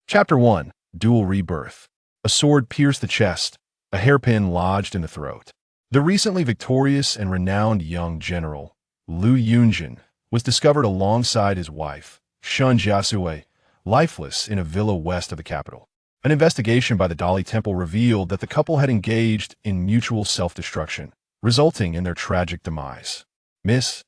Chapter 1. Dual Rebirth. A sword pierced the chest, a hairpin lodged in the throat. The recently victorious and renowned young general, Lu Yunzheng, was discovered alongside his wife, Shen Jiasui, lifeless in a villa west of the capital. An investigation by the Dali Temple revealed that the couple had engaged in mutual self-destruction, resulting in their tragic demise. Miss,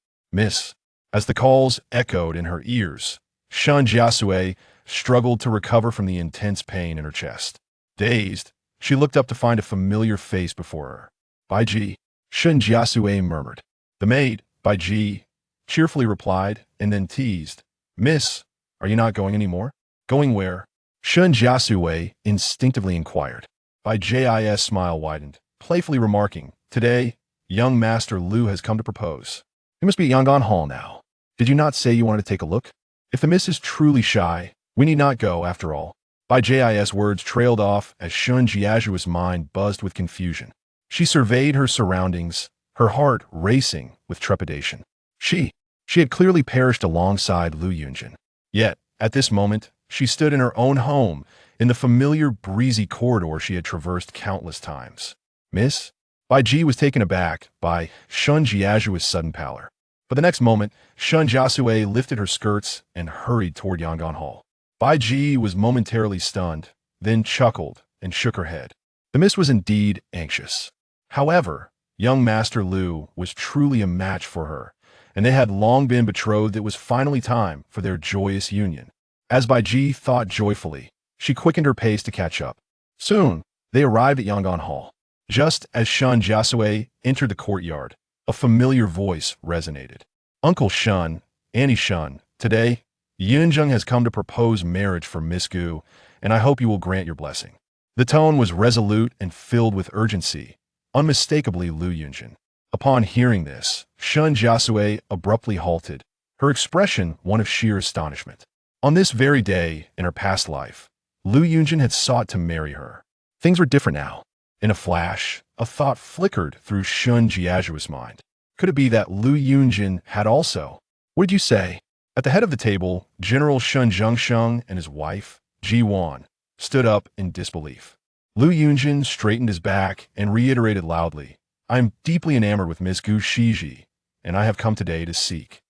as the calls echoed in her ears, Shen Jiasui struggled to recover from the intense pain in her chest. Dazed, she looked up to find a familiar face before her. Bai Ji, Shen Jiasui murmured. The maid, Bai Ji, cheerfully replied, and then teased. Miss, are you not going anymore? Going where? Shen Jiasui instinctively inquired. Bai Ji's smile widened, playfully remarking, Today, young Master Lu has come to propose. You must be at Yangon Hall now. Did you not say you wanted to take a look? If the miss is truly shy, we need not go, after all. Bai Ji's words trailed off as Shen Jiasui's mind buzzed with confusion. She surveyed her surroundings, her heart racing with trepidation. She had clearly perished alongside Lu Yunzheng. Yet, at this moment, she stood in her own home, in the familiar breezy corridor she had traversed countless times. Miss? Bai Ji was taken aback by Shen Jiasui's sudden pallor. But the next moment, Shen Jiasui lifted her skirts and hurried toward Yangon Hall. Bai Ji was momentarily stunned, then chuckled and shook her head. The miss was indeed anxious. However, young Master Lu was truly a match for her, and they had long been betrothed. It was finally time for their joyous union. As Bai Ji thought joyfully, she quickened her pace to catch up. Soon, they arrived at Yangon Hall. Just as Shen Jiasui entered the courtyard, a familiar voice resonated. Uncle Shen, Auntie Shen, today, Yunzheng has come to propose marriage for Miss Gu, and I hope you will grant your blessing. The tone was resolute and filled with urgency, unmistakably Lu Yunzheng. Upon hearing this, Shen Jiasui abruptly halted, her expression one of sheer astonishment. On this very day, in her past life, Lu Yunzheng had sought to marry her. Things were different now. In a flash, a thought flickered through Shen Jiasui's mind. Could it be that Lu Yunzheng had also? What did you say? At the head of the table, General Shen Jiangxun and his wife, Ji Wan, stood up in disbelief. Lu Yunzheng straightened his back and reiterated loudly, I am deeply enamored with Miss Gu Shiji, and I have come today to seek.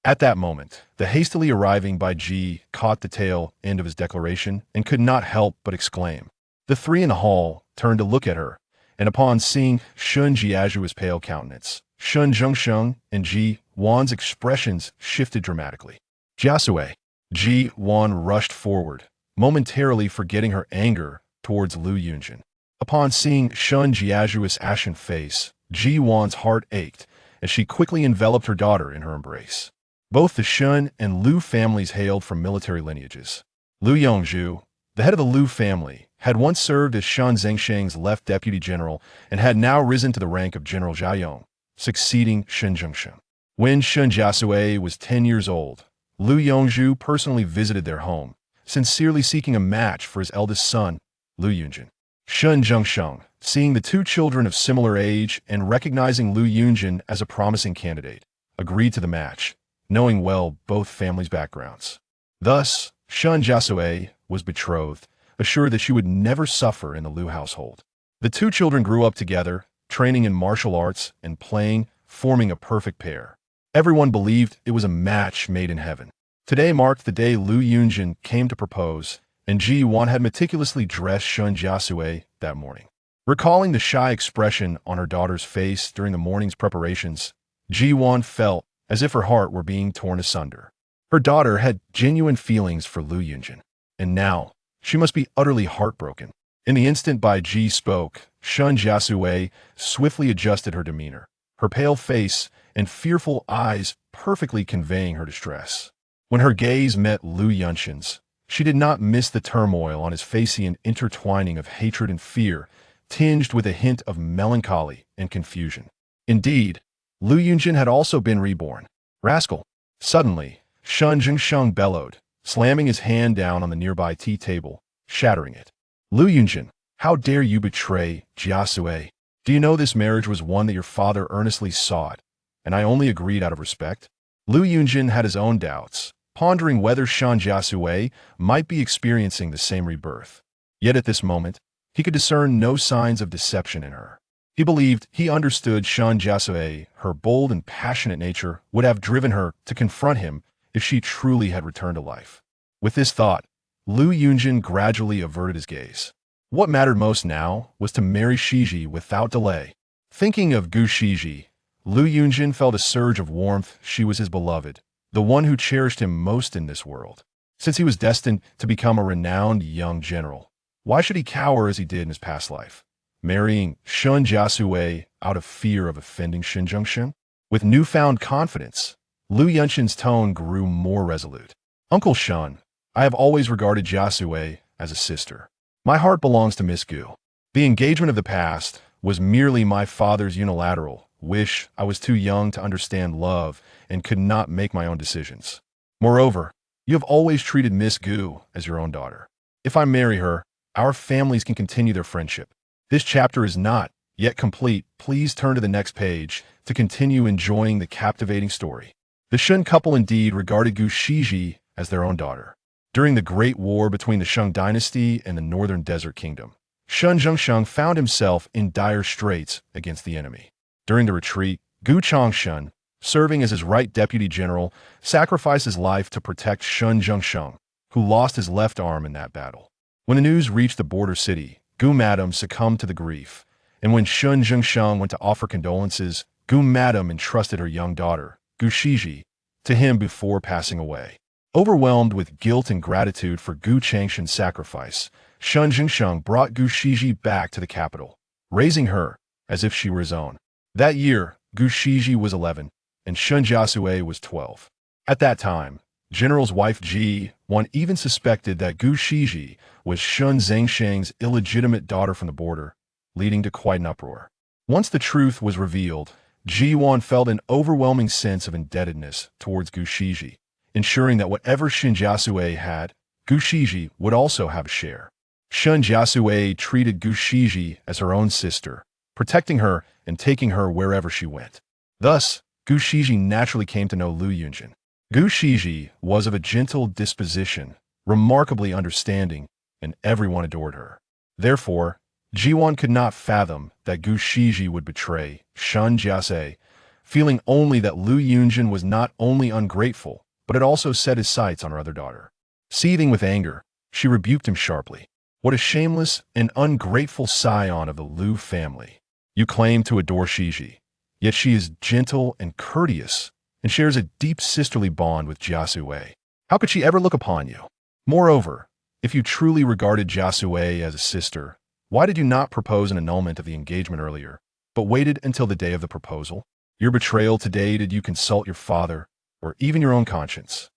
At that moment, the hastily arriving Bai Ji caught the tail end of his declaration and could not help but exclaim. The three in the hall turned to look at her, and upon seeing Shen Jiasui's pale countenance, Shen Jiangxun and Ji Wan's expressions shifted dramatically. Jiasui, Ji Wan rushed forward, momentarily forgetting her anger towards Lu Yunzheng. Upon seeing Shen Jiasui's ashen face, Ji Wan's heart ached as she quickly enveloped her daughter in her embrace. Both the Shen and Lu families hailed from military lineages. Lu Yunzheng, the head of the Lu family, had once served as Shen Zhengsheng's left deputy general and had now risen to the rank of General Jiayong, succeeding Shen Jiangxun. When Shen Jiasui was 10 years old, Lu Yunzheng personally visited their home, sincerely seeking a match for his eldest son, Lu Yunzheng. Shen Jiangxun, seeing the two children of similar age and recognizing Lu Yunzheng as a promising candidate, agreed to the match, knowing well both families' backgrounds. Thus, Shen Jiasui was betrothed, assured that she would never suffer in the Lu household. The two children grew up together, training in martial arts and playing, forming a perfect pair. Everyone believed it was a match made in heaven. Today marked the day Lu Yunzheng came to propose, and Ji Wan had meticulously dressed Shen Jiasui that morning. Recalling the shy expression on her daughter's face during the morning's preparations, Ji Wan felt as if her heart were being torn asunder. Her daughter had genuine feelings for Lu Yunzheng, and now she must be utterly heartbroken. In the instant Bai Ji spoke, Shen Jiasui swiftly adjusted her demeanor, her pale face and fearful eyes perfectly conveying her distress. When her gaze met Lu Yunzheng's, she did not miss the turmoil on his face, an intertwining of hatred and fear, tinged with a hint of melancholy and confusion. Indeed, Lu Yunzheng had also been reborn. Rascal! Suddenly, Shen Jiangxun bellowed, slamming his hand down on the nearby tea table, shattering it. Lu Yunzheng, how dare you betray Jiasui? Do you know this marriage was one that your father earnestly sought, and I only agreed out of respect? Lu Yunzheng had his own doubts, pondering whether Shen Jiasui might be experiencing the same rebirth. Yet at this moment, he could discern no signs of deception in her. He believed he understood Shen Jiasui. Her bold and passionate nature would have driven her to confront him if she truly had returned to life. With this thought, Lu Yunzheng gradually averted his gaze. What mattered most now was to marry Shiji without delay. Thinking of Gu Shiji, Lu Yunzheng felt a surge of warmth. She was his beloved, the one who cherished him most in this world. Since he was destined to become a renowned young general, why should he cower as he did in his past life, marrying Shen Jiasui out of fear of offending Shen Jiasui? With newfound confidence, Lu Yunzheng's tone grew more resolute. Uncle Shen, I have always regarded Jiasui as a sister. My heart belongs to Miss Gu. The engagement of the past was merely my father's unilateral wish. I was too young to understand love and could not make my own decisions. Moreover, you have always treated Miss Gu as your own daughter. If I marry her, our families can continue their friendship. This chapter is not yet complete. Please turn to the next page to continue enjoying the captivating story. The Shen couple indeed regarded Gu Shiji as their own daughter. During the Great War between the Shang dynasty and the Northern Desert Kingdom, Shen Jiasui found himself in dire straits against the enemy. During the retreat, Gu Changshen, serving as his right deputy general, sacrificed his life to protect Shen Jiasui, who lost his left arm in that battle. When the news reached the border city, Gu Madam succumbed to the grief, and when Shen Jiasui went to offer condolences, Gu Madam entrusted her young daughter, Gu Shiji, to him before passing away. Overwhelmed with guilt and gratitude for Gu Changshen's sacrifice, Shen Jiasui brought Gu Shiji back to the capital, raising her as if she were his own. That year, Gu Shiji was 11, and Shen Jiasui was 12. At that time, General's wife Ji Wan even suspected that Gu Shiji was Shen Zhengsheng's illegitimate daughter from the border, leading to quite an uproar. Once the truth was revealed, Ji Wan felt an overwhelming sense of indebtedness towards Gu Shiji, ensuring that whatever Shen Jiasui had, Gu Shiji would also have a share. Shen Jiasui treated Gu Shiji as her own sister, protecting her and taking her wherever she went. Thus, Gu Shiji naturally came to know Lu Yunzheng. Gu Shiji was of a gentle disposition, remarkably understanding, and everyone adored her. Therefore, Jiwan could not fathom that Gu Shiji would betray Shen Jiasui, feeling only that Lu Yunzheng was not only ungrateful, but had also set his sights on her other daughter. Seething with anger, she rebuked him sharply. What a shameless and ungrateful scion of the Lu family. You claim to adore Shiji, yet she is gentle and courteous, and shares a deep sisterly bond with Jiasui. How could she ever look upon you? Moreover, if you truly regarded Jiasui as a sister, why did you not propose an annulment of the engagement earlier, but waited until the day of the proposal? Your betrayal today, did you consult your father, or even your own conscience?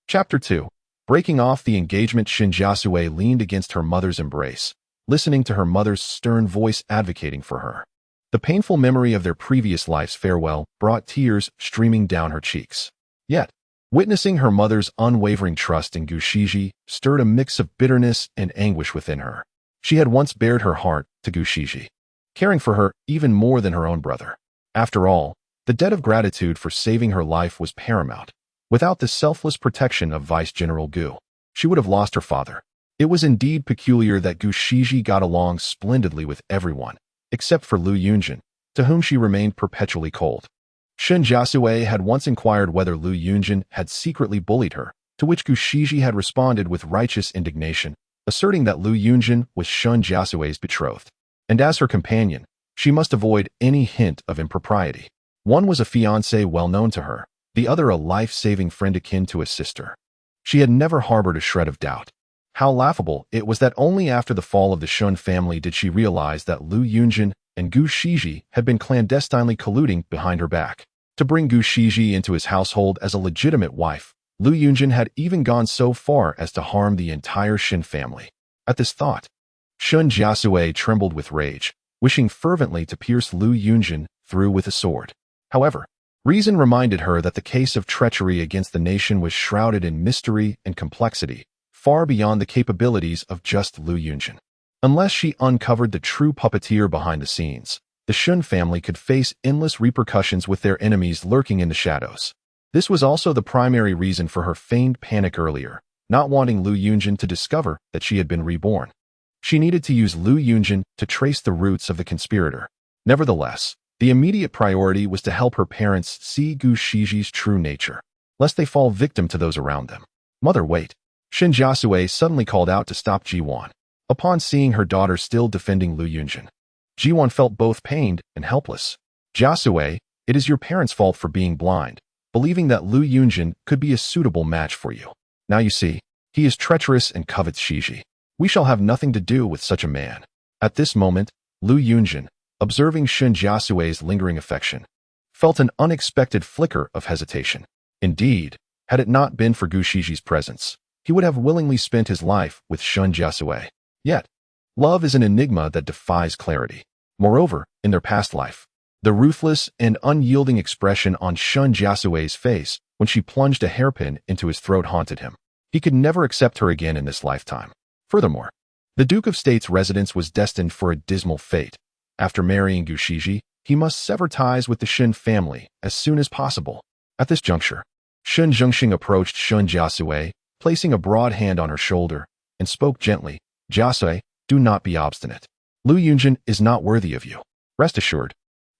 Chapter 2. Breaking off the engagement. Shen Jiasui leaned against her mother's embrace, listening to her mother's stern voice advocating for her. The painful memory of their previous life's farewell brought tears streaming down her cheeks. Yet, witnessing her mother's unwavering trust in Gu Shiji stirred a mix of bitterness and anguish within her. She had once bared her heart to Gu Shiji, caring for her even more than her own brother. After all, the debt of gratitude for saving her life was paramount. Without the selfless protection of Vice General Gu, she would have lost her father. It was indeed peculiar that Gu Shiji got along splendidly with everyone, except for Lu Yunzheng, to whom she remained perpetually cold. Shen Jiasui had once inquired whether Lu Yunzheng had secretly bullied her, to which Gu Shiji had responded with righteous indignation, asserting that Lu Yunzheng was Shen Jiasui's betrothed, and as her companion, she must avoid any hint of impropriety. One was a fiancé well known to her, the other a life-saving friend akin to a sister. She had never harbored a shred of doubt. How laughable it was that only after the fall of the Shen family did she realize that Lu Yunzheng and Gu Shiji had been clandestinely colluding behind her back to bring Gu Shiji into his household as a legitimate wife. Lu Yunzheng had even gone so far as to harm the entire Shen family. At this thought, Shen Jiasui trembled with rage, wishing fervently to pierce Lu Yunzheng through with a sword. However, reason reminded her that the case of treachery against the nation was shrouded in mystery and complexity, far beyond the capabilities of just Lu Yunzheng. Unless she uncovered the true puppeteer behind the scenes, the Shen family could face endless repercussions with their enemies lurking in the shadows. This was also the primary reason for her feigned panic earlier, not wanting Lu Yunzheng to discover that she had been reborn. She needed to use Lu Yunzheng to trace the roots of the conspirator. Nevertheless, the immediate priority was to help her parents see Gu Shiji's true nature, lest they fall victim to those around them. Mother, wait. Shen Jiasui suddenly called out to stop Jiwan. Upon seeing her daughter still defending Lu Yunzheng, Jiwan felt both pained and helpless. Jiasui, it is your parents' fault for being blind, believing that Lu Yunzheng could be a suitable match for you. Now you see, he is treacherous and covets Shiji. We shall have nothing to do with such a man. At this moment, Lu Yunzheng, observing Shen Jiasui's lingering affection, felt an unexpected flicker of hesitation. Indeed, had it not been for Gu Shiji's presence, he would have willingly spent his life with Shen Jiasui. Yet, love is an enigma that defies clarity. Moreover, in their past life, the ruthless and unyielding expression on Shen Jiasui's face when she plunged a hairpin into his throat haunted him. He could never accept her again in this lifetime. Furthermore, the Duke of State's residence was destined for a dismal fate. After marrying Gu Shiji, he must sever ties with the Shen family as soon as possible. At this juncture, Shen Jiasui approached Shen Jiasui, placing a broad hand on her shoulder, and spoke gently, Jiasui, do not be obstinate. Lu Yunzheng is not worthy of you. Rest assured,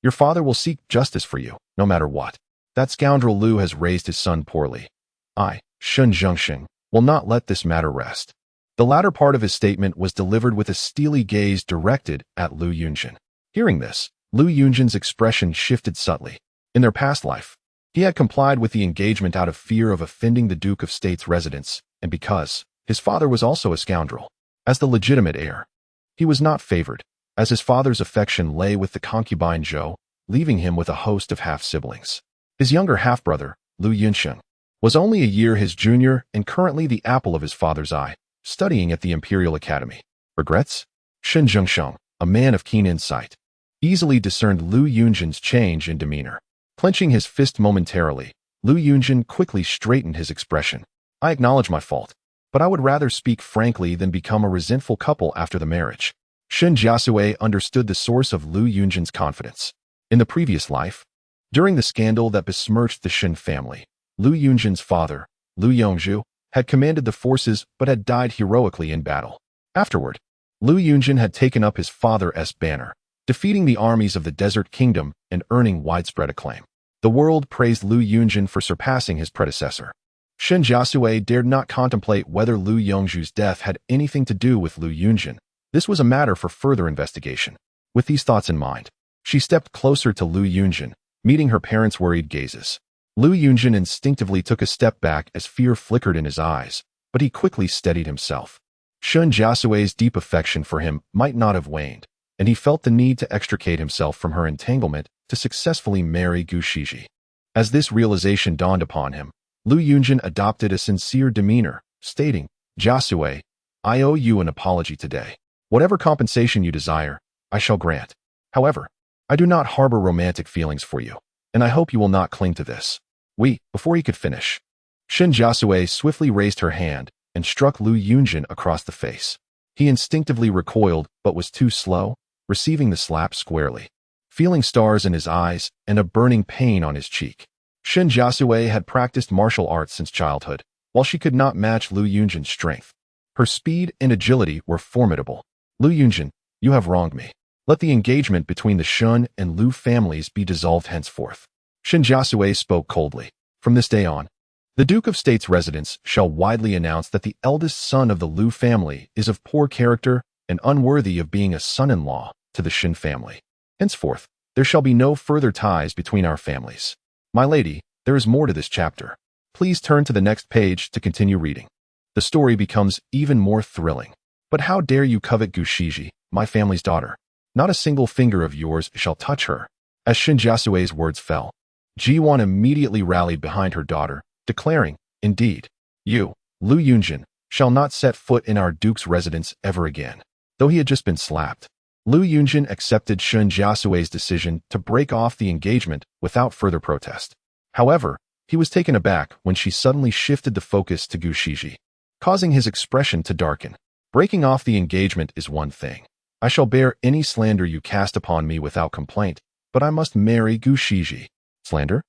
your father will seek justice for you, no matter what. That scoundrel Lu has raised his son poorly. I, Shen Jiasui, will not let this matter rest. The latter part of his statement was delivered with a steely gaze directed at Lu Yunzheng. Hearing this, Lu Yunzheng's expression shifted subtly. In their past life, he had complied with the engagement out of fear of offending the Duke of State's residence, and because his father was also a scoundrel. As the legitimate heir, he was not favored, as his father's affection lay with the concubine Zhou, leaving him with a host of half-siblings. His younger half-brother, Lu Yunzheng, was only a year his junior and currently the apple of his father's eye, studying at the Imperial Academy. Regrets? Shen Jiasui, a man of keen insight, easily discerned Lu Yunzheng's change in demeanor. Clenching his fist momentarily, Lu Yunzheng quickly straightened his expression. I acknowledge my fault, but I would rather speak frankly than become a resentful couple after the marriage. Shen Jiasui understood the source of Lu Yunzheng's confidence. In the previous life, during the scandal that besmirched the Shen family, Lu Yunzheng's father, Lu Yunzheng, had commanded the forces but had died heroically in battle. Afterward, Lu Yunzheng had taken up his father's banner, defeating the armies of the Desert Kingdom and earning widespread acclaim. The world praised Lu Yunzheng for surpassing his predecessor. Shen Jiasui dared not contemplate whether Lu Yunzheng's death had anything to do with Lu Yunzheng. This was a matter for further investigation. With these thoughts in mind, she stepped closer to Lu Yunzheng, meeting her parents' worried gazes. Lu Yunzheng instinctively took a step back as fear flickered in his eyes, but he quickly steadied himself. Shen Jiasui's deep affection for him might not have waned, and he felt the need to extricate himself from her entanglement to successfully marry Gu Shiji. As this realization dawned upon him, Lu Yunzheng adopted a sincere demeanor, stating, Jiasui, I owe you an apology today. Whatever compensation you desire, I shall grant. However, I do not harbor romantic feelings for you, and I hope you will not cling to this. Before he could finish, Shen Jiasui swiftly raised her hand and struck Lu Yunzheng across the face. He instinctively recoiled but was too slow, receiving the slap squarely. Feeling stars in his eyes and a burning pain on his cheek, Shen Jiasui had practiced martial arts since childhood, while she could not match Lu Yunzheng's strength. Her speed and agility were formidable. Lu Yunzheng, you have wronged me. Let the engagement between the Shen and Lu families be dissolved henceforth. Shen Jiasui spoke coldly. From this day on, the Duke of State's residence shall widely announce that the eldest son of the Lu family is of poor character and unworthy of being a son-in-law to the Shen family. Henceforth, there shall be no further ties between our families. My lady, there is more to this chapter. Please turn to the next page to continue reading. The story becomes even more thrilling. But how dare you covet Gu Shiji, my family's daughter? Not a single finger of yours shall touch her. As Shen Jiasui's words fell, Jiwan immediately rallied behind her daughter, declaring, Indeed, you, Lu Yunzheng, shall not set foot in our duke's residence ever again. Though he had just been slapped, Lu Yunzheng accepted Shen Jiasui's decision to break off the engagement without further protest. However, he was taken aback when she suddenly shifted the focus to Gu Shiji, causing his expression to darken. Breaking off the engagement is one thing. I shall bear any slander you cast upon me without complaint, but I must marry Gu Shiji. Slander?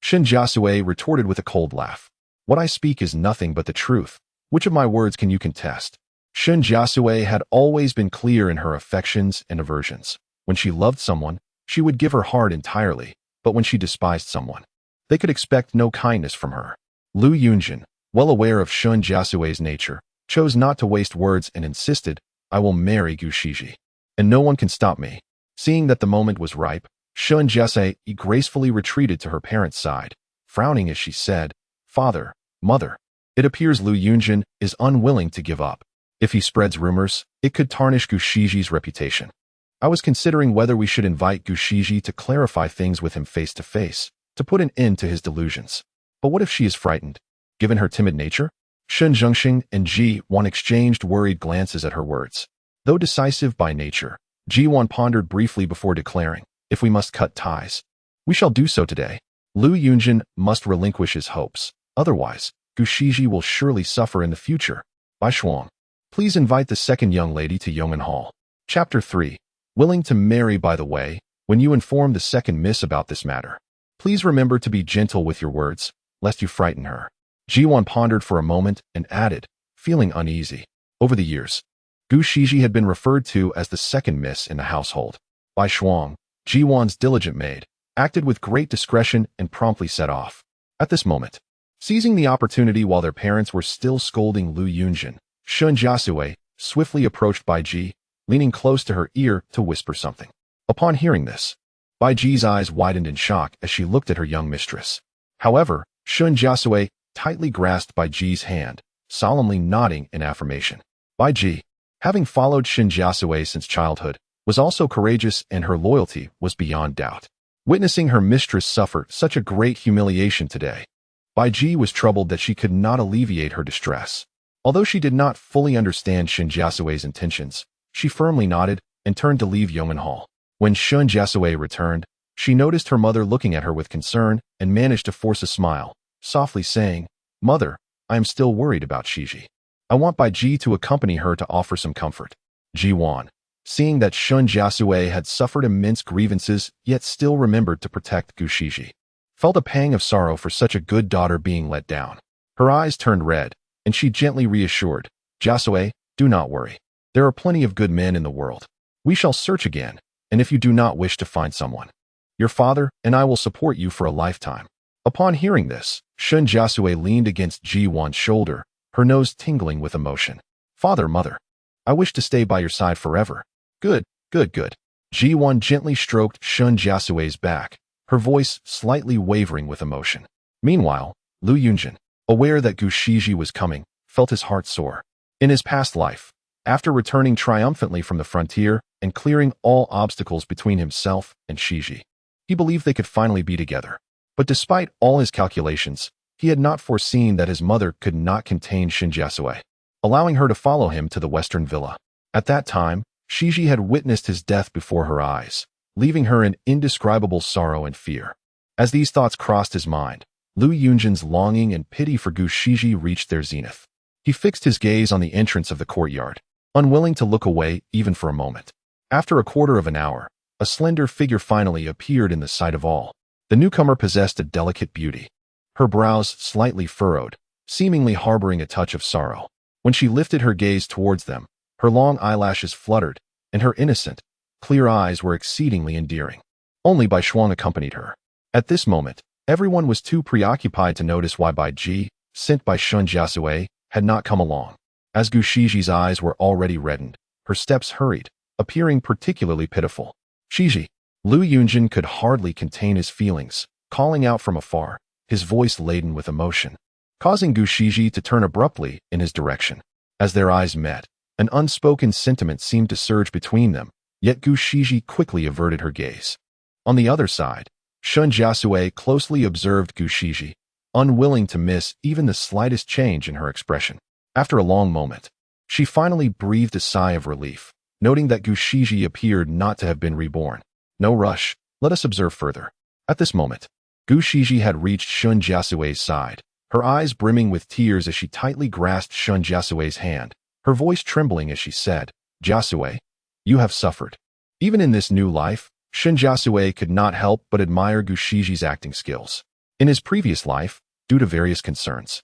Shen Jiasui retorted with a cold laugh. What I speak is nothing but the truth. Which of my words can you contest? Shen Jiasui had always been clear in her affections and aversions. When she loved someone, she would give her heart entirely, but when she despised someone, they could expect no kindness from her. Lu Yunzheng, well aware of Shen Jiasui's nature, chose not to waste words and insisted, I will marry Gu Shiji, and no one can stop me. Seeing that the moment was ripe, Shen Jiasui gracefully retreated to her parents' side, frowning as she said, Father, Mother, it appears Lu Yunzheng is unwilling to give up. If he spreads rumors, it could tarnish Gu Shiji's reputation. I was considering whether we should invite Gu Shiji to clarify things with him face to face, to put an end to his delusions. But what if she is frightened? Given her timid nature? Shen Jiasui and Ji-Wan exchanged worried glances at her words. Though decisive by nature, Ji-Wan pondered briefly before declaring, if we must cut ties, we shall do so today. Lu Yunzheng must relinquish his hopes. Otherwise, Gu Shiji will surely suffer in the future. Bai Shuang, please invite the second young lady to Yong'an Hall. Chapter 3. Willing to marry. By the way, when you inform the second miss about this matter, please remember to be gentle with your words, lest you frighten her. Ji-Wan pondered for a moment and added, feeling uneasy. Over the years, Gu Shiji had been referred to as the second miss in the household. Bai Shuang, Ji-Wan's diligent maid, acted with great discretion and promptly set off. At this moment, seizing the opportunity while their parents were still scolding Lu Yunzheng, Shen Jiasui swiftly approached Bai Ji, leaning close to her ear to whisper something. Upon hearing this, Bai Ji's eyes widened in shock as she looked at her young mistress. However, Shen Jiasui tightly grasped Bai Ji's hand, solemnly nodding in affirmation. Bai Ji, having followed Shen Jiasui since childhood, was also courageous and her loyalty was beyond doubt. Witnessing her mistress suffer such a great humiliation today, Bai Ji was troubled that she could not alleviate her distress. Although she did not fully understand Shen Jiasui's intentions, she firmly nodded and turned to leave Yong'an Hall. When Shen Jiasui returned, she noticed her mother looking at her with concern and managed to force a smile, softly saying, Mother, I am still worried about Shiji. I want Bai Ji to accompany her to offer some comfort. Ji-Wan, seeing that Shen Jiasui had suffered immense grievances yet still remembered to protect Gu Shiji, felt a pang of sorrow for such a good daughter being let down. Her eyes turned red, and she gently reassured, Jiasui, do not worry. There are plenty of good men in the world. We shall search again, and if you do not wish to find someone, your father and I will support you for a lifetime. Upon hearing this, Shen Jiasui leaned against Ji-Wan's shoulder, her nose tingling with emotion. Father, Mother, I wish to stay by your side forever. Good, good, good. Ji-Wan gently stroked Shen Jiasui's back, her voice slightly wavering with emotion. Meanwhile, Lu Yunzheng, aware that Gu Shiji was coming, felt his heart soar. In his past life, after returning triumphantly from the frontier and clearing all obstacles between himself and Shiji, he believed they could finally be together. But despite all his calculations, he had not foreseen that his mother could not contain Shen Jiasui, allowing her to follow him to the western villa. At that time, Shiji had witnessed his death before her eyes, leaving her in indescribable sorrow and fear. As these thoughts crossed his mind, Lu Yunzhen's longing and pity for Gu Shiji reached their zenith. He fixed his gaze on the entrance of the courtyard, unwilling to look away even for a moment. After a quarter of an hour, a slender figure finally appeared in the sight of all. The newcomer possessed a delicate beauty, her brows slightly furrowed, seemingly harboring a touch of sorrow. When she lifted her gaze towards them, her long eyelashes fluttered, and her innocent, clear eyes were exceedingly endearing. Only Bai Shuang accompanied her. At this moment, everyone was too preoccupied to notice why Bai Ji, sent by Shen Jiasui, had not come along. As Gu Shiji's eyes were already reddened, her steps hurried, appearing particularly pitiful. Shiji. Lu Yunzheng could hardly contain his feelings, calling out from afar, his voice laden with emotion, causing Gu Shiji to turn abruptly in his direction. As their eyes met, an unspoken sentiment seemed to surge between them, yet Gu Shiji quickly averted her gaze. On the other side, Shen Jiasui closely observed Gu Shiji, unwilling to miss even the slightest change in her expression. After a long moment, she finally breathed a sigh of relief, noting that Gu Shiji appeared not to have been reborn. No rush, let us observe further. At this moment, Gu Shiji had reached Shen Jiasui's side, her eyes brimming with tears as she tightly grasped Shen Jiasui's hand, her voice trembling as she said, Jiasui, you have suffered. Even in this new life, Shen Jiasui could not help but admire Gu Shiji's acting skills. In his previous life, due to various concerns,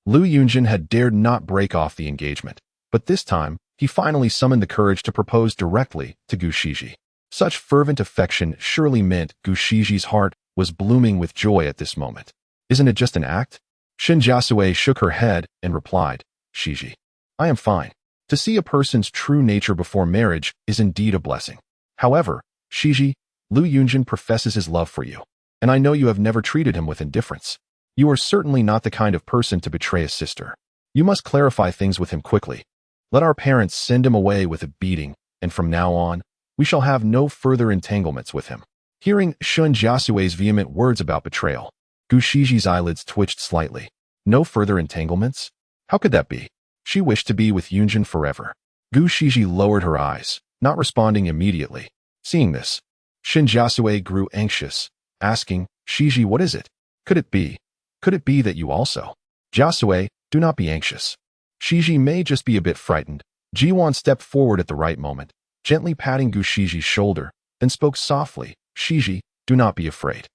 Lu Yunzheng had dared not break off the engagement, but this time, he finally summoned the courage to propose directly to Gu Shiji. Such fervent affection surely meant Gu Shiji's heart was blooming with joy at this moment. Isn't it just an act? Shen Jiasui shook her head and replied, Shiji, I am fine. To see a person's true nature before marriage is indeed a blessing. However, Shiji, Lu Yunzheng professes his love for you, and I know you have never treated him with indifference. You are certainly not the kind of person to betray a sister. You must clarify things with him quickly. Let our parents send him away with a beating, and from now on, we shall have no further entanglements with him. Hearing Shen Jiasui's vehement words about betrayal, Gu Shiji's eyelids twitched slightly. No further entanglements? How could that be? She wished to be with Yunzheng forever. Gu Shiji lowered her eyes, not responding immediately. Seeing this, Shen Jiasui grew anxious, asking, Shiji, what is it? Could it be that you also? Jiasui, do not be anxious. Shiji may just be a bit frightened. Jiwan stepped forward at the right moment, gently patting Gu Shiji's shoulder, then spoke softly, Shiji, do not be afraid.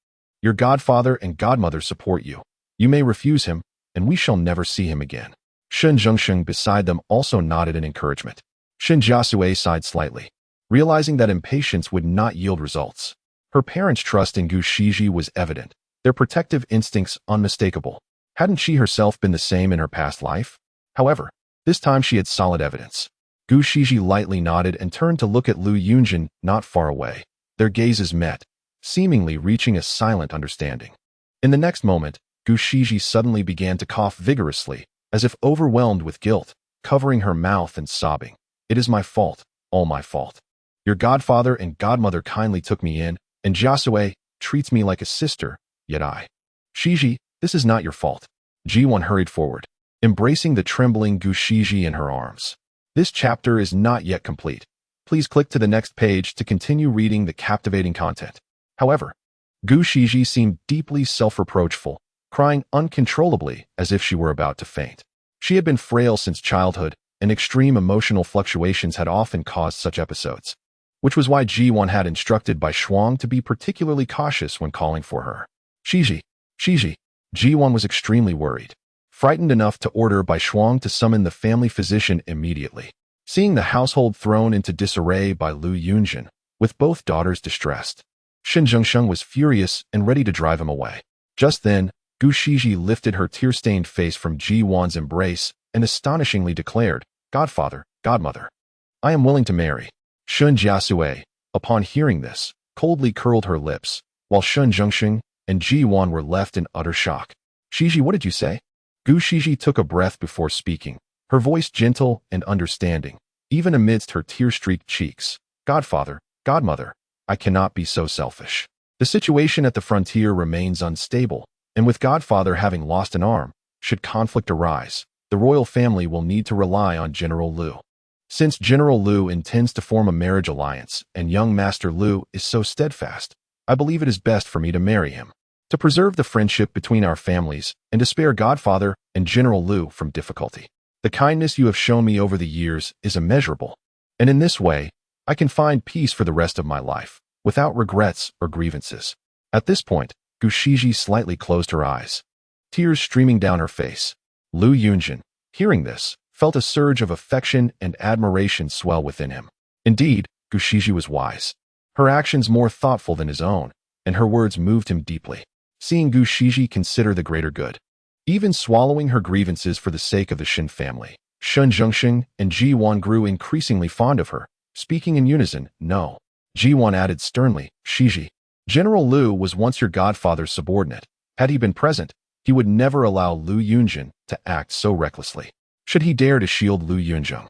Your godfather and godmother support you. You may refuse him, and we shall never see him again. Shen Jiasui beside them also nodded in encouragement. Shen Jiasui sighed slightly, realizing that impatience would not yield results. Her parents' trust in Gu Shiji was evident, their protective instincts unmistakable. Hadn't she herself been the same in her past life? However, this time she had solid evidence. Gu Shiji lightly nodded and turned to look at Lu Yunzheng not far away. Their gazes met, seemingly reaching a silent understanding. In the next moment, Gu Shiji suddenly began to cough vigorously, as if overwhelmed with guilt, covering her mouth and sobbing. It is my fault, all my fault. Your godfather and godmother kindly took me in, and Jiasui treats me like a sister, yet I. Shiji, this is not your fault. Jiwan hurried forward, embracing the trembling Gu Shiji in her arms. This chapter is not yet complete. Please click to the next page to continue reading the captivating content. However, Gu Shiji seemed deeply self-reproachful, crying uncontrollably as if she were about to faint. She had been frail since childhood, and extreme emotional fluctuations had often caused such episodes, which was why Jiwan had instructed Bai Shuang to be particularly cautious when calling for her. Shiji. Jiwan was extremely worried, frightened enough to order Bai Shuang to summon the family physician immediately. Seeing the household thrown into disarray by Lu Yunzheng, with both daughters distressed, Shen Jiasui was furious and ready to drive him away. Just then, Gu Shiji lifted her tear-stained face from Jiwan's embrace and astonishingly declared, Godfather, godmother, I am willing to marry. Shen Jiasui, upon hearing this, coldly curled her lips, while Shen Jiasui and Jiwan were left in utter shock. Shiji, what did you say? Gu Shiji took a breath before speaking, her voice gentle and understanding, even amidst her tear-streaked cheeks. Godfather, godmother, I cannot be so selfish. The situation at the frontier remains unstable, and with godfather having lost an arm, should conflict arise, the royal family will need to rely on General Lu. Since General Lu intends to form a marriage alliance and young Master Lu is so steadfast, I believe it is best for me to marry him, to preserve the friendship between our families and to spare Godfather and General Lu from difficulty. The kindness you have shown me over the years is immeasurable, and in this way, I can find peace for the rest of my life, without regrets or grievances. At this point, Gu Shiji slightly closed her eyes, tears streaming down her face. Lu Yunzheng, hearing this, felt a surge of affection and admiration swell within him. Indeed, Gu Shiji was wise, her actions more thoughtful than his own, and her words moved him deeply. Seeing Gu Shiji consider the greater good, even swallowing her grievances for the sake of the Shen family, Shen Jiasui and Jiwan grew increasingly fond of her, speaking in unison, no. Jiwan added sternly, Shiji, General Lu was once your godfather's subordinate. Had he been present, he would never allow Lu Yunzheng to act so recklessly. Should he dare to shield Lu Yunzheng,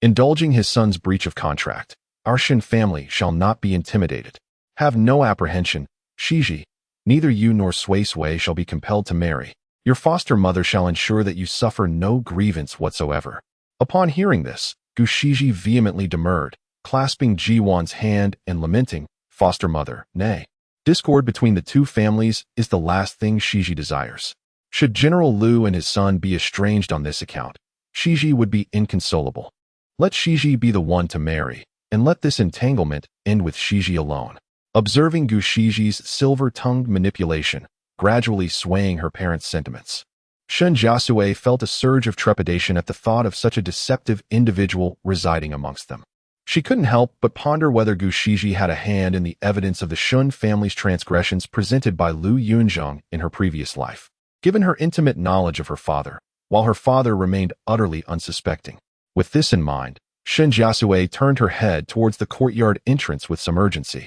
indulging his son's breach of contract, our Shen family shall not be intimidated. Have no apprehension, Shiji. Neither you nor Sui shall be compelled to marry. Your foster mother shall ensure that you suffer no grievance whatsoever. Upon hearing this, Gu Shiji vehemently demurred, clasping Jiwan's hand and lamenting, foster mother, nay. Discord between the two families is the last thing Shiji desires. Should General Lu and his son be estranged on this account, Shiji would be inconsolable. Let Shiji be the one to marry, and let this entanglement end with Shiji alone. Observing Gu Shiji's silver-tongued manipulation, gradually swaying her parents' sentiments. Shen Jiasui felt a surge of trepidation at the thought of such a deceptive individual residing amongst them. She couldn't help but ponder whether Gu Shiji had a hand in the evidence of the Shun family's transgressions presented by Lu Yunzheng in her previous life, given her intimate knowledge of her father, while her father remained utterly unsuspecting. With this in mind, Shen Jiasui turned her head towards the courtyard entrance with some urgency.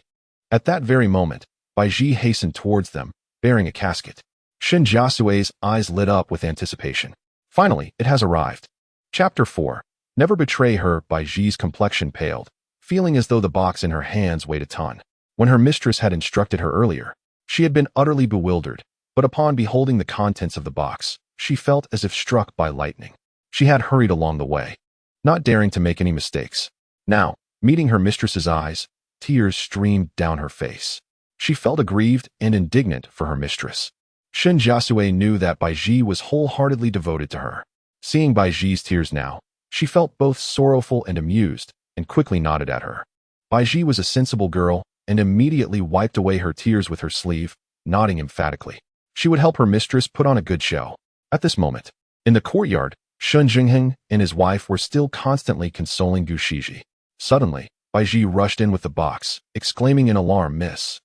At that very moment, Bai Ji hastened towards them, bearing a casket. Shen Jiasui's eyes lit up with anticipation. Finally, it has arrived. Chapter 4. Never betray her. Bai Ji's complexion paled, feeling as though the box in her hands weighed a ton. When her mistress had instructed her earlier, she had been utterly bewildered, but upon beholding the contents of the box, she felt as if struck by lightning. She had hurried along the way, not daring to make any mistakes. Now, meeting her mistress's eyes, tears streamed down her face. She felt aggrieved and indignant for her mistress. Shen Jiasui knew that Bai Ji was wholeheartedly devoted to her. Seeing Bai Ji's tears now, she felt both sorrowful and amused, and quickly nodded at her. Bai Ji was a sensible girl, and immediately wiped away her tears with her sleeve, nodding emphatically. She would help her mistress put on a good show. At this moment, in the courtyard, Shen Jiasui and his wife were still constantly consoling Gu Shiji. Suddenly, Bai Ji rushed in with the box, exclaiming in alarm, "Miss!"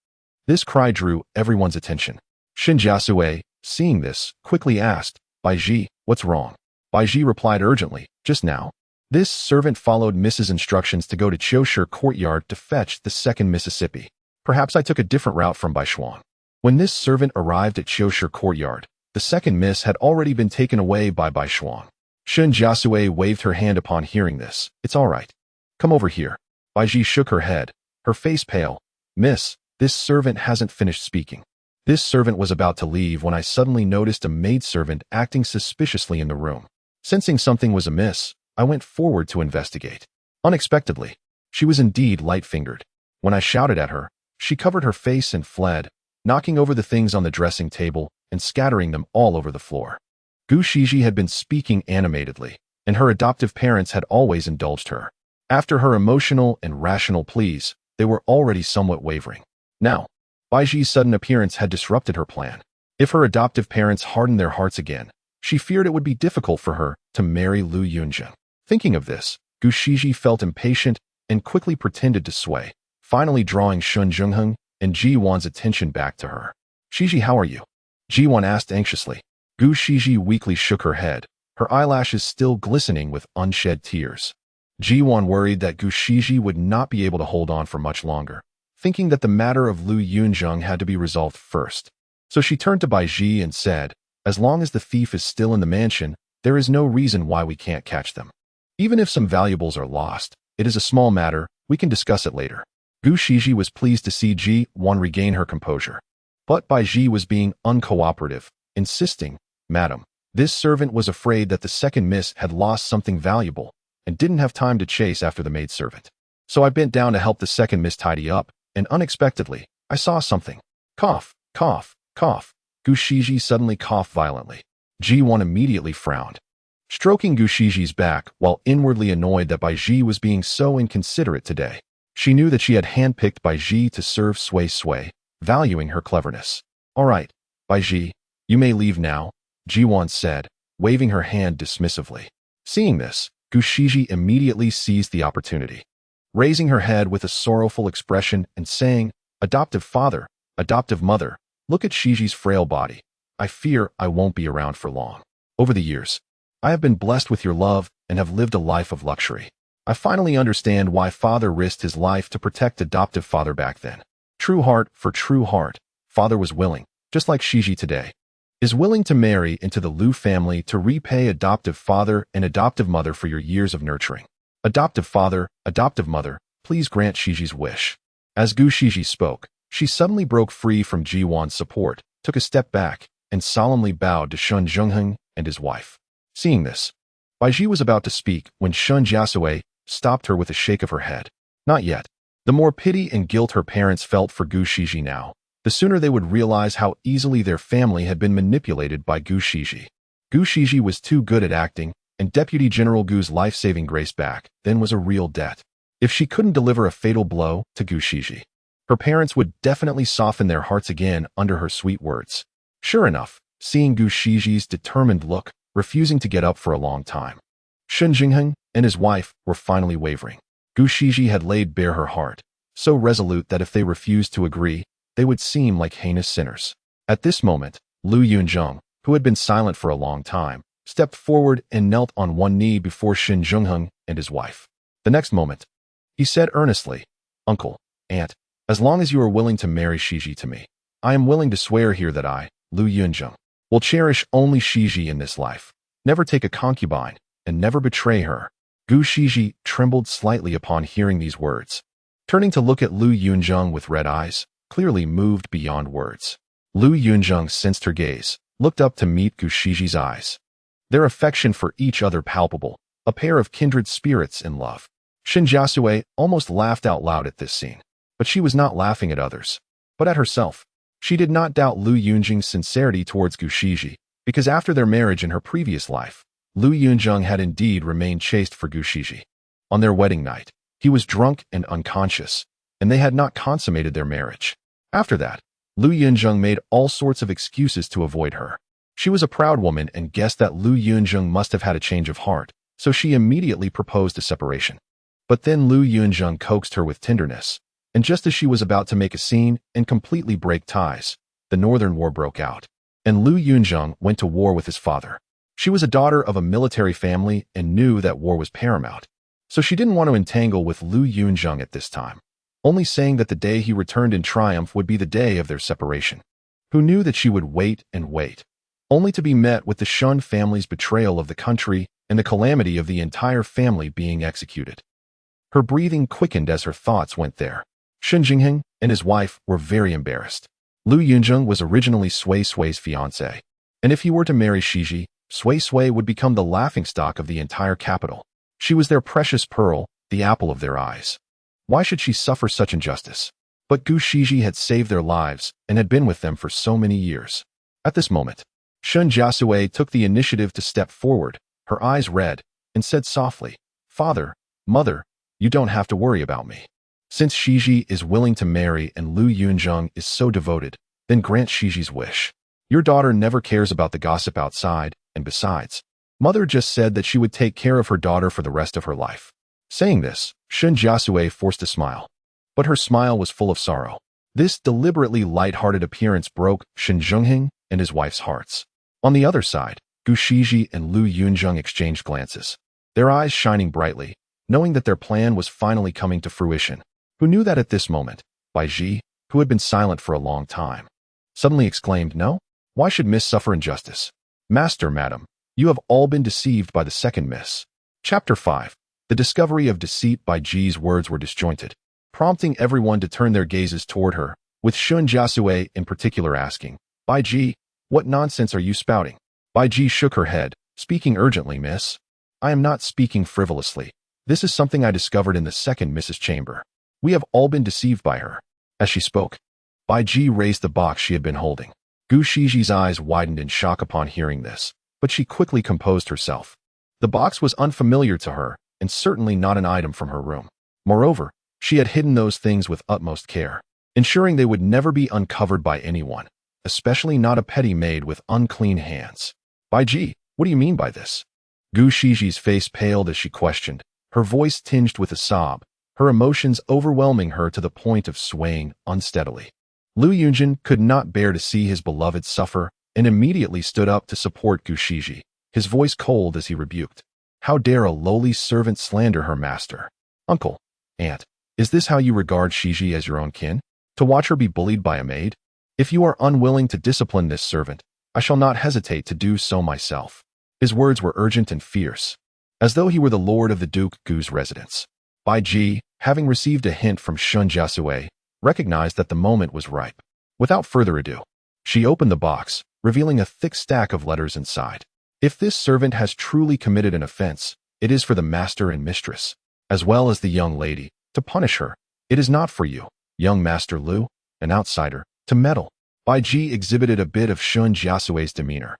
This cry drew everyone's attention. Shen Jiasui, seeing this, quickly asked, "Bai Ji, what's wrong?" Bai Ji replied urgently, "Just now, this servant followed Mrs. instructions to go to Qiushi courtyard to fetch the second Mississippi. Perhaps I took a different route from Bai Xuan." When this servant arrived at Qiushi courtyard, the second miss had already been taken away by Bai Xuan. Shen Jiasui waved her hand upon hearing this. "It's all right. Come over here." Bai Ji shook her head, her face pale. "Miss, this servant hasn't finished speaking." This servant was about to leave when I suddenly noticed a maidservant acting suspiciously in the room. Sensing something was amiss, I went forward to investigate. Unexpectedly, she was indeed light-fingered. When I shouted at her, she covered her face and fled, knocking over the things on the dressing table and scattering them all over the floor. Gu Shiji had been speaking animatedly, and her adoptive parents had always indulged her. After her emotional and rational pleas, they were already somewhat wavering. Now, Bai Ji's sudden appearance had disrupted her plan. If her adoptive parents hardened their hearts again, she feared it would be difficult for her to marry Lu Yunzheng. Thinking of this, Gu Shiji felt impatient and quickly pretended to sway, finally drawing Shen Jiasui and Ji Wan's attention back to her. "Shiji, how are you?" Ji Wan asked anxiously. Gu Shiji weakly shook her head, her eyelashes still glistening with unshed tears. Ji Wan worried that Gu Shiji would not be able to hold on for much longer, thinking that the matter of Lu Yunzheng had to be resolved first. So she turned to Bai Ji and said, "As long as the thief is still in the mansion, there is no reason why we can't catch them. Even if some valuables are lost, it is a small matter, we can discuss it later." Gu Shiji was pleased to see Ji Wan regain her composure. But Bai Ji was being uncooperative, insisting, "Madam, this servant was afraid that the second miss had lost something valuable and didn't have time to chase after the maidservant. So I bent down to help the second miss tidy up, and unexpectedly, I saw something." Cough, cough, cough. Gu Shiji suddenly coughed violently. Ji Wan immediately frowned, stroking Gu Shiji's back while inwardly annoyed that Bai Ji was being so inconsiderate today. She knew that she had handpicked Bai Ji to serve Sui, valuing her cleverness. "All right, Bai Ji, you may leave now," Ji Wan said, waving her hand dismissively. Seeing this, Gu Shiji immediately seized the opportunity, raising her head with a sorrowful expression and saying, "Adoptive father, adoptive mother, look at Shiji's frail body. I fear I won't be around for long. Over the years, I have been blessed with your love and have lived a life of luxury. I finally understand why father risked his life to protect adoptive father back then. True heart for true heart, father was willing, just like Shiji today, is willing to marry into the Lu family to repay adoptive father and adoptive mother for your years of nurturing. Adoptive father, adoptive mother, please grant Shiji's wish." As Gu Shiji spoke, she suddenly broke free from Ji Wan's support, took a step back, and solemnly bowed to Shen Jiasui and his wife. Seeing this, Bai Ji was about to speak when Shen Jiasui stopped her with a shake of her head. Not yet. The more pity and guilt her parents felt for Gu Shiji now, the sooner they would realize how easily their family had been manipulated by Gu Shiji. Gu Shiji was too good at acting, and Deputy General Gu's life-saving grace back then was a real debt. If she couldn't deliver a fatal blow to Gu Shiji, her parents would definitely soften their hearts again under her sweet words. Sure enough, seeing Gu Shiji's determined look, refusing to get up for a long time, Shen Jiasui and his wife were finally wavering. Gu Shiji had laid bare her heart, so resolute that if they refused to agree, they would seem like heinous sinners. At this moment, Lu Yunzheng, who had been silent for a long time, stepped forward and knelt on one knee before Shen Jiasui and his wife. The next moment, he said earnestly, "Uncle, aunt, as long as you are willing to marry Shiji to me, I am willing to swear here that I, Lu Yunzheng, will cherish only Shiji in this life, never take a concubine, and never betray her." Gu Shiji trembled slightly upon hearing these words, turning to look at Lu Yunzheng with red eyes, clearly moved beyond words. Lu Yunzheng sensed her gaze, looked up to meet Gu Shiji's eyes. Their affection for each other palpable, a pair of kindred spirits in love. Shen Jiasui almost laughed out loud at this scene, but she was not laughing at others, but at herself. She did not doubt Lu Yunzheng's sincerity towards Gu Shiji, because after their marriage in her previous life, Lu Yunzheng had indeed remained chaste for Gu Shiji. On their wedding night, he was drunk and unconscious, and they had not consummated their marriage. After that, Lu Yunzheng made all sorts of excuses to avoid her. She was a proud woman and guessed that Lu Yunzheng must have had a change of heart, so she immediately proposed a separation. But then Lu Yunzheng coaxed her with tenderness, and just as she was about to make a scene and completely break ties, the Northern War broke out, and Lu Yunzheng went to war with his father. She was a daughter of a military family and knew that war was paramount, so she didn't want to entangle with Lu Yunzheng at this time, only saying that the day he returned in triumph would be the day of their separation. Who knew that she would wait and wait, only to be met with the Shun family's betrayal of the country and the calamity of the entire family being executed. Her breathing quickened as her thoughts went there. Shen Jiasui and his wife were very embarrassed. Lu Yunzheng was originally Sui Sui's fiancé, and if he were to marry Shiji, Sui Sui would become the laughingstock of the entire capital. She was their precious pearl, the apple of their eyes. Why should she suffer such injustice? But Gu Shiji had saved their lives and had been with them for so many years. At this moment, Shen Jiasui took the initiative to step forward, her eyes red, and said softly, "Father, Mother, you don't have to worry about me. Since Shiji is willing to marry and Lu Yunzheng is so devoted, then grant Shiji's wish. Your daughter never cares about the gossip outside, and besides, Mother just said that she would take care of her daughter for the rest of her life." Saying this, Shen Jiasui forced a smile, but her smile was full of sorrow. This deliberately light-hearted appearance broke Shen Jiasui and his wife's hearts. On the other side, Gu Shiji and Lu Yunzheng exchanged glances, their eyes shining brightly, knowing that their plan was finally coming to fruition. Who knew that at this moment, Bai Ji, who had been silent for a long time, suddenly exclaimed, "No? Why should Miss suffer injustice? Master, madam, you have all been deceived by the second Miss." Chapter 5. The discovery of deceit. Bai Ji's words were disjointed, prompting everyone to turn their gazes toward her, with Shen Jiasui in particular asking, "Bai Ji, what nonsense are you spouting?" Bai Ji shook her head, speaking urgently, "Miss, I am not speaking frivolously. This is something I discovered in the second Mrs. Chamber. We have all been deceived by her." As she spoke, Bai Ji raised the box she had been holding. Gu Shiji's eyes widened in shock upon hearing this, but she quickly composed herself. The box was unfamiliar to her, and certainly not an item from her room. Moreover, she had hidden those things with utmost care, ensuring they would never be uncovered by anyone, especially not a petty maid with unclean hands. "Bai Ji, what do you mean by this?" Gu Shiji's face paled as she questioned, her voice tinged with a sob, her emotions overwhelming her to the point of swaying unsteadily. Lu Yunzheng could not bear to see his beloved suffer and immediately stood up to support Gu Shiji, his voice cold as he rebuked. "How dare a lowly servant slander her master? Uncle, aunt, is this how you regard Shiji as your own kin? To watch her be bullied by a maid? If you are unwilling to discipline this servant, I shall not hesitate to do so myself." His words were urgent and fierce, as though he were the lord of the Duke Gu's residence. Bai Ji, having received a hint from Shen Jiasui, recognized that the moment was ripe. Without further ado, she opened the box, revealing a thick stack of letters inside. "If this servant has truly committed an offense, it is for the master and mistress, as well as the young lady, to punish her. It is not for you, young Master Lu, an outsider, to meddle." Bai Ji exhibited a bit of Shen Jiasui's demeanor.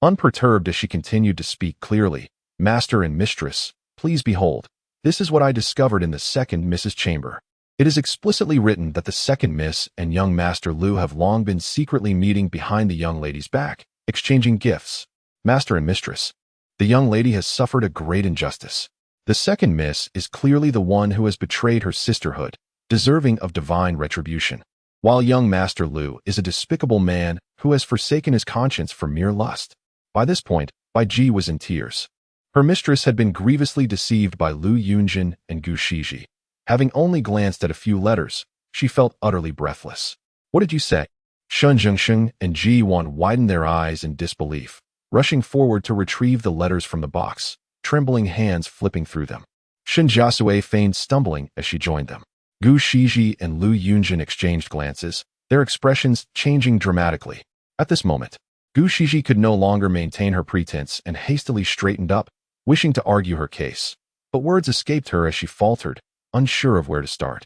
Unperturbed as she continued to speak clearly, "Master and mistress, please behold, this is what I discovered in the second Mrs. Chamber." It is explicitly written that the second Miss and young Master Lu have long been secretly meeting behind the young lady's back, exchanging gifts. Master and Mistress, the young lady has suffered a great injustice. The second Miss is clearly the one who has betrayed her sisterhood, deserving of divine retribution, while young Master Lu is a despicable man who has forsaken his conscience for mere lust. By this point, Bai Ji was in tears. Her mistress had been grievously deceived by Lu Yunzheng and Gu Shiji. Having only glanced at a few letters, she felt utterly breathless. What did you say? Shen Jiasui and Ji Wan widened their eyes in disbelief, rushing forward to retrieve the letters from the box, trembling hands flipping through them. Shen Jiasui feigned stumbling as she joined them. Gu Shiji and Lu Yunzheng exchanged glances, their expressions changing dramatically. At this moment, Gu Shiji could no longer maintain her pretense and hastily straightened up, wishing to argue her case. But words escaped her as she faltered, unsure of where to start.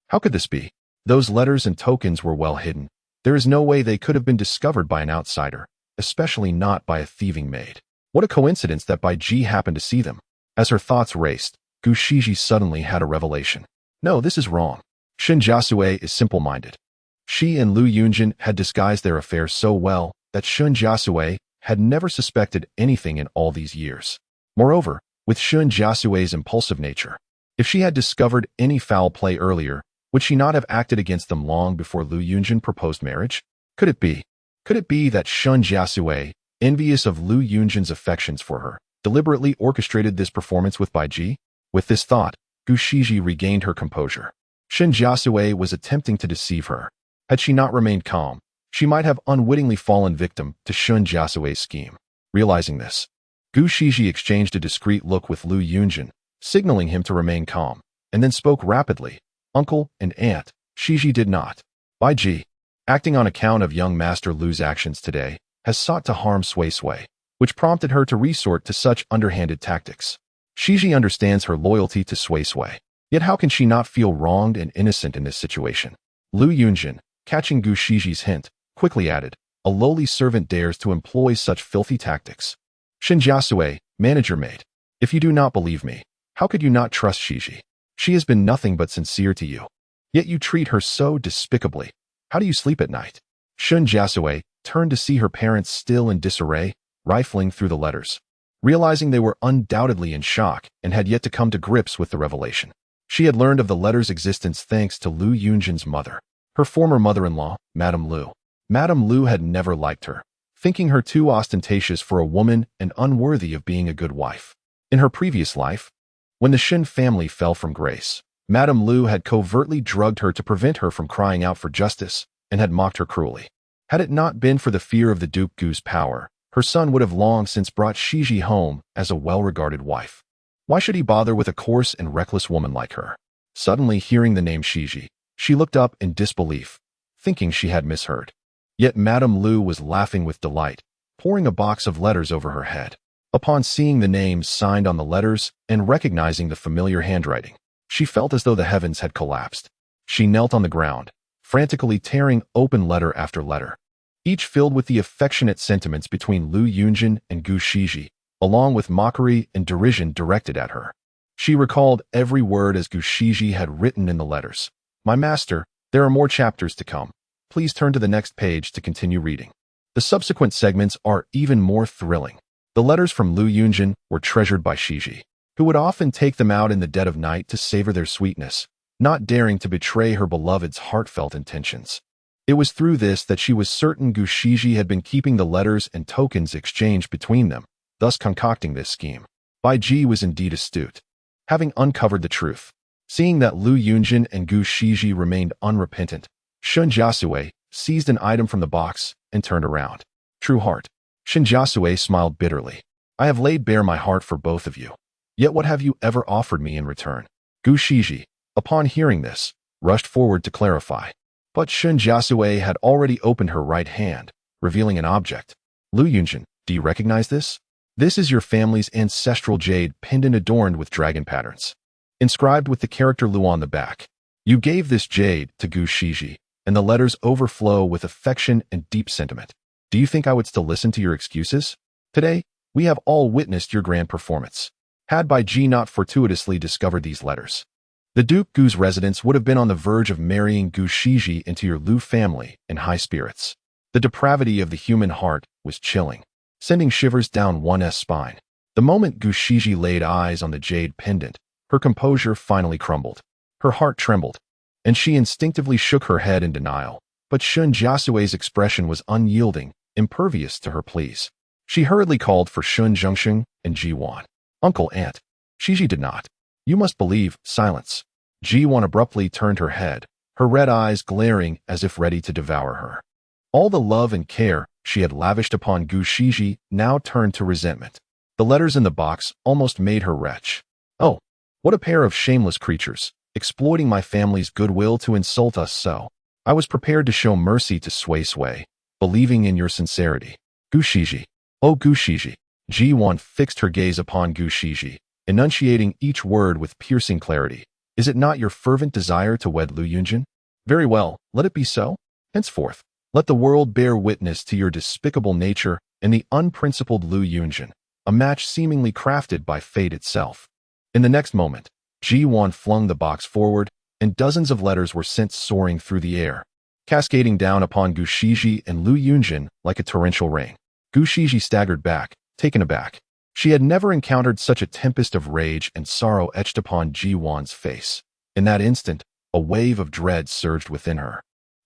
How could this be? Those letters and tokens were well hidden. There is no way they could have been discovered by an outsider, especially not by a thieving maid. What a coincidence that Bai Ji happened to see them. As her thoughts raced, Gu Shiji suddenly had a revelation. No, this is wrong. Shen Jiasui is simple-minded. She and Lu Yunzheng had disguised their affairs so well that Shen Jiasui had never suspected anything in all these years. Moreover, with Shen Jiasui's impulsive nature, if she had discovered any foul play earlier, would she not have acted against them long before Lu Yunzheng proposed marriage? Could it be that Shen Jiasui, envious of Lu Yunzheng's affections for her, deliberately orchestrated this performance with Bai Ji? With this thought, Gu Shiji regained her composure. Shen Jiasui was attempting to deceive her. Had she not remained calm, she might have unwittingly fallen victim to Shen Jiasui's scheme. Realizing this, Gu Shiji exchanged a discreet look with Lu Yunzheng, signaling him to remain calm, and then spoke rapidly. Uncle and Aunt, Shiji did not. Bai Ji, acting on account of young Master Lu's actions today, has sought to harm Sui Sui, which prompted her to resort to such underhanded tactics. Shiji understands her loyalty to Sui Sui, yet how can she not feel wronged and innocent in this situation? Lu Yunzheng, catching Gu Shiji's hint, quickly added, a lowly servant dares to employ such filthy tactics. Shen Jiasui, manager maid, if you do not believe me, how could you not trust Shiji? She has been nothing but sincere to you. Yet you treat her so despicably. How do you sleep at night? Shen Jiasui turned to see her parents still in disarray, rifling through the letters. Realizing they were undoubtedly in shock and had yet to come to grips with the revelation. She had learned of the letter's existence thanks to Lu Yunzheng's mother, her former mother-in-law, Madame Lu. Madame Lu had never liked her, thinking her too ostentatious for a woman and unworthy of being a good wife. In her previous life, when the Shen family fell from grace, Madame Lu had covertly drugged her to prevent her from crying out for justice and had mocked her cruelly. Had it not been for the fear of the Duke Gu's power, her son would have long since brought Shiji home as a well-regarded wife. Why should he bother with a coarse and reckless woman like her? Suddenly hearing the name Shiji, she looked up in disbelief, thinking she had misheard. Yet Madame Lu was laughing with delight, pouring a box of letters over her head. Upon seeing the names signed on the letters and recognizing the familiar handwriting, she felt as though the heavens had collapsed. She knelt on the ground, frantically tearing open letter after letter, each filled with the affectionate sentiments between Lu Yunzheng and Gu Shiji, along with mockery and derision directed at her. She recalled every word as Gu Shiji had written in the letters. My master, there are more chapters to come. Please turn to the next page to continue reading. The subsequent segments are even more thrilling. The letters from Lu Yunzheng were treasured by Shiji, who would often take them out in the dead of night to savor their sweetness, not daring to betray her beloved's heartfelt intentions. It was through this that she was certain Gu Shiji had been keeping the letters and tokens exchanged between them, thus concocting this scheme. Bai Ji was indeed astute. Having uncovered the truth, seeing that Lu Yunzheng and Gu Shiji remained unrepentant, Shen Jiasui seized an item from the box and turned around. True heart. Shen Jiasui smiled bitterly. I have laid bare my heart for both of you. Yet what have you ever offered me in return? Gu Shiji, upon hearing this, rushed forward to clarify. But Shen Jiasui had already opened her right hand, revealing an object. Lu Yunzheng, do you recognize this? This is your family's ancestral jade pendant adorned with dragon patterns, inscribed with the character Lu on the back. You gave this jade to Gu Shiji, and the letters overflow with affection and deep sentiment. Do you think I would still listen to your excuses? Today, we have all witnessed your grand performance. Had Bai Ji not fortuitously discovered these letters, The Duke Gu's residence would have been on the verge of marrying Gu Shiji into your Lu family in high spirits. The depravity of the human heart was chilling, sending shivers down one's spine. The moment Gu Shiji laid eyes on the jade pendant, her composure finally crumbled. Her heart trembled, and she instinctively shook her head in denial. But Shen Jiasui's expression was unyielding, impervious to her pleas. She hurriedly called for Shen Jiasui and Jiwan. Uncle, aunt. Shiji did not. You must believe. Silence. Jiwan abruptly turned her head, her red eyes glaring as if ready to devour her. All the love and care she had lavished upon Gu Shiji now turned to resentment. The letters in the box almost made her retch. Oh, what a pair of shameless creatures, exploiting my family's goodwill to insult us so. I was prepared to show mercy to Sui, believing in your sincerity. Gu Shiji. Oh, Gu Shiji. Jiwan fixed her gaze upon Gu Shiji, enunciating each word with piercing clarity. Is it not your fervent desire to wed Lu Yunzheng? Very well, let it be so. Henceforth, let the world bear witness to your despicable nature and the unprincipled Lu Yunzheng, a match seemingly crafted by fate itself. In the next moment, Jiwan flung the box forward, and dozens of letters were sent soaring through the air, cascading down upon Gu Shiji and Lu Yunzheng like a torrential rain. Gu Shiji staggered back, taken aback. She had never encountered such a tempest of rage and sorrow etched upon Jiwan's face. In that instant, a wave of dread surged within her,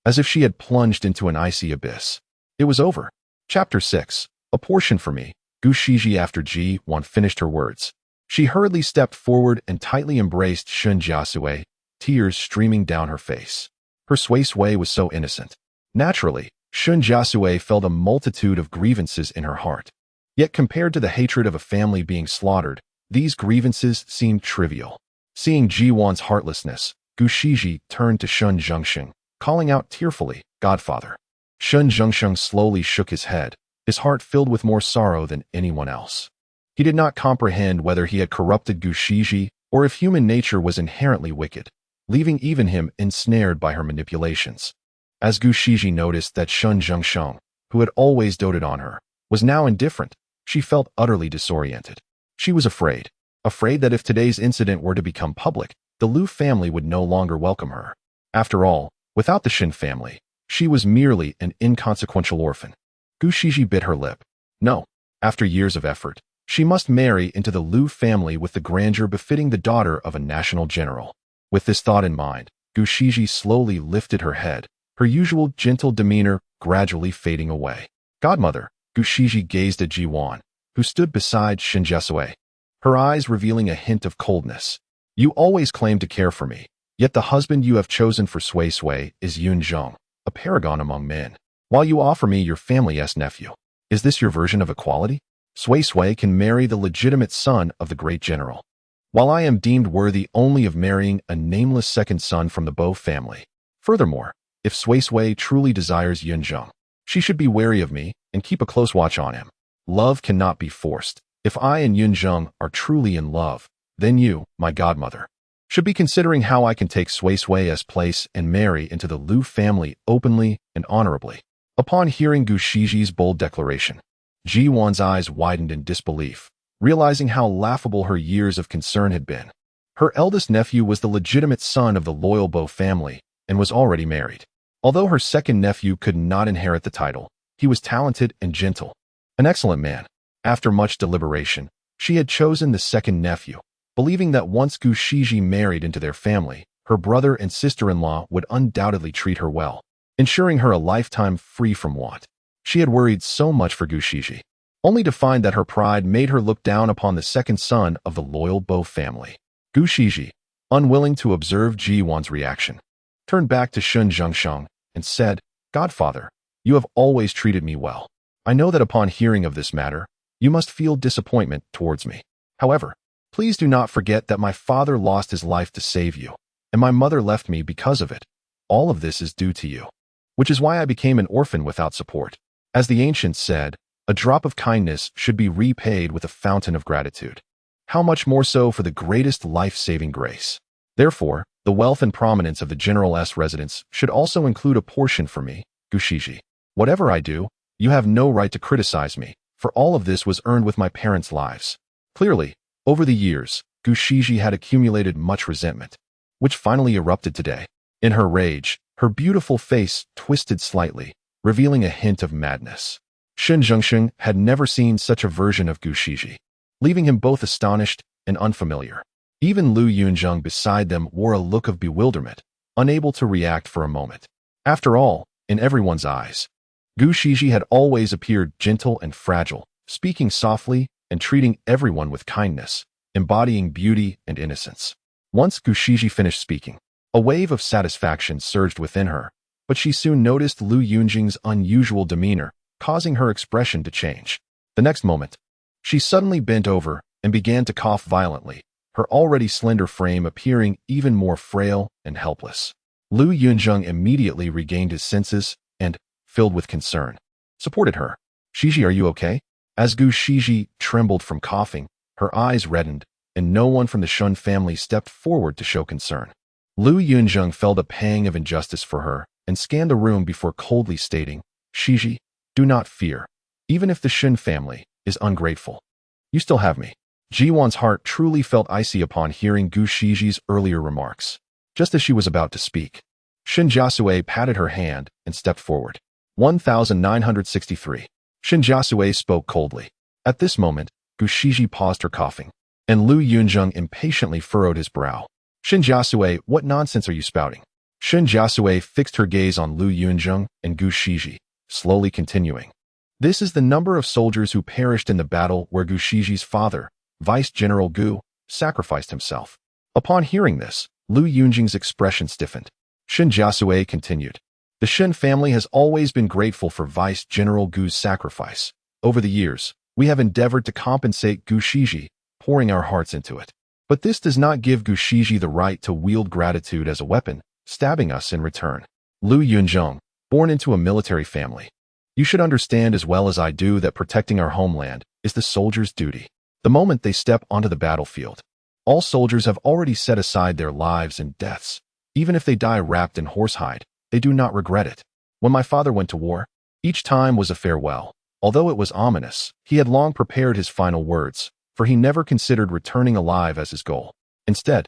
as if she had plunged into an icy abyss. It was over. Chapter 6. A portion for me. Gu Shiji after Jiwan finished her words. She hurriedly stepped forward and tightly embraced Shen Jiasui, tears streaming down her face. Her Sui was so innocent. Naturally, Shen Jiasui felt a multitude of grievances in her heart. Yet compared to the hatred of a family being slaughtered, these grievances seemed trivial. Seeing Jiwan's heartlessness, Gu Shiji turned to Shen Jiasui, calling out tearfully, Godfather. Shen Jiasui slowly shook his head, his heart filled with more sorrow than anyone else. He did not comprehend whether he had corrupted Gu Shiji or if human nature was inherently wicked, leaving even him ensnared by her manipulations. As Gu Shiji noticed that Shen Jiasui, who had always doted on her, was now indifferent, she felt utterly disoriented. She was afraid that if today's incident were to become public, the Lu family would no longer welcome her. After all, without the Shen family, she was merely an inconsequential orphan. Gu Shiji bit her lip. No, after years of effort, she must marry into the Lu family with the grandeur befitting the daughter of a national general. With this thought in mind, Gu Shiji slowly lifted her head, her usual gentle demeanor gradually fading away. Godmother. Gu Shiji gazed at Jiwan, who stood beside Shen Jiasui, her eyes revealing a hint of coldness. You always claimed to care for me, yet the husband you have chosen for Sui is Yunzheng, a paragon among men, while you offer me your family's nephew. Is this your version of equality? Sui can marry the legitimate son of the great general, while I am deemed worthy only of marrying a nameless second son from the Bo family. Furthermore, if Sui truly desires Yunzheng, she should be wary of me and keep a close watch on him. Love cannot be forced. If I and Yunzheng are truly in love, then you, my godmother, should be considering how I can take Sui's place and marry into the Lu family openly and honorably. Upon hearing Gu Shiji's bold declaration, Jiwan's eyes widened in disbelief, realizing how laughable her years of concern had been. Her eldest nephew was the legitimate son of the loyal Bo family and was already married. Although her second nephew could not inherit the title, he was talented and gentle, an excellent man. After much deliberation, she had chosen the second nephew, believing that once Gu Shiji married into their family, her brother and sister-in-law would undoubtedly treat her well, ensuring her a lifetime free from want. She had worried so much for Gu Shiji, only to find that her pride made her look down upon the second son of the loyal Bo family. Gu Shiji, unwilling to observe Jiwan's reaction, turned back to Shen Jiasui and said, Godfather, you have always treated me well. I know that upon hearing of this matter, you must feel disappointment towards me. However, please do not forget that my father lost his life to save you, and my mother left me because of it. All of this is due to you, which is why I became an orphan without support. As the ancients said, a drop of kindness should be repaid with a fountain of gratitude. How much more so for the greatest life-saving grace. Therefore, the wealth and prominence of the general's residence should also include a portion for me, Gu Shiji. Whatever I do, you have no right to criticize me, for all of this was earned with my parents' lives. Clearly, over the years, Gu Shiji had accumulated much resentment. which finally erupted today. In her rage, her beautiful face twisted slightly, revealing a hint of madness. Shen Jiasui had never seen such a version of Gu Shiji, leaving him both astonished and unfamiliar. Even Lu Yunzheng beside them wore a look of bewilderment, unable to react for a moment. After all, in everyone's eyes, Gu Shiji had always appeared gentle and fragile, speaking softly and treating everyone with kindness, embodying beauty and innocence. Once Gu Shiji finished speaking, a wave of satisfaction surged within her, but she soon noticed Lu Yunzheng's unusual demeanor, causing her expression to change. The next moment, she suddenly bent over and began to cough violently, her already slender frame appearing even more frail and helpless. Lu Yunzheng immediately regained his senses and, filled with concern, supported her. "Shiji, are you okay?" As Gu Shiji trembled from coughing, her eyes reddened, and no one from the Shun family stepped forward to show concern. Lu Yunzheng felt a pang of injustice for her and scanned the room before coldly stating, "Shiji, do not fear. Even if the Shen family is ungrateful, you still have me." Jiwan's heart truly felt icy upon hearing Gu Shiji's earlier remarks. Just as she was about to speak, Shen Jiasui patted her hand and stepped forward. 1963. Shen Jiasui spoke coldly. At this moment, Gu Shiji paused her coughing, and Lu Yunzheng impatiently furrowed his brow. "Shen Jiasui, what nonsense are you spouting?" Shen Jiasui fixed her gaze on Lu Yunzheng and Gu Shiji, slowly continuing. "This is the number of soldiers who perished in the battle where Gu Shiji's father, Vice General Gu, sacrificed himself." Upon hearing this, Lu Yunzheng's expression stiffened. Shen Jiasui continued, "The Shen family has always been grateful for Vice General Gu's sacrifice. Over the years, we have endeavored to compensate Gu Shiji, pouring our hearts into it. But this does not give Gu Shiji the right to wield gratitude as a weapon, stabbing us in return. Lu Yunzheng, born into a military family, you should understand as well as I do that protecting our homeland is the soldier's duty. The moment they step onto the battlefield, all soldiers have already set aside their lives and deaths. Even if they die wrapped in horsehide, they do not regret it. When my father went to war, each time was a farewell. Although it was ominous, he had long prepared his final words, for he never considered returning alive as his goal. Instead,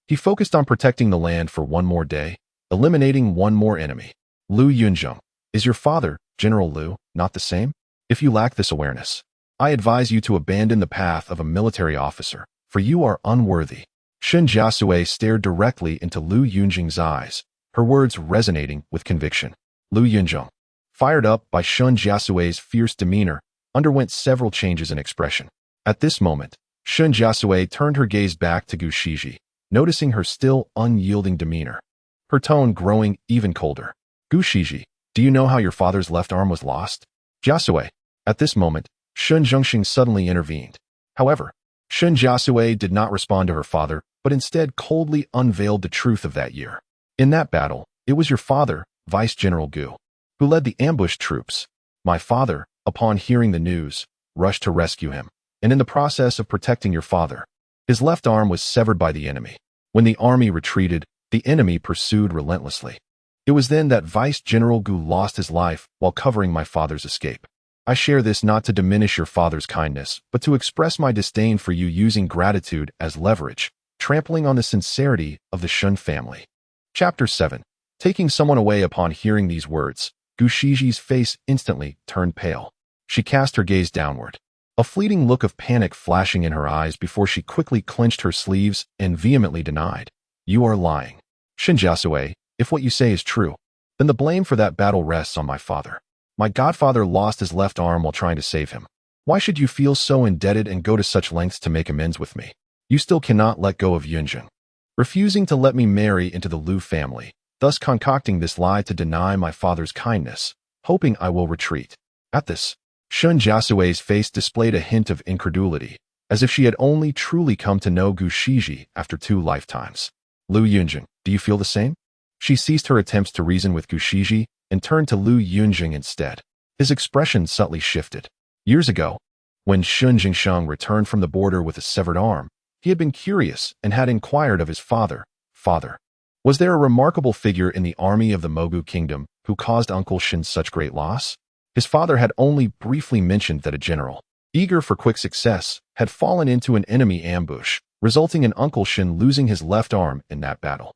he focused on protecting the land for one more day, eliminating one more enemy. Lu Yunzheng, is your father, General Lu, not the same? If you lack this awareness, I advise you to abandon the path of a military officer, for you are unworthy." Shen Jiasui stared directly into Lu Yunzheng's eyes, her words resonating with conviction. Lu Yunzheng, fired up by Shen Jiasui's fierce demeanor, underwent several changes in expression. At this moment, Shen Jiasui turned her gaze back to Gu Shiji, noticing her still unyielding demeanor, her tone growing even colder. "Gu Shiji, do you know how your father's left arm was lost?" "Jiasui." At this moment, Shen Jiasui suddenly intervened. However, Shen Jiasui did not respond to her father, but instead coldly unveiled the truth of that year. "In that battle, it was your father, Vice General Gu, who led the ambushed troops. My father, upon hearing the news, rushed to rescue him, and in the process of protecting your father, his left arm was severed by the enemy. When the army retreated, the enemy pursued relentlessly. It was then that Vice General Gu lost his life while covering my father's escape. I share this not to diminish your father's kindness, but to express my disdain for you using gratitude as leverage, trampling on the sincerity of the Shun family." Chapter 7. Taking someone away. Upon hearing these words, Gu Shiji's face instantly turned pale. She cast her gaze downward, a fleeting look of panic flashing in her eyes before she quickly clenched her sleeves and vehemently denied, "You are lying. Shen Jiasui, if what you say is true, then the blame for that battle rests on my father. My godfather lost his left arm while trying to save him. Why should you feel so indebted and go to such lengths to make amends with me? You still cannot let go of Yunzheng, refusing to let me marry into the Lu family, thus concocting this lie to deny my father's kindness, hoping I will retreat." At this, Shen Jiasui's face displayed a hint of incredulity, as if she had only truly come to know Gu Shiji after 2 lifetimes. "Lu Yunzheng, do you feel the same?" She ceased her attempts to reason with Gu Shiji and turned to Lu Yunzheng instead. His expression subtly shifted. Years ago, when Shen Jiasui returned from the border with a severed arm, he had been curious and had inquired of his father, "Was there a remarkable figure in the army of the Mogu kingdom who caused Uncle Shen such great loss?" His father had only briefly mentioned that a general, eager for quick success, had fallen into an enemy ambush, resulting in Uncle Shen losing his left arm in that battle.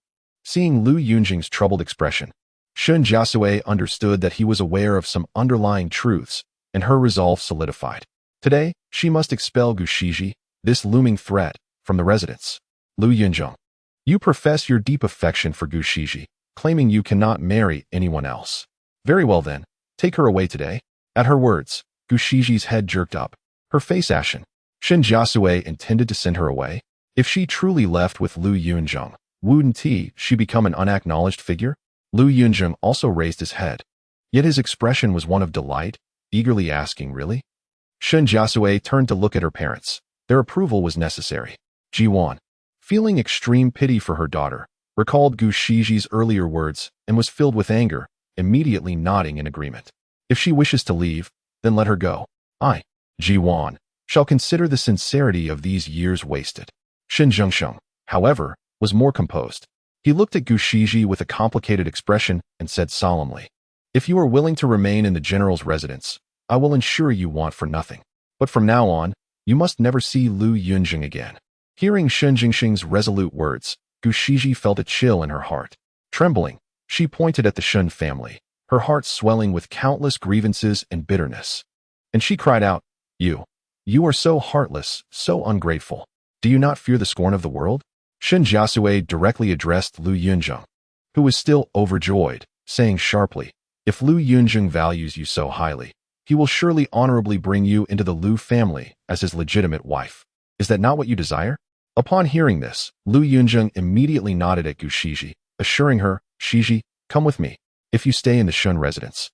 Seeing Lu Yunzheng's troubled expression, Shen Jiasui understood that he was aware of some underlying truths, and her resolve solidified. Today, she must expel Gushiji, this looming threat, from the residence. Lu Yunzheng, you profess your deep affection for Gushiji, claiming you cannot marry anyone else. Very well then, take her away today. At her words, Gushiji's head jerked up, her face ashen. Shen Jiasui intended to send her away. If she truly left with Lu Yunzheng, wouldn't she become an unacknowledged figure? Lu Yunzheng also raised his head. Yet his expression was one of delight, eagerly asking, really? Shen Jiasui turned to look at her parents. Their approval was necessary. Jiwan, feeling extreme pity for her daughter, recalled Gushiji's earlier words and was filled with anger, immediately nodding in agreement. If she wishes to leave, then let her go. I, Jiwan, shall consider the sincerity of these years wasted. Shen Jiasui, however, was more composed. He looked at Gushiji with a complicated expression and said solemnly, if you are willing to remain in the general's residence, I will ensure you want for nothing. But from now on, you must never see Lu Yunzheng again. Hearing Shen Jiashui's resolute words, Gushiji felt a chill in her heart. Trembling, she pointed at the Shen family, her heart swelling with countless grievances and bitterness. And she cried out, You are so heartless, so ungrateful. Do you not fear the scorn of the world? Shen Jiasui directly addressed Lu Yunzheng, who was still overjoyed, saying sharply, if Lu Yunzheng values you so highly, he will surely honorably bring you into the Lu family as his legitimate wife. Is that not what you desire? Upon hearing this, Lu Yunzheng immediately nodded at Gushiji, assuring her, Shiji, come with me. If you stay in the Shen residence,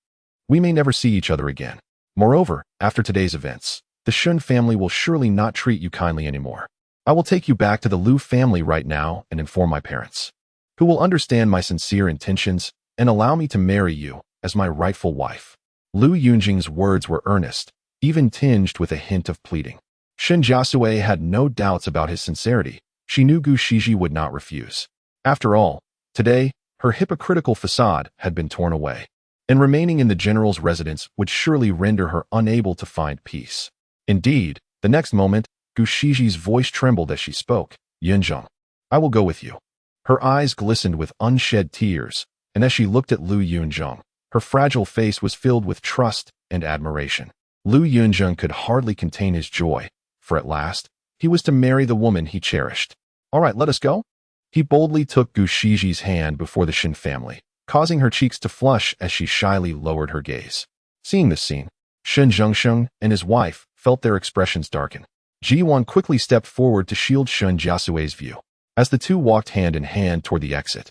we may never see each other again. Moreover, after today's events, the Shen family will surely not treat you kindly anymore. I will take you back to the Lu family right now and inform my parents, who will understand my sincere intentions and allow me to marry you as my rightful wife. Lu Yunzheng's words were earnest, even tinged with a hint of pleading. Shen Jiasui had no doubts about his sincerity. She knew Gushiji would not refuse. After all, today, her hypocritical facade had been torn away, and remaining in the general's residence would surely render her unable to find peace. Indeed, the next moment, Gushiji's voice trembled as she spoke. Yunzheng, I will go with you. Her eyes glistened with unshed tears, and as she looked at Lu Yunzheng, her fragile face was filled with trust and admiration. Lu Yunzheng could hardly contain his joy, for at last, he was to marry the woman he cherished. All right, let us go. He boldly took Gushiji's hand before the Shen family, causing her cheeks to flush as she shyly lowered her gaze. Seeing this scene, Shen Jiasui and his wife felt their expressions darken. Jiwan quickly stepped forward to shield Shen Jiasui's view. As the two walked hand in hand toward the exit,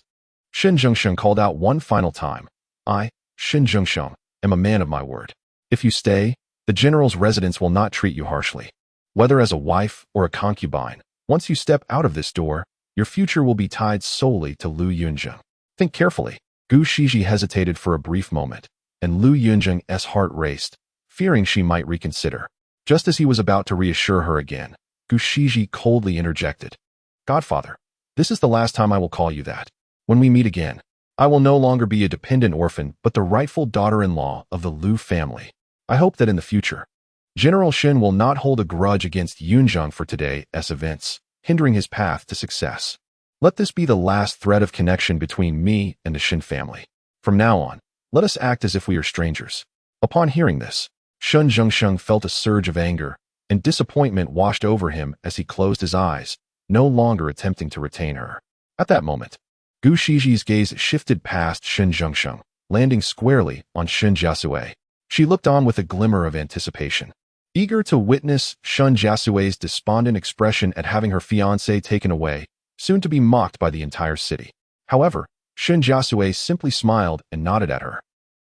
Shen Jiasui called out one final time, I, Shen Jiasui, am a man of my word. If you stay, the general's residence will not treat you harshly. Whether as a wife or a concubine, once you step out of this door, your future will be tied solely to Lu Yunzheng. Think carefully. Gushiji hesitated for a brief moment, and Lu Yunzheng's heart raced, fearing she might reconsider. Just as he was about to reassure her again, Gushiji coldly interjected. Godfather, this is the last time I will call you that. When we meet again, I will no longer be a dependent orphan but the rightful daughter-in-law of the Lu family. I hope that in the future, General Shen will not hold a grudge against Yunzheng for today's events, hindering his path to success. Let this be the last thread of connection between me and the Shen family. From now on, let us act as if we are strangers. Upon hearing this, Shen Jiasui felt a surge of anger, and disappointment washed over him as he closed his eyes, no longer attempting to retain her. At that moment, Gushiji's gaze shifted past Shen Jiasui, landing squarely on Shen Jiasui. She looked on with a glimmer of anticipation, eager to witness Shen Jiasui's despondent expression at having her fiancé taken away, soon to be mocked by the entire city. However, Shen Jiasui simply smiled and nodded at her,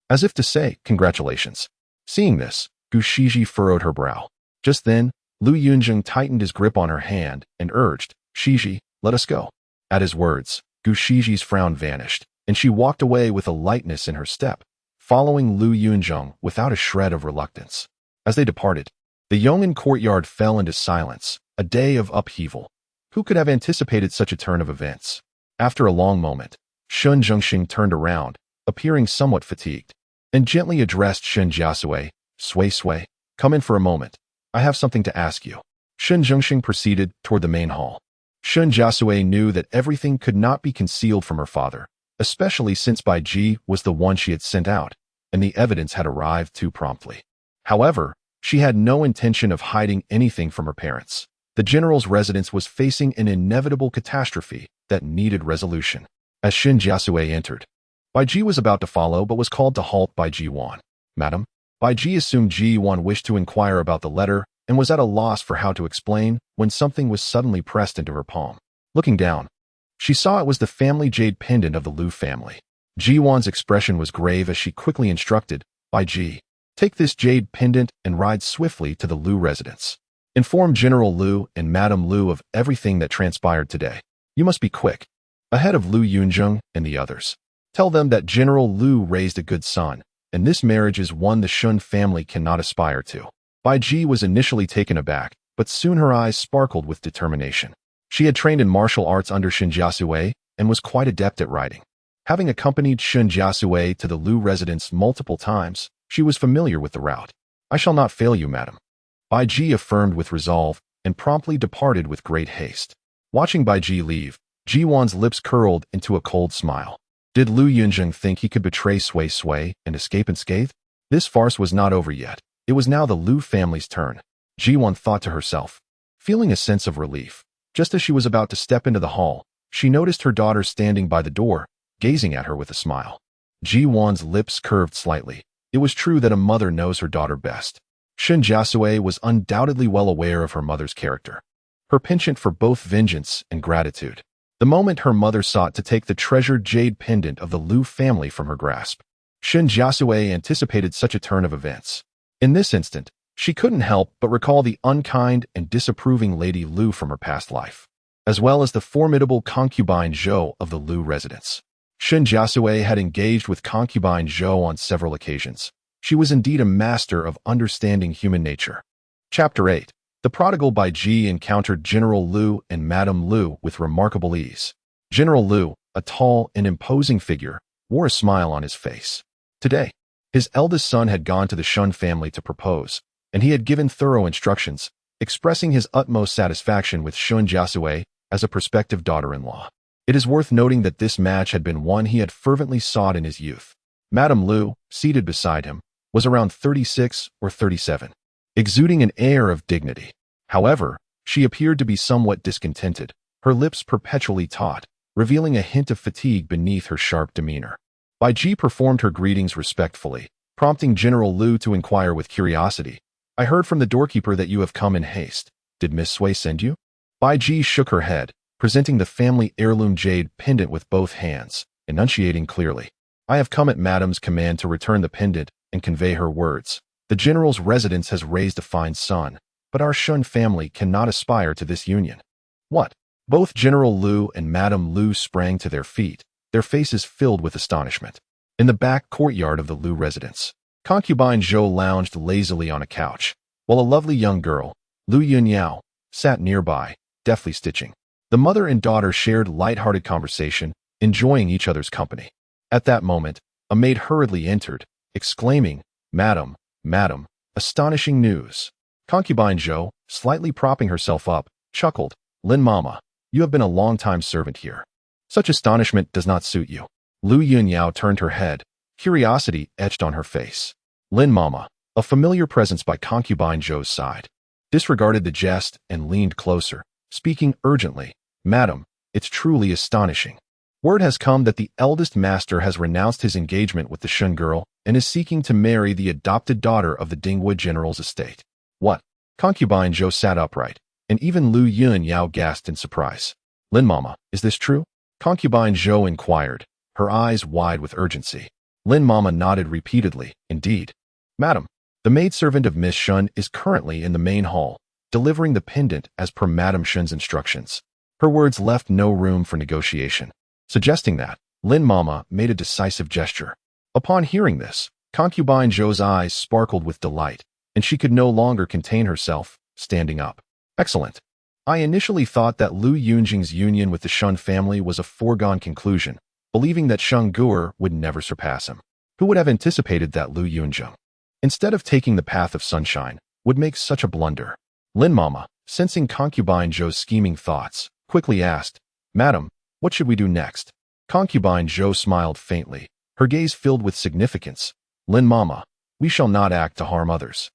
as if to say, congratulations. Seeing this, Gushiji furrowed her brow. Just then, Lu Yunzheng tightened his grip on her hand and urged, Shiji, let us go. At his words, Gushiji's frown vanished, and she walked away with a lightness in her step, following Lu Yunzheng without a shred of reluctance. As they departed, the Yong'an courtyard fell into silence, a day of upheaval. Who could have anticipated such a turn of events? After a long moment, Shen Jiasui turned around, appearing somewhat fatigued, and gently addressed Shen Jiasui, Sui, come in for a moment. I have something to ask you. Shen Jiasui proceeded toward the main hall. Shen Jiasui knew that everything could not be concealed from her father, especially since Bai Ji was the one she had sent out, and the evidence had arrived too promptly. However, she had no intention of hiding anything from her parents. The general's residence was facing an inevitable catastrophe that needed resolution. As Shen Jiasui entered, Bai Ji was about to follow but was called to halt by Ji Wan. Madam? Bai Ji assumed Ji Wan wished to inquire about the letter and was at a loss for how to explain when something was suddenly pressed into her palm. Looking down, she saw it was the family jade pendant of the Lu family. Ji Wan's expression was grave as she quickly instructed, Bai Ji, take this jade pendant and ride swiftly to the Lu residence. Inform General Lu and Madame Lu of everything that transpired today. You must be quick, ahead of Lu Yunzheng and the others. Tell them that General Lu raised a good son, and this marriage is one the Shun family cannot aspire to. Bai Ji was initially taken aback, but soon her eyes sparkled with determination. She had trained in martial arts under Shen Jiasui and was quite adept at riding. Having accompanied Shen Jiasui to the Lu residence multiple times, she was familiar with the route. I shall not fail you, madam. Bai Ji affirmed with resolve and promptly departed with great haste. Watching Bai Ji leave, Ji Wan's lips curled into a cold smile. Did Lu Yunzheng think he could betray Sui and escape unscathed? This farce was not over yet. It was now the Lu family's turn. Ji Wan thought to herself, feeling a sense of relief. Just as she was about to step into the hall, she noticed her daughter standing by the door, gazing at her with a smile. Ji Wan's lips curved slightly. It was true that a mother knows her daughter best. Shen Jiasui was undoubtedly well aware of her mother's character, her penchant for both vengeance and gratitude. The moment her mother sought to take the treasured jade pendant of the Lu family from her grasp, Shen Jiasui anticipated such a turn of events. In this instant, she couldn't help but recall the unkind and disapproving Lady Lu from her past life, as well as the formidable concubine Zhou of the Lu residence. Shen Jiasui had engaged with concubine Zhou on several occasions. She was indeed a master of understanding human nature. Chapter 8. The prodigal Bai Ji encountered General Lu and Madame Lu with remarkable ease. General Lu, a tall and imposing figure, wore a smile on his face. Today, his eldest son had gone to the Shun family to propose, and he had given thorough instructions, expressing his utmost satisfaction with Shen Jiasui as a prospective daughter-in-law. It is worth noting that this match had been one he had fervently sought in his youth. Madame Lu, seated beside him, was around 36 or 37, exuding an air of dignity. However, she appeared to be somewhat discontented, her lips perpetually taut, revealing a hint of fatigue beneath her sharp demeanor. Bai Ji performed her greetings respectfully, prompting General Lu to inquire with curiosity, I heard from the doorkeeper that you have come in haste. Did Miss Sui send you? Bai Ji shook her head, presenting the family heirloom jade pendant with both hands, enunciating clearly. I have come at Madame's command to return the pendant and convey her words. The general's residence has raised a fine son, but our Shun family cannot aspire to this union. What? Both General Lu and Madame Lu sprang to their feet, their faces filled with astonishment. In the back courtyard of the Lu residence, concubine Zhou lounged lazily on a couch, while a lovely young girl, Lu Yunzheng, sat nearby, deftly stitching. The mother and daughter shared light-hearted conversation, enjoying each other's company. At that moment, a maid hurriedly entered, exclaiming, Madam, Madam, astonishing news. Concubine Zhou, slightly propping herself up, chuckled, Lin Mama, you have been a long-time servant here. Such astonishment does not suit you. Lu Yunzheng turned her head, curiosity etched on her face. Lin Mama, a familiar presence by concubine Zhou's side, disregarded the jest and leaned closer, speaking urgently, Madam, it's truly astonishing. Word has come that the eldest master has renounced his engagement with the Shun girl and is seeking to marry the adopted daughter of the Dingwu general's estate. What? Concubine Zhou sat upright, and even Lu Yunzheng gasped in surprise. Lin Mama, is this true? Concubine Zhou inquired, her eyes wide with urgency. Lin Mama nodded repeatedly, indeed. Madam, the maidservant of Miss Shun is currently in the main hall, delivering the pendant as per Madame Shun's instructions. Her words left no room for negotiation, suggesting that Lin Mama made a decisive gesture. Upon hearing this, concubine Zhou's eyes sparkled with delight, and she could no longer contain herself, standing up. Excellent. I initially thought that Lu Yunzheng's union with the Shun family was a foregone conclusion, believing that Shun Guer would never surpass him. Who would have anticipated that Lu Yunzheng, instead of taking the path of sunshine, would make such a blunder? Lin Mama, sensing concubine Zhou's scheming thoughts, quickly asked, "Madam, what should we do next?" Concubine Zhou smiled faintly, her gaze filled with significance. "Lin Mama, we shall not act to harm others,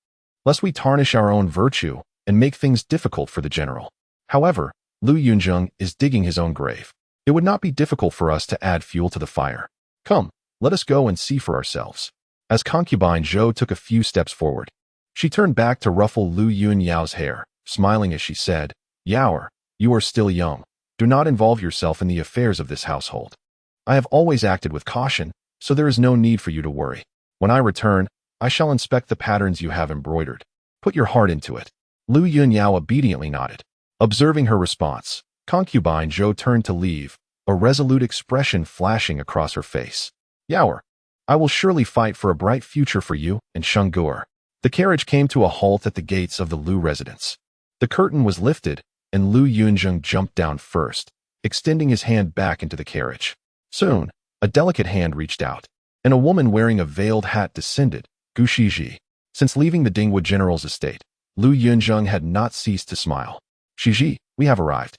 lest we tarnish our own virtue and make things difficult for the general. However, Lu Yunzheng is digging his own grave. It would not be difficult for us to add fuel to the fire. Come, let us go and see for ourselves." As concubine Zhou took a few steps forward, she turned back to ruffle Lu Yunyao's hair, smiling as she said, "Yaoer, you are still young. Do not involve yourself in the affairs of this household. I have always acted with caution, so there is no need for you to worry. When I return, I shall inspect the patterns you have embroidered. Put your heart into it." Lu Yunyao obediently nodded. Observing her response, concubine Zhou turned to leave, a resolute expression flashing across her face. "Yaoer, I will surely fight for a bright future for you and Shengguer." The carriage came to a halt at the gates of the Lu residence. The curtain was lifted, and Lu Yunzheng jumped down first, extending his hand back into the carriage. Soon, a delicate hand reached out, and a woman wearing a veiled hat descended, Gu Shiji. Since leaving the Dingwu general's estate, Lu Yunzheng had not ceased to smile. "Shiji, we have arrived."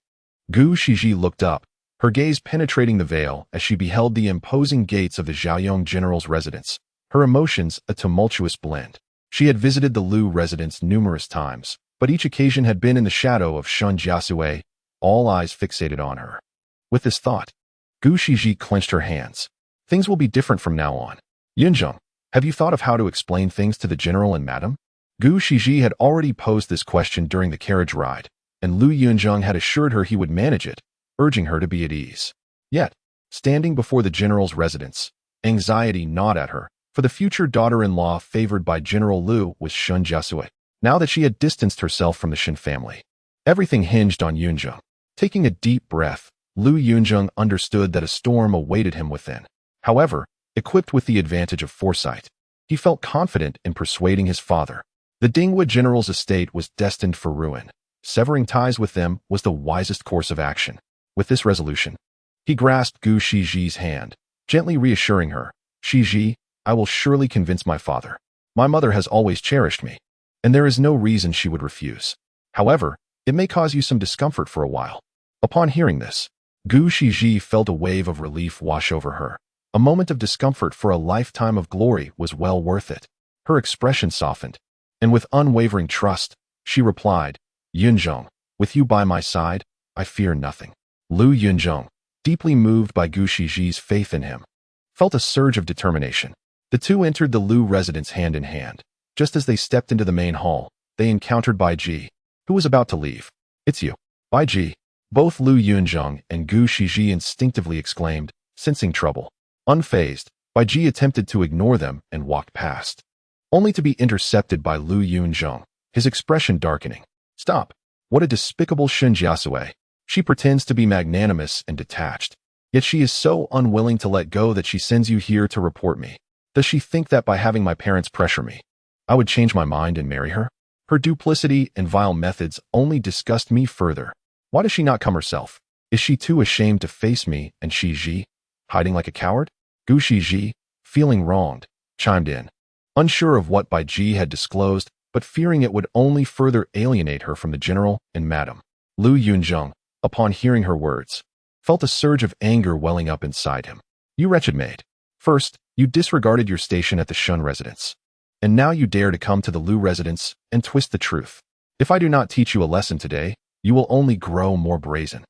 Gu Shiji looked up, her gaze penetrating the veil as she beheld the imposing gates of the Zhaoyong general's residence, her emotions a tumultuous blend. She had visited the Lu residence numerous times, but each occasion had been in the shadow of Shen Jiasui, all eyes fixated on her. With this thought, Gu Shiji clenched her hands. "Things will be different from now on. Yunzheng, have you thought of how to explain things to the general and madam?" Gu Shiji had already posed this question during the carriage ride, and Lu Yunzheng had assured her he would manage it, urging her to be at ease. Yet, standing before the general's residence, anxiety gnawed at her, for the future daughter-in-law favored by General Lu was Shen Jiasui. Now that she had distanced herself from the Shen family, everything hinged on Yunzheng. Taking a deep breath, Lu Yunzheng understood that a storm awaited him within. However, equipped with the advantage of foresight, he felt confident in persuading his father. The Dingwu general's estate was destined for ruin. Severing ties with them was the wisest course of action. With this resolution, he grasped Gu Shiji's hand, gently reassuring her, "Shiji, I will surely convince my father. My mother has always cherished me, and there is no reason she would refuse. However, it may cause you some discomfort for a while." Upon hearing this, Gu Shiji felt a wave of relief wash over her. A moment of discomfort for a lifetime of glory was well worth it. Her expression softened, and with unwavering trust, she replied, "Yunzheng, with you by my side, I fear nothing." Lu Yunzheng, deeply moved by Gu Shiji's faith in him, felt a surge of determination. The two entered the Lu residence hand in hand. Just as they stepped into the main hall, they encountered Bai Ji, who was about to leave. "It's you, Bai Ji." Both Lu Yunzheng and Gu Shiji instinctively exclaimed, sensing trouble. Unfazed, Bai Ji attempted to ignore them and walked past, only to be intercepted by Lu Yunzheng, his expression darkening. "Stop! What a despicable Shen Jiasui. She pretends to be magnanimous and detached, yet she is so unwilling to let go that she sends you here to report me. Does she think that by having my parents pressure me, I would change my mind and marry her? Her duplicity and vile methods only disgust me further. Why does she not come herself? Is she too ashamed to face me and Shiji, hiding like a coward?" Gu Shiji, feeling wronged, chimed in, unsure of what Bai Ji had disclosed, but fearing it would only further alienate her from the general and madam. Lu Yunzheng, upon hearing her words, felt a surge of anger welling up inside him. "You wretched maid. First, you disregarded your station at the Shun residence, and now you dare to come to the Lu residence and twist the truth. If I do not teach you a lesson today, you will only grow more brazen."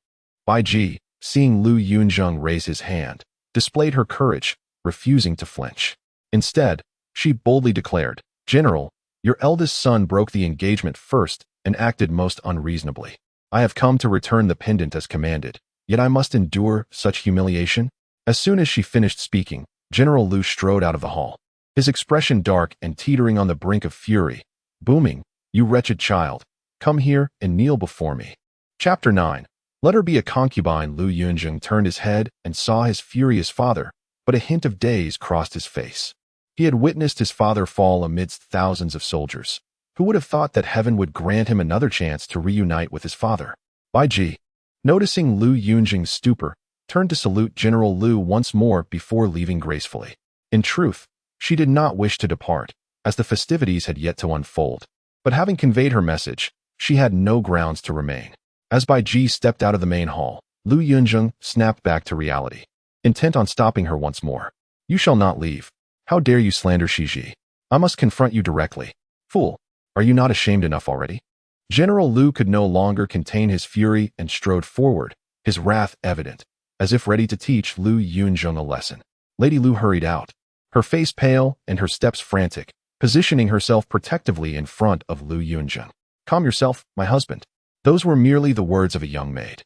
Bai Ji, seeing Lu Yunzheng raise his hand, displayed her courage, refusing to flinch. Instead, she boldly declared, "General, your eldest son broke the engagement first and acted most unreasonably. I have come to return the pendant as commanded, yet I must endure such humiliation." As soon as she finished speaking, General Lu strode out of the hall, his expression dark and teetering on the brink of fury, booming, "You wretched child, come here and kneel before me." Chapter 9. Let her be a concubine. Lu Yunzheng turned his head and saw his furious father, but a hint of daze crossed his face. He had witnessed his father fall amidst thousands of soldiers. Who would have thought that heaven would grant him another chance to reunite with his father? Bai Ji, noticing Lu Yunzheng's stupor, turned to salute General Lu once more before leaving gracefully. In truth, she did not wish to depart, as the festivities had yet to unfold. But having conveyed her message, she had no grounds to remain. As Bai Ji stepped out of the main hall, Lu Yunzheng snapped back to reality, intent on stopping her once more. You shall not leave. How dare you slander Shiji? I must confront you directly. Fool, are you not ashamed enough already? General Lu could no longer contain his fury and strode forward, his wrath evident, as if ready to teach Lu Yunzheng a lesson. Lady Lu hurried out, her face pale and her steps frantic, positioning herself protectively in front of Lu Yunzheng. Calm yourself, my husband. Those were merely the words of a young maid.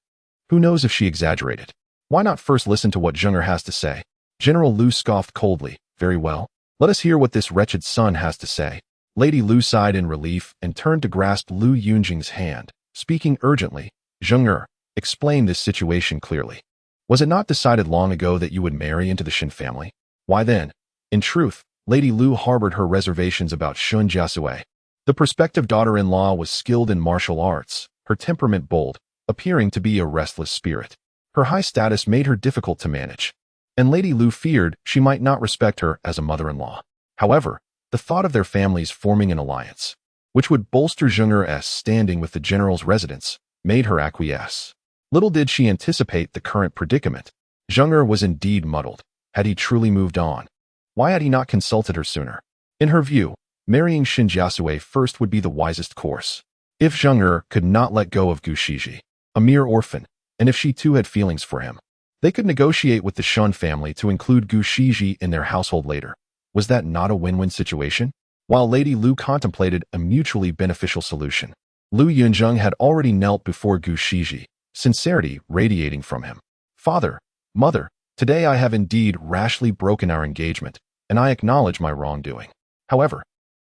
Who knows if she exaggerated? Why not first listen to what Zheng'er has to say? General Lu scoffed coldly. Very well. Let us hear what this wretched son has to say. Lady Lu sighed in relief and turned to grasp Lu Yunzheng's hand, speaking urgently. Zheng'er, explain this situation clearly. Was it not decided long ago that you would marry into the Shen family? Why then? In truth, Lady Lu harbored her reservations about Shen Jiasui. The prospective daughter-in-law was skilled in martial arts, her temperament bold, appearing to be a restless spirit. Her high status made her difficult to manage, and Lady Lu feared she might not respect her as a mother-in-law. However, the thought of their families forming an alliance, which would bolster Zheng'er's standing with the general's residence, made her acquiesce. Little did she anticipate the current predicament. Zheng'er was indeed muddled. Had he truly moved on? Why had he not consulted her sooner? In her view, marrying Shen Jiasui first would be the wisest course. If Zheng'er could not let go of Gu Shiji, a mere orphan, and if she too had feelings for him, they could negotiate with the Shen family to include Gu Shiji in their household later. Was that not a win-win situation? While Lady Lu contemplated a mutually beneficial solution, Lu Yunzheng had already knelt before Gu Shiji, sincerity radiating from him. Father, mother, today I have indeed rashly broken our engagement, and I acknowledge my wrongdoing. However,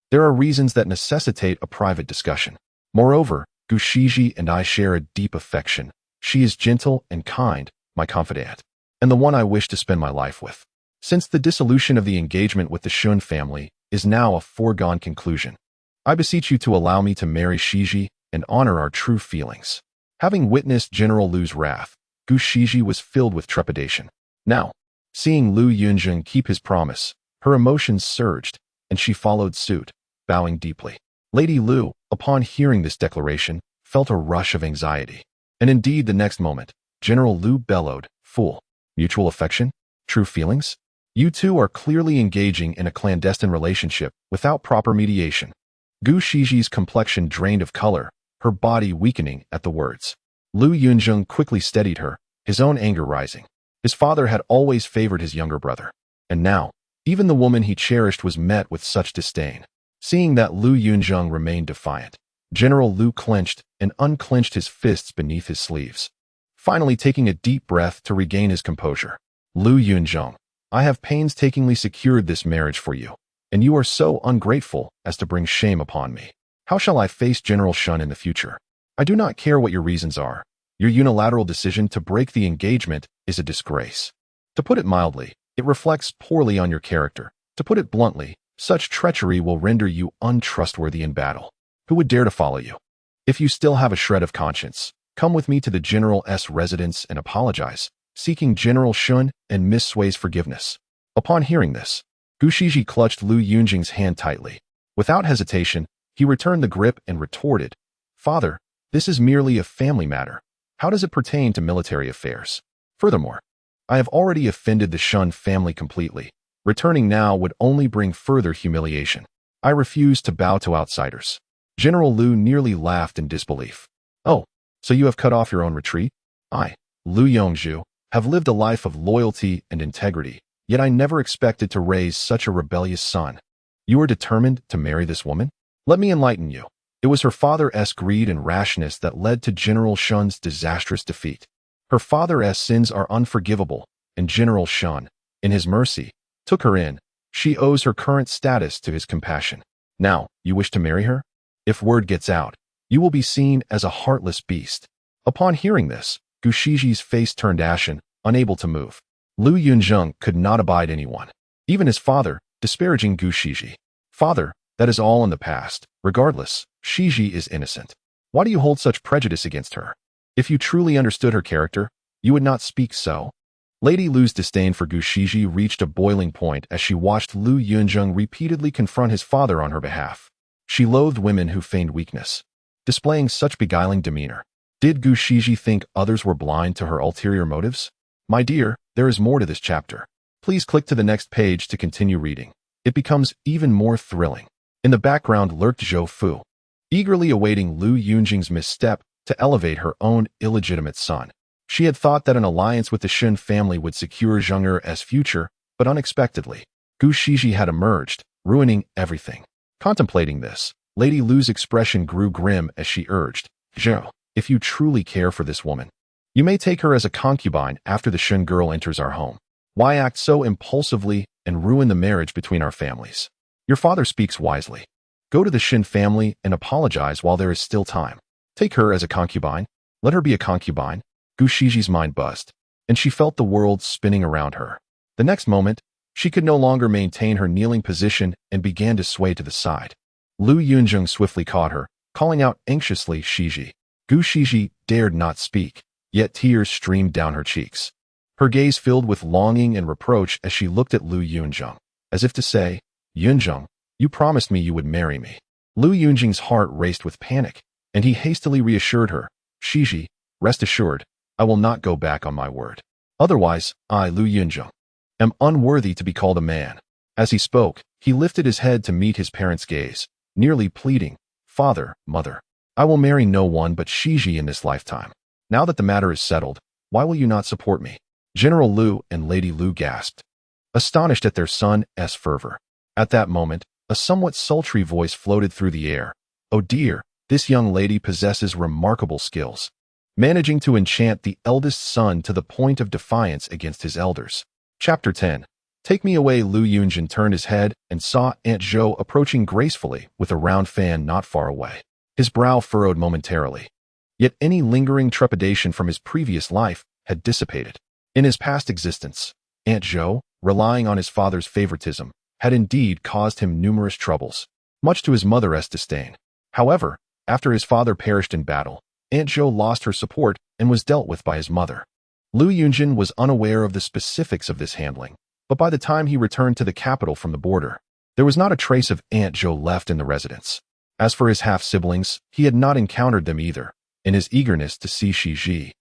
there are reasons that necessitate a private discussion. Moreover, Gu Shiji and I share a deep affection. She is gentle and kind, my confidant, and the one I wish to spend my life with. Since the dissolution of the engagement with the Shen family is now a foregone conclusion, I beseech you to allow me to marry Shiji and honor our true feelings. Having witnessed General Lu's wrath, Gu Shiji was filled with trepidation. Now, seeing Lu Yunzheng keep his promise, her emotions surged, and she followed suit, bowing deeply. Lady Lu, upon hearing this declaration, felt a rush of anxiety. And indeed the next moment, General Lu bellowed, "Fool! Mutual affection? True feelings? You two are clearly engaging in a clandestine relationship without proper mediation." Gu Shiji's complexion drained of color, her body weakening at the words. Lu Yunzheng quickly steadied her, his own anger rising. His father had always favored his younger brother, and now, even the woman he cherished was met with such disdain. Seeing that Lu Yunzheng remained defiant, General Lu clenched and unclenched his fists beneath his sleeves, finally taking a deep breath to regain his composure. Lu Yunzheng, I have painstakingly secured this marriage for you, and you are so ungrateful as to bring shame upon me. How shall I face General Shen in the future? I do not care what your reasons are. Your unilateral decision to break the engagement is a disgrace. To put it mildly, it reflects poorly on your character. To put it bluntly, such treachery will render you untrustworthy in battle. Who would dare to follow you? If you still have a shred of conscience, come with me to the General's residence and apologize, seeking General Shen and Miss Sui's forgiveness. Upon hearing this, Gu Shiji clutched Lu Yunzheng's hand tightly. Without hesitation, he returned the grip and retorted, "Father, this is merely a family matter. How does it pertain to military affairs? Furthermore, I have already offended the Shen family completely. Returning now would only bring further humiliation. I refuse to bow to outsiders." General Lu nearly laughed in disbelief. "Oh, so you have cut off your own retreat? I, Lu Yunzheng, have lived a life of loyalty and integrity, yet I never expected to raise such a rebellious son. You are determined to marry this woman? Let me enlighten you. It was her father's greed and rashness that led to General Shen's disastrous defeat. Her father's sins are unforgivable, and General Shen, in his mercy, took her in. She owes her current status to his compassion. Now, you wish to marry her? If word gets out, you will be seen as a heartless beast." Upon hearing this, Gu Shiji's face turned ashen, unable to move. Lu Yunzheng could not abide anyone, even his father, disparaging Gu Shiji. "Father, that is all in the past. Regardless, Shiji is innocent. Why do you hold such prejudice against her? If you truly understood her character, you would not speak so." Lady Lu's disdain for Gu Shiji reached a boiling point as she watched Lu Yunzheng repeatedly confront his father on her behalf. She loathed women who feigned weakness, displaying such beguiling demeanor. Did Gu Shiji think others were blind to her ulterior motives? My dear, there is more to this chapter. Please click to the next page to continue reading. It becomes even more thrilling. In the background lurked Zhou Fu, eagerly awaiting Lu Yunzheng's misstep to elevate her own illegitimate son. She had thought that an alliance with the Shen family would secure Zheng Er's future, but unexpectedly, Gu Shiji had emerged, ruining everything. Contemplating this, Lady Lu's expression grew grim as she urged, Zhou, if you truly care for this woman, you may take her as a concubine after the Shen girl enters our home. Why act so impulsively and ruin the marriage between our families? Your father speaks wisely. Go to the Shen family and apologize while there is still time. Take her as a concubine. Let her be a concubine. Gu Shiji's mind buzzed, and she felt the world spinning around her. The next moment, she could no longer maintain her kneeling position and began to sway to the side. Lu Yunzheng swiftly caught her, calling out anxiously, Shiji. Gu Shiji dared not speak, yet tears streamed down her cheeks. Her gaze filled with longing and reproach as she looked at Lu Yunzheng, as if to say, Yunzheng, you promised me you would marry me. Lu Yunzheng's heart raced with panic, and he hastily reassured her, Shiji, rest assured, I will not go back on my word. Otherwise, I, Lu Yunzheng, am unworthy to be called a man. As he spoke, he lifted his head to meet his parents' gaze, nearly pleading, Father, Mother, I will marry no one but Shiji in this lifetime. Now that the matter is settled, why will you not support me? General Lu and Lady Lu gasped, astonished at their son's fervor. At that moment, a somewhat sultry voice floated through the air. Oh dear, this young lady possesses remarkable skills, managing to enchant the eldest son to the point of defiance against his elders. Chapter 10. Take me away. Lu Yunzheng turned his head and saw Aunt Zhou approaching gracefully with a round fan not far away. His brow furrowed momentarily. Yet any lingering trepidation from his previous life had dissipated. In his past existence, Aunt Zhou, relying on his father's favoritism, had indeed caused him numerous troubles, much to his mother's disdain. However, after his father perished in battle, Aunt Zhou lost her support and was dealt with by his mother. Lu Yunzheng was unaware of the specifics of this handling, but by the time he returned to the capital from the border, there was not a trace of Aunt Zhou left in the residence. As for his half-siblings, he had not encountered them either. In his eagerness to see Shiji,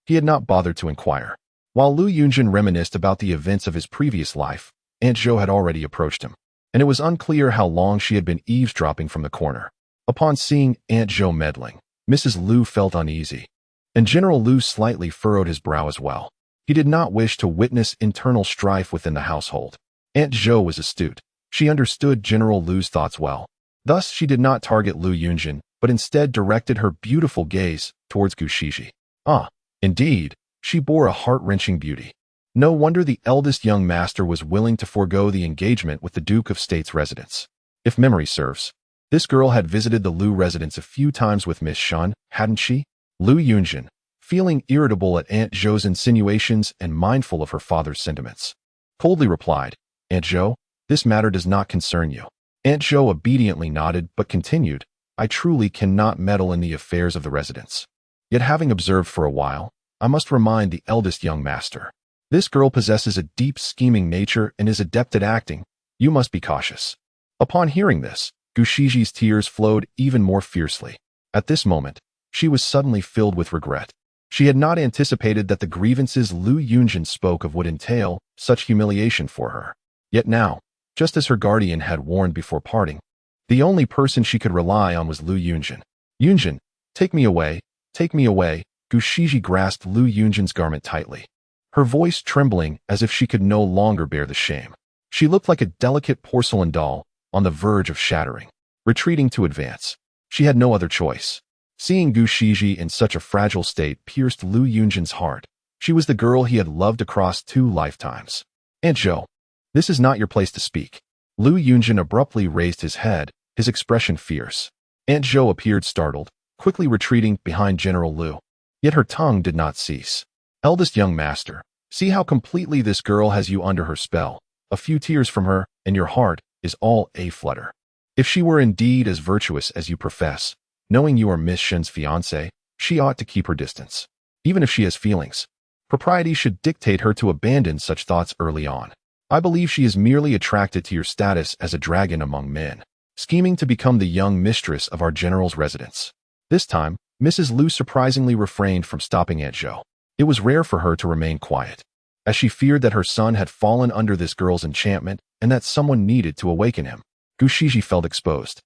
he had not bothered to inquire. While Lu Yunzheng reminisced about the events of his previous life, Aunt Zhou had already approached him, and it was unclear how long she had been eavesdropping from the corner. Upon seeing Aunt Zhou meddling, Mrs. Lu felt uneasy, and General Lu slightly furrowed his brow as well. He did not wish to witness internal strife within the household. Aunt Zhou was astute. She understood General Lu's thoughts well. Thus, she did not target Lu Yunzheng, but instead directed her beautiful gaze towards Gu Shiji. Ah, indeed, she bore a heart-wrenching beauty. No wonder the eldest young master was willing to forego the engagement with the Duke of State's residence. If memory serves, this girl had visited the Lu residence a few times with Miss Shen, hadn't she? Lu Yunzheng, feeling irritable at Aunt Zhou's insinuations and mindful of her father's sentiments, coldly replied, Aunt Zhou, this matter does not concern you. Aunt Zhou obediently nodded but continued, I truly cannot meddle in the affairs of the residence. Yet having observed for a while, I must remind the eldest young master. This girl possesses a deep scheming nature and is adept at acting. You must be cautious. Upon hearing this, Gu Shiji's tears flowed even more fiercely. At this moment, she was suddenly filled with regret. She had not anticipated that the grievances Lu Yunzheng spoke of would entail such humiliation for her. Yet now, just as her guardian had warned before parting, the only person she could rely on was Lu Yunzheng. Yunzheng, take me away, take me away. Gu Shiji grasped Lu Yunzheng's garment tightly, her voice trembling as if she could no longer bear the shame. She looked like a delicate porcelain doll, on the verge of shattering. Retreating to advance, she had no other choice. Seeing Gu Shiji in such a fragile state pierced Lu Yunzheng's heart. She was the girl he had loved across 2 lifetimes. Aunt Zhou, this is not your place to speak. Lu Yunzheng abruptly raised his head, his expression fierce. Aunt Zhou appeared startled, quickly retreating behind General Lu. Yet her tongue did not cease. Eldest young master, see how completely this girl has you under her spell. A few tears from her, and your heart is all a-flutter. If she were indeed as virtuous as you profess, knowing you are Miss Shen's fiancé, she ought to keep her distance. Even if she has feelings, propriety should dictate her to abandon such thoughts early on. I believe she is merely attracted to your status as a dragon among men, scheming to become the young mistress of our general's residence. This time, Mrs. Lu surprisingly refrained from stopping Aunt Zhou. It was rare for her to remain quiet, as she feared that her son had fallen under this girl's enchantment and that someone needed to awaken him. Gu Shiji felt exposed,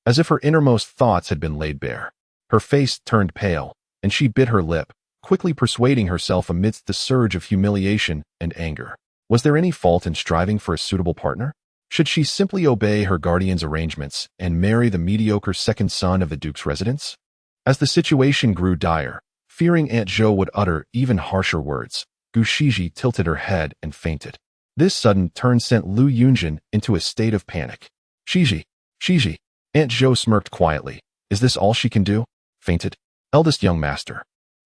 as if her innermost thoughts had been laid bare. Her face turned pale, and she bit her lip, quickly persuading herself amidst the surge of humiliation and anger. Was there any fault in striving for a suitable partner? Should she simply obey her guardian's arrangements and marry the mediocre second son of the Duke's residence? As the situation grew dire, fearing Aunt Zhou would utter even harsher words, Gu Shiji tilted her head and fainted. This sudden turn sent Lu Yunzheng into a state of panic. Shiji. Aunt Zhou smirked quietly. Is this all she can do? Fainted? Eldest young master.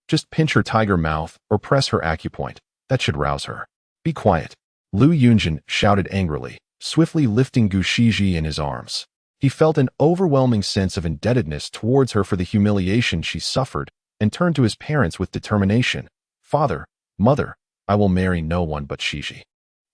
Just pinch her tiger mouth or press her acupoint. That should rouse her. Be quiet. Lu Yunzheng shouted angrily, swiftly lifting Gu Shiji in his arms. He felt an overwhelming sense of indebtedness towards her for the humiliation she suffered and turned to his parents with determination. Father, mother, I will marry no one but Shiji.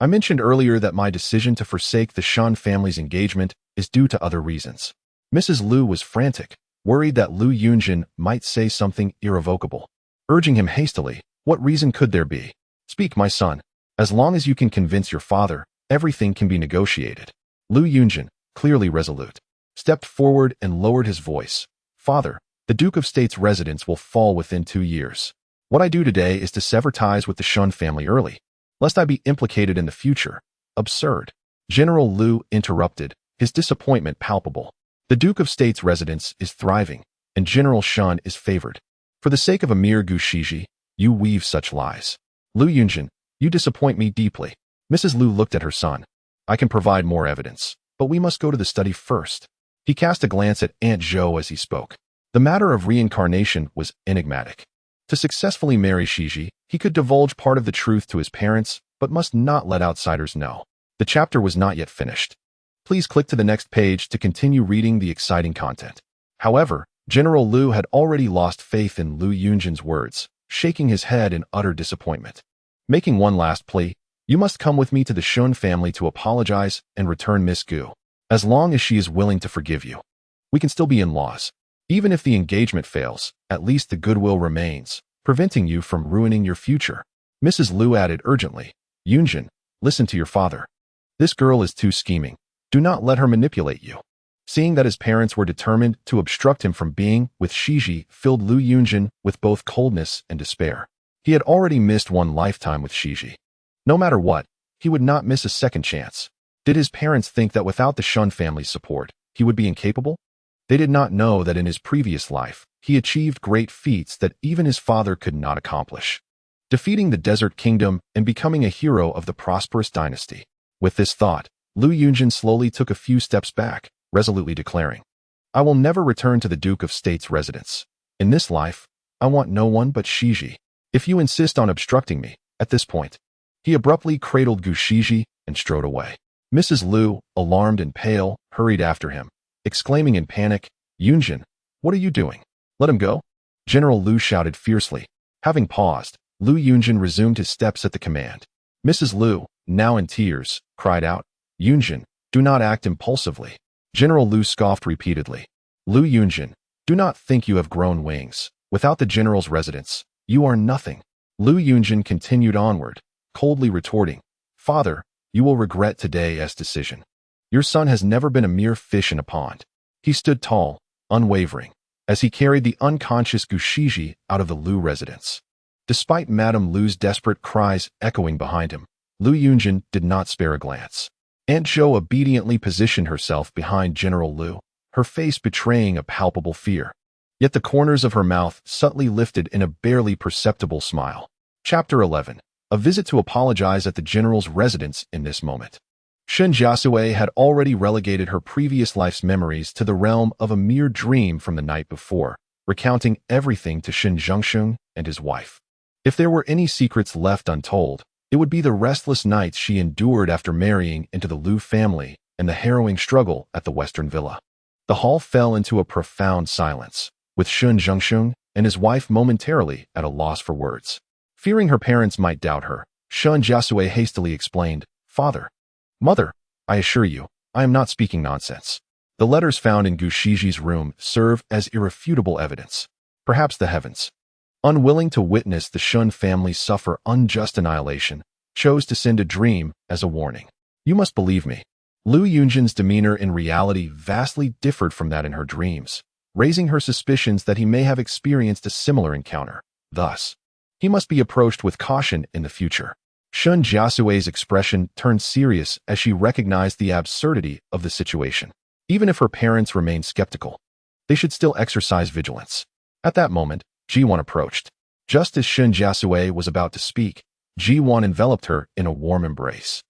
I mentioned earlier that my decision to forsake the Shen family's engagement is due to other reasons. Mrs. Lu was frantic, worried that Lu Yunzheng might say something irrevocable. Urging him hastily, what reason could there be? Speak, my son. As long as you can convince your father, everything can be negotiated. Lu Yunzheng, clearly resolute, stepped forward and lowered his voice. Father, the Duke of State's residence will fall within 2 years. What I do today is to sever ties with the Shen family early, lest I be implicated in the future. Absurd. General Lu interrupted, his disappointment palpable. The Duke of State's residence is thriving, and General Shen is favored. For the sake of a mere Gu Shiji, you weave such lies. Lu Yunzheng, you disappoint me deeply. Mrs. Lu looked at her son. I can provide more evidence, but we must go to the study first. He cast a glance at Aunt Zhou as he spoke. The matter of reincarnation was enigmatic. To successfully marry Shiji, he could divulge part of the truth to his parents, but must not let outsiders know. The chapter was not yet finished. Please click to the next page to continue reading the exciting content. However, General Lu had already lost faith in Lu Yunzheng's words, shaking his head in utter disappointment. Making one last plea, you must come with me to the Shen family to apologize and return Miss Gu. As long as she is willing to forgive you, we can still be in-laws. Even if the engagement fails, at least the goodwill remains, preventing you from ruining your future. Mrs. Lu added urgently, Yunzheng, listen to your father. This girl is too scheming. Do not let her manipulate you. Seeing that his parents were determined to obstruct him from being with Shiji filled Lu Yunzheng with both coldness and despair. He had already missed one lifetime with Shiji. No matter what, he would not miss a second chance. Did his parents think that without the Shen family's support, he would be incapable? They did not know that in his previous life, he achieved great feats that even his father could not accomplish, defeating the Desert Kingdom and becoming a hero of the prosperous dynasty. With this thought, Lu Yunzheng slowly took a few steps back, resolutely declaring, I will never return to the Duke of State's residence. In this life, I want no one but Shiji. If you insist on obstructing me, at this point, he abruptly cradled Gu Shiji and strode away. Mrs. Lu, alarmed and pale, hurried after him, exclaiming in panic, Yunzheng, what are you doing? Let him go? General Lu shouted fiercely. Having paused, Lu Yunzheng resumed his steps at the command. Mrs. Lu, now in tears, cried out, Yunzheng, do not act impulsively. General Lu scoffed repeatedly. Lu Yunzheng, do not think you have grown wings. Without the general's residence, you are nothing. Lu Yunzheng continued onward, coldly retorting, Father, you will regret today's decision. Your son has never been a mere fish in a pond. He stood tall, unwavering, as he carried the unconscious Gu Shiji out of the Lu residence. Despite Madame Lu's desperate cries echoing behind him, Lu Yunzheng did not spare a glance. Aunt Zhou obediently positioned herself behind General Lu, her face betraying a palpable fear. Yet the corners of her mouth subtly lifted in a barely perceptible smile. Chapter 11. A visit to apologize at the general's residence in this moment. Shen Jiasui had already relegated her previous life's memories to the realm of a mere dream from the night before, recounting everything to Shen Jiasui and his wife. If there were any secrets left untold, it would be the restless nights she endured after marrying into the Lu family and the harrowing struggle at the Western Villa. The hall fell into a profound silence, with Shen Jiasui and his wife momentarily at a loss for words. Fearing her parents might doubt her, Shen Jiasui hastily explained, Father, Mother, I assure you, I am not speaking nonsense. The letters found in Gu Shiji's room serve as irrefutable evidence. Perhaps the heavens, unwilling to witness the Shun family suffer unjust annihilation, chose to send a dream as a warning. You must believe me. Lu Yunzheng's demeanor in reality vastly differed from that in her dreams, raising her suspicions that he may have experienced a similar encounter. Thus, he must be approached with caution in the future. Shen Jiasui's expression turned serious as she recognized the absurdity of the situation. Even if her parents remained skeptical, they should still exercise vigilance. At that moment, Ji-won approached. Just as Shen Jiasui was about to speak, Ji-won enveloped her in a warm embrace.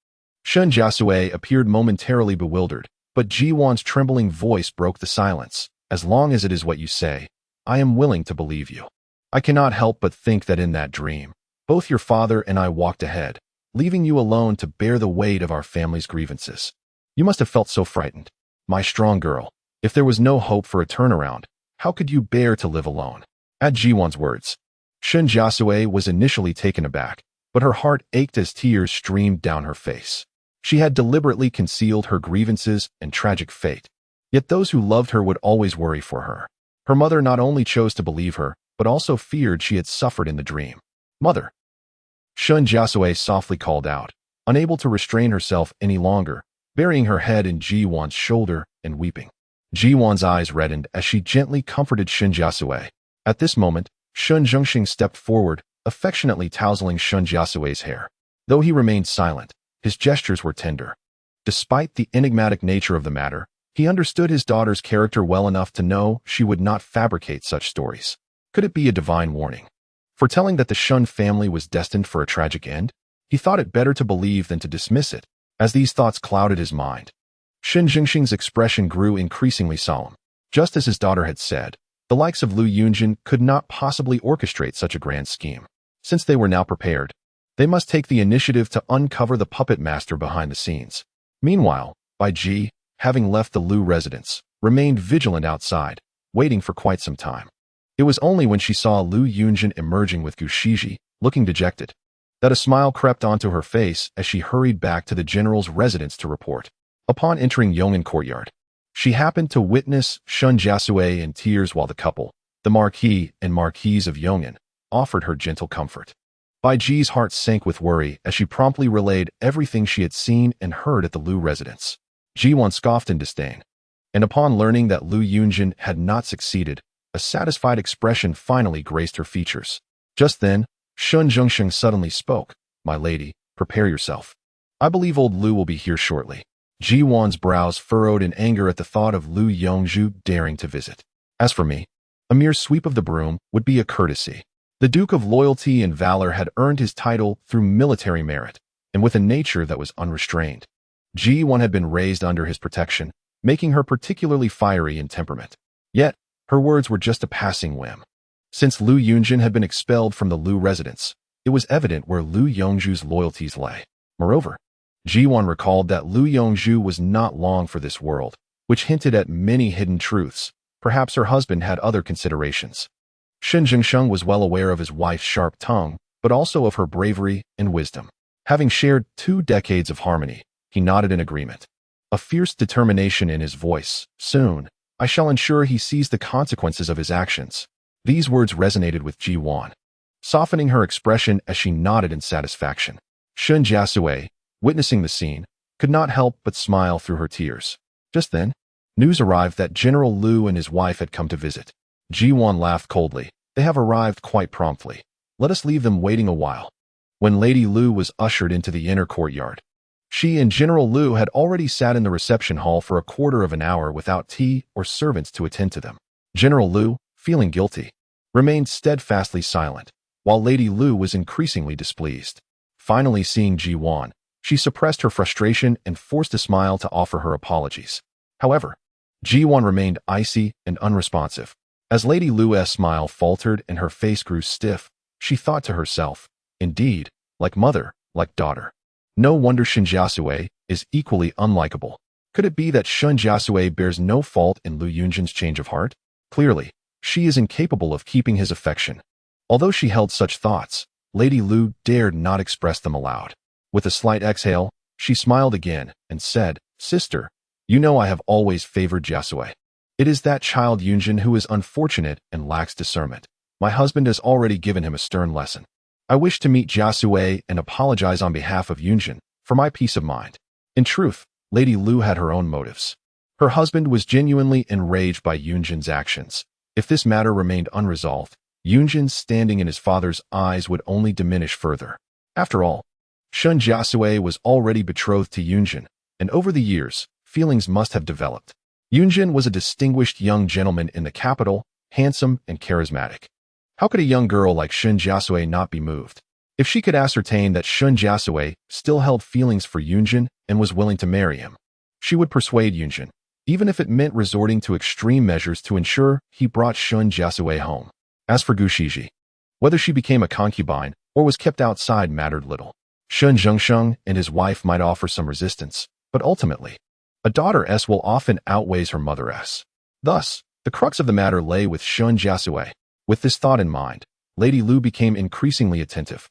Shen Jiasui appeared momentarily bewildered, but Ji-won's trembling voice broke the silence. As long as it is what you say, I am willing to believe you. I cannot help but think that in that dream, both your father and I walked ahead, leaving you alone to bear the weight of our family's grievances. You must have felt so frightened. My strong girl, if there was no hope for a turnaround, how could you bear to live alone? At Ji-won's words, Shen Jiasui was initially taken aback, but her heart ached as tears streamed down her face. She had deliberately concealed her grievances and tragic fate. Yet those who loved her would always worry for her. Her mother not only chose to believe her, but also feared she had suffered in the dream. Mother! Shen Jiasui softly called out, unable to restrain herself any longer, burying her head in Ji-won's shoulder and weeping. Ji-won's eyes reddened as she gently comforted Shen Jiasui. At this moment, Shen Jiasui stepped forward, affectionately tousling Shen Jiasui's hair. Though he remained silent, his gestures were tender. Despite the enigmatic nature of the matter, he understood his daughter's character well enough to know she would not fabricate such stories. Could it be a divine warning, foretelling that the Shun family was destined for a tragic end? He thought it better to believe than to dismiss it. As these thoughts clouded his mind, Shen Jiashui's expression grew increasingly solemn. Just as his daughter had said, the likes of Lu Yunzheng could not possibly orchestrate such a grand scheme. Since they were now prepared, they must take the initiative to uncover the puppet master behind the scenes. Meanwhile, Bai Ji, having left the Lu residence, remained vigilant outside, waiting for quite some time. It was only when she saw Lu Yunzheng emerging with Gu Shiji, looking dejected, that a smile crept onto her face as she hurried back to the general's residence to report. Upon entering Yong'an courtyard, she happened to witness Shen Jiasui in tears while the couple, the Marquis and Marquise of Yong'an, offered her gentle comfort. Bai Ji's heart sank with worry as she promptly relayed everything she had seen and heard at the Lu residence. Ji-won scoffed in disdain, and upon learning that Lu Yunzheng had not succeeded, a satisfied expression finally graced her features. Just then, Shen Jiasui suddenly spoke. My lady, prepare yourself. I believe old Lu will be here shortly. Ji-won's brows furrowed in anger at the thought of Lu Yunzheng daring to visit. As for me, a mere sweep of the broom would be a courtesy. The Duke of Loyalty and Valor had earned his title through military merit, and with a nature that was unrestrained. Ji-won had been raised under his protection, making her particularly fiery in temperament. Yet, her words were just a passing whim. Since Lu Yunzheng had been expelled from the Lu residence, it was evident where Lu Yongzhu's loyalties lay. Moreover, Ji-won recalled that Lu Yongzhu was not long for this world, which hinted at many hidden truths. Perhaps her husband had other considerations. Shen Jiasui was well aware of his wife's sharp tongue, but also of her bravery and wisdom. Having shared 2 decades of harmony, he nodded in agreement, a fierce determination in his voice. Soon, I shall ensure he sees the consequences of his actions. These words resonated with Ji-won, softening her expression as she nodded in satisfaction. Shen Jiasui, witnessing the scene, could not help but smile through her tears. Just then, news arrived that General Lu and his wife had come to visit. Ji-won laughed coldly. They have arrived quite promptly. Let us leave them waiting a while. When Lady Lu was ushered into the inner courtyard, she and General Lu had already sat in the reception hall for a quarter of an hour without tea or servants to attend to them. General Lu, feeling guilty, remained steadfastly silent, while Lady Lu was increasingly displeased. Finally seeing Ji-won, she suppressed her frustration and forced a smile to offer her apologies. However, Ji-won remained icy and unresponsive. As Lady Lu's smile faltered and her face grew stiff, she thought to herself, indeed, like mother, like daughter. No wonder Shen Jiasui is equally unlikable. Could it be that Shen Jiasui bears no fault in Lu Yunzheng's change of heart? Clearly, she is incapable of keeping his affection. Although she held such thoughts, Lady Lu dared not express them aloud. With a slight exhale, she smiled again and said, Sister, you know I have always favored Jiasui. It is that child Yunjin who is unfortunate and lacks discernment. My husband has already given him a stern lesson. I wish to meet Jiasui and apologize on behalf of Yunjin, for my peace of mind. In truth, Lady Lu had her own motives. Her husband was genuinely enraged by Yunjin's actions. If this matter remained unresolved, Yunjin's standing in his father's eyes would only diminish further. After all, Shen Jiasui was already betrothed to Yunjin, and over the years, feelings must have developed. Yunjin was a distinguished young gentleman in the capital, handsome and charismatic. How could a young girl like Shen Jiasui not be moved? If she could ascertain that Shen Jiasui still held feelings for Yunjin and was willing to marry him, she would persuade Yunjin, even if it meant resorting to extreme measures to ensure he brought Shen Jiasui home. As for Gu Shiji, whether she became a concubine or was kept outside mattered little. Shen Jiasui and his wife might offer some resistance, but ultimately, a daughter will often outweighs her mother. Thus, the crux of the matter lay with Shen Jiasui. With this thought in mind, Lady Lu became increasingly attentive,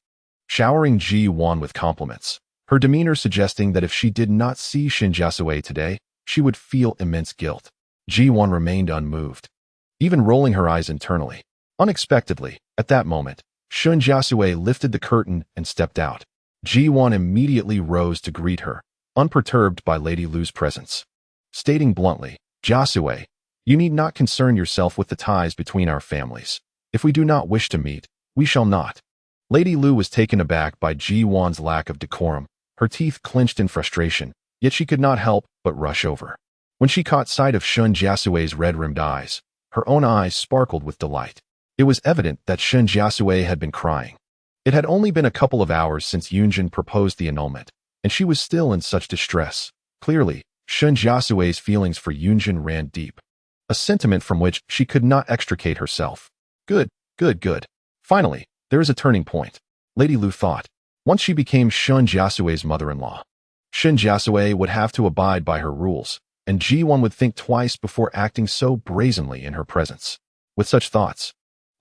showering Ji Wan with compliments, her demeanor suggesting that if she did not see Shen Jiasui today, she would feel immense guilt. Ji Wan remained unmoved, even rolling her eyes internally. Unexpectedly, at that moment, Shen Jiasui lifted the curtain and stepped out. Ji Wan immediately rose to greet her, unperturbed by Lady Lu's presence, stating bluntly, "Jiasui, you need not concern yourself with the ties between our families. If we do not wish to meet, we shall not." Lady Lu was taken aback by Ji Wan's lack of decorum, her teeth clenched in frustration, yet she could not help but rush over. When she caught sight of Shen Jiasui's red-rimmed eyes, her own eyes sparkled with delight. It was evident that Shen Jiasui had been crying. It had only been a couple of hours since Yunjin proposed the annulment, and she was still in such distress. Clearly, Shen Jiasui's feelings for Yunjin ran deep, a sentiment from which she could not extricate herself. Good. Finally, there is a turning point, Lady Lu thought. Once she became Shen Jiasui's mother-in-law, Shen Jiasui would have to abide by her rules, and Ji Wan would think twice before acting so brazenly in her presence. With such thoughts,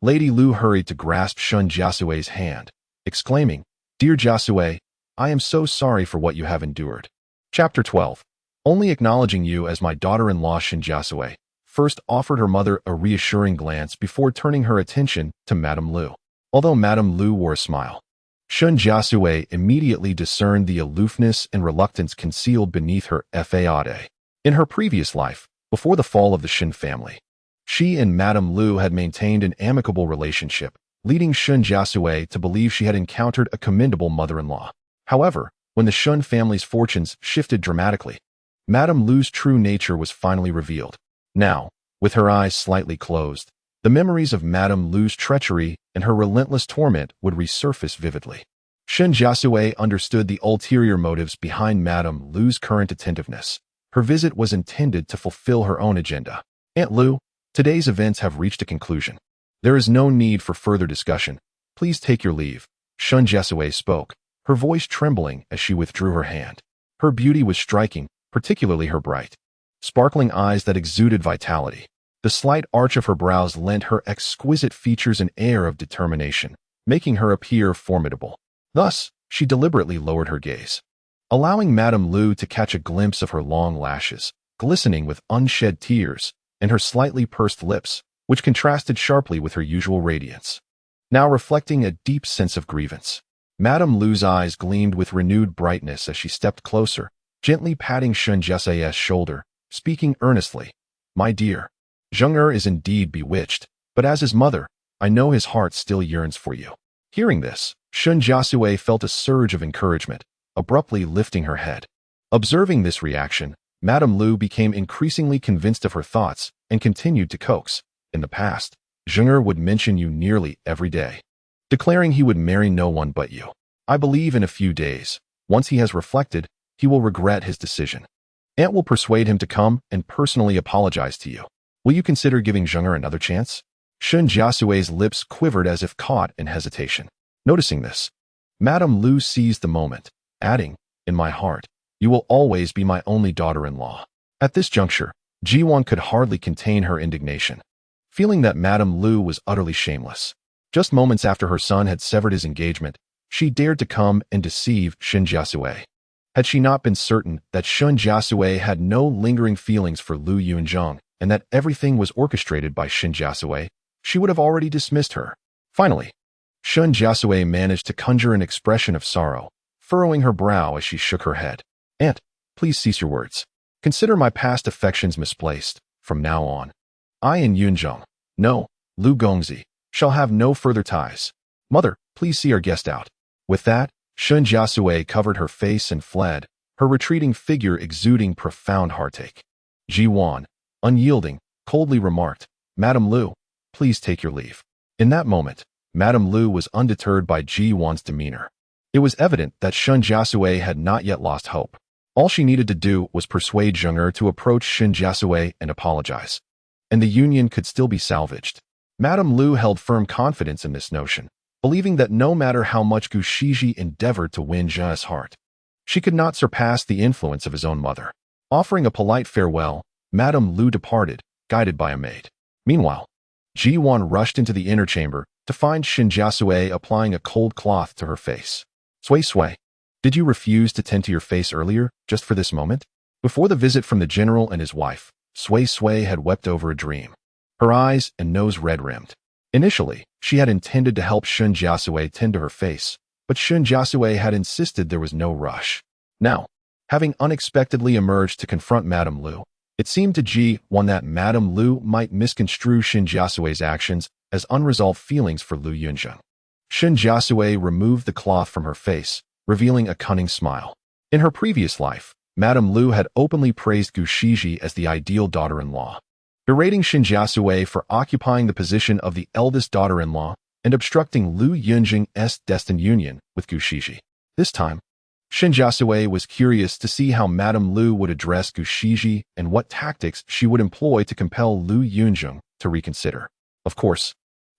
Lady Lu hurried to grasp Shen Jiasui's hand, exclaiming, "Dear Jiasui, I am so sorry for what you have endured." Chapter 12. Only acknowledging you as my daughter-in-law. Shen Jiasui first offered her mother a reassuring glance before turning her attention to Madame Lu. Although Madame Lu wore a smile, Shen Jiasui immediately discerned the aloofness and reluctance concealed beneath her facade. In her previous life, before the fall of the Shen family, she and Madame Lu had maintained an amicable relationship, leading Shen Jiasui to believe she had encountered a commendable mother-in-law. However, when the Shen family's fortunes shifted dramatically, Madame Lu's true nature was finally revealed. Now, with her eyes slightly closed, the memories of Madame Lu's treachery and her relentless torment would resurface vividly. Shen Jiasui understood the ulterior motives behind Madame Lu's current attentiveness. Her visit was intended to fulfill her own agenda. "Aunt Lu, today's events have reached a conclusion. There is no need for further discussion. Please take your leave." Shen Jiasui spoke, her voice trembling as she withdrew her hand. Her beauty was striking, particularly her bright, sparkling eyes that exuded vitality. The slight arch of her brows lent her exquisite features an air of determination, making her appear formidable. Thus, she deliberately lowered her gaze, allowing Madame Lu to catch a glimpse of her long lashes, glistening with unshed tears, and her slightly pursed lips, which contrasted sharply with her usual radiance, now reflecting a deep sense of grievance. Madame Lu's eyes gleamed with renewed brightness as she stepped closer, gently patting Shen Jiasui's shoulder, speaking earnestly, "My dear, Zheng is indeed bewitched, but as his mother, I know his heart still yearns for you." Hearing this, Shen Jiasui felt a surge of encouragement, abruptly lifting her head. Observing this reaction, Madame Lu became increasingly convinced of her thoughts and continued to coax. "In the past, Zheng would mention you nearly every day, declaring he would marry no one but you. I believe in a few days, once he has reflected, he will regret his decision. Aunt will persuade him to come and personally apologize to you. Will you consider giving Zheng another chance?" Shen Jiasui's lips quivered as if caught in hesitation. Noticing this, Madame Lu seized the moment, adding, "In my heart, you will always be my only daughter-in-law." At this juncture, Ji Wan could hardly contain her indignation, feeling that Madame Lu was utterly shameless. Just moments after her son had severed his engagement, she dared to come and deceive Shen Jiasui. Had she not been certain that Shen Jiasui had no lingering feelings for Lu Yunzheng and that everything was orchestrated by Shen Jiasui, she would have already dismissed her. Finally, Shen Jiasui managed to conjure an expression of sorrow, furrowing her brow as she shook her head. Aunt, please cease your words. Consider my past affections misplaced. From now on, I and Yunzheng, no, Lu Gongzi, shall have no further ties. Mother, please see our guest out. With that, Shen Jiasui covered her face and fled, her retreating figure exuding profound heartache. Ji Wan, unyielding, coldly remarked, Madame Lu, please take your leave. In that moment, Madame Lu was undeterred by Ji Wan's demeanor. It was evident that Shen Jiasui had not yet lost hope. All she needed to do was persuade Zheng to approach Shen Jiasui and apologize, and the union could still be salvaged. Madame Lu held firm confidence in this notion, believing that no matter how much Gu Shiji endeavored to win Zheng's heart, she could not surpass the influence of his own mother. Offering a polite farewell, Madame Lu departed, guided by a maid. Meanwhile, Ji Wan rushed into the inner chamber to find Shen Jiasui applying a cold cloth to her face. Sui, did you refuse to tend to your face earlier, just for this moment? Before the visit from the general and his wife, Sui had wept over a dream, her eyes and nose red-rimmed. Initially, she had intended to help Shen Jiasui tend to her face, but Shen Jiasui had insisted there was no rush. Now, having unexpectedly emerged to confront Madame Lu, it seemed to Ji Wan that Madame Lu might misconstrue Shen Jiasui's actions as unresolved feelings for Lu Yunzheng. Shen Jiasui removed the cloth from her face, revealing a cunning smile. In her previous life, Madame Lu had openly praised Gu Shiji as the ideal daughter-in-law, berating Shen Jiasui for occupying the position of the eldest daughter-in-law and obstructing Lu Yunzheng's destined union with Gu Shiji. This time, Shen Jiasui was curious to see how Madame Lu would address Gu Shiji and what tactics she would employ to compel Lu Yunzheng to reconsider. Of course,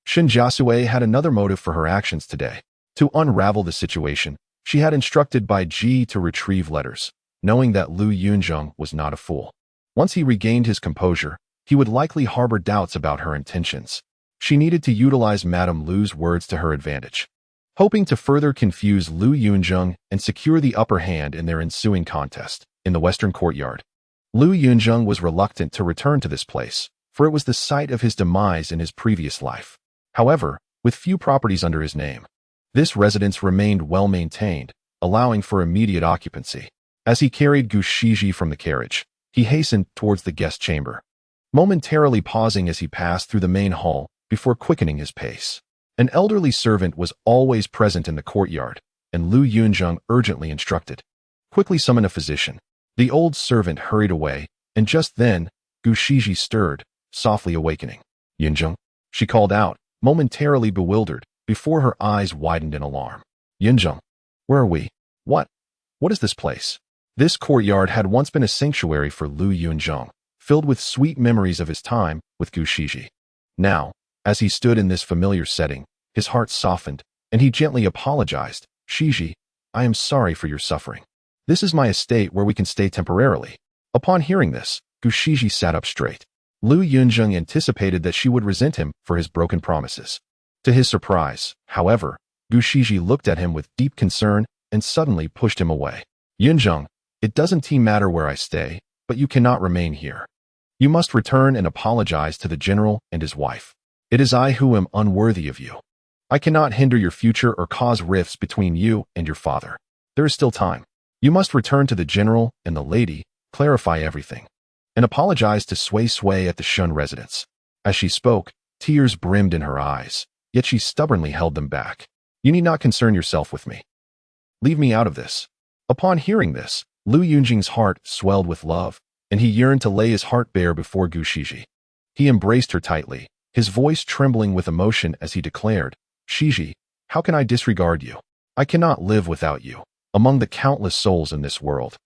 Shen Jiasui had another motive for her actions today. To unravel the situation, she had instructed Bai Ji to retrieve letters, knowing that Lu Yunzheng was not a fool. Once he regained his composure, he would likely harbor doubts about her intentions. She needed to utilize Madame Lu's words to her advantage, hoping to further confuse Lu Yunzheng and secure the upper hand in their ensuing contest. In the western courtyard, Lu Yunzheng was reluctant to return to this place, for it was the site of his demise in his previous life. However, with few properties under his name, this residence remained well-maintained, allowing for immediate occupancy. As he carried Gu Shiji from the carriage, he hastened towards the guest chamber, momentarily pausing as he passed through the main hall before quickening his pace. An elderly servant was always present in the courtyard, and Lu Yunzheng urgently instructed, "Quickly summon a physician." The old servant hurried away, and just then, Gu Shiji stirred, softly awakening. "Yunzheng," she called out, momentarily bewildered, before her eyes widened in alarm. "Yunzheng, where are we? What is this place?" This courtyard had once been a sanctuary for Lu Yunzheng, filled with sweet memories of his time with Gu Shiji. Now, as he stood in this familiar setting, his heart softened, and he gently apologized. "Shiji, I am sorry for your suffering. This is my estate where we can stay temporarily." Upon hearing this, Gu Shiji sat up straight. Lu Yunzheng anticipated that she would resent him for his broken promises. To his surprise, however, Gu Shiji looked at him with deep concern and suddenly pushed him away. "Yunzheng, it doesn't matter where I stay, but you cannot remain here. You must return and apologize to the general and his wife. It is I who am unworthy of you. I cannot hinder your future or cause rifts between you and your father. There is still time. You must return to the general and the lady, clarify everything, and apologize to Sui at the Shun residence." As she spoke, tears brimmed in her eyes, yet she stubbornly held them back. "You need not concern yourself with me. Leave me out of this." Upon hearing this, Lu Yunzheng's heart swelled with love, and he yearned to lay his heart bare before Gu Shiji. He embraced her tightly, his voice trembling with emotion as he declared, "Shiji, how can I disregard you? I cannot live without you. Among the countless souls in this world,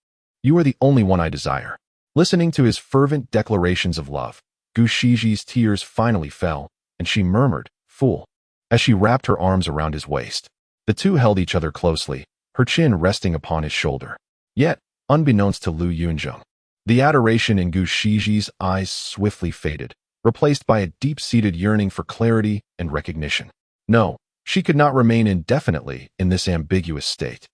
you are the only one I desire." Listening to his fervent declarations of love, Gu Shiji's tears finally fell, and she murmured, "Fool," as she wrapped her arms around his waist. The two held each other closely, her chin resting upon his shoulder. Yet, unbeknownst to Lu Yunzheng, the adoration in Gu Shiji's eyes swiftly faded, replaced by a deep-seated yearning for clarity and recognition. No, she could not remain indefinitely in this ambiguous state.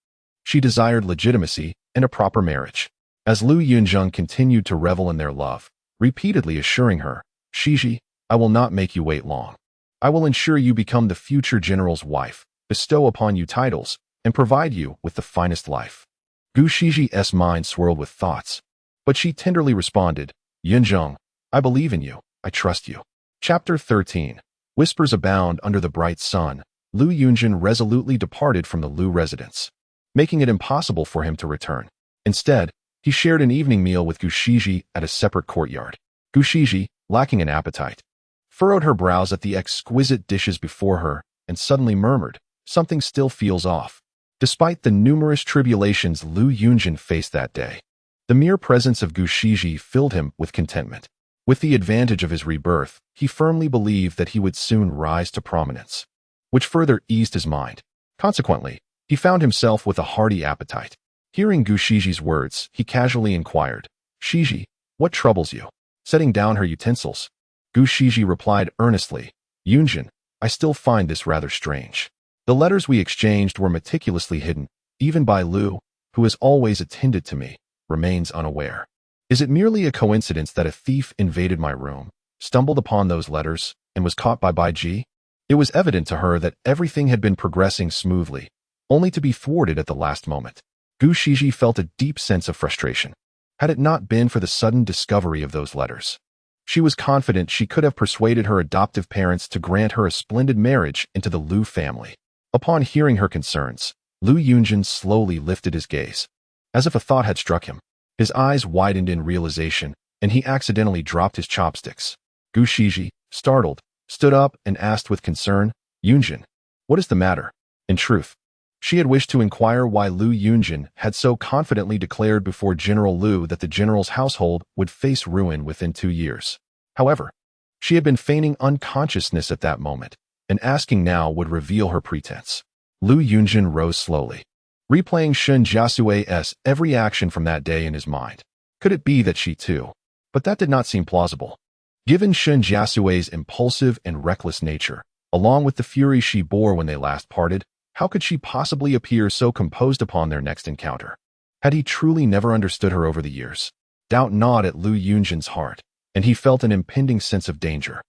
She desired legitimacy and a proper marriage. As Lu Yunzheng continued to revel in their love, repeatedly assuring her, "Shiji, I will not make you wait long. I will ensure you become the future general's wife, bestow upon you titles, and provide you with the finest life." Gu Shiji's mind swirled with thoughts, but she tenderly responded, "Yunzheng, I believe in you, I trust you." Chapter 13. Whispers abound under the bright sun. Lu Yunzheng resolutely departed from the Lu residence, making it impossible for him to return. Instead, he shared an evening meal with Gu Shiji at a separate courtyard. Gu Shiji, lacking an appetite, furrowed her brows at the exquisite dishes before her and suddenly murmured, "Something still feels off." Despite the numerous tribulations Lu Yunzheng faced that day, the mere presence of Gu Shiji filled him with contentment. With the advantage of his rebirth, he firmly believed that he would soon rise to prominence, which further eased his mind. Consequently, he found himself with a hearty appetite. Hearing Gu Shiji's words, he casually inquired, "Shiji, what troubles you?" Setting down her utensils, Gu Shiji replied earnestly, "Yunzheng, I still find this rather strange. The letters we exchanged were meticulously hidden, even by Lu, who has always attended to me, remains unaware. Is it merely a coincidence that a thief invaded my room, stumbled upon those letters, and was caught by Bai Ji?" It was evident to her that everything had been progressing smoothly, only to be thwarted at the last moment. Gu Shiji felt a deep sense of frustration. Had it not been for the sudden discovery of those letters, she was confident she could have persuaded her adoptive parents to grant her a splendid marriage into the Lu family. Upon hearing her concerns, Lu Yunzheng slowly lifted his gaze. As if a thought had struck him, his eyes widened in realization, and he accidentally dropped his chopsticks. Gu Shiji, startled, stood up and asked with concern, "Yunzheng, what is the matter?" In truth, she had wished to inquire why Lu Yunzheng had so confidently declared before General Lu that the general's household would face ruin within 2 years. However, she had been feigning unconsciousness at that moment, and asking now would reveal her pretense. Lu Yunzheng rose slowly, replaying Shen Jiasui's every action from that day in his mind. Could it be that she too? But that did not seem plausible. Given Shen Jiasui's impulsive and reckless nature, along with the fury she bore when they last parted, how could she possibly appear so composed upon their next encounter? Had he truly never understood her over the years? Doubt gnawed at Lu Yunzheng's heart, and he felt an impending sense of danger,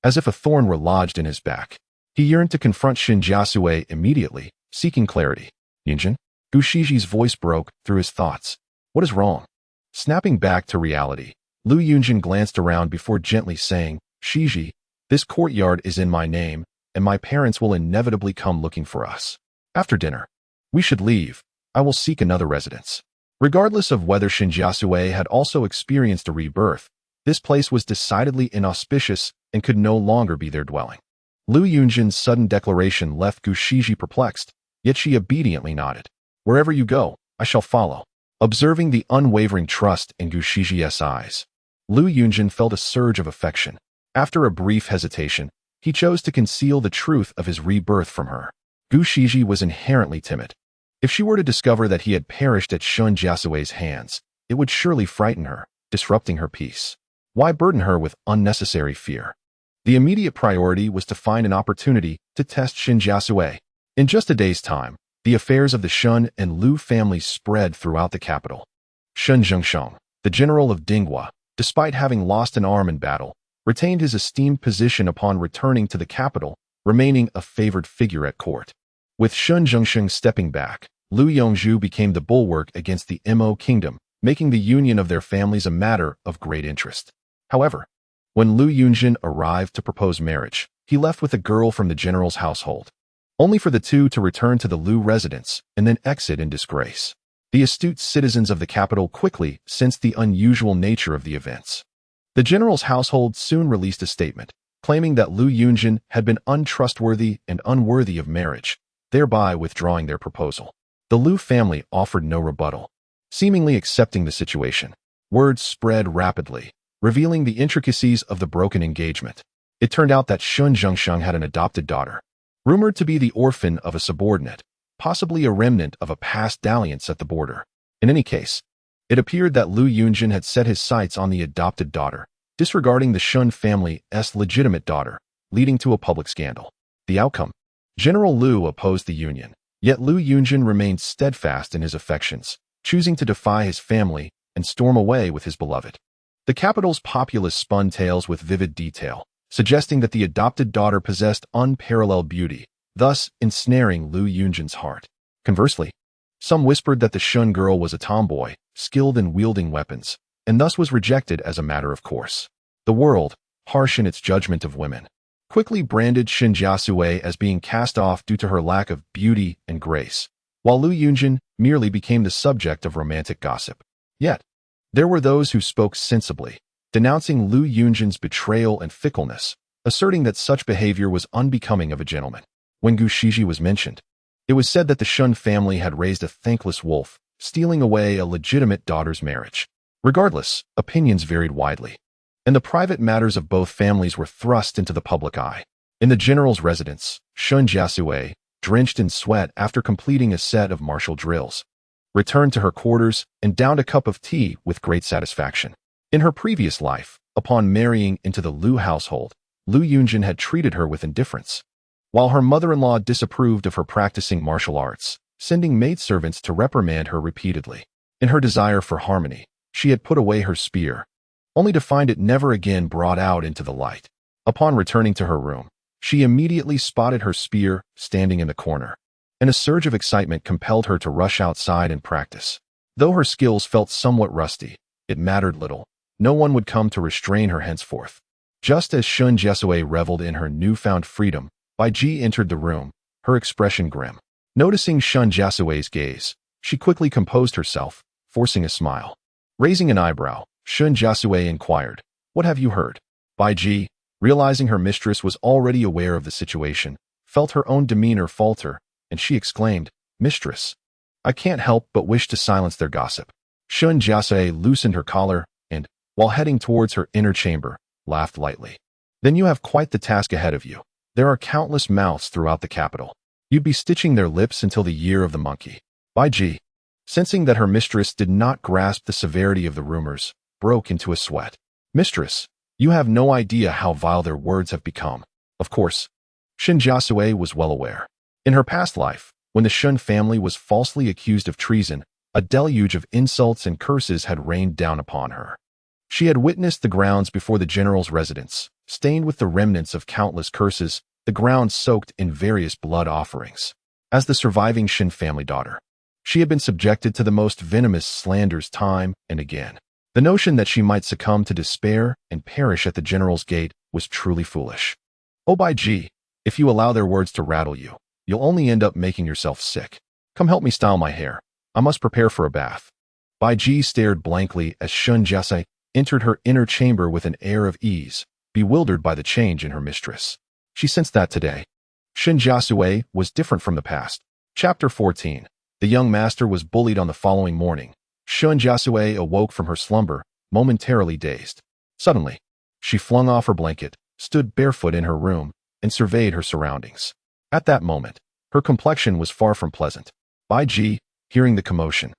as if a thorn were lodged in his back. He yearned to confront Shen Jiasui immediately, seeking clarity. "Yunzheng?" Gu Shiji's voice broke through his thoughts. "What is wrong?" Snapping back to reality, Lu Yunzheng glanced around before gently saying, "Shiji, this courtyard is in my name, and my parents will inevitably come looking for us. After dinner, we should leave. I will seek another residence." Regardless of whether Shen Jiasui had also experienced a rebirth, this place was decidedly inauspicious and could no longer be their dwelling. Lu Yunzhen's sudden declaration left Gu Shiji perplexed, yet she obediently nodded. "Wherever you go, I shall follow." Observing the unwavering trust in Gu Shiji's eyes, Lu Yunzheng felt a surge of affection. After a brief hesitation, he chose to conceal the truth of his rebirth from her. Gu Shiji was inherently timid. If she were to discover that he had perished at Shen Jiasui's hands, it would surely frighten her, disrupting her peace. Why burden her with unnecessary fear? The immediate priority was to find an opportunity to test Shen Jiasui. In just a day's time, the affairs of the Shen and Lu families spread throughout the capital. Shen Jiasui, the general of Dinghua, despite having lost an arm in battle, retained his esteemed position upon returning to the capital, remaining a favored figure at court. With Shen Jiasui stepping back, Lu Yunzheng became the bulwark against the Mo kingdom, making the union of their families a matter of great interest. However, when Lu Yunzheng arrived to propose marriage, he left with a girl from the general's household, only for the two to return to the Lu residence and then exit in disgrace. The astute citizens of the capital quickly sensed the unusual nature of the events. The general's household soon released a statement, claiming that Lu Yunzheng had been untrustworthy and unworthy of marriage, thereby withdrawing their proposal. The Lu family offered no rebuttal, seemingly accepting the situation. Word spread rapidly, revealing the intricacies of the broken engagement. It turned out that Shen Jiasui had an adopted daughter, rumored to be the orphan of a subordinate, possibly a remnant of a past dalliance at the border. In any case, it appeared that Lu Yunzheng had set his sights on the adopted daughter, disregarding the Shen family's legitimate daughter, leading to a public scandal. The outcome? General Lu opposed the union, yet Lu Yunzheng remained steadfast in his affections, choosing to defy his family and storm away with his beloved. The capital's populace spun tales with vivid detail, suggesting that the adopted daughter possessed unparalleled beauty, thus ensnaring Lu Yunzheng's heart. Conversely, some whispered that the Shun girl was a tomboy, skilled in wielding weapons, and thus was rejected as a matter of course. The world, harsh in its judgment of women, quickly branded Shen Jiasui as being cast off due to her lack of beauty and grace, while Lu Yunzheng merely became the subject of romantic gossip. Yet, there were those who spoke sensibly, denouncing Lu Yunzheng's betrayal and fickleness, asserting that such behavior was unbecoming of a gentleman. When Gu Shiji was mentioned, it was said that the Shun family had raised a thankless wolf, stealing away a legitimate daughter's marriage. Regardless, opinions varied widely, and the private matters of both families were thrust into the public eye. In the general's residence, Shen Jiasui, drenched in sweat after completing a set of martial drills, returned to her quarters and downed a cup of tea with great satisfaction. In her previous life, upon marrying into the Lu household, Lu Yunzheng had treated her with indifference, while her mother-in-law disapproved of her practicing martial arts, sending maidservants to reprimand her repeatedly. In her desire for harmony, she had put away her spear, only to find it never again brought out into the light. Upon returning to her room, she immediately spotted her spear standing in the corner, and a surge of excitement compelled her to rush outside and practice. Though her skills felt somewhat rusty, it mattered little. No one would come to restrain her henceforth. Just as Shen Jiasui reveled in her newfound freedom, Bai Ji entered the room, her expression grim. Noticing Shen Jiasui's gaze, she quickly composed herself, forcing a smile. Raising an eyebrow, Shen Jiasui inquired, "What have you heard?" Bai Ji, realizing her mistress was already aware of the situation, felt her own demeanor falter, and she exclaimed, "Mistress, I can't help but wish to silence their gossip." Shen Jiasui loosened her collar and, while heading towards her inner chamber, laughed lightly. "Then you have quite the task ahead of you. There are countless mouths throughout the capital. You'd be stitching their lips until the year of the monkey." Bai Ji, sensing that her mistress did not grasp the severity of the rumors, broke into a sweat. "Mistress, you have no idea how vile their words have become." Of course, Shen Jiasui was well aware. In her past life, when the Shun family was falsely accused of treason, a deluge of insults and curses had rained down upon her. She had witnessed the grounds before the general's residence, stained with the remnants of countless curses, the ground soaked in various blood offerings. As the surviving Shen family daughter, she had been subjected to the most venomous slanders time and again. The notion that she might succumb to despair and perish at the general's gate was truly foolish. "Oh, Bai Ji, if you allow their words to rattle you, you'll only end up making yourself sick. Come help me style my hair. I must prepare for a bath." Bai Ji stared blankly as Shen Jiasui entered her inner chamber with an air of ease, bewildered by the change in her mistress. She sensed that today, Shen Jiasui was different from the past. Chapter 14. The young master was bullied on the following morning. Shen Jiasui awoke from her slumber, momentarily dazed. Suddenly, she flung off her blanket, stood barefoot in her room, and surveyed her surroundings. At that moment, her complexion was far from pleasant. Bai Ji, hearing the commotion,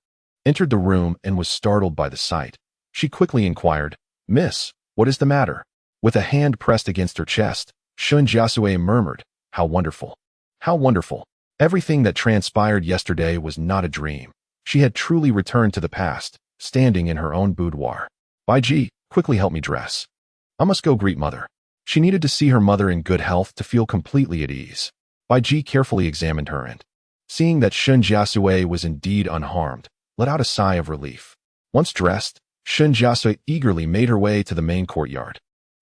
entered the room and was startled by the sight. She quickly inquired, "Miss, what is the matter?" With a hand pressed against her chest, Shen Jiasui murmured, "How wonderful! How wonderful! Everything that transpired yesterday was not a dream." She had truly returned to the past, standing in her own boudoir. "Bai Ji, quickly help me dress. I must go greet mother." She needed to see her mother in good health to feel completely at ease. Bai Ji carefully examined her and, seeing that Shen Jiasui was indeed unharmed, let out a sigh of relief. Once dressed, Shen Jiasui eagerly made her way to the main courtyard.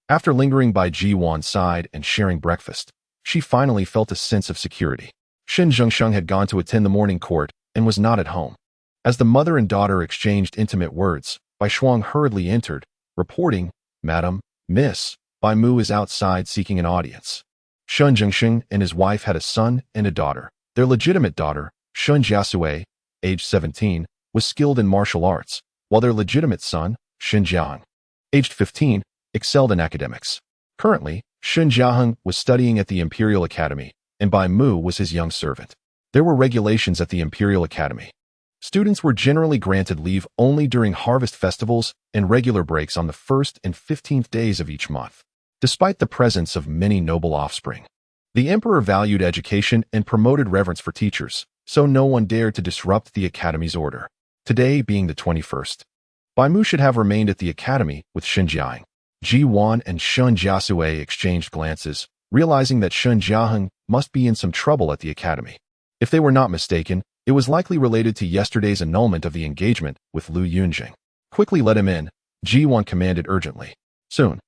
After lingering by Ji Wan's side and sharing breakfast, she finally felt a sense of security. Shen Jiasui had gone to attend the morning court and was not at home. As the mother and daughter exchanged intimate words, Bai Shuang hurriedly entered, reporting, "Madam, Miss, Bai Mu is outside seeking an audience." Shen Jiasui and his wife had a son and a daughter. Their legitimate daughter, Shen Jiasui, aged 17, was skilled in martial arts, while their legitimate son, Shen Jiaheng, aged 15, excelled in academics. Currently, Shen Jiaheng was studying at the Imperial Academy, and Bai Mu was his young servant. There were regulations at the Imperial Academy. Students were generally granted leave only during harvest festivals and regular breaks on the 1st and 15th days of each month. Despite the presence of many noble offspring, the emperor valued education and promoted reverence for teachers, so no one dared to disrupt the academy's order. Today being the 21st Bai Mu should have remained at the academy with Shen Jiang. Ji-wan and Shen Jiasui exchanged glances, realizing that Shen Jiaheng must be in some trouble at the academy. If they were not mistaken, it was likely related to yesterday's annulment of the engagement with Lu Yunzheng. Quickly let him in, Ji-wan commanded urgently. Soon,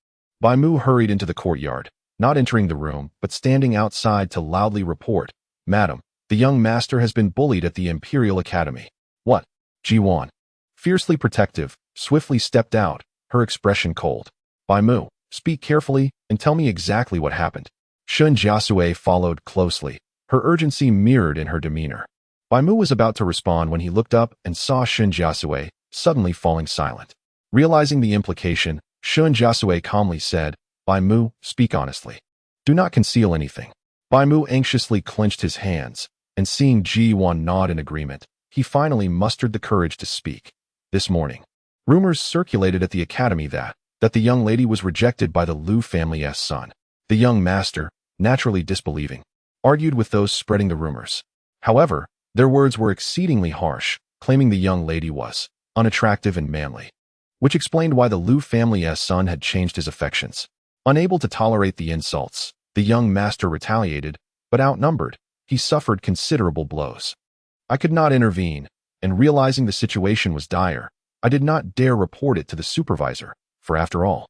Bai Mu hurried into the courtyard, not entering the room, but standing outside to loudly report, "Madam, the young master has been bullied at the Imperial Academy." What? Ji-wan, fiercely protective, swiftly stepped out, her expression cold. Bai Mu, speak carefully and tell me exactly what happened. Shen Jiasui followed closely, her urgency mirrored in her demeanor. Bai Mu was about to respond when he looked up and saw Shen Jiasui suddenly falling silent. Realizing the implication, Shen Jiasui calmly said, "Bai Mu, speak honestly. Do not conceal anything." Bai Mu anxiously clenched his hands, and seeing Ji-wan nod in agreement, he finally mustered the courage to speak. This morning, rumors circulated at the academy that the young lady was rejected by the Lu family's son. The young master, naturally disbelieving, argued with those spreading the rumors. However, their words were exceedingly harsh, claiming the young lady was unattractive and manly, which explained why the Lu family's son had changed his affections. Unable to tolerate the insults, the young master retaliated, but outnumbered, he suffered considerable blows. I could not intervene, and realizing the situation was dire, I did not dare report it to the supervisor, for after all,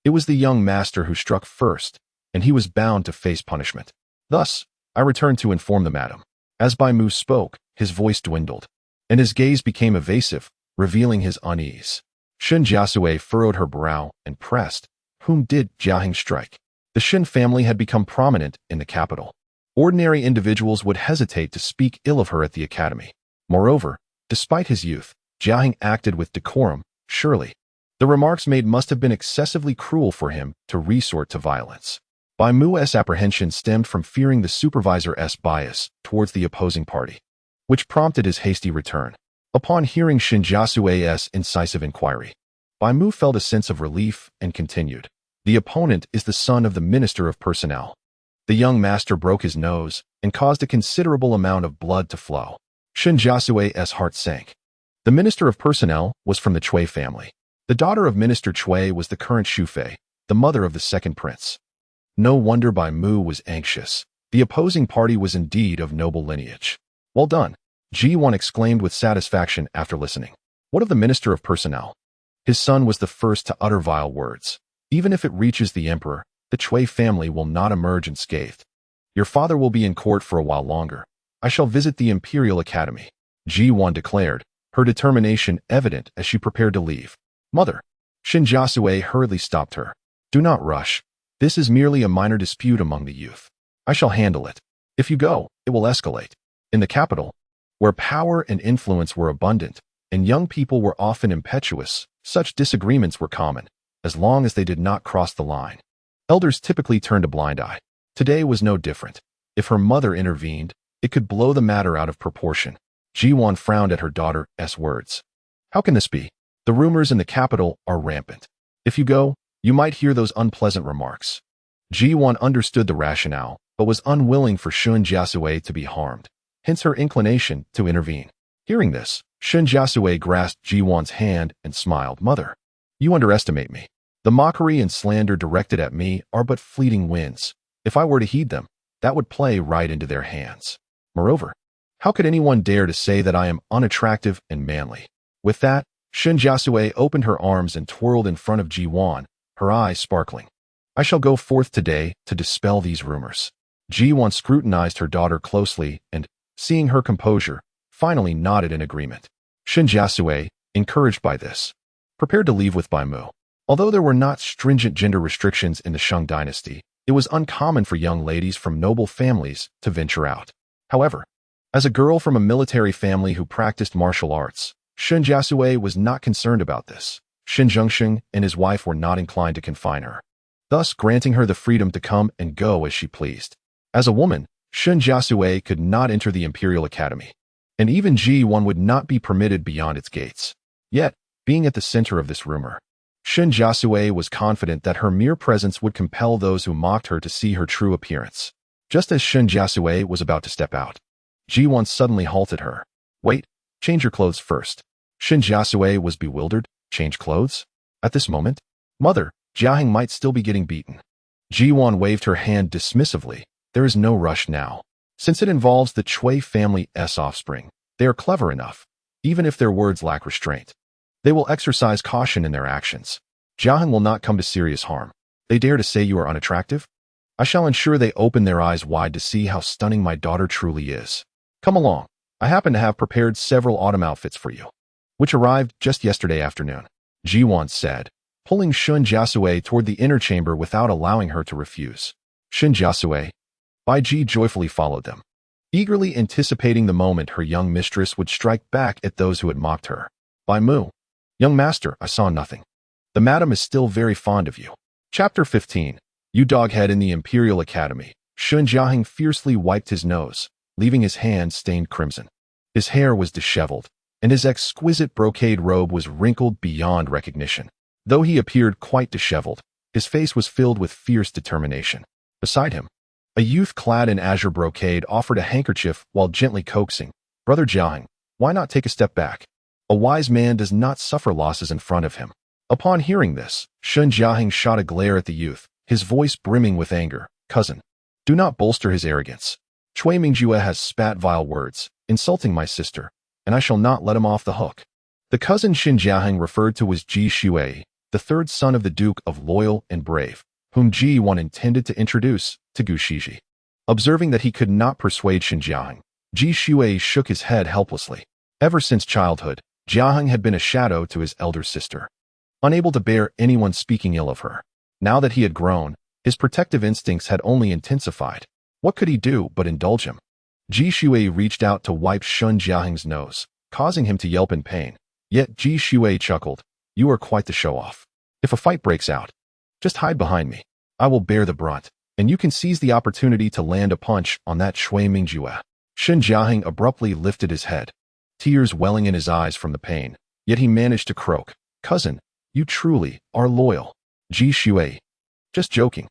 it was the young master who struck first, and he was bound to face punishment. Thus, I returned to inform the madam. As Bai Mu spoke, his voice dwindled, and his gaze became evasive, revealing his unease. Shen Jiasui furrowed her brow and pressed, "Whom did Jiaheng strike?" The Shen family had become prominent in the capital. Ordinary individuals would hesitate to speak ill of her at the academy. Moreover, despite his youth, Jiaheng acted with decorum, surely. The remarks made must have been excessively cruel for him to resort to violence. Bai Mu's apprehension stemmed from fearing the supervisor's bias towards the opposing party, which prompted his hasty return. Upon hearing Shen Jiasui's incisive inquiry, Bai Mu felt a sense of relief and continued, "The opponent is the son of the Minister of Personnel." The young master broke his nose and caused a considerable amount of blood to flow. Shen Jiasui's heart sank. The Minister of Personnel was from the Cui family. The daughter of Minister Cui was the current Shufei, the mother of the second prince. No wonder Bai Mu was anxious. The opposing party was indeed of noble lineage. "Well done," Ji-wan exclaimed with satisfaction after listening. "What of the Minister of Personnel?" His son was the first to utter vile words. "Even if it reaches the emperor, the Cui family will not emerge unscathed. Your father will be in court for a while longer. I shall visit the Imperial Academy," Ji-wan declared, her determination evident as she prepared to leave. "Mother," Shen Jiasui hurriedly stopped her. "Do not rush. This is merely a minor dispute among the youth. I shall handle it. If you go, it will escalate." In the capital, where power and influence were abundant, and young people were often impetuous, such disagreements were common, as long as they did not cross the line. Elders typically turned a blind eye. Today was no different. If her mother intervened, it could blow the matter out of proportion. Ji-wan frowned at her daughter's words. "How can this be? The rumors in the capital are rampant. If you go, you might hear those unpleasant remarks." Ji-wan understood the rationale, but was unwilling for Shen Jiasui to be harmed, hence her inclination to intervene. Hearing this, Shen Jiasui grasped Ji-wan's hand and smiled. "Mother, you underestimate me. The mockery and slander directed at me are but fleeting winds. If I were to heed them, that would play right into their hands. Moreover, how could anyone dare to say that I am unattractive and manly?" With that, Shen Jiasui opened her arms and twirled in front of Ji-wan, her eyes sparkling. "I shall go forth today to dispel these rumors." Ji-wan scrutinized her daughter closely and, seeing her composure, finally nodded in agreement. Shen Jiasui, encouraged by this, prepared to leave with Bai Mu. Although there were not stringent gender restrictions in the Shang dynasty, it was uncommon for young ladies from noble families to venture out. However, as a girl from a military family who practiced martial arts, Shen Jiasui was not concerned about this. Shen Jiasui and his wife were not inclined to confine her, thus granting her the freedom to come and go as she pleased. As a woman, Shen Jiasui could not enter the Imperial Academy, and even Ji-wan would not be permitted beyond its gates. Yet, being at the center of this rumor, Shen Jiasui was confident that her mere presence would compel those who mocked her to see her true appearance. Just as Shen Jiasui was about to step out, Ji-wan suddenly halted her. "Wait, change your clothes first." Shen Jiasui was bewildered. Change clothes? At this moment? Mother, Jiaheng might still be getting beaten. Jiwan waved her hand dismissively. There is no rush now. Since it involves the Chui family's offspring, they are clever enough, even if their words lack restraint. They will exercise caution in their actions. Jiaheng will not come to serious harm. They dare to say you are unattractive? I shall ensure they open their eyes wide to see how stunning my daughter truly is. Come along. I happen to have prepared several autumn outfits for you, which arrived just yesterday afternoon, Jiwan said, pulling Shen Jiasui toward the inner chamber without allowing her to refuse. Shen Jiasui. Bai Ji joyfully followed them, eagerly anticipating the moment her young mistress would strike back at those who had mocked her. Bai Mu. Young master, I saw nothing. The madam is still very fond of you. Chapter 15. You doghead in the Imperial Academy. Shen Jiaheng fiercely wiped his nose, leaving his hands stained crimson. His hair was disheveled, and his exquisite brocade robe was wrinkled beyond recognition. Though he appeared quite disheveled, his face was filled with fierce determination. Beside him, a youth clad in azure brocade offered a handkerchief while gently coaxing, Brother Jiaheng, why not take a step back? A wise man does not suffer losses in front of him. Upon hearing this, Shen Jiaheng shot a glare at the youth, his voice brimming with anger. Cousin, do not bolster his arrogance. Chui Mingjue has spat vile words, insulting my sister, and I shall not let him off the hook. The cousin Shen Jiaheng referred to was Ji Shui, the third son of the Duke of Loyal and Brave, whom Ji Wan intended to introduce to Gu Shiji. Observing that he could not persuade Shen Jiaheng, Ji Shui shook his head helplessly. Ever since childhood, Jiaheng had been a shadow to his elder sister, unable to bear anyone speaking ill of her. Now that he had grown, his protective instincts had only intensified. What could he do but indulge him? Ji Shui reached out to wipe Shen Jiaheng's nose, causing him to yelp in pain. Yet Ji Shui chuckled. You are quite the show-off. If a fight breaks out, just hide behind me. I will bear the brunt, and you can seize the opportunity to land a punch on that Chui Mingjue. Shen Jiaheng abruptly lifted his head, tears welling in his eyes from the pain. Yet he managed to croak. Cousin, you truly are loyal. Ji Shui. Just joking.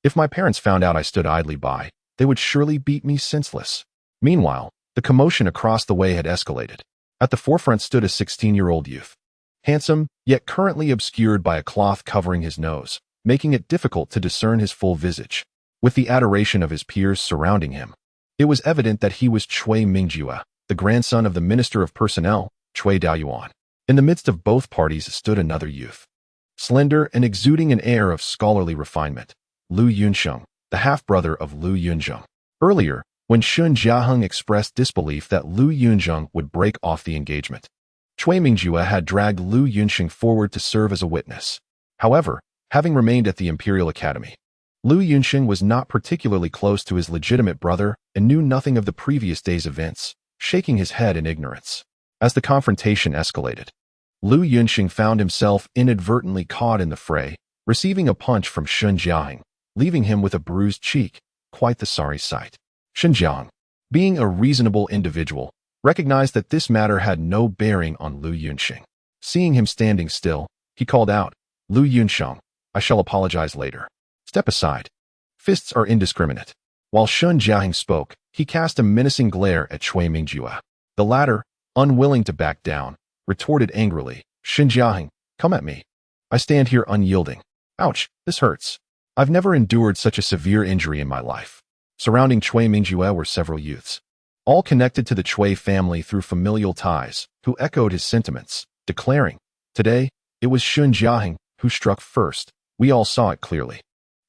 If my parents found out I stood idly by, they would surely beat me senseless. Meanwhile, the commotion across the way had escalated. At the forefront stood a 16-year-old youth, handsome, yet currently obscured by a cloth covering his nose, making it difficult to discern his full visage. With the adoration of his peers surrounding him, it was evident that he was Chui Mingjue, the grandson of the Minister of Personnel, Chui Daoyuan. In the midst of both parties stood another youth, slender and exuding an air of scholarly refinement, Lu Yunzheng, the half-brother of Lu Yunzheng. Earlier, when Shen Jiaheng expressed disbelief that Lu Yunzheng would break off the engagement, Chui Mingjue had dragged Lu Yunzheng forward to serve as a witness. However, having remained at the Imperial Academy, Lu Yunzheng was not particularly close to his legitimate brother and knew nothing of the previous day's events, shaking his head in ignorance. As the confrontation escalated, Lu Yunzheng found himself inadvertently caught in the fray, receiving a punch from Shen Jiaheng, leaving him with a bruised cheek, quite the sorry sight. Shen Jiaheng, being a reasonable individual, recognized that this matter had no bearing on Lu Yunzheng. Seeing him standing still, he called out, Lu Yunzheng, I shall apologize later. Step aside. Fists are indiscriminate. While Shen Jiaheng spoke, he cast a menacing glare at Chui Mingjue. The latter, unwilling to back down, retorted angrily, Shen Jiaheng, come at me. I stand here unyielding. Ouch, this hurts. I've never endured such a severe injury in my life. Surrounding Chui Mingjue were several youths, all connected to the Chui family through familial ties, who echoed his sentiments, declaring, today, it was Shen Jiaheng who struck first. We all saw it clearly.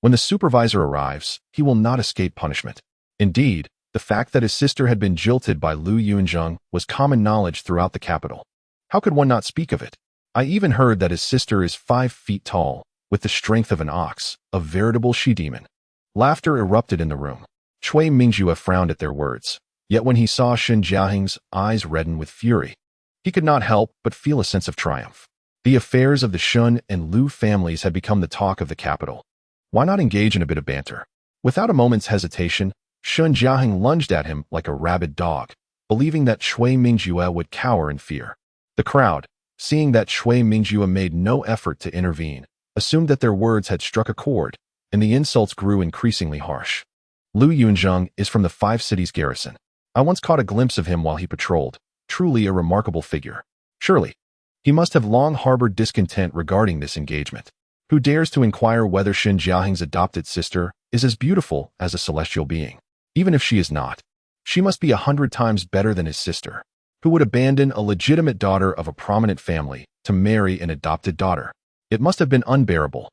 When the supervisor arrives, he will not escape punishment. Indeed, the fact that his sister had been jilted by Lu Yunzheng was common knowledge throughout the capital. How could one not speak of it? I even heard that his sister is 5 feet tall, with the strength of an ox, a veritable she-demon. Laughter erupted in the room. Chui Mingjue frowned at their words, yet when he saw Shen Jiaheng's eyes redden with fury, he could not help but feel a sense of triumph. The affairs of the Shen and Lu families had become the talk of the capital. Why not engage in a bit of banter? Without a moment's hesitation, Shen Jiaheng lunged at him like a rabid dog, believing that Chui Mingjue would cower in fear. The crowd, seeing that Chui Mingjue made no effort to intervene, assumed that their words had struck a chord, and the insults grew increasingly harsh. Lu Yunzheng is from the 5 cities garrison. I once caught a glimpse of him while he patrolled, truly a remarkable figure. Surely, He must have long harbored discontent regarding this engagement. Who dares to inquire whether Shen Jiaheng's adopted sister is as beautiful as a celestial being? Even if she is not, she must be 100 times better than his sister. Who would abandon a legitimate daughter of a prominent family to marry an adopted daughter? It must have been unbearable.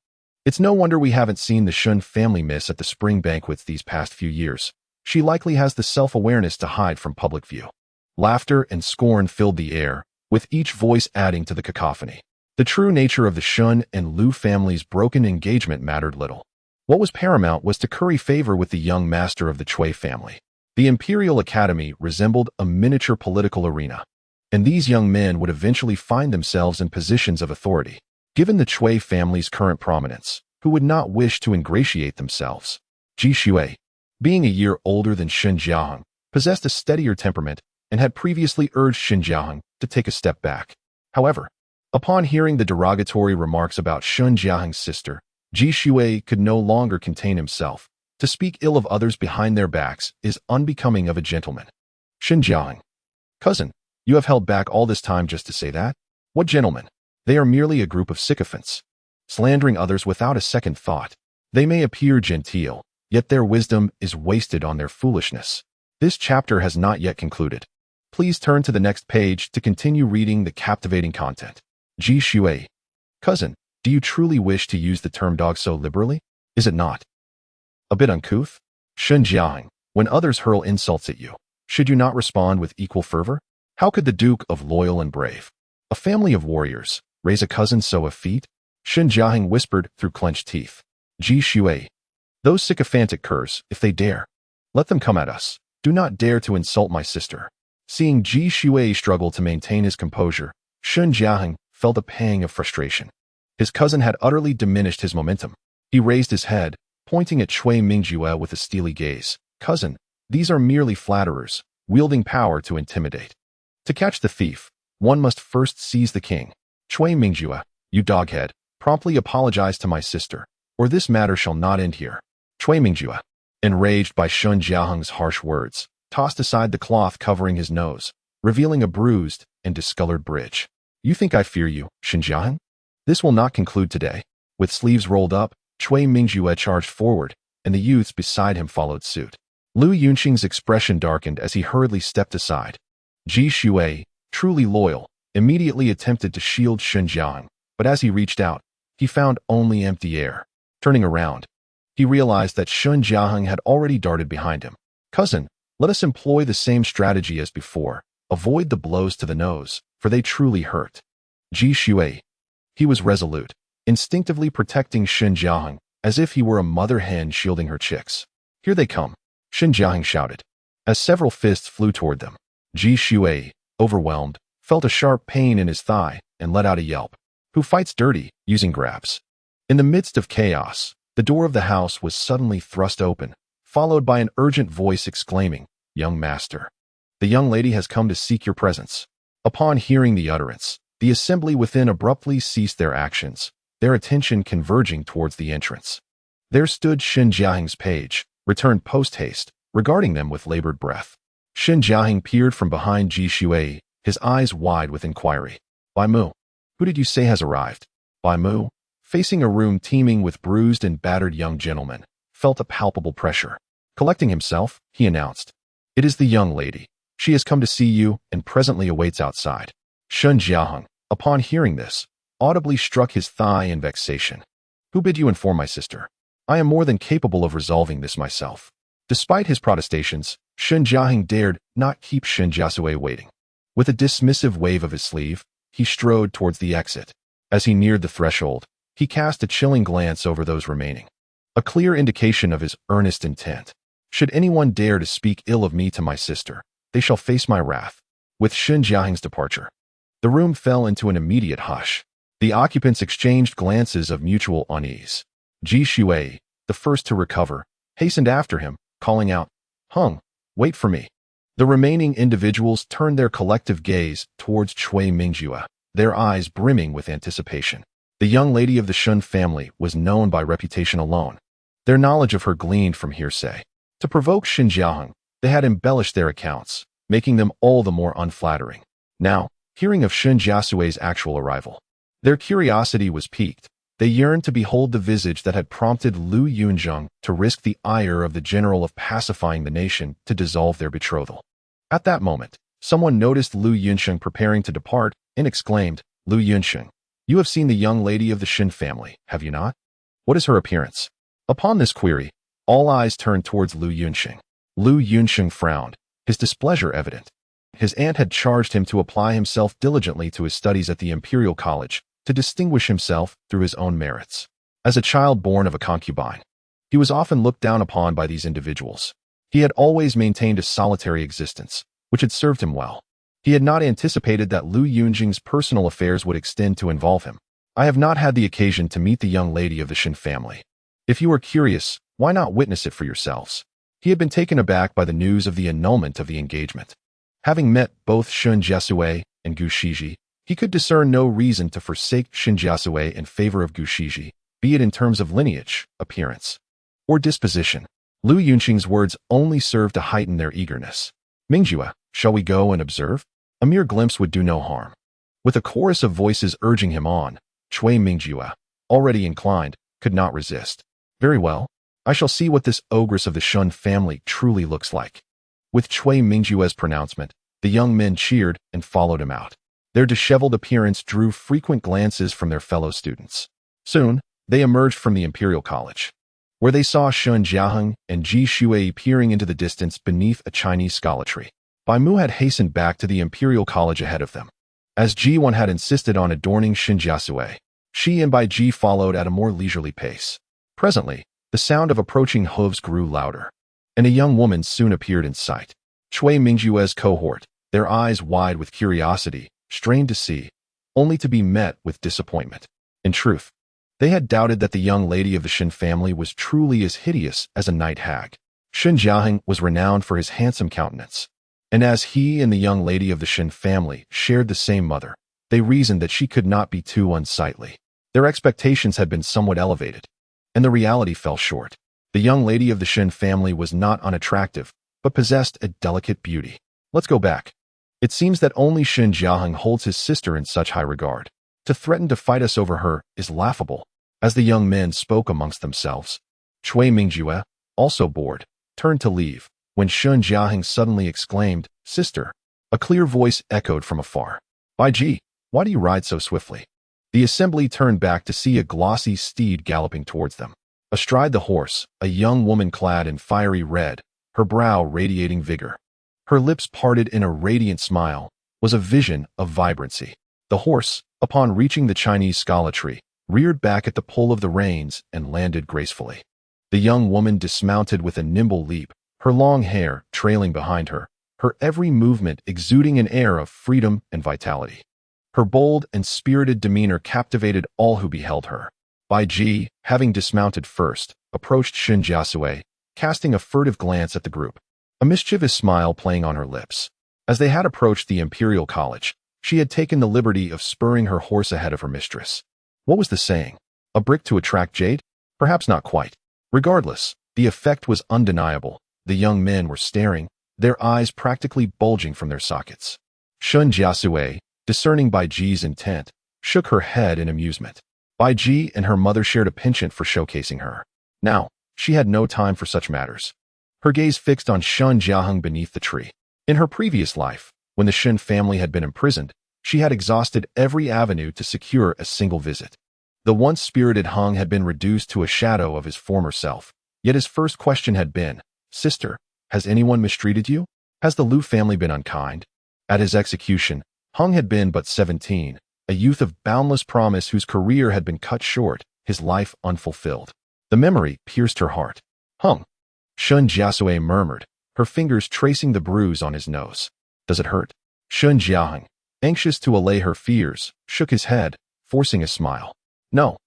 It's no wonder we haven't seen the Shun family miss at the spring banquets these past few years. She likely has the self-awareness to hide from public view. Laughter and scorn filled the air, with each voice adding to the cacophony. The true nature of the Shun and Lu families' broken engagement mattered little. What was paramount was to curry favor with the young master of the Cui family. The Imperial Academy resembled a miniature political arena, and these young men would eventually find themselves in positions of authority. Given the Cui family's current prominence, who would not wish to ingratiate themselves? Jiasui, being a year older than Shen Jiaheng, possessed a steadier temperament and had previously urged Shen Jiaheng to take a step back. However, upon hearing the derogatory remarks about Shen Jiaheng's sister, Jiasui could no longer contain himself. To speak ill of others behind their backs is unbecoming of a gentleman. Shen Jiaheng, cousin, you have held back all this time just to say that? What gentlemen? They are merely a group of sycophants, slandering others without a second thought. They may appear genteel, yet their wisdom is wasted on their foolishness. This chapter has not yet concluded. Please turn to the next page to continue reading the captivating content. Jiasui, cousin, do you truly wish to use the term dog so liberally? Is it not a bit uncouth? Shen Jiaheng, when others hurl insults at you, should you not respond with equal fervor? How could the Duke of Loyal and Brave, a family of warriors, raise a cousin so effete? Shen Jiaheng whispered through clenched teeth. Jiasui, those sycophantic curs, if they dare, let them come at us. Do not dare to insult my sister. Seeing Jiasui struggle to maintain his composure, Shen Jiaheng felt a pang of frustration. His cousin had utterly diminished his momentum. He raised his head, pointing at Cui Mingjue with a steely gaze. Cousin, these are merely flatterers, wielding power to intimidate. To catch the thief, one must first seize the king. Cui Mingjue, you doghead, promptly apologize to my sister, or this matter shall not end here. Cui Mingjue, enraged by Shen Jiaheng's harsh words, tossed aside the cloth covering his nose, revealing a bruised and discolored bridge. You think I fear you, Shen Jiaheng? This will not conclude today. With sleeves rolled up, Cui Mingjue charged forward, and the youths beside him followed suit. Lu Yunzheng's expression darkened as he hurriedly stepped aside. Jiasui, truly loyal, immediately attempted to shield Shen Jiaheng, but as he reached out, he found only empty air. Turning around, he realized that Shen Jiaheng had already darted behind him. Cousin, let us employ the same strategy as before. Avoid the blows to the nose, for they truly hurt. Jiasui. He was resolute, instinctively protecting Shen Jiaheng, as if he were a mother hen shielding her chicks. Here they come, Shen Jiaheng shouted, as several fists flew toward them. Jiasui, overwhelmed, felt a sharp pain in his thigh and let out a yelp. Who fights dirty, using grabs? In the midst of chaos, the door of the house was suddenly thrust open, followed by an urgent voice exclaiming, Young master, the young lady has come to seek your presence. Upon hearing the utterance, the assembly within abruptly ceased their actions, their attention converging towards the entrance. There stood Shen Jiaheng's page, returned post-haste, regarding them with labored breath. Shen Jiaheng peered from behind Jiasui, his eyes wide with inquiry. Bai Mu, who did you say has arrived? Bai Mu, facing a room teeming with bruised and battered young gentlemen, felt a palpable pressure. Collecting himself, he announced, It is the young lady. She has come to see you and presently awaits outside. Shen Jiaheng, upon hearing this, audibly struck his thigh in vexation. Who bid you inform my sister? I am more than capable of resolving this myself. Despite his protestations, Shen Jiaheng dared not keep Shen Jiasui waiting. With a dismissive wave of his sleeve, he strode towards the exit. As he neared the threshold, he cast a chilling glance over those remaining. A clear indication of his earnest intent. Should anyone dare to speak ill of me to my sister, they shall face my wrath. With Shen Jiaheng's departure, the room fell into an immediate hush. The occupants exchanged glances of mutual unease. Jiasui, the first to recover, hastened after him, calling out, Hung, wait for me. The remaining individuals turned their collective gaze towards Cui Mingjue, their eyes brimming with anticipation. The young lady of the Shun family was known by reputation alone. Their knowledge of her gleaned from hearsay. To provoke Shen Jiaheng, they had embellished their accounts, making them all the more unflattering. Now, hearing of Shen Jiasui's actual arrival. Their curiosity was piqued. They yearned to behold the visage that had prompted Lu Yunzheng to risk the ire of the general of pacifying the nation to dissolve their betrothal. At that moment, someone noticed Lu Yunzheng preparing to depart and exclaimed, "Lu Yunzheng, you have seen the young lady of the Shen family, have you not? What is her appearance?" Upon this query, all eyes turned towards Lu Yunzheng. Lu Yunzheng frowned, his displeasure evident. His aunt had charged him to apply himself diligently to his studies at the Imperial College, to distinguish himself through his own merits. As a child born of a concubine, he was often looked down upon by these individuals. He had always maintained a solitary existence, which had served him well. He had not anticipated that Lu Yunzheng's personal affairs would extend to involve him. "I have not had the occasion to meet the young lady of the Shen family. If you are curious, why not witness it for yourselves?" He had been taken aback by the news of the annulment of the engagement. Having met both Shen Jiasui and Gu Shiji, he could discern no reason to forsake Shen Jiasui in favor of Gu Shiji, be it in terms of lineage, appearance, or disposition. Lu Yunzheng's words only served to heighten their eagerness. "Mingjue, shall we go and observe? A mere glimpse would do no harm." With a chorus of voices urging him on, Cui Mingjue, already inclined, could not resist. "Very well. I shall see what this ogress of the Shen family truly looks like." With Cui Mingjue's pronouncement, the young men cheered and followed him out. Their disheveled appearance drew frequent glances from their fellow students. Soon, they emerged from the Imperial College, where they saw Shen Jiaheng and Ji Shui peering into the distance beneath a Chinese scholar tree. Bai Mu had hastened back to the Imperial College ahead of them. As Ji Wan had insisted on adorning Shen Jiasui, she and Bai Ji followed at a more leisurely pace. Presently, the sound of approaching hooves grew louder, and a young woman soon appeared in sight. Cui Mingjue's cohort, their eyes wide with curiosity, strained to see, only to be met with disappointment. In truth, they had doubted that the young lady of the Shen family was truly as hideous as a night hag. Shen Jiaheng was renowned for his handsome countenance, and as he and the young lady of the Shen family shared the same mother, they reasoned that she could not be too unsightly. Their expectations had been somewhat elevated, and the reality fell short. The young lady of the Shen family was not unattractive, but possessed a delicate beauty. "Let's go back. It seems that only Shen Jiaheng holds his sister in such high regard. To threaten to fight us over her is laughable." As the young men spoke amongst themselves, Cui Mingjue, also bored, turned to leave, when Shen Jiaheng suddenly exclaimed, "Sister!" A clear voice echoed from afar. "Bai Ji, why do you ride so swiftly?" The assembly turned back to see a glossy steed galloping towards them. Astride the horse, a young woman clad in fiery red, her brow radiating vigor, her lips parted in a radiant smile, was a vision of vibrancy. The horse, upon reaching the Chinese scholar tree, reared back at the pull of the reins and landed gracefully. The young woman dismounted with a nimble leap, her long hair trailing behind her, her every movement exuding an air of freedom and vitality. Her bold and spirited demeanor captivated all who beheld her. Bai Ji, having dismounted first, approached Shen Jiasui, casting a furtive glance at the group, a mischievous smile playing on her lips. As they had approached the Imperial College, she had taken the liberty of spurring her horse ahead of her mistress. What was the saying? A brick to attract jade? Perhaps not quite. Regardless, the effect was undeniable. The young men were staring, their eyes practically bulging from their sockets. Shen Jiasui, discerning Bai Ji's intent, shook her head in amusement. Bai Ji and her mother shared a penchant for showcasing her. Now, she had no time for such matters. Her gaze fixed on Shen Jiaheng beneath the tree. In her previous life, when the Shen family had been imprisoned, she had exhausted every avenue to secure a single visit. The once spirited Heng had been reduced to a shadow of his former self, yet his first question had been, "Sister, has anyone mistreated you? Has the Lu family been unkind?" At his execution, Heng had been but 17, a youth of boundless promise whose career had been cut short, his life unfulfilled. The memory pierced her heart. "Heng," Shen Jiasui murmured, her fingers tracing the bruise on his nose. "Does it hurt?" Shen Jiaheng, anxious to allay her fears, shook his head, forcing a smile. "No,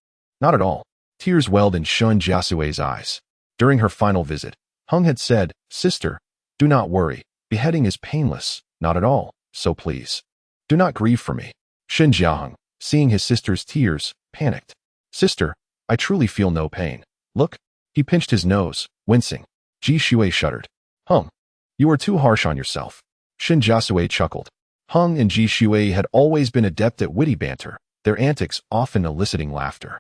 not at all." Tears welled in Shen Jiasui's eyes. During her final visit, Heng had said, "Sister, do not worry. Beheading is painless, not at all, so please, do not grieve for me." Shen Jiaheng, seeing his sister's tears, panicked. "Sister, I truly feel no pain. Look." He pinched his nose, wincing. Ji Shui shuddered. "Heng, you are too harsh on yourself." Shen Jiasui chuckled. Hung and Jiasui had always been adept at witty banter, their antics often eliciting laughter.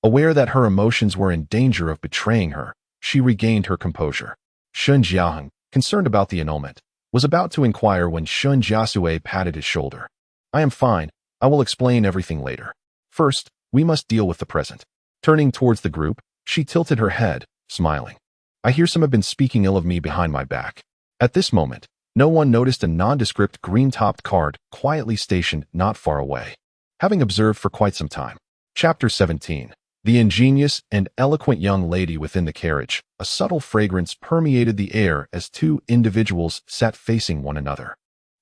Aware that her emotions were in danger of betraying her, she regained her composure. Shen Jiasui, concerned about the annulment, was about to inquire when Shen Jiasui patted his shoulder. I am fine. I will explain everything later. First, we must deal with the present. Turning towards the group, she tilted her head, smiling. I hear some have been speaking ill of me behind my back. At this moment, no one noticed a nondescript green-topped cart quietly stationed not far away. Having observed for quite some time. Chapter 17. The ingenious and eloquent young lady within the carriage. A subtle fragrance permeated the air as two individuals sat facing one another.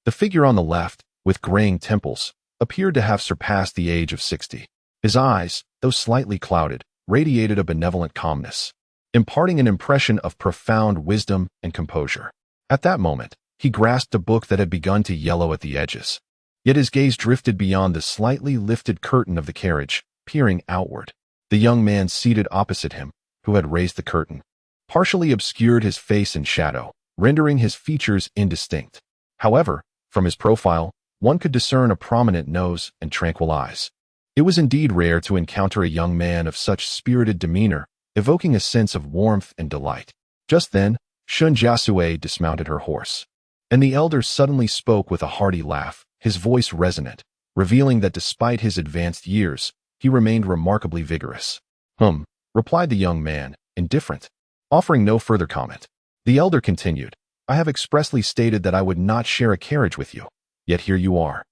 The figure on the left, with graying temples, appeared to have surpassed the age of 60. His eyes, though slightly clouded, radiated a benevolent calmness, imparting an impression of profound wisdom and composure. At that moment, he grasped a book that had begun to yellow at the edges. Yet his gaze drifted beyond the slightly lifted curtain of the carriage, peering outward. The young man seated opposite him, who had raised the curtain, partially obscured his face in shadow, rendering his features indistinct. However, from his profile, one could discern a prominent nose and tranquil eyes. It was indeed rare to encounter a young man of such spirited demeanor, evoking a sense of warmth and delight. Just then, Shen Jiasui dismounted her horse, and the elder suddenly spoke with a hearty laugh, his voice resonant, revealing that despite his advanced years, he remained remarkably vigorous. Replied the young man, indifferent, offering no further comment. The elder continued, I have expressly stated that I would not share a carriage with you, yet here you are,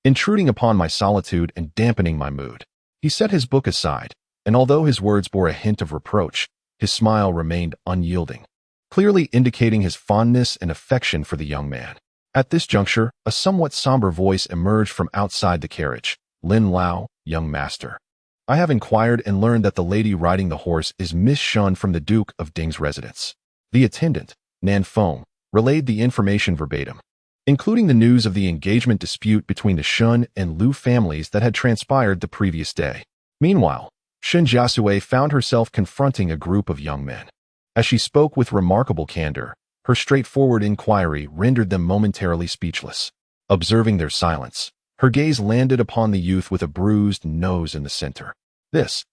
intruding upon my solitude and dampening my mood. He set his book aside, and although his words bore a hint of reproach, his smile remained unyielding, clearly indicating his fondness and affection for the young man. At this juncture, a somewhat somber voice emerged from outside the carriage. Lin Lao, young master. I have inquired and learned that the lady riding the horse is Miss Shun from the Duke of Ding's residence. The attendant, Nan Feng, relayed the information verbatim, including the news of the engagement dispute between the Shun and Lu families that had transpired the previous day. Meanwhile, Shen Jiasui found herself confronting a group of young men. As she spoke with remarkable candor, her straightforward inquiry rendered them momentarily speechless. Observing their silence, her gaze landed upon the youth with a bruised nose in the center. This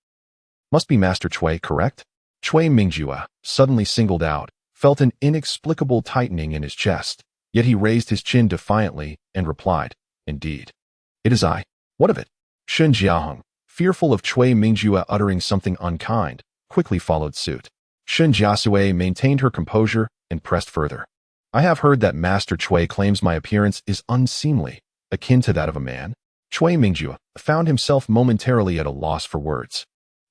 must be Master Cui, correct? Cui Mingjue, suddenly singled out, felt an inexplicable tightening in his chest, yet he raised his chin defiantly and replied, Indeed. It is I. What of it? Shen Jiasui, fearful of Cui Mingjue uttering something unkind, quickly followed suit. Shen Jiasui maintained her composure and pressed further. I have heard that Master Cui claims my appearance is unseemly, akin to that of a man. Cui Mingjue found himself momentarily at a loss for words,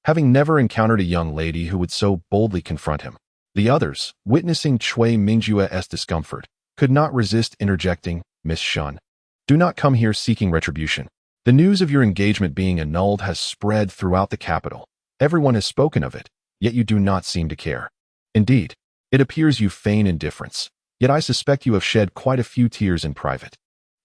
having never encountered a young lady who would so boldly confront him. The others, witnessing Cui Mingjue's discomfort, could not resist interjecting, Miss Shun, do not come here seeking retribution. The news of your engagement being annulled has spread throughout the capital. Everyone has spoken of it, yet you do not seem to care. Indeed, it appears you feign indifference, yet I suspect you have shed quite a few tears in private.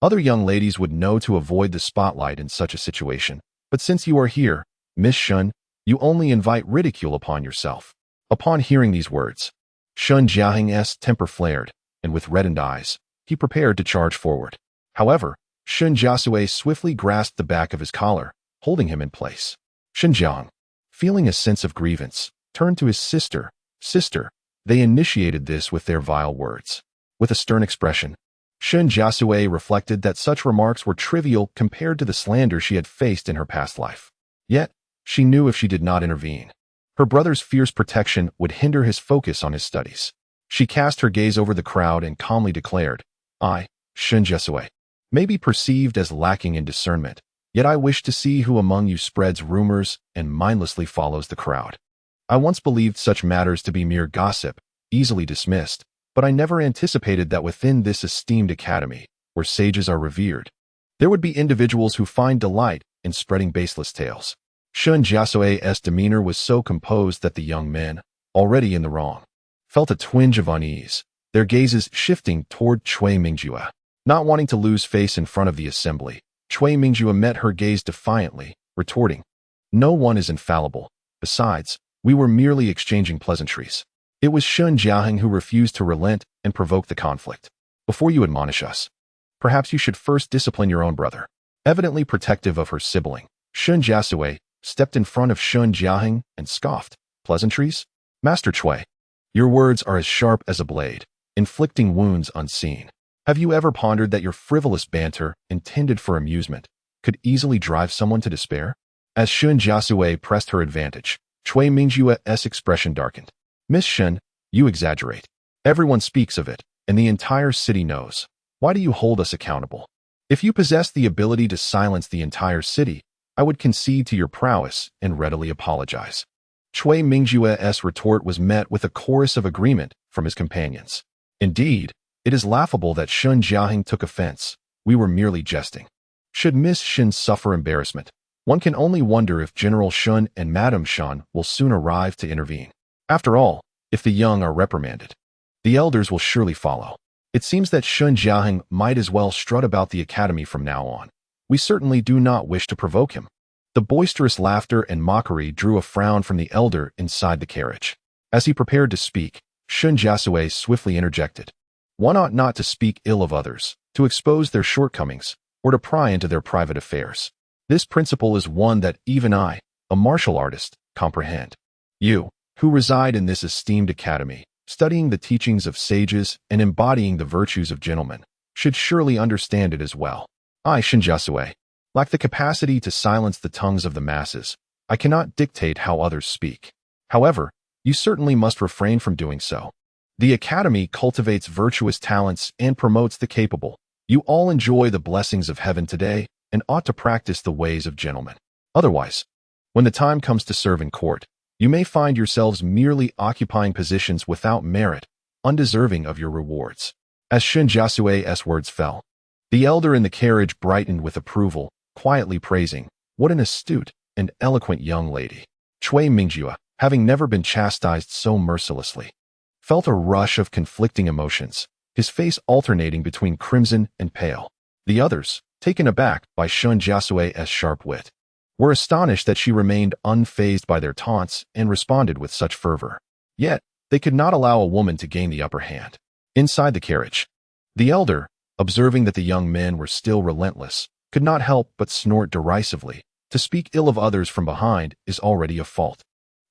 Other young ladies would know to avoid the spotlight in such a situation, but since you are here, Miss Shun, you only invite ridicule upon yourself. Upon hearing these words, Shen Jiashui's temper flared, and with reddened eyes, he prepared to charge forward. However, Shen Jiasui swiftly grasped the back of his collar, holding him in place. Shen Jiang, feeling a sense of grievance, turned to his sister. Sister, they initiated this with their vile words. With a stern expression, Shen Jiasui reflected that such remarks were trivial compared to the slander she had faced in her past life. Yet, she knew if she did not intervene, her brother's fierce protection would hinder his focus on his studies. She cast her gaze over the crowd and calmly declared, I, Shen Jiasui, may be perceived as lacking in discernment, yet I wish to see who among you spreads rumors and mindlessly follows the crowd. I once believed such matters to be mere gossip, easily dismissed, but I never anticipated that within this esteemed academy, where sages are revered, there would be individuals who find delight in spreading baseless tales. Shen Jiasui's demeanor was so composed that the young men, already in the wrong, felt a twinge of unease, their gazes shifting toward Cui Mingjue. Not wanting to lose face in front of the assembly, Cui Mingjue met her gaze defiantly, retorting, No one is infallible. Besides, we were merely exchanging pleasantries. It was Shen Jiasui who refused to relent and provoke the conflict. Before you admonish us, Perhaps you should first discipline your own brother. Evidently protective of her sibling, Shen Jiasui stepped in front of Shen Jiaheng and scoffed. Pleasantries? Master Chui, your words are as sharp as a blade, inflicting wounds unseen. Have you ever pondered that your frivolous banter, intended for amusement, could easily drive someone to despair? As Shen Jiasui pressed her advantage, Chui Mingjue's expression darkened. Miss Shen, you exaggerate. Everyone speaks of it, and the entire city knows. Why do you hold us accountable? If you possess the ability to silence the entire city, I would concede to your prowess and readily apologize. Chui Mingjue's retort was met with a chorus of agreement from his companions. Indeed, it is laughable that Shen Jiaheng took offense. We were merely jesting. Should Miss Shen suffer embarrassment, one can only wonder if General Shun and Madame Shen will soon arrive to intervene. After all, if the young are reprimanded, the elders will surely follow. It seems that Shen Jiaheng might as well strut about the academy from now on. We certainly do not wish to provoke him. The boisterous laughter and mockery drew a frown from the elder inside the carriage. As he prepared to speak, Shen Jiasui swiftly interjected. One ought not to speak ill of others, to expose their shortcomings, or to pry into their private affairs. This principle is one that even I, a martial artist, comprehend. You, who reside in this esteemed academy, studying the teachings of sages and embodying the virtues of gentlemen, should surely understand it as well. I, Shen Jiasui, lack the capacity to silence the tongues of the masses. I cannot dictate how others speak. However, you certainly must refrain from doing so. The academy cultivates virtuous talents and promotes the capable. You all enjoy the blessings of heaven today and ought to practice the ways of gentlemen. Otherwise, when the time comes to serve in court, you may find yourselves merely occupying positions without merit, undeserving of your rewards. As Shen Jiasui's words fell, the elder in the carriage brightened with approval, quietly praising, "What an astute and eloquent young lady." Chui Mingjue, having never been chastised so mercilessly, felt a rush of conflicting emotions, his face alternating between crimson and pale. The others, taken aback by Shen Jiasui's sharp wit, were astonished that she remained unfazed by their taunts and responded with such fervor. Yet, they could not allow a woman to gain the upper hand. Inside the carriage, the elder, observing that the young men were still relentless, could not help but snort derisively. To speak ill of others from behind is already a fault.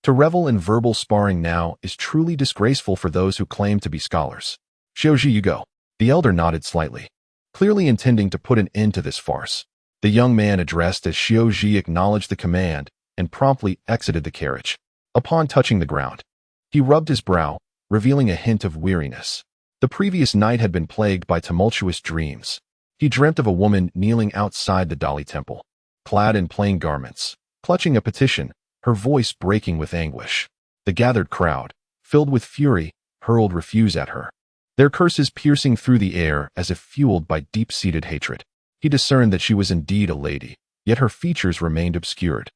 To revel in verbal sparring now is truly disgraceful for those who claim to be scholars. Xiaoji, you go. The elder nodded slightly, clearly intending to put an end to this farce. The young man addressed as Xiaoji acknowledged the command and promptly exited the carriage. Upon touching the ground, he rubbed his brow, revealing a hint of weariness. The previous night had been plagued by tumultuous dreams. He dreamt of a woman kneeling outside the Dali temple, clad in plain garments, clutching a petition, her voice breaking with anguish. The gathered crowd, filled with fury, hurled refuse at her, their curses piercing through the air as if fueled by deep-seated hatred. He discerned that she was indeed a lady, yet her features remained obscured.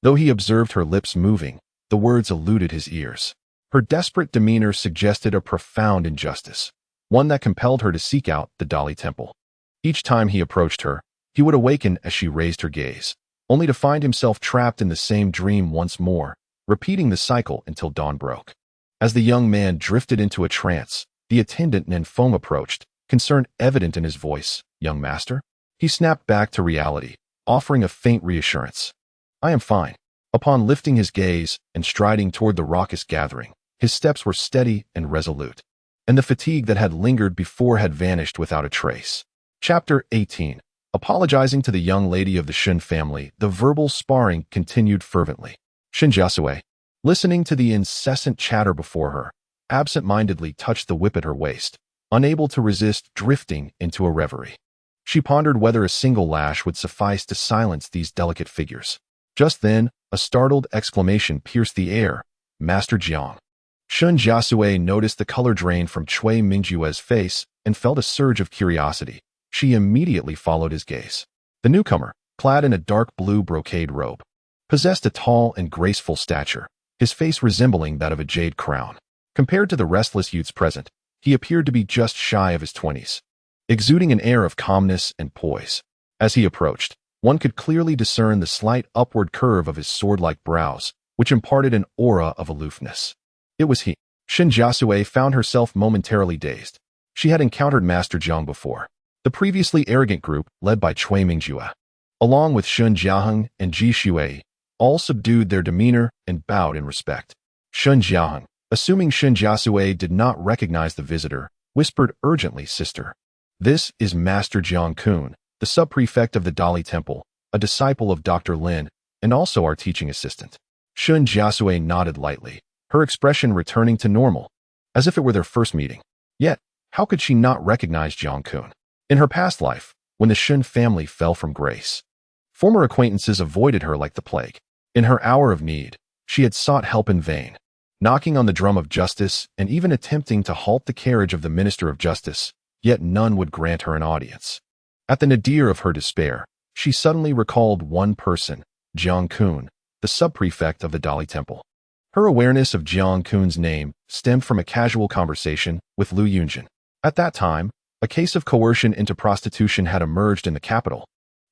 Though he observed her lips moving, the words eluded his ears. Her desperate demeanor suggested a profound injustice, one that compelled her to seek out the Dali temple. Each time he approached her, he would awaken as she raised her gaze, only to find himself trapped in the same dream once more, repeating the cycle until dawn broke. As the young man drifted into a trance, the attendant Ninfeng approached, concern evident in his voice. "Young master?" He snapped back to reality, offering a faint reassurance. "I am fine." Upon lifting his gaze and striding toward the raucous gathering, his steps were steady and resolute, and the fatigue that had lingered before had vanished without a trace. Chapter 18. Apologizing to the young lady of the Shen family, the verbal sparring continued fervently. Shen Jiasui, listening to the incessant chatter before her, absent-mindedly touched the whip at her waist, unable to resist drifting into a reverie. She pondered whether a single lash would suffice to silence these delicate figures. Just then, a startled exclamation pierced the air. "Master Jiang." Shen Jiasui noticed the color drain from Chui Mingjue's face and felt a surge of curiosity. She immediately followed his gaze. The newcomer, clad in a dark blue brocade robe, possessed a tall and graceful stature, his face resembling that of a jade crown. Compared to the restless youths present, he appeared to be just shy of his 20s, exuding an air of calmness and poise. As he approached, one could clearly discern the slight upward curve of his sword-like brows, which imparted an aura of aloofness. It was he. Shen Jiasui found herself momentarily dazed. She had encountered Master Jiang before, The previously arrogant group, led by Cui Mingjue, along with Shen Jiasui and Ji Shui, all subdued their demeanor and bowed in respect. Shen Jiasui, assuming Shen Jiasui did not recognize the visitor, whispered urgently, "Sister, this is Master Jiang Xun, the sub-prefect of the Dali Temple, a disciple of Dr. Lin, and also our teaching assistant." Shen Jiasui nodded lightly, her expression returning to normal, as if it were their first meeting. Yet, how could she not recognize Jiang Xun? In her past life, when the Shen family fell from grace, former acquaintances avoided her like the plague. In her hour of need, she had sought help in vain, knocking on the drum of justice and even attempting to halt the carriage of the Minister of Justice, yet none would grant her an audience. At the nadir of her despair, she suddenly recalled one person, Jiang Xun, the sub-prefect of the Dali Temple. Her awareness of Jiang Xun's name stemmed from a casual conversation with Lu Yunzheng. At that time, a case of coercion into prostitution had emerged in the capital,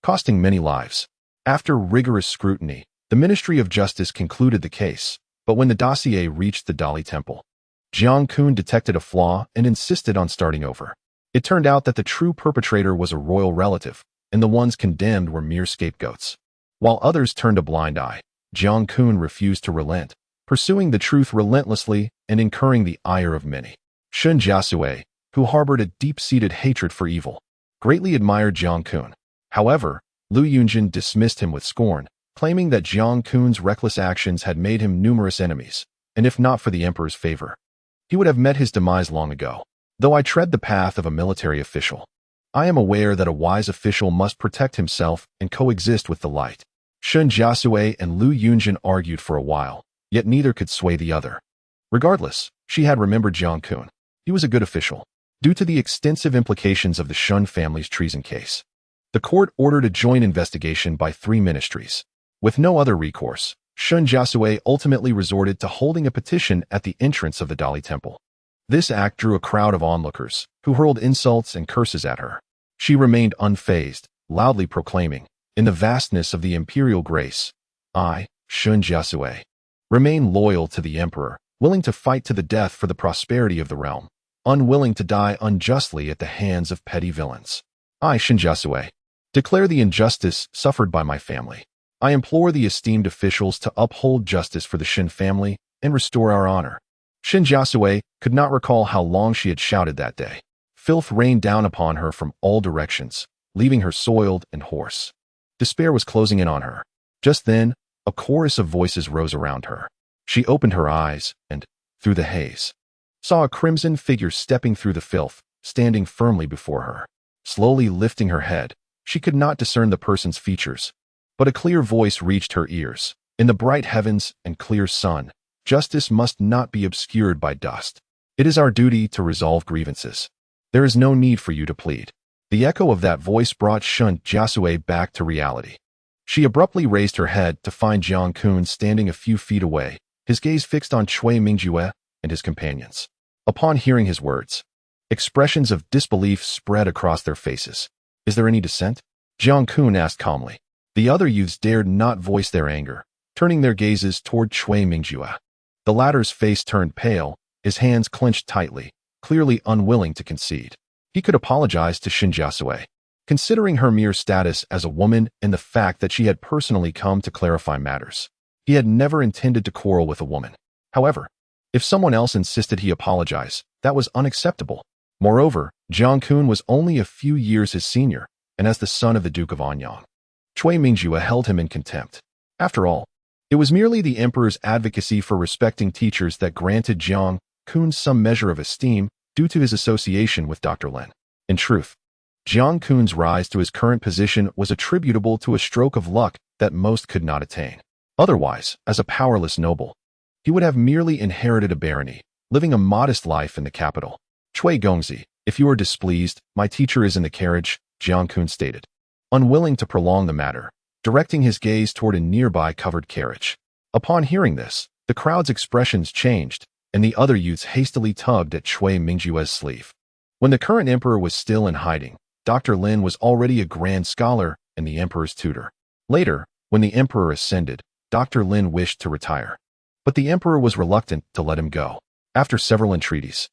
costing many lives. After rigorous scrutiny, the Ministry of Justice concluded the case, but when the dossier reached the Dali Temple, Jiang Xun detected a flaw and insisted on starting over. It turned out that the true perpetrator was a royal relative, and the ones condemned were mere scapegoats. While others turned a blind eye, Jiang Xun refused to relent, pursuing the truth relentlessly and incurring the ire of many. Shen Jiasui, who harbored a deep-seated hatred for evil, greatly admired Jiang Xun. However, Lu Yunzheng dismissed him with scorn, claiming that Jiang Xun's reckless actions had made him numerous enemies, and if not for the emperor's favor, he would have met his demise long ago. Though I tread the path of a military official, I am aware that a wise official must protect himself and coexist with the light. Shen Jiasui and Lu Yunzheng argued for a while, yet neither could sway the other. Regardless, she had remembered Jiang Xun. He was a good official. Due to the extensive implications of the Shen family's treason case, the court ordered a joint investigation by 3 ministries. With no other recourse, Shen Jiasui ultimately resorted to holding a petition at the entrance of the Dali Temple. This act drew a crowd of onlookers, who hurled insults and curses at her. She remained unfazed, loudly proclaiming, "In the vastness of the imperial grace, I, Shen Jiasui, remain loyal to the emperor, willing to fight to the death for the prosperity of the realm, unwilling to die unjustly at the hands of petty villains. I, Shen Jiasui, declare the injustice suffered by my family. I implore the esteemed officials to uphold justice for the Shen family and restore our honor." Shen Jiasui could not recall how long she had shouted that day. Filth rained down upon her from all directions, leaving her soiled and hoarse. Despair was closing in on her. Just then, a chorus of voices rose around her. She opened her eyes and, through the haze, saw a crimson figure stepping through the filth, standing firmly before her. Slowly lifting her head, she could not discern the person's features, but a clear voice reached her ears. "In the bright heavens and clear sun, justice must not be obscured by dust. It is our duty to resolve grievances. There is no need for you to plead." The echo of that voice brought Shen Jiasui back to reality. She abruptly raised her head to find Jiang Xun standing a few feet away, his gaze fixed on Cui Mingjue and his companions. Upon hearing his words, expressions of disbelief spread across their faces. "Is there any dissent?" Jiang Xun asked calmly. The other youths dared not voice their anger, turning their gazes toward Cui Mingjue. The latter's face turned pale, his hands clenched tightly, clearly unwilling to concede. He could apologize to Shen Jiasui, considering her mere status as a woman and the fact that she had personally come to clarify matters. He had never intended to quarrel with a woman. However, if someone else insisted he apologize, that was unacceptable. Moreover, Jiang Xun was only a few years his senior, and as the son of the Duke of Anyang, Cui Mingjue held him in contempt. After all, it was merely the emperor's advocacy for respecting teachers that granted Jiang Xun some measure of esteem due to his association with Dr. Lin. In truth, Jiang Xun's rise to his current position was attributable to a stroke of luck that most could not attain. Otherwise, as a powerless noble, he would have merely inherited a barony, living a modest life in the capital. "Cui Gongzi, if you are displeased, my teacher is in the carriage," Jiang Xun stated, unwilling to prolong the matter, directing his gaze toward a nearby covered carriage. Upon hearing this, the crowd's expressions changed, and the other youths hastily tugged at Cui Mingjue's sleeve. When the current emperor was still in hiding, Dr. Lin was already a grand scholar and the emperor's tutor. Later, when the emperor ascended, Dr. Lin wished to retire, but the emperor was reluctant to let him go. After several entreaties,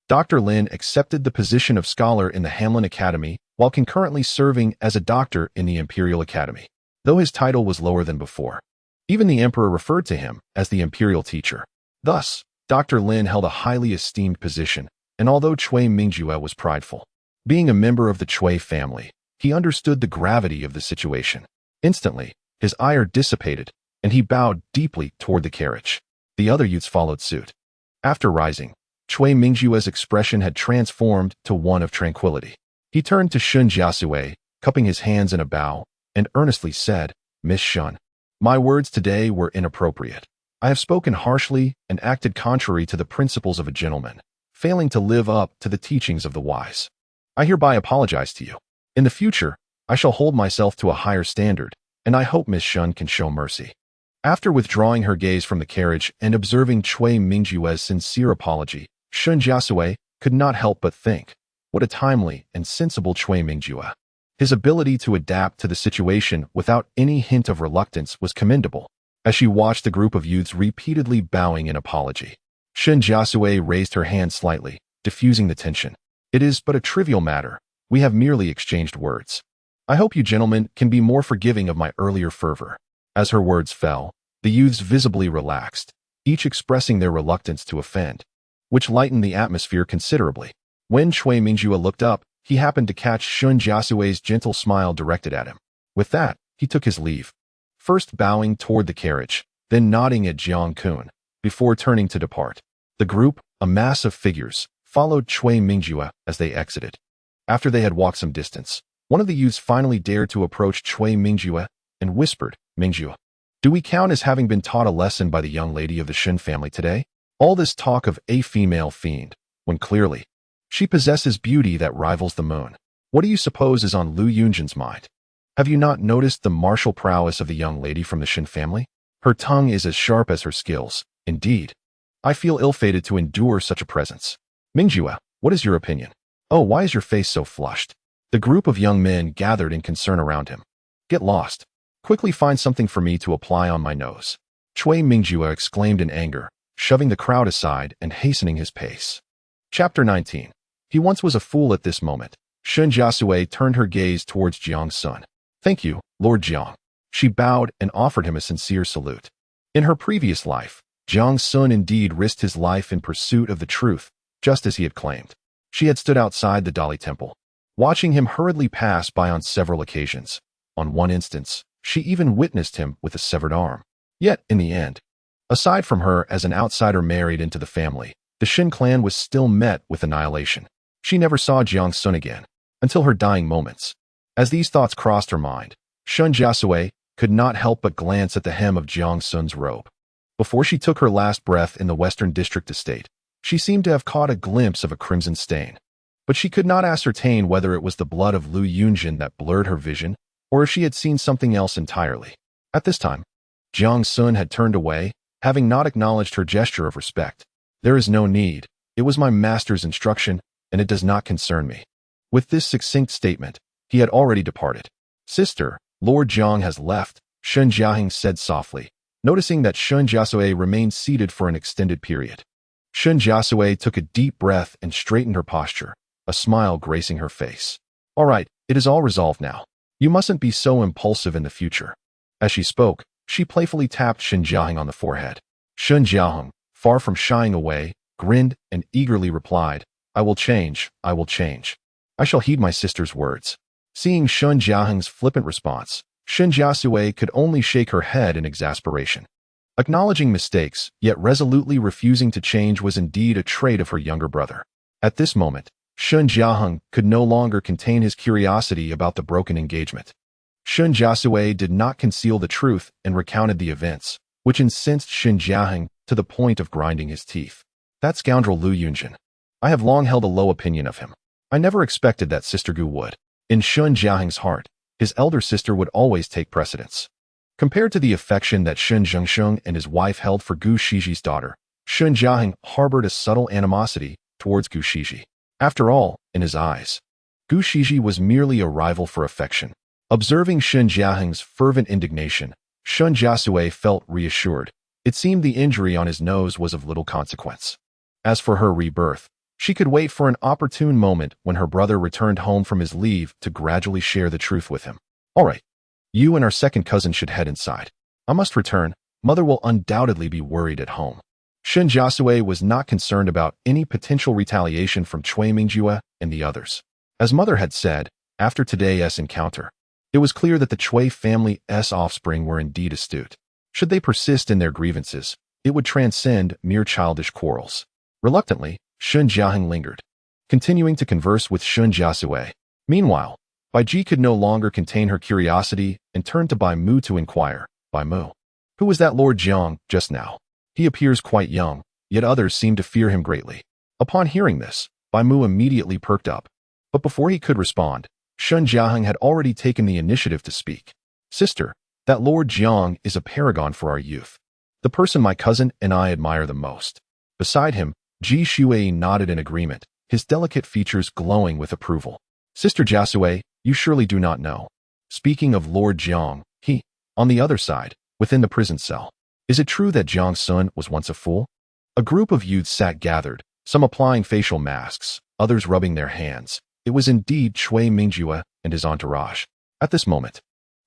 Dr. Lin accepted the position of scholar in the Hamlin Academy while concurrently serving as a doctor in the Imperial Academy, though his title was lower than before. Even the emperor referred to him as the imperial teacher. Thus, Dr. Lin held a highly esteemed position, and although Cui Mingjue was prideful, being a member of the Cui family, he understood the gravity of the situation. Instantly, his ire dissipated, and he bowed deeply toward the carriage. The other youths followed suit. After rising, Cui Mingjue's expression had transformed to one of tranquility. He turned to Shen Jiasui, cupping his hands in a bow, and earnestly said, "Miss Shen, my words today were inappropriate. I have spoken harshly and acted contrary to the principles of a gentleman, failing to live up to the teachings of the wise. I hereby apologize to you. In the future, I shall hold myself to a higher standard, and I hope Miss Shen can show mercy." After withdrawing her gaze from the carriage and observing Cui Mingjue's sincere apology, Shen Jiasui could not help but think, what a timely and sensible Cui Mingjue. His ability to adapt to the situation without any hint of reluctance was commendable. As she watched the group of youths repeatedly bowing in apology, Shen Jiasui raised her hand slightly, diffusing the tension. "It is but a trivial matter. We have merely exchanged words. I hope you gentlemen can be more forgiving of my earlier fervor." As her words fell, the youths visibly relaxed, each expressing their reluctance to offend, which lightened the atmosphere considerably. When Cui Mingjue looked up, he happened to catch Shen Jiasui's gentle smile directed at him. With that, he took his leave, first bowing toward the carriage, then nodding at Jiang Xun, before turning to depart. The group, a mass of figures, followed Cui Mingjue as they exited. After they had walked some distance, one of the youths finally dared to approach Cui Mingjue and whispered, "Mingjue, do we count as having been taught a lesson by the young lady of the Shen family today? All this talk of a female fiend, when clearly, she possesses beauty that rivals the moon. What do you suppose is on Lu Yunzheng's mind? Have you not noticed the martial prowess of the young lady from the Shen family? Her tongue is as sharp as her skills. Indeed, I feel ill-fated to endure such a presence. Mingjue, what is your opinion? Oh, why is your face so flushed?" The group of young men gathered in concern around him. "Get lost. Quickly find something for me to apply on my nose," Cui Mingjue exclaimed in anger, shoving the crowd aside and hastening his pace. Chapter 19. He once was a fool at this moment. Shen Jiasui turned her gaze towards Jiang Xun. "Thank you, Lord Jiang." She bowed and offered him a sincere salute. In her previous life, Jiang Xun indeed risked his life in pursuit of the truth, just as he had claimed. She had stood outside the Dali temple, watching him hurriedly pass by on several occasions. On one instance, she even witnessed him with a severed arm. Yet, in the end, aside from her as an outsider married into the family, the Shen clan was still met with annihilation. She never saw Jiang Xun again, until her dying moments. As these thoughts crossed her mind, Shen Jiasui could not help but glance at the hem of Jiang Xun's robe. Before she took her last breath in the Western District estate, she seemed to have caught a glimpse of a crimson stain. But she could not ascertain whether it was the blood of Lu Yunzheng that blurred her vision, or if she had seen something else entirely. At this time, Jiang Xun had turned away, having not acknowledged her gesture of respect. "There is no need. It was my master's instruction, and it does not concern me." With this succinct statement, he had already departed. "Sister, Lord Jiang has left," Shen Jiaheng said softly, noticing that Shen Jiasui remained seated for an extended period. Shen Jiasui took a deep breath and straightened her posture, a smile gracing her face. "All right, it is all resolved now. You mustn't be so impulsive in the future." As she spoke, she playfully tapped Shen Jiaheng on the forehead. Shen Jiaheng, far from shying away, grinned and eagerly replied, "I will change, I will change. I shall heed my sister's words." Seeing Shen Jiaheng's flippant response, Shen Jiasui could only shake her head in exasperation. Acknowledging mistakes, yet resolutely refusing to change was indeed a trait of her younger brother. At this moment, Shen Jiaheng could no longer contain his curiosity about the broken engagement. Shen Jiasui did not conceal the truth and recounted the events, which incensed Shen Jiaheng to the point of grinding his teeth. "That scoundrel Lu Yunzheng. I have long held a low opinion of him. I never expected that Sister Gu would." In Shen Jiaheng's heart, his elder sister would always take precedence. Compared to the affection that Shen Jiangsheng and his wife held for Gu Shiji's daughter, Shen Jiaheng harbored a subtle animosity towards Gu Shiji. After all, in his eyes, Gu Shiji was merely a rival for affection. Observing Shen Jiaheng's fervent indignation, Shen Jiasui felt reassured. It seemed the injury on his nose was of little consequence. As for her rebirth, She could wait for an opportune moment when her brother returned home from his leave to gradually share the truth with him. All right, you and our second cousin should head inside. I must return. Mother will undoubtedly be worried at home. Shen Jiasui was not concerned about any potential retaliation from Cui Mingjue and the others. As mother had said, after today's encounter, it was clear that the Cui family's offspring were indeed astute. Should they persist in their grievances, it would transcend mere childish quarrels. Reluctantly, Shen Jiaheng lingered, continuing to converse with Shen Jiasui. Meanwhile, Bai Ji could no longer contain her curiosity and turned to Bai Mu to inquire, Bai Mu, who was that Lord Jiang just now? He appears quite young, yet others seem to fear him greatly. Upon hearing this, Bai Mu immediately perked up. But before he could respond, Shen Jiaheng had already taken the initiative to speak. Sister, that Lord Jiang is a paragon for our youth. The person my cousin and I admire the most. Beside him, Ji Shui nodded in agreement, his delicate features glowing with approval. Sister Jiasui, you surely do not know. Speaking of Lord Jiang, he, on the other side, within the prison cell. Is it true that Jiang Xun was once a fool? A group of youths sat gathered, some applying facial masks, others rubbing their hands. It was indeed Cui Mingjue and his entourage. At this moment,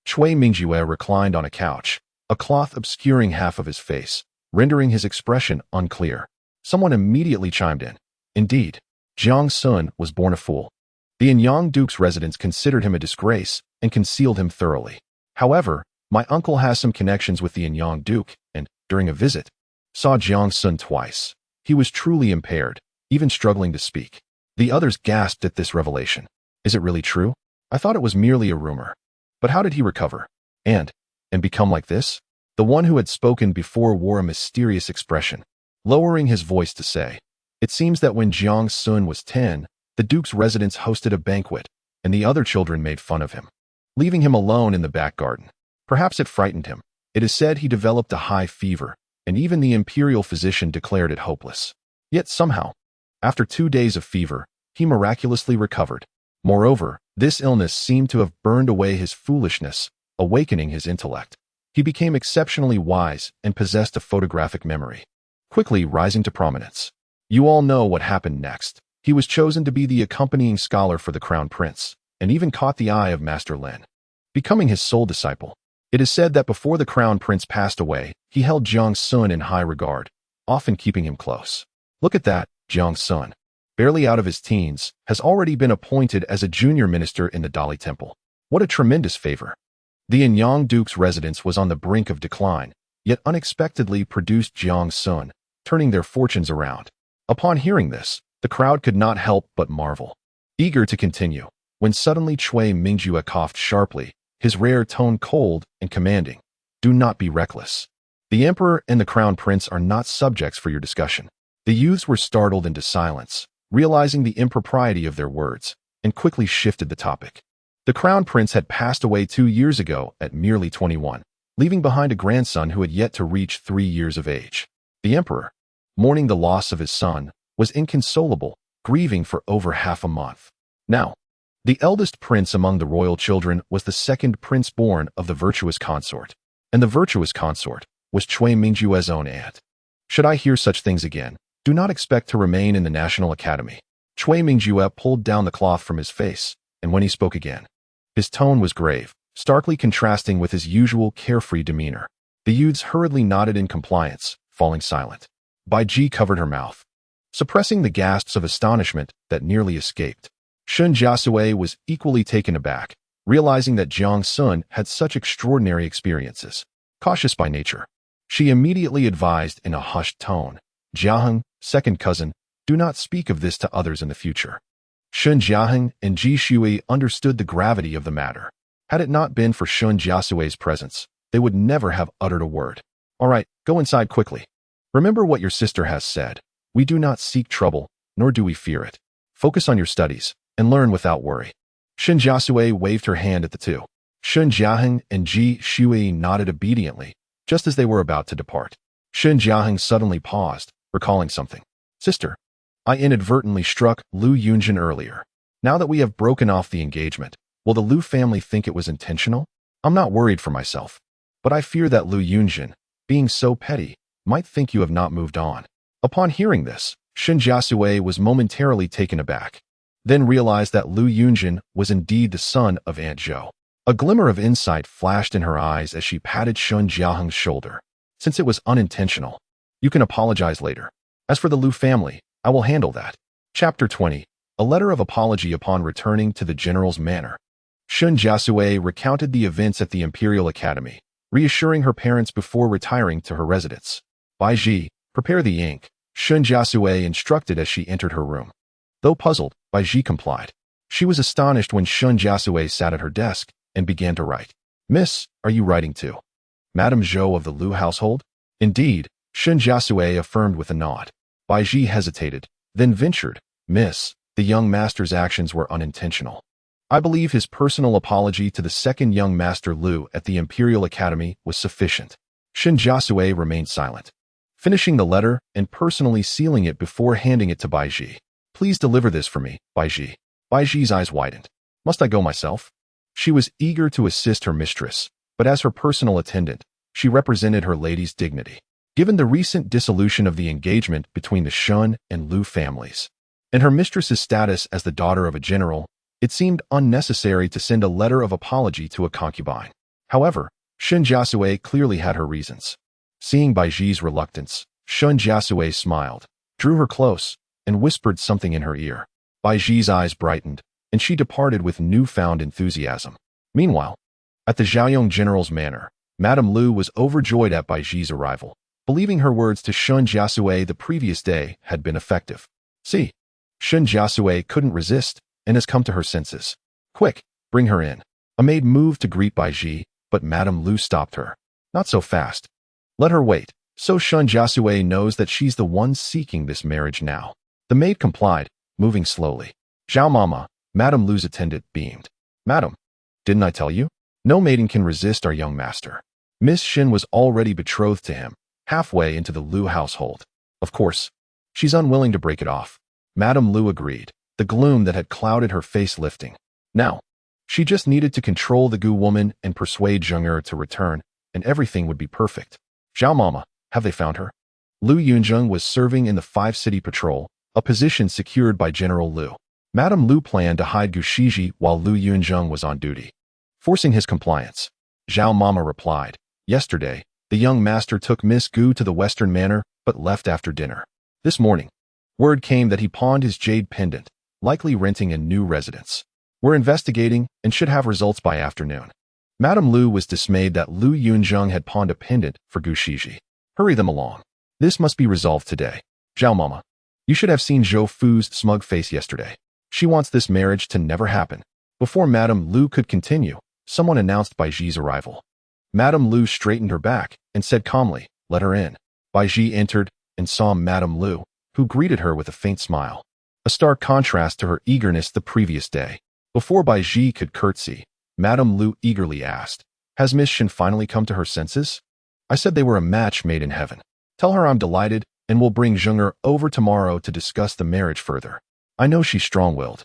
Cui Mingjue reclined on a couch, a cloth obscuring half of his face, rendering his expression unclear. Someone immediately chimed in. Indeed, Jiang Xun was born a fool. The Anyang Duke's residents considered him a disgrace and concealed him thoroughly. However, my uncle has some connections with the Anyang Duke and, during a visit, saw Jiang Xun twice. He was truly impaired, even struggling to speak. The others gasped at this revelation. Is it really true? I thought it was merely a rumor. But how did he recover? And become like this? The one who had spoken before wore a mysterious expression, lowering his voice to say, it seems that when Jiang Xun was 10, the Duke's residents hosted a banquet, and the other children made fun of him, leaving him alone in the back garden. Perhaps it frightened him. It is said he developed a high fever, and even the imperial physician declared it hopeless. Yet somehow, after 2 days of fever, he miraculously recovered. Moreover, this illness seemed to have burned away his foolishness, awakening his intellect. He became exceptionally wise and possessed a photographic memory, quickly rising to prominence. You all know what happened next. He was chosen to be the accompanying scholar for the Crown Prince, and even caught the eye of Master Lin, becoming his sole disciple. It is said that before the Crown Prince passed away, he held Jiang Xun in high regard, often keeping him close. Look at that, Jiang Xun, barely out of his teens, has already been appointed as a junior minister in the Dali Temple. What a tremendous favor. The Anyang Duke's residence was on the brink of decline, yet unexpectedly produced Jiang Xun, turning their fortunes around. Upon hearing this, the crowd could not help but marvel, eager to continue, when suddenly Cui Mingjue coughed sharply, his rare tone cold and commanding. Do not be reckless. The Emperor and the Crown Prince are not subjects for your discussion. The youths were startled into silence, realizing the impropriety of their words, and quickly shifted the topic. The Crown Prince had passed away 2 years ago at merely 21, leaving behind a grandson who had yet to reach 3 years of age. The Emperor, mourning the loss of his son, was inconsolable, grieving for over half a month. Now, the eldest prince among the royal children was the second prince born of the virtuous consort, and the virtuous consort was Cui Mingjue's own aunt. Should I hear such things again, do not expect to remain in the National Academy. Cui Mingjue pulled down the cloth from his face, and when he spoke again, his tone was grave, starkly contrasting with his usual carefree demeanor. The youths hurriedly nodded in compliance, falling silent. Bai Ji covered her mouth, suppressing the gasps of astonishment that nearly escaped. Shen Jiasui was equally taken aback, realizing that Jiang Xun had such extraordinary experiences. Cautious by nature, she immediately advised in a hushed tone, Jiaheng, second cousin, do not speak of this to others in the future. Shen Jiaheng and Ji Shui understood the gravity of the matter. Had it not been for Shen Jiasui's presence, they would never have uttered a word. All right, go inside quickly. Remember what your sister has said. We do not seek trouble, nor do we fear it. Focus on your studies, and learn without worry. Shen Jiasui waved her hand at the two. Shen Jiaheng and Ji Shui nodded obediently, just as they were about to depart. Shen Jiaheng suddenly paused, recalling something. Sister, I inadvertently struck Lu Yunzheng earlier. Now that we have broken off the engagement, will the Lu family think it was intentional? I'm not worried for myself, but I fear that Lu Yunzheng, being so petty, might think you have not moved on. Upon hearing this, Shen Jiasui was momentarily taken aback, then realized that Lu Yunzheng was indeed the son of Aunt Zhou. A glimmer of insight flashed in her eyes as she patted Shen Jiaheng's shoulder. Since it was unintentional, you can apologize later. As for the Lu family, I will handle that. Chapter 20. A letter of apology upon returning to the general's manor. Shen Jiasui recounted the events at the Imperial Academy, reassuring her parents before retiring to her residence. Bai Ji, prepare the ink, Shen Jiasui instructed as she entered her room. Though puzzled, Bai Ji complied. She was astonished when Shen Jiasui sat at her desk and began to write. Miss, are you writing to Madame Zhou of the Lu household? Indeed, Shen Jiasui affirmed with a nod. Bai Ji hesitated, then ventured. Miss, the young master's actions were unintentional. I believe his personal apology to the second young master Lu at the Imperial Academy was sufficient. Shen Jiasui remained silent, finishing the letter and personally sealing it before handing it to Bai Ji. Please deliver this for me, Bai Ji. Bai Ji's eyes widened. Must I go myself? She was eager to assist her mistress, but as her personal attendant, she represented her lady's dignity. Given the recent dissolution of the engagement between the Shen and Lu families, and her mistress's status as the daughter of a general, it seemed unnecessary to send a letter of apology to a concubine. However, Shen Jiasui clearly had her reasons. Seeing Bai Ji's reluctance, Shen Jiasui smiled, drew her close, and whispered something in her ear. Bai Ji's eyes brightened, and she departed with newfound enthusiasm. Meanwhile, at the Zhaoyong general's manor, Madame Lu was overjoyed at Bai Ji's arrival, believing her words to Shen Jiasui the previous day had been effective. See, Shen Jiasui couldn't resist and has come to her senses. Quick, bring her in. A maid moved to greet Bai Ji, but Madame Lu stopped her. Not so fast. Let her wait, so Shen Jiasui knows that she's the one seeking this marriage now. The maid complied, moving slowly. Zhao Mama, Madame Lu's attendant, beamed. Madam, didn't I tell you? No maiden can resist our young master. Miss Shen was already betrothed to him, halfway into the Lu household. Of course, she's unwilling to break it off. Madame Lu agreed, the gloom that had clouded her face lifting. Now, she just needed to control the Gu woman and persuade Zheng to return, and everything would be perfect. Zhao Mama, have they found her? Lu Yunzheng was serving in the 5-city patrol, a position secured by General Lu. Madame Lu planned to hide Gu Shiji while Lu Yunzheng was on duty, forcing his compliance. Zhao Mama replied, yesterday, the young master took Miss Gu to the Western Manor, but left after dinner. This morning, word came that he pawned his jade pendant, likely renting a new residence. We're investigating and should have results by afternoon. Madame Lu was dismayed that Lu Yunzheng had pawned a pendant for Gu Shiji. Hurry them along. This must be resolved today. Zhao Mama, you should have seen Zhou Fu's smug face yesterday. She wants this marriage to never happen. Before Madame Lu could continue, someone announced Bai Ji's arrival. Madame Lu straightened her back and said calmly, let her in. Bai Ji entered and saw Madame Lu, who greeted her with a faint smile. A stark contrast to her eagerness the previous day. Before Bai Ji could curtsy, Madame Lu eagerly asked, has Miss Shen finally come to her senses? I said they were a match made in heaven. Tell her I'm delighted and will bring Zheng over tomorrow to discuss the marriage further. I know she's strong-willed,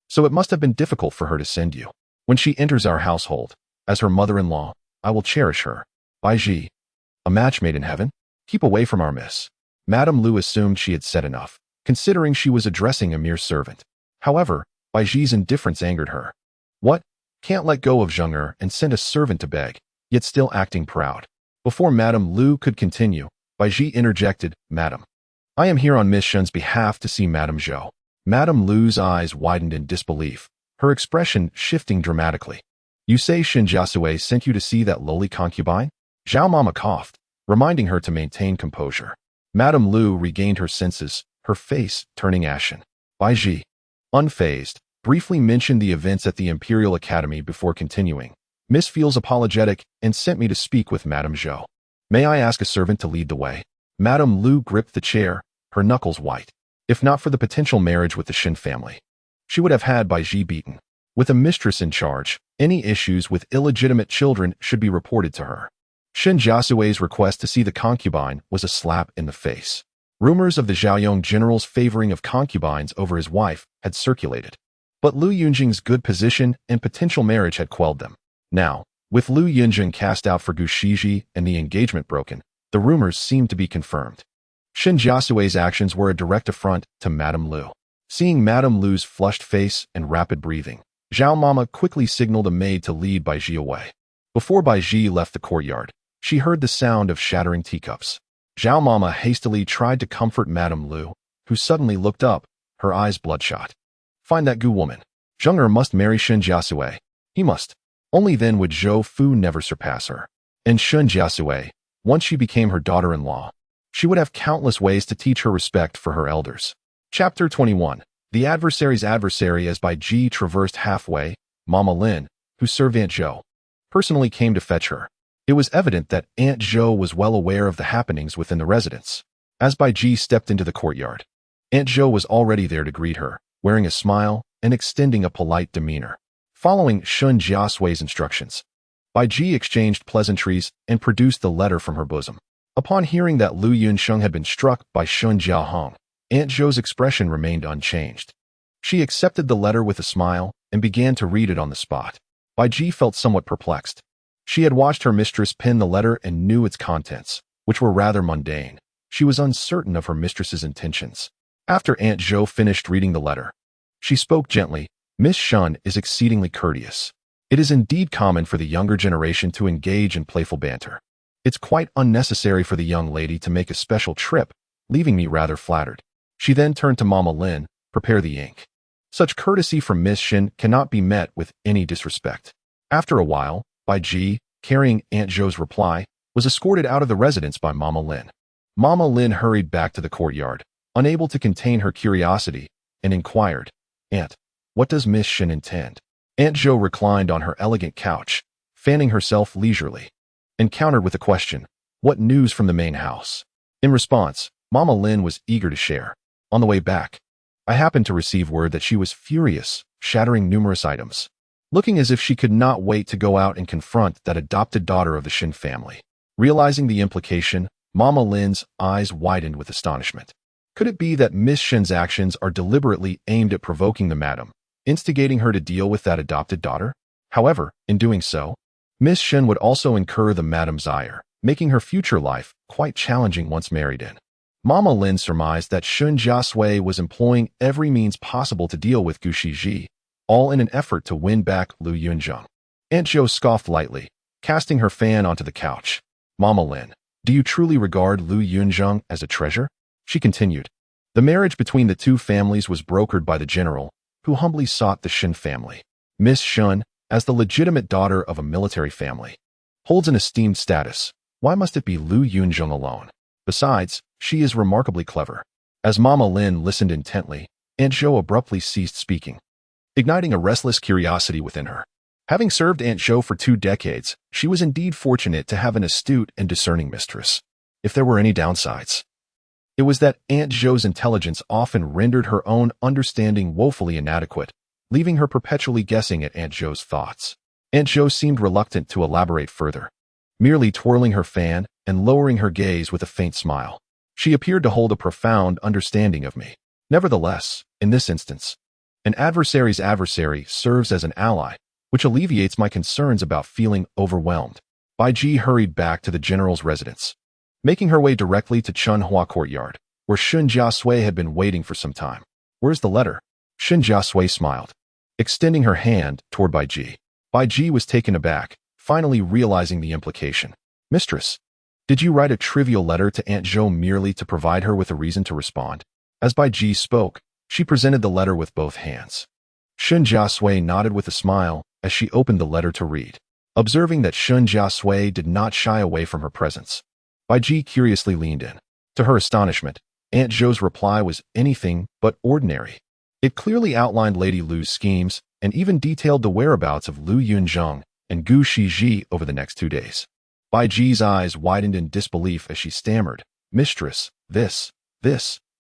so it must have been difficult for her to send you. When she enters our household, as her mother-in-law, I will cherish her. Bai Ji, a match made in heaven? Keep away from our miss. Madame Lu assumed she had said enough, considering she was addressing a mere servant. However, Bai Ji's indifference angered her. What? Can't let go of Zheng and send a servant to beg, yet still acting proud. Before Madame Lu could continue, Bai Ji interjected, Madam, I am here on Miss Shen's behalf to see Madame Zhou. Madame Lu's eyes widened in disbelief, her expression shifting dramatically. You say Shen Jiasui sent you to see that lowly concubine? Zhao Mama coughed, reminding her to maintain composure. Madame Lu regained her senses, her face turning ashen. Bai Ji, unfazed, briefly mentioned the events at the Imperial Academy before continuing. Miss feels apologetic and sent me to speak with Madame Zhou. May I ask a servant to lead the way? Madame Lu gripped the chair, her knuckles white. If not for the potential marriage with the Shen family, she would have had Bai Ji beaten. With a mistress in charge, any issues with illegitimate children should be reported to her. Shen Jiasui's request to see the concubine was a slap in the face. Rumors of the Zhaoyong general's favoring of concubines over his wife had circulated, but Lu Yunzheng's good position and potential marriage had quelled them. Now, with Lu Yunzheng cast out for Gu Shiji and the engagement broken, the rumors seemed to be confirmed. Shen Jiasui's actions were a direct affront to Madame Lu. Seeing Madame Lu's flushed face and rapid breathing, Zhao Mama quickly signaled a maid to lead Bai Ji away. Before Bai Ji left the courtyard, she heard the sound of shattering teacups. Zhao Mama hastily tried to comfort Madame Lu, who suddenly looked up, her eyes bloodshot. Find that Gu woman. Zheng must marry Shen Jiasui. He must. Only then would Zhou Fu never surpass her. And Shen Jiasui, once she became her daughter-in-law, she would have countless ways to teach her respect for her elders. Chapter 21. The adversary's adversary. As Bai Ji traversed halfway, Mama Lin, who served Aunt Zhou, personally came to fetch her. It was evident that Aunt Zhou was well aware of the happenings within the residence. As Bai Ji stepped into the courtyard, Aunt Zhou was already there to greet her, wearing a smile and extending a polite demeanor. Following Shen Jiasui's instructions, Bai Ji exchanged pleasantries and produced the letter from her bosom. Upon hearing that Lu Yunzheng had been struck by Shen Jiahong, Aunt Zhou's expression remained unchanged. She accepted the letter with a smile and began to read it on the spot. Bai Ji felt somewhat perplexed. She had watched her mistress pen the letter and knew its contents, which were rather mundane. She was uncertain of her mistress's intentions. After Aunt Zhou finished reading the letter, she spoke gently. Miss Shen is exceedingly courteous. It is indeed common for the younger generation to engage in playful banter. It's quite unnecessary for the young lady to make a special trip, leaving me rather flattered. She then turned to Mama Lin. Prepare the ink. Such courtesy from Miss Shen cannot be met with any disrespect. After a while, Bai Ji, carrying Aunt Zhou's reply, was escorted out of the residence by Mama Lin. Mama Lin hurried back to the courtyard, unable to contain her curiosity, and inquired, Aunt, what does Miss Shen intend? Aunt Zhou reclined on her elegant couch, fanning herself leisurely, and countered with a question, what news from the main house? In response, Mama Lin was eager to share. On the way back, I happened to receive word that she was furious, shattering numerous items, looking as if she could not wait to go out and confront that adopted daughter of the Shen family. Realizing the implication, Mama Lin's eyes widened with astonishment. Could it be that Miss Shen's actions are deliberately aimed at provoking the madam, instigating her to deal with that adopted daughter? However, in doing so, Miss Shen would also incur the madam's ire, making her future life quite challenging once married in. Mama Lin surmised that Shen Jiasui was employing every means possible to deal with Gu Shiji, all in an effort to win back Lu Yunzheng. Aunt Zhou scoffed lightly, casting her fan onto the couch. Mama Lin, do you truly regard Lu Yunzheng as a treasure? She continued. The marriage between the two families was brokered by the general, who humbly sought the Shen family. Miss Shen, as the legitimate daughter of a military family, holds an esteemed status. Why must it be Lu Yunzheng alone? Besides, she is remarkably clever. As Mama Lin listened intently, Aunt Zhou abruptly ceased speaking, igniting a restless curiosity within her. Having served Aunt Zhou for 2 decades, she was indeed fortunate to have an astute and discerning mistress. If there were any downsides, it was that Aunt Zhou's intelligence often rendered her own understanding woefully inadequate, leaving her perpetually guessing at Aunt Zhou's thoughts. Aunt Zhou seemed reluctant to elaborate further, merely twirling her fan and lowering her gaze with a faint smile. She appeared to hold a profound understanding of me. Nevertheless, in this instance, an adversary's adversary serves as an ally, which alleviates my concerns about feeling overwhelmed. Bai Ji hurried back to the general's residence, making her way directly to Chunhua Courtyard, where Shen Jiasui had been waiting for some time. Where's the letter? Shen Jiasui smiled, extending her hand toward Bai Ji. Bai Ji was taken aback, finally realizing the implication. Mistress, did you write a trivial letter to Aunt Zhou merely to provide her with a reason to respond? As Bai Ji spoke, she presented the letter with both hands. Shen Jiasui nodded with a smile as she opened the letter to read. Observing that Shen Jiasui did not shy away from her presence, Bai Ji curiously leaned in. To her astonishment, Aunt Zhou's reply was anything but ordinary. It clearly outlined Lady Lu's schemes and even detailed the whereabouts of Lu Yunzheng and Gu Shiji over the next 2 days. Bai Ji's eyes widened in disbelief as she stammered, Mistress, this.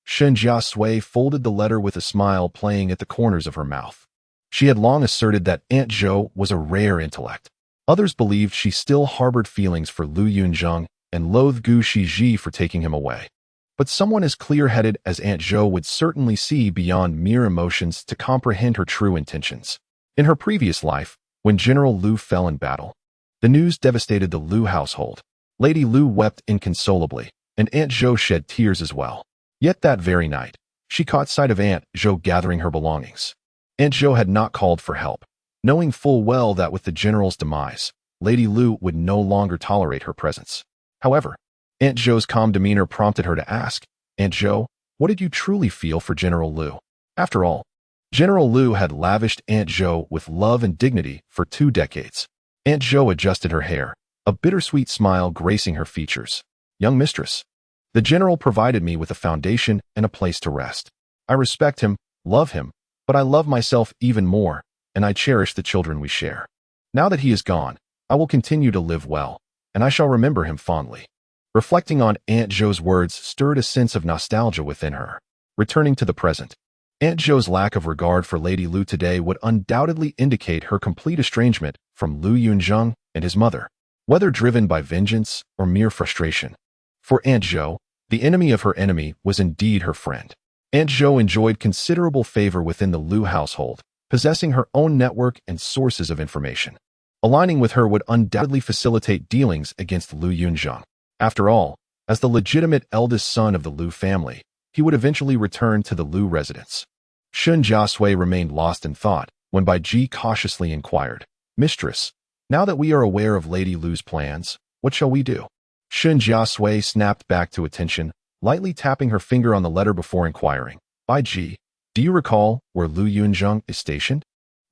Shen Jiasui folded the letter with a smile playing at the corners of her mouth. She had long asserted that Aunt Zhou was a rare intellect. Others believed she still harbored feelings for Lu Yunzheng and loathed Gu Shiji for taking him away. But someone as clear-headed as Aunt Zhou would certainly see beyond mere emotions to comprehend her true intentions. In her previous life, when General Lu fell in battle, the news devastated the Lu household. Lady Lu wept inconsolably, and Aunt Zhou shed tears as well. Yet that very night, she caught sight of Aunt Zhou gathering her belongings. Aunt Zhou had not called for help, knowing full well that with the general's demise, Lady Lu would no longer tolerate her presence. However, Aunt Zhou's calm demeanor prompted her to ask, "Aunt Zhou, what did you truly feel for General Lu?" After all, General Lu had lavished Aunt Zhou with love and dignity for 2 decades. Aunt Zhou adjusted her hair, a bittersweet smile gracing her features. "Young mistress, the general provided me with a foundation and a place to rest. I respect him, love him, but I love myself even more, and I cherish the children we share. Now that he is gone, I will continue to live well, and I shall remember him fondly." Reflecting on Aunt Zhou's words stirred a sense of nostalgia within her. Returning to the present, Aunt Zhou's lack of regard for Lady Lu today would undoubtedly indicate her complete estrangement from Lu Yunzheng and his mother, whether driven by vengeance or mere frustration. For Aunt Zhou, the enemy of her enemy was indeed her friend. Aunt Zhou enjoyed considerable favor within the Lu household, possessing her own network and sources of information. Aligning with her would undoubtedly facilitate dealings against Lu Yunzheng. After all, as the legitimate eldest son of the Lu family, he would eventually return to the Lu residence. Shen Jiasui remained lost in thought when Bai Ji cautiously inquired, "Mistress, now that we are aware of Lady Lu's plans, what shall we do?" Shen Jiasui snapped back to attention, lightly tapping her finger on the letter before inquiring, "Bai Ji, do you recall where Lu Yunzheng is stationed?"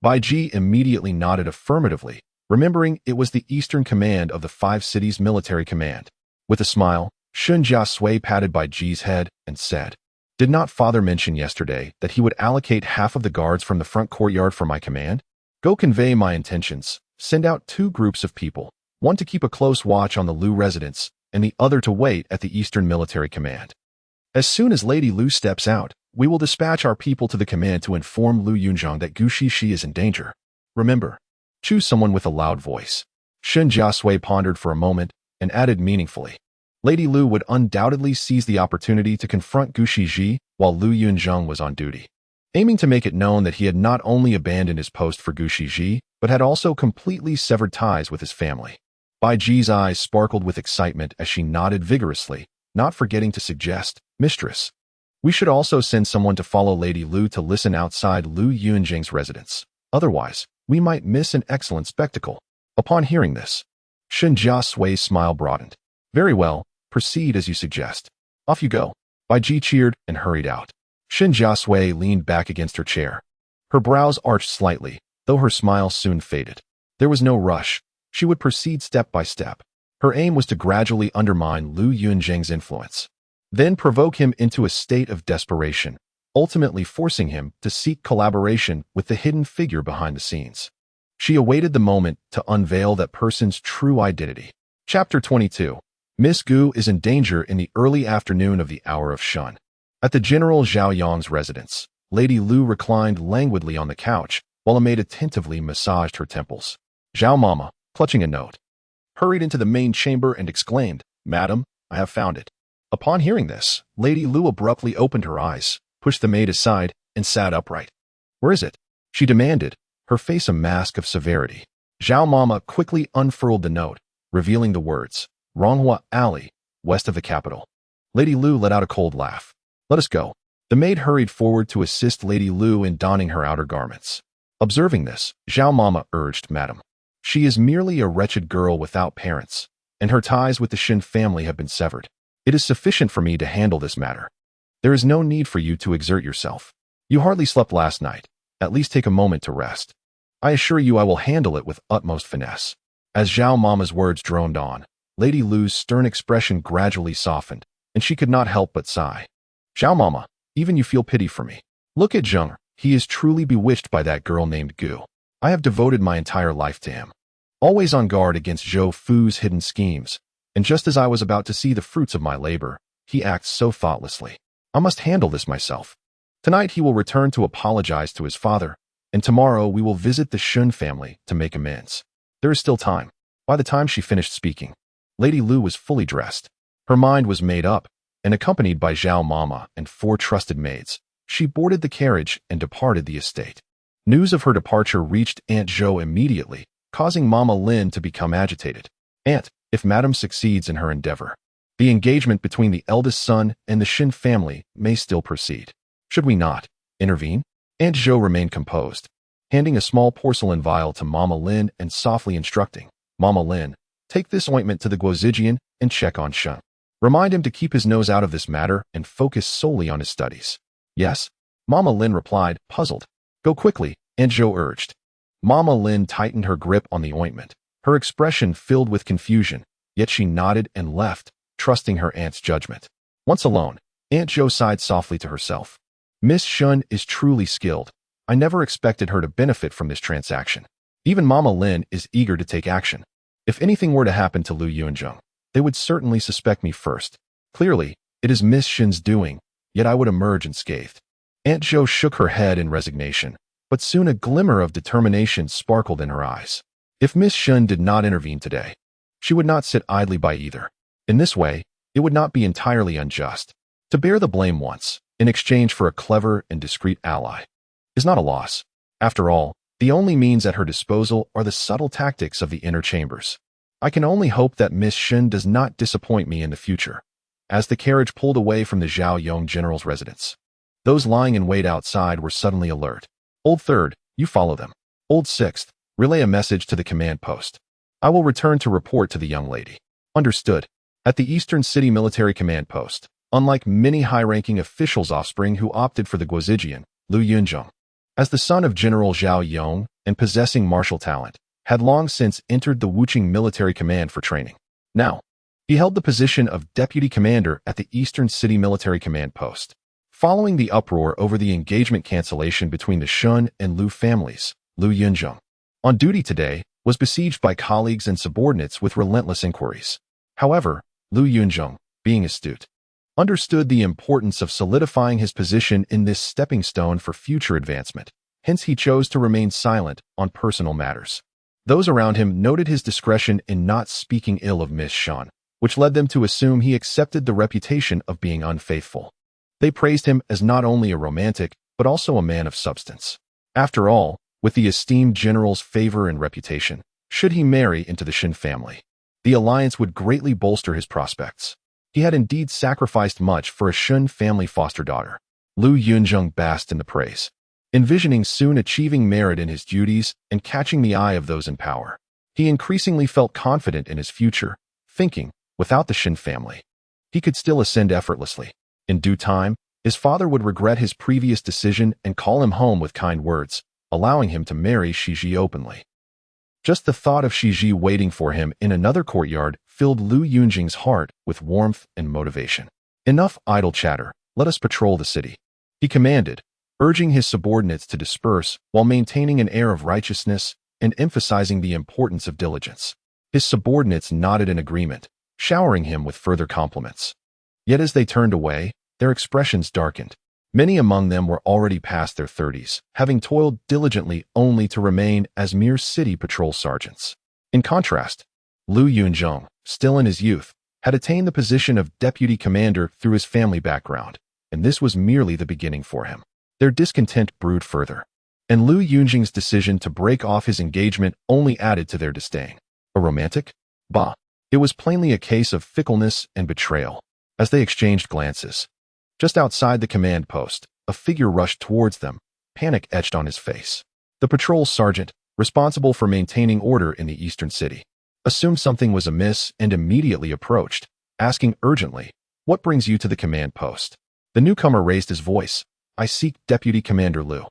Bai Ji immediately nodded affirmatively, remembering it was the Eastern Command of the 5 cities military command. With a smile, Shen Jiasui patted Bai Ji's head and said, "Did not father mention yesterday that he would allocate half of the guards from the front courtyard for my command? Go convey my intentions. Send out 2 groups of people, one to keep a close watch on the Lu residence, and the other to wait at the Eastern Military Command. As soon as Lady Lu steps out, we will dispatch our people to the command to inform Lu Yunzheng that Gu Shishi is in danger. Remember, choose someone with a loud voice." Shen Jiasui pondered for a moment and added meaningfully, "Lady Lu would undoubtedly seize the opportunity to confront Gu Shiji while Lu Yunzheng was on duty, aiming to make it known that he had not only abandoned his post for Gu Shiji, but had also completely severed ties with his family." Bai Ji's eyes sparkled with excitement as she nodded vigorously, not forgetting to suggest, "Mistress, we should also send someone to follow Lady Lu to listen outside Lu Yunzheng's residence. Otherwise, we might miss an excellent spectacle." Upon hearing this, Shen Jiasui's smile broadened. "Very well, proceed as you suggest. Off you go." Bai Ji cheered and hurried out. Shen Jiasui leaned back against her chair. Her brows arched slightly, though her smile soon faded. There was no rush. She would proceed step by step. Her aim was to gradually undermine Lu Yunzheng's influence, then provoke him into a state of desperation, ultimately forcing him to seek collaboration with the hidden figure behind the scenes. She awaited the moment to unveil that person's true identity. Chapter 22. Miss Gu is in danger. In the early afternoon of the hour of Shun, at the General Zhao Yang's residence, Lady Lu reclined languidly on the couch while a maid attentively massaged her temples. Zhao Mama, clutching a note, hurried into the main chamber and exclaimed, "Madam, I have found it." Upon hearing this, Lady Lu abruptly opened her eyes, pushed the maid aside, and sat upright. "Where is it?" she demanded, her face a mask of severity. Zhao Mama quickly unfurled the note, revealing the words, "Ronghua Alley, west of the capital." Lady Lu let out a cold laugh. "Let us go." The maid hurried forward to assist Lady Lu in donning her outer garments. Observing this, Zhao Mama urged, "Madam, she is merely a wretched girl without parents, and her ties with the Shen family have been severed. It is sufficient for me to handle this matter. There is no need for you to exert yourself. You hardly slept last night. At least take a moment to rest. I assure you I will handle it with utmost finesse." As Zhao Mama's words droned on, Lady Lu's stern expression gradually softened, and she could not help but sigh. "Zhao Mama, even you feel pity for me. Look at Zheng. He is truly bewitched by that girl named Gu. I have devoted my entire life to him, always on guard against Zhou Fu's hidden schemes, and just as I was about to see the fruits of my labor, he acts so thoughtlessly. I must handle this myself. Tonight he will return to apologize to his father, and tomorrow we will visit the Shun family to make amends. There is still time." By the time she finished speaking, Lady Lu was fully dressed. Her mind was made up, and accompanied by Zhao Mama and 4 trusted maids, she boarded the carriage and departed the estate. News of her departure reached Aunt Zhou immediately, causing Mama Lin to become agitated. "Aunt, if Madam succeeds in her endeavor, The engagement between the eldest son and the Shen family may still proceed. Should we not intervene? Aunt Zhou remained composed, handing a small porcelain vial to Mama Lin and softly instructing, Mama Lin, take this ointment to the Guozijian and check on Shen. Remind him to keep his nose out of this matter and focus solely on his studies. Yes, Mama Lin replied, puzzled. Go quickly, Aunt Zhou urged. Mama Lin tightened her grip on the ointment, her expression filled with confusion, yet she nodded and left, trusting her aunt's judgment. Once alone, Aunt Zhou sighed softly to herself. Miss Shen is truly skilled. I never expected her to benefit from this transaction. Even Mama Lin is eager to take action. If anything were to happen to Lu Yunzheng, they would certainly suspect me first. Clearly, it is Miss Shen's doing, yet I would emerge unscathed. Aunt Zhou shook her head in resignation, but soon a glimmer of determination sparkled in her eyes. If Miss Shen did not intervene today, she would not sit idly by either. In this way, it would not be entirely unjust. To bear the blame once, in exchange for a clever and discreet ally, is not a loss. After all, the only means at her disposal are the subtle tactics of the inner chambers. I can only hope that Miss Shen does not disappoint me in the future. As the carriage pulled away from the Zhaoyong general's residence, those lying in wait outside were suddenly alert. Old Third, you follow them. Old Sixth, relay a message to the command post. I will return to report to the young lady. Understood. At the Eastern City Military Command Post, unlike many high-ranking officials' offspring who opted for the Guozijian, Lu Yunzheng, as the son of General Zhao Yong and possessing martial talent, had long since entered the Wuqing military command for training. Now, he held the position of deputy commander at the Eastern City Military Command Post. Following the uproar over the engagement cancellation between the Shen and Lu families, Lu Yunzheng, on duty today, was besieged by colleagues and subordinates with relentless inquiries. However, Lu Yunzheng, being astute, understood the importance of solidifying his position in this stepping stone for future advancement. Hence he chose to remain silent on personal matters. Those around him noted his discretion in not speaking ill of Miss Shen, which led them to assume he accepted the reputation of being unfaithful. They praised him as not only a romantic, but also a man of substance. After all, with the esteemed general's favor and reputation, should he marry into the Shen family, the alliance would greatly bolster his prospects. He had indeed sacrificed much for a Shen family foster daughter. Lu Yunzheng basked in the praise, envisioning soon achieving merit in his duties and catching the eye of those in power. He increasingly felt confident in his future, thinking, without the Shen family, he could still ascend effortlessly. In due time, his father would regret his previous decision and call him home with kind words, allowing him to marry Shiji openly. Just the thought of Shiji waiting for him in another courtyard filled Lu Yunzheng's heart with warmth and motivation. Enough idle chatter, let us patrol the city, he commanded, urging his subordinates to disperse while maintaining an air of righteousness and emphasizing the importance of diligence. His subordinates nodded in agreement, showering him with further compliments. Yet as they turned away, their expressions darkened. Many among them were already past their 30s, having toiled diligently only to remain as mere city patrol sergeants. In contrast, Lu Yunzheng, still in his youth, had attained the position of deputy commander through his family background, and this was merely the beginning for him. Their discontent brewed further, and Lu Yunzheng's decision to break off his engagement only added to their disdain. A romantic? Bah! It was plainly a case of fickleness and betrayal. As they exchanged glances, just outside the command post, a figure rushed towards them, panic etched on his face. The patrol sergeant, responsible for maintaining order in the eastern city, assumed something was amiss and immediately approached, asking urgently, "What brings you to the command post?" The newcomer raised his voice. "I seek Deputy Commander Lu.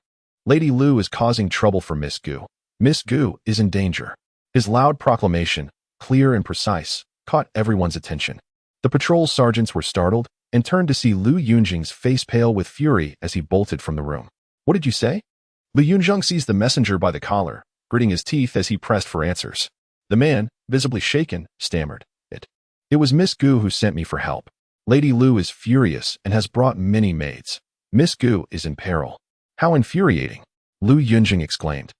Lady Lu is causing trouble for Miss Gu. Miss Gu is in danger." His loud proclamation, clear and precise, caught everyone's attention. The patrol sergeants were startled and turned to see Lu Yunzheng's face pale with fury as he bolted from the room. "What did you say?" Lu Yunzheng seized the messenger by the collar, gritting his teeth as he pressed for answers. The man, visibly shaken, stammered, It was Miss Gu who sent me for help. Lady Lu is furious and has brought many maids. Miss Gu is in peril." "How infuriating!" Lu Yunzheng exclaimed,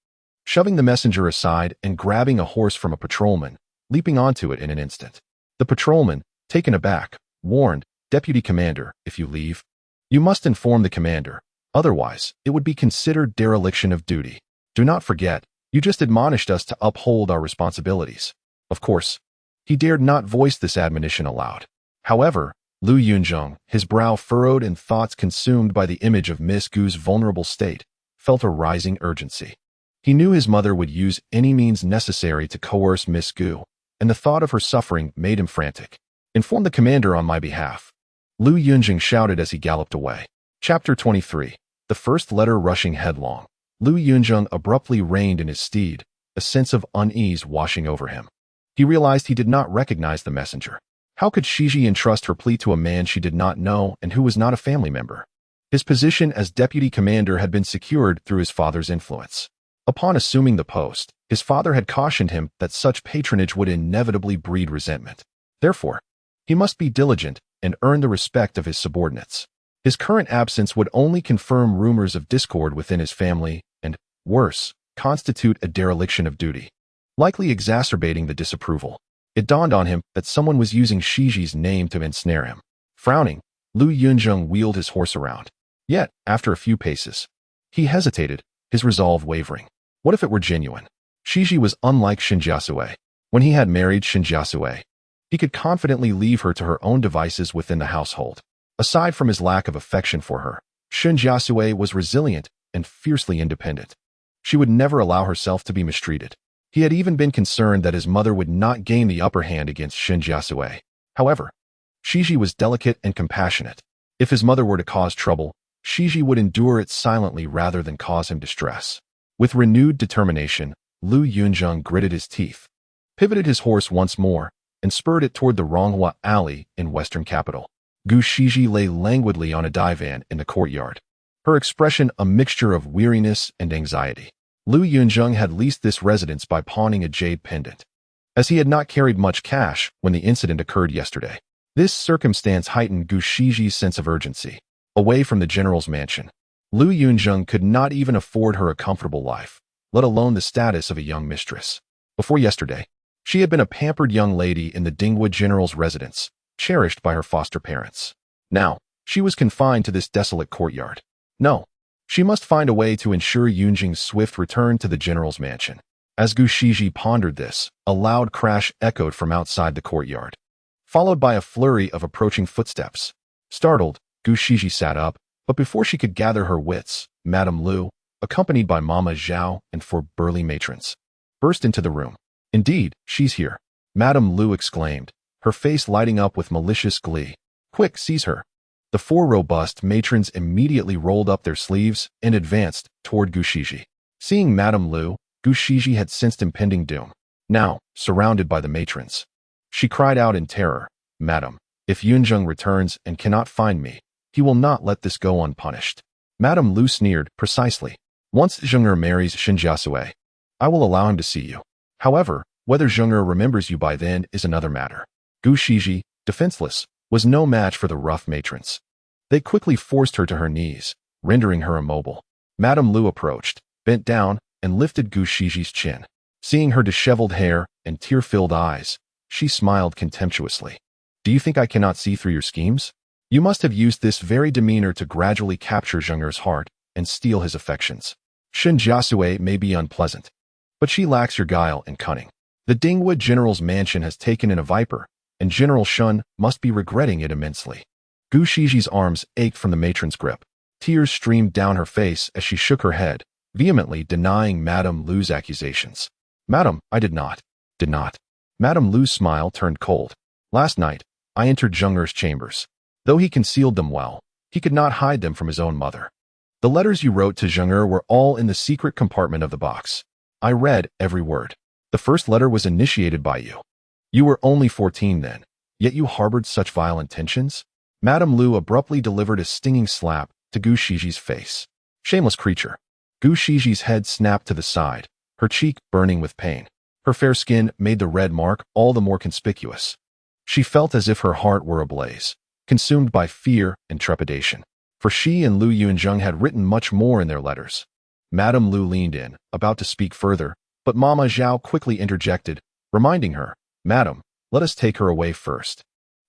shoving the messenger aside and grabbing a horse from a patrolman, leaping onto it in an instant. The patrolman, taken aback, warned, "Deputy Commander, if you leave, you must inform the commander. Otherwise, it would be considered dereliction of duty. Do not forget, you just admonished us to uphold our responsibilities." Of course, he dared not voice this admonition aloud. However, Lu Yunzheng, his brow furrowed and thoughts consumed by the image of Miss Gu's vulnerable state, felt a rising urgency. He knew his mother would use any means necessary to coerce Miss Gu, and the thought of her suffering made him frantic. "Inform the commander on my behalf," Lu Yunzheng shouted as he galloped away. Chapter 23. The first letter rushing headlong. Lu Yunzheng abruptly reined in his steed, a sense of unease washing over him. He realized he did not recognize the messenger. How could Shiji entrust her plea to a man she did not know and who was not a family member? His position as deputy commander had been secured through his father's influence. Upon assuming the post, his father had cautioned him that such patronage would inevitably breed resentment. Therefore, he must be diligent and earn the respect of his subordinates. His current absence would only confirm rumors of discord within his family and, worse, constitute a dereliction of duty, likely exacerbating the disapproval. It dawned on him that someone was using Shiji's name to ensnare him. Frowning, Lu Yunzheng wheeled his horse around. Yet, after a few paces, he hesitated, his resolve wavering. What if it were genuine? Shiji was unlike Shen Jiasui. When he had married Shen Jiasui, he could confidently leave her to her own devices within the household. Aside from his lack of affection for her, Shen Jiasui was resilient and fiercely independent. She would never allow herself to be mistreated. He had even been concerned that his mother would not gain the upper hand against Shen Jiasui. However, Shiji was delicate and compassionate. If his mother were to cause trouble, Shiji would endure it silently rather than cause him distress. With renewed determination, Lu Yunzheng gritted his teeth, pivoted his horse once more, and spurred it toward the Ronghua alley in western capital. Gu Shiji lay languidly on a divan in the courtyard, her expression a mixture of weariness and anxiety. Lu Yunzheng had leased this residence by pawning a jade pendant, as he had not carried much cash when the incident occurred yesterday. This circumstance heightened Gu Shiji's sense of urgency. Away from the general's mansion, Lu Yunzheng could not even afford her a comfortable life, let alone the status of a young mistress. Before yesterday, she had been a pampered young lady in the Dingwa general's residence, cherished by her foster parents. Now, she was confined to this desolate courtyard. No, she must find a way to ensure Yunzheng's swift return to the general's mansion. As Gu Shiji pondered this, a loud crash echoed from outside the courtyard, followed by a flurry of approaching footsteps. Startled, Gu Shiji sat up, but before she could gather her wits, Madame Lu, accompanied by Mama Zhao and four burly matrons, burst into the room. "Indeed, she's here," Madame Lu exclaimed, her face lighting up with malicious glee. "Quick, seize her." The four robust matrons immediately rolled up their sleeves and advanced toward Gu Shiji. Seeing Madame Lu, Gu Shiji had sensed impending doom. Now, surrounded by the matrons, she cried out in terror, "Madam, if Yunzheng returns and cannot find me, he will not let this go unpunished." Madame Lu sneered, "Precisely. Once Zheng'er marries Shen Jiasui, I will allow him to see you. However, whether Zheng'er remembers you by then is another matter." Gu Shiji, defenseless, was no match for the rough matrons. They quickly forced her to her knees, rendering her immobile. Madame Lu approached, bent down, and lifted Gu Shiji's chin. Seeing her disheveled hair and tear-filled eyes, she smiled contemptuously. "Do you think I cannot see through your schemes? You must have used this very demeanor to gradually capture Zheng'er's heart and steal his affections. Shen Jiasui may be unpleasant, but she lacks your guile and cunning. The Dingwa general's mansion has taken in a viper, and General Shun must be regretting it immensely." Gu Shiji's arms ached from the matron's grip. Tears streamed down her face as she shook her head, vehemently denying Madame Lu's accusations. "Madam, I did not. Madame Lu's smile turned cold. "Last night, I entered Zheng'er's chambers. Though he concealed them well, he could not hide them from his own mother. The letters you wrote to Zheng'er were all in the secret compartment of the box. I read every word. The first letter was initiated by you. You were only 14 then, yet you harbored such vile intentions?" Madame Lu abruptly delivered a stinging slap to Gu Shiji's face. "Shameless creature." Gu Shiji's head snapped to the side, her cheek burning with pain. Her fair skin made the red mark all the more conspicuous. She felt as if her heart were ablaze, consumed by fear and trepidation. For she and Lu Yunzheng had written much more in their letters. Madame Lu leaned in, about to speak further, but Mama Zhao quickly interjected, reminding her, "Madam, let us take her away first.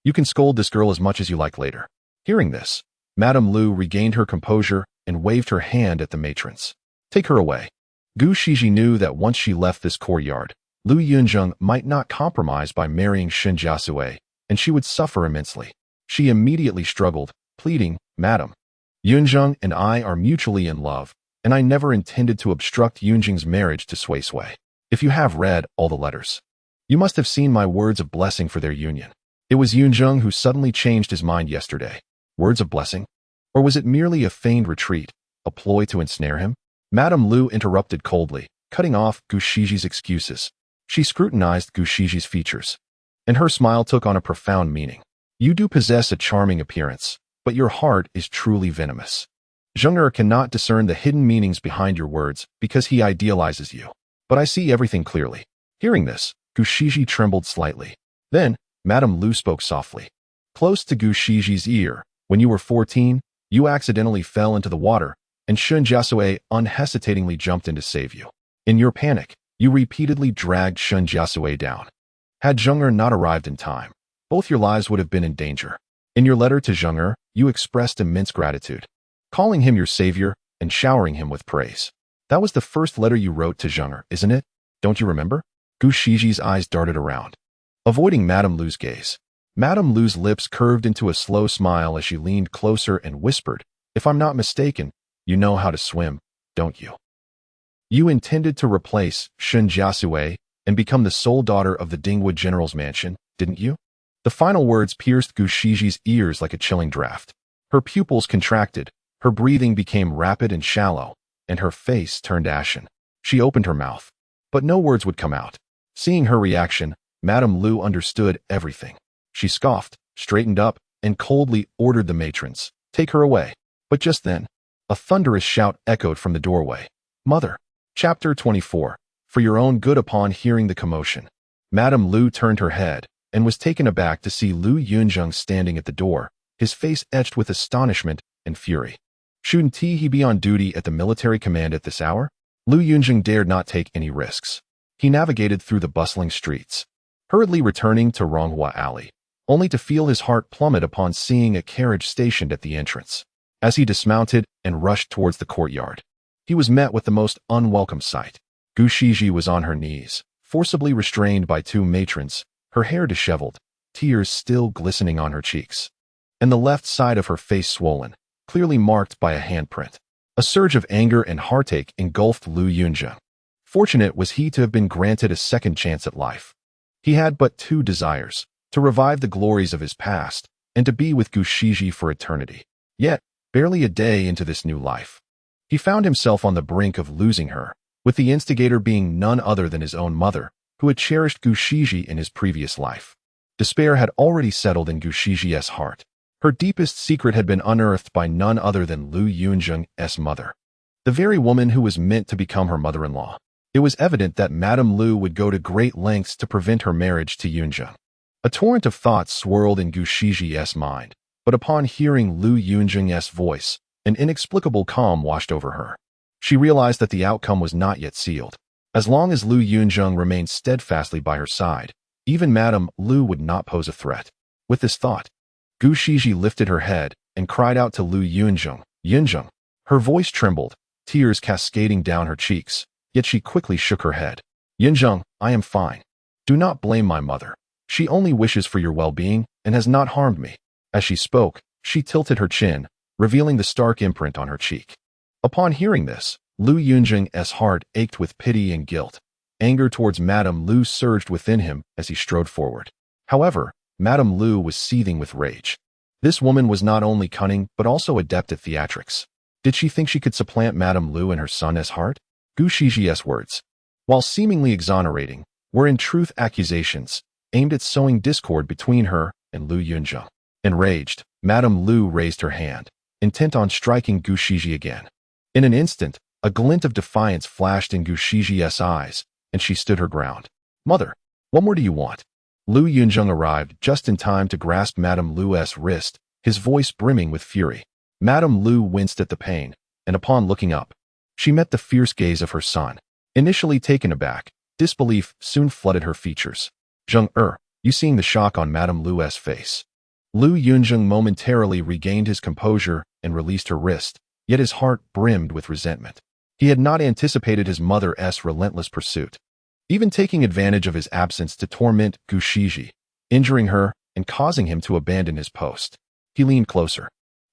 You can scold this girl as much as you like later." Hearing this, Madame Lu regained her composure and waved her hand at the matrons. "Take her away." Gu Shiji knew that once she left this courtyard, Lu Yunzheng might not compromise by marrying Shen Jiasui, and she would suffer immensely. She immediately struggled, pleading, "Madam, Yunzheng and I are mutually in love, and I never intended to obstruct Yunzheng's marriage to Sui Sui. If you have read all the letters, you must have seen my words of blessing for their union." It was Yunzheng who suddenly changed his mind yesterday. Words of blessing? Or was it merely a feigned retreat, a ploy to ensnare him? Madame Lu interrupted coldly, cutting off Gu Shiji's excuses. She scrutinized Gu Shiji's features, and her smile took on a profound meaning. "You do possess a charming appearance, but your heart is truly venomous. Zheng cannot discern the hidden meanings behind your words because he idealizes you. But I see everything clearly." Hearing this, Gu Shiji trembled slightly. Then, Madame Lu spoke softly. Close to Gu Shiji's ear, "When you were 14, you accidentally fell into the water, and Shen Jiasui unhesitatingly jumped in to save you. In your panic, you repeatedly dragged Shen Jiasui down. Had Zheng not arrived in time, both your lives would have been in danger. In your letter to Zheng, you expressed immense gratitude, calling him your savior and showering him with praise. That was the first letter you wrote to Zheng, isn't it? Don't you remember?" Gu Shiji's eyes darted around, avoiding Madame Lu's gaze. Madame Lu's lips curved into a slow smile as she leaned closer and whispered, "If I'm not mistaken, you know how to swim, don't you? You intended to replace Shen Jiasui and become the sole daughter of the Dingwu general's mansion, didn't you?" The final words pierced Gu Shiji's ears like a chilling draft. Her pupils contracted, her breathing became rapid and shallow, and her face turned ashen. She opened her mouth, but no words would come out. Seeing her reaction, Madame Lu understood everything. She scoffed, straightened up, and coldly ordered the matrons, "Take her away." But just then, a thunderous shout echoed from the doorway. "Mother!" Chapter 24. For your own good. Upon hearing the commotion, Madame Lu turned her head and was taken aback to see Lu Yunzheng standing at the door, his face etched with astonishment and fury. Shouldn't he be on duty at the military command at this hour? Lu Yunzheng dared not take any risks. He navigated through the bustling streets, hurriedly returning to Ronghua Alley, only to feel his heart plummet upon seeing a carriage stationed at the entrance. As he dismounted and rushed towards the courtyard, he was met with the most unwelcome sight. Gu Shiji was on her knees, forcibly restrained by two matrons, her hair disheveled, tears still glistening on her cheeks, and the left side of her face swollen, clearly marked by a handprint. A surge of anger and heartache engulfed Lu Yunzheng. Fortunate was he to have been granted a second chance at life. He had but two desires: to revive the glories of his past, and to be with Gu Shiji for eternity. Yet, barely a day into this new life, he found himself on the brink of losing her, with the instigator being none other than his own mother, who had cherished Gu Shiji in his previous life. Despair had already settled in Gu Shiji's heart. Her deepest secret had been unearthed by none other than Lu Yunzheng's mother, the very woman who was meant to become her mother-in-law. It was evident that Madame Lu would go to great lengths to prevent her marriage to Yunzheng. A torrent of thoughts swirled in Gu Shiji's mind, but upon hearing Lu Yunzheng's voice, an inexplicable calm washed over her. She realized that the outcome was not yet sealed. As long as Lu Yunzheng remained steadfastly by her side, even Madame Lu would not pose a threat. With this thought, Gu Shiji lifted her head and cried out to Lu Yunzheng, "Yunzheng!" Her voice trembled, tears cascading down her cheeks, yet she quickly shook her head. "Yunzheng, I am fine. Do not blame my mother. She only wishes for your well-being and has not harmed me." As she spoke, she tilted her chin, revealing the stark imprint on her cheek. Upon hearing this, Lu Yunzheng's heart ached with pity and guilt. Anger towards Madame Lu surged within him as he strode forward. However, Madame Lu was seething with rage. This woman was not only cunning but also adept at theatrics. Did she think she could supplant Madame Lu and her son's heart? Gu Shiji's words, while seemingly exonerating, were in truth accusations, aimed at sowing discord between her and Lu Yunzheng. Enraged, Madame Lu raised her hand, intent on striking Gu Shiji again. In an instant, a glint of defiance flashed in Gu Shiji's eyes, and she stood her ground. "Mother, what more do you want?" Lu Yunzheng arrived just in time to grasp Madame Lu's wrist, his voice brimming with fury. Madame Lu winced at the pain, and upon looking up, she met the fierce gaze of her son. Initially taken aback, disbelief soon flooded her features. "Zheng, you seeing the shock on Madame Lu's face?" Lu Yunzheng momentarily regained his composure and released her wrist, yet his heart brimmed with resentment. He had not anticipated his mother's relentless pursuit, even taking advantage of his absence to torment Gu Shiji. Injuring her, and causing him to abandon his post. He leaned closer,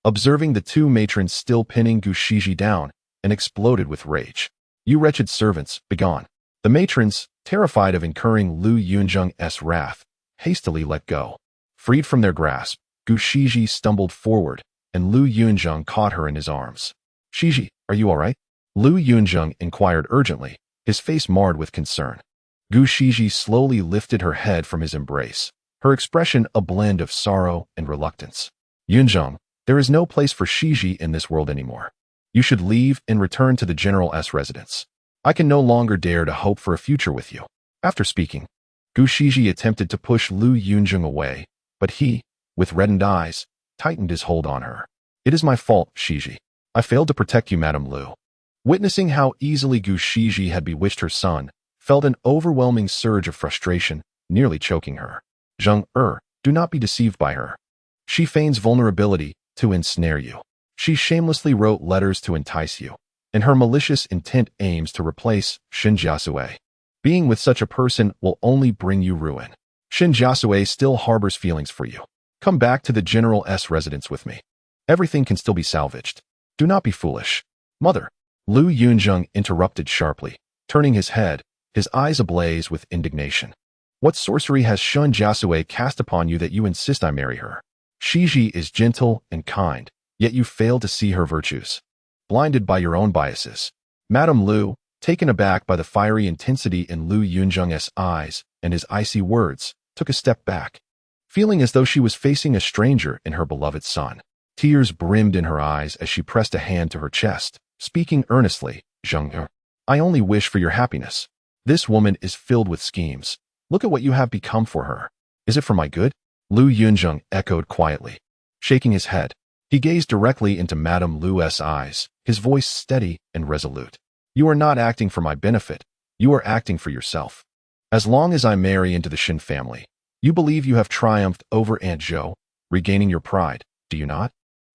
observing the two matrons still pinning Gu Shiji down, and exploded with rage. "You wretched servants, begone." The matrons, terrified of incurring Lu Yunzheng's wrath, hastily let go. Freed from their grasp, Gu Shiji stumbled forward, and Lu Yunzheng caught her in his arms. "Shiji, are you all right?" Lu Yunzheng inquired urgently, his face marred with concern. Gu Shiji slowly lifted her head from his embrace, her expression a blend of sorrow and reluctance. "Yunzheng, there is no place for Shiji in this world anymore. You should leave and return to the general's residence. I can no longer dare to hope for a future with you." After speaking, Gu Shiji attempted to push Lu Yunzheng away, but he, with reddened eyes, tightened his hold on her. "It is my fault, Shiji. I failed to protect you, Madame Lu." Witnessing how easily Gu Shiji had bewitched her son, felt an overwhelming surge of frustration, nearly choking her. "Zheng, do not be deceived by her. She feigns vulnerability to ensnare you. She shamelessly wrote letters to entice you, and her malicious intent aims to replace Shen Jiasui. Being with such a person will only bring you ruin. Shen Jiasui still harbors feelings for you. Come back to the general's residence with me. Everything can still be salvaged. Do not be foolish." "Mother," Lu Yunzheng interrupted sharply, turning his head, his eyes ablaze with indignation. "What sorcery has Shen Jiasui cast upon you that you insist I marry her? Shiji is gentle and kind, yet you fail to see her virtues. Blinded by your own biases." Madame Lu, taken aback by the fiery intensity in Lu Yunzheng's eyes and his icy words, took a step back, feeling as though she was facing a stranger in her beloved son. Tears brimmed in her eyes as she pressed a hand to her chest, speaking earnestly. "Zheng, I only wish for your happiness. This woman is filled with schemes. Look at what you have become for her. Is it for my good?" Lu Yunzheng echoed quietly. Shaking his head, he gazed directly into Madame Lu's eyes, his voice steady and resolute. "You are not acting for my benefit. You are acting for yourself. As long as I marry into the Shen family, you believe you have triumphed over Aunt Zhou, regaining your pride, do you not?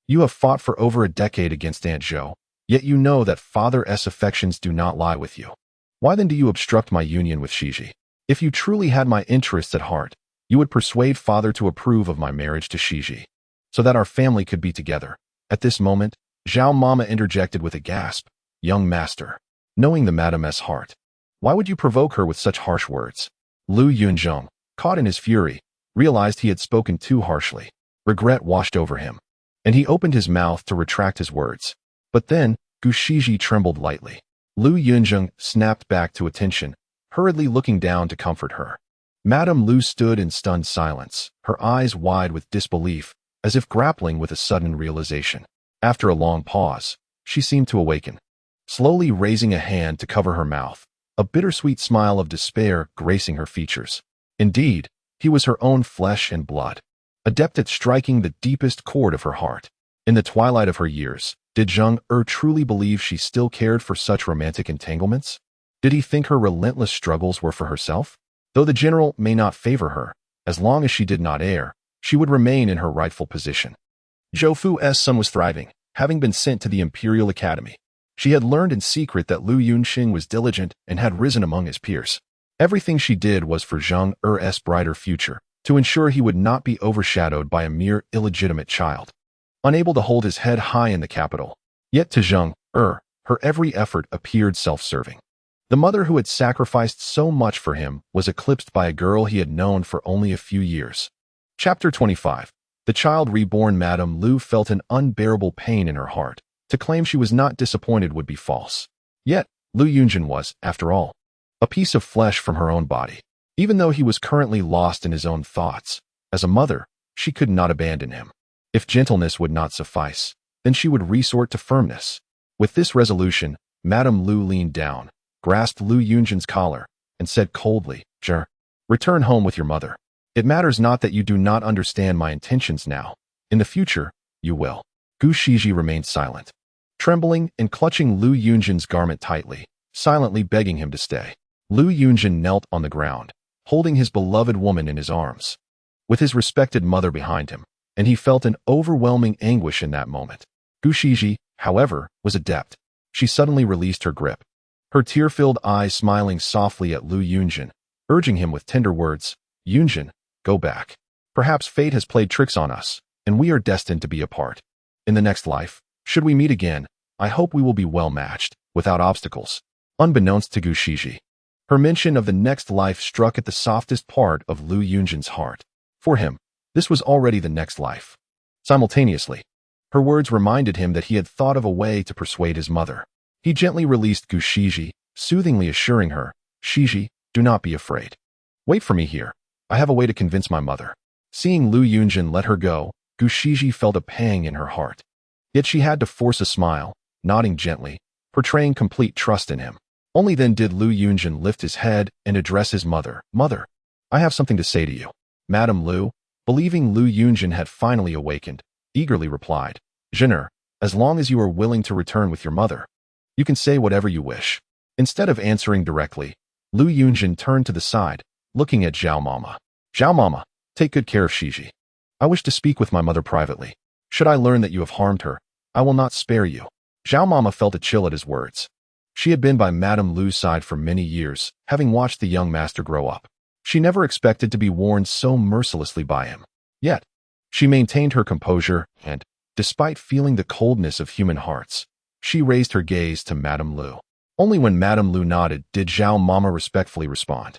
You have fought for over a decade against Aunt Zhou, yet you know that father's affections do not lie with you. Why then do you obstruct my union with Shiji? If you truly had my interests at heart, you would persuade father to approve of my marriage to Shiji, so that our family could be together." At this moment, Zhao Mama interjected with a gasp. "Young master, knowing the madame's heart, why would you provoke her with such harsh words?" Lu Yunzheng, caught in his fury, realized he had spoken too harshly. Regret washed over him, and he opened his mouth to retract his words. But then, Gu Shiji trembled lightly. Lu Yunzheng snapped back to attention, hurriedly looking down to comfort her. Madame Lu stood in stunned silence, her eyes wide with disbelief, as if grappling with a sudden realization. After a long pause, she seemed to awaken, slowly raising a hand to cover her mouth, a bittersweet smile of despair gracing her features. Indeed, he was her own flesh and blood, adept at striking the deepest chord of her heart. In the twilight of her years, did Zheng truly believe she still cared for such romantic entanglements? Did he think her relentless struggles were for herself? Though the general may not favor her, as long as she did not err, she would remain in her rightful position. Zhou Fu's son was thriving, having been sent to the Imperial Academy. She had learned in secret that Lu Yunzheng was diligent and had risen among his peers. Everything she did was for Zheng's brighter future, to ensure he would not be overshadowed by a mere illegitimate child. Unable to hold his head high in the capital, yet to Zheng, her every effort appeared self-serving. The mother who had sacrificed so much for him was eclipsed by a girl he had known for only a few years. Chapter 25. The child reborn. Madame Lu felt an unbearable pain in her heart. To claim she was not disappointed would be false. Yet, Lu Yunzheng was, after all, a piece of flesh from her own body. Even though he was currently lost in his own thoughts, as a mother, she could not abandon him. If gentleness would not suffice, then she would resort to firmness. With this resolution, Madame Lu leaned down, grasped Lu Yunzheng's collar, and said coldly, "Return home with your mother. It matters not that you do not understand my intentions now. In the future, you will." Gu Shiji remained silent, trembling and clutching Lu Yunzheng's garment tightly, silently begging him to stay. Lu Yunzheng knelt on the ground, holding his beloved woman in his arms, with his respected mother behind him, and he felt an overwhelming anguish in that moment. Gu Shiji, however, was adept. She suddenly released her grip, her tear-filled eyes smiling softly at Lu Yunzheng, urging him with tender words, "Yunzheng, go back. Perhaps fate has played tricks on us, and we are destined to be apart. In the next life, should we meet again, I hope we will be well matched, without obstacles. Unbeknownst to Gu Shiji, her mention of the next life struck at the softest part of Lu Yunzhen's heart. For him, this was already the next life. Simultaneously, her words reminded him that he had thought of a way to persuade his mother. He gently released Gu Shiji, soothingly assuring her, "Shiji, do not be afraid. Wait for me here. I have a way to convince my mother." Seeing Lu Yunzhen let her go, Gu Shiji felt a pang in her heart. Yet she had to force a smile, nodding gently, portraying complete trust in him. Only then did Lu Yunzhen lift his head and address his mother. "Mother, I have something to say to you." Madame Lu, believing Lu Yunzhen had finally awakened, eagerly replied, "Zhener, as long as you are willing to return with your mother, you can say whatever you wish." Instead of answering directly, Lu Yunzhen turned to the side, looking at Zhao Mama. "Zhao Mama, take good care of Shiji. I wish to speak with my mother privately. Should I learn that you have harmed her, I will not spare you." Zhao Mama felt a chill at his words. She had been by Madame Lu's side for many years, having watched the young master grow up. She never expected to be warned so mercilessly by him. Yet, she maintained her composure and, despite feeling the coldness of human hearts, she raised her gaze to Madame Lu. Only when Madame Lu nodded did Zhao Mama respectfully respond.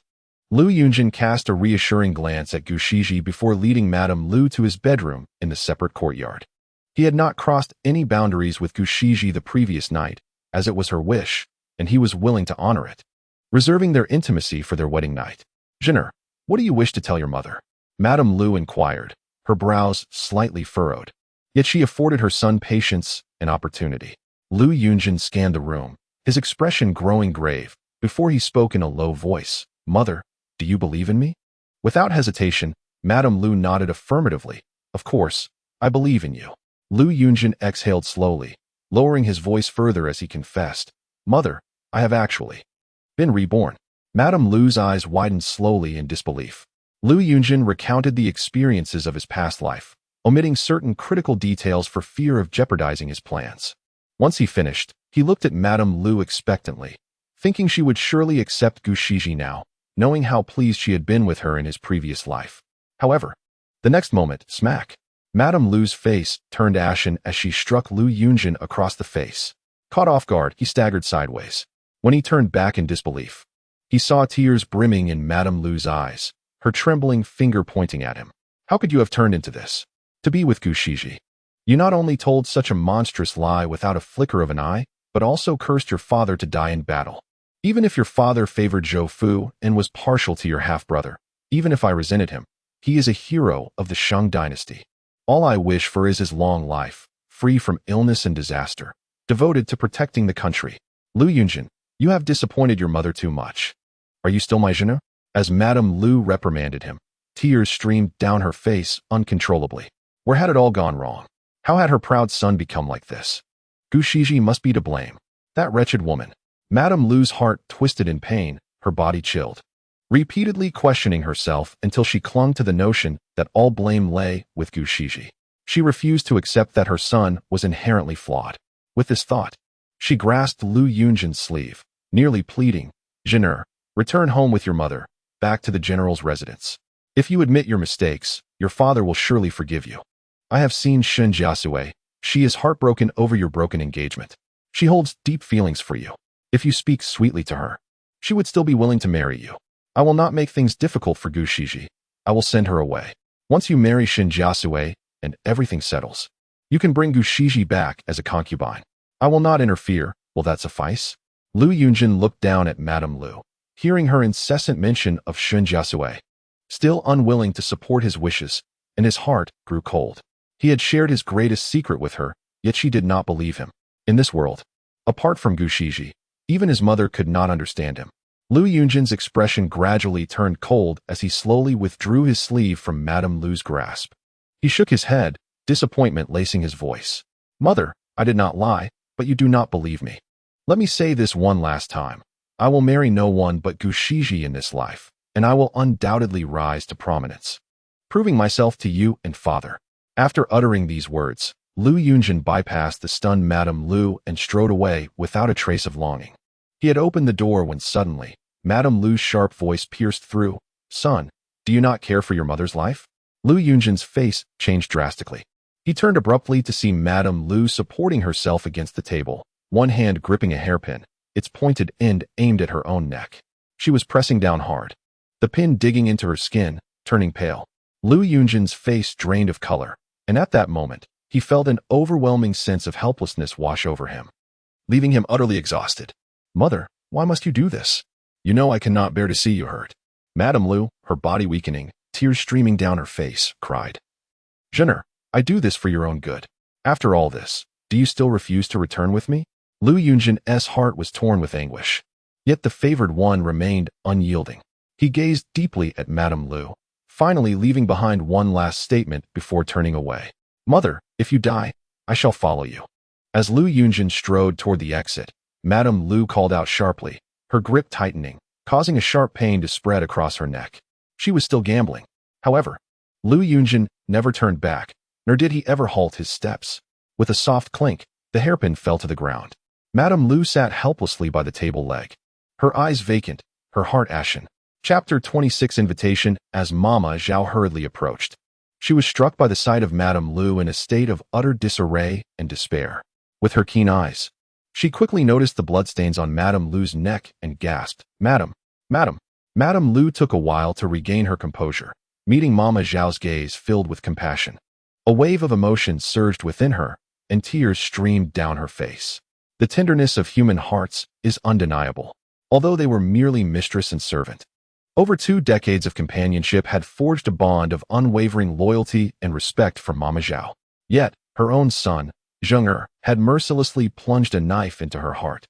Lu Yunzhen cast a reassuring glance at Gu Shiji before leading Madame Lu to his bedroom in the separate courtyard. He had not crossed any boundaries with Gu Shiji the previous night, as it was her wish, and he was willing to honor it, reserving their intimacy for their wedding night. "Zhener, what do you wish to tell your mother?" Madame Lu inquired, her brows slightly furrowed. Yet she afforded her son patience and opportunity. Lu Yunzhen scanned the room, his expression growing grave, before he spoke in a low voice. "Mother, do you believe in me?" Without hesitation, Madame Lu nodded affirmatively. "Of course, I believe in you." Lu Yunzhen exhaled slowly, lowering his voice further as he confessed, "Mother, I have actually been reborn." Madame Lu's eyes widened slowly in disbelief. Lu Yunzhen recounted the experiences of his past life, omitting certain critical details for fear of jeopardizing his plans. Once he finished, he looked at Madame Lu expectantly, thinking she would surely accept Gu Shiji now, knowing how pleased she had been with her in his previous life. However, the next moment, smack! Madame Lu's face turned ashen as she struck Lu Yunzhen across the face. Caught off guard, he staggered sideways. When he turned back in disbelief, he saw tears brimming in Madame Lu's eyes, her trembling finger pointing at him. "How could you have turned into this? To be with Gu Shiji? You not only told such a monstrous lie without a flicker of an eye, but also cursed your father to die in battle. Even if your father favored Zhou Fu and was partial to your half-brother, even if I resented him, he is a hero of the Shang dynasty. All I wish for is his long life, free from illness and disaster, devoted to protecting the country. Lu Yunzhen, you have disappointed your mother too much. Are you still my Zhener?" As Madame Lu reprimanded him, tears streamed down her face uncontrollably. Where had it all gone wrong? How had her proud son become like this? Gu Shiji must be to blame. That wretched woman. Madame Lu's heart twisted in pain, her body chilled, repeatedly questioning herself until she clung to the notion that all blame lay with Gu Shiji. She refused to accept that her son was inherently flawed. With this thought, she grasped Lu Yunzhen's sleeve, nearly pleading, "Zhener, return home with your mother, back to the general's residence. If you admit your mistakes, your father will surely forgive you. I have seen Shen Jiasui. She is heartbroken over your broken engagement. She holds deep feelings for you. If you speak sweetly to her, she would still be willing to marry you. I will not make things difficult for Gu Shiji. I will send her away. Once you marry Shen Jiasui and everything settles, you can bring Gu Shiji back as a concubine. I will not interfere. Will that suffice?" Lu Yunzhen looked down at Madame Lu, hearing her incessant mention of Shen Jiasui, still unwilling to support his wishes, and his heart grew cold. He had shared his greatest secret with her, yet she did not believe him. In this world, apart from Gu Shiji, even his mother could not understand him. Lu Yunzhen's expression gradually turned cold as he slowly withdrew his sleeve from Madame Lu's grasp. He shook his head, disappointment lacing his voice. "Mother, I did not lie, but you do not believe me. Let me say this one last time. I will marry no one but Gu Shiji in this life, and I will undoubtedly rise to prominence, proving myself to you and father." After uttering these words, Lu Yunzhen bypassed the stunned Madame Lu and strode away without a trace of longing. He had opened the door when suddenly, Madame Lu's sharp voice pierced through. "Son, do you not care for your mother's life? Lu Yunzheng's face changed drastically. He turned abruptly to see Madame Lu supporting herself against the table, one hand gripping a hairpin, its pointed end aimed at her own neck. She was pressing down hard, the pin digging into her skin, turning pale. Lu Yunzheng's face drained of color, and at that moment, he felt an overwhelming sense of helplessness wash over him, leaving him utterly exhausted. "Mother, why must you do this? You know I cannot bear to see you hurt." Madame Lu, her body weakening, tears streaming down her face, cried, "Jenner, I do this for your own good. After all this, do you still refuse to return with me?" Lu Yunzheng's heart was torn with anguish. Yet the favored one remained unyielding. He gazed deeply at Madame Lu, finally leaving behind one last statement before turning away. "Mother, if you die, I shall follow you." As Lu Yunzheng strode toward the exit, Madame Lu called out sharply, her grip tightening, causing a sharp pain to spread across her neck. She was still gambling. However, Lu Yunzheng never turned back, nor did he ever halt his steps. With a soft clink, the hairpin fell to the ground. Madame Lu sat helplessly by the table leg, her eyes vacant, her heart ashen. Chapter 26 Invitation. As Mama Zhao hurriedly approached, she was struck by the sight of Madame Lu in a state of utter disarray and despair. With her keen eyes, she quickly noticed the bloodstains on Madame Lu's neck and gasped, "Madam, Madam." Madame Lu took a while to regain her composure, meeting Mama Zhao's gaze filled with compassion. A wave of emotion surged within her, and tears streamed down her face. The tenderness of human hearts is undeniable, although they were merely mistress and servant. Over 2 decades of companionship had forged a bond of unwavering loyalty and respect for Mama Zhao. Yet, her own son, Zheng had mercilessly plunged a knife into her heart.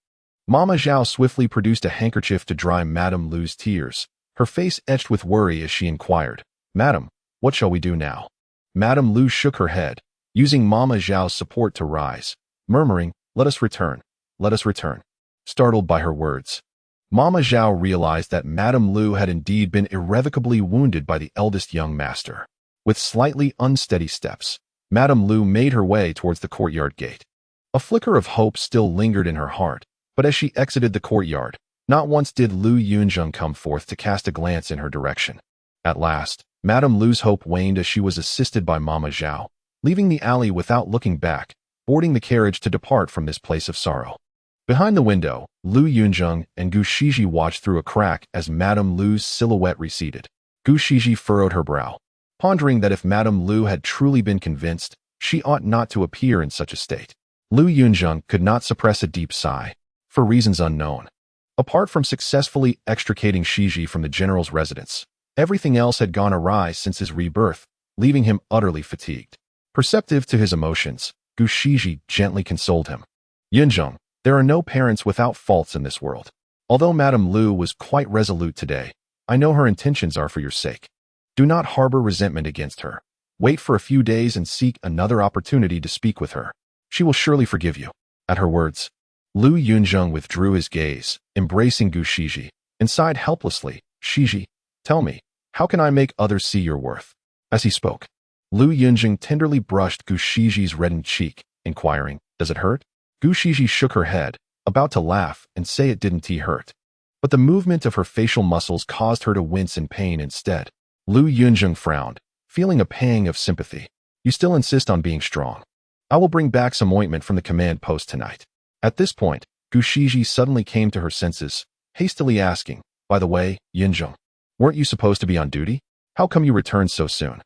Mama Zhao swiftly produced a handkerchief to dry Madame Lu's tears, her face etched with worry as she inquired, "Madam, what shall we do now?" Madame Lu shook her head, using Mama Zhao's support to rise, murmuring, "Let us return, let us return." Startled by her words, Mama Zhao realized that Madame Lu had indeed been irrevocably wounded by the eldest young master. With slightly unsteady steps, Madame Lu made her way towards the courtyard gate. A flicker of hope still lingered in her heart, but as she exited the courtyard, not once did Lu Yunzheng come forth to cast a glance in her direction. At last, Madame Lu's hope waned as she was assisted by Mama Zhao, leaving the alley without looking back, boarding the carriage to depart from this place of sorrow. Behind the window, Lu Yunzheng and Gu Shiji watched through a crack as Madame Lu's silhouette receded. Gu Shiji furrowed her brow, pondering that if Madame Lu had truly been convinced, she ought not to appear in such a state. Lu Yunzheng could not suppress a deep sigh, for reasons unknown. Apart from successfully extricating Shiji from the general's residence, everything else had gone awry since his rebirth, leaving him utterly fatigued. Perceptive to his emotions, Gu Shiji gently consoled him. "Yunzheng, there are no parents without faults in this world. Although Madame Lu was quite resolute today, I know her intentions are for your sake. Do not harbor resentment against her. Wait for a few days and seek another opportunity to speak with her. She will surely forgive you." At her words, Lu Yunzheng withdrew his gaze, embracing Gu Shiji, and sighed helplessly, "Shiji, tell me, how can I make others see your worth?" As he spoke, Lu Yunzheng tenderly brushed Gu Shiji's reddened cheek, inquiring, "Does it hurt?" Gu Shiji shook her head, about to laugh and say it didn't hurt. But the movement of her facial muscles caused her to wince in pain instead. Lu Yunzheng frowned, feeling a pang of sympathy. "You still insist on being strong. I will bring back some ointment from the command post tonight." At this point, Gu Shiji suddenly came to her senses, hastily asking, "By the way, Yunzheng, weren't you supposed to be on duty? How come you returned so soon?"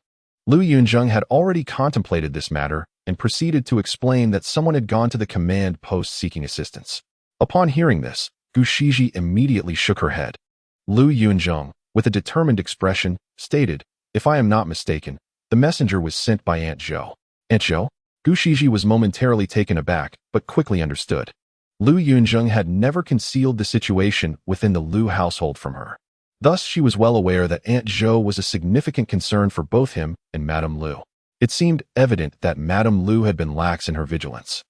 Lu Yunzheng had already contemplated this matter and proceeded to explain that someone had gone to the command post seeking assistance. Upon hearing this, Gu Shiji immediately shook her head. Lu Yunzheng, with a determined expression, stated, "If I am not mistaken, the messenger was sent by Aunt Zhou." "Aunt Zhou?" Gu Shiji was momentarily taken aback, but quickly understood. Lu Yunzheng had never concealed the situation within the Lu household from her. Thus, she was well aware that Aunt Zhou was a significant concern for both him and Madame Lu. It seemed evident that Madame Lu had been lax in her vigilance,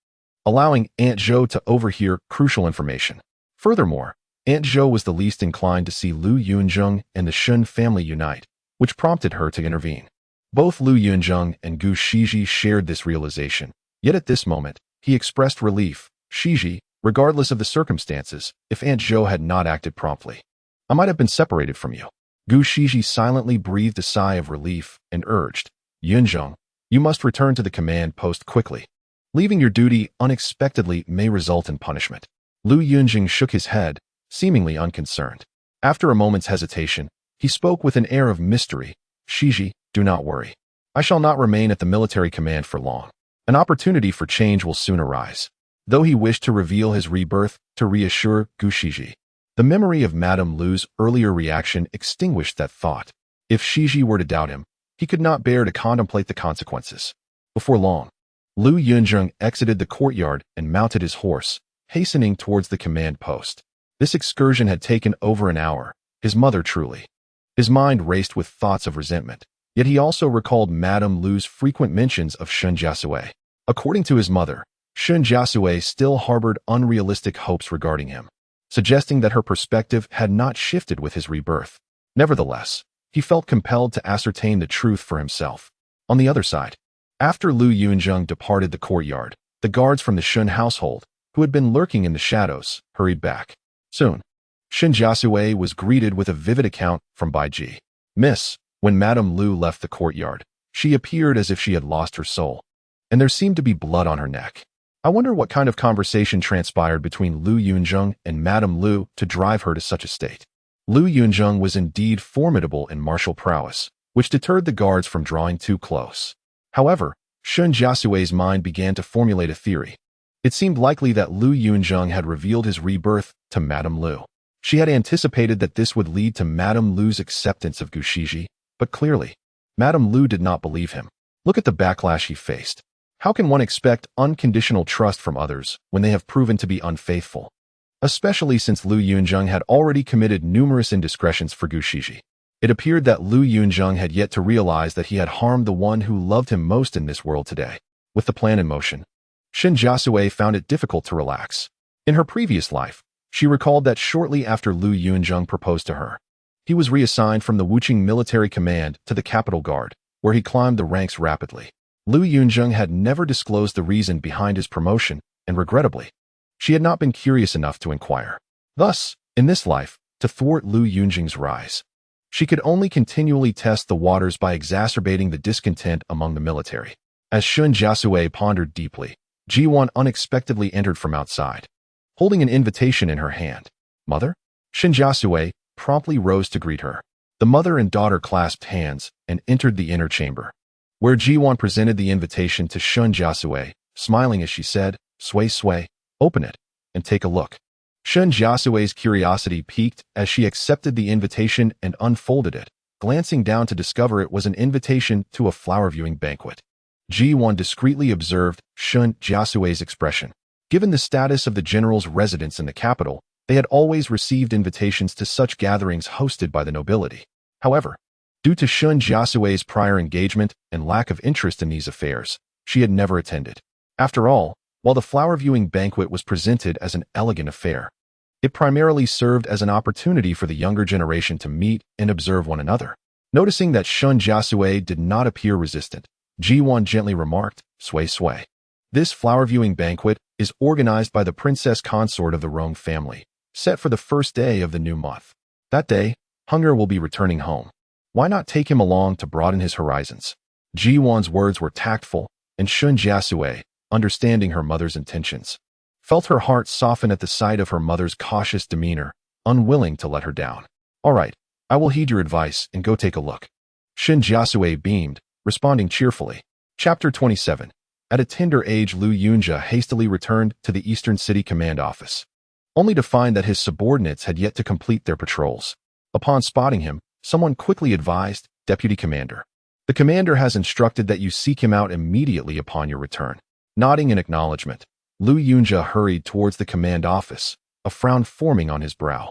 allowing Aunt Zhou to overhear crucial information. Furthermore, Aunt Zhou was the least inclined to see Lu Yunzheng and the Shen family unite, which prompted her to intervene. Both Lu Yunzheng and Gu Shiji shared this realization, yet at this moment, he expressed relief. "Shiji, regardless of the circumstances, if Aunt Zhou had not acted promptly, I might have been separated from you." Gu Shiji silently breathed a sigh of relief and urged, Yunzheng, you must return to the command post quickly. Leaving your duty unexpectedly may result in punishment. Lu Yunzheng shook his head, seemingly unconcerned. After a moment's hesitation, he spoke with an air of mystery. Shiji, do not worry. I shall not remain at the military command for long. An opportunity for change will soon arise. Though he wished to reveal his rebirth to reassure Gu Shiji, the memory of Madame Lu's earlier reaction extinguished that thought. If Shiji were to doubt him, he could not bear to contemplate the consequences. Before long, Lu Yunzheng exited the courtyard and mounted his horse, hastening towards the command post. This excursion had taken over an hour, his mother truly. His mind raced with thoughts of resentment, yet he also recalled Madame Lu's frequent mentions of Shen Jiasui. According to his mother, Shen Jiasui still harbored unrealistic hopes regarding him, suggesting that her perspective had not shifted with his rebirth. Nevertheless, he felt compelled to ascertain the truth for himself. On the other side, after Lu Yunzheng departed the courtyard, the guards from the Shen household, who had been lurking in the shadows, hurried back. Soon, Shen Jiasui was greeted with a vivid account from Bai Ji. Miss, when Madame Lu left the courtyard, she appeared as if she had lost her soul, and there seemed to be blood on her neck. I wonder what kind of conversation transpired between Lu Yunzheng and Madame Lu to drive her to such a state. Lu Yunzheng was indeed formidable in martial prowess, which deterred the guards from drawing too close. However, Shen Jiasui's mind began to formulate a theory. It seemed likely that Lu Yunzheng had revealed his rebirth to Madame Lu. She had anticipated that this would lead to Madame Lu's acceptance of Gu Shiji, but clearly, Madame Lu did not believe him. Look at the backlash he faced. How can one expect unconditional trust from others when they have proven to be unfaithful? Especially since Lu Yunzheng had already committed numerous indiscretions for Gu Shiji. It appeared that Lu Yunzheng had yet to realize that he had harmed the one who loved him most in this world today. With the plan in motion, Shen Jiasui found it difficult to relax. In her previous life, she recalled that shortly after Lu Yunzheng proposed to her, he was reassigned from the Wuqing military command to the capital guard, where he climbed the ranks rapidly. Lu Yunzheng had never disclosed the reason behind his promotion, and regrettably, she had not been curious enough to inquire. Thus, in this life, to thwart Lu Yunzheng's rise, she could only continually test the waters by exacerbating the discontent among the military. As Shen Jiasui pondered deeply, Ji1 unexpectedly entered from outside, holding an invitation in her hand. Mother? Shen Jiasui promptly rose to greet her. The mother and daughter clasped hands and entered the inner chamber, where Ji1 presented the invitation to Shen Jiasui, smiling as she said, Sui, open it, and take a look. Shen Jiasui's curiosity piqued as she accepted the invitation and unfolded it, glancing down to discover it was an invitation to a flower viewing banquet. Ji1 discreetly observed Shen Jiasui's expression. Given the status of the general's residence in the capital, they had always received invitations to such gatherings hosted by the nobility. However, due to Shen Jiasui's prior engagement and lack of interest in these affairs, she had never attended. After all, while the flower viewing banquet was presented as an elegant affair, it primarily served as an opportunity for the younger generation to meet and observe one another. Noticing that Shen Jiasui did not appear resistant, Ji1 gently remarked, Sui. This flower viewing banquet is organized by the princess consort of the Rong family, set for the first day of the new month. That day, Hunger will be returning home. Why not take him along to broaden his horizons? Ji1's words were tactful, and Shen Jiasui, understanding her mother's intentions, felt her heart soften at the sight of her mother's cautious demeanor, unwilling to let her down. All right, I will heed your advice and go take a look. Shen Jiasui beamed, responding cheerfully. Chapter 27. At a tender age, Lu Yunzheng hastily returned to the Eastern City Command Office, only to find that his subordinates had yet to complete their patrols. Upon spotting him, someone quickly advised, Deputy Commander, the commander has instructed that you seek him out immediately upon your return. Nodding in acknowledgement, Lu Yunzheng hurried towards the command office, a frown forming on his brow.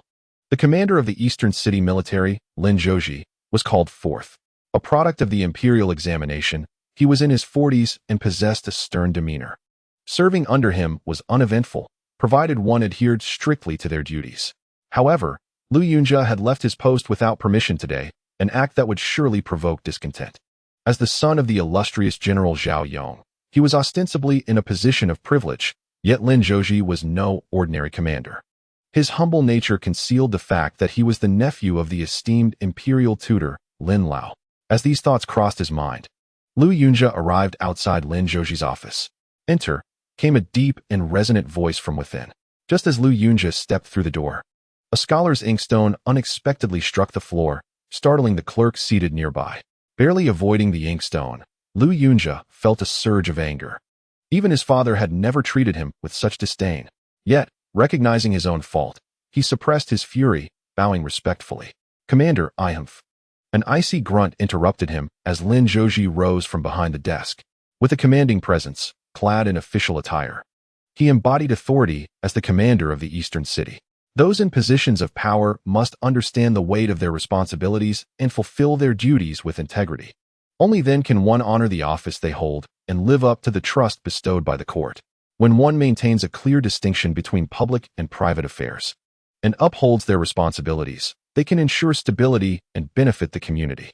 The commander of the Eastern City Military, Lin Zhouji, was called forth. A product of the imperial examination, he was in his 40s and possessed a stern demeanor. Serving under him was uneventful, provided one adhered strictly to their duties. However, Lu Yunzheng had left his post without permission today, an act that would surely provoke discontent. As the son of the illustrious General Zhao Yong, he was ostensibly in a position of privilege, yet Lin Zhouji was no ordinary commander. His humble nature concealed the fact that he was the nephew of the esteemed imperial tutor, Lin Lao. As these thoughts crossed his mind, Lu Yunzheng arrived outside Lin Zhouji's office. Enter, came a deep and resonant voice from within. Just as Lu Yunzheng stepped through the door, a scholar's inkstone unexpectedly struck the floor, startling the clerk seated nearby. Barely avoiding the inkstone, Lu Yunzheng felt a surge of anger. Even his father had never treated him with such disdain. Yet, recognizing his own fault, he suppressed his fury, bowing respectfully. "Commander, Ihumph." An icy grunt interrupted him as Lin Zhouji rose from behind the desk. With a commanding presence, clad in official attire, he embodied authority as the commander of the Eastern City. Those in positions of power must understand the weight of their responsibilities and fulfill their duties with integrity. Only then can one honor the office they hold and live up to the trust bestowed by the court. When one maintains a clear distinction between public and private affairs and upholds their responsibilities, they can ensure stability and benefit the community.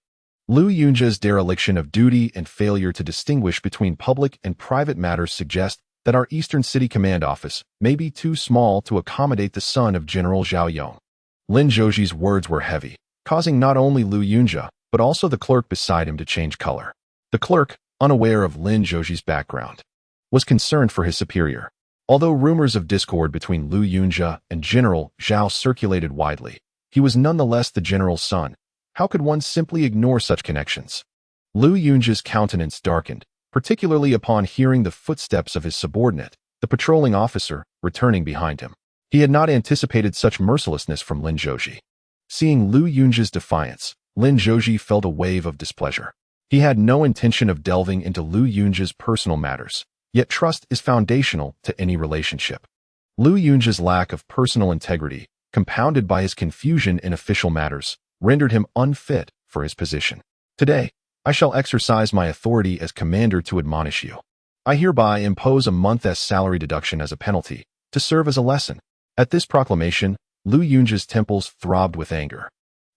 Lu Yunzheng's dereliction of duty and failure to distinguish between public and private matters suggest that our Eastern City Command Office may be too small to accommodate the son of General Zhao Yong. Lin Zhouji's words were heavy, causing not only Lu Yunzheng, but also the clerk beside him to change color. The clerk, unaware of Lin Zhouji's background, was concerned for his superior. Although rumors of discord between Lu Yunzheng and General Zhao circulated widely, he was nonetheless the general's son. How could one simply ignore such connections? Lu Yunzheng's countenance darkened, particularly upon hearing the footsteps of his subordinate, the patrolling officer, returning behind him. He had not anticipated such mercilessness from Lin Zhouji. Seeing Lu Yunzheng's defiance, Lin Zhouji felt a wave of displeasure. He had no intention of delving into Lu Yunzheng's personal matters, yet trust is foundational to any relationship. Lu Yunzheng's lack of personal integrity, compounded by his confusion in official matters, rendered him unfit for his position. "Today, I shall exercise my authority as commander to admonish you. I hereby impose a month's salary deduction as a penalty, to serve as a lesson." At this proclamation, Lu Yunzheng's temples throbbed with anger.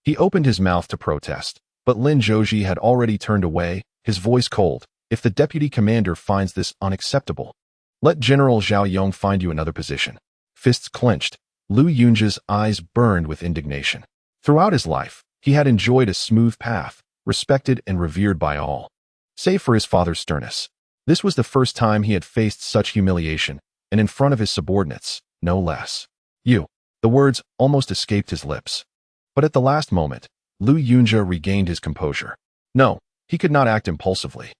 He opened his mouth to protest, but Lin Zhouji had already turned away, his voice cold. "If the deputy commander finds this unacceptable, let General Zhao Yong find you another position." Fists clenched, Lu Yunzheng's eyes burned with indignation. Throughout his life, he had enjoyed a smooth path, respected and revered by all, save for his father's sternness. This was the first time he had faced such humiliation, and in front of his subordinates, no less. "You." The words almost escaped his lips. But at the last moment, Lu Yunzheng regained his composure. No, he could not act impulsively.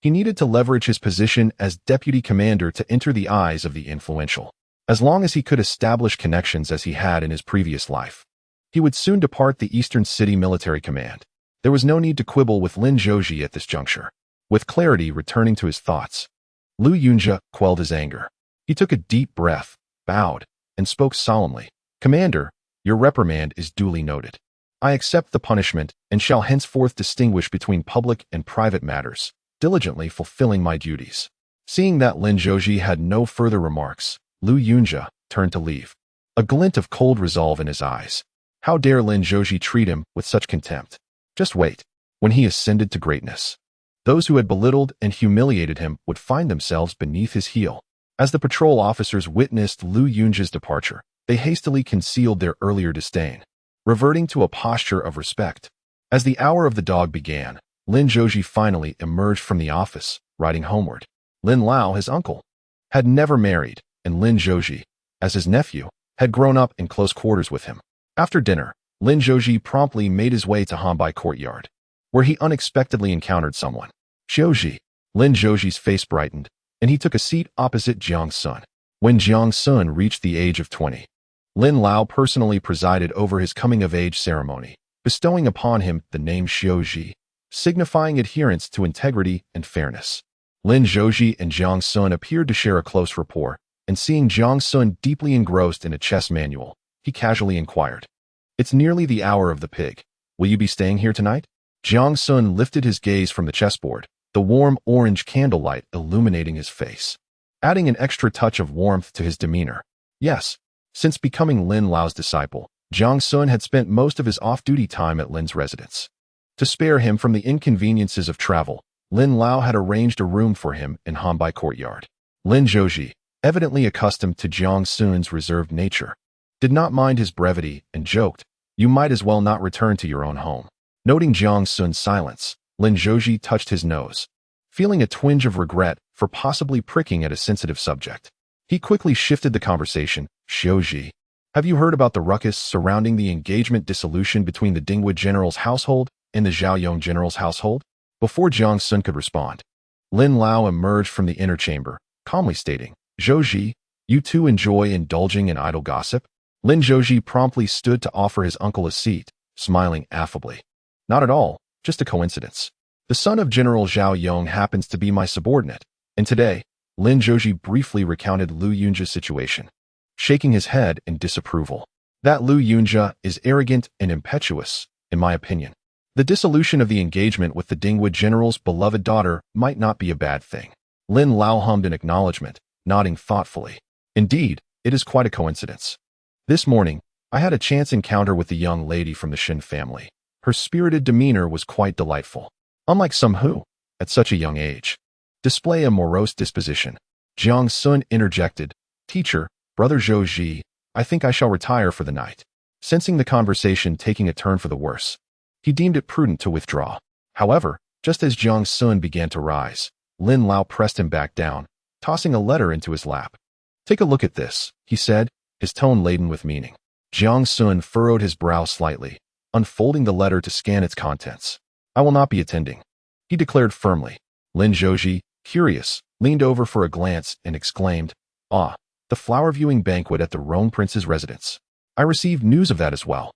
He needed to leverage his position as deputy commander to enter the eyes of the influential. As long as he could establish connections as he had in his previous life, he would soon depart the Eastern City Military Command. There was no need to quibble with Lin Zhouji at this juncture. With clarity returning to his thoughts, Lu Yunzheng quelled his anger. He took a deep breath, bowed, and spoke solemnly. "Commander, your reprimand is duly noted. I accept the punishment and shall henceforth distinguish between public and private matters, diligently fulfilling my duties." Seeing that Lin Zhouji had no further remarks, Lu Yunzheng turned to leave, a glint of cold resolve in his eyes. How dare Lin Zhouji treat him with such contempt? Just wait. When he ascended to greatness, those who had belittled and humiliated him would find themselves beneath his heel. As the patrol officers witnessed Lu Yunzheng's departure, they hastily concealed their earlier disdain, reverting to a posture of respect. As the hour of the dog began, Lin Zhouji finally emerged from the office, riding homeward. Lin Lao, his uncle, had never married, and Lin Zhouji, as his nephew, had grown up in close quarters with him. After dinner, Lin Zhouji promptly made his way to Hanbai Courtyard, where he unexpectedly encountered someone. "Zhouji." Lin Zhouji's face brightened, and he took a seat opposite Jiang Xun. When Jiang Xun reached the age of 20, Lin Lao personally presided over his coming-of-age ceremony, bestowing upon him the name Zhouji, signifying adherence to integrity and fairness. Lin Zhouji and Jiang Xun appeared to share a close rapport, and seeing Jiang Xun deeply engrossed in a chess manual, he casually inquired, "It's nearly the hour of the pig. Will you be staying here tonight?" Jiang Xun lifted his gaze from the chessboard, the warm orange candlelight illuminating his face, adding an extra touch of warmth to his demeanor. Yes. Since becoming Lin Lao's disciple, Jiang Xun had spent most of his off-duty time at Lin's residence. To spare him from the inconveniences of travel, Lin Lao had arranged a room for him in Hanbai Courtyard. Lin Zhouji, evidently accustomed to Jiang Xun's reserved nature, did not mind his brevity and joked, "You might as well not return to your own home." Noting Jiang Xun's silence, Lin Zhouji touched his nose, feeling a twinge of regret for possibly pricking at a sensitive subject. He quickly shifted the conversation. "Xiaoji, have you heard about the ruckus surrounding the engagement dissolution between the Dingwu general's household and the Zhaoyong general's household?" Before Jiang Xun could respond, Lin Lao emerged from the inner chamber, calmly stating, "Zhouji, you two enjoy indulging in idle gossip?" Lin Zhouji promptly stood to offer his uncle a seat, smiling affably. "Not at all, just a coincidence. The son of General Zhao Yong happens to be my subordinate, and today," Lin Zhouji briefly recounted Lu Yunzheng's situation, shaking his head in disapproval. "That Lu Yunzheng is arrogant and impetuous, in my opinion. The dissolution of the engagement with the Dingwu general's beloved daughter might not be a bad thing." Lin Lao hummed in acknowledgement, nodding thoughtfully. "Indeed, it is quite a coincidence. This morning, I had a chance encounter with the young lady from the Shen family. Her spirited demeanor was quite delightful. Unlike some who, at such a young age, display a morose disposition." Jiang Xun interjected, "Teacher, Brother Zhouji, I think I shall retire for the night." Sensing the conversation taking a turn for the worse, he deemed it prudent to withdraw. However, just as Jiang Xun began to rise, Lin Lao pressed him back down, tossing a letter into his lap. "Take a look at this," he said, his tone laden with meaning. Jiang Xun furrowed his brow slightly, unfolding the letter to scan its contents. "I will not be attending," he declared firmly. Lin Zhouji, curious, leaned over for a glance and exclaimed, "Ah, the flower viewing banquet at the Rong prince's residence. I received news of that as well.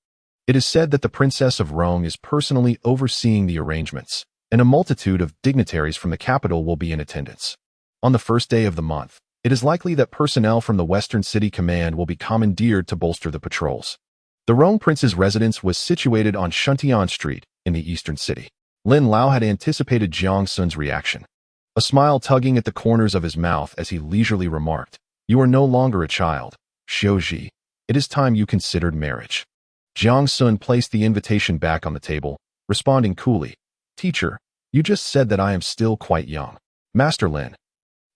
It is said that the Princess of Rong is personally overseeing the arrangements, and a multitude of dignitaries from the capital will be in attendance. On the first day of the month, it is likely that personnel from the Western City Command will be commandeered to bolster the patrols." The Rong prince's residence was situated on Shuntian Street in the eastern city. Lin Lao had anticipated Jiang Xun's reaction, a smile tugging at the corners of his mouth as he leisurely remarked, "You are no longer a child, Xiaoji. It is time you considered marriage." Jiang Xun placed the invitation back on the table, responding coolly, "Teacher, you just said that I am still quite young." Master Lin.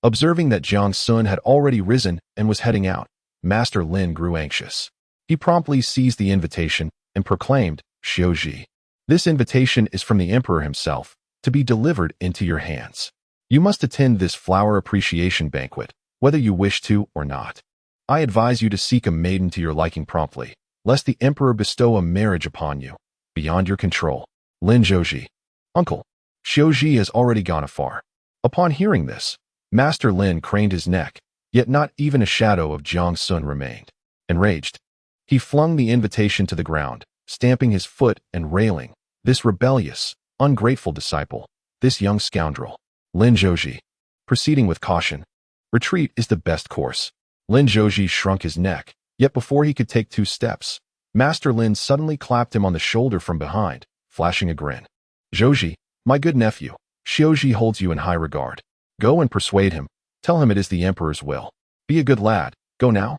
Observing that Jiang Xun had already risen and was heading out, Master Lin grew anxious. He promptly seized the invitation and proclaimed, "Xiaoji, this invitation is from the Emperor himself, to be delivered into your hands. You must attend this flower appreciation banquet, whether you wish to or not. I advise you to seek a maiden to your liking promptly, lest the Emperor bestow a marriage upon you, beyond your control." Lin Zhouji. "Uncle, Xiaoji has already gone afar." Upon hearing this, Master Lin craned his neck, yet not even a shadow of Jiang Xun remained. Enraged, he flung the invitation to the ground, stamping his foot and railing, "This rebellious, ungrateful disciple, this young scoundrel." Lin Zhouji. Proceeding with caution. Retreat is the best course. Lin Zhouji shrunk his neck, yet before he could take 2 steps, Master Lin suddenly clapped him on the shoulder from behind, flashing a grin. "Zhouji, my good nephew, Xiaoji holds you in high regard. Go and persuade him. Tell him it is the Emperor's will. Be a good lad. Go now."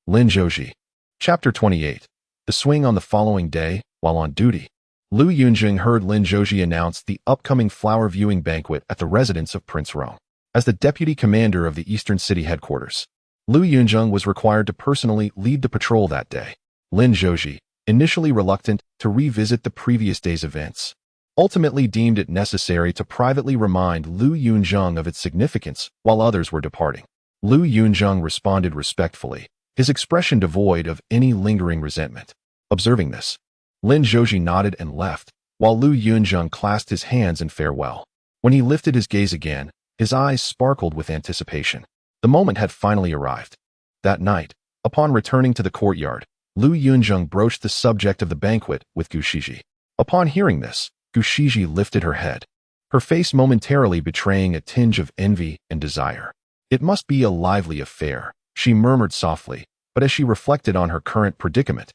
Lin Zhouji. Chapter 28. The swing. On the following day, while on duty, Lu Yunzheng heard Lin Zhouji announce the upcoming flower viewing banquet at the residence of Prince Rong. As the deputy commander of the Eastern City headquarters, Lu Yunzheng was required to personally lead the patrol that day. Lin Zhouji, initially reluctant to revisit the previous day's events, ultimately deemed it necessary to privately remind Lu Yunzheng of its significance while others were departing. Lu Yunzheng responded respectfully, his expression devoid of any lingering resentment. Observing this, Lin Zhouji nodded and left, while Lu Yunzheng clasped his hands in farewell. When he lifted his gaze again, his eyes sparkled with anticipation. The moment had finally arrived. That night, upon returning to the courtyard, Lu Yunzheng broached the subject of the banquet with Gu Shiji. Upon hearing this, Gu Shiji lifted her head, her face momentarily betraying a tinge of envy and desire. "It must be a lively affair," she murmured softly, but as she reflected on her current predicament,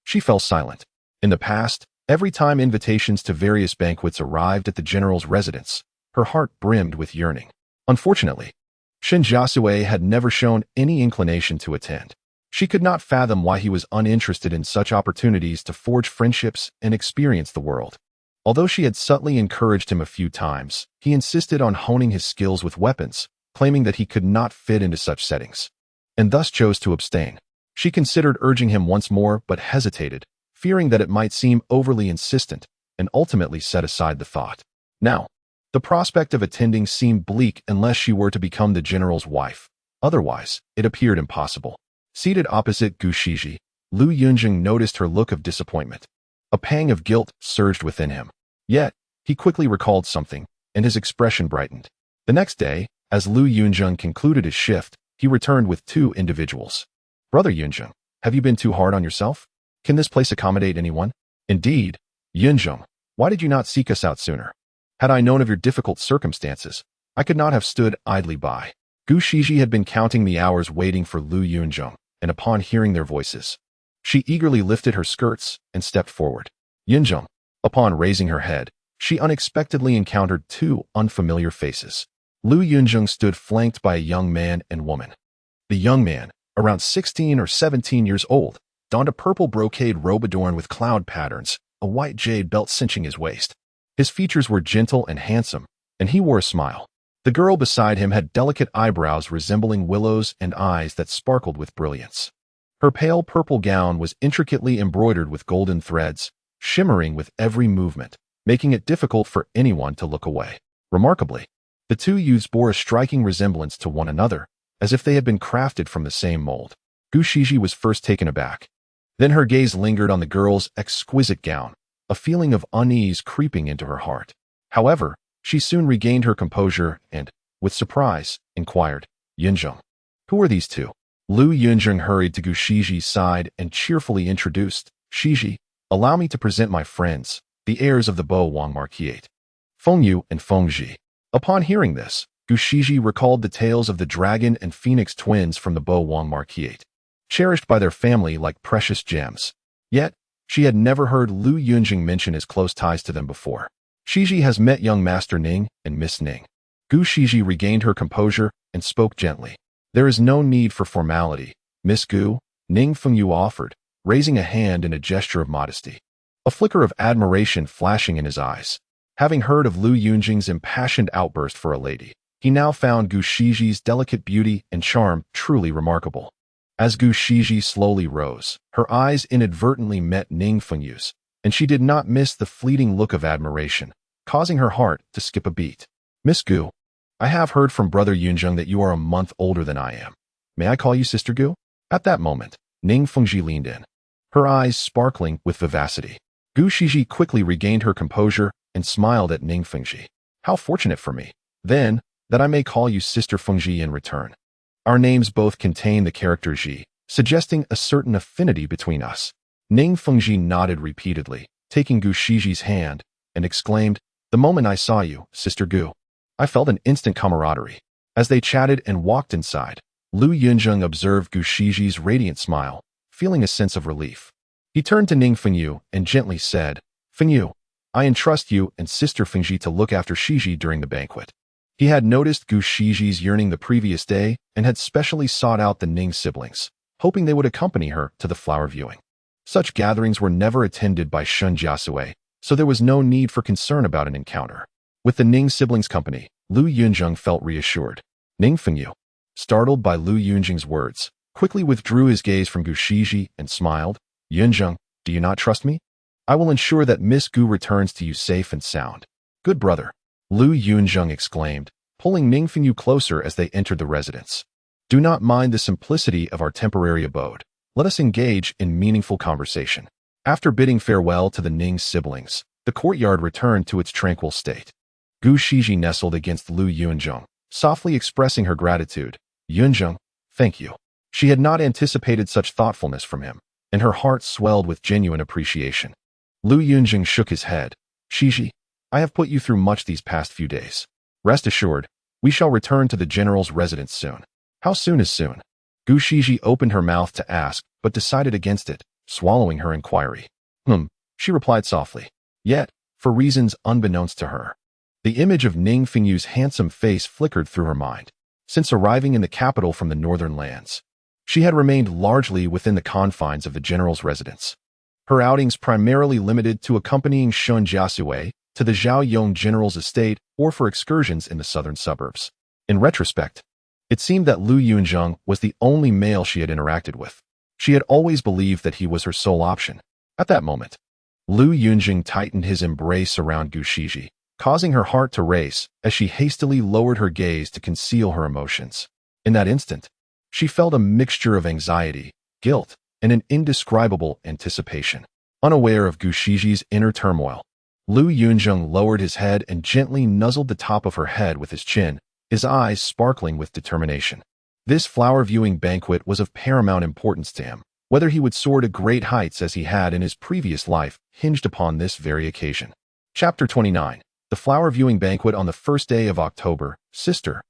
she fell silent. In the past, every time invitations to various banquets arrived at the general's residence, her heart brimmed with yearning. Unfortunately, Shen Jiasui had never shown any inclination to attend. She could not fathom why he was uninterested in such opportunities to forge friendships and experience the world. Although she had subtly encouraged him a few times, he insisted on honing his skills with weapons, claiming that he could not fit into such settings, and thus chose to abstain. She considered urging him once more but hesitated, fearing that it might seem overly insistent, and ultimately set aside the thought. Now, the prospect of attending seemed bleak unless she were to become the general's wife. Otherwise, it appeared impossible. Seated opposite Gu Shiji, Lu Yunzheng noticed her look of disappointment. A pang of guilt surged within him. Yet, he quickly recalled something, and his expression brightened. The next day, as Lu Yunzheng concluded his shift, he returned with two individuals. Brother Yunzheng, have you been too hard on yourself? Can this place accommodate anyone? Indeed. Yunzheng, why did you not seek us out sooner? Had I known of your difficult circumstances, I could not have stood idly by. Gu Shiji had been counting the hours waiting for Lu Yunzheng, and upon hearing their voices, she eagerly lifted her skirts and stepped forward. Yunzheng, upon raising her head, she unexpectedly encountered two unfamiliar faces. Lu Yunzheng stood flanked by a young man and woman. The young man, around 16 or 17 years old, donned a purple brocade robe adorned with cloud patterns, a white jade belt cinching his waist. His features were gentle and handsome, and he wore a smile. The girl beside him had delicate eyebrows resembling willows and eyes that sparkled with brilliance. Her pale purple gown was intricately embroidered with golden threads, shimmering with every movement, making it difficult for anyone to look away. Remarkably, the two youths bore a striking resemblance to one another, as if they had been crafted from the same mold. Gu Shiji was first taken aback. Then her gaze lingered on the girl's exquisite gown, a feeling of unease creeping into her heart. However, she soon regained her composure and, with surprise, inquired, Yunzheng, who are these two? Lu Yunzheng hurried to Gu Shiji's side and cheerfully introduced, Shiji, allow me to present my friends, the heirs of the Bo Wang Marquisate, Feng Yu and Feng Ji. Upon hearing this, Gu Shiji recalled the tales of the dragon and phoenix twins from the Bo Wang Marquisate, cherished by their family like precious gems. Yet, she had never heard Lu Yunzheng mention his close ties to them before. Shiji has met young Master Ning and Miss Ning. Gu Shiji regained her composure and spoke gently. There is no need for formality, Miss Gu, Ning Fengyu offered, raising a hand in a gesture of modesty. A flicker of admiration flashing in his eyes. Having heard of Lu Yunzheng's impassioned outburst for a lady, he now found Gu Shiji's delicate beauty and charm truly remarkable. As Gu Shiji slowly rose, her eyes inadvertently met Ning Fengyu's, and she did not miss the fleeting look of admiration, causing her heart to skip a beat. Miss Gu, I have heard from Brother Yunzheng that you are a month older than I am. May I call you Sister Gu? At that moment, Ning Fengji leaned in, her eyes sparkling with vivacity. Gu Shiji quickly regained her composure and smiled at Ning Fengji. How fortunate for me, then, that I may call you Sister Fengji in return. Our names both contain the character Ji, suggesting a certain affinity between us. Ning Fengji nodded repeatedly, taking Gu Shiji's hand, and exclaimed, The moment I saw you, Sister Gu, I felt an instant camaraderie. As they chatted and walked inside, Lu Yunzheng observed Gu Shiji's radiant smile, feeling a sense of relief. He turned to Ning Fengyu and gently said, Fengyu, I entrust you and Sister Fengji to look after Shiji during the banquet. He had noticed Gu Shiji's yearning the previous day and had specially sought out the Ning siblings, hoping they would accompany her to the flower viewing. Such gatherings were never attended by Shen Jiasui, so there was no need for concern about an encounter. With the Ning siblings' company, Lu Yunzheng felt reassured. Ning Fengyu, startled by Lu Yunzheng's words, quickly withdrew his gaze from Gu Shiji and smiled. Yunzheng, do you not trust me? I will ensure that Miss Gu returns to you safe and sound. Good brother, Lu Yunzheng exclaimed, pulling Ning Fengyu closer as they entered the residence. Do not mind the simplicity of our temporary abode. Let us engage in meaningful conversation. After bidding farewell to the Ning siblings, the courtyard returned to its tranquil state. Gu Shiji nestled against Lu Yunzheng, softly expressing her gratitude. Yunzheng, thank you. She had not anticipated such thoughtfulness from him, and her heart swelled with genuine appreciation. Lu Yunzheng shook his head. Shiji, I have put you through much these past few days. Rest assured, we shall return to the general's residence soon. How soon is soon? Gu Shiji opened her mouth to ask, but decided against it, swallowing her inquiry. She replied softly. Yet, for reasons unbeknownst to her, the image of Ning Fengyu's handsome face flickered through her mind. Since arriving in the capital from the northern lands, she had remained largely within the confines of the general's residence. Her outings primarily limited to accompanying Shen Jiasui to the Zhaoyong general's estate or for excursions in the southern suburbs. In retrospect, it seemed that Lu Yunzheng was the only male she had interacted with. She had always believed that he was her sole option. At that moment, Lu Yunzheng tightened his embrace around Gushiji, causing her heart to race as she hastily lowered her gaze to conceal her emotions. In that instant, she felt a mixture of anxiety, guilt, and an indescribable anticipation. Unaware of Gushiji's inner turmoil, Lu Yunzheng lowered his head and gently nuzzled the top of her head with his chin, his eyes sparkling with determination. This flower-viewing banquet was of paramount importance to him. Whether he would soar to great heights as he had in his previous life hinged upon this very occasion. Chapter 29. The flower-viewing banquet on the first day of October. Sister.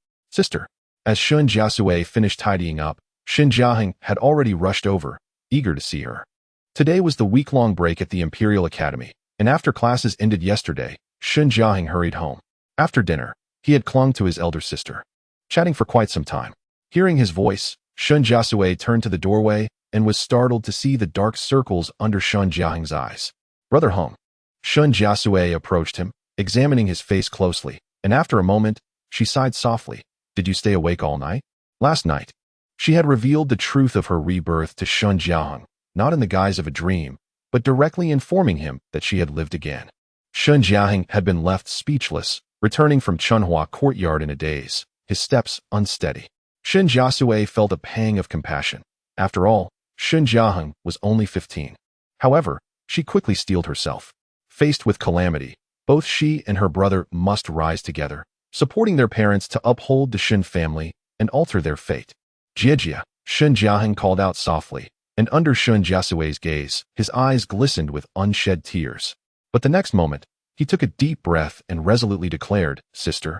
As Shen Jiasui finished tidying up, Shen Jiasui had already rushed over, eager to see her. Today was the week-long break at the Imperial Academy, and after classes ended yesterday, Shen Jiasui hurried home. After dinner, he had clung to his elder sister, chatting for quite some time. Hearing his voice, Shen Jiasui turned to the doorway and was startled to see the dark circles under Shen Jiashui's eyes. Brother home. Shen Jiasui approached him, examining his face closely, and after a moment, she sighed softly. Did you stay awake all night? Last night. She had revealed the truth of her rebirth to Shen Jiashui, not in the guise of a dream, but directly informing him that she had lived again. Shen Jiashui had been left speechless, returning from Chunhua courtyard in a daze, his steps unsteady. Shen Jiasui felt a pang of compassion. After all, Shen Jiashui was only 15. However, she quickly steeled herself. Faced with calamity, both she and her brother must rise together, supporting their parents to uphold the Shen family and alter their fate. Jia, Shen Jiashui called out softly, and under Shen Jiasui's gaze, his eyes glistened with unshed tears. But the next moment, he took a deep breath and resolutely declared, Sister,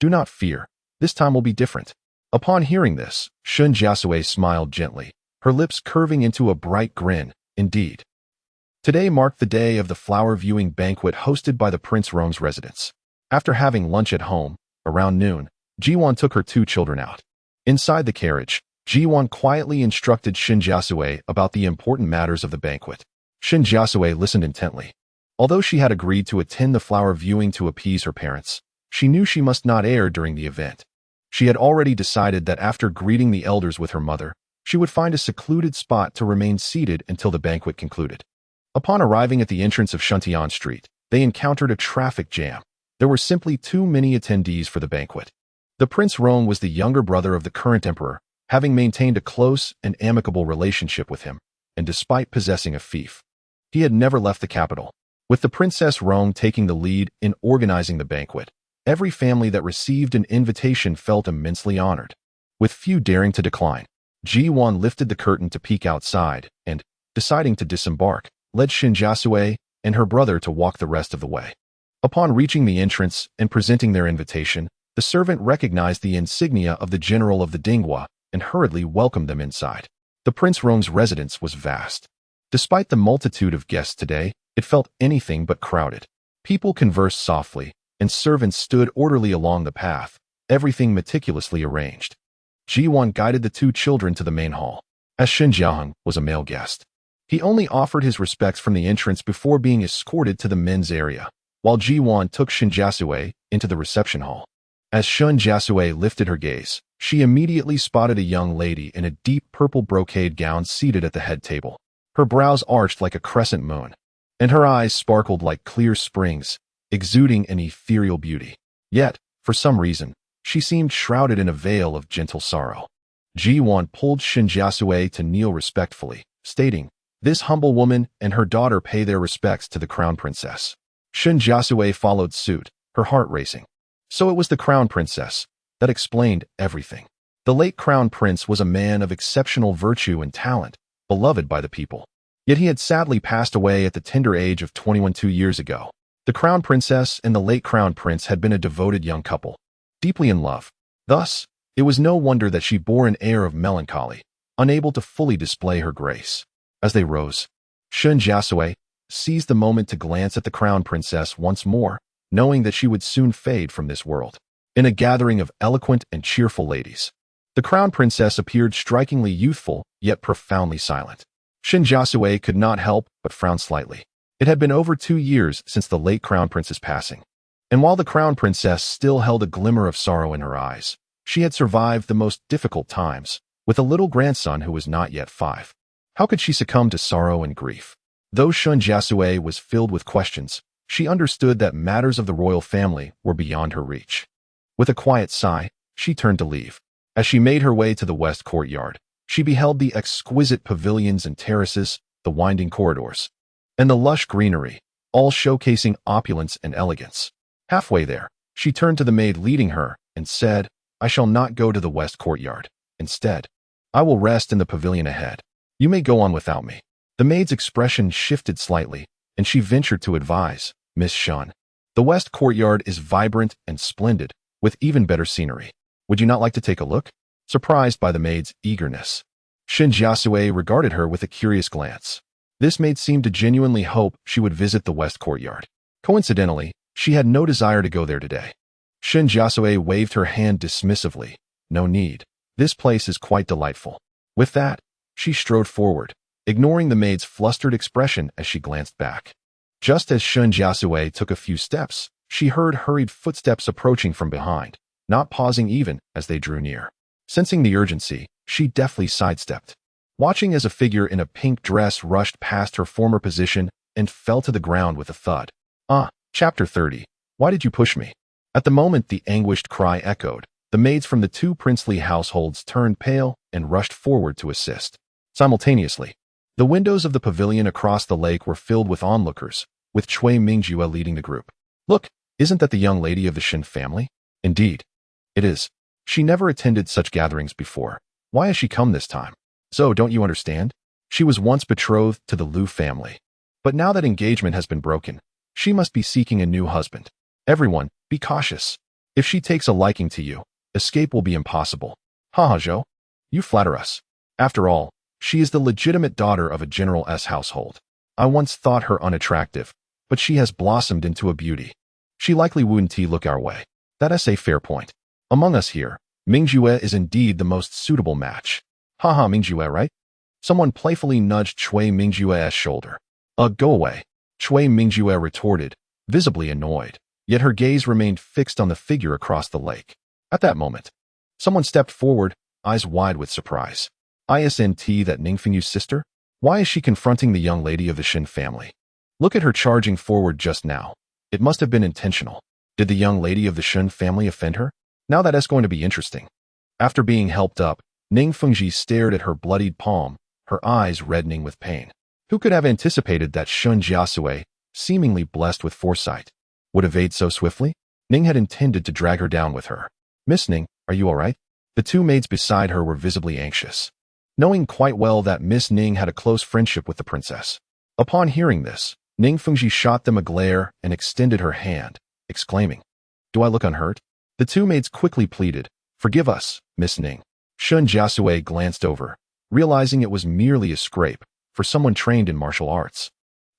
do not fear. This time will be different. Upon hearing this, Shen Jiasui smiled gently, her lips curving into a bright grin. Indeed. Today marked the day of the flower-viewing banquet hosted by the Prince Rome's residence. After having lunch at home, around noon, Jiwan took her two children out. Inside the carriage, Jiwan quietly instructed Shen Jiasui about the important matters of the banquet. Shen Jiasui listened intently. Although she had agreed to attend the flower viewing to appease her parents, she knew she must not err during the event. She had already decided that after greeting the elders with her mother, she would find a secluded spot to remain seated until the banquet concluded. Upon arriving at the entrance of Shuntian Street, they encountered a traffic jam. There were simply too many attendees for the banquet. The Prince Rome was the younger brother of the current emperor, having maintained a close and amicable relationship with him, and despite possessing a fief, he had never left the capital. With the Princess Rome taking the lead in organizing the banquet, every family that received an invitation felt immensely honored. With few daring to decline, Ji-Wan lifted the curtain to peek outside and, deciding to disembark, led Shen Jiasui and her brother to walk the rest of the way. Upon reaching the entrance and presenting their invitation, the servant recognized the insignia of the general of the Dinghua and hurriedly welcomed them inside. The Prince Rome's residence was vast. Despite the multitude of guests today, it felt anything but crowded. People conversed softly, and servants stood orderly along the path, everything meticulously arranged. Ji-Wan guided the two children to the main hall. As Shen Jiashui was a male guest, he only offered his respects from the entrance before being escorted to the men's area, while Ji-Wan took Shen Jiasui into the reception hall. As Shen Jiasui lifted her gaze, she immediately spotted a young lady in a deep purple brocade gown seated at the head table. Her brows arched like a crescent moon, and her eyes sparkled like clear springs, exuding an ethereal beauty. Yet, for some reason, she seemed shrouded in a veil of gentle sorrow. Ji-Wan pulled Shen Jiasui to kneel respectfully, stating, "This humble woman and her daughter pay their respects to the crown princess." Shen Jiasui followed suit, her heart racing. So it was the crown princess. That explained everything. The late crown prince was a man of exceptional virtue and talent, beloved by the people. Yet he had sadly passed away at the tender age of 21 2 years ago. The crown princess and the late crown prince had been a devoted young couple, deeply in love. Thus, it was no wonder that she bore an air of melancholy, unable to fully display her grace. As they rose, Shen Jiasui seized the moment to glance at the crown princess once more, knowing that she would soon fade from this world. In a gathering of eloquent and cheerful ladies, the crown princess appeared strikingly youthful, yet profoundly silent. Shen Jiasui could not help but frown slightly. It had been over 2 years since the late crown prince's passing, and while the crown princess still held a glimmer of sorrow in her eyes, she had survived the most difficult times, with a little grandson who was not yet 5. How could she succumb to sorrow and grief? Though Shen Jiasui was filled with questions, she understood that matters of the royal family were beyond her reach. With a quiet sigh, she turned to leave. As she made her way to the west courtyard, she beheld the exquisite pavilions and terraces, the winding corridors, and the lush greenery, all showcasing opulence and elegance. Halfway there, she turned to the maid leading her and said, "I shall not go to the west courtyard. Instead, I will rest in the pavilion ahead. You may go on without me." The maid's expression shifted slightly, and she ventured to advise, "Miss Shen, the west courtyard is vibrant and splendid, with even better scenery. Would you not like to take a look?" Surprised by the maid's eagerness, Shen Jiasui regarded her with a curious glance. This maid seemed to genuinely hope she would visit the west courtyard. Coincidentally, she had no desire to go there today. Shen Jiasui waved her hand dismissively. "No need. This place is quite delightful." With that, she strode forward, ignoring the maid's flustered expression as she glanced back. Just as Shen Jiasui took a few steps, she heard hurried footsteps approaching from behind, not pausing even as they drew near. Sensing the urgency, she deftly sidestepped, watching as a figure in a pink dress rushed past her former position and fell to the ground with a thud. Chapter 30. Why did you push me? At the moment the anguished cry echoed, the maids from the two princely households turned pale and rushed forward to assist. Simultaneously, the windows of the pavilion across the lake were filled with onlookers, with Cui Mingjue leading the group. "Look, isn't that the young lady of the Shen family?" "Indeed, it is. She never attended such gatherings before. Why has she come this time?" "So, don't you understand? She was once betrothed to the Lu family. But now that engagement has been broken, she must be seeking a new husband. Everyone, be cautious. If she takes a liking to you, escape will be impossible." "Haha, Zhou. You flatter us. After all, she is the legitimate daughter of a General S household. I once thought her unattractive, but she has blossomed into a beauty. She likely wouldn't look our way." "That's a fair point. Among us here, Mingjue is indeed the most suitable match." "Haha, Mingjue, right?" Someone playfully nudged Cui Mingjue's shoulder. Go away," Cui Mingjue retorted, visibly annoyed, yet her gaze remained fixed on the figure across the lake. At that moment, someone stepped forward, eyes wide with surprise. "Isn't that Ningfengyu's sister? Why is she confronting the young lady of the Shen family? Look at her charging forward just now. It must have been intentional. Did the young lady of the Shen family offend her? Now that's going to be interesting." After being helped up, Ning Fengji stared at her bloodied palm, her eyes reddening with pain. Who could have anticipated that Shen Jiasui, seemingly blessed with foresight, would evade so swiftly? Ning had intended to drag her down with her. "Miss Ning, are you all right?" The two maids beside her were visibly anxious, knowing quite well that Miss Ning had a close friendship with the princess. Upon hearing this, Ning Fengji shot them a glare and extended her hand, exclaiming, "Do I look unhurt?" The two maids quickly pleaded, "Forgive us, Miss Ning." Shen Jiasui glanced over, realizing it was merely a scrape for someone trained in martial arts.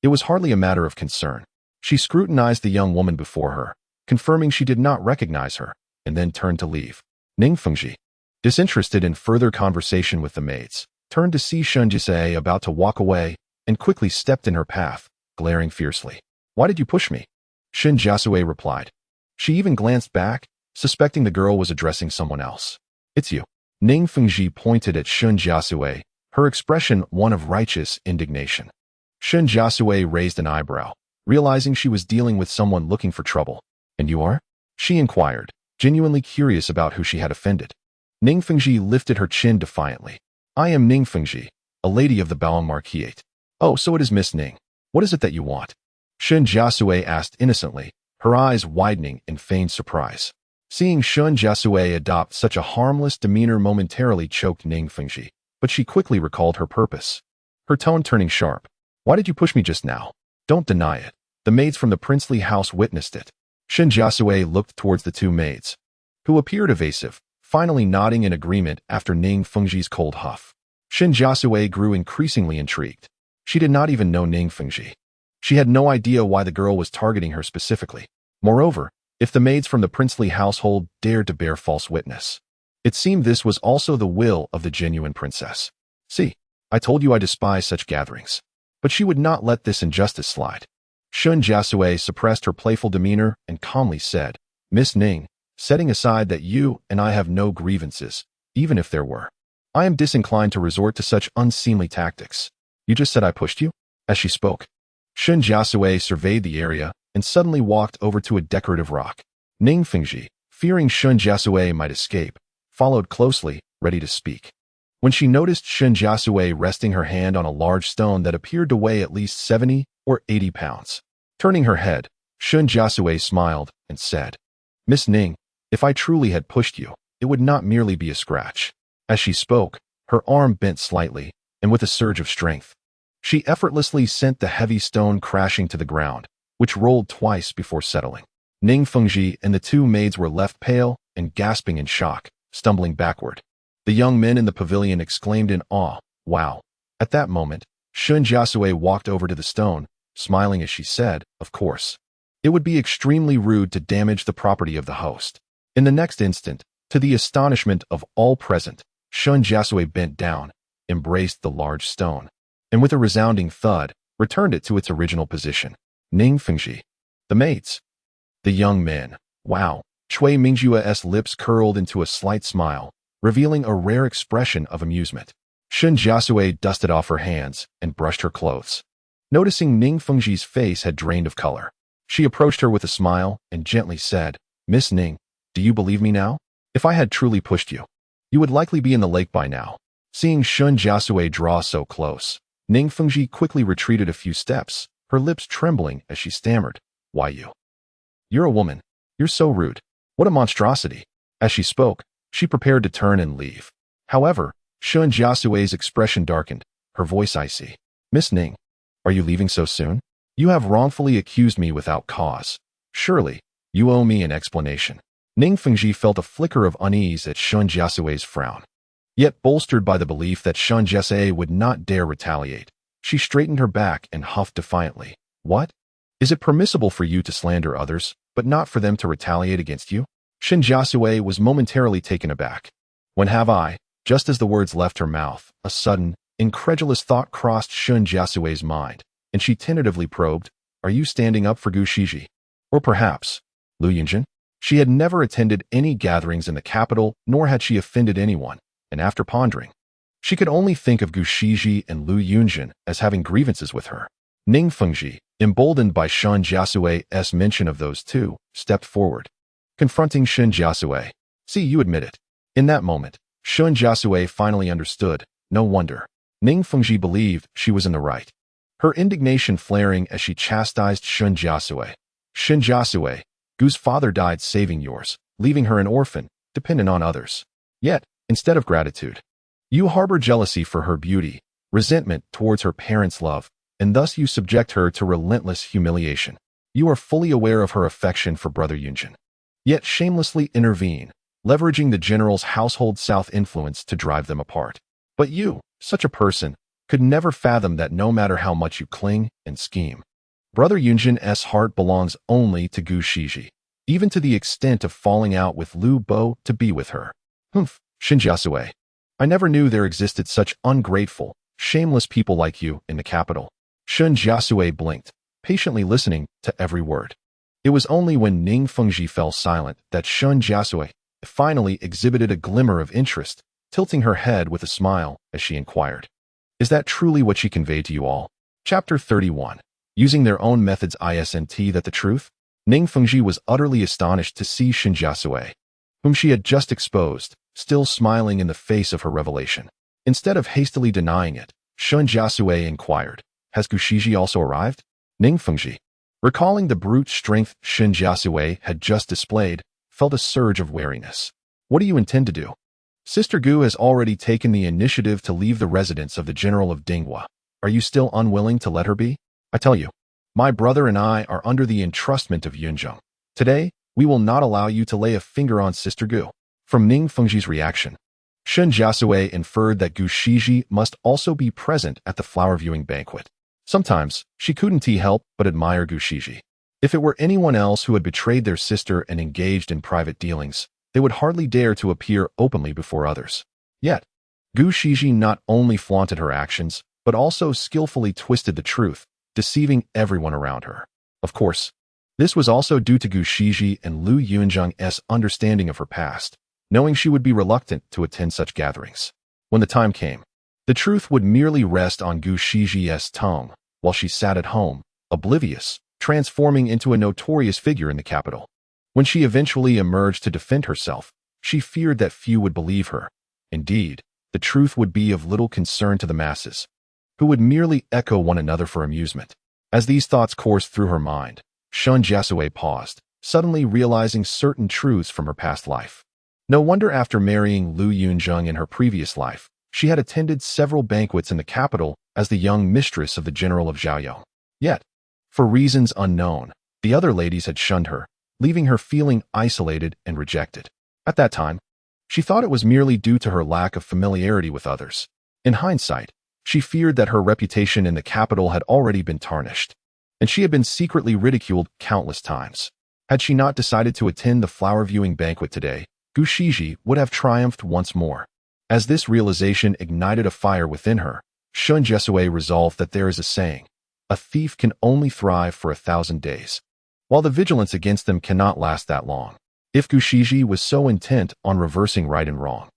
It was hardly a matter of concern. She scrutinized the young woman before her, confirming she did not recognize her, and then turned to leave. Ning Fengji, disinterested in further conversation with the maids, turned to see Shen Jiasui about to walk away and quickly stepped in her path, glaring fiercely. "Why did you push me?" Shen Jiasui replied. She even glanced back, suspecting the girl was addressing someone else. "It's you." Ning Fengji pointed at Shen Jiasui, her expression one of righteous indignation. Shen Jiasui raised an eyebrow, realizing she was dealing with someone looking for trouble. "And you are?" she inquired, genuinely curious about who she had offended. Ning Fengji lifted her chin defiantly. "I am Ning Fengji, a lady of the Baoan Marquisate." "Oh, so it is Miss Ning. What is it that you want?" Shen Jiasui asked innocently, her eyes widening in feigned surprise. Seeing Shen Jiasui adopt such a harmless demeanor momentarily choked Ning Fengji, but she quickly recalled her purpose, her tone turning sharp. "Why did you push me just now? Don't deny it. The maids from the princely house witnessed it." Shen Jiasui looked towards the two maids, who appeared evasive, finally nodding in agreement after Ning Fengji's cold huff. Shen Jiasui grew increasingly intrigued. She did not even know Ning Fengji. She had no idea why the girl was targeting her specifically. Moreover, if the maids from the princely household dared to bear false witness, it seemed this was also the will of the genuine princess. "See, I told you I despise such gatherings." But she would not let this injustice slide. Shen Jiasui suppressed her playful demeanor and calmly said, "Miss Ning, setting aside that you and I have no grievances, even if there were, I am disinclined to resort to such unseemly tactics. You just said I pushed you? As she spoke, Shen Jiasui surveyed the area and suddenly walked over to a decorative rock. Ning Fengji, fearing Shen Jiasui might escape, followed closely, ready to speak. When she noticed Shen Jiasui resting her hand on a large stone that appeared to weigh at least 70 or 80 pounds. Turning her head, Shen Jiasui smiled and said, Miss Ning, if I truly had pushed you, it would not merely be a scratch. As she spoke, her arm bent slightly, and with a surge of strength, she effortlessly sent the heavy stone crashing to the ground, which rolled twice before settling. Ning Fengji and the two maids were left pale and gasping in shock, stumbling backward. The young men in the pavilion exclaimed in awe, wow. At that moment, Shen Jiasui walked over to the stone, smiling as she said, of course. It would be extremely rude to damage the property of the host. In the next instant, to the astonishment of all present, Shen Jiasui bent down, embraced the large stone, and with a resounding thud, returned it to its original position. Ning Fengji. The maids. The young men. Wow. Cui Mingjua's lips curled into a slight smile, revealing a rare expression of amusement. Shen Jiasui dusted off her hands and brushed her clothes. Noticing Ning Fengji's face had drained of color, she approached her with a smile and gently said, Miss Ning, do you believe me now? If I had truly pushed you, you would likely be in the lake by now. Seeing Shen Jiasui draw so close, Ning Fengji quickly retreated a few steps, her lips trembling as she stammered, Why you? You're a woman. You're so rude. What a monstrosity. As she spoke, she prepared to turn and leave. However, Shen Jiasui's expression darkened, her voice icy. Miss Ning, are you leaving so soon? You have wrongfully accused me without cause. Surely, you owe me an explanation. Ning Fengji felt a flicker of unease at Shen Jiasui's frown. Yet bolstered by the belief that Shen Jiasui would not dare retaliate, she straightened her back and huffed defiantly. What? Is it permissible for you to slander others, but not for them to retaliate against you? Shen Jiasui was momentarily taken aback. When have I? Just as the words left her mouth, a sudden, incredulous thought crossed Shen Jiasui's mind, and she tentatively probed, Are you standing up for Gu Shiji? Or perhaps, Lu Yunzheng? She had never attended any gatherings in the capital, nor had she offended anyone, and after pondering, she could only think of Gu Shiji and Lu Yunzheng as having grievances with her. Ning Fengji, emboldened by Shen Jiasui's mention of those two, stepped forward, confronting Shen Jiasui. See, you admit it. In that moment, Shen Jiasui finally understood. No wonder. Ning Fengji believed she was in the right. Her indignation flaring as she chastised Shen Jiasui. Shen Jiasui, Gu's father died saving yours, leaving her an orphan, dependent on others. Yet, instead of gratitude, you harbor jealousy for her beauty, resentment towards her parents' love, and thus you subject her to relentless humiliation. You are fully aware of her affection for Brother Yunzheng, yet shamelessly intervene, leveraging the general's household south influence to drive them apart. But you, such a person, could never fathom that no matter how much you cling and scheme, Brother Yunzheng's heart belongs only to Gu Shiji, even to the extent of falling out with Lu Bo to be with her. Humph, Shen Jiasui. I never knew there existed such ungrateful, shameless people like you in the capital. Shen Jiasui blinked, patiently listening to every word. It was only when Ning Fengji fell silent that Shen Jiasui finally exhibited a glimmer of interest, tilting her head with a smile as she inquired, Is that truly what she conveyed to you all? Chapter 31. Using their own methods isn't that the truth? Ning Fengji was utterly astonished to see Shen Jiasui, whom she had just exposed, still smiling in the face of her revelation. Instead of hastily denying it, Shen Jiasui inquired, Has Gu Shiji also arrived? Ning Fengji, recalling the brute strength Shen Jiasui had just displayed, felt a surge of wariness. What do you intend to do? Sister Gu has already taken the initiative to leave the residence of the General of Dinghua. Are you still unwilling to let her be? I tell you, my brother and I are under the entrustment of Yunzheng. Today, we will not allow you to lay a finger on Sister Gu. From Ning Fengji's reaction, Shen Jiasui inferred that Gu Shiji must also be present at the flower viewing banquet. Sometimes, she couldn't help but admire Gu Shiji. If it were anyone else who had betrayed their sister and engaged in private dealings, they would hardly dare to appear openly before others. Yet, Gu Shiji not only flaunted her actions, but also skillfully twisted the truth, deceiving everyone around her. Of course, this was also due to Gu Shiji and Lu Yunzheng's understanding of her past, knowing she would be reluctant to attend such gatherings. when the time came. The truth would merely rest on Gu Shiji's tongue while she sat at home, oblivious, transforming into a notorious figure in the capital. When she eventually emerged to defend herself, she feared that few would believe her. Indeed, the truth would be of little concern to the masses, who would merely echo one another for amusement. As these thoughts coursed through her mind, Shen Jiasui paused, suddenly realizing certain truths from her past life. No wonder after marrying Lu Yunzheng in her previous life, she had attended several banquets in the capital as the young mistress of the general of Zhaoyou. Yet, for reasons unknown, the other ladies had shunned her, leaving her feeling isolated and rejected. At that time, she thought it was merely due to her lack of familiarity with others. In hindsight, she feared that her reputation in the capital had already been tarnished, and she had been secretly ridiculed countless times. Had she not decided to attend the flower-viewing banquet today, Gu Shiji would have triumphed once more. As this realization ignited a fire within her, Shen Jiasui resolved that there is a saying, a thief can only thrive for 1,000 days, while the vigilance against them cannot last that long. If Gu Shiji was so intent on reversing right and wrong,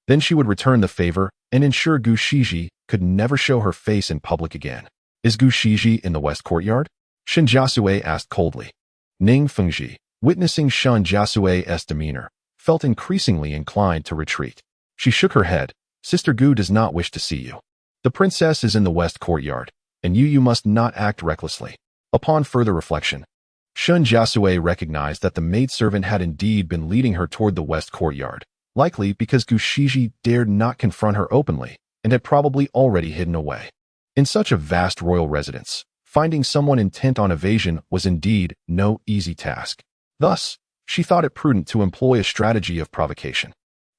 then she would return the favor and ensure Gu Shiji could never show her face in public again. Is Gu Shiji in the west courtyard? Shen Jiasui asked coldly. Ning Fengji, witnessing Shen Jiasui's demeanor, felt increasingly inclined to retreat. She shook her head. Sister Gu does not wish to see you. The princess is in the west courtyard, and you must not act recklessly. Upon further reflection, Shen Jiasui recognized that the maidservant had indeed been leading her toward the west courtyard, likely because Gu Shiji dared not confront her openly and had probably already hidden away. In such a vast royal residence, finding someone intent on evasion was indeed no easy task. Thus, she thought it prudent to employ a strategy of provocation.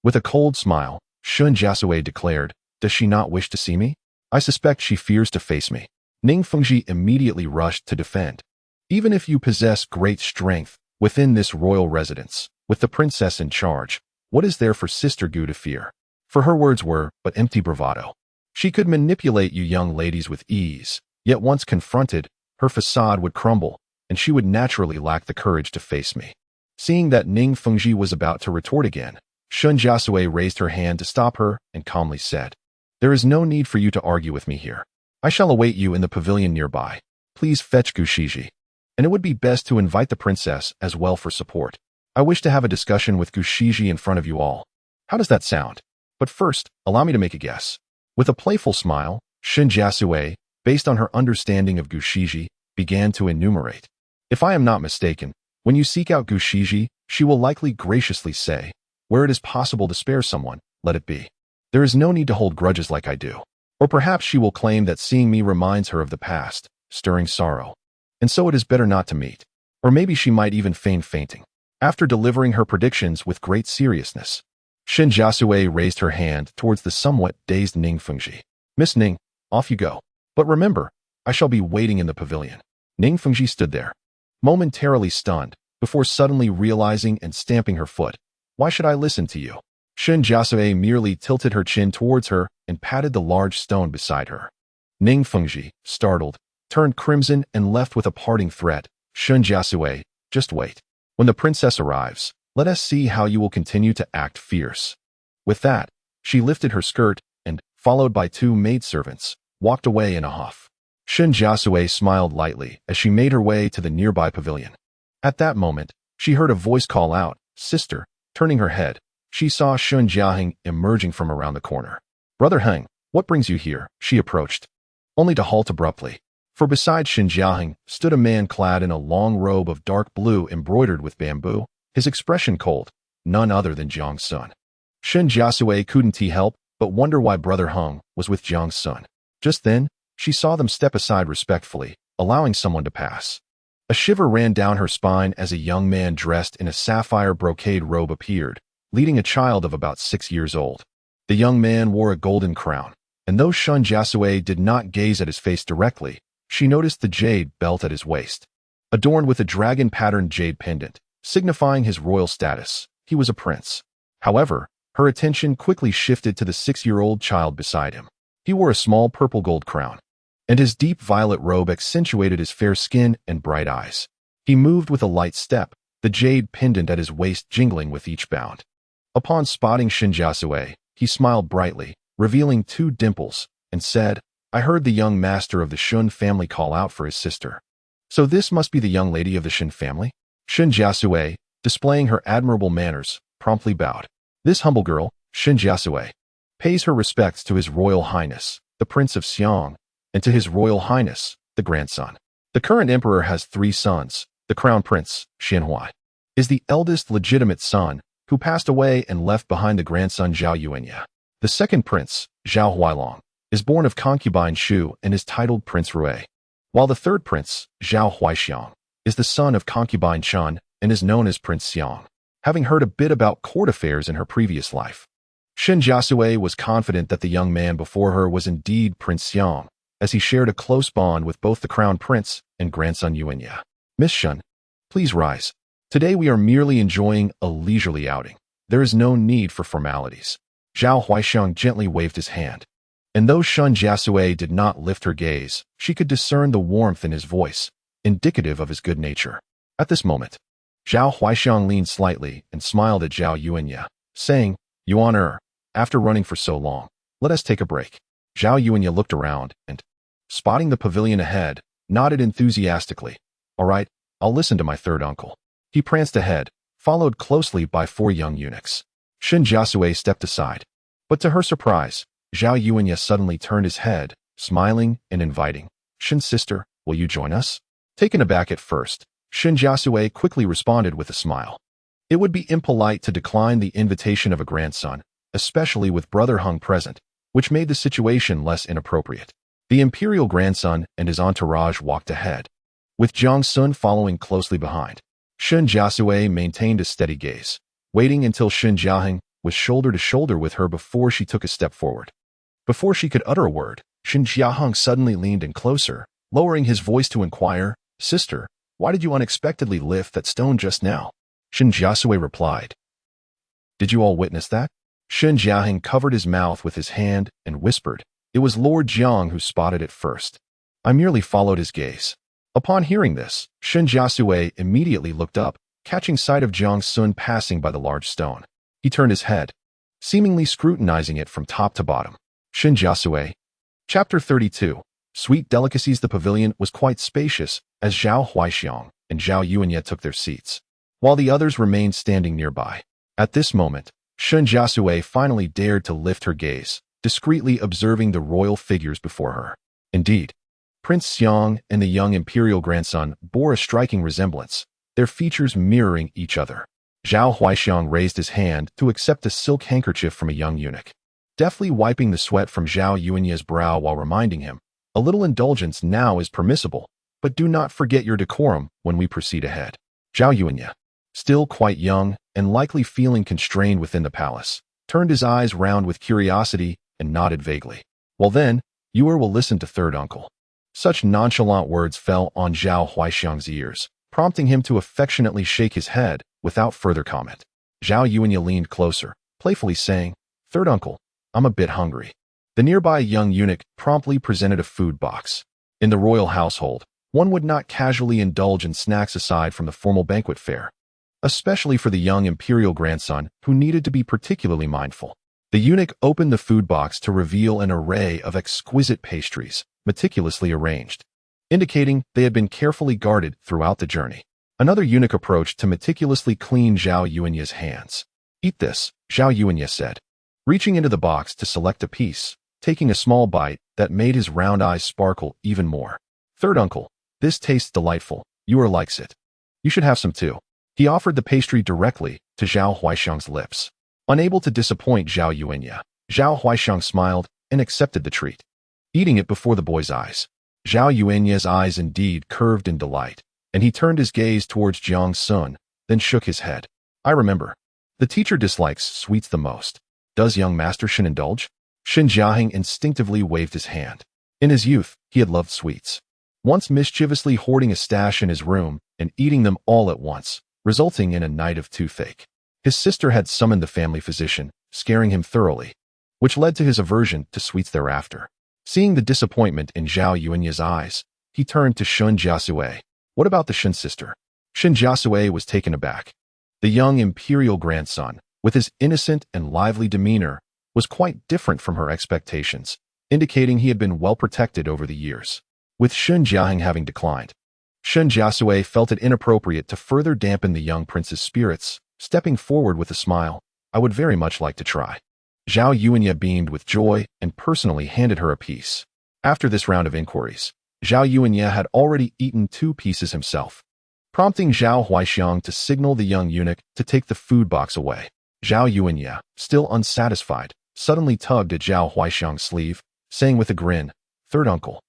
With a cold smile, Shen Jiasui declared, "Does she not wish to see me? I suspect she fears to face me." Ning Fengji immediately rushed to defend. Even if you possess great strength within this royal residence, with the princess in charge, what is there for Sister Gu to fear? For her words were but empty bravado. She could manipulate you young ladies with ease, yet once confronted, her facade would crumble, and she would naturally lack the courage to face me. Seeing that Ning Fengji was about to retort again, Shen Jiasui raised her hand to stop her and calmly said, "There is no need for you to argue with me here. I shall await you in the pavilion nearby. Please fetch Gu Shiji. And it would be best to invite the princess as well for support. I wish to have a discussion with Gu Shiji in front of you all. How does that sound? But first, allow me to make a guess." With a playful smile, Shen Jiasui, based on her understanding of Gu Shiji, began to enumerate. "If I am not mistaken, when you seek out Gu Shiji, she will likely graciously say, 'Where it is possible to spare someone, let it be. There is no need to hold grudges like I do.' Or perhaps she will claim that seeing me reminds her of the past, stirring sorrow, and so it is better not to meet. Or maybe she might even feign fainting." After delivering her predictions with great seriousness, Shen Jiasui raised her hand towards the somewhat dazed Ning Fengji. "Miss Ning, off you go. But remember, I shall be waiting in the pavilion." Ning Fengji stood there, momentarily stunned, before suddenly realizing and stamping her foot. "Why should I listen to you?" Shen Jiasui merely tilted her chin towards her and patted the large stone beside her. Ning Fengji, startled, turned crimson and left with a parting threat. "Shen Jiasui, just wait. When the princess arrives, let us see how you will continue to act fierce." With that, she lifted her skirt and, followed by two maidservants, walked away in a huff. Shen Jiasui smiled lightly as she made her way to the nearby pavilion. At that moment, she heard a voice call out, "Sister." Turning her head, she saw Shen Jiaheng emerging from around the corner. "Brother Heng, what brings you here?" She approached, only to halt abruptly. For beside Shen Jiaheng stood a man clad in a long robe of dark blue embroidered with bamboo, his expression cold, none other than Jiang Xun. Shen Jiasui couldn't help but wonder why Brother Heng was with Jiang Xun. Just then, she saw them step aside respectfully, allowing someone to pass. A shiver ran down her spine as a young man dressed in a sapphire brocade robe appeared, leading a child of about 6 years old. The young man wore a golden crown, and though Shen Jiasui did not gaze at his face directly, she noticed the jade belt at his waist, adorned with a dragon-patterned jade pendant, signifying his royal status. He was a prince. However, her attention quickly shifted to the 6-year-old child beside him. He wore a small purple gold crown, and his deep violet robe accentuated his fair skin and bright eyes. He moved with a light step, the jade pendant at his waist jingling with each bound. Upon spotting Shen Jiasui, he smiled brightly, revealing 2 dimples, and said, "I heard the young master of the Shun family call out for his sister. So this must be the young lady of the Shen family?" Shen Jiasui, displaying her admirable manners, promptly bowed. This humble girl, Shen Jiasui, pays her respects to His Royal Highness, the Prince of Xiang, and to His Royal Highness, the grandson. The current emperor has 3 sons. The crown prince, Xianhui, is the eldest legitimate son, who passed away and left behind the grandson Zhao Yuanya. The second prince, Zhao Huailong, is born of concubine Shu and is titled Prince Rui, while the third prince, Zhao Huaixiang, is the son of concubine Chun and is known as Prince Xiang, having heard a bit about court affairs in her previous life. Shen Jiasui was confident that the young man before her was indeed Prince Xiang, as he shared a close bond with both the crown prince and grandson Yuanya. "Miss Shen, please rise. Today we are merely enjoying a leisurely outing. There is no need for formalities." Zhao Huaixiang gently waved his hand. And though Shen Jiasui did not lift her gaze, she could discern the warmth in his voice, indicative of his good nature. At this moment, Zhao Huaixiang leaned slightly and smiled at Zhao Yuanya, saying, "You honor, after running for so long, let us take a break." Zhao Yuanya looked around and, spotting the pavilion ahead, nodded enthusiastically. "All right, I'll listen to my third uncle." He pranced ahead, followed closely by 4 young eunuchs. Shen Jiasui stepped aside, but to her surprise, Zhao Yuanya suddenly turned his head, smiling and inviting. "Shen's sister, will you join us?" Taken aback at first, Shen Jiasui quickly responded with a smile. It would be impolite to decline the invitation of a grandson, especially with brother Hung present, which made the situation less inappropriate. The imperial grandson and his entourage walked ahead, with Jiang Xun following closely behind. Shen Jiasui maintained a steady gaze, waiting until Shen Jiaheng was shoulder to shoulder with her before she took a step forward. Before she could utter a word, Shen Jiaheng suddenly leaned in closer, lowering his voice to inquire, "Sister, why did you unexpectedly lift that stone just now?" Shen Jiasui replied, "Did you all witness that?" Shen Jiaheng covered his mouth with his hand and whispered, "It was Lord Jiang who spotted it first. I merely followed his gaze." Upon hearing this, Shen Jiasui immediately looked up, catching sight of Jiang Xun passing by the large stone. He turned his head, seemingly scrutinizing it from top to bottom. Shen Jiasui. Chapter 32. Sweet delicacies. The pavilion was quite spacious as Zhao Huaixiang and Zhao Yuanya took their seats, while the others remained standing nearby. At this moment, Shen Jiasui finally dared to lift her gaze, discreetly observing the royal figures before her. Indeed, Prince Xiang and the young imperial grandson bore a striking resemblance, their features mirroring each other. Zhao Huaixiang raised his hand to accept a silk handkerchief from a young eunuch, deftly wiping the sweat from Zhao Yuanya's brow while reminding him, "A little indulgence now is permissible, but do not forget your decorum when we proceed ahead." Zhao Yuanya, still quite young and likely feeling constrained within the palace, turned his eyes round with curiosity and nodded vaguely. "Well then, you will listen to third uncle." Such nonchalant words fell on Zhao Huaixiang's ears, prompting him to affectionately shake his head without further comment. Zhao Yuanya leaned closer, playfully saying, "Third uncle, I'm a bit hungry." The nearby young eunuch promptly presented a food box. In the royal household, one would not casually indulge in snacks aside from the formal banquet fare, especially for the young imperial grandson who needed to be particularly mindful. The eunuch opened the food box to reveal an array of exquisite pastries, meticulously arranged, indicating they had been carefully guarded throughout the journey. Another eunuch approached to meticulously clean Zhao Yuanya's hands. "Eat this," Zhao Yuanya said, reaching into the box to select a piece, taking a small bite that made his round eyes sparkle even more. "Third uncle, this tastes delightful. You likes it. You should have some too." He offered the pastry directly to Zhao Huaixiang's lips. Unable to disappoint Zhao Yuanya, Zhao Huaixiang smiled and accepted the treat, eating it before the boy's eyes. Zhao Yuanya's eyes indeed curved in delight, and he turned his gaze towards Jiang Xun, then shook his head. "I remember. The teacher dislikes sweets the most. Does young Master Shen indulge?" Shen Jiaheng instinctively waved his hand. In his youth, he had loved sweets, once mischievously hoarding a stash in his room and eating them all at once, resulting in a night of toothache. His sister had summoned the family physician, scaring him thoroughly, which led to his aversion to sweets thereafter. Seeing the disappointment in Zhao Yuanya's eyes, he turned to Shen Jiasui. "What about the Shen sister?" Shen Jiasui was taken aback. The young imperial grandson, with his innocent and lively demeanor, was quite different from her expectations, indicating he had been well protected over the years. With Shen Jiasui having declined, Shen Jiasui felt it inappropriate to further dampen the young prince's spirits, stepping forward with a smile. I would very much like to try. Zhao Yuanya beamed with joy and personally handed her a piece. After this round of inquiries, Zhao Yuanya had already eaten 2 pieces himself, prompting Zhao Huaixiang to signal the young eunuch to take the food box away. Zhao Yuanya, still unsatisfied, suddenly tugged at Zhao Huaixiang's sleeve, saying with a grin, "Third uncle,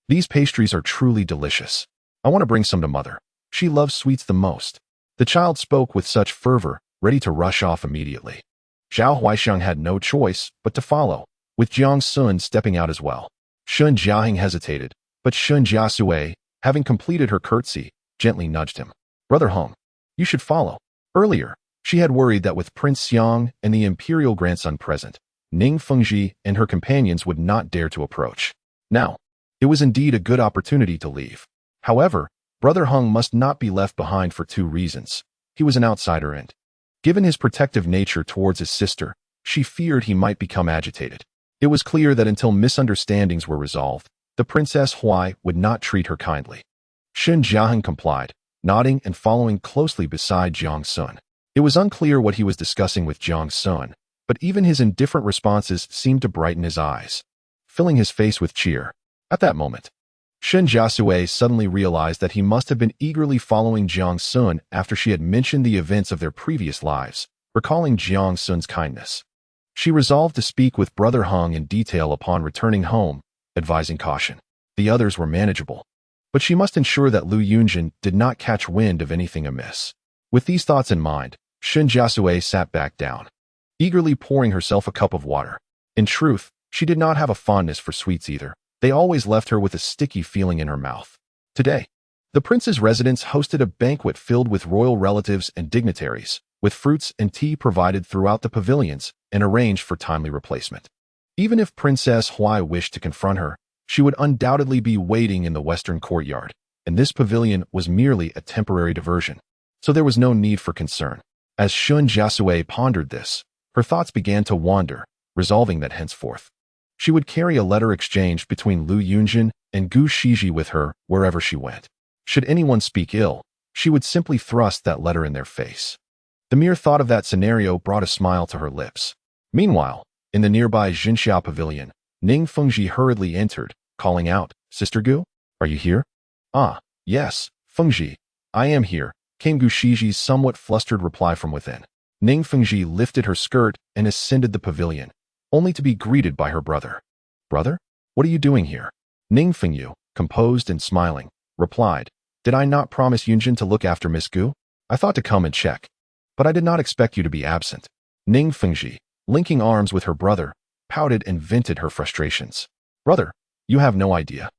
these pastries are truly delicious. I want to bring some to mother. She loves sweets the most." The child spoke with such fervor, ready to rush off immediately. Zhao Huaixiang had no choice but to follow, with Jiang Xun stepping out as well. Shen Jiasui hesitated, but Shen Jiasui, having completed her curtsy, gently nudged him. "Brother Hong, you should follow." Earlier, she had worried that with Prince Xiang and the imperial grandson present, Ning Fengji and her companions would not dare to approach. Now, it was indeed a good opportunity to leave. However, Brother Hong must not be left behind for 2 reasons. He was an outsider and, given his protective nature towards his sister, she feared he might become agitated. It was clear that until misunderstandings were resolved, the Princess Huai would not treat her kindly. Shen Jiasui complied, nodding and following closely beside Jiang Xun. It was unclear what he was discussing with Jiang Xun, but even his indifferent responses seemed to brighten his eyes, filling his face with cheer. At that moment, Shen Jiasui suddenly realized that he must have been eagerly following Jiang Xun after she had mentioned the events of their previous lives, recalling Jiang Xun's kindness. She resolved to speak with Brother Hong in detail upon returning home, advising caution. The others were manageable, but she must ensure that Lu Yunzheng did not catch wind of anything amiss. With these thoughts in mind, Shen Jiasui sat back down, eagerly pouring herself a cup of water. In truth, she did not have a fondness for sweets either. They always left her with a sticky feeling in her mouth. Today, the prince's residence hosted a banquet filled with royal relatives and dignitaries, with fruits and tea provided throughout the pavilions and arranged for timely replacement. Even if Princess Huai wished to confront her, she would undoubtedly be waiting in the western courtyard, and this pavilion was merely a temporary diversion, so there was no need for concern. As Shen Jiasui pondered this, her thoughts began to wander, resolving that henceforth she would carry a letter exchanged between Lu Yunzheng and Gu Shiji with her wherever she went. Should anyone speak ill, she would simply thrust that letter in their face. The mere thought of that scenario brought a smile to her lips. Meanwhile, in the nearby Jinxia pavilion, Ning Fengji hurriedly entered, calling out, "Sister Gu, are you here?" "Ah, yes, Fengji, I am here," came Gu Shiji's somewhat flustered reply from within. Ning Fengji lifted her skirt and ascended the pavilion, only to be greeted by her brother. "Brother, what are you doing here?" Ning Fengyu, composed and smiling, replied, "Did I not promise Yunjin to look after Miss Gu? I thought to come and check, but I did not expect you to be absent." Ning Fengji, linking arms with her brother, pouted and vented her frustrations. "Brother, you have no idea.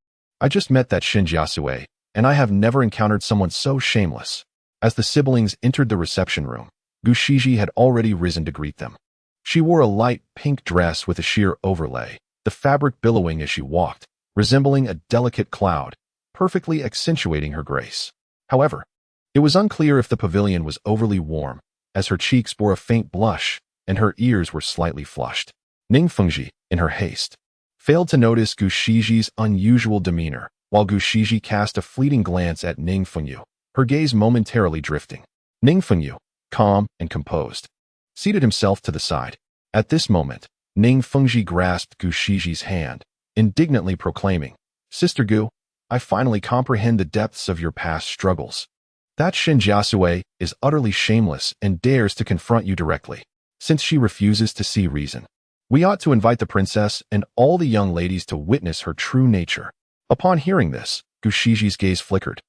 I just met that Shen Jiasui, and I have never encountered someone so shameless." As the siblings entered the reception room, Gu Shiji had already risen to greet them. She wore a light pink dress with a sheer overlay, the fabric billowing as she walked, resembling a delicate cloud, perfectly accentuating her grace. However, it was unclear if the pavilion was overly warm, as her cheeks bore a faint blush and her ears were slightly flushed. Ning Fengji, in her haste, failed to notice Gu Shiji's unusual demeanor, while Gu Shiji cast a fleeting glance at Ning Fengyu, her gaze momentarily drifting. Ning Fengyu, calm and composed, seated himself to the side. At this moment, Ning Fengji grasped Gu Shiji's hand, indignantly proclaiming, "Sister Gu, I finally comprehend the depths of your past struggles. That Shen Jiasui is utterly shameless and dares to confront you directly. Since she refuses to see reason, we ought to invite the princess and all the young ladies to witness her true nature." Upon hearing this, Gu Shiji's gaze flickered,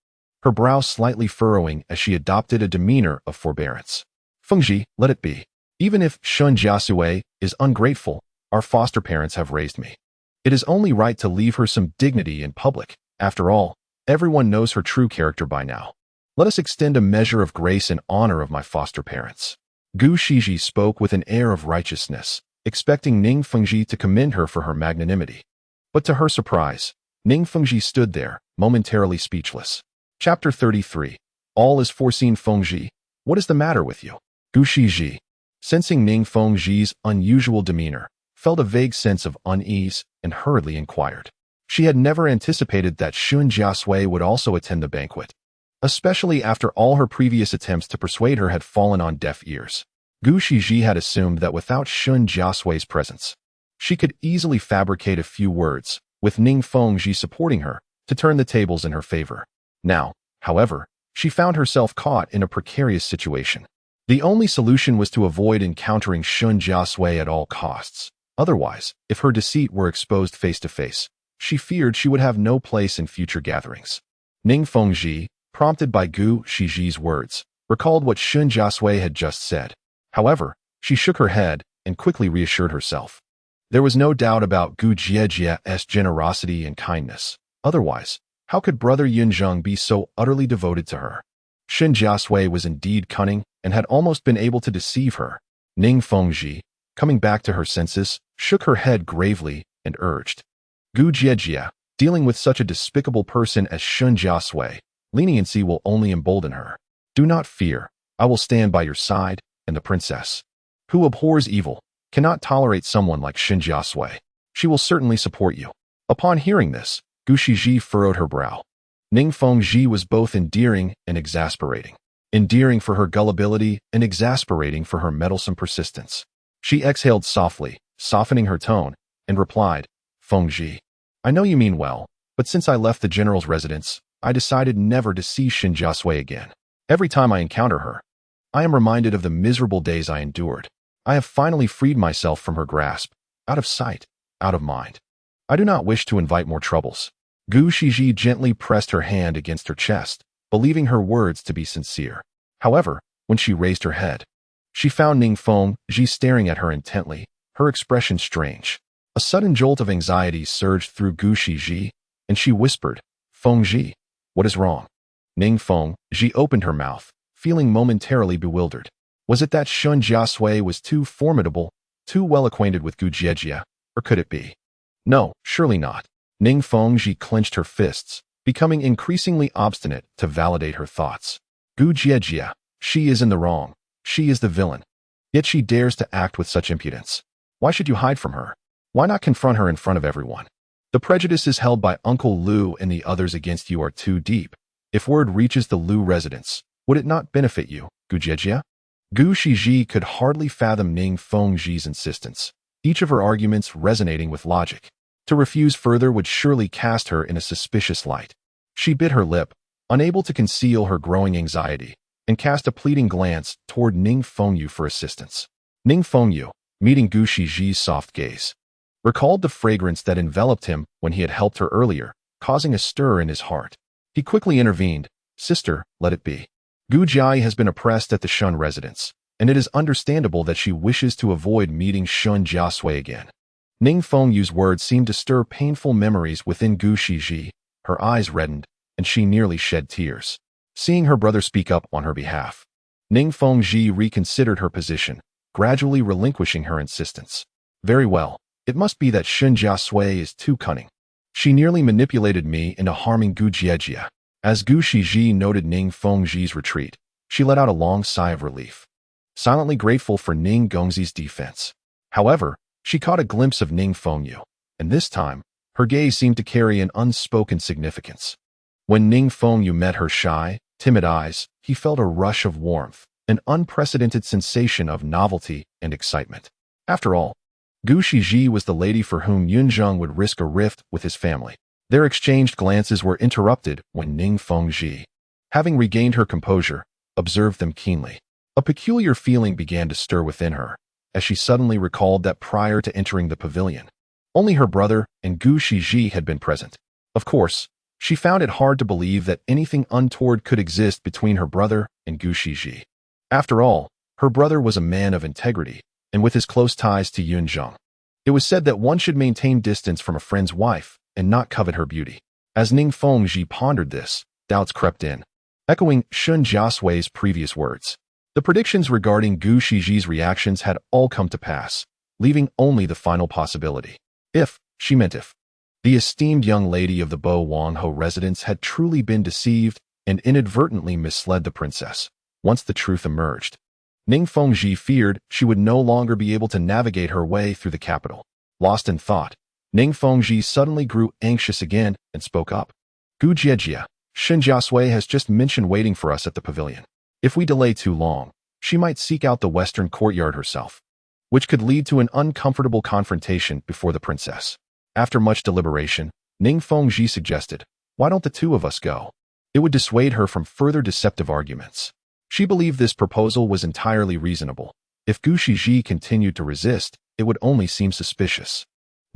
her brow slightly furrowing as she adopted a demeanor of forbearance. "Fengji, let it be. Even if Shen Jiasui is ungrateful, our foster parents have raised me. It is only right to leave her some dignity in public. After all, everyone knows her true character by now. Let us extend a measure of grace in honor of my foster parents." Gu Shiji spoke with an air of righteousness, expecting Ning Fengji to commend her for her magnanimity. But to her surprise, Ning Fengji stood there, momentarily speechless. Chapter 33. All is foreseen. Fengji, what is the matter with you? Gu Shiji, sensing Ning Fengji's unusual demeanor, felt a vague sense of unease and hurriedly inquired. She had never anticipated that Shen Jiasui would also attend the banquet, especially after all her previous attempts to persuade her had fallen on deaf ears. Gu Shiji had assumed that without Shen Jiasui's presence, she could easily fabricate a few words, with Ning Fengji supporting her, to turn the tables in her favor. Now, however, she found herself caught in a precarious situation. The only solution was to avoid encountering Shen Jiasui at all costs. Otherwise, if her deceit were exposed face to face, she feared she would have no place in future gatherings. Ning Fengji, prompted by Gu Shiji's words, recalled what Shen Jiasui had just said. However, she shook her head and quickly reassured herself. There was no doubt about Gu Jiejia's generosity and kindness. Otherwise, how could Brother Yunzheng be so utterly devoted to her? Shen Jiasui was indeed cunning and had almost been able to deceive her. Ning Fengji, coming back to her senses, shook her head gravely and urged. Gu Jiejia, dealing with such a despicable person as Shen Jiasui, leniency will only embolden her. Do not fear, I will stand by your side, and the princess, who abhors evil, cannot tolerate someone like Shen Jiasui. She will certainly support you. Upon hearing this, Gu Shiji furrowed her brow. Ning Fengji was both endearing and exasperating. Endearing for her gullibility and exasperating for her meddlesome persistence. She exhaled softly, softening her tone, and replied, Fengji, I know you mean well, but since I left the general's residence, I decided never to see Shen Jiasui again. Every time I encounter her, I am reminded of the miserable days I endured. I have finally freed myself from her grasp, out of sight, out of mind. I do not wish to invite more troubles. Gu Shiji gently pressed her hand against her chest, believing her words to be sincere. However, when she raised her head, she found Ning Fengji staring at her intently, her expression strange. A sudden jolt of anxiety surged through Gu Shiji, and she whispered, Fengji, what is wrong? Ning Fengji opened her mouth, feeling momentarily bewildered. Was it that Shen Jiasui was too formidable, too well acquainted with Gu Jiejia, or could it be? No, surely not. Ning Fengji clenched her fists, becoming increasingly obstinate to validate her thoughts. Gu Jiejia, she is in the wrong. She is the villain. Yet she dares to act with such impudence. Why should you hide from her? Why not confront her in front of everyone? The prejudices held by Uncle Lu and the others against you are too deep. If word reaches the Lu residence, would it not benefit you, Gu Jiejia? Gu Shiji could hardly fathom Ning Fengji's insistence, each of her arguments resonating with logic. To refuse further would surely cast her in a suspicious light. She bit her lip, unable to conceal her growing anxiety, and cast a pleading glance toward Ning Fengyu for assistance. Ning Fengyu, meeting Gu Shiji's soft gaze, recalled the fragrance that enveloped him when he had helped her earlier, causing a stir in his heart. He quickly intervened. Sister, let it be. Gu Jai has been oppressed at the Shen residence, and it is understandable that she wishes to avoid meeting Shen Jiasui again. Ning Fengyu's words seemed to stir painful memories within Gu Shiji. Her eyes reddened, and she nearly shed tears. Seeing her brother speak up on her behalf, Ning Fengji reconsidered her position, gradually relinquishing her insistence. Very well, it must be that Shen Jiasui is too cunning. She nearly manipulated me into harming Gu Jiejia. As Gu Shiji noted Ning Fengji's retreat, she let out a long sigh of relief, silently grateful for Ning Gongzi's defense. However, she caught a glimpse of Ning Fengyu, and this time, her gaze seemed to carry an unspoken significance. When Ning Fengyu met her shy, timid eyes, he felt a rush of warmth, an unprecedented sensation of novelty and excitement. After all, Gu Shiji was the lady for whom Yunzheng would risk a rift with his family. Their exchanged glances were interrupted when Ning Fengji, having regained her composure, observed them keenly. A peculiar feeling began to stir within her, as she suddenly recalled that prior to entering the pavilion, only her brother and Gu Shiji had been present. Of course, she found it hard to believe that anything untoward could exist between her brother and Gu Shiji. After all, her brother was a man of integrity, and with his close ties to Yunzheng, it was said that one should maintain distance from a friend's wife and not covet her beauty. As Ning Fengji pondered this, doubts crept in, echoing Shen Jiasui's previous words. The predictions regarding Gu Shiji's reactions had all come to pass, leaving only the final possibility. If, she meant if, the esteemed young lady of the Bo Wangho residence had truly been deceived and inadvertently misled the princess. Once the truth emerged, Ning Fengji feared she would no longer be able to navigate her way through the capital. Lost in thought, Ning Fengji suddenly grew anxious again and spoke up. Gu Jiejia, Shen Jiasui has just mentioned waiting for us at the pavilion. If we delay too long, she might seek out the western courtyard herself, which could lead to an uncomfortable confrontation before the princess. After much deliberation, Ning Fengji suggested, why don't the two of us go? It would dissuade her from further deceptive arguments. She believed this proposal was entirely reasonable. If Gu Shiji continued to resist, it would only seem suspicious.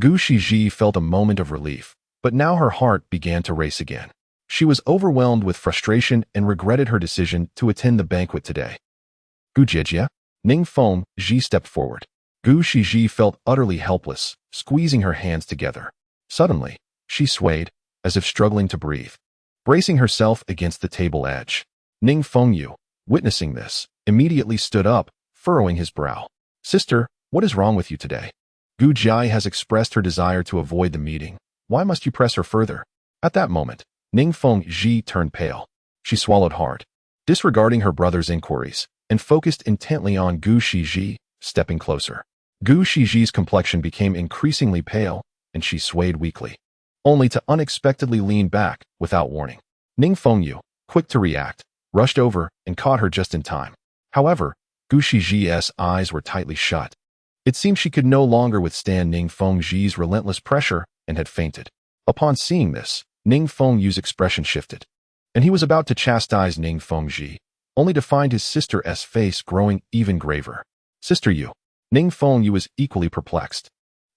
Gu Shiji felt a moment of relief, but now her heart began to race again. She was overwhelmed with frustration and regretted her decision to attend the banquet today. Gu Jiejia, Ning Fengji stepped forward. Gu Shiji felt utterly helpless, squeezing her hands together. Suddenly, she swayed, as if struggling to breathe, bracing herself against the table edge. Ning Fengyu, witnessing this, immediately stood up, furrowing his brow. Sister, what is wrong with you today? Gu Jai has expressed her desire to avoid the meeting. Why must you press her further? At that moment, Ning Fengji turned pale. She swallowed hard, disregarding her brother's inquiries, and focused intently on Gu Shiji, stepping closer. Gu Shiji's complexion became increasingly pale, and she swayed weakly, only to unexpectedly lean back without warning. Ning Fengyu, quick to react, rushed over and caught her just in time. However, Gu Shiji's eyes were tightly shut. It seemed she could no longer withstand Ning Fengji's relentless pressure and had fainted. Upon seeing this, Ning Fengyu's expression shifted, and he was about to chastise Ning Fengji, only to find his sister's face growing even graver. Sister Yu. Ning Fengyu was equally perplexed.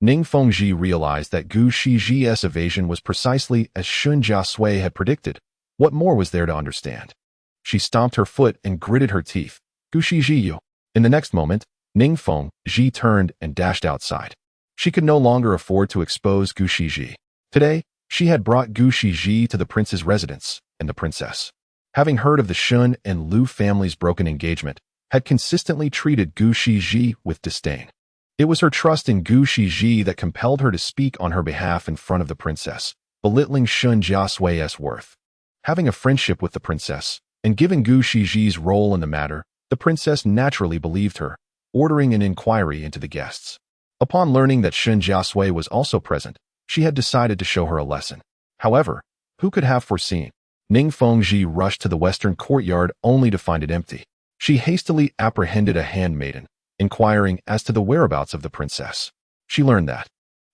Ning Fengji realized that Gu Shiji's evasion was precisely as Shen Jiasui had predicted. What more was there to understand? She stomped her foot and gritted her teeth. Gu Shiji. In the next moment, Ning Fengji turned and dashed outside. She could no longer afford to expose Gu Shiji. Today, she had brought Gu Shiji to the prince's residence, and the princess, having heard of the Shun and Lu family's broken engagement, had consistently treated Gu Shiji with disdain. It was her trust in Gu Shiji that compelled her to speak on her behalf in front of the princess, belittling Shen Jiasui's worth. Having a friendship with the princess, and given Gu Shiji's role in the matter, the princess naturally believed her, ordering an inquiry into the guests. Upon learning that Shen Jiasui was also present, she had decided to show her a lesson. However, who could have foreseen? Ning Fengji rushed to the western courtyard only to find it empty. She hastily apprehended a handmaiden, inquiring as to the whereabouts of the princess. She learned that,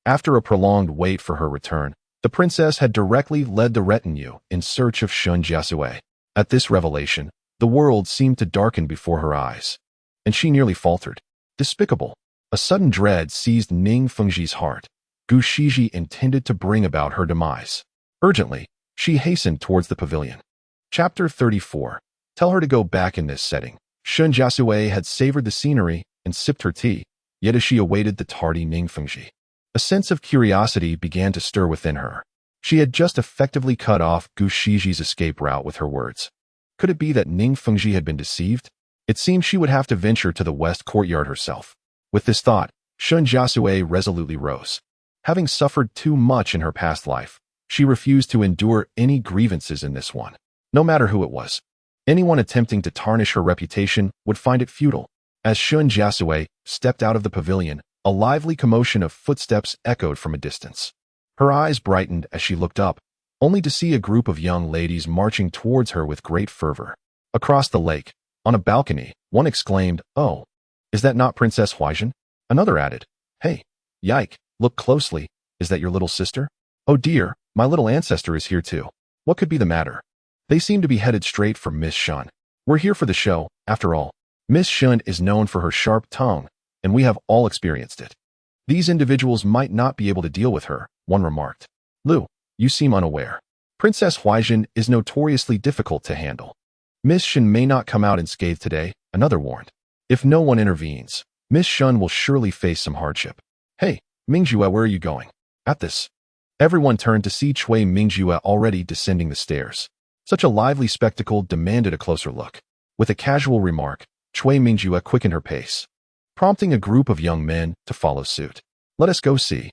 after a prolonged wait for her return, the princess had directly led the retinue in search of Shen Jiasui. At this revelation, the world seemed to darken before her eyes, and she nearly faltered. Despicable. A sudden dread seized Ning Fengji's heart. Gu Shiji intended to bring about her demise. Urgently, she hastened towards the pavilion. Chapter 34. Tell her to go back in this setting. Shen Jiasui had savored the scenery and sipped her tea, yet as she awaited the tardy Ning Fengji, a sense of curiosity began to stir within her. She had just effectively cut off Gu Shiji's escape route with her words. Could it be that Ning Fengji had been deceived? It seemed she would have to venture to the west courtyard herself. With this thought, Shen Jiasui resolutely rose. Having suffered too much in her past life, she refused to endure any grievances in this one, no matter who it was. Anyone attempting to tarnish her reputation would find it futile. As Shen Jiasui stepped out of the pavilion, a lively commotion of footsteps echoed from a distance. Her eyes brightened as she looked up, only to see a group of young ladies marching towards her with great fervor. Across the lake, on a balcony, one exclaimed, "Oh, is that not Princess Huaizhen?" Another added, "Hey, yike, look closely, is that your little sister? Oh dear, my little ancestor is here too. What could be the matter?" They seem to be headed straight for Miss Shen. We're here for the show, after all. Miss Shen is known for her sharp tongue, and we have all experienced it. These individuals might not be able to deal with her, one remarked. Lu, you seem unaware. Princess Huaizhen is notoriously difficult to handle. Miss Shen may not come out unscathed today, another warned. If no one intervenes, Miss Shen will surely face some hardship. Hey, Mingjue, where are you going? At this, everyone turned to see Cui Mingjue already descending the stairs. Such a lively spectacle demanded a closer look. With a casual remark, Cui Mingjue quickened her pace, prompting a group of young men to follow suit. Let us go see.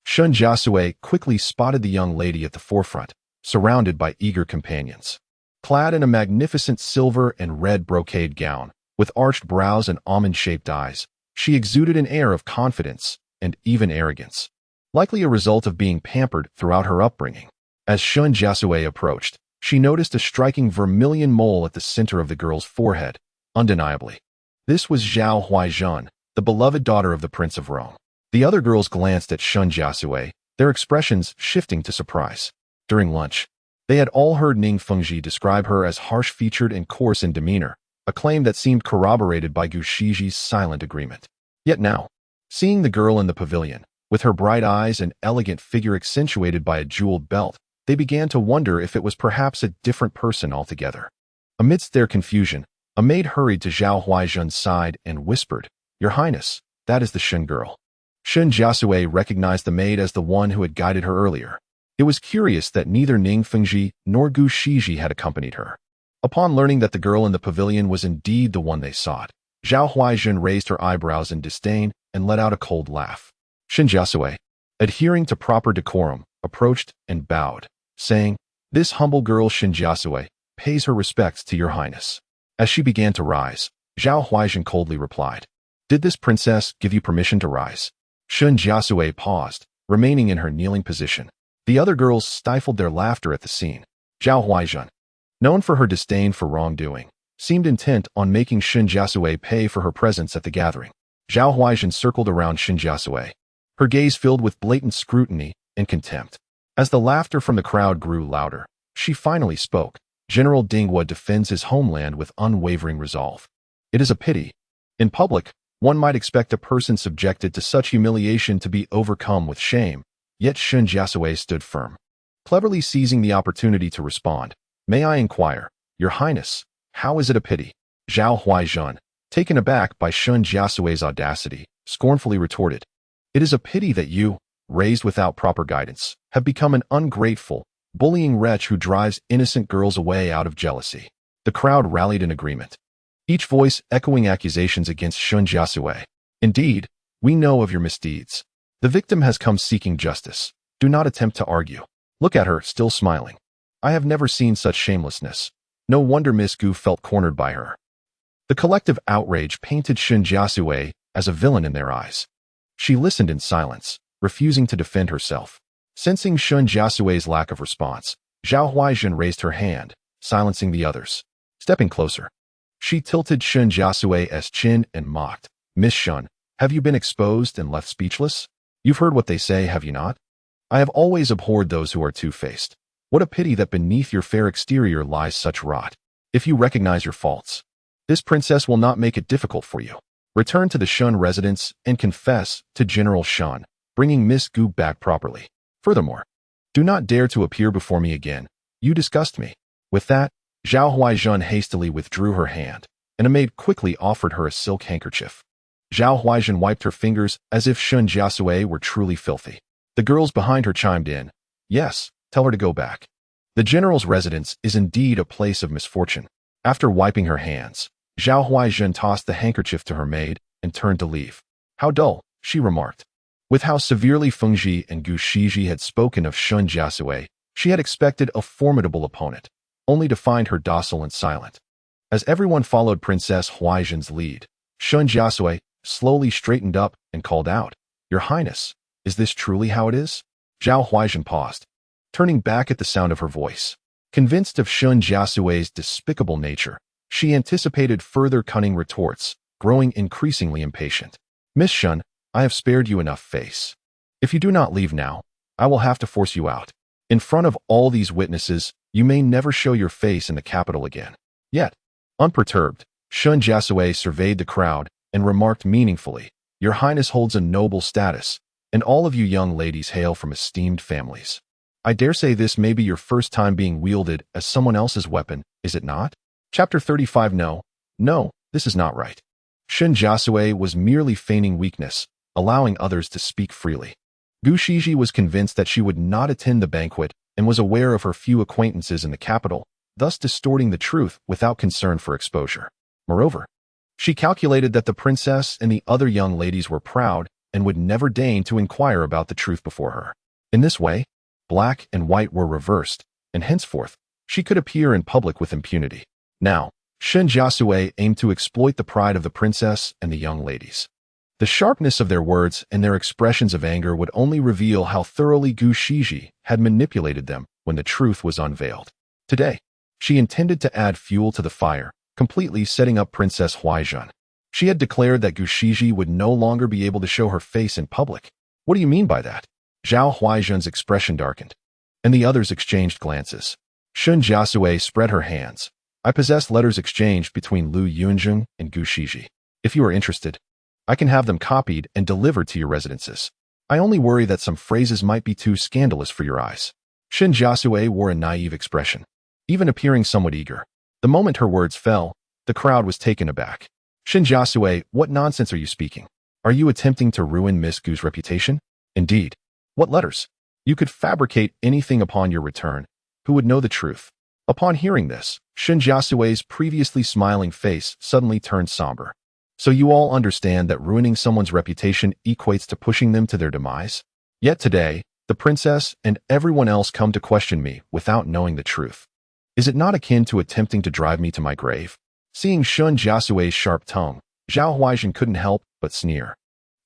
Shen Jiasui quickly spotted the young lady at the forefront, surrounded by eager companions. Clad in a magnificent silver and red brocade gown, with arched brows and almond-shaped eyes, she exuded an air of confidence and even arrogance, likely a result of being pampered throughout her upbringing. As Shen Jiasui approached, she noticed a striking vermilion mole at the center of the girl's forehead, undeniably. This was Zhao Huaizhen, the beloved daughter of the Prince of Rome. The other girls glanced at Shen Jiasui, their expressions shifting to surprise. During lunch, they had all heard Ning Fengji describe her as harsh-featured and coarse in demeanor, a claim that seemed corroborated by Gu Shiji's silent agreement. Yet now, seeing the girl in the pavilion, with her bright eyes and elegant figure accentuated by a jeweled belt, they began to wonder if it was perhaps a different person altogether. Amidst their confusion, a maid hurried to Zhao Huaizhen's side and whispered, "Your Highness, that is the Shen girl." Shen Jiasui recognized the maid as the one who had guided her earlier. It was curious that neither Ning Fengji nor Gu Shiji had accompanied her. Upon learning that the girl in the pavilion was indeed the one they sought, Zhao Huaizhen raised her eyebrows in disdain and let out a cold laugh. Shen Jiasui, adhering to proper decorum, approached and bowed, saying, "This humble girl Shen Jiasui pays her respects to your highness." As she began to rise, Zhao Huaizhen coldly replied, "Did this princess give you permission to rise?" Shen Jiasui paused, remaining in her kneeling position. The other girls stifled their laughter at the scene. Zhao Huaizhen, known for her disdain for wrongdoing, seemed intent on making Shen Jiasui pay for her presence at the gathering. Zhao Huaizhen circled around Shen Jiasui, her gaze filled with blatant scrutiny and contempt. As the laughter from the crowd grew louder, she finally spoke. "General Dinghua defends his homeland with unwavering resolve. It is a pity. In public, one might expect a person subjected to such humiliation to be overcome with shame, yet Shen Jiasui stood firm. Cleverly seizing the opportunity to respond, "May I inquire, Your Highness, how is it a pity?" Zhao Huaizhen, taken aback by Shen Jiasui's audacity, scornfully retorted, "It is a pity that you, raised without proper guidance, have become an ungrateful, bullying wretch who drives innocent girls away out of jealousy." The crowd rallied in agreement, each voice echoing accusations against Shen Jiasui. "Indeed, we know of your misdeeds. The victim has come seeking justice. Do not attempt to argue. Look at her, still smiling. I have never seen such shamelessness. No wonder Miss Gu felt cornered by her." The collective outrage painted Shen Jiasui as a villain in their eyes. She listened in silence, refusing to defend herself. Sensing Shen Jiasui's lack of response, Zhao Huaizhen raised her hand, silencing the others. Stepping closer, she tilted Shen Jiasui's chin and mocked, "Miss Shen, have you been exposed and left speechless? You've heard what they say, have you not? I have always abhorred those who are two-faced. What a pity that beneath your fair exterior lies such rot. If you recognize your faults, this princess will not make it difficult for you. Return to the Shen residence and confess to General Shen, bringing Miss Gu back properly. Furthermore, do not dare to appear before me again. You disgust me." With that, Zhao Huaizhen hastily withdrew her hand, and a maid quickly offered her a silk handkerchief. Zhao Huaizhen wiped her fingers as if Shen Jiasui were truly filthy. The girls behind her chimed in, "Yes, tell her to go back. The general's residence is indeed a place of misfortune." After wiping her hands, Zhao Huaizhen tossed the handkerchief to her maid and turned to leave. "How dull," she remarked. With how severely Fengji and Gu Shiji had spoken of Shen Jiasui, she had expected a formidable opponent, only to find her docile and silent. As everyone followed Princess Huaizhen's lead, Shen Jiasui slowly straightened up and called out, "Your Highness, is this truly how it is?" Zhao Huaizhen paused, turning back at the sound of her voice. Convinced of Shen Jiasui's despicable nature, she anticipated further cunning retorts, growing increasingly impatient. "Miss Shen, I have spared you enough face. If you do not leave now, I will have to force you out. In front of all these witnesses, you may never show your face in the capital again." Yet, unperturbed, Shen Jiasui surveyed the crowd and remarked meaningfully, "Your Highness holds a noble status, and all of you young ladies hail from esteemed families. I dare say this may be your first time being wielded as someone else's weapon, is it not?" Chapter 35. No, this is not right. Shen Jiasui was merely feigning weakness, allowing others to speak freely. Gu Shiji was convinced that she would not attend the banquet and was aware of her few acquaintances in the capital, thus distorting the truth without concern for exposure. Moreover, she calculated that the princess and the other young ladies were proud and would never deign to inquire about the truth before her. In this way, black and white were reversed, and henceforth, she could appear in public with impunity. Now, Shen Jiasui aimed to exploit the pride of the princess and the young ladies. The sharpness of their words and their expressions of anger would only reveal how thoroughly Gu Shiji had manipulated them when the truth was unveiled. Today, she intended to add fuel to the fire, completely setting up Princess Huaizhen. She had declared that Gu Shiji would no longer be able to show her face in public. What do you mean by that? Zhao Huaizhen's expression darkened, and the others exchanged glances. Shen Jiasui spread her hands. I possess letters exchanged between Lu Yunzheng and Gu Shiji. If you are interested, I can have them copied and delivered to your residences. I only worry that some phrases might be too scandalous for your eyes. Shen Jiasui wore a naive expression, even appearing somewhat eager. The moment her words fell, the crowd was taken aback. Shen Jiasui, what nonsense are you speaking? Are you attempting to ruin Miss Gu's reputation? Indeed. What letters? You could fabricate anything upon your return. Who would know the truth? Upon hearing this, Shen Jiasui's previously smiling face suddenly turned somber. So you all understand that ruining someone's reputation equates to pushing them to their demise? Yet today, the princess and everyone else come to question me without knowing the truth. Is it not akin to attempting to drive me to my grave? Seeing Shen Jiasui's sharp tone, Zhao Huaizhen couldn't help but sneer.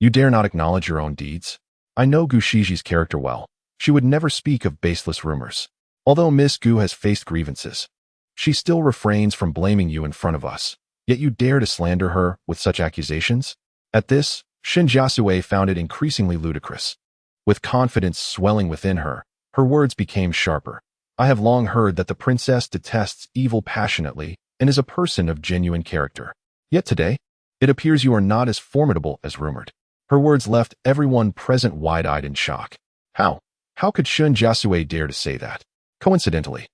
You dare not acknowledge your own deeds? I know Gu Shiji's character well. She would never speak of baseless rumors. Although Miss Gu has faced grievances, she still refrains from blaming you in front of us. Yet you dare to slander her with such accusations? At this, Shen Jiasui found it increasingly ludicrous. With confidence swelling within her, her words became sharper. I have long heard that the princess detests evil passionately and is a person of genuine character. Yet today, it appears you are not as formidable as rumored. Her words left everyone present wide-eyed in shock. How? How could Shen Jiasui dare to say that? Coincidentally,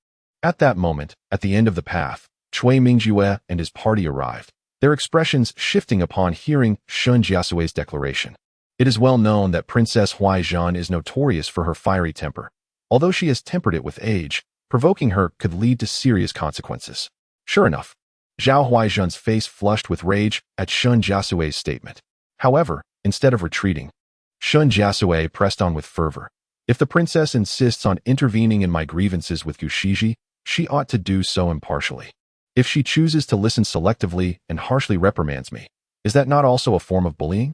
at that moment, at the end of the path, Cui Mingjue and his party arrived, their expressions shifting upon hearing Shen Jiasui's declaration. It is well known that Princess Huaizhen is notorious for her fiery temper. Although she has tempered it with age, provoking her could lead to serious consequences. Sure enough, Zhao Huaizhen's face flushed with rage at Shen Jiasui's statement. However, instead of retreating, Shen Jiasui pressed on with fervor. If the princess insists on intervening in my grievances with Gu Shiji, she ought to do so impartially. If she chooses to listen selectively and harshly reprimands me, is that not also a form of bullying?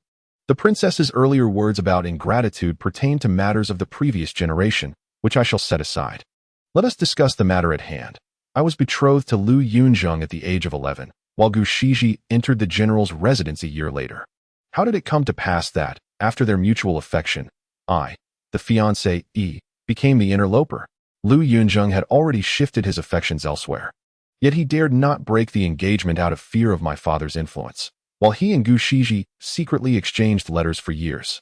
The princess's earlier words about ingratitude pertain to matters of the previous generation, which I shall set aside. Let us discuss the matter at hand. I was betrothed to Lu Yunzheng at the age of 11, while Gu Shiji entered the general's residence a year later. How did it come to pass that, after their mutual affection, I, the fiancé, became the interloper? Lu Yunzheng had already shifted his affections elsewhere. Yet he dared not break the engagement out of fear of my father's influence, while he and Gu Shiji secretly exchanged letters for years.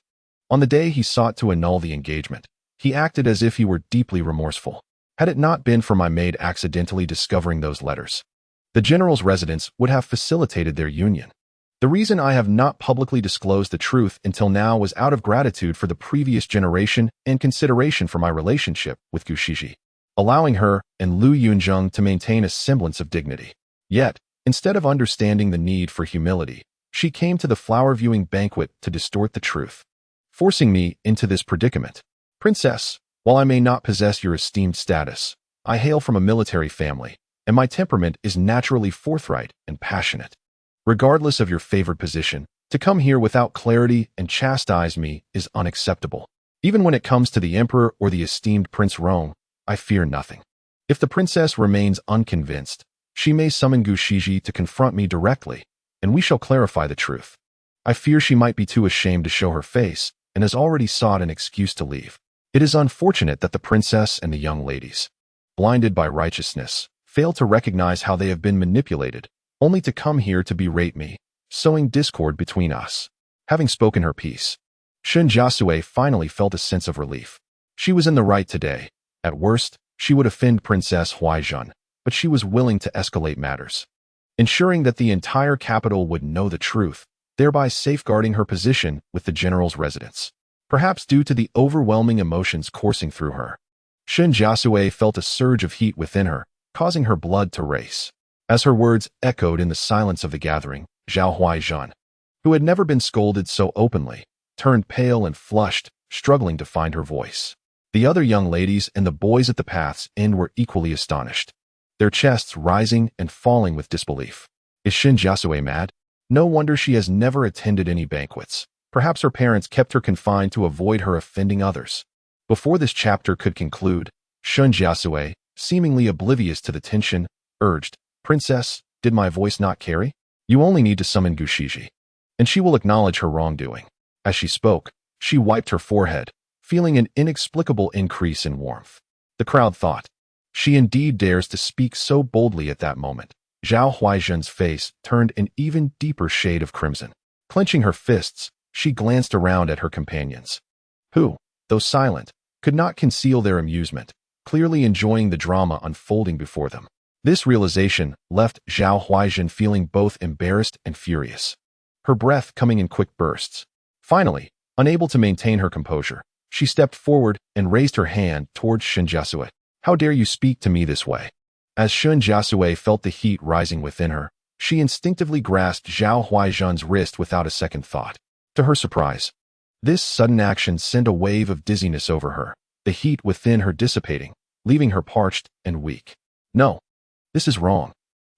On the day he sought to annul the engagement, he acted as if he were deeply remorseful. Had it not been for my maid accidentally discovering those letters, the general's residence would have facilitated their union. The reason I have not publicly disclosed the truth until now was out of gratitude for the previous generation and consideration for my relationship with Gu Shiji, allowing her and Lu Yunzheng to maintain a semblance of dignity. Yet, instead of understanding the need for humility, she came to the flower-viewing banquet to distort the truth, forcing me into this predicament. Princess, while I may not possess your esteemed status, I hail from a military family, and my temperament is naturally forthright and passionate. Regardless of your favored position, to come here without clarity and chastise me is unacceptable. Even when it comes to the emperor or the esteemed Prince Rome, I fear nothing. If the princess remains unconvinced, she may summon Gu Shiji to confront me directly, and we shall clarify the truth. I fear she might be too ashamed to show her face, and has already sought an excuse to leave. It is unfortunate that the princess and the young ladies, blinded by righteousness, fail to recognize how they have been manipulated, only to come here to berate me, sowing discord between us. Having spoken her piece, Shen Jiasui finally felt a sense of relief. She was in the right today. At worst, she would offend Princess Huaizhen, but she was willing to escalate matters, ensuring that the entire capital would know the truth, thereby safeguarding her position with the general's residence. Perhaps due to the overwhelming emotions coursing through her, Shen Jiasui felt a surge of heat within her, causing her blood to race. As her words echoed in the silence of the gathering, Zhao Huaizhen, who had never been scolded so openly, turned pale and flushed, struggling to find her voice. The other young ladies and the boys at the path's end were equally astonished, their chests rising and falling with disbelief. Is Shen Jiasui mad? No wonder she has never attended any banquets. Perhaps her parents kept her confined to avoid her offending others. Before this chapter could conclude, Shen Jiasui, seemingly oblivious to the tension, urged, "Princess, did my voice not carry? You only need to summon Gushiji, and she will acknowledge her wrongdoing." As she spoke, she wiped her forehead, feeling an inexplicable increase in warmth. The crowd thought, "She indeed dares to speak so boldly." At that moment, Zhao Huaizhen's face turned an even deeper shade of crimson. Clenching her fists, she glanced around at her companions, who, though silent, could not conceal their amusement, clearly enjoying the drama unfolding before them. This realization left Zhao Huaizhen feeling both embarrassed and furious, her breath coming in quick bursts. Finally, unable to maintain her composure, she stepped forward and raised her hand towards Shen Jiasui. "How dare you speak to me this way?" As Shen Jiasui felt the heat rising within her, she instinctively grasped Zhao Huaizhen's wrist without a second thought. To her surprise, this sudden action sent a wave of dizziness over her, the heat within her dissipating, leaving her parched and weak. "No, this is wrong."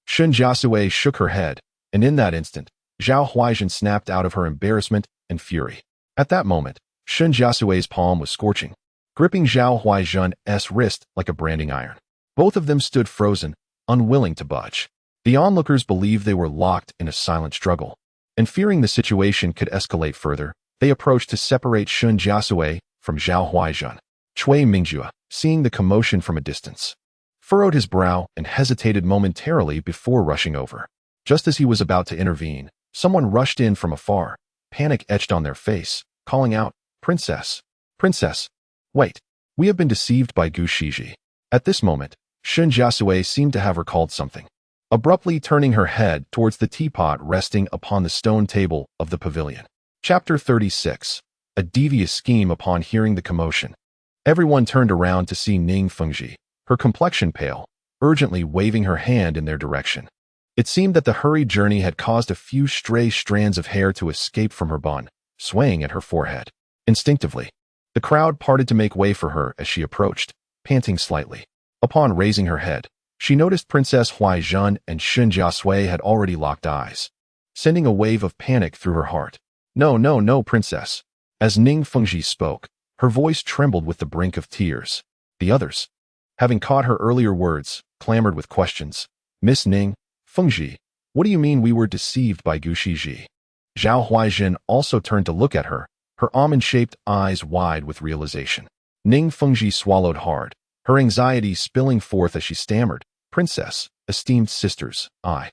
Shen Jiasui shook her head, and in that instant, Zhao Huaizhen snapped out of her embarrassment and fury. At that moment, Shen Jiasui's palm was scorching, gripping Zhao Huaizhen's wrist like a branding iron. Both of them stood frozen, unwilling to budge. The onlookers believed they were locked in a silent struggle, and fearing the situation could escalate further, they approached to separate Shen Jiasui from Zhao Huaizhen. Cui Mingjue, seeing the commotion from a distance, furrowed his brow and hesitated momentarily before rushing over. Just as he was about to intervene, someone rushed in from afar, panic etched on their face, calling out, "Princess! Princess! Wait! We have been deceived by Gushiji." At this moment, Shen Jiasui seemed to have recalled something, abruptly turning her head towards the teapot resting upon the stone table of the pavilion. Chapter 36. A devious scheme. Upon hearing the commotion, everyone turned around to see Ning Fengji, her complexion pale, urgently waving her hand in their direction. It seemed that the hurried journey had caused a few stray strands of hair to escape from her bun, swaying at her forehead. Instinctively, the crowd parted to make way for her as she approached, panting slightly. Upon raising her head, she noticed Princess Huaizhen and Shen Jiasui had already locked eyes, sending a wave of panic through her heart. "No, no, no, Princess." As Ning Fengji spoke, her voice trembled with the brink of tears. The others, having caught her earlier words, clamored with questions. "Miss Ning Fengji, what do you mean we were deceived by Gushiji?" Zhao Huaizhen also turned to look at her, her almond-shaped eyes wide with realization. Ning Fengji swallowed hard, her anxiety spilling forth as she stammered, "Princess, esteemed sisters, I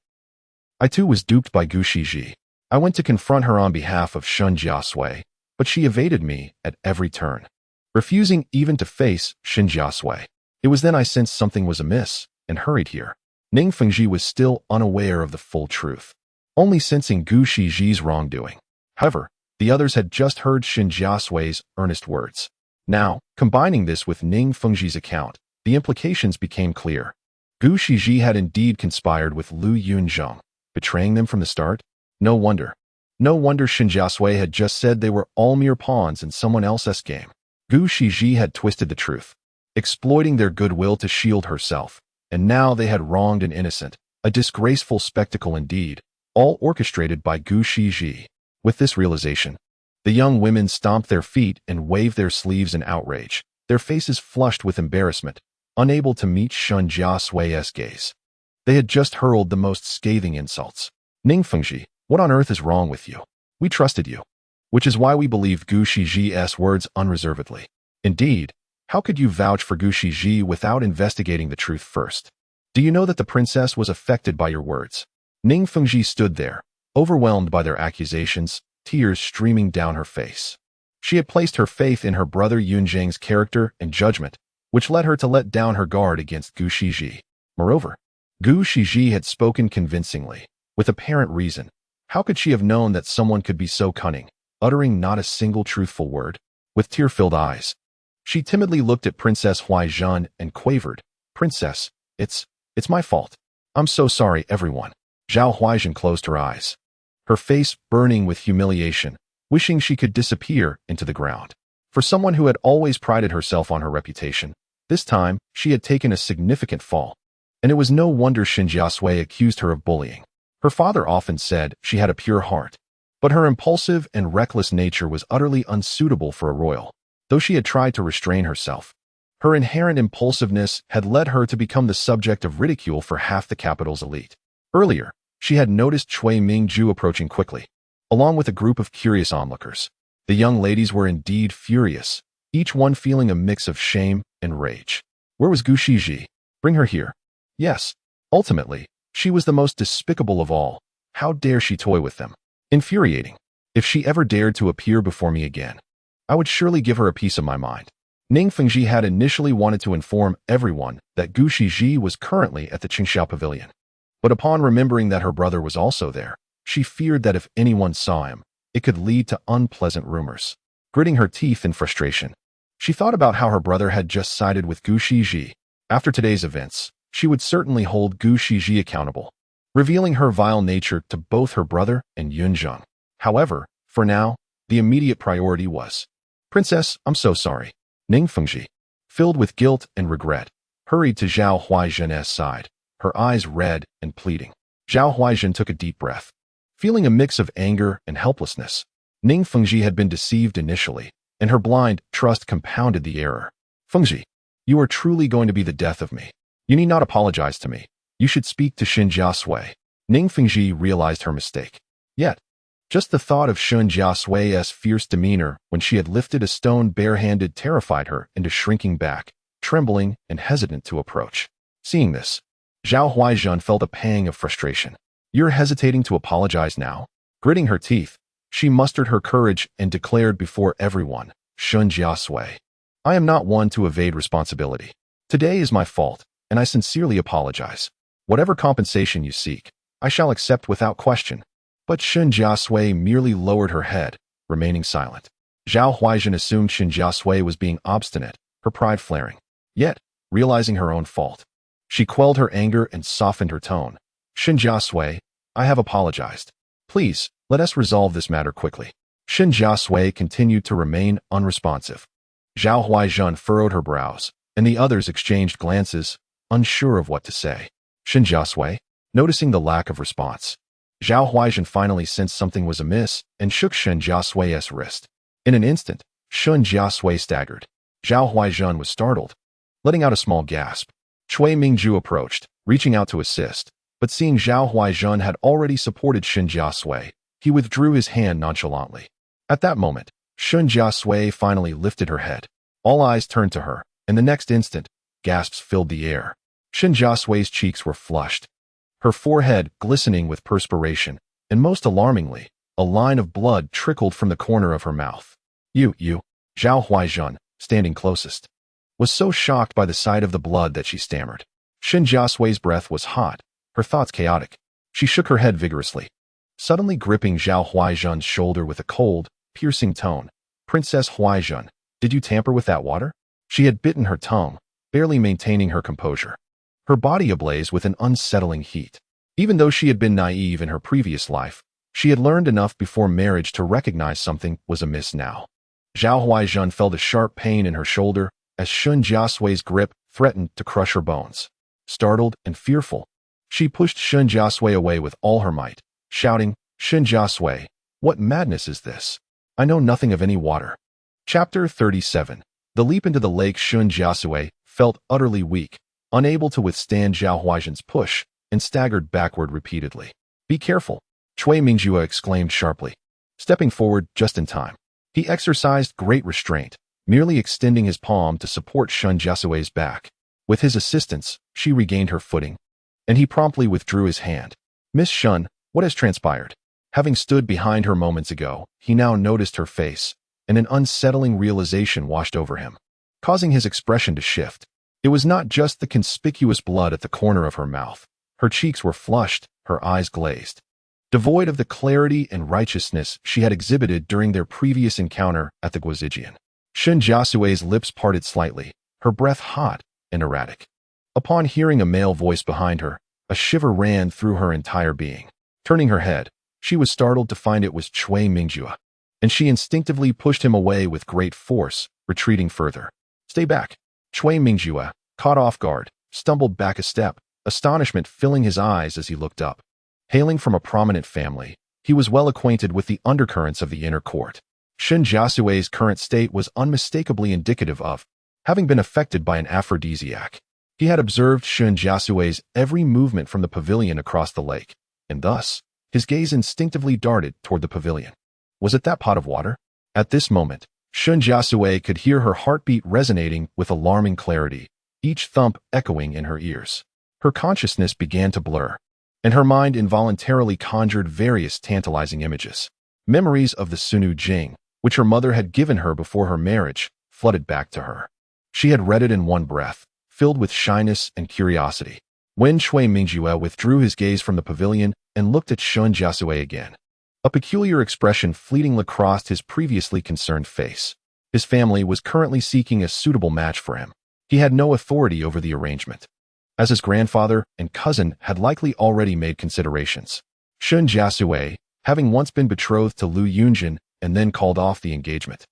too was duped by Gushiji. I went to confront her on behalf of Shen Jiasui, but she evaded me at every turn, refusing even to face Shen Jiasui. It was then I sensed something was amiss and hurried here." Ning Fengji was still unaware of the full truth, only sensing Gushiji's wrongdoing. However, the others had just heard Shen Jiasui's earnest words. Now, combining this with Ning Fengji's account, the implications became clear. Gushiji had indeed conspired with Lu Yunzheng, betraying them from the start. No wonder Shen Jiasui had just said they were all mere pawns in someone else's game. Gushiji had twisted the truth, exploiting their goodwill to shield herself, and now they had wronged an innocent, a disgraceful spectacle indeed, all orchestrated by Gushiji. With this realization, the young women stomped their feet and waved their sleeves in outrage, their faces flushed with embarrassment, unable to meet Shen Jiasui's gaze. They had just hurled the most scathing insults. "Ning Fengji, what on earth is wrong with you? We trusted you, which is why we believed Gushiji's words unreservedly. Indeed, how could you vouch for Gushiji without investigating the truth first? Do you know that the princess was affected by your words?" Ning Fengji stood there, overwhelmed by their accusations, tears streaming down her face. She had placed her faith in her brother Yunzheng's character and judgment, which led her to let down her guard against Gushiji. Moreover, Gushiji had spoken convincingly, with apparent reason. How could she have known that someone could be so cunning, uttering not a single truthful word? With tear-filled eyes, she timidly looked at Princess Huaizhen and quavered, "Princess, it's my fault. I'm so sorry, everyone." Zhao Huaizhen closed her eyes, her face burning with humiliation, wishing she could disappear into the ground. For someone who had always prided herself on her reputation, this time she had taken a significant fall, and it was no wonder Shen Jiasui accused her of bullying. Her father often said she had a pure heart, But her impulsive and reckless nature was utterly unsuitable for a royal, though she had tried to restrain herself. Her inherent impulsiveness had led her to become the subject of ridicule for half the capital's elite. Earlier, she had noticed Cui Mingju approaching quickly, along with a group of curious onlookers. The young ladies were indeed furious, each one feeling a mix of shame and rage. Where was Gu Shiji? Bring her here. Yes. Ultimately, she was the most despicable of all. How dare she toy with them? Infuriating. If she ever dared to appear before me again, I would surely give her a piece of my mind. Ning Fengji had initially wanted to inform everyone that Gu Shiji was currently at the Qingxiao Pavilion. But upon remembering that her brother was also there, she feared that if anyone saw him, it could lead to unpleasant rumors. Gritting her teeth in frustration, she thought about how her brother had just sided with Gu Shiji. After today's events, she would certainly hold Gu Shiji accountable, revealing her vile nature to both her brother and Yunzheng. However, for now, the immediate priority was, "Princess, I'm so sorry." Ning Fengji, filled with guilt and regret, hurried to Zhao Huaizhen's side, her eyes red and pleading. Zhao Huaizhen took a deep breath. Feeling a mix of anger and helplessness, Ning Fengji had been deceived initially, and her blind trust compounded the error. "Fengji, you are truly going to be the death of me. You need not apologize to me. You should speak to Shen Jiasui." Ning Fengji realized her mistake. Yet, just the thought of Shen Jiasui's fierce demeanor when she had lifted a stone barehanded terrified her into shrinking back, trembling and hesitant to approach. Seeing this, Zhao Huaizhen felt a pang of frustration. "You're hesitating to apologize now?" Gritting her teeth, she mustered her courage and declared before everyone, "Shen Jiasui, I am not one to evade responsibility. Today is my fault, and I sincerely apologize. Whatever compensation you seek, I shall accept without question." But Shen Jiasui merely lowered her head, remaining silent. Zhao Huaizhen assumed Shen Jiasui was being obstinate, her pride flaring. Yet, realizing her own fault, she quelled her anger and softened her tone. "Shen Jiasui, I have apologized. Please, let us resolve this matter quickly." Shen Jiasui continued to remain unresponsive. Zhao Huaizhen furrowed her brows, and the others exchanged glances, unsure of what to say. Shen Jiasui, noticing the lack of response, Zhao Huaizhen finally sensed something was amiss and shook Shen Jiasui's wrist. In an instant, Shen Jiasui staggered. Zhao Huaizhen was startled, letting out a small gasp. Cui Mingju approached, reaching out to assist, but seeing Zhao Huaizhen had already supported Shen Jiasui, he withdrew his hand nonchalantly. At that moment, Shen Jiasui finally lifted her head. All eyes turned to her, and the next instant, gasps filled the air. Shen Jiasui's cheeks were flushed, her forehead glistening with perspiration, and most alarmingly, a line of blood trickled from the corner of her mouth. You, Zhao Huaizhen, standing closest, was so shocked by the sight of the blood that she stammered. Shen Jiasui's breath was hot, her thoughts chaotic. She shook her head vigorously, suddenly gripping Zhao Huaizhen's shoulder with a cold, piercing tone. "Princess Huaizhen, did you tamper with that water?" She had bitten her tongue, barely maintaining her composure, her body ablaze with an unsettling heat. Even though she had been naive in her previous life, she had learned enough before marriage to recognize something was amiss now. Zhao Huaizhen felt a sharp pain in her shoulder as Shen Jiasui's grip threatened to crush her bones. Startled and fearful, she pushed Shen Jiasui away with all her might, shouting, "Shen Jiasui, what madness is this? I know nothing of any water." Chapter 37. The leap into the lake. Shen Jiasui felt utterly weak, unable to withstand Zhao Huaizhen's push, and staggered backward repeatedly. "Be careful," Cui Mingju exclaimed sharply, stepping forward just in time. He exercised great restraint, merely extending his palm to support Shen Jiasui's back. With his assistance, she regained her footing, and he promptly withdrew his hand. "Miss Shen, what has transpired?" Having stood behind her moments ago, he now noticed her face, and an unsettling realization washed over him, causing his expression to shift. It was not just the conspicuous blood at the corner of her mouth. Her cheeks were flushed, her eyes glazed, devoid of the clarity and righteousness she had exhibited during their previous encounter at the Guozijian. Shen Jiasui's lips parted slightly, her breath hot and erratic. Upon hearing a male voice behind her, a shiver ran through her entire being. Turning her head, she was startled to find it was Cui Mingju, and she instinctively pushed him away with great force, retreating further. "Stay back." Cui Mingju, caught off guard, stumbled back a step, astonishment filling his eyes as he looked up. Hailing from a prominent family, He was well acquainted with the undercurrents of the inner court. Shen Jiasui's current state was unmistakably indicative of having been affected by an aphrodisiac. He had observed Shen Jiasui's every movement from the pavilion across the lake, and thus, his gaze instinctively darted toward the pavilion. Was it that pot of water? At this moment, Shen Jiasui could hear her heartbeat resonating with alarming clarity, each thump echoing in her ears. Her consciousness began to blur, and her mind involuntarily conjured various tantalizing images. Memories of the Sunu Jing, which her mother had given her before her marriage, flooded back to her. She had read it in one breath, filled with shyness and curiosity. When Cui Mingjue withdrew his gaze from the pavilion and looked at Shen Jiasui again, a peculiar expression fleetingly crossed his previously concerned face. His family was currently seeking a suitable match for him. He had no authority over the arrangement, as his grandfather and cousin had likely already made considerations. Shen Jiasui, having once been betrothed to Lu Yunzheng and then called off the engagement,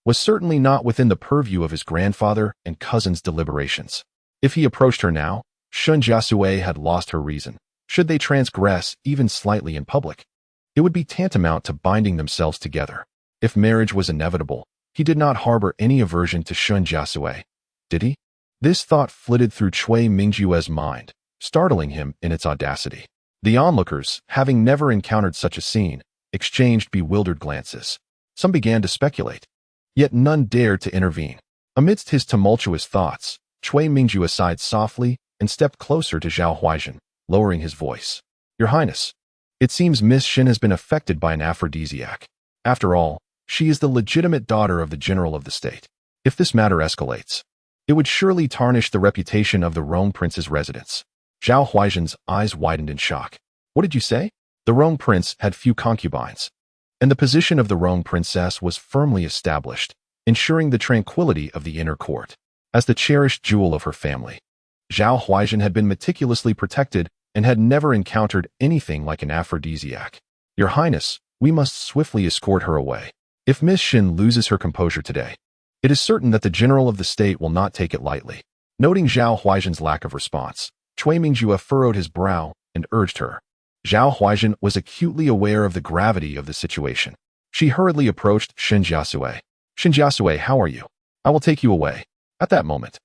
was certainly not within the purview of his grandfather and cousin's deliberations. If he approached her now, Shen Jiasui had lost her reason. Should they transgress even slightly in public, it would be tantamount to binding themselves together. If marriage was inevitable, he did not harbor any aversion to Shen Jiasui, did he? This thought flitted through Cui Mingjue's mind, startling him in its audacity. The onlookers, having never encountered such a scene, exchanged bewildered glances. Some began to speculate, yet none dared to intervene. Amidst his tumultuous thoughts, Cui Mingjue sighed softly and stepped closer to Zhao Huaizhen, lowering his voice. Your Highness, it seems Miss Shen has been affected by an aphrodisiac. After all, she is the legitimate daughter of the general of the state. If this matter escalates, it would surely tarnish the reputation of the Rome prince's residence. Zhao Huaizhen's eyes widened in shock. What did you say? The Rome prince had few concubines, and the position of the Rome princess was firmly established, ensuring the tranquility of the inner court. As the cherished jewel of her family, Zhao Huaizhen had been meticulously protected and had never encountered anything like an aphrodisiac. Your Highness, we must swiftly escort her away. If Miss Shen loses her composure today, it is certain that the general of the state will not take it lightly. Noting Zhao Huaizhen's lack of response, Cui Mingjue furrowed his brow and urged her. Zhao Huaizhen was acutely aware of the gravity of the situation. She hurriedly approached Shen Jiasui. Shen Jiasui, how are you? I will take you away. At that moment,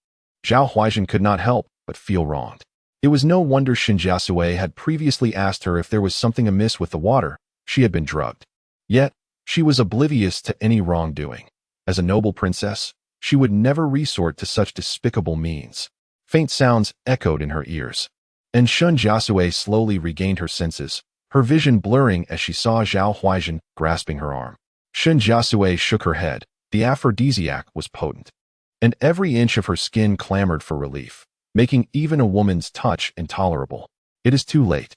Zhao Huaizhen could not help but feel wronged. It was no wonder Shen Jiasui had previously asked her if there was something amiss with the water. She had been drugged. Yet, she was oblivious to any wrongdoing. As a noble princess, she would never resort to such despicable means. Faint sounds echoed in her ears, and Shen Jiasui slowly regained her senses, her vision blurring as she saw Zhao Huaizhen grasping her arm. Shen Jiasui shook her head. The aphrodisiac was potent, and every inch of her skin clamored for relief, making even a woman's touch intolerable. It is too late.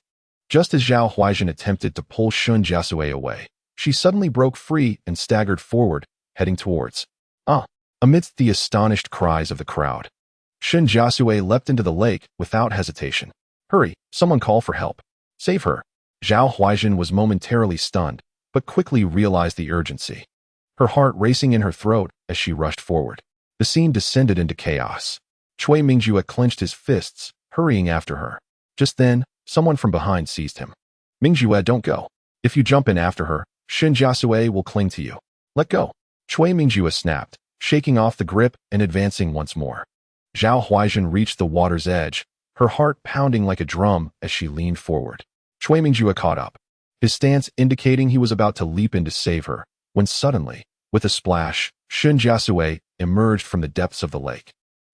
Just as Zhao Huaizhen attempted to pull Shen Jiasui away, she suddenly broke free and staggered forward, heading towards. Amidst the astonished cries of the crowd, Shen Jiasui leapt into the lake without hesitation. Hurry, someone call for help. Save her. Zhao Huaizhen was momentarily stunned, but quickly realized the urgency, her heart racing in her throat as she rushed forward. The scene descended into chaos. Cui Mingjue clenched his fists, hurrying after her. Just then, someone from behind seized him. Mingjue, don't go. If you jump in after her, Shen Jiasui will cling to you. Let go. Cui Mingjue snapped, shaking off the grip and advancing once more. Zhao Huaizhen reached the water's edge, her heart pounding like a drum as she leaned forward. Cui Mingjue caught up, his stance indicating he was about to leap in to save her, when suddenly, with a splash, Shen Jiasui emerged from the depths of the lake.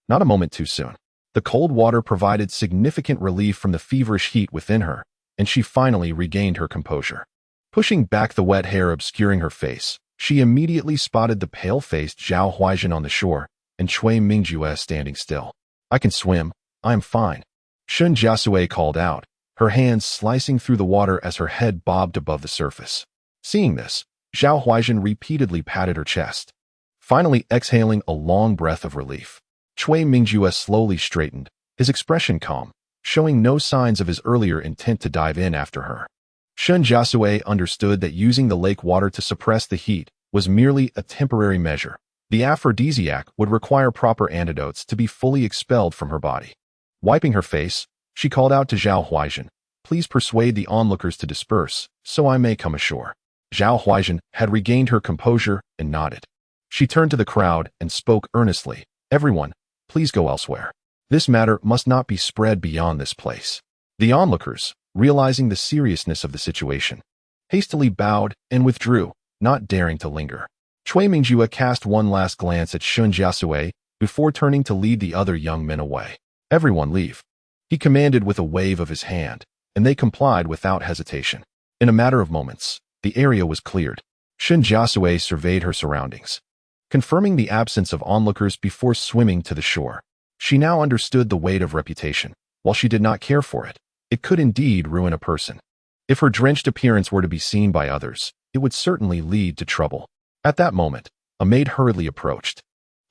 Not a moment too soon. The cold water provided significant relief from the feverish heat within her, and she finally regained her composure. Pushing back the wet hair obscuring her face, she immediately spotted the pale-faced Zhao Huaizhen on the shore and Cui Mingjue standing still. I can swim. I'm fine. Shen Jiasui called out, her hands slicing through the water as her head bobbed above the surface. Seeing this, Zhao Huaizhen repeatedly patted her chest, finally exhaling a long breath of relief. Cui Mingjue slowly straightened, his expression calm, showing no signs of his earlier intent to dive in after her. Shen Jiasui understood that using the lake water to suppress the heat was merely a temporary measure. The aphrodisiac would require proper antidotes to be fully expelled from her body. Wiping her face, she called out to Zhao Huaizhen, Please persuade the onlookers to disperse, so I may come ashore. Zhao Huaizhen had regained her composure and nodded. She turned to the crowd and spoke earnestly. Everyone, please go elsewhere. This matter must not be spread beyond this place. The onlookers, realizing the seriousness of the situation, hastily bowed and withdrew, not daring to linger. Cui Mingjue cast one last glance at Shen Jiasui before turning to lead the other young men away. Everyone leave. He commanded with a wave of his hand, and they complied without hesitation. In a matter of moments, the area was cleared. Shen Jiasui surveyed her surroundings, confirming the absence of onlookers before swimming to the shore. She now understood the weight of reputation. While she did not care for it, it could indeed ruin a person. If her drenched appearance were to be seen by others, it would certainly lead to trouble. At that moment, a maid hurriedly approached,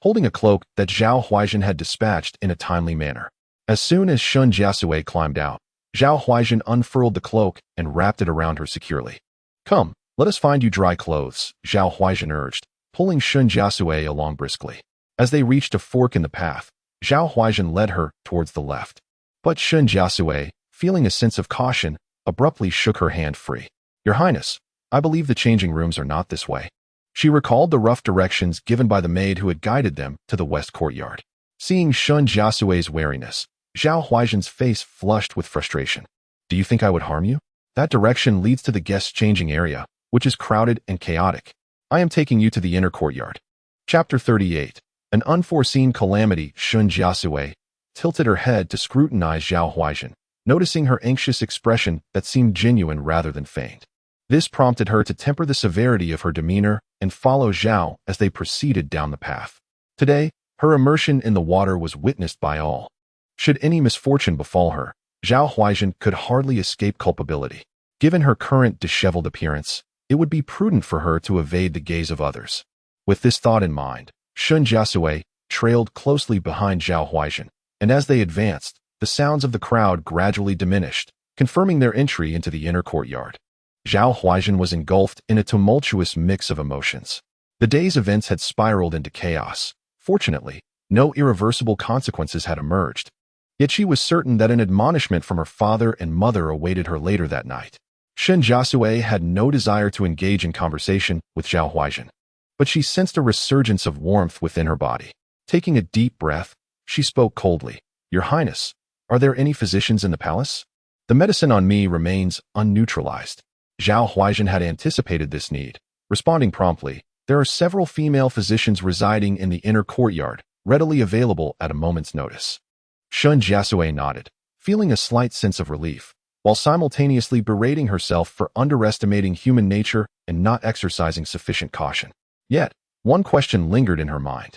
holding a cloak that Zhao Huaizhen had dispatched in a timely manner. As soon as Shen Jiasui climbed out, Zhao Huaizhen unfurled the cloak and wrapped it around her securely. Come, let us find you dry clothes, Zhao Huaizhen urged, pulling Shen Jiasui along briskly. As they reached a fork in the path, Zhao Huaizhen led her towards the left. But Shen Jiasui, feeling a sense of caution, abruptly shook her hand free. Your Highness, I believe the changing rooms are not this way. She recalled the rough directions given by the maid who had guided them to the west courtyard. Seeing Shen Jiasui's wariness, Zhao Huaizhen's face flushed with frustration. Do you think I would harm you? That direction leads to the guest changing area, which is crowded and chaotic. I am taking you to the inner courtyard. Chapter 38. An unforeseen calamity. Shen Jiasui tilted her head to scrutinize Zhao Huaizhen, noticing her anxious expression that seemed genuine rather than feigned. This prompted her to temper the severity of her demeanor and follow Zhao as they proceeded down the path. Today, her immersion in the water was witnessed by all. Should any misfortune befall her, Zhao Huaizhen could hardly escape culpability. Given her current disheveled appearance, it would be prudent for her to evade the gaze of others. With this thought in mind, Shen Jiasui trailed closely behind Zhao Huaizhen, and as they advanced, the sounds of the crowd gradually diminished, confirming their entry into the inner courtyard. Zhao Huaizhen was engulfed in a tumultuous mix of emotions. The day's events had spiraled into chaos. Fortunately, no irreversible consequences had emerged. Yet she was certain that an admonishment from her father and mother awaited her later that night. Shen Jiasui had no desire to engage in conversation with Zhao Huaizhen, but she sensed a resurgence of warmth within her body. Taking a deep breath, she spoke coldly. Your Highness, are there any physicians in the palace? The medicine on me remains unneutralized. Zhao Huaizhen had anticipated this need. Responding promptly, there are several female physicians residing in the inner courtyard, readily available at a moment's notice. Shen Jiasui nodded, feeling a slight sense of relief, while simultaneously berating herself for underestimating human nature and not exercising sufficient caution. Yet, one question lingered in her mind.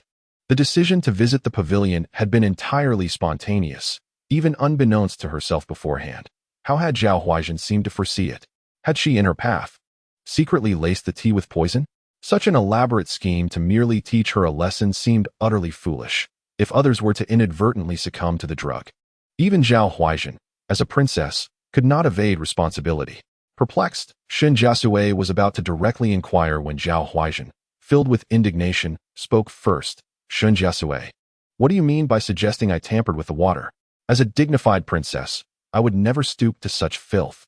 The decision to visit the pavilion had been entirely spontaneous, even unbeknownst to herself beforehand. How had Zhao Huaizhen seemed to foresee it? Had she in her path secretly laced the tea with poison? Such an elaborate scheme to merely teach her a lesson seemed utterly foolish, if others were to inadvertently succumb to the drug. Even Zhao Huaizhen, as a princess, could not evade responsibility. Perplexed, Shen Jiasui was about to directly inquire when Zhao Huaizhen, filled with indignation, spoke first. Shen Jiasui, what do you mean by suggesting I tampered with the water? As a dignified princess, I would never stoop to such filth.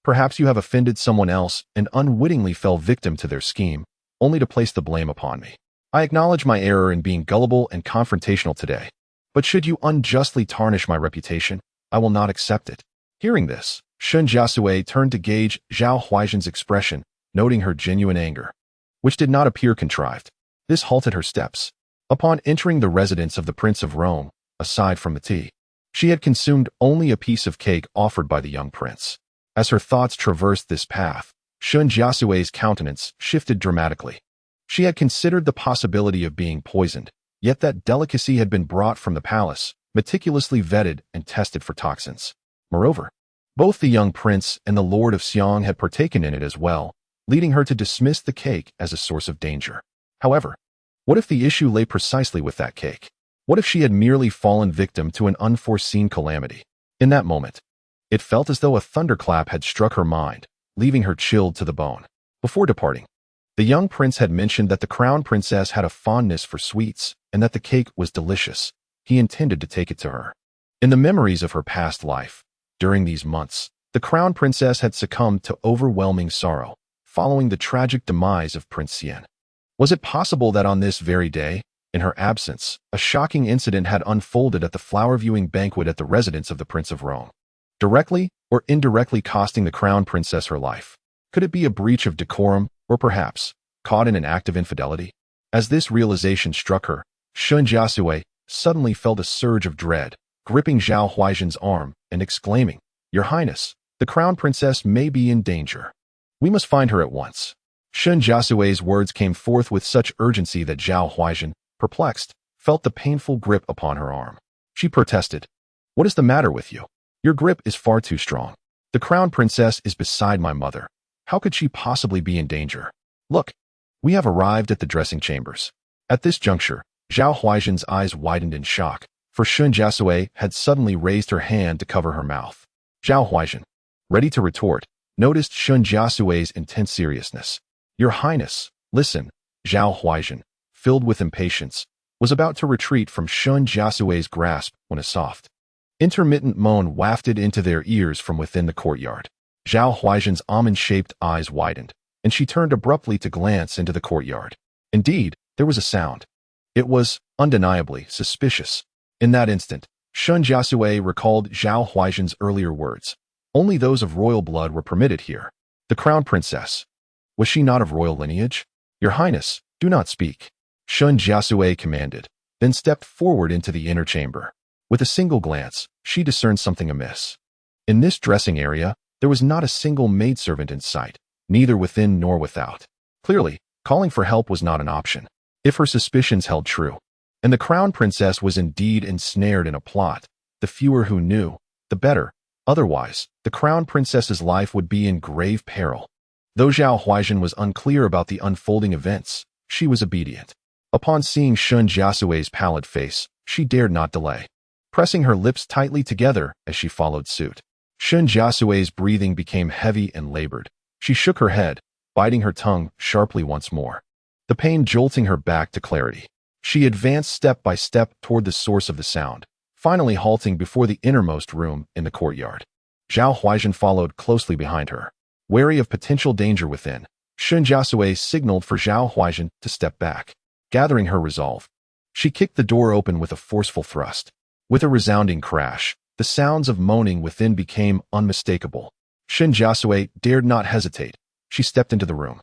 Perhaps you have offended someone else and unwittingly fell victim to their scheme, only to place the blame upon me. I acknowledge my error in being gullible and confrontational today, but should you unjustly tarnish my reputation, I will not accept it. Hearing this, Shen Jiasui turned to gauge Zhao Huaizhen's expression, noting her genuine anger, which did not appear contrived. This halted her steps. Upon entering the residence of the Prince of Rome, aside from the tea, she had consumed only a piece of cake offered by the young prince. As her thoughts traversed this path, Shen Jiasui's countenance shifted dramatically. She had considered the possibility of being poisoned, yet that delicacy had been brought from the palace, meticulously vetted and tested for toxins. Moreover, both the young prince and the Lord of Xiang had partaken in it as well, leading her to dismiss the cake as a source of danger. However, what if the issue lay precisely with that cake? What if she had merely fallen victim to an unforeseen calamity? In that moment, it felt as though a thunderclap had struck her mind, leaving her chilled to the bone. Before departing, the young prince had mentioned that the crown princess had a fondness for sweets and that the cake was delicious. He intended to take it to her. In the memories of her past life, during these months, The crown princess had succumbed to overwhelming sorrow, following the tragic demise of Prince Xian. Was it possible that on this very day, in her absence, a shocking incident had unfolded at the flower-viewing banquet at the residence of the Prince of Rome, directly or indirectly costing the crown princess her life? Could it be a breach of decorum, or perhaps, caught in an act of infidelity? As this realization struck her, Shen Jiasui suddenly felt a surge of dread, gripping Zhao Huaizhen's arm and exclaiming, "Your Highness, the crown princess may be in danger. We must find her at once." Shen Jiasui's words came forth with such urgency that Zhao Huaizhen, perplexed, felt the painful grip upon her arm. She protested, "What is the matter with you? Your grip is far too strong. The crown princess is beside my mother. How could she possibly be in danger? Look, we have arrived at the dressing chambers." At this juncture, Zhao Huaizhen's eyes widened in shock, for Shen Jiasui had suddenly raised her hand to cover her mouth. Zhao Huaizhen, ready to retort, noticed Shen Jiasui's intense seriousness. "Your Highness, listen." Zhao Huaizhen, filled with impatience, was about to retreat from Shen Jiasui's grasp when a soft, intermittent moan wafted into their ears from within the courtyard. Zhao Huaizhen's almond-shaped eyes widened, and she turned abruptly to glance into the courtyard. Indeed, there was a sound. It was, undeniably, suspicious. In that instant, Shen Jiasui recalled Zhao Huaizhen's earlier words. Only those of royal blood were permitted here. The crown princess. Was she not of royal lineage? "Your Highness, do not speak," Shen Jiasui commanded, then stepped forward into the inner chamber. With a single glance, she discerned something amiss. In this dressing area, there was not a single maidservant in sight, neither within nor without. Clearly, calling for help was not an option. If her suspicions held true, and the crown princess was indeed ensnared in a plot, the fewer who knew, the better. Otherwise, the crown princess's life would be in grave peril. Though Zhao Huaizhen was unclear about the unfolding events, she was obedient. Upon seeing Shen Jiasui's pallid face, she dared not delay, pressing her lips tightly together as she followed suit. Shen Jiasui's breathing became heavy and labored. She shook her head, biting her tongue sharply once more, the pain jolting her back to clarity. She advanced step by step toward the source of the sound, finally halting before the innermost room in the courtyard. Zhao Huaizhen followed closely behind her. Wary of potential danger within, Shen Jiasui signaled for Zhao Huaizhen to step back. Gathering her resolve, she kicked the door open with a forceful thrust. With a resounding crash, the sounds of moaning within became unmistakable. Shen Jiasui dared not hesitate. She stepped into the room.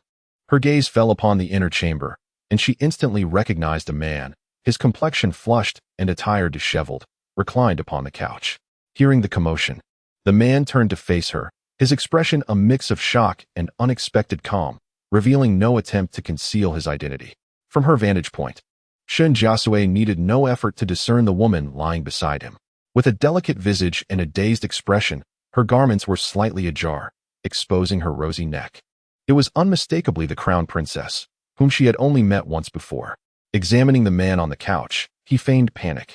Her gaze fell upon the inner chamber, and she instantly recognized a man, his complexion flushed and attire disheveled, reclined upon the couch. Hearing the commotion, the man turned to face her, his expression a mix of shock and unexpected calm, revealing no attempt to conceal his identity. From her vantage point, Shen Jiasui needed no effort to discern the woman lying beside him. With a delicate visage and a dazed expression, her garments were slightly ajar, exposing her rosy neck. It was unmistakably the crown princess, whom she had only met once before. Examining the man on the couch, he feigned panic.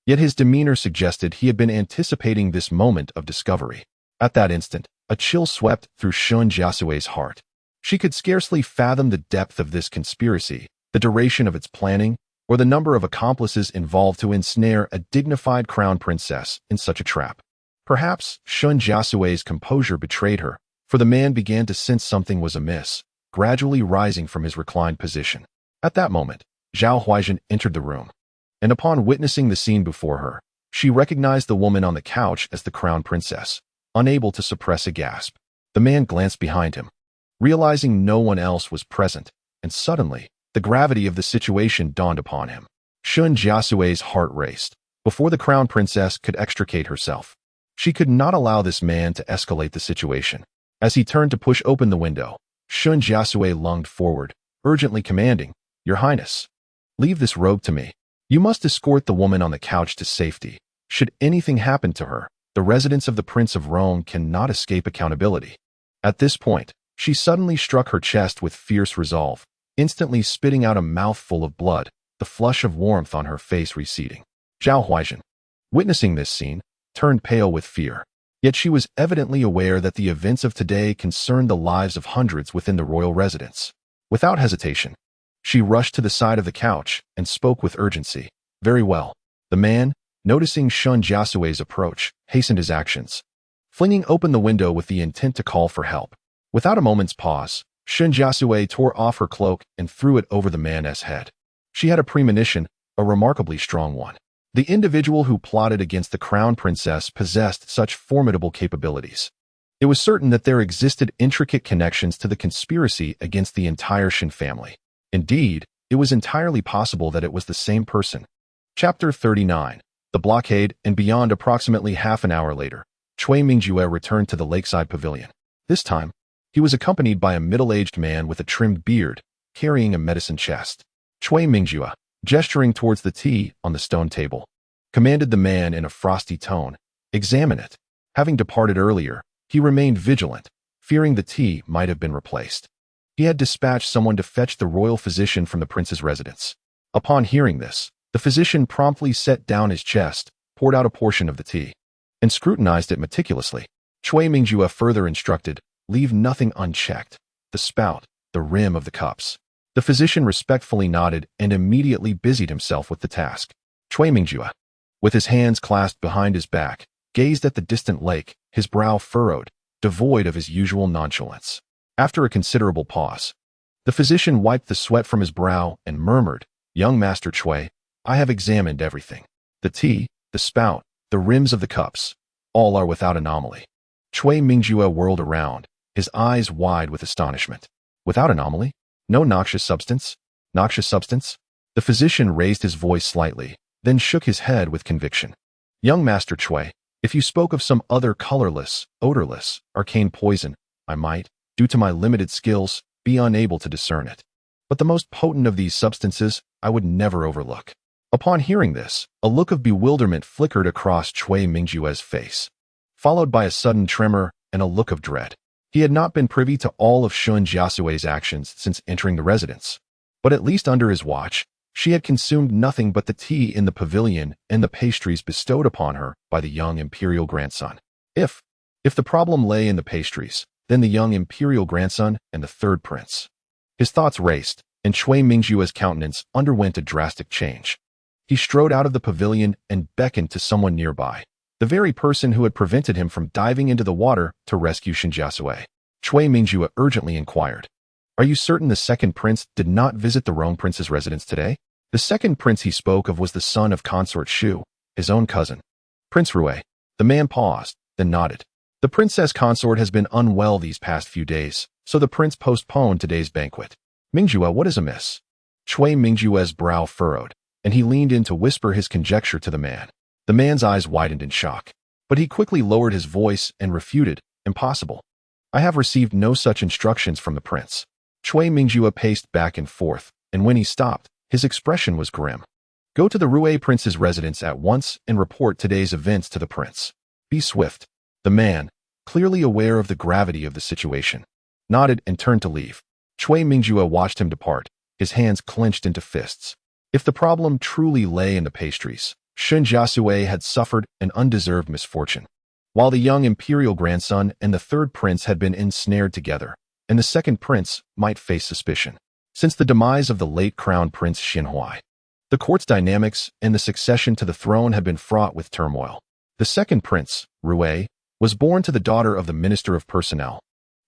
Yet his demeanor suggested he had been anticipating this moment of discovery. At that instant, a chill swept through Shen Jiasui's heart. She could scarcely fathom the depth of this conspiracy, the duration of its planning, or the number of accomplices involved to ensnare a dignified crown princess in such a trap. Perhaps Shen Jiasui's composure betrayed her, for the man began to sense something was amiss, gradually rising from his reclined position. At that moment, Zhao Huaizhen entered the room, and upon witnessing the scene before her, she recognized the woman on the couch as the crown princess. Unable to suppress a gasp, the man glanced behind him, realizing no one else was present, and suddenly, the gravity of the situation dawned upon him. Shen Jiasui's heart raced. Before the crown princess could extricate herself, she could not allow this man to escalate the situation. As he turned to push open the window, Shen Jiasui lunged forward, urgently commanding, "Your Highness, leave this robe to me. You must escort the woman on the couch to safety. Should anything happen to her, the residents of the Prince of Rome cannot escape accountability." At this point, she suddenly struck her chest with fierce resolve, instantly spitting out a mouthful of blood, the flush of warmth on her face receding. Zhao Huaizhen, witnessing this scene, turned pale with fear. Yet she was evidently aware that the events of today concerned the lives of hundreds within the royal residence. Without hesitation, she rushed to the side of the couch and spoke with urgency. "Very well." The man, noticing Shen Jiasui's approach, hastened his actions. flinging open the window with the intent to call for help. Without a moment's pause, Shen Jiasui tore off her cloak and threw it over the man's head. She had a premonition, a remarkably strong one. The individual who plotted against the crown princess possessed such formidable capabilities. It was certain that there existed intricate connections to the conspiracy against the entire Shen family. Indeed, it was entirely possible that it was the same person. Chapter 39. The Blockade, and beyond. Approximately half an hour later, Cui Mingjue returned to the lakeside pavilion. This time, he was accompanied by a middle-aged man with a trimmed beard, carrying a medicine chest. Cui Mingjue, gesturing towards the tea on the stone table, commanded the man in a frosty tone, "Examine it." Having departed earlier, he remained vigilant, fearing the tea might have been replaced. He had dispatched someone to fetch the royal physician from the prince's residence. Upon hearing this, the physician promptly set down his chest, poured out a portion of the tea, and scrutinized it meticulously. Cui Mingjue further instructed, "Leave nothing unchecked: the spout, the rim of the cups." The physician respectfully nodded and immediately busied himself with the task. Cui Mingjue, with his hands clasped behind his back, gazed at the distant lake, his brow furrowed, devoid of his usual nonchalance. After a considerable pause, the physician wiped the sweat from his brow and murmured, "Young Master Cui, I have examined everything. The tea, the spout, the rims of the cups, all are without anomaly." Cui Mingjue whirled around, his eyes wide with astonishment. "Without anomaly? No noxious substance? Noxious substance?" The physician raised his voice slightly, then shook his head with conviction. "Young Master Cui, if you spoke of some other colorless, odorless, arcane poison, I might, due to my limited skills, be unable to discern it. But the most potent of these substances I would never overlook." Upon hearing this, a look of bewilderment flickered across Cui Mingjue's face, followed by a sudden tremor and a look of dread. He had not been privy to all of Shen Jiasui's actions since entering the residence, but at least under his watch, she had consumed nothing but the tea in the pavilion and the pastries bestowed upon her by the young imperial grandson. If the problem lay in the pastries, then the young imperial grandson and the third prince. His thoughts raced, and Cui Mingjue's countenance underwent a drastic change. He strode out of the pavilion and beckoned to someone nearby, the very person who had prevented him from diving into the water to rescue Shen Jiasui. Cui Mingjue urgently inquired, "Are you certain the second prince did not visit the wrong prince's residence today?" The second prince he spoke of was the son of consort Shu, his own cousin, Prince Rue. The man paused, then nodded. "The princess consort has been unwell these past few days, so the prince postponed today's banquet." "Mingjue, what is amiss?" Cui Mingjue's brow furrowed, and he leaned in to whisper his conjecture to the man. The man's eyes widened in shock, but he quickly lowered his voice and refuted, "Impossible. I have received no such instructions from the prince." Cui Mingjue paced back and forth, and when he stopped, his expression was grim. "Go to the Rue prince's residence at once and report today's events to the prince. Be swift." The man, clearly aware of the gravity of the situation, nodded and turned to leave. Cui Mingjue watched him depart, his hands clenched into fists. If the problem truly lay in the pastries, Shen Jiasui had suffered an undeserved misfortune. While the young imperial grandson and the third prince had been ensnared together, and the second prince might face suspicion. Since the demise of the late crown prince Xinhui, the court's dynamics and the succession to the throne had been fraught with turmoil. The second prince, Rue, was born to the daughter of the minister of personnel,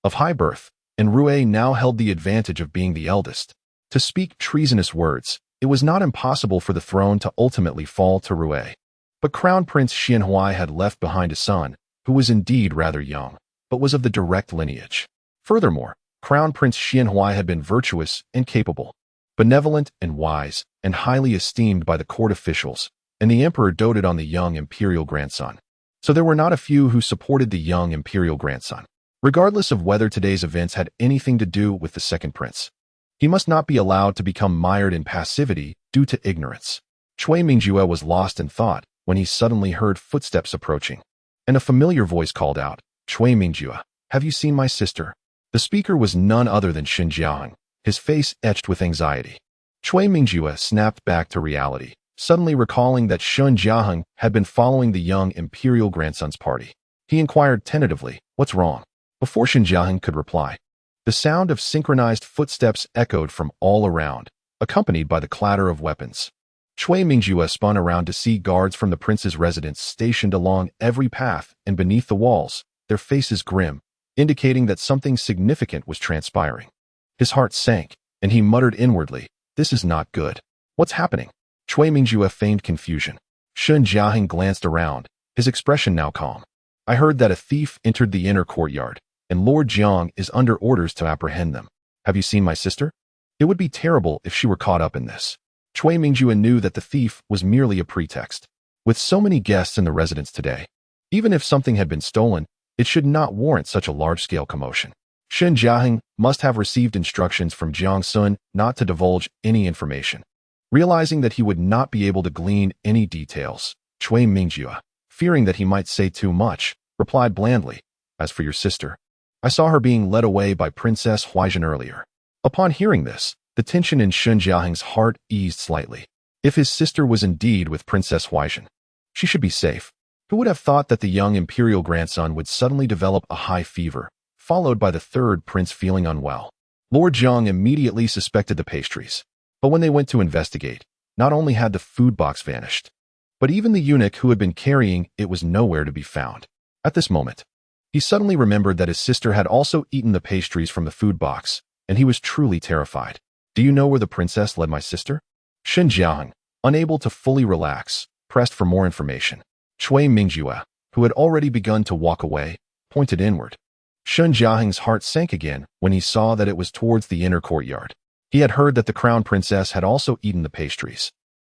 of high birth, and Rue now held the advantage of being the eldest. To speak treasonous words, it was not impossible for the throne to ultimately fall to Rue. But Crown Prince Xinhui had left behind a son, who was indeed rather young, but was of the direct lineage. Furthermore, Crown Prince Xinhui had been virtuous and capable, benevolent and wise, and highly esteemed by the court officials, and the emperor doted on the young imperial grandson. So there were not a few who supported the young imperial grandson, regardless of whether today's events had anything to do with the second prince. He must not be allowed to become mired in passivity due to ignorance. Cui Mingjue was lost in thought when he suddenly heard footsteps approaching, and a familiar voice called out, "Cui Mingjue, have you seen my sister?" The speaker was none other than Shen Jiasui, his face etched with anxiety. Cui Mingjue snapped back to reality, suddenly recalling that Shen Jiasui had been following the young imperial grandson's party. He inquired tentatively, "What's wrong?" Before Shen Jiasui could reply, the sound of synchronized footsteps echoed from all around, accompanied by the clatter of weapons. Cui Mingjue spun around to see guards from the prince's residence stationed along every path and beneath the walls, their faces grim, indicating that something significant was transpiring. His heart sank, and he muttered inwardly, "This is not good. What's happening?" Cui Mingjue feigned confusion. Shen Jiasui glanced around, his expression now calm. "I heard that a thief entered the inner courtyard, and Lord Jiang is under orders to apprehend them. Have you seen my sister? It would be terrible if she were caught up in this." Cui Mingjue knew that the thief was merely a pretext. With so many guests in the residence today, even if something had been stolen, it should not warrant such a large-scale commotion. Shen Jiasui must have received instructions from Jiang Xun not to divulge any information. Realizing that he would not be able to glean any details, Cui Mingjue, fearing that he might say too much, replied blandly, "As for your sister, I saw her being led away by Princess Huaizhen earlier." Upon hearing this, the tension in Shen Jiasui's heart eased slightly. If his sister was indeed with Princess Huaizhen, she should be safe. Who would have thought that the young imperial grandson would suddenly develop a high fever, followed by the third prince feeling unwell? Lord Jiang immediately suspected the pastries. But when they went to investigate, not only had the food box vanished, but even the eunuch who had been carrying it was nowhere to be found. At this moment, he suddenly remembered that his sister had also eaten the pastries from the food box, and he was truly terrified. "Do you know where the princess led my sister?" Shen Jiasui, unable to fully relax, pressed for more information. Cui Mingjue, who had already begun to walk away, pointed inward. Shen Jiasui's heart sank again when he saw that it was towards the inner courtyard. He had heard that the crown princess had also eaten the pastries,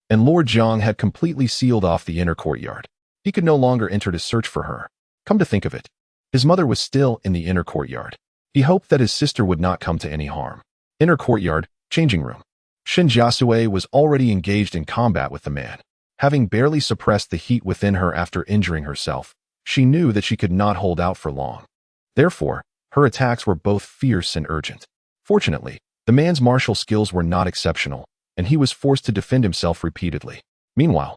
and Lord Jiang had completely sealed off the inner courtyard. He could no longer enter to search for her. Come to think of it, his mother was still in the inner courtyard. He hoped that his sister would not come to any harm. Inner courtyard, changing room. Shen Jiasui was already engaged in combat with the man. Having barely suppressed the heat within her after injuring herself, she knew that she could not hold out for long. Therefore, her attacks were both fierce and urgent. Fortunately, the man's martial skills were not exceptional, and he was forced to defend himself repeatedly. Meanwhile,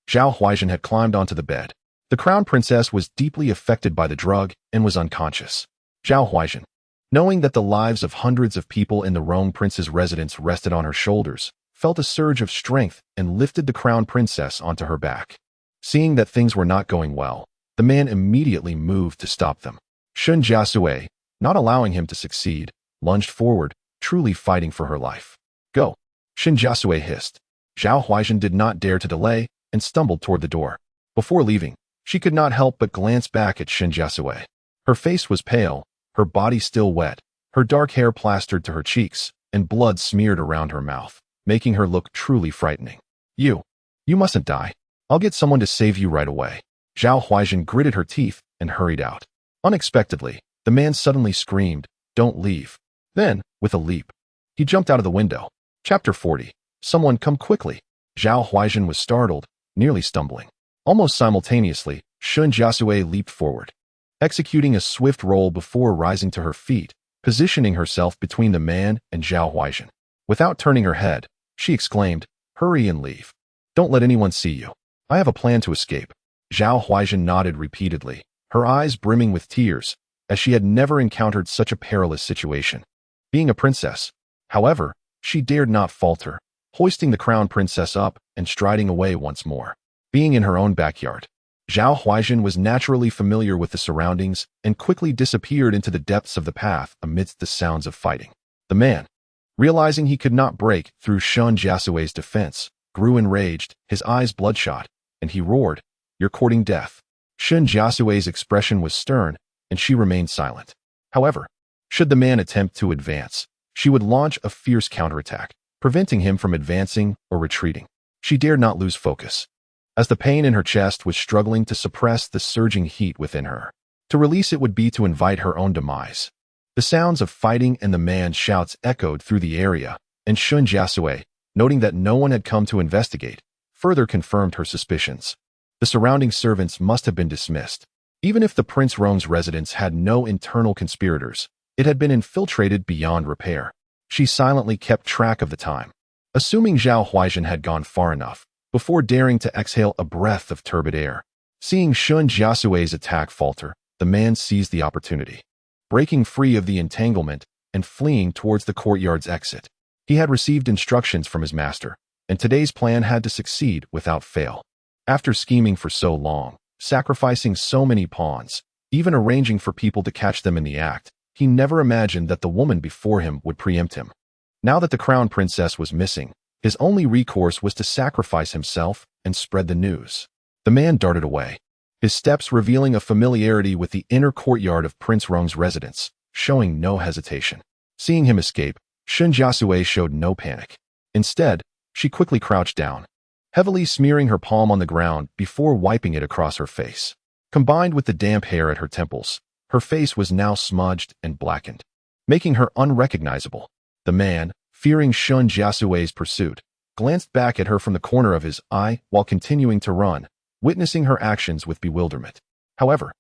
Zhao Huaizhen had climbed onto the bed. The crown princess was deeply affected by the drug and was unconscious. Zhao Huaizhen, knowing that the lives of hundreds of people in the Rong prince's residence rested on her shoulders, felt a surge of strength and lifted the crown princess onto her back. Seeing that things were not going well, the man immediately moved to stop them. Shen Jiasui, not allowing him to succeed, lunged forward, truly fighting for her life. "Go!" Shen Jiasui hissed. Zhao Huaizhen did not dare to delay and stumbled toward the door. Before leaving, she could not help but glance back at Shen Jiasui. Her face was pale, her body still wet, her dark hair plastered to her cheeks, and blood smeared around her mouth, making her look truly frightening. You mustn't die. I'll get someone to save you right away." Zhao Huaizhen gritted her teeth and hurried out. Unexpectedly, the man suddenly screamed, "Don't leave." Then, with a leap, he jumped out of the window. Chapter 40. Someone come quickly. Zhao Huaizhen was startled, nearly stumbling. Almost simultaneously, Shen Jiasui leaped forward, executing a swift roll before rising to her feet, positioning herself between the man and Zhao Huaizhen. Without turning her head, she exclaimed, "Hurry and leave. Don't let anyone see you. I have a plan to escape." Zhao Huaizhen nodded repeatedly, her eyes brimming with tears, as she had never encountered such a perilous situation. Being a princess, however, she dared not falter, hoisting the crown princess up and striding away once more. Being in her own backyard, Zhao Huaizhen was naturally familiar with the surroundings and quickly disappeared into the depths of the path amidst the sounds of fighting. The man, realizing he could not break through Shen Jiasui's defense, grew enraged, his eyes bloodshot, and he roared, "You're courting death." Shen Jiasui's expression was stern, and she remained silent. However, should the man attempt to advance, she would launch a fierce counterattack, preventing him from advancing or retreating. She dared not lose focus, as the pain in her chest was struggling to suppress the surging heat within her. To release it would be to invite her own demise. The sounds of fighting and the man's shouts echoed through the area, and Shen Jiasui, noting that no one had come to investigate, further confirmed her suspicions. The surrounding servants must have been dismissed. Even if the Prince Rong's residence had no internal conspirators, it had been infiltrated beyond repair. She silently kept track of the time, assuming Zhao Huaizhen had gone far enough, before daring to exhale a breath of turbid air. Seeing Shen Jiasui's attack falter, the man seized the opportunity, breaking free of the entanglement and fleeing towards the courtyard's exit. He had received instructions from his master, and today's plan had to succeed without fail. After scheming for so long, sacrificing so many pawns, even arranging for people to catch them in the act. He never imagined that the woman before him would preempt him. Now that the crown princess was missing, his only recourse was to sacrifice himself and spread the news. The man darted away, his steps revealing a familiarity with the inner courtyard of Prince Rong's residence, showing no hesitation. Seeing him escape, Shen Jiasui showed no panic. Instead, she quickly crouched down, heavily smearing her palm on the ground before wiping it across her face. Combined with the damp hair at her temples, her face was now smudged and blackened, making her unrecognizable. The man, fearing Shen Jiasui's pursuit, glanced back at her from the corner of his eye while continuing to run, witnessing her actions with bewilderment. However,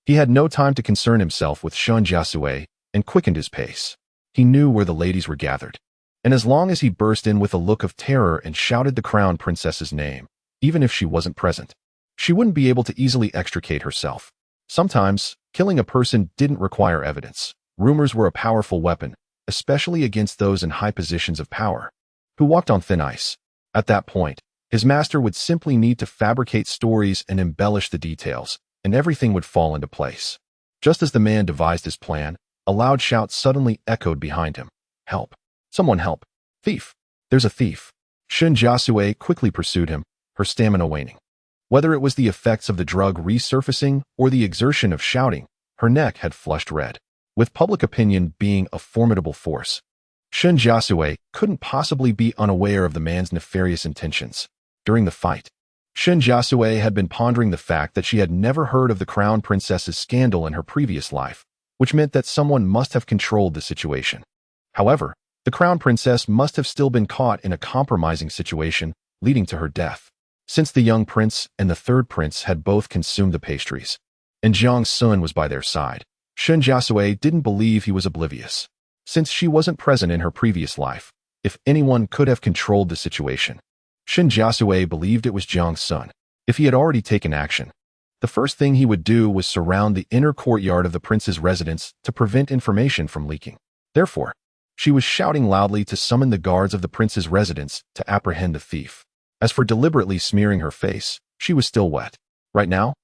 he had no time to concern himself with Shen Jiasui and quickened his pace. He knew where the ladies were gathered, and as long as he burst in with a look of terror and shouted the crown princess's name, even if she wasn't present, she wouldn't be able to easily extricate herself. Sometimes, killing a person didn't require evidence. Rumors were a powerful weapon, especially against those in high positions of power, who walked on thin ice. At that point, his master would simply need to fabricate stories and embellish the details, and everything would fall into place. Just as the man devised his plan, a loud shout suddenly echoed behind him. Help! Someone help! Thief! There's a thief! Shen Jiasui quickly pursued him, her stamina waning. Whether it was the effects of the drug resurfacing or the exertion of shouting, her neck had flushed red. With public opinion being a formidable force, Shen Jiasui couldn't possibly be unaware of the man's nefarious intentions. During the fight, Shen Jiasui had been pondering the fact that she had never heard of the crown princess's scandal in her previous life, which meant that someone must have controlled the situation. However, the crown princess must have still been caught in a compromising situation, leading to her death. Since the young prince and the third prince had both consumed the pastries, and Jiang Xun was by their side, Shen Jiasui didn't believe he was oblivious. Since she wasn't present in her previous life, if anyone could have controlled the situation, Shen Jiasui believed it was Jiang Xun. If he had already taken action, the first thing he would do was surround the inner courtyard of the prince's residence to prevent information from leaking. Therefore, she was shouting loudly to summon the guards of the prince's residence to apprehend the thief. As for deliberately smearing her face, she was still wet. Right now,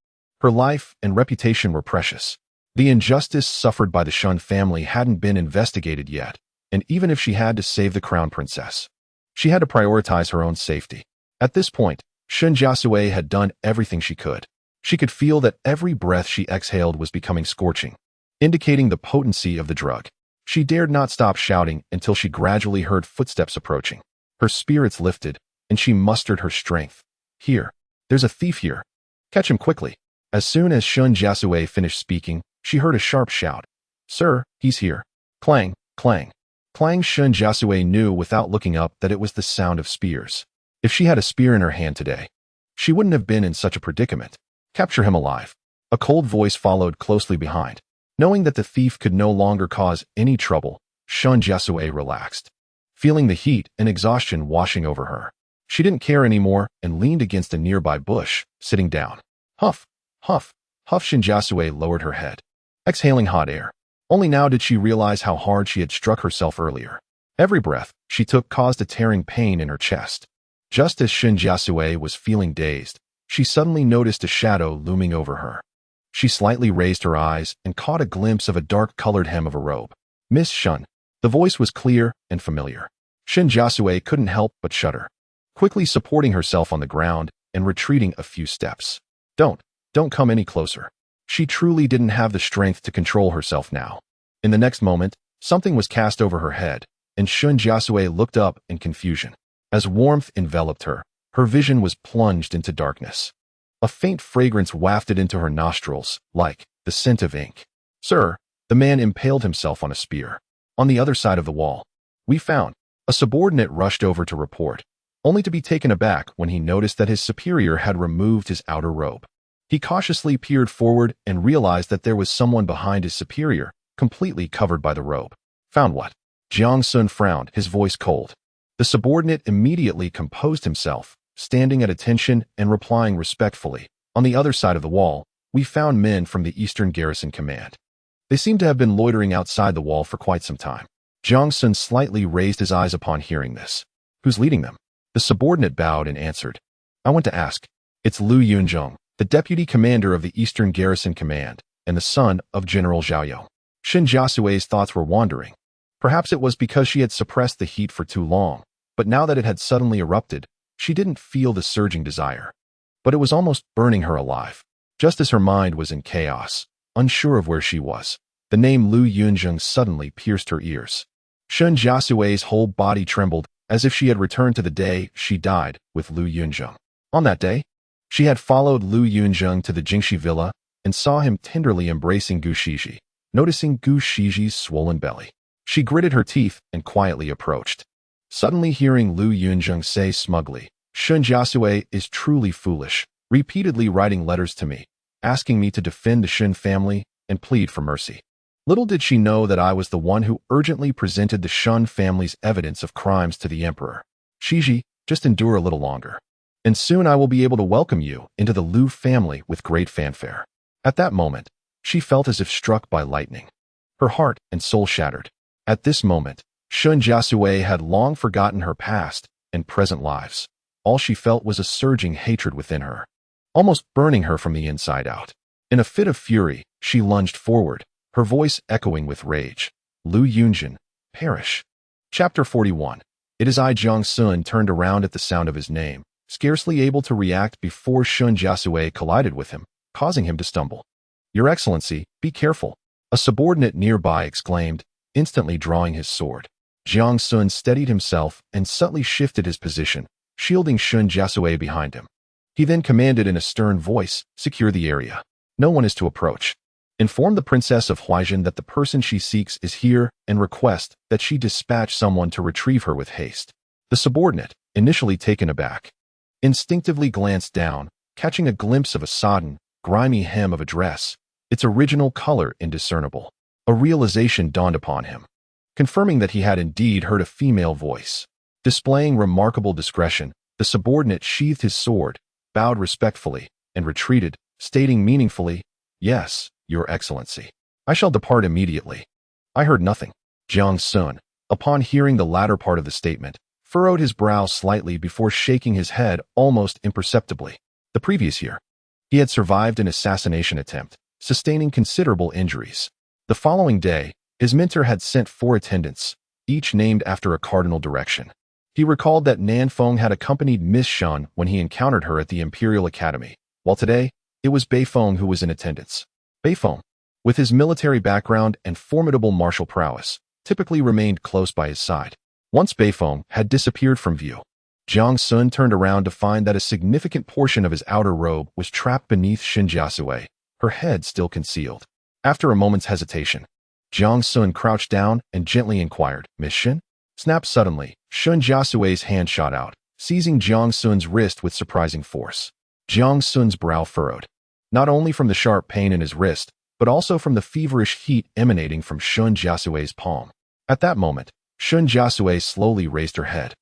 her life and reputation were precious. The injustice suffered by the Shen family hadn't been investigated yet, and even if she had to save the crown princess, she had to prioritize her own safety. At this point, Shen Jiasui had done everything she could. She could feel that every breath she exhaled was becoming scorching, indicating the potency of the drug. She dared not stop shouting until she gradually heard footsteps approaching. Her spirits lifted, and she mustered her strength. Here, there's a thief here. Catch him quickly. As soon as Shen Jiasui finished speaking, she heard a sharp shout. Sir, he's here. Clang, clang. Clang. Shen Jiasui knew without looking up that it was the sound of spears. If she had a spear in her hand today, she wouldn't have been in such a predicament. Capture him alive. A cold voice followed closely behind. Knowing that the thief could no longer cause any trouble, Shen Jiasui relaxed, feeling the heat and exhaustion washing over her. She didn't care anymore and leaned against a nearby bush, sitting down. Huff, huff, huff. Shen Jiasui lowered her head, exhaling hot air. Only now did she realize how hard she had struck herself earlier. Every breath she took caused a tearing pain in her chest. Just as Shen Jiasui was feeling dazed, she suddenly noticed a shadow looming over her. She slightly raised her eyes and caught a glimpse of a dark-colored hem of a robe. Miss Shen. The voice was clear and familiar. Shen Jiasui couldn't help but shudder, quickly supporting herself on the ground and retreating a few steps. Don't come any closer. She truly didn't have the strength to control herself now. In the next moment, something was cast over her head, and Shen Jiasui looked up in confusion. As warmth enveloped her, her vision was plunged into darkness. A faint fragrance wafted into her nostrils, like the scent of ink. Sir, the man impaled himself on a spear. On the other side of the wall, we found. A subordinate rushed over to report, only to be taken aback when he noticed that his superior had removed his outer robe. He cautiously peered forward and realized that there was someone behind his superior, completely covered by the robe. Found what? Jiang Xun frowned, his voice cold. The subordinate immediately composed himself, standing at attention and replying respectfully. On the other side of the wall, we found men from the Eastern Garrison Command. They seemed to have been loitering outside the wall for quite some time. Jiang Xun slightly raised his eyes upon hearing this. Who's leading them? The subordinate bowed and answered. I want to ask. It's Lu Yunzheng, the deputy commander of the Eastern Garrison Command. and the son of General Zhaoyou. Shen Jiasui's thoughts were wandering. Perhaps it was because she had suppressed the heat for too long, but now that it had suddenly erupted, she didn't feel the surging desire. But it was almost burning her alive. Just as her mind was in chaos, unsure of where she was, the name Lu Yunzheng suddenly pierced her ears. Shen Jiasui's whole body trembled, as if she had returned to the day she died with Lu Yunzheng. On that day, she had followed Lu Yunzheng to the Jingxi villa and saw him tenderly embracing Gu Shiji. Noticing Gu Shiji's swollen belly, she gritted her teeth and quietly approached. Suddenly hearing Lu Yunzheng say smugly, "Shen Jiasui is truly foolish, repeatedly writing letters to me, asking me to defend the Shen family and plead for mercy. Little did she know that I was the one who urgently presented the Shen family's evidence of crimes to the emperor. Shiji, just endure a little longer, and soon I will be able to welcome you into the Lu family with great fanfare." At that moment, she felt as if struck by lightning. Her heart and soul shattered. At this moment, Shen Jiasui had long forgotten her past and present lives. All she felt was a surging hatred within her, almost burning her from the inside out. In a fit of fury, she lunged forward, her voice echoing with rage. "Lu Yunzheng, perish." Chapter 41. It is I. Jiang Xun turned around at the sound of his name, scarcely able to react before Shen Jiasui collided with him, causing him to stumble. "Your Excellency, be careful," a subordinate nearby exclaimed, instantly drawing his sword. Jiang Xun steadied himself and subtly shifted his position, shielding Shen Jiasui behind him. He then commanded in a stern voice, "Secure the area. No one is to approach. Inform the Princess of Huaizhen that the person she seeks is here and request that she dispatch someone to retrieve her with haste." The subordinate, initially taken aback, instinctively glanced down, catching a glimpse of a sodden, grimy hem of a dress, its original color indiscernible. A realization dawned upon him, confirming that he had indeed heard a female voice. Displaying remarkable discretion, the subordinate sheathed his sword, bowed respectfully, and retreated, stating meaningfully, "Yes, Your Excellency. I shall depart immediately." "I heard nothing." Jiang Xun, upon hearing the latter part of the statement, furrowed his brow slightly before shaking his head almost imperceptibly. The previous year, he had survived an assassination attempt, sustaining considerable injuries. The following day, his mentor had sent 4 attendants, each named after a cardinal direction. He recalled that Nanfeng had accompanied Miss Shen when he encountered her at the Imperial Academy, while today, it was Beifeng who was in attendance. Beifeng, with his military background and formidable martial prowess, typically remained close by his side. Once Beifeng had disappeared from view, Jiang Xun turned around to find that a significant portion of his outer robe was trapped beneath Shen Jiasui, her head still concealed. After a moment's hesitation, Jiang Xun crouched down and gently inquired, "Miss Shen?" Snapped suddenly, Shen Jiasui's hand shot out, seizing Jiang Xun's wrist with surprising force. Jiang Xun's brow furrowed, not only from the sharp pain in his wrist, but also from the feverish heat emanating from Shen Jiasui's palm. At that moment, Shen Jiasui slowly raised her head,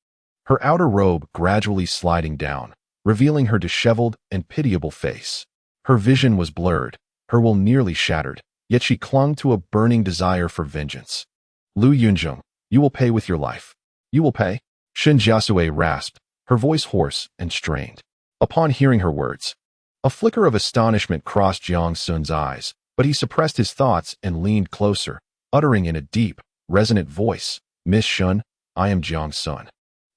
her outer robe gradually sliding down, revealing her disheveled and pitiable face. Her vision was blurred, her will nearly shattered, yet she clung to a burning desire for vengeance. "Lu Yunzheng, you will pay with your life." "You will pay?" Shen Jiasui rasped, her voice hoarse and strained. Upon hearing her words, a flicker of astonishment crossed Jiang Xun's eyes, but he suppressed his thoughts and leaned closer, uttering in a deep, resonant voice, "Miss Shen, I am Jiang Xun.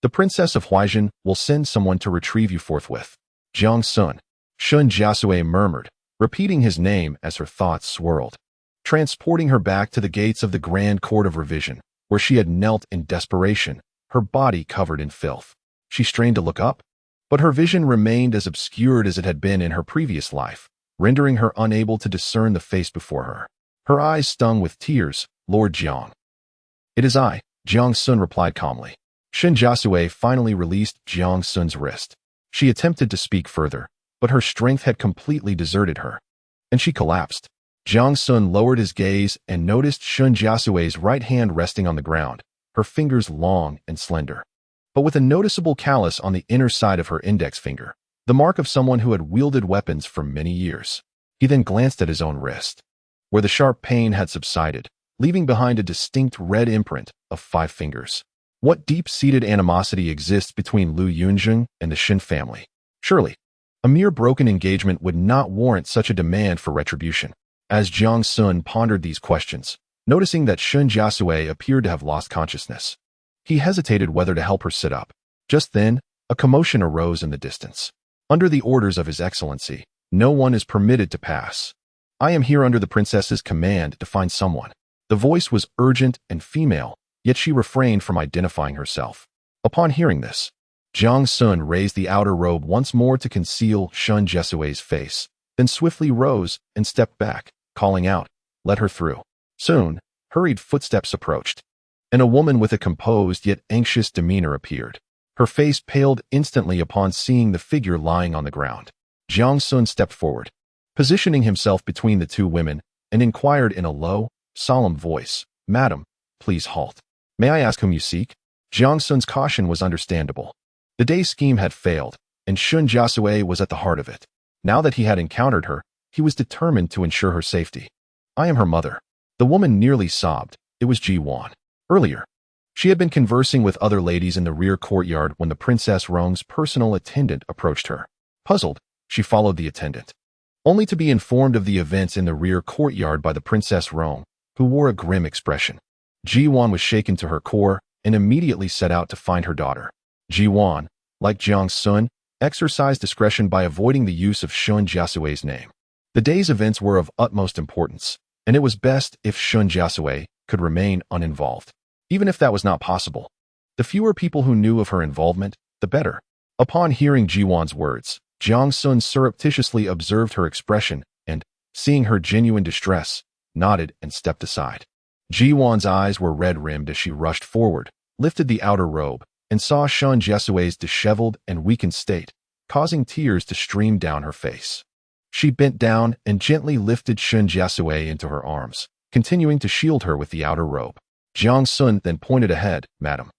The Princess of Huaizhen will send someone to retrieve you forthwith." "Jiang Xun," Shen Jiasui murmured, repeating his name as her thoughts swirled, transporting her back to the gates of the Grand Court of Revision, where she had knelt in desperation, her body covered in filth. She strained to look up, but her vision remained as obscured as it had been in her previous life, rendering her unable to discern the face before her. Her eyes stung with tears. "Lord Jiang." "It is I," Jiang Xun replied calmly. Shen Jiasui finally released Jiang Xun's wrist. She attempted to speak further, but her strength had completely deserted her, and she collapsed. Jiang Xun lowered his gaze and noticed Shen Jiasui's right hand resting on the ground, her fingers long and slender, but with a noticeable callus on the inner side of her index finger, the mark of someone who had wielded weapons for many years. He then glanced at his own wrist, where the sharp pain had subsided, leaving behind a distinct red imprint of 5 fingers. What deep-seated animosity exists between Lu Yunzheng and the Shen family? Surely, a mere broken engagement would not warrant such a demand for retribution. As Jiang Xun pondered these questions, noticing that Shen Jiasui appeared to have lost consciousness, he hesitated whether to help her sit up. Just then, a commotion arose in the distance. Under the orders of His Excellency, no one is permitted to pass. I am here under the princess's command to find someone. The voice was urgent and female, yet she refrained from identifying herself. Upon hearing this, Jiang Xun raised the outer robe once more to conceal Shen Jiasui's face, then swiftly rose and stepped back, calling out, "Let her through." Soon, hurried footsteps approached, and a woman with a composed yet anxious demeanor appeared. Her face paled instantly upon seeing the figure lying on the ground. Jiang Xun stepped forward, positioning himself between the two women, and inquired in a low, solemn voice, "Madam, please halt. May I ask whom you seek?" Jiang Xun's caution was understandable. The day's scheme had failed, and Shen Jiasui was at the heart of it. Now that he had encountered her, he was determined to ensure her safety. "I am her mother." The woman nearly sobbed. It was Jiwan. Earlier, she had been conversing with other ladies in the rear courtyard when the Princess Rong's personal attendant approached her. Puzzled, she followed the attendant, only to be informed of the events in the rear courtyard by the Princess Rong, who wore a grim expression. Jiwan was shaken to her core and immediately set out to find her daughter. Jiwan, like Jiang Xun, exercised discretion by avoiding the use of Shen Jiasui's name. The day's events were of utmost importance, and it was best if Shen Jiasui could remain uninvolved. Even if that was not possible, the fewer people who knew of her involvement, the better. Upon hearing Jiwan's words, Jiang Xun surreptitiously observed her expression and, seeing her genuine distress, nodded and stepped aside. Jiwan's eyes were red-rimmed as she rushed forward, lifted the outer robe, and saw Shen Jiasui's disheveled and weakened state, causing tears to stream down her face. She bent down and gently lifted Shen Jiasui into her arms, continuing to shield her with the outer robe. Jiang Xun then pointed ahead, "Madam,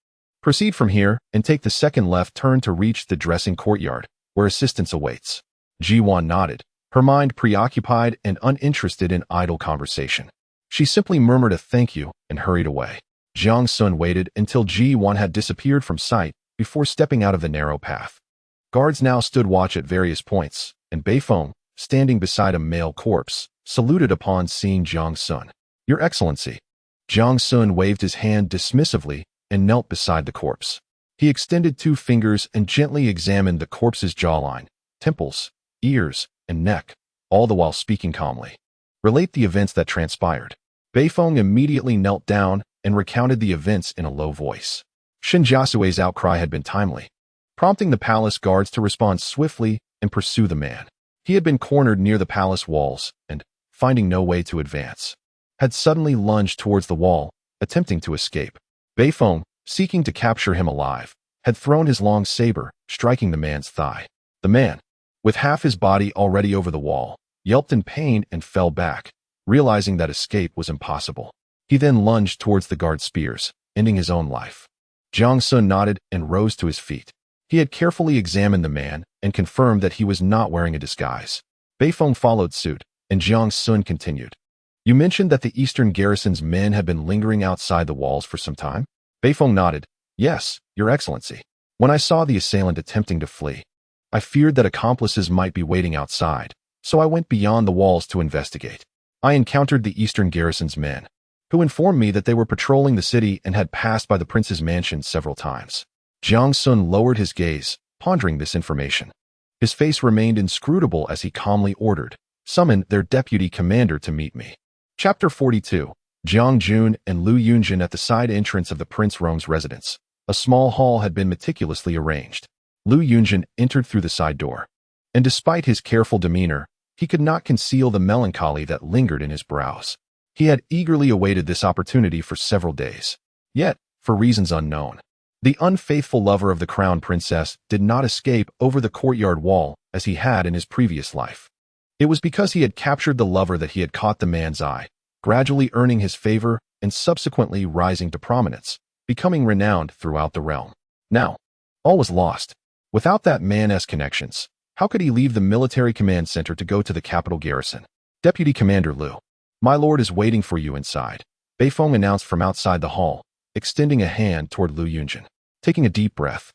proceed from here and take the second left turn to reach the dressing courtyard, where assistance awaits." Jiwan nodded, her mind preoccupied and uninterested in idle conversation. She simply murmured a thank you and hurried away. Jiang Xun waited until Jiwan had disappeared from sight before stepping out of the narrow path. Guards now stood watch at various points, and Beifeng, standing beside a male corpse, saluted upon seeing Jiang Xun. "Your Excellency." Jiang Xun waved his hand dismissively and knelt beside the corpse. He extended 2 fingers and gently examined the corpse's jawline, temples, ears, and neck, all the while speaking calmly. "Relate the events that transpired." Beifeng immediately knelt down and recounted the events in a low voice. Shen Jiasui's outcry had been timely, prompting the palace guards to respond swiftly and pursue the man. He had been cornered near the palace walls and, finding no way to advance, had suddenly lunged towards the wall, attempting to escape. Beifeng, seeking to capture him alive, had thrown his long saber, striking the man's thigh. The man, with half his body already over the wall, yelped in pain and fell back, realizing that escape was impossible. He then lunged towards the guard spears, ending his own life. Jiang Xun nodded and rose to his feet. He had carefully examined the man and confirmed that he was not wearing a disguise. Beifeng followed suit, and Jiang Xun continued. "You mentioned that the Eastern Garrison's men had been lingering outside the walls for some time?" Beifeng nodded. "Yes, Your Excellency. When I saw the assailant attempting to flee, I feared that accomplices might be waiting outside, so I went beyond the walls to investigate. I encountered the Eastern Garrison's men, who informed me that they were patrolling the city and had passed by the prince's mansion several times." Jiang Xun lowered his gaze, pondering this information. His face remained inscrutable as he calmly ordered, "Summon their deputy commander to meet me." Chapter 42. Jiang Xun and Lu Yunzheng at the side entrance of the Prince Rong's residence. A small hall had been meticulously arranged. Lu Yunzheng entered through the side door, and despite his careful demeanor, he could not conceal the melancholy that lingered in his brows. He had eagerly awaited this opportunity for several days. Yet, for reasons unknown, the unfaithful lover of the crown princess did not escape over the courtyard wall as he had in his previous life. It was because he had captured the lover that he had caught the man's eye, gradually earning his favor and subsequently rising to prominence, becoming renowned throughout the realm. Now, all was lost. Without that man's connections, how could he leave the military command center to go to the capital garrison? "Deputy Commander Lu, my lord is waiting for you inside," Beifeng announced from outside the hall, extending a hand toward Lu Yunzheng. Taking a deep breath,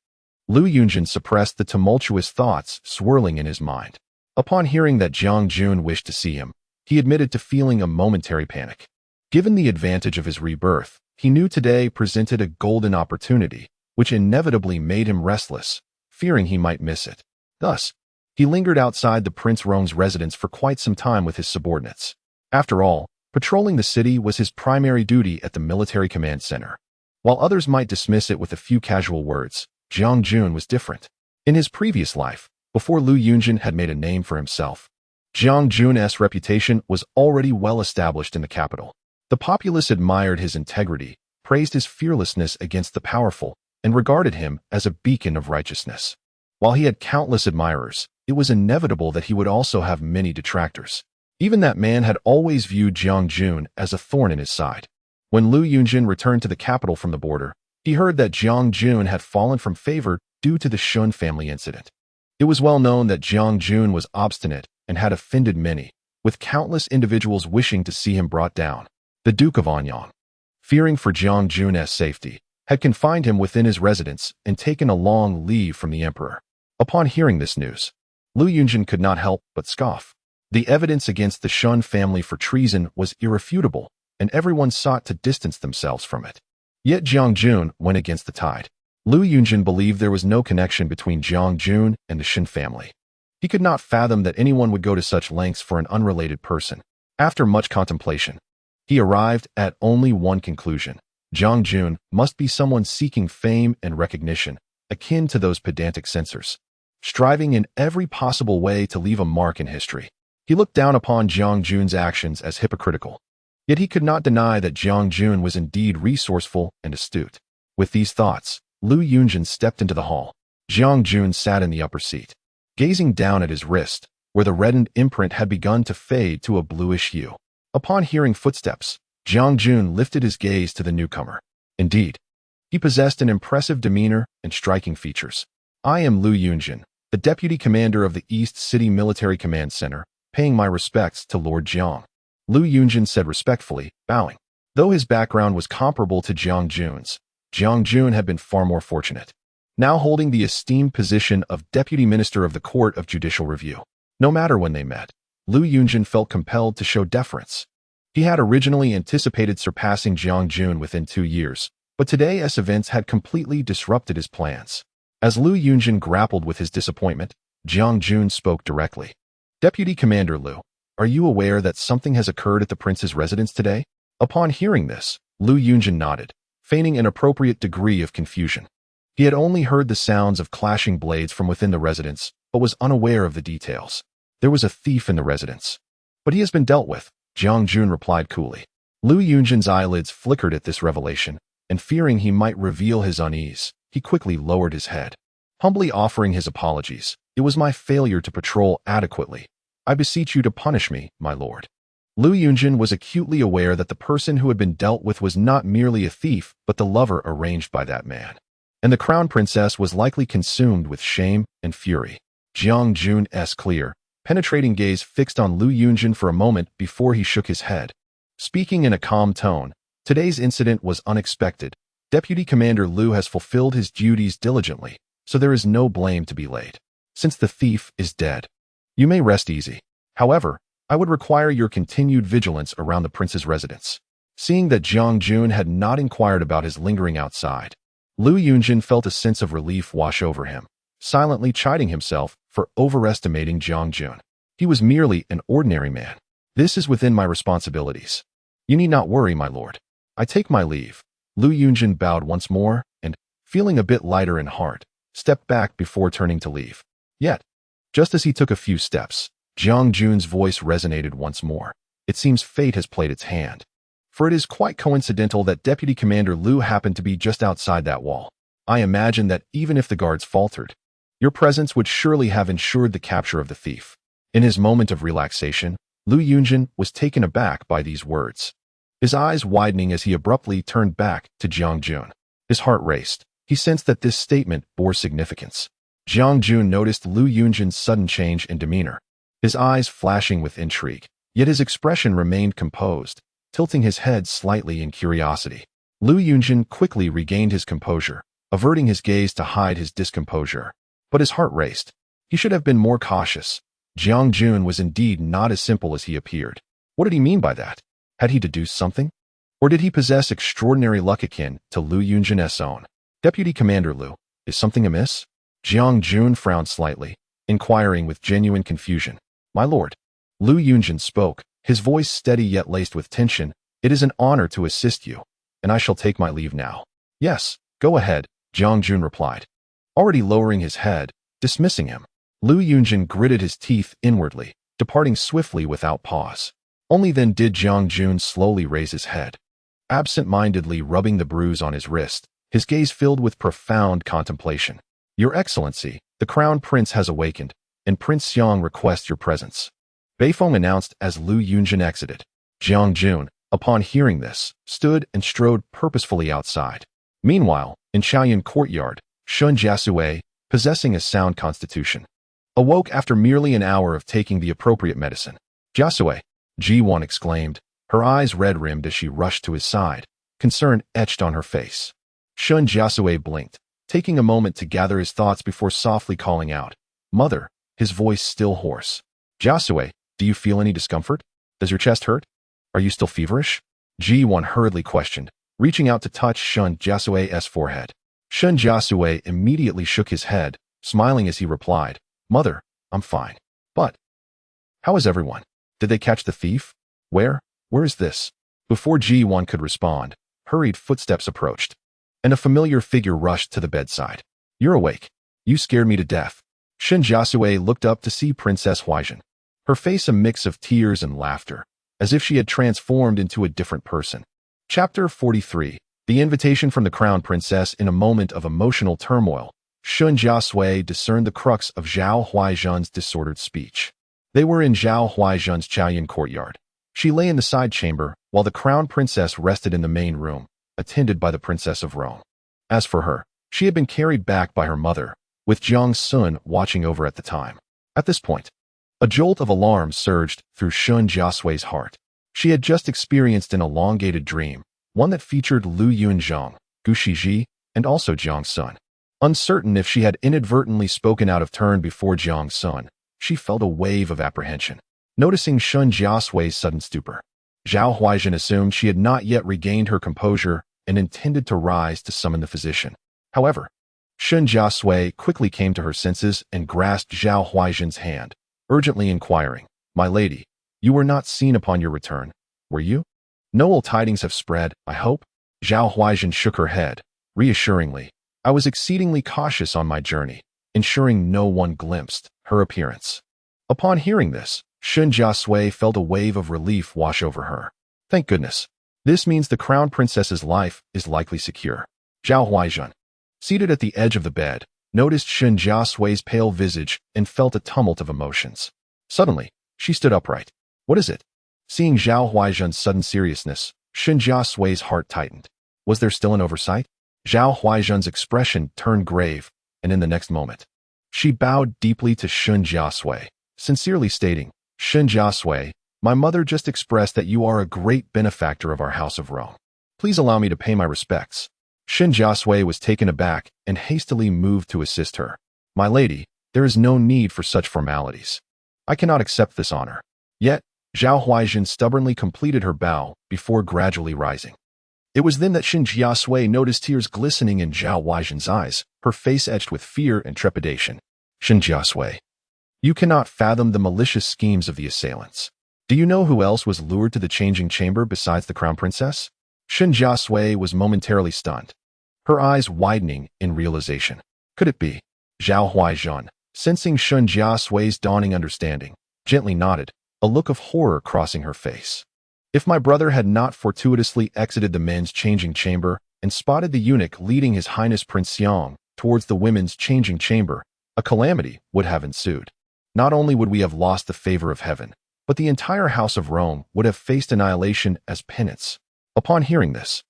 Lu Yunzheng suppressed the tumultuous thoughts swirling in his mind. Upon hearing that Jiang Xun wished to see him, He admitted to feeling a momentary panic. Given the advantage of his rebirth, he knew today presented a golden opportunity, which inevitably made him restless, fearing he might miss it. Thus, he lingered outside the Prince Rome's residence for quite some time with his subordinates. After all, patrolling the city was his primary duty at the military command center. While others might dismiss it with a few casual words, Jiang Xun was different. In his previous life, before Lu Yunzheng had made a name for himself, Jiang Xun's reputation was already well established in the capital. The populace admired his integrity, praised his fearlessness against the powerful, and regarded him as a beacon of righteousness. While he had countless admirers, it was inevitable that he would also have many detractors. Even that man had always viewed Jiang Xun as a thorn in his side. When Lu Yunzheng returned to the capital from the border, he heard that Jiang Xun had fallen from favor due to the Shun family incident. It was well known that Jiang Xun was obstinate and had offended many, with countless individuals wishing to see him brought down. The Duke of Anyang, fearing for Jiang Xun's safety, had confined him within his residence and taken a long leave from the emperor. Upon hearing this news, Lu Yunzheng could not help but scoff. The evidence against the Shun family for treason was irrefutable, and everyone sought to distance themselves from it. Yet Jiang Xun went against the tide. Lu Yunzheng believed there was no connection between Jiang Xun and the Shen family. He could not fathom that anyone would go to such lengths for an unrelated person. After much contemplation, he arrived at only one conclusion. Jiang Xun must be someone seeking fame and recognition, akin to those pedantic censors, striving in every possible way to leave a mark in history. He looked down upon Jiang Xun's actions as hypocritical. Yet he could not deny that Jiang Xun was indeed resourceful and astute. With these thoughts, Lu Yunzheng stepped into the hall. Jiang Xun sat in the upper seat, gazing down at his wrist, where the reddened imprint had begun to fade to a bluish hue. Upon hearing footsteps, Jiang Xun lifted his gaze to the newcomer. Indeed, he possessed an impressive demeanor and striking features. "I am Lu Yunzheng, the deputy commander of the East City Military Command Center, paying my respects to Lord Jiang," Lu Yunzheng said respectfully, bowing. Though his background was comparable to Jiang Xun's, Jiang Xun had been far more fortunate, now holding the esteemed position of Deputy Minister of the Court of Judicial Review. No matter when they met, Lu Yunzheng felt compelled to show deference. He had originally anticipated surpassing Jiang Xun within 2 years, but today's events had completely disrupted his plans. As Lu Yunzheng grappled with his disappointment, Jiang Xun spoke directly. "Deputy Commander Lu, are you aware that something has occurred at the prince's residence today?" Upon hearing this, Lu Yunzheng nodded, feigning an appropriate degree of confusion. He had only heard the sounds of clashing blades from within the residence, but was unaware of the details. "There was a thief in the residence, but he has been dealt with," Jiang Xun replied coolly. Lu Yunzhen's eyelids flickered at this revelation, and fearing he might reveal his unease, he quickly lowered his head, humbly offering his apologies. "It was my failure to patrol adequately. I beseech you to punish me, my lord." Lu Yunzheng was acutely aware that the person who had been dealt with was not merely a thief, but the lover arranged by that man. And the crown princess was likely consumed with shame and fury. Jiang Xun's clear, penetrating gaze fixed on Lu Yunzheng for a moment before he shook his head. Speaking in a calm tone, "Today's incident was unexpected. Deputy Commander Lu has fulfilled his duties diligently, so there is no blame to be laid. Since the thief is dead, you may rest easy. However, I would require your continued vigilance around the prince's residence." Seeing that Jiang Xun had not inquired about his lingering outside, Lu Yunzheng felt a sense of relief wash over him, silently chiding himself for overestimating Jiang Xun. He was merely an ordinary man. "This is within my responsibilities. You need not worry, my lord. I take my leave." Lu Yunzheng bowed once more and, feeling a bit lighter in heart, stepped back before turning to leave. Yet, just as he took a few steps, Jiang Xun's voice resonated once more. "It seems fate has played its hand. For it is quite coincidental that Deputy Commander Lu happened to be just outside that wall. I imagine that even if the guards faltered, your presence would surely have ensured the capture of the thief." In his moment of relaxation, Lu Yunzheng was taken aback by these words, his eyes widening as he abruptly turned back to Jiang Xun. His heart raced. He sensed that this statement bore significance. Jiang Xun noticed Lu Yunzhen's sudden change in demeanor, his eyes flashing with intrigue, yet his expression remained composed, tilting his head slightly in curiosity. Lu Yunzheng quickly regained his composure, averting his gaze to hide his discomposure. But his heart raced. He should have been more cautious. Jiang Xun was indeed not as simple as he appeared. What did he mean by that? Had he deduced something? Or did he possess extraordinary luck akin to Lu Yunzheng's own? Deputy Commander Lu, is something amiss? Jiang Xun frowned slightly, inquiring with genuine confusion. My lord. Lu Yunzheng spoke, his voice steady yet laced with tension. It is an honor to assist you, and I shall take my leave now. Yes, go ahead, Jiang Xun replied, already lowering his head, dismissing him. Lu Yunzheng gritted his teeth inwardly, departing swiftly without pause. Only then did Jiang Xun slowly raise his head, absent-mindedly rubbing the bruise on his wrist, his gaze filled with profound contemplation. Your Excellency, the Crown Prince has awakened, and Prince Xiang requests your presence. Beifeng announced as Lu Yunzheng exited. Jiang Xun, upon hearing this, stood and strode purposefully outside. Meanwhile, in Chaoyan courtyard, Shen Jiasui, possessing a sound constitution, awoke after merely an hour of taking the appropriate medicine. Jiasui, Ji1 exclaimed, her eyes red-rimmed as she rushed to his side, concern etched on her face. Shen Jiasui blinked, taking a moment to gather his thoughts before softly calling out, Mother, his voice still hoarse. Jiasui, do you feel any discomfort? Does your chest hurt? Are you still feverish? Ji1 hurriedly questioned, reaching out to touch Shen Jiasui's forehead. Shen Jiasui immediately shook his head, smiling as he replied, Mother, I'm fine. But how is everyone? Did they catch the thief? Where is this? Before Ji1 could respond, hurried footsteps approached, and a familiar figure rushed to the bedside. You're awake. You scared me to death. Shen Jiasui looked up to see Princess Huaizhen, her face a mix of tears and laughter, as if she had transformed into a different person. Chapter 43. The invitation from the Crown Princess. In a moment of emotional turmoil, Shen Jiasui discerned the crux of Zhao Huaizhen's disordered speech. They were in Zhao Huaizhen's Chaoyan courtyard. She lay in the side chamber, while the Crown Princess rested in the main room, attended by the Princess of Rome. As for her, she had been carried back by her mother, with Jiang Xun watching over at the time. At this point, a jolt of alarm surged through Shen Jiasui's heart. She had just experienced an elongated dream, one that featured Lu Yunzheng, Gu Shiji, and also Jiang Xun. Uncertain if she had inadvertently spoken out of turn before Jiang Xun, she felt a wave of apprehension. Noticing Shen Jiasui's sudden stupor, Zhao Huaizhen assumed she had not yet regained her composure and intended to rise to summon the physician. However, Shen Jiasui quickly came to her senses and grasped Zhao Huaizhen's hand, urgently inquiring, My lady, you were not seen upon your return, were you? No ill tidings have spread, I hope? Zhao Huaizhen shook her head, reassuringly. I was exceedingly cautious on my journey, ensuring no one glimpsed her appearance. Upon hearing this, Shen Jiasui felt a wave of relief wash over her. Thank goodness. This means the Crown Princess's life is likely secure. Zhao Huaizhen, seated at the edge of the bed, noticed Shen Jiasui's pale visage and felt a tumult of emotions. Suddenly, she stood upright. What is it? Seeing Zhao Huaizhen's sudden seriousness, Shen Jiasui's heart tightened. Was there still an oversight? Zhao Huaizhen's expression turned grave, and in the next moment, she bowed deeply to Shen Jiasui, sincerely stating, Shen Jiasui, my mother just expressed that you are a great benefactor of our House of Rome. Please allow me to pay my respects. Shen Jiasui was taken aback and hastily moved to assist her. My lady, there is no need for such formalities. I cannot accept this honor. Yet, Zhao Huaizhen stubbornly completed her bow before gradually rising. It was then that Shen Jiasui noticed tears glistening in Zhao Huaizhen's eyes, her face etched with fear and trepidation. Shen Jiasui, you cannot fathom the malicious schemes of the assailants. Do you know who else was lured to the changing chamber besides the Crown Princess? Shen Jiasui was momentarily stunned, her eyes widening in realization. Could it be? Zhao Huaizhen, sensing Shen Jiasui's dawning understanding, gently nodded, a look of horror crossing her face. If my brother had not fortuitously exited the men's changing chamber and spotted the eunuch leading His Highness Prince Xiang towards the women's changing chamber, a calamity would have ensued. Not only would we have lost the favor of heaven, but the entire House of Rome would have faced annihilation as penance. Upon hearing this,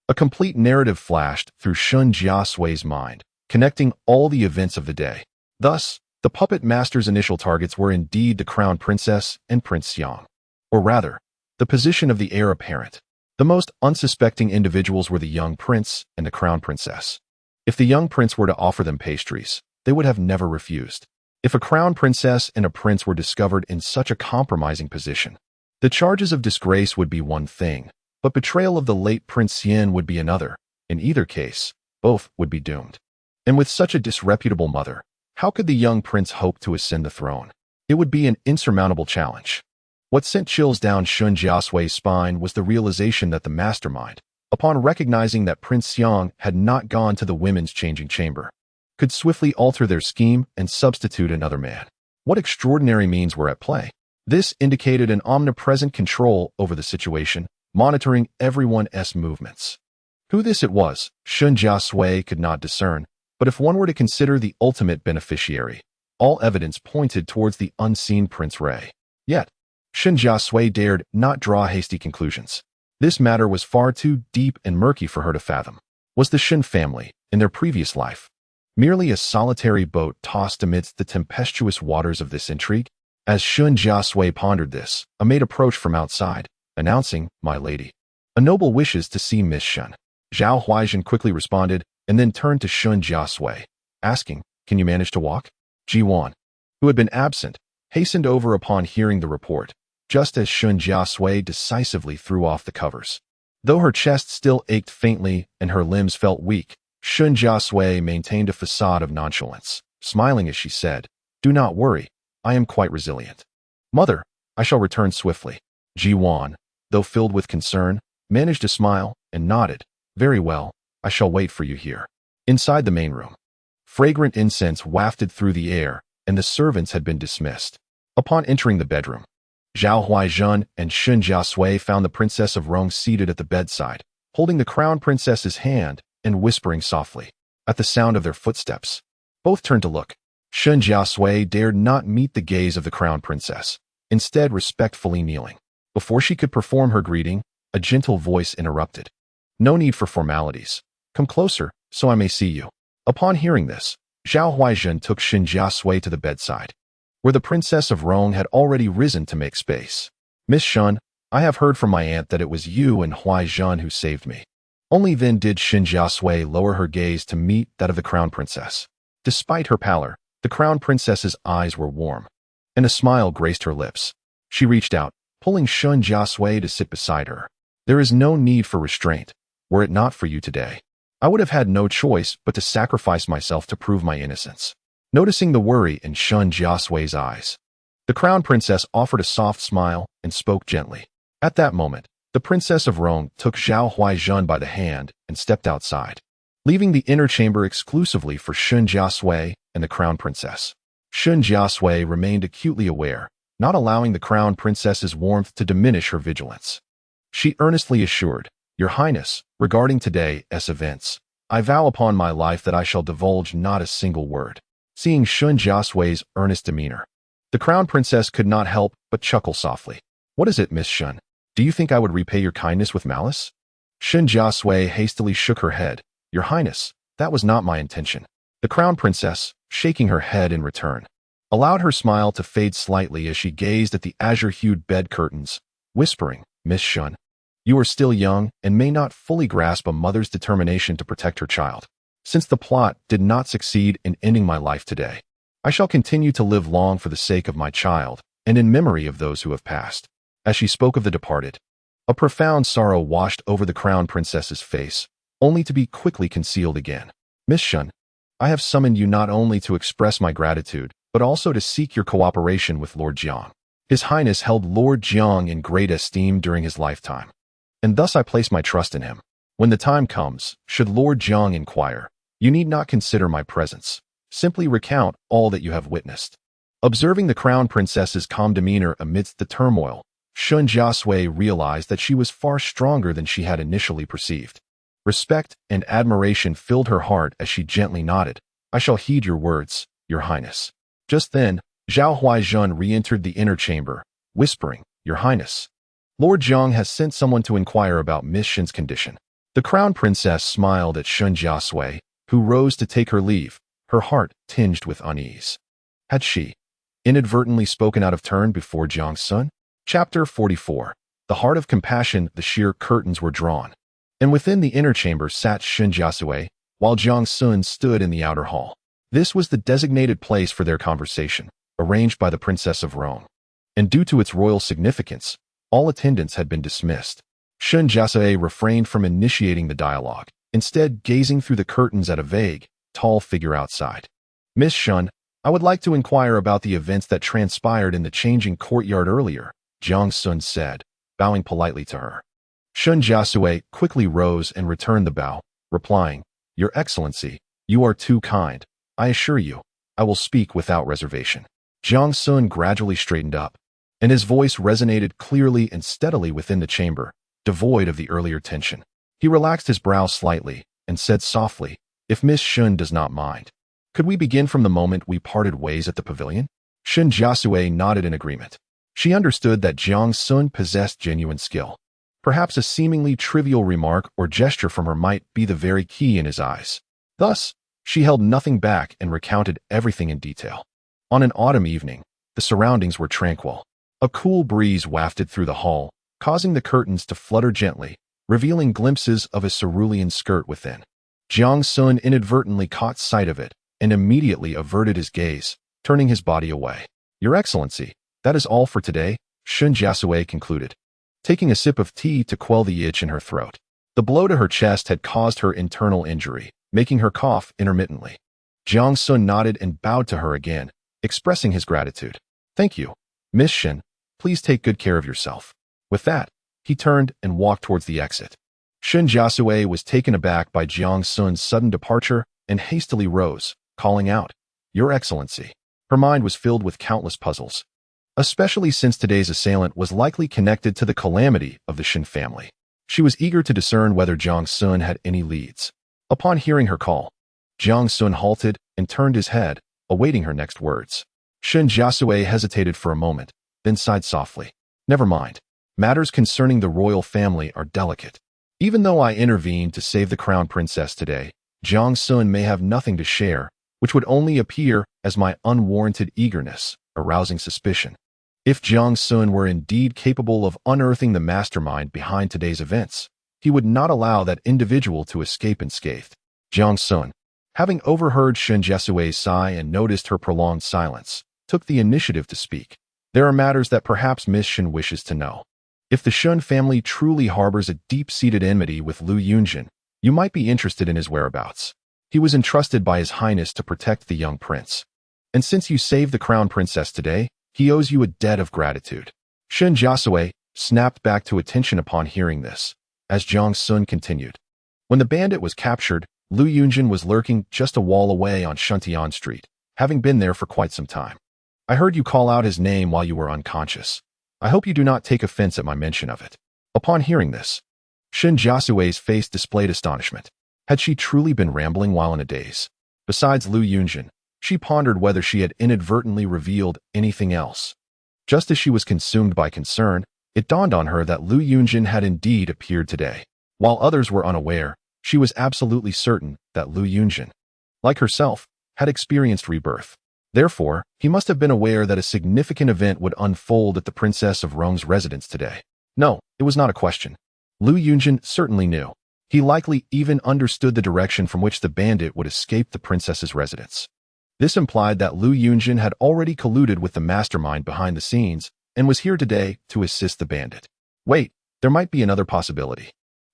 a complete narrative flashed through Shen Jiasui's mind, connecting all the events of the day. Thus, the puppet master's initial targets were indeed the Crown Princess and Prince Xiang. Or rather, the position of the heir apparent. The most unsuspecting individuals were the young prince and the Crown Princess. If the young prince were to offer them pastries, they would have never refused. If a Crown Princess and a prince were discovered in such a compromising position, The charges of disgrace would be one thing, but betrayal of the late Prince Yin would be another. In either case, both would be doomed. And with such a disreputable mother, how could the young prince hope to ascend the throne? It would be an insurmountable challenge. What sent chills down Shen Jiasui's spine was the realization that the mastermind, upon recognizing that Prince Xiang had not gone to the women's changing chamber, could swiftly alter their scheme and substitute another man. What extraordinary means were at play? This indicated an omnipresent control over the situation, monitoring everyone's movements. Who this it was, Shen Jiasui could not discern, but if one were to consider the ultimate beneficiary, all evidence pointed towards the unseen Prince Ray. Yet, Shen Jiasui dared not draw hasty conclusions. This matter was far too deep and murky for her to fathom. Was the Shen family, in their previous life, merely a solitary boat tossed amidst the tempestuous waters of this intrigue? As Shen Jiasui pondered this, a maid approached from outside, announcing, "My lady, a noble wishes to see Miss Shen." Zhao Huaizhen quickly responded, and then turned to Shen Jiasui, asking, "Can you manage to walk?" Jiwan, who had been absent, hastened over upon hearing the report, just as Shen Jiasui decisively threw off the covers. Though her chest still ached faintly and her limbs felt weak, Shen Jiasui maintained a facade of nonchalance, smiling as she said, "Do not worry, I am quite resilient. Mother, I shall return swiftly." Jiwan, though filled with concern, managed to smile and nodded, "Very well, I shall wait for you here." Inside the main room, fragrant incense wafted through the air, and the servants had been dismissed. Upon entering the bedroom, Zhao Huaizhen and Shen Jiasui found the Princess of Rong seated at the bedside, holding the crown princess's hand and whispering softly. At the sound of their footsteps, both turned to look. Shen Jiasui dared not meet the gaze of the crown princess, instead respectfully kneeling. Before she could perform her greeting, a gentle voice interrupted. "No need for formalities. Come closer, so I may see you." Upon hearing this, Zhao Huaizhen took Shen Jiasui to the bedside, where the Princess of Rong had already risen to make space. "Miss Shen, I have heard from my aunt that it was you and Huaizhen who saved me." Only then did Shen Jiasui lower her gaze to meet that of the crown princess. Despite her pallor, the crown princess's eyes were warm, and a smile graced her lips. She reached out, pulling Shen Jiasui to sit beside her. "There is no need for restraint. Were it not for you today, I would have had no choice but to sacrifice myself to prove my innocence." Noticing the worry in Shen Jiasui's eyes, the crown princess offered a soft smile and spoke gently. At that moment, the Princess of Rong took Zhao Huaizhen by the hand and stepped outside, leaving the inner chamber exclusively for Shen Jiasui and the crown princess. Shen Jiasui remained acutely aware, not allowing the crown princess's warmth to diminish her vigilance. She earnestly assured, "Your Highness, regarding today's events, I vow upon my life that I shall divulge not a single word." Seeing Shen Jiasui's earnest demeanor, the crown princess could not help but chuckle softly. "What is it, Miss Shen? Do you think I would repay your kindness with malice?" Shen Jiasui hastily shook her head. "Your Highness, that was not my intention." The crown princess, shaking her head in return, allowed her smile to fade slightly as she gazed at the azure-hued bed curtains, whispering, "Miss Shen, you are still young and may not fully grasp a mother's determination to protect her child. Since the plot did not succeed in ending my life today, I shall continue to live long for the sake of my child and in memory of those who have passed." As she spoke of the departed, a profound sorrow washed over the crown princess's face, only to be quickly concealed again. "Miss Shen, I have summoned you not only to express my gratitude, but also to seek your cooperation with Lord Jiang. His Highness held Lord Jiang in great esteem during his lifetime, and thus I place my trust in him. When the time comes, should Lord Jiang inquire, you need not consider my presence. Simply recount all that you have witnessed." Observing the crown princess's calm demeanor amidst the turmoil, Shen Jiasui realized that she was far stronger than she had initially perceived. Respect and admiration filled her heart as she gently nodded. "I shall heed your words, Your Highness." Just then, Zhao Huaizhen re-entered the inner chamber, whispering, "Your Highness, Lord Jiang has sent someone to inquire about Miss Shen's condition." The crown princess smiled at Shen Jiasui, who rose to take her leave, her heart tinged with unease. Had she inadvertently spoken out of turn before Jiang Xun? Chapter 44. The Heart of Compassion. The sheer curtains were drawn, and within the inner chamber sat Shen Jiasui, while Jiang Xun stood in the outer hall. This was the designated place for their conversation, arranged by the Princess of Rome. And due to its royal significance, All attendants had been dismissed. Shen Jiasui refrained from initiating the dialogue, instead gazing through the curtains at a vague, tall figure outside. "Miss Shen, I would like to inquire about the events that transpired in the changing courtyard earlier," Jiang Xun said, bowing politely to her. Shen Jiasui quickly rose and returned the bow, replying, "Your Excellency, you are too kind. I assure you, I will speak without reservation." Jiang Xun gradually straightened up, and his voice resonated clearly and steadily within the chamber, devoid of the earlier tension. He relaxed his brow slightly and said softly, "If Miss Shen does not mind, could we begin from the moment we parted ways at the pavilion?" Shen Jiasui nodded in agreement. She understood that Jiang Xun possessed genuine skill. Perhaps a seemingly trivial remark or gesture from her might be the very key in his eyes. Thus, she held nothing back and recounted everything in detail. On an autumn evening, the surroundings were tranquil. A cool breeze wafted through the hall, causing the curtains to flutter gently, revealing glimpses of a cerulean skirt within. Jiang Xun inadvertently caught sight of it and immediately averted his gaze, turning his body away. "Your Excellency, that is all for today," Shen Jiasui concluded, taking a sip of tea to quell the itch in her throat. The blow to her chest had caused her internal injury, making her cough intermittently. Jiang Xun nodded and bowed to her again, expressing his gratitude. "Thank you, Miss Shen. Please take good care of yourself." With that, he turned and walked towards the exit. Shen Jiasui was taken aback by Jiang Xun's sudden departure and hastily rose, calling out, "Your Excellency." Her mind was filled with countless puzzles, especially since today's assailant was likely connected to the calamity of the Shen family. She was eager to discern whether Jiang Xun had any leads. Upon hearing her call, Jiang Xun halted and turned his head, awaiting her next words. Shen Jiasui hesitated for a moment, then sighed softly. "Never mind. Matters concerning the royal family are delicate. Even though I intervened to save the crown princess today, Jiang Xun may have nothing to share, which would only appear as my unwarranted eagerness, arousing suspicion. If Jiang Xun were indeed capable of unearthing the mastermind behind today's events, he would not allow that individual to escape unscathed." Jiang Xun, having overheard Shen Jiasui's sigh and noticed her prolonged silence, took the initiative to speak. "There are matters that perhaps Miss Shen wishes to know. If the Shen family truly harbors a deep-seated enmity with Lu Yunzheng, you might be interested in his whereabouts. He was entrusted by His Highness to protect the young prince. And since you saved the crown princess today, he owes you a debt of gratitude." Shen Jiasui snapped back to attention upon hearing this, as Jiang Xun continued. "When the bandit was captured, Lu Yunzheng was lurking just a wall away on Shuntian Street, having been there for quite some time. I heard you call out his name while you were unconscious. I hope you do not take offense at my mention of it." Upon hearing this, Shen Jiasui's face displayed astonishment. Had she truly been rambling while in a daze? Besides Lu Yunzheng, she pondered whether she had inadvertently revealed anything else. Just as she was consumed by concern, it dawned on her that Lu Yunzheng had indeed appeared today. While others were unaware, she was absolutely certain that Lu Yunzheng, like herself, had experienced rebirth. Therefore, he must have been aware that a significant event would unfold at the Princess of Rong's residence today. No, it was not a question. Lu Yunzheng certainly knew. He likely even understood the direction from which the bandit would escape the princess's residence. This implied that Lu Yunzheng had already colluded with the mastermind behind the scenes and was here today to assist the bandit. Wait, there might be another possibility.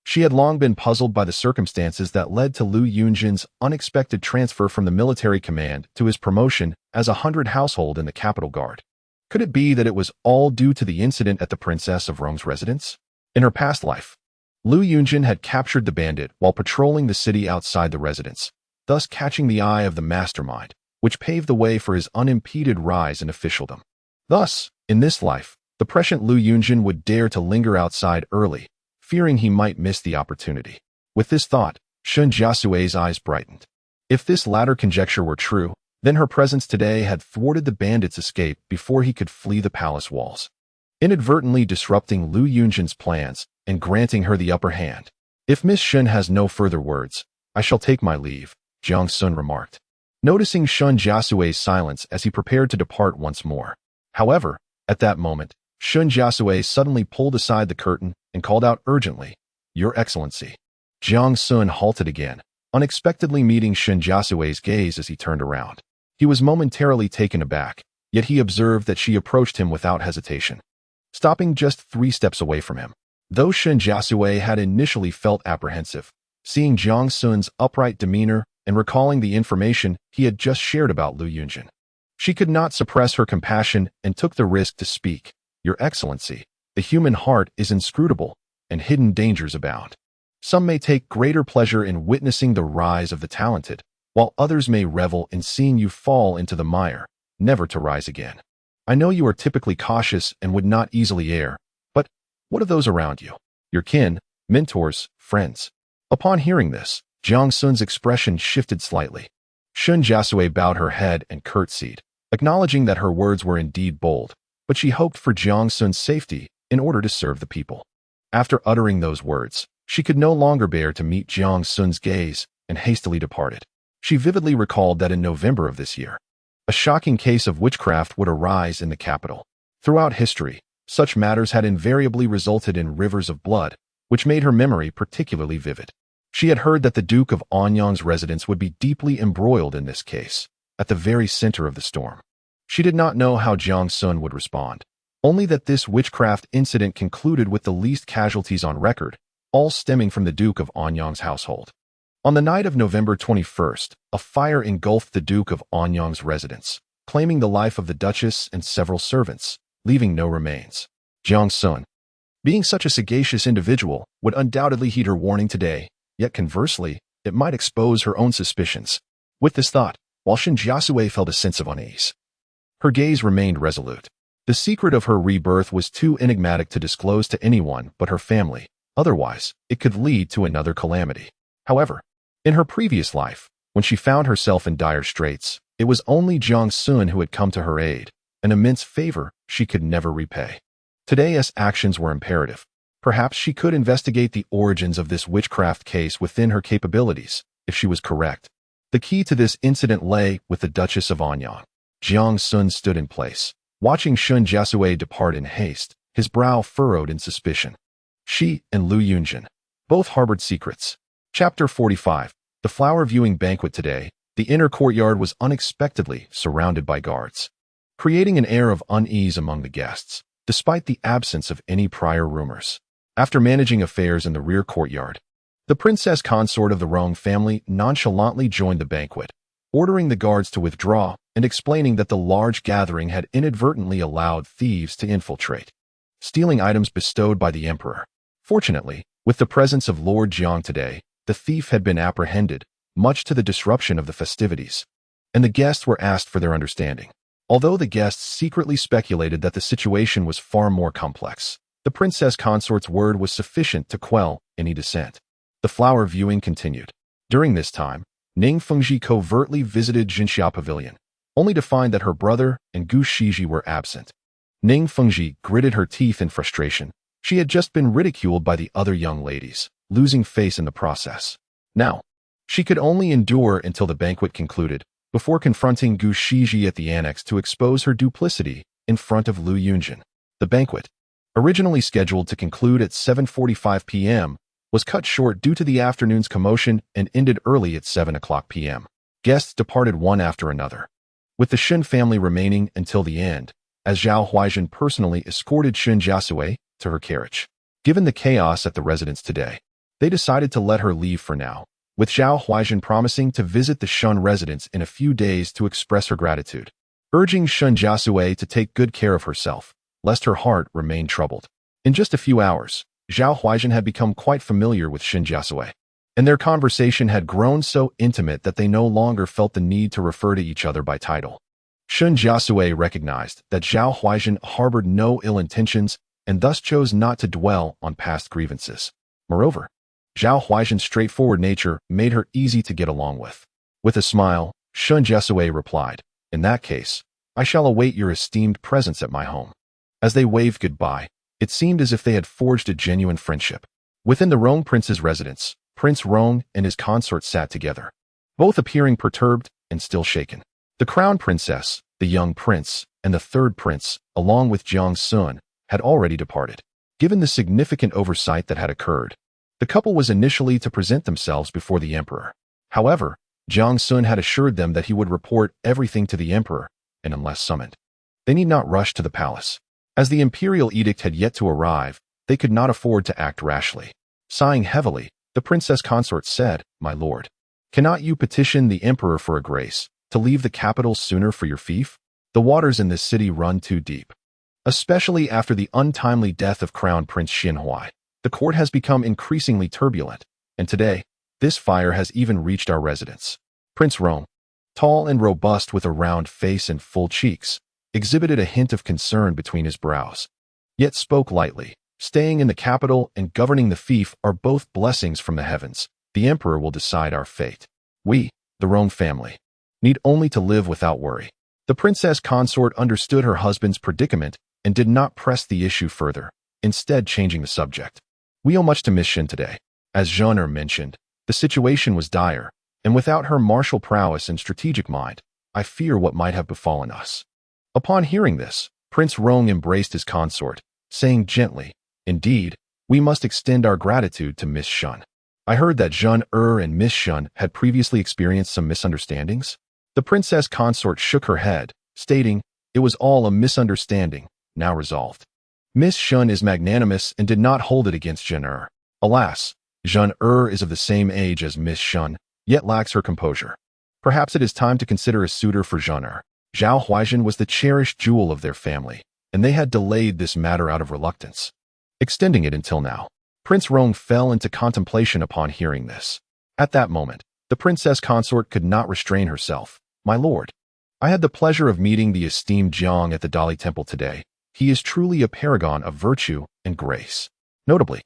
She had long been puzzled by the circumstances that led to Lu Yunzheng's unexpected transfer from the military command to his promotion as a 100 household in the capital guard. Could it be that it was all due to the incident at the Princess of Rong's residence? In her past life, Lu Yunzheng had captured the bandit while patrolling the city outside the residence, thus catching the eye of the mastermind, which paved the way for his unimpeded rise in officialdom. Thus, in this life, the prescient Lu Yunzheng would dare to linger outside early, fearing he might miss the opportunity. With this thought, Shen Jiasui's eyes brightened. If this latter conjecture were true, then her presence today had thwarted the bandit's escape before he could flee the palace walls, inadvertently disrupting Lu Yunzheng's plans and granting her the upper hand. "If Miss Shen has no further words, I shall take my leave," Jiang Xun remarked, noticing Shen Jiasui's silence as he prepared to depart once more. However, at that moment, Shen Jiasui suddenly pulled aside the curtain and called out urgently, "Your Excellency." Jiang Xun halted again, unexpectedly meeting Shen Jiasui's gaze as he turned around. He was momentarily taken aback, yet he observed that she approached him without hesitation. stopping just 3 steps away from him. Though Shen Jiasui had initially felt apprehensive, seeing Jiang Xun's upright demeanor and recalling the information he had just shared about Lu Yunzheng, she could not suppress her compassion and took the risk to speak. Your Excellency, the human heart is inscrutable, and hidden dangers abound. Some may take greater pleasure in witnessing the rise of the talented, while others may revel in seeing you fall into the mire, never to rise again. I know you are typically cautious and would not easily err, but what of those around you? Your kin, mentors, friends? Upon hearing this, Jiang Xun's expression shifted slightly. Shen Jiasui bowed her head and curtsied, acknowledging that her words were indeed bold, but she hoped for Jiang Xun's safety in order to serve the people. After uttering those words, she could no longer bear to meet Jiang Xun's gaze and hastily departed. She vividly recalled that in November of this year, a shocking case of witchcraft would arise in the capital. Throughout history, such matters had invariably resulted in rivers of blood, which made her memory particularly vivid. She had heard that the Duke of Anyang's residence would be deeply embroiled in this case, at the very center of the storm. She did not know how Jiang Xun would respond, only that this witchcraft incident concluded with the least casualties on record, all stemming from the Duke of Anyang's household. On the night of November 21st, a fire engulfed the Duke of Anyang's residence, claiming the life of the Duchess and several servants, leaving no remains. Jiang Xun, being such a sagacious individual, would undoubtedly heed her warning today, yet conversely, it might expose her own suspicions. With this thought, while Shen Jiasui felt a sense of unease, her gaze remained resolute. The secret of her rebirth was too enigmatic to disclose to anyone but her family, otherwise, it could lead to another calamity. However, in her previous life, when she found herself in dire straits, it was only Jiang Xun who had come to her aid, an immense favor she could never repay. Today's actions were imperative. Perhaps she could investigate the origins of this witchcraft case within her capabilities, if she was correct. The key to this incident lay with the Duchess of Anyang. Jiang Xun stood in place, watching Shen Jiasui depart in haste, his brow furrowed in suspicion. She and Lu Yunzheng both harbored secrets. Chapter 45. The flower viewing banquet today, the inner courtyard was unexpectedly surrounded by guards, creating an air of unease among the guests, despite the absence of any prior rumors. After managing affairs in the rear courtyard, the princess consort of the Rong family nonchalantly joined the banquet, ordering the guards to withdraw and explaining that the large gathering had inadvertently allowed thieves to infiltrate, stealing items bestowed by the emperor. Fortunately, with the presence of Lord Jiang today, the thief had been apprehended, much to the disruption of the festivities, and the guests were asked for their understanding. Although the guests secretly speculated that the situation was far more complex, the princess consort's word was sufficient to quell any dissent. The flower viewing continued. During this time, Ning Fengji covertly visited Jinxia Pavilion, only to find that her brother and Gu Shiji were absent. Ning Fengji gritted her teeth in frustration. She had just been ridiculed by the other young ladies, losing face in the process. Now, she could only endure until the banquet concluded, before confronting Gu Shiji at the annex to expose her duplicity in front of Lu Yunzheng. The banquet, originally scheduled to conclude at 7:45 p.m., was cut short due to the afternoon's commotion and ended early at 7 o'clock p.m. Guests departed one after another, with the Shen family remaining until the end, as Zhao Huaizhen personally escorted Shen Jiasui to her carriage. Given the chaos at the residence today, they decided to let her leave for now, with Zhao Huaizhen promising to visit the Shen residence in a few days to express her gratitude, urging Shen Jiasui to take good care of herself, lest her heart remain troubled. In just a few hours, Zhao Huaizhen had become quite familiar with Shen Jiasui, and their conversation had grown so intimate that they no longer felt the need to refer to each other by title. Shen Jiasui recognized that Zhao Huaizhen harbored no ill intentions and thus chose not to dwell on past grievances. Moreover, Zhao Huaizhen's straightforward nature made her easy to get along with. With a smile, Shen Jiasui replied, "In that case, I shall await your esteemed presence at my home." As they waved goodbye, it seemed as if they had forged a genuine friendship. Within the Rong prince's residence, Prince Rong and his consort sat together, both appearing perturbed and still shaken. The crown princess, the young prince, and the third prince, along with Jiang Xun, had already departed. Given the significant oversight that had occurred, the couple was initially to present themselves before the emperor. However, Jiang Xun had assured them that he would report everything to the emperor, and unless summoned, they need not rush to the palace. As the imperial edict had yet to arrive, they could not afford to act rashly. Sighing heavily, the princess consort said, "My lord, cannot you petition the emperor for a grace, to leave the capital sooner for your fief? The waters in this city run too deep. Especially after the untimely death of Crown Prince Shen Jiasui, the court has become increasingly turbulent, and today, this fire has even reached our residence." Prince Rong, tall and robust with a round face and full cheeks, exhibited a hint of concern between his brows, yet spoke lightly. "Staying in the capital and governing the fief are both blessings from the heavens. The emperor will decide our fate. We, the Rong family, need only to live without worry." The princess consort understood her husband's predicament and did not press the issue further, instead changing the subject. "We owe much to Miss Shen today. As Zhener mentioned, the situation was dire, and without her martial prowess and strategic mind, I fear what might have befallen us." Upon hearing this, Prince Rong embraced his consort, saying gently, "Indeed, we must extend our gratitude to Miss Shen. I heard that Zhen and Miss Shen had previously experienced some misunderstandings." The princess consort shook her head, stating, "It was all a misunderstanding, now resolved. Miss Shen is magnanimous and did not hold it against Zhen. Alas, Zhen is of the same age as Miss Shen, yet lacks her composure. Perhaps it is time to consider a suitor for Zhen." Zhao Huaizhen was the cherished jewel of their family, and they had delayed this matter out of reluctance, extending it until now. Prince Rong fell into contemplation upon hearing this. At that moment, the princess consort could not restrain herself. "My lord, I had the pleasure of meeting the esteemed Jiang at the Dali Temple today. He is truly a paragon of virtue and grace. Notably,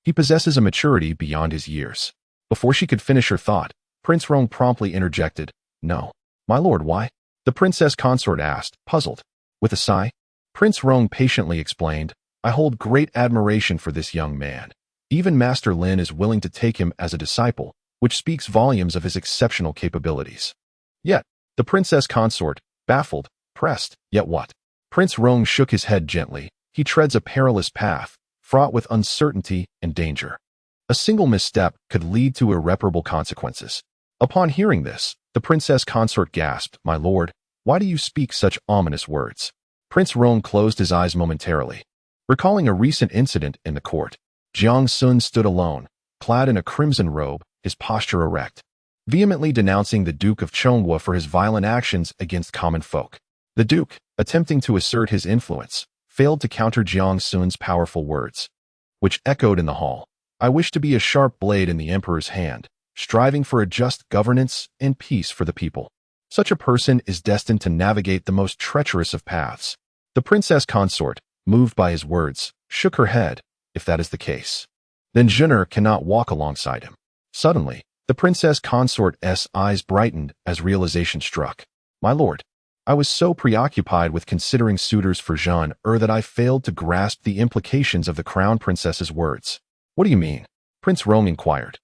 he possesses a maturity beyond his years." Before she could finish her thought, Prince Rong promptly interjected, "No, my lord, why?" The princess consort asked, puzzled. With a sigh, Prince Rong patiently explained, "I hold great admiration for this young man. Even Master Lin is willing to take him as a disciple, which speaks volumes of his exceptional capabilities." Yet, the princess consort, baffled, pressed, "Yet what?" Prince Rong shook his head gently. "He treads a perilous path, fraught with uncertainty and danger. A single misstep could lead to irreparable consequences." Upon hearing this, the princess consort gasped, "My lord, why do you speak such ominous words?" Prince Rong closed his eyes momentarily. Recalling a recent incident in the court, Jiang Xun stood alone, clad in a crimson robe, his posture erect, vehemently denouncing the Duke of Chonghua for his violent actions against common folk. The Duke, attempting to assert his influence, failed to counter Jiang Xun's powerful words, which echoed in the hall. "I wish to be a sharp blade in the emperor's hand, striving for a just governance and peace for the people. Such a person is destined to navigate the most treacherous of paths." The princess consort, moved by his words, shook her head. "If that is the case, then Zhener cannot walk alongside him." Suddenly, the princess consort's eyes brightened as realization struck. "My lord, I was so preoccupied with considering suitors for Zhen that I failed to grasp the implications of the crown princess's words." "What do you mean?" Prince Rong inquired.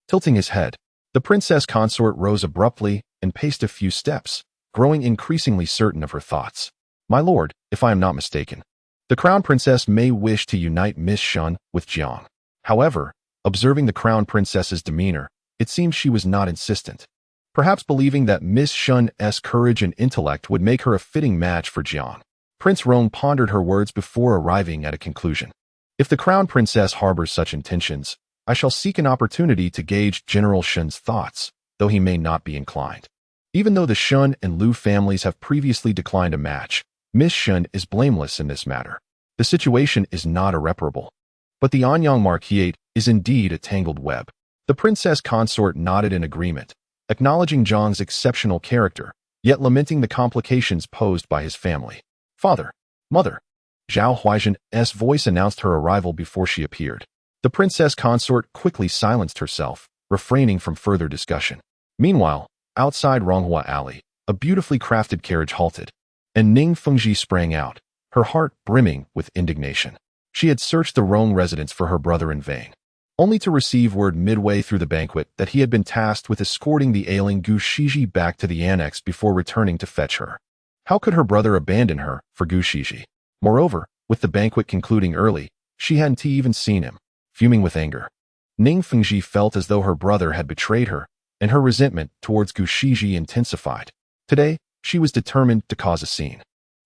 Tilting his head, the princess consort rose abruptly and paced a few steps, growing increasingly certain of her thoughts. "My lord, if I am not mistaken, the crown princess may wish to unite Miss Shen with Jiang. However, observing the crown princess's demeanor, it seemed she was not insistent, perhaps believing that Miss Shen's courage and intellect would make her a fitting match for Jiang." Prince Rong pondered her words before arriving at a conclusion. "If the crown princess harbors such intentions, I shall seek an opportunity to gauge General Shen's thoughts, though he may not be inclined. Even though the Shen and Lu families have previously declined a match, Miss Shen is blameless in this matter. The situation is not irreparable. But the Anyang Marquisate is indeed a tangled web." The princess consort nodded in agreement, acknowledging Jiang's exceptional character, yet lamenting the complications posed by his family. "Father, mother." Zhao Huaizhen's voice announced her arrival before she appeared. The princess consort quickly silenced herself, refraining from further discussion. Meanwhile, outside Ronghua Alley, a beautifully crafted carriage halted, and Ning Fengji sprang out, her heart brimming with indignation. She had searched the Rong residence for her brother in vain, only to receive word midway through the banquet that he had been tasked with escorting the ailing Gu Shiji back to the annex before returning to fetch her. How could her brother abandon her for Gu Shiji? Moreover, with the banquet concluding early, she hadn't even seen him. Fuming with anger, Ning Fengji felt as though her brother had betrayed her, and her resentment towards Gu Shiji intensified. Today, she was determined to cause a scene.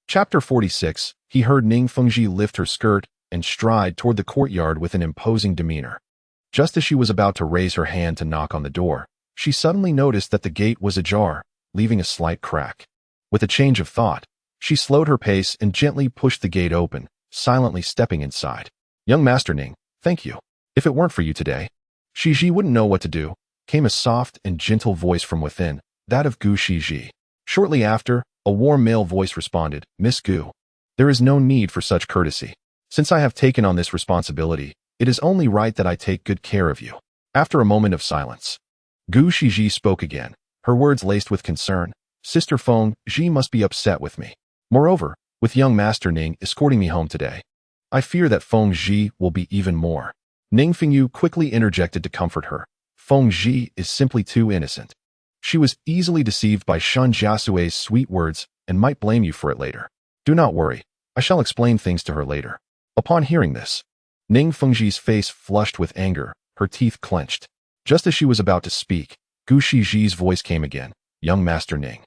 Chapter 46. He heard Ning Fengji lift her skirt and stride toward the courtyard with an imposing demeanor. Just as she was about to raise her hand to knock on the door, she suddenly noticed that the gate was ajar, leaving a slight crack. With a change of thought, she slowed her pace and gently pushed the gate open, silently stepping inside. "Young Master Ning, thank you. If it weren't for you today, Shiji wouldn't know what to do," came a soft and gentle voice from within, that of Gu Shiji. Shortly after, a warm male voice responded, "Miss Gu, there is no need for such courtesy. Since I have taken on this responsibility, it is only right that I take good care of you." After a moment of silence, Gu Shiji spoke again, her words laced with concern. "Sister Feng Ji must be upset with me. Moreover, with young Master Ning escorting me home today, I fear that Feng Ji will be even more." Ning Fengyu quickly interjected to comfort her. "Feng Ji is simply too innocent. She was easily deceived by Shen Jiasui's sweet words and might blame you for it later. Do not worry, I shall explain things to her later." Upon hearing this, Ning Fengji's face flushed with anger, her teeth clenched. Just as she was about to speak, Gu Shiji's voice came again. "Young Master Ning,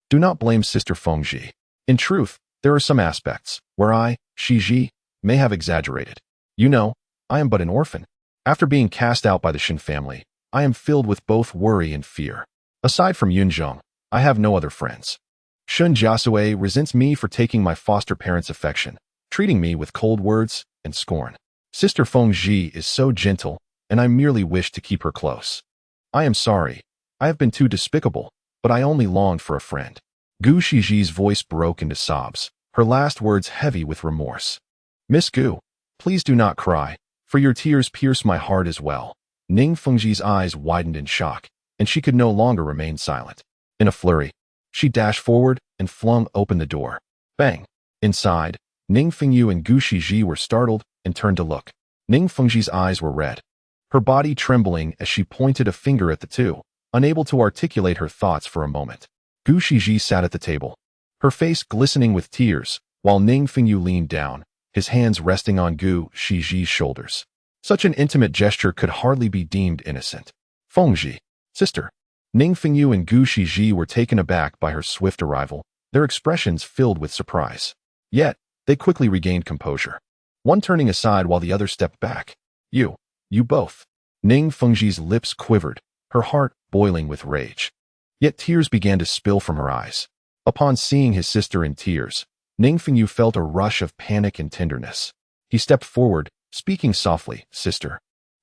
do not blame Sister Feng Ji. In truth, there are some aspects where I, Shiji, may have exaggerated. You know, I am but an orphan. After being cast out by the Shen family, I am filled with both worry and fear. Aside from Yunzheng, I have no other friends. Shen Jiasui resents me for taking my foster parents' affection, treating me with cold words and scorn. Sister Feng Ji is so gentle, and I merely wish to keep her close. I am sorry. I have been too despicable, but I only longed for a friend." Gu Shiji's voice broke into sobs, her last words heavy with remorse. "Miss Gu, please do not cry, for your tears pierce my heart as well." Ning Fengji's eyes widened in shock, and she could no longer remain silent. In a flurry, she dashed forward and flung open the door. Bang! Inside, Ning Fengyu and Gu Shiji were startled and turned to look. Ning Fengji's eyes were red, her body trembling as she pointed a finger at the two, unable to articulate her thoughts for a moment. Gu Shiji sat at the table, her face glistening with tears, while Ning Fengyu leaned down, his hands resting on Gu Shiji's shoulders. Such an intimate gesture could hardly be deemed innocent. "Fengji, sister." Ning Fengyu and Gu Shiji were taken aback by her swift arrival, their expressions filled with surprise. Yet, they quickly regained composure, one turning aside while the other stepped back. You both." Ning Fengji's lips quivered, her heart boiling with rage. Yet tears began to spill from her eyes. Upon seeing his sister in tears, Ning Fengyu felt a rush of panic and tenderness. He stepped forward, speaking softly, "Sister,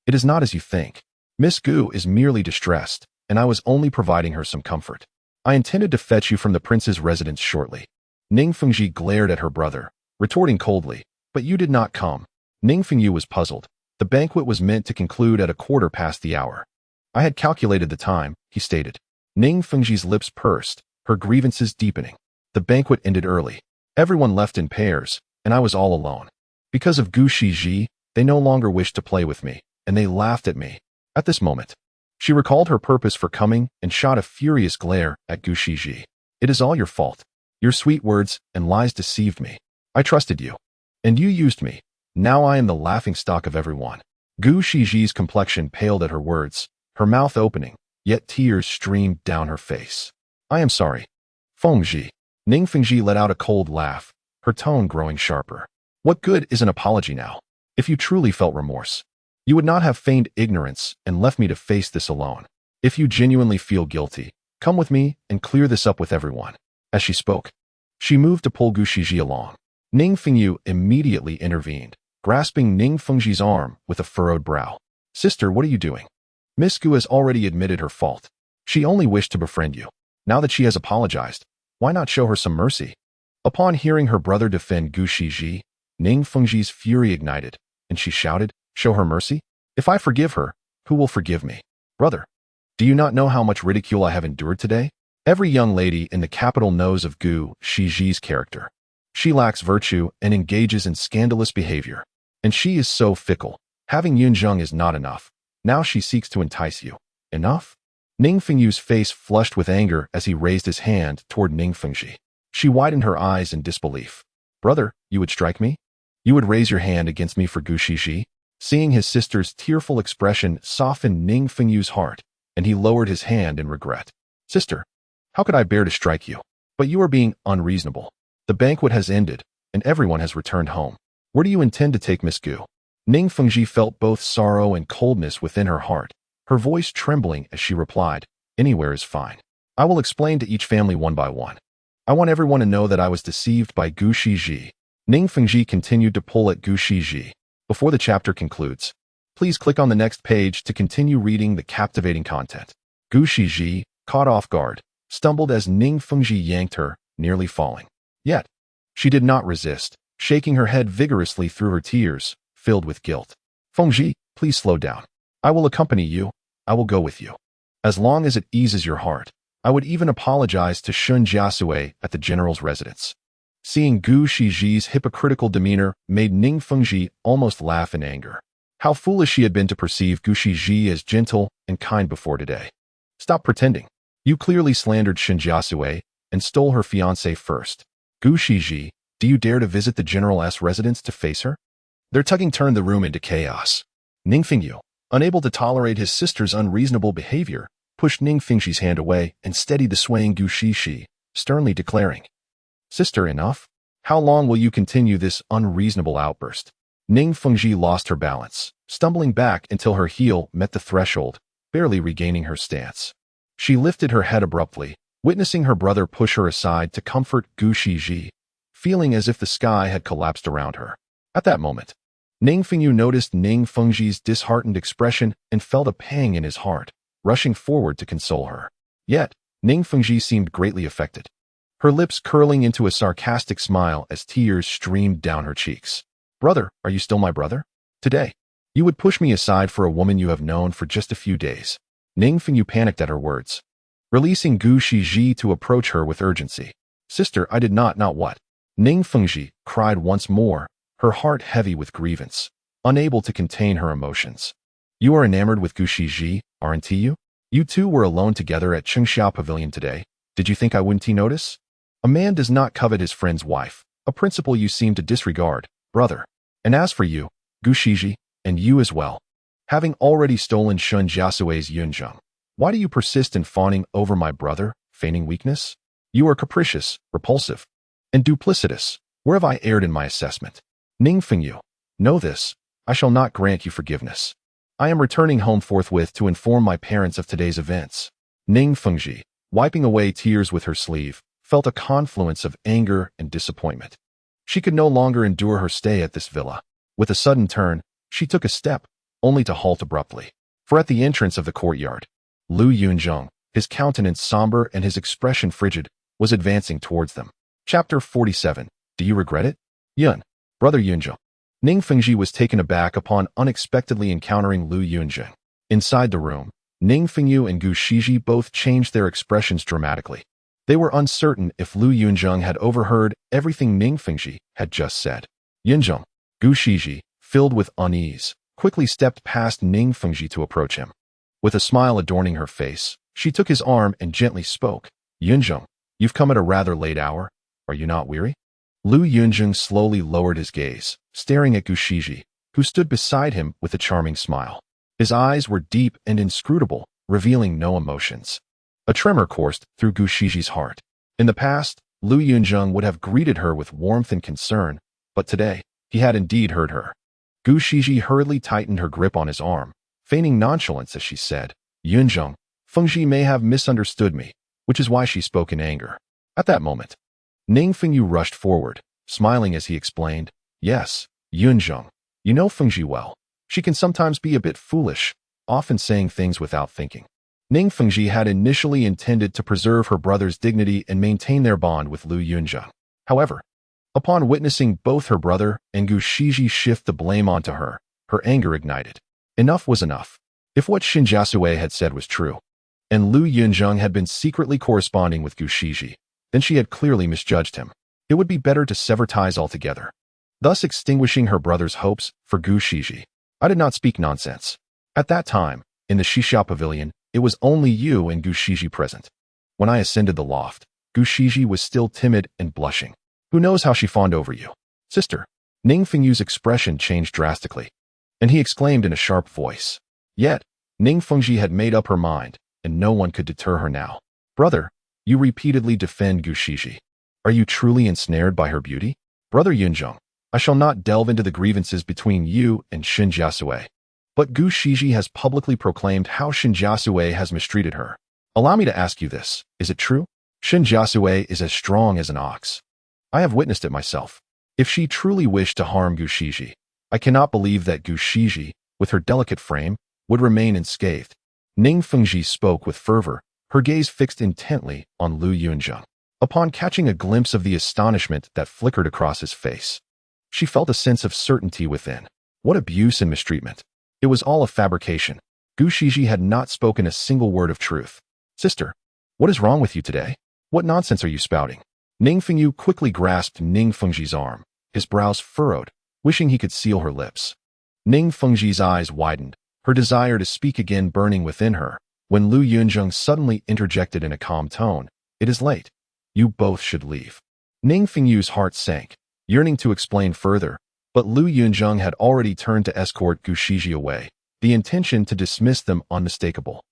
it is not as you think. Miss Gu is merely distressed, and I was only providing her some comfort. I intended to fetch you from the prince's residence shortly." Ning Fengji glared at her brother, retorting coldly, "But you did not come." Ning Fengyu was puzzled. The banquet was meant to conclude at 1/4 past the hour. "I had calculated the time," he stated. Ning Fengji's lips pursed, her grievances deepening. The banquet ended early. Everyone left in pairs, and I was all alone. Because of Gu Shiji, they no longer wished to play with me, and they laughed at me. At this moment, she recalled her purpose for coming and shot a furious glare at Gu Shiji. "It is all your fault. Your sweet words and lies deceived me. I trusted you, and you used me. Now I am the laughingstock of everyone." Gu Shiji's complexion paled at her words, her mouth opening, yet tears streamed down her face. "I am sorry, Fengji." Ning Fengji let out a cold laugh, her tone growing sharper. "What good is an apology now? If you truly felt remorse, you would not have feigned ignorance and left me to face this alone. If you genuinely feel guilty, come with me and clear this up with everyone." As she spoke, she moved to pull Gu Shiji along. Ning Fengyu immediately intervened, grasping Ning Fengji's arm with a furrowed brow. "Sister, what are you doing? Miss Gu has already admitted her fault. She only wished to befriend you. Now that she has apologized, why not show her some mercy?" Upon hearing her brother defend Gu Shiji, Ning Fengji's fury ignited, and she shouted, "Show her mercy? If I forgive her, who will forgive me? Brother, do you not know how much ridicule I have endured today? Every young lady in the capital knows of Gu Shiji's character. She lacks virtue and engages in scandalous behavior. And she is so fickle. Having Yunzheng is not enough. Now she seeks to entice you. Enough?" Ning Fengyu's face flushed with anger as he raised his hand toward Ning Fengji. She widened her eyes in disbelief. "Brother, you would strike me? You would raise your hand against me for Gu Shiji?" Seeing his sister's tearful expression softened Ning Fengyu's heart, and he lowered his hand in regret. "Sister, how could I bear to strike you? But you are being unreasonable. The banquet has ended, and everyone has returned home. Where do you intend to take Miss Gu? Ning Fengji felt both sorrow and coldness within her heart, her voice trembling as she replied, "Anywhere is fine. I will explain to each family one by one. I want everyone to know that I was deceived by Gu Shiji." Ning Fengji continued to pull at Gu Shiji. Before the chapter concludes, please click on the next page to continue reading the captivating content. Gu Shiji, caught off guard, stumbled as Ning Fengji yanked her, nearly falling. Yet, she did not resist, shaking her head vigorously through her tears, filled with guilt. "Fengji, please slow down. I will accompany you. I will go with you. As long as it eases your heart. I would even apologize to Shen Jiasui at the general's residence." Seeing Gu Shiji's hypocritical demeanor made Ning Fengji almost laugh in anger. How foolish she had been to perceive Gu Shiji as gentle and kind before today. "Stop pretending. You clearly slandered Shen Jiasui and stole her fiancé first. Gu Shiji, do you dare to visit the general's residence to face her?" Their tugging turned the room into chaos. Ning Fengyu, unable to tolerate his sister's unreasonable behavior, pushed Ning Fengji's hand away and steadied the swaying Gu Shishi, sternly declaring, "Sister, enough? How long will you continue this unreasonable outburst?" Ning Fengji lost her balance, stumbling back until her heel met the threshold, barely regaining her stance. She lifted her head abruptly, witnessing her brother push her aside to comfort Gu Shiji, feeling as if the sky had collapsed around her. At that moment, Ning Fengyu noticed Ning Fengji's disheartened expression and felt a pang in his heart, rushing forward to console her. Yet, Ning Fengji seemed greatly affected, her lips curling into a sarcastic smile as tears streamed down her cheeks. "Brother, are you still my brother? Today, you would push me aside for a woman you have known for just a few days." Ning Fengyu panicked at her words, releasing Gu Shiji to approach her with urgency. "Sister, I did not what?" Ning Fengji cried once more, her heart heavy with grievance, unable to contain her emotions. "You are enamored with Gu Shiji, aren't you? You two were alone together at Chengxia Pavilion today. Did you think I wouldn't notice? A man does not covet his friend's wife, a principle you seem to disregard, brother. And as for you, Gu Shiji, and you as well, having already stolen Shen Jiasui's Yunzheng, why do you persist in fawning over my brother, feigning weakness? You are capricious, repulsive, and duplicitous. Where have I erred in my assessment? Ning Fengyu, know this, I shall not grant you forgiveness. I am returning home forthwith to inform my parents of today's events." Ning Fengji, wiping away tears with her sleeve, felt a confluence of anger and disappointment. She could no longer endure her stay at this villa. With a sudden turn, she took a step, only to halt abruptly. For at the entrance of the courtyard, Lu Yunzheng, his countenance somber and his expression frigid, was advancing towards them. Chapter 47. Do you regret it? Yun, brother Yunzheng. Ning Fengji was taken aback upon unexpectedly encountering Lu Yunzheng. Inside the room, Ning Fengyu and Gu Shiji both changed their expressions dramatically. They were uncertain if Lu Yunzheng had overheard everything Ning Fengji had just said. Yunzheng, Gu Shiji, filled with unease, quickly stepped past Ning Fengji to approach him. With a smile adorning her face, she took his arm and gently spoke. "Yunzheng, you've come at a rather late hour. Are you not weary?" Lu Yunzheng slowly lowered his gaze, staring at Gu Shiji, who stood beside him with a charming smile. His eyes were deep and inscrutable, revealing no emotions. A tremor coursed through Gu Shiji's heart. In the past, Lu Yunzheng would have greeted her with warmth and concern, but today, he had indeed heard her. Gu Shiji hurriedly tightened her grip on his arm, feigning nonchalance as she said, "Yunzheng, Fengji may have misunderstood me, which is why she spoke in anger." At that moment, Ning Fengyu rushed forward, smiling as he explained, "Yes, Yunzheng, you know Fengji well. She can sometimes be a bit foolish, often saying things without thinking." Ning Fengji had initially intended to preserve her brother's dignity and maintain their bond with Lu Yunzheng. However, upon witnessing both her brother and Gu Shiji shift the blame onto her, her anger ignited. Enough was enough. If what Shen Jiasui had said was true, and Lu Yunzheng had been secretly corresponding with Gu Shiji, then she had clearly misjudged him. It would be better to sever ties altogether, thus extinguishing her brother's hopes for Gu Shiji. I did not speak nonsense. At that time, in the Xixia Pavilion, it was only you and Gu Shiji present. When I ascended the loft, Gu Shiji was still timid and blushing. Who knows how she fawned over you? Sister. Ning Fengyu's expression changed drastically, and he exclaimed in a sharp voice. Yet, Ning Fengji had made up her mind, and no one could deter her now. Brother, you repeatedly defend Gu Shiji. Are you truly ensnared by her beauty? Brother Yunzheng, I shall not delve into the grievances between you and Shen Jiasui. But Gu Shiji has publicly proclaimed how Shen Jiasui has mistreated her. Allow me to ask you this, is it true? Shen Jiasui is as strong as an ox. I have witnessed it myself. If she truly wished to harm Gu Shiji, I cannot believe that Gu Shiji, with her delicate frame, would remain unscathed. Ning Fengji spoke with fervor, her gaze fixed intently on Lu Yunzheng. Upon catching a glimpse of the astonishment that flickered across his face, she felt a sense of certainty within. What abuse and mistreatment! It was all a fabrication. Gu Shiji had not spoken a single word of truth. Sister, what is wrong with you today? What nonsense are you spouting? Ning Fengyu quickly grasped Ning Fengji's arm, his brows furrowed, wishing he could seal her lips. Ning Fengji's eyes widened, her desire to speak again burning within her, when Lu Yunzheng suddenly interjected in a calm tone, "It is late. You both should leave." Ning Fengyu's heart sank, yearning to explain further, but Lu Yunzheng had already turned to escort Gu Shiji away, the intention to dismiss them unmistakable.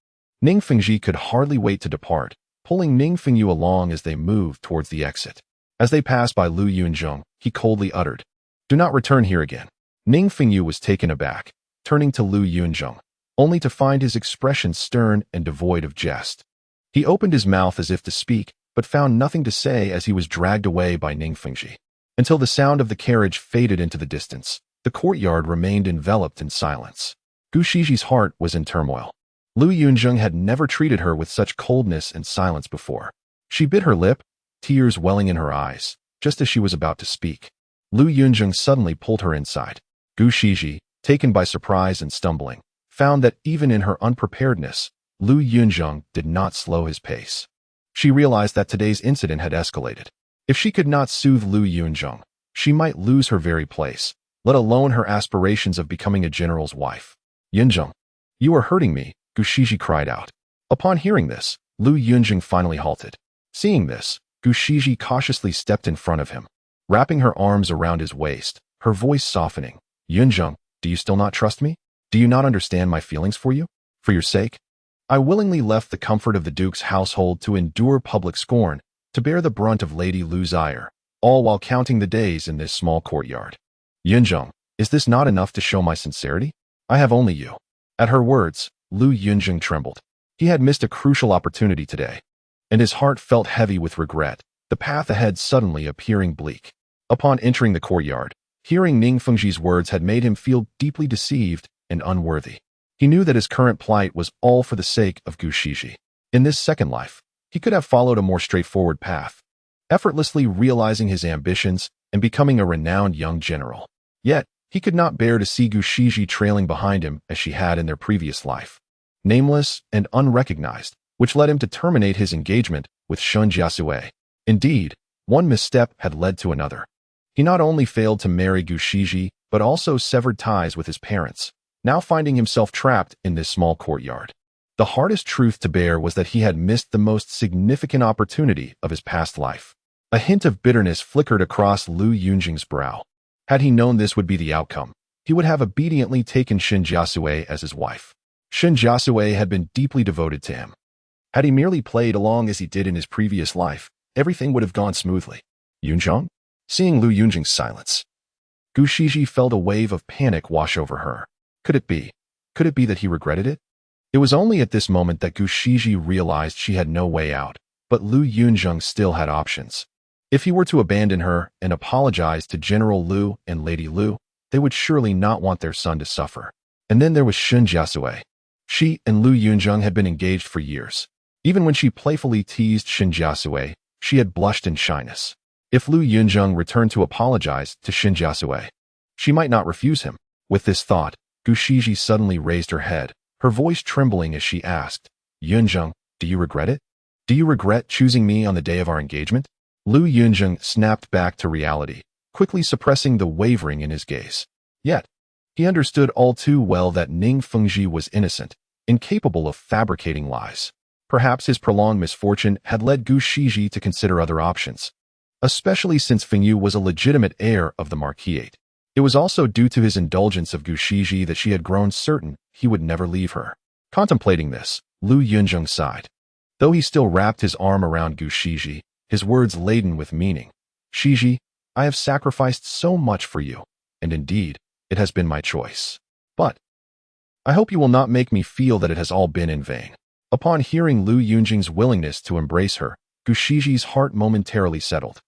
Ning Fengji could hardly wait to depart, pulling Ning Fengyu along as they moved towards the exit. As they passed by Lu Yunzheng, he coldly uttered, "Do not return here again." Ning Fengyu was taken aback, turning to Lu Yunzheng, only to find his expression stern and devoid of jest. He opened his mouth as if to speak, but found nothing to say as he was dragged away by Ning Fengji. Until the sound of the carriage faded into the distance, the courtyard remained enveloped in silence. Gu Shiji's heart was in turmoil. Lu Yunzheng had never treated her with such coldness and silence before. She bit her lip, tears welling in her eyes, just as she was about to speak. Lu Yunzheng suddenly pulled her inside. Gu Shiji, taken by surprise and stumbling, found that even in her unpreparedness, Lu Yunzheng did not slow his pace. She realized that today's incident had escalated. If she could not soothe Lu Yunzheng, she might lose her very place, let alone her aspirations of becoming a general's wife. "Yunzheng, you are hurting me," Gu Shiji cried out. Upon hearing this, Lu Yunzheng finally halted. Seeing this, Gu Shiji cautiously stepped in front of him, wrapping her arms around his waist, her voice softening. "Yunzheng, do you still not trust me? Do you not understand my feelings for you? For your sake, I willingly left the comfort of the Duke's household to endure public scorn, to bear the brunt of Lady Lu's ire, all while counting the days in this small courtyard. Yunzheng, is this not enough to show my sincerity? I have only you." At her words, Lu Yunzheng trembled. He had missed a crucial opportunity today, and his heart felt heavy with regret, the path ahead suddenly appearing bleak. Upon entering the courtyard, hearing Ning Fengji's words had made him feel deeply deceived and unworthy. He knew that his current plight was all for the sake of Gu Shiji. In this second life, he could have followed a more straightforward path, effortlessly realizing his ambitions and becoming a renowned young general. Yet, he could not bear to see Gu Shiji trailing behind him as she had in their previous life, nameless and unrecognized, which led him to terminate his engagement with Shen Jiasui. Indeed, one misstep had led to another. He not only failed to marry Gu Shiji, but also severed ties with his parents, now finding himself trapped in this small courtyard. The hardest truth to bear was that he had missed the most significant opportunity of his past life. A hint of bitterness flickered across Lu Yunzheng's brow. Had he known this would be the outcome, he would have obediently taken Shen Jiasui as his wife. Shen Jiasui had been deeply devoted to him. Had he merely played along as he did in his previous life, everything would have gone smoothly. Yunzheng? Seeing Lu Yunzheng's silence, Gu Shiji felt a wave of panic wash over her. Could it be? Could it be that he regretted it? It was only at this moment that Gu Shiji realized she had no way out, but Lu Yunzheng still had options. If he were to abandon her and apologize to General Lu and Lady Lu, they would surely not want their son to suffer. And then there was Shen Jiasui. She and Lu Yunzheng had been engaged for years. Even when she playfully teased Shen Jiasui, she had blushed in shyness. If Lu Yunzheng returned to apologize to Shen Jiasui, she might not refuse him. With this thought, Gu Shiji suddenly raised her head, her voice trembling as she asked, "Yunzheng, do you regret it? Do you regret choosing me on the day of our engagement?" Lu Yunzheng snapped back to reality, quickly suppressing the wavering in his gaze. Yet, he understood all too well that Ning Fengji was innocent, incapable of fabricating lies. Perhaps his prolonged misfortune had led Gu Shiji to consider other options, especially since Fengyu was a legitimate heir of the marquisate. It was also due to his indulgence of Gu Shiji that she had grown certain he would never leave her. Contemplating this, Lu Yunzheng sighed. Though he still wrapped his arm around Gu Shiji, his words laden with meaning. Shiji, I have sacrificed so much for you, and indeed, it has been my choice. But I hope you will not make me feel that it has all been in vain. Upon hearing Lu Yunzheng's willingness to embrace her, Gushiji's heart momentarily settled.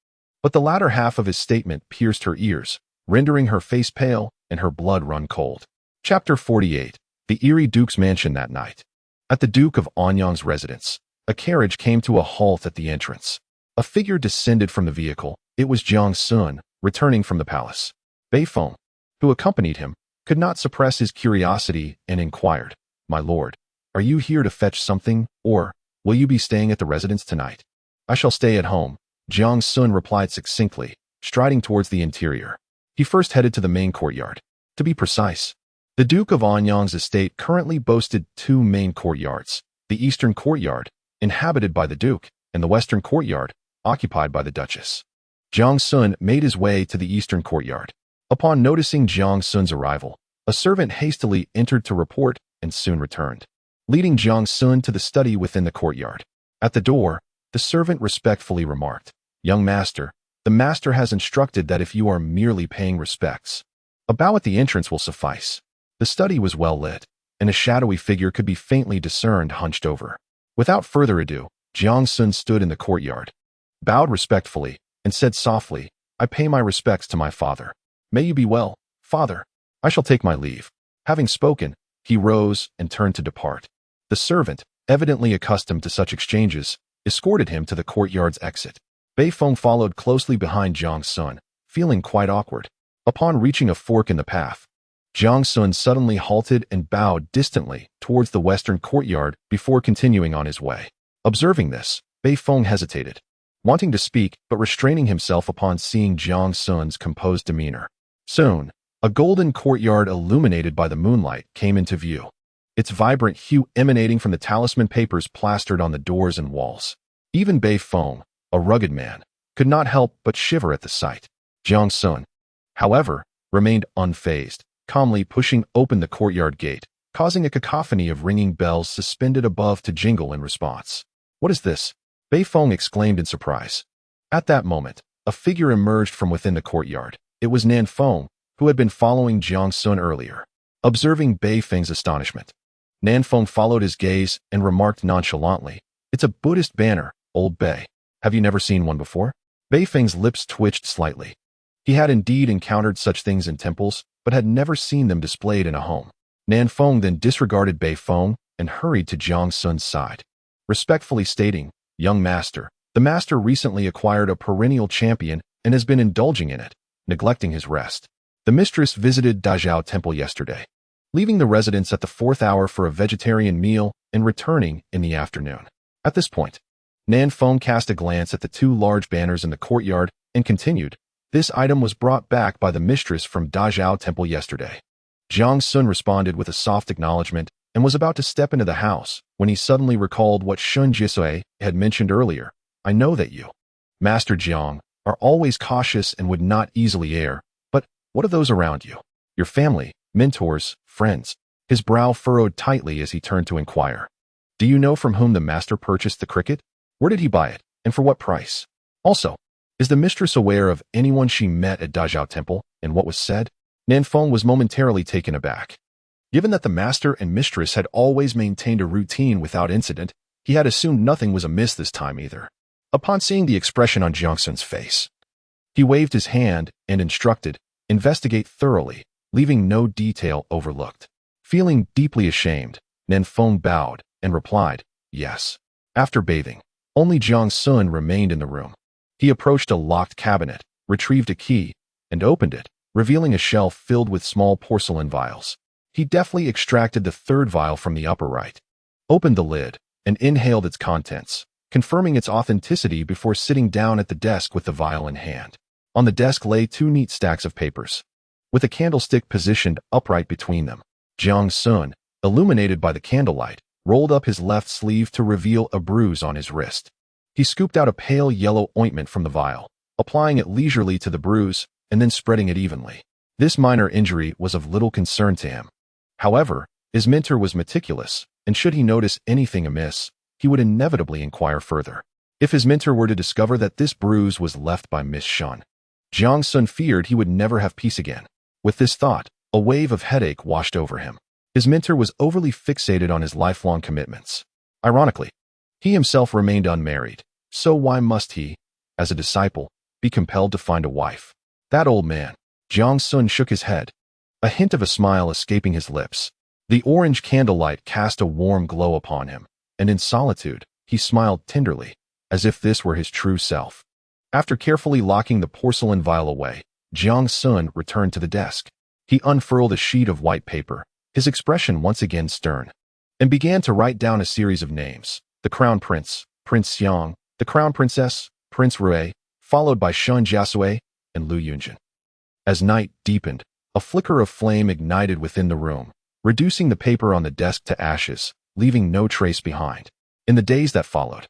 But the latter half of his statement pierced her ears, rendering her face pale and her blood run cold. Chapter 48. The eerie Duke's mansion that night. At the Duke of Anyang's residence, a carriage came to a halt at the entrance. A figure descended from the vehicle. It was Jiang Xun, returning from the palace. Beifeng, who accompanied him, could not suppress his curiosity and inquired, "My lord, are you here to fetch something, or will you be staying at the residence tonight?" "I shall stay at home," Jiang Xun replied succinctly, striding towards the interior. He first headed to the main courtyard. To be precise, the Duke of Anyang's estate currently boasted two main courtyards, the eastern courtyard, inhabited by the Duke, and the western courtyard, occupied by the Duchess. Jiang Xun made his way to the eastern courtyard. Upon noticing Jiang Xun's arrival, a servant hastily entered to report and soon returned, leading Jiang Xun to the study within the courtyard. At the door, the servant respectfully remarked, "Young master, the master has instructed that if you are merely paying respects, a bow at the entrance will suffice." The study was well lit, and a shadowy figure could be faintly discerned hunched over. Without further ado, Jiang Xun stood in the courtyard, bowed respectfully, and said softly, "I pay my respects to my father." "May you be well, father. I shall take my leave." Having spoken, he rose and turned to depart. The servant, evidently accustomed to such exchanges, escorted him to the courtyard's exit. Beifeng followed closely behind Jiang Xun, feeling quite awkward. Upon reaching a fork in the path, Jiang Xun suddenly halted and bowed distantly towards the western courtyard before continuing on his way. Observing this, Beifeng hesitated, wanting to speak but restraining himself upon seeing Jiang Xun's composed demeanor. Soon, a golden courtyard illuminated by the moonlight came into view, its vibrant hue emanating from the talisman papers plastered on the doors and walls. Even Beifeng, a rugged man, could not help but shiver at the sight. Jiang Xun, however, remained unfazed, calmly pushing open the courtyard gate, causing a cacophony of ringing bells suspended above to jingle in response. "What is this?" Beifeng exclaimed in surprise. At that moment, a figure emerged from within the courtyard. It was Nanfeng, who had been following Jiang Xun earlier. Observing Beifeng's astonishment, Nanfeng followed his gaze and remarked nonchalantly, "It's a Buddhist banner, old Bei. Have you never seen one before?" Beifeng's lips twitched slightly. He had indeed encountered such things in temples, but had never seen them displayed in a home. Nanfeng then disregarded Beifeng and hurried to Jiang Xun's side, respectfully stating, "Young master, the master recently acquired a perennial champion and has been indulging in it, neglecting his rest. The mistress visited Dazhao Temple yesterday, leaving the residence at the 4th hour for a vegetarian meal and returning in the afternoon." At this point, Nanfeng cast a glance at the two large banners in the courtyard and continued, "This item was brought back by the mistress from Dazhao Temple yesterday." Jiang Xun responded with a soft acknowledgement and was about to step into the house when he suddenly recalled what Shen Jiasui had mentioned earlier. "I know that you, Master Jiang, are always cautious and would not easily err, but what of those around you? Your family, mentors, friends?" His brow furrowed tightly as he turned to inquire, "Do you know from whom the master purchased the cricket? Where did he buy it, and for what price? Also, is the mistress aware of anyone she met at Dazhao Temple and what was said?" Nanfeng was momentarily taken aback. Given that the master and mistress had always maintained a routine without incident, he had assumed nothing was amiss this time either. Upon seeing the expression on Jiang Xun's face, he waved his hand and instructed, "Investigate thoroughly, leaving no detail overlooked." Feeling deeply ashamed, Nanfeng bowed and replied, "Yes." After bathing, only Jiang Xun remained in the room. He approached a locked cabinet, retrieved a key, and opened it, revealing a shelf filled with small porcelain vials. He deftly extracted the third vial from the upper right, opened the lid, and inhaled its contents, confirming its authenticity before sitting down at the desk with the vial in hand. On the desk lay two neat stacks of papers, with a candlestick positioned upright between them. Jiang Xun, illuminated by the candlelight, rolled up his left sleeve to reveal a bruise on his wrist. He scooped out a pale yellow ointment from the vial, applying it leisurely to the bruise and then spreading it evenly. This minor injury was of little concern to him. However, his mentor was meticulous, and should he notice anything amiss, he would inevitably inquire further. If his mentor were to discover that this bruise was left by Miss Shen, Jiang Xun feared he would never have peace again. With this thought, a wave of headache washed over him. His mentor was overly fixated on his lifelong commitments. Ironically, he himself remained unmarried, so why must he, as a disciple, be compelled to find a wife? That old man. Jiang Xun shook his head, a hint of a smile escaping his lips. The orange candlelight cast a warm glow upon him, and in solitude, he smiled tenderly, as if this were his true self. After carefully locking the porcelain vial away, Jiang Xun returned to the desk. He unfurled a sheet of white paper, his expression once again stern, and began to write down a series of names: the Crown Prince, Prince Xiang, the Crown Princess, Prince Rui, followed by Shen Jiasui and Lu Yunzheng. As night deepened, a flicker of flame ignited within the room, reducing the paper on the desk to ashes, leaving no trace behind. In the days that followed,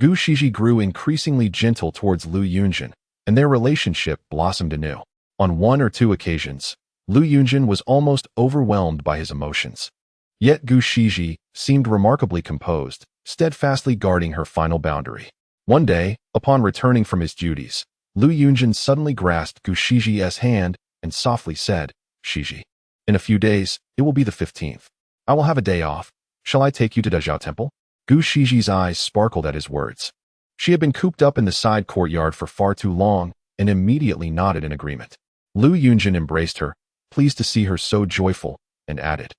Gu Shiji grew increasingly gentle towards Lu Yunzheng, and their relationship blossomed anew. On one or two occasions, Lu Yunzheng was almost overwhelmed by his emotions. Yet Gu Shiji seemed remarkably composed, steadfastly guarding her final boundary. One day, upon returning from his duties, Lu Yunzheng suddenly grasped Gu Shiji's hand and softly said, "Shiji, in a few days, it will be the 15th. I will have a day off. Shall I take you to Dazhao Temple?" Gu Shiji's eyes sparkled at his words. She had been cooped up in the side courtyard for far too long and immediately nodded in agreement. Lu Yunzheng embraced her, pleased to see her so joyful, and added,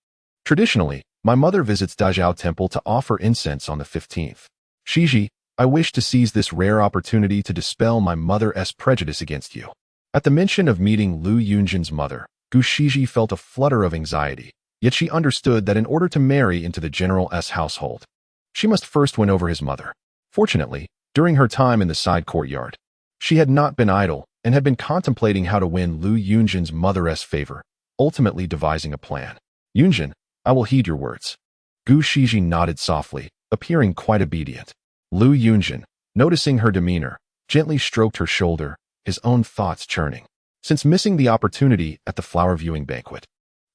"Traditionally, my mother visits Dazhao Temple to offer incense on the 15th. Shiji, I wish to seize this rare opportunity to dispel my mother's prejudice against you." At the mention of meeting Lu Yunzheng's mother, Gu Shiji felt a flutter of anxiety, yet she understood that in order to marry into the general's household, she must first win over his mother. Fortunately, during her time in the side courtyard, she had not been idle and had been contemplating how to win Lu Yunzheng's mother's favor, ultimately devising a plan. "Yunzheng, I will heed your words." Gu Shiji nodded softly, appearing quite obedient. Lu Yunzheng, noticing her demeanor, gently stroked her shoulder, his own thoughts churning. Since missing the opportunity at the flower viewing banquet,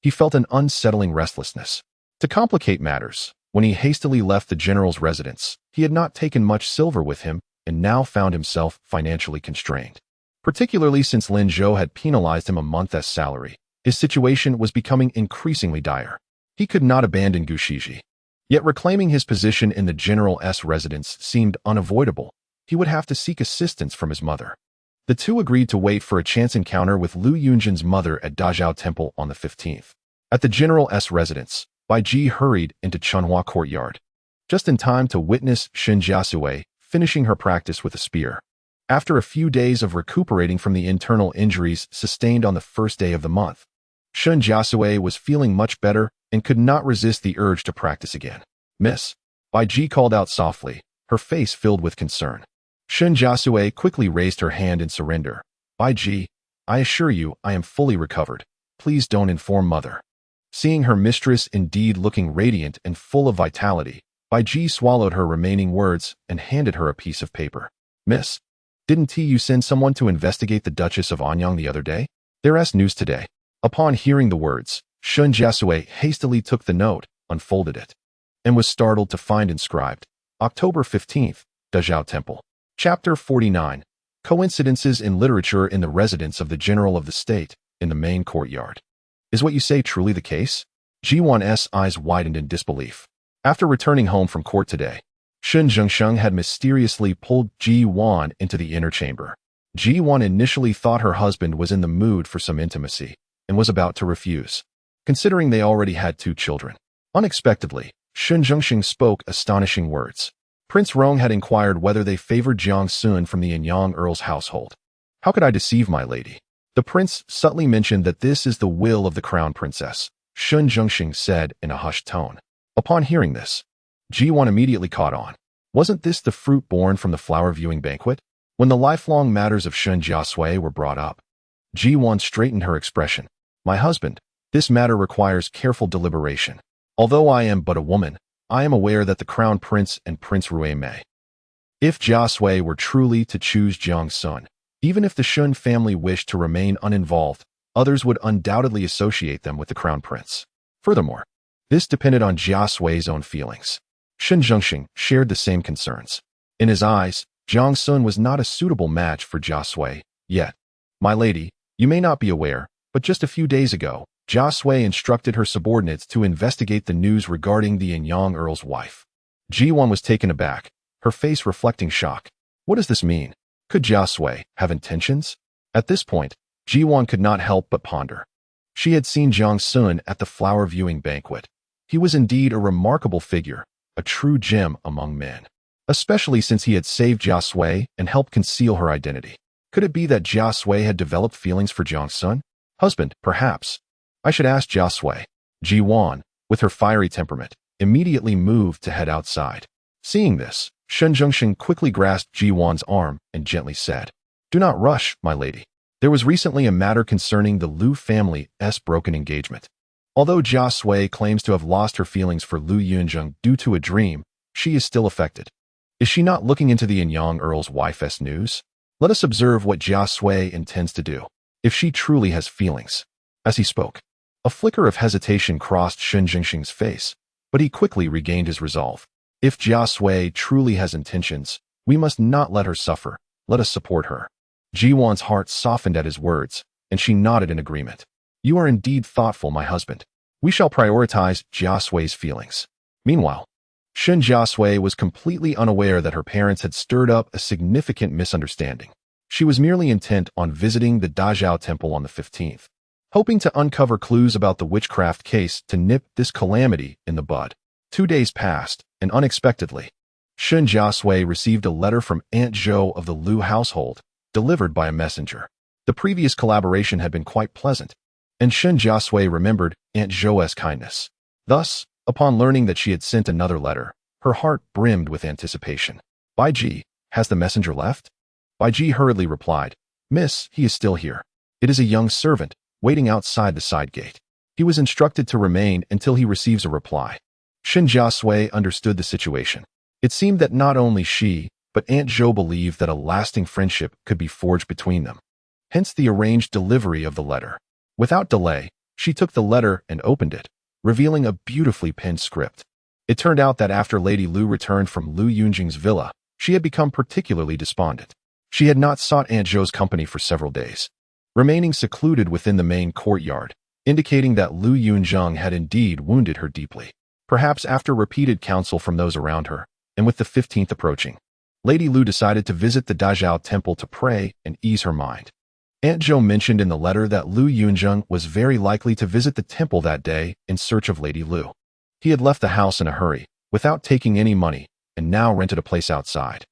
he felt an unsettling restlessness. To complicate matters, when he hastily left the general's residence, he had not taken much silver with him and now found himself financially constrained. Particularly since Lin Zhou had penalized him a month's salary, his situation was becoming increasingly dire. He could not abandon Gu Shiji. Yet reclaiming his position in the general's residence seemed unavoidable. He would have to seek assistance from his mother. The two agreed to wait for a chance encounter with Lu Yunzheng's mother at Dazhao Temple on the 15th. At the general's residence, Bai Ji hurried into Chunhua Courtyard, just in time to witness Shen Jiasui finishing her practice with a spear. After a few days of recuperating from the internal injuries sustained on the first day of the month, Shen Jiasui was feeling much better and could not resist the urge to practice again. "Miss," Bai Ji called out softly, her face filled with concern. Shen Jiasui quickly raised her hand in surrender. "Bai Ji, I assure you I am fully recovered. Please don't inform mother." Seeing her mistress indeed looking radiant and full of vitality, Bai Ji swallowed her remaining words and handed her a piece of paper. "Miss, didn't you send someone to investigate the Duchess of Anyang the other day? There's news today." Upon hearing the words, Shen Jiasui hastily took the note, unfolded it, and was startled to find inscribed, October 15th, Dazhao Temple. Chapter 49. Coincidences in Literature in the Residence of the General of the State, in the main courtyard. Is what you say truly the case? Jiwan's eyes widened in disbelief. After returning home from court today, Shen Jiasui had mysteriously pulled Jiwan into the inner chamber. Jiwan initially thought her husband was in the mood for some intimacy, and was about to refuse, considering they already had 2 children. Unexpectedly, Shen Jiasui spoke astonishing words. Prince Rong had inquired whether they favored Jiang Xun from the Anyang Earl's household. "How could I deceive my lady?" The prince subtly mentioned that this is the will of the crown princess, Shen Jiasui said in a hushed tone. Upon hearing this, Jiwan immediately caught on. Wasn't this the fruit born from the flower viewing banquet? When the lifelong matters of Shen Jiasui were brought up, Jiwan straightened her expression. "My husband, this matter requires careful deliberation. Although I am but a woman, I am aware that the Crown Prince and Prince Rui may. If Jiasui were truly to choose Jiang Xun, even if the Shun family wished to remain uninvolved, others would undoubtedly associate them with the Crown Prince. Furthermore, this depended on Jiasui's own feelings. Shen Jiasui shared the same concerns. In his eyes, Jiang Xun was not a suitable match for Jiasui yet. My lady, you may not be aware, but just a few days ago, Jiasui instructed her subordinates to investigate the news regarding the Anyang Earl's wife. Ji-won was taken aback, her face reflecting shock. What does this mean? Could Jiasui have intentions? At this point, Ji-won could not help but ponder. She had seen Jiang Xun at the flower viewing banquet. He was indeed a remarkable figure, a true gem among men, especially since he had saved Jiasui and helped conceal her identity. Could it be that Jiasui had developed feelings for Jiang Xun? Husband, perhaps. I should ask Jiasui. Ji-won, with her fiery temperament, immediately moved to head outside. Seeing this, Shen Jiasui quickly grasped Ji-won's arm and gently said, "Do not rush, my lady. There was recently a matter concerning the Lu family's broken engagement. Although Jiasui claims to have lost her feelings for Lu Yunzheng due to a dream, she is still affected. Is she not looking into the Anyang Earl's wife's news? Let us observe what Jiasui intends to do, if she truly has feelings." As he spoke, a flicker of hesitation crossed Shen Jiashui's face, but he quickly regained his resolve. If Jiasui truly has intentions, we must not let her suffer. Let us support her. Ji-won's heart softened at his words, and she nodded in agreement. You are indeed thoughtful, my husband. We shall prioritize Jiasui's feelings. Meanwhile, Shen Jiasui was completely unaware that her parents had stirred up a significant misunderstanding. She was merely intent on visiting the Dazhao Temple on the 15th, hoping to uncover clues about the witchcraft case to nip this calamity in the bud. 2 days passed, and unexpectedly, Shen Jiasui received a letter from Aunt Zhou of the Lu household, delivered by a messenger. The previous collaboration had been quite pleasant, and Shen Jiasui remembered Aunt Zhou's kindness. Thus, upon learning that she had sent another letter, her heart brimmed with anticipation. Bai Ji, has the messenger left? Bai Ji hurriedly replied, Miss, he is still here. It is a young servant, waiting outside the side gate. He was instructed to remain until he receives a reply. Shen Jiasui understood the situation. It seemed that not only she, but Aunt Zhou believed that a lasting friendship could be forged between them. Hence the arranged delivery of the letter. Without delay, she took the letter and opened it, revealing a beautifully penned script. It turned out that after Lady Lu returned from Lu Yunzheng's villa, she had become particularly despondent. She had not sought Aunt Zhou's company for several days, remaining secluded within the main courtyard, indicating that Lu Yunzheng had indeed wounded her deeply. Perhaps after repeated counsel from those around her, and with the 15th approaching, Lady Lu decided to visit the Dazhao Temple to pray and ease her mind. Aunt Zhou mentioned in the letter that Lu Yunzheng was very likely to visit the temple that day in search of Lady Lu. He had left the house in a hurry, without taking any money, and now rented a place outside.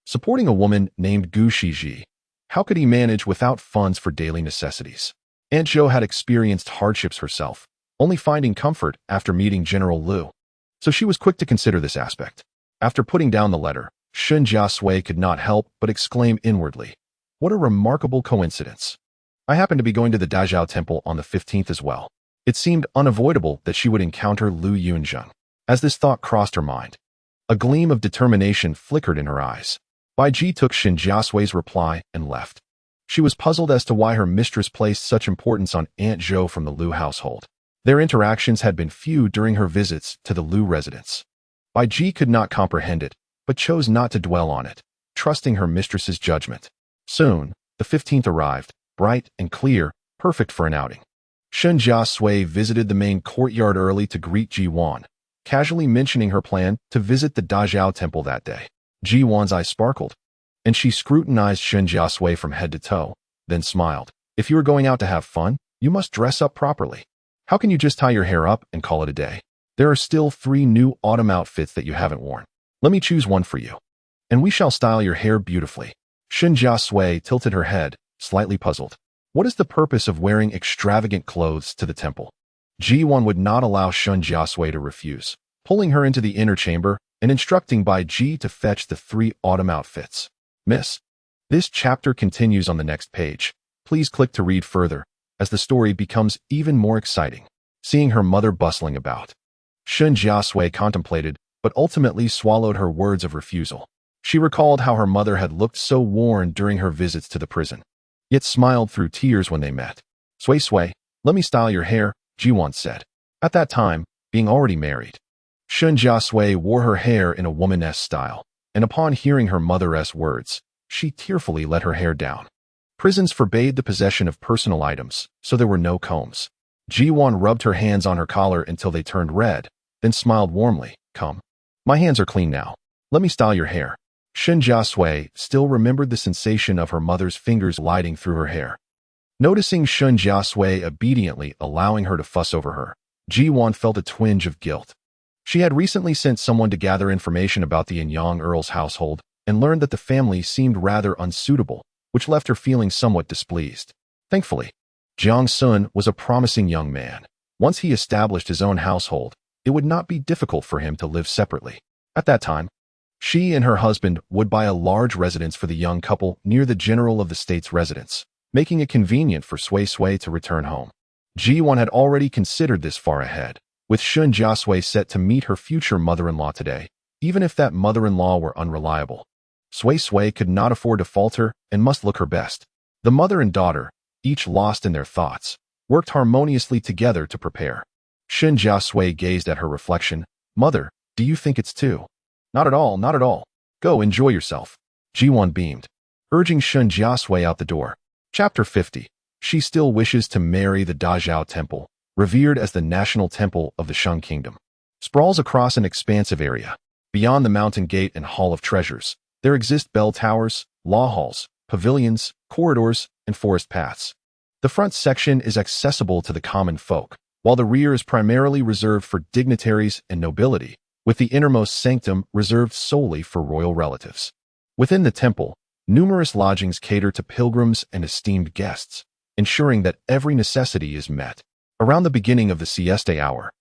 Supporting a woman named Gu Shiji, how could he manage without funds for daily necessities? Aunt Zhou had experienced hardships herself, only finding comfort after meeting General Lu. So she was quick to consider this aspect. After putting down the letter, Shen Jiasui could not help but exclaim inwardly, what a remarkable coincidence. I happened to be going to the Dazhao Temple on the 15th as well. It seemed unavoidable that she would encounter Lu Yunzheng. As this thought crossed her mind, a gleam of determination flickered in her eyes. Bai Ji took Shen Jiasui's reply and left. She was puzzled as to why her mistress placed such importance on Aunt Zhou from the Lu household. Their interactions had been few during her visits to the Lu residence. Bai Ji could not comprehend it, but chose not to dwell on it, trusting her mistress's judgment. Soon, the 15th arrived, bright and clear, perfect for an outing. Shen Jiasui visited the main courtyard early to greet Ji-won, casually mentioning her plan to visit the Dazhao Temple that day. Ji-won's eyes sparkled, and she scrutinized Shen Jiasui from head to toe, then smiled. If you are going out to have fun, you must dress up properly. How can you just tie your hair up and call it a day? There are still 3 new autumn outfits that you haven't worn. Let me choose one for you, and we shall style your hair beautifully. Shen Jiasui tilted her head, slightly puzzled. What is the purpose of wearing extravagant clothes to the temple? Ji-won would not allow Shen Jiasui to refuse, pulling her into the inner chamber and instructing Bai Ji to fetch the 3 autumn outfits. Miss, this chapter continues on the next page. Please click to read further, as the story becomes even more exciting. Seeing her mother bustling about, Shen Jiasui contemplated, but ultimately swallowed her words of refusal. She recalled how her mother had looked so worn during her visits to the prison, yet smiled through tears when they met. Sui Sui, let me style your hair, Ji-won said. At that time, being already married, Shen Jiasui wore her hair in a woman-esque style, and upon hearing her mother's words, she tearfully let her hair down. Prisons forbade the possession of personal items, so there were no combs. Jiwan rubbed her hands on her collar until they turned red, then smiled warmly. Come. My hands are clean now. Let me style your hair. Shen Jiasui still remembered the sensation of her mother's fingers gliding through her hair. Noticing Shen Jiasui obediently allowing her to fuss over her, Jiwan felt a twinge of guilt. She had recently sent someone to gather information about the Anyang Earl's household and learned that the family seemed rather unsuitable, which left her feeling somewhat displeased. Thankfully, Jiang Xun was a promising young man. Once he established his own household, it would not be difficult for him to live separately. At that time, she and her husband would buy a large residence for the young couple near the general of the state's residence, making it convenient for Sui to return home. Jiwan had already considered this far ahead, with Shen Jiasui set to meet her future mother-in-law today, even if that mother-in-law were unreliable. Sui could not afford to falter and must look her best. The mother and daughter, each lost in their thoughts, worked harmoniously together to prepare. Shen Jiasui gazed at her reflection. Mother, do you think it's too? Not at all, not at all. Go enjoy yourself. Jiwan beamed, urging Shen Jiasui out the door. Chapter 50. She still wishes to marry the Dazhao Temple, revered as the national temple of the Shang Kingdom. Sprawls across an expansive area. Beyond the mountain gate and hall of treasures, there exist bell towers, law halls, pavilions, corridors, and forest paths. The front section is accessible to the common folk, while the rear is primarily reserved for dignitaries and nobility, with the innermost sanctum reserved solely for royal relatives. Within the temple, numerous lodgings cater to pilgrims and esteemed guests, ensuring that every necessity is met. Around the beginning of the siesta hour,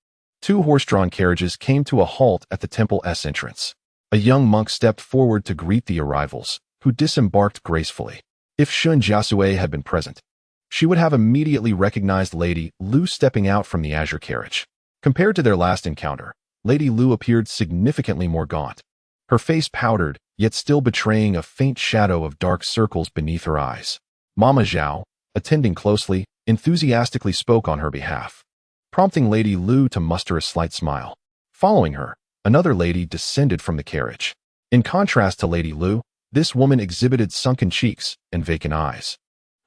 2 horse-drawn carriages came to a halt at the temple's entrance. A young monk stepped forward to greet the arrivals, who disembarked gracefully. If Shen Jiasui had been present, she would have immediately recognized Lady Lu stepping out from the azure carriage. Compared to their last encounter, Lady Lu appeared significantly more gaunt, her face powdered, yet still betraying a faint shadow of dark circles beneath her eyes. Mama Zhao, attending closely, enthusiastically spoke on her behalf, prompting Lady Lu to muster a slight smile. Following her, another lady descended from the carriage. In contrast to Lady Lu, this woman exhibited sunken cheeks and vacant eyes,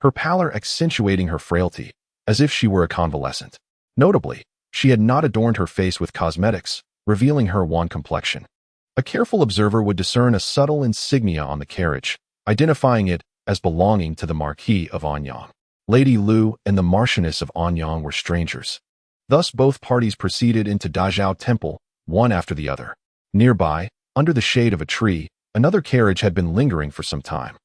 her pallor accentuating her frailty, as if she were a convalescent. Notably, she had not adorned her face with cosmetics, revealing her wan complexion. A careful observer would discern a subtle insignia on the carriage, identifying it as belonging to the Marquis of Anyang. Lady Lu and the Marchioness of Anyang were strangers. Thus both parties proceeded into Dazhao Temple, one after the other. Nearby, under the shade of a tree, another carriage had been lingering for some time.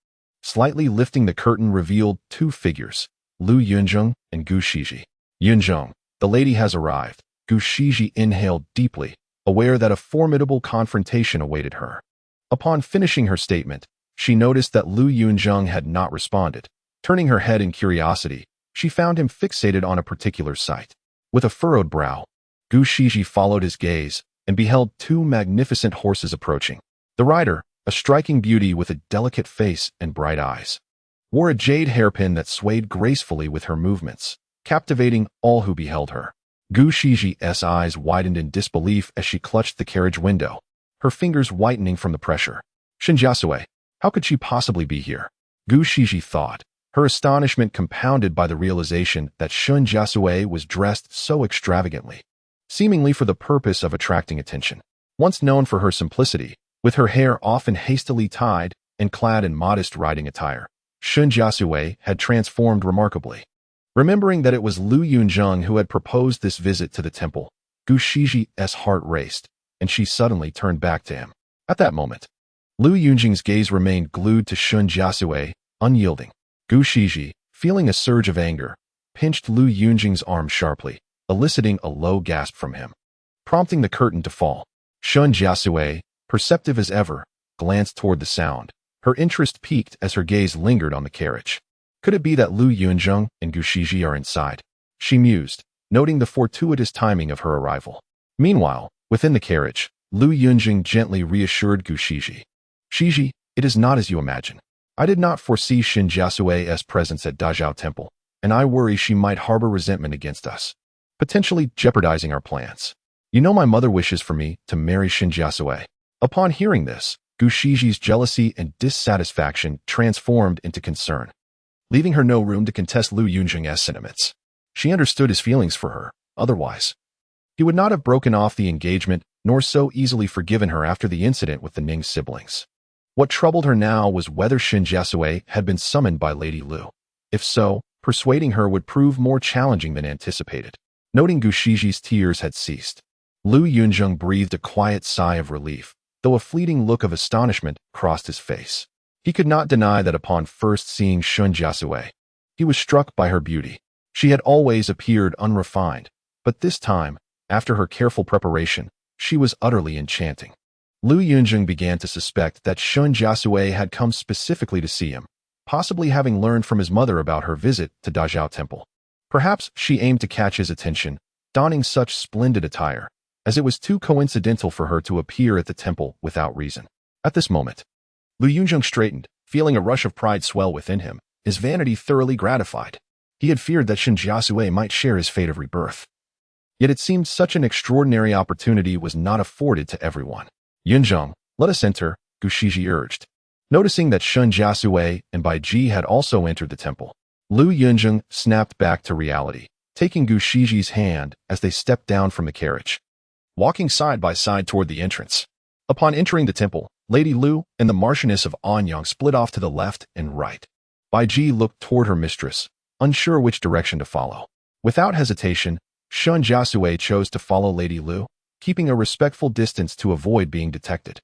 Slightly lifting the curtain revealed 2 figures, Lu Yunzheng and Gu Shiji. Yunzheng, the lady has arrived. Gu Shiji inhaled deeply, aware that a formidable confrontation awaited her. Upon finishing her statement, she noticed that Lu Yunzheng had not responded. Turning her head in curiosity, she found him fixated on a particular sight. With a furrowed brow, Gu Shiji followed his gaze and beheld 2 magnificent horses approaching. The rider, a striking beauty with a delicate face and bright eyes, wore a jade hairpin that swayed gracefully with her movements, captivating all who beheld her. Gu Shiji's eyes widened in disbelief as she clutched the carriage window, her fingers whitening from the pressure. Shen Jiasui, how could she possibly be here? Gu Shiji thought, her astonishment compounded by the realization that Shen Jiasui was dressed so extravagantly, seemingly for the purpose of attracting attention. Once known for her simplicity, with her hair often hastily tied and clad in modest riding attire, Shen Jiasui had transformed remarkably. Remembering that it was Lu Yunzheng who had proposed this visit to the temple, Gu Shiji's heart raced, and she suddenly turned back to him. At that moment, Lu Yunzheng's gaze remained glued to Shen Jiasui, unyielding. Gu Shiji, feeling a surge of anger, pinched Lu Yunzheng's arm sharply, eliciting a low gasp from him, prompting the curtain to fall. Shen Jiasui, perceptive as ever, glanced toward the sound. Her interest piqued as her gaze lingered on the carriage. Could it be that Lu Yunzheng and Gu Shiji are inside? She mused, noting the fortuitous timing of her arrival. Meanwhile, within the carriage, Lu Yunzheng gently reassured Gu Shiji. Shiji, it is not as you imagine. I did not foresee Shen Jiasui's presence at Dazhao Temple, and I worry she might harbor resentment against us, potentially jeopardizing our plans. You know my mother wishes for me to marry Shen Jiasui. Upon hearing this, Gu Shiji's jealousy and dissatisfaction transformed into concern, leaving her no room to contest Lu Yunzheng's sentiments. She understood his feelings for her, otherwise he would not have broken off the engagement nor so easily forgiven her after the incident with the Ning siblings. What troubled her now was whether Shen Jiasui had been summoned by Lady Lu. If so, persuading her would prove more challenging than anticipated. Noting Gu Shiji's tears had ceased, Lu Yunzheng breathed a quiet sigh of relief, though a fleeting look of astonishment crossed his face. He could not deny that upon first seeing Shen Jiasui, he was struck by her beauty. She had always appeared unrefined, but this time, after her careful preparation, she was utterly enchanting. Lu Yunzheng began to suspect that Shen Jiasui had come specifically to see him, possibly having learned from his mother about her visit to Dazhao Temple. Perhaps she aimed to catch his attention, donning such splendid attire, as it was too coincidental for her to appear at the temple without reason. At this moment, Lu Yunzheng straightened, feeling a rush of pride swell within him, his vanity thoroughly gratified. He had feared that Shen Jiasui might share his fate of rebirth. Yet it seemed such an extraordinary opportunity was not afforded to everyone. Yunzheng, let us enter, Gu Shiji urged. Noticing that Shen Jiasui and Bai Ji had also entered the temple, Lu Yunzheng snapped back to reality, taking Gu Shiji's hand as they stepped down from the carriage, walking side by side toward the entrance. Upon entering the temple, Lady Lu and the Marchioness of Anyang split off to the left and right. Bai Ji looked toward her mistress, unsure which direction to follow. Without hesitation, Shen Jiasui chose to follow Lady Lu, keeping a respectful distance to avoid being detected.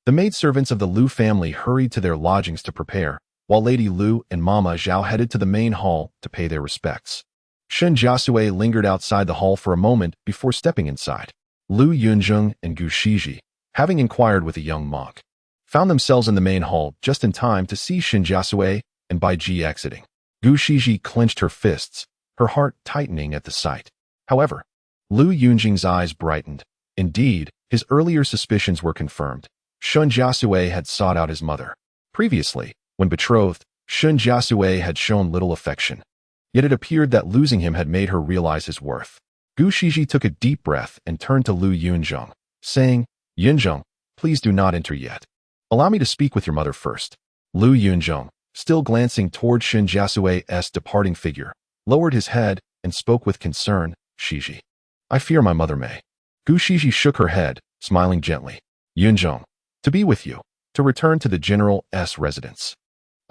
The maidservants of the Lu family hurried to their lodgings to prepare, while Lady Lu and Mama Zhao headed to the main hall to pay their respects. Shen Jiasui lingered outside the hall for a moment before stepping inside. Lu Yunzheng and Gu Shiji, having inquired with a young monk, found themselves in the main hall just in time to see Shen Jiasui and Bai Ji exiting. Gu Shiji clenched her fists, her heart tightening at the sight. However, Lu Yunzheng's eyes brightened. Indeed, his earlier suspicions were confirmed. Shen Jiasui had sought out his mother. Previously, when betrothed, Shen Jiasui had shown little affection. Yet it appeared that losing him had made her realize his worth. Gu Shiji took a deep breath and turned to Lu Yunzheng, saying, Yunzheng, please do not enter yet. Allow me to speak with your mother first. Lu Yunzheng, still glancing toward Shen Jiasui's departing figure, lowered his head and spoke with concern, Shiji, I fear my mother may. Gu Shiji shook her head, smiling gently. Yunzheng, to be with you, to return to the general's residence.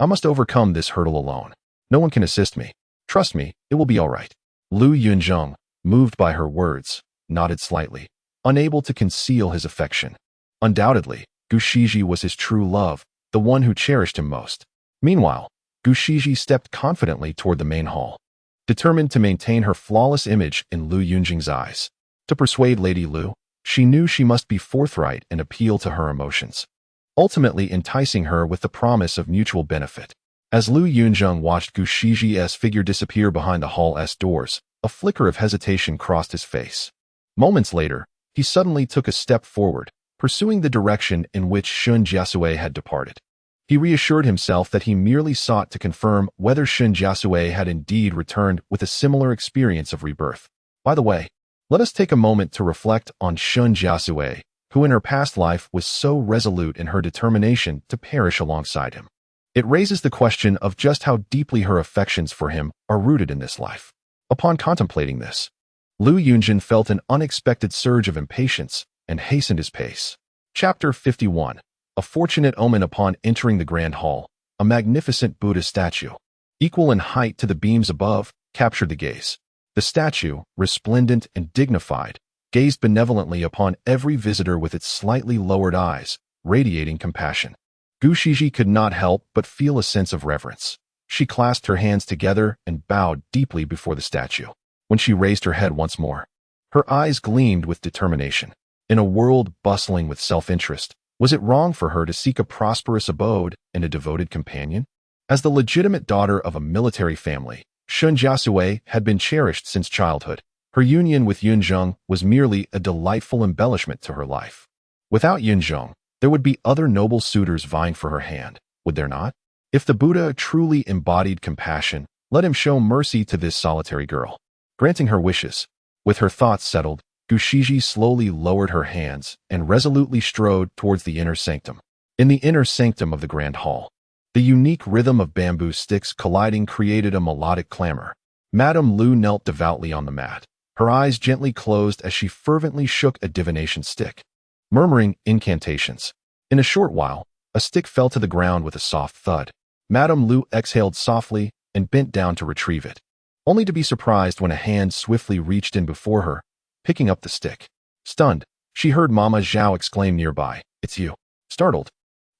I must overcome this hurdle alone. No one can assist me. Trust me, it will be all right. Lu Yunzheng, moved by her words, nodded slightly, unable to conceal his affection. Undoubtedly, Gu Shiji was his true love, the one who cherished him most. Meanwhile, Gu Shiji stepped confidently toward the main hall, determined to maintain her flawless image in Lu Yunzheng's eyes. To persuade Lady Lu, she knew she must be forthright and appeal to her emotions, ultimately enticing her with the promise of mutual benefit. As Lu Yunzheng watched Gu Shiji's figure disappear behind the hall's doors, a flicker of hesitation crossed his face. Moments later, he suddenly took a step forward, pursuing the direction in which Shen Jiasui had departed. He reassured himself that he merely sought to confirm whether Shen Jiasui had indeed returned with a similar experience of rebirth. By the way, let us take a moment to reflect on Shen Jiasui, who in her past life was so resolute in her determination to perish alongside him. It raises the question of just how deeply her affections for him are rooted in this life. Upon contemplating this, Lu Yunzheng felt an unexpected surge of impatience and hastened his pace. Chapter 51. A fortunate omen. Upon entering the Grand Hall, a magnificent Buddha statue, equal in height to the beams above, captured the gaze. The statue, resplendent and dignified, gazed benevolently upon every visitor with its slightly lowered eyes, radiating compassion. Gu Shiji could not help but feel a sense of reverence. She clasped her hands together and bowed deeply before the statue. When she raised her head once more, her eyes gleamed with determination. In a world bustling with self-interest, was it wrong for her to seek a prosperous abode and a devoted companion? As the legitimate daughter of a military family, Shen Jiasui had been cherished since childhood. Her union with Yunzheng was merely a delightful embellishment to her life. Without Yunzheng, there would be other noble suitors vying for her hand, would there not? If the Buddha truly embodied compassion, let him show mercy to this solitary girl, granting her wishes. With her thoughts settled, Gu Shiji slowly lowered her hands and resolutely strode towards the inner sanctum. In the inner sanctum of the grand hall, the unique rhythm of bamboo sticks colliding created a melodic clamor. Madame Lu knelt devoutly on the mat, her eyes gently closed as she fervently shook a divination stick, murmuring incantations. In a short while, a stick fell to the ground with a soft thud. Madame Lu exhaled softly and bent down to retrieve it, only to be surprised when a hand swiftly reached in before her, picking up the stick. Stunned, she heard Mama Zhao exclaim nearby, "It's you." Startled,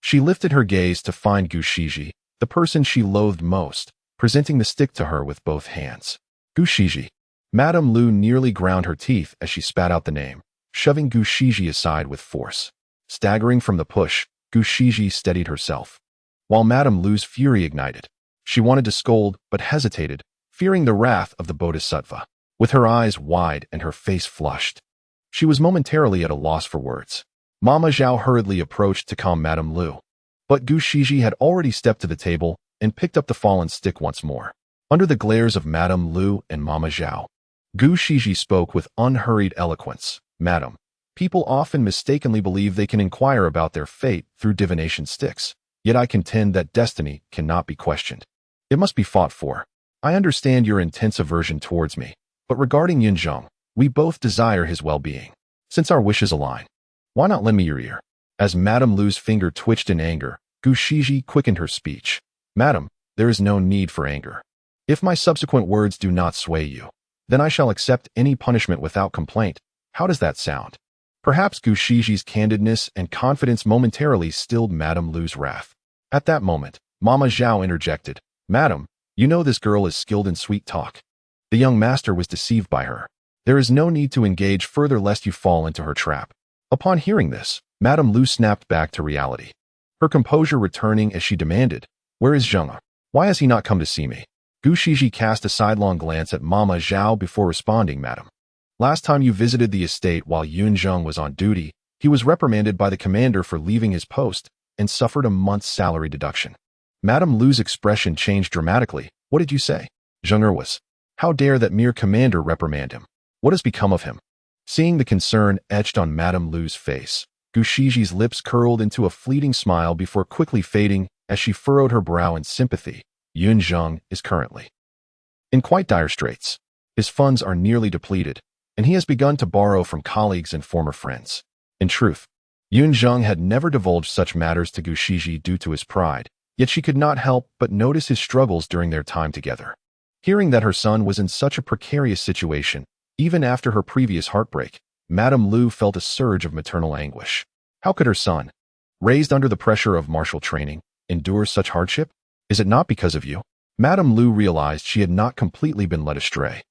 she lifted her gaze to find Gu Shiji, the person she loathed most, presenting the stick to her with both hands. Gu Shiji. Madame Lu nearly ground her teeth as she spat out the name, shoving Gu Shiji aside with force. Staggering from the push, Gu Shiji steadied herself, while Madame Lu's fury ignited. She wanted to scold, but hesitated, fearing the wrath of the Bodhisattva. With her eyes wide and her face flushed, she was momentarily at a loss for words. Mama Zhao hurriedly approached to calm Madame Lu, but Gu Shiji had already stepped to the table and picked up the fallen stick once more. Under the glares of Madame Lu and Mama Zhao, Gu Shiji spoke with unhurried eloquence. "Madam, people often mistakenly believe they can inquire about their fate through divination sticks, yet I contend that destiny cannot be questioned. It must be fought for. I understand your intense aversion towards me, but regarding Yunzheng, we both desire his well-being. Since our wishes align, why not lend me your ear?" As Madame Lu's finger twitched in anger, Gu Shiji quickened her speech. "Madam, there is no need for anger. If my subsequent words do not sway you, then I shall accept any punishment without complaint. How does that sound?" Perhaps Gu Shiji's candidness and confidence momentarily stilled Madame Lu's wrath. At that moment, Mama Zhao interjected, "Madam, you know this girl is skilled in sweet talk. The young master was deceived by her. There is no need to engage further lest you fall into her trap." Upon hearing this, Madame Lu snapped back to reality, her composure returning as she demanded, "Where is Zheng? Why has he not come to see me?" Gu Shiji cast a sidelong glance at Mama Zhao before responding, "Madam, last time you visited the estate while Yunzheng was on duty, he was reprimanded by the commander for leaving his post and suffered a month's salary deduction." Madame Lu's expression changed dramatically. "What did you say?" "Zheng was. How dare that mere commander reprimand him? What has become of him?" Seeing the concern etched on Madame Lu's face, Gu Shiji's lips curled into a fleeting smile before quickly fading as she furrowed her brow in sympathy. "Yunzheng is currently in quite dire straits. His funds are nearly depleted, and he has begun to borrow from colleagues and former friends." In truth, Yunzheng had never divulged such matters to Gu Shiji due to his pride, yet she could not help but notice his struggles during their time together. Hearing that her son was in such a precarious situation, even after her previous heartbreak, Madame Lu felt a surge of maternal anguish. How could her son, raised under the pressure of martial training, endure such hardship? "Is it not because of you?" Madame Lu realized she had not completely been led astray,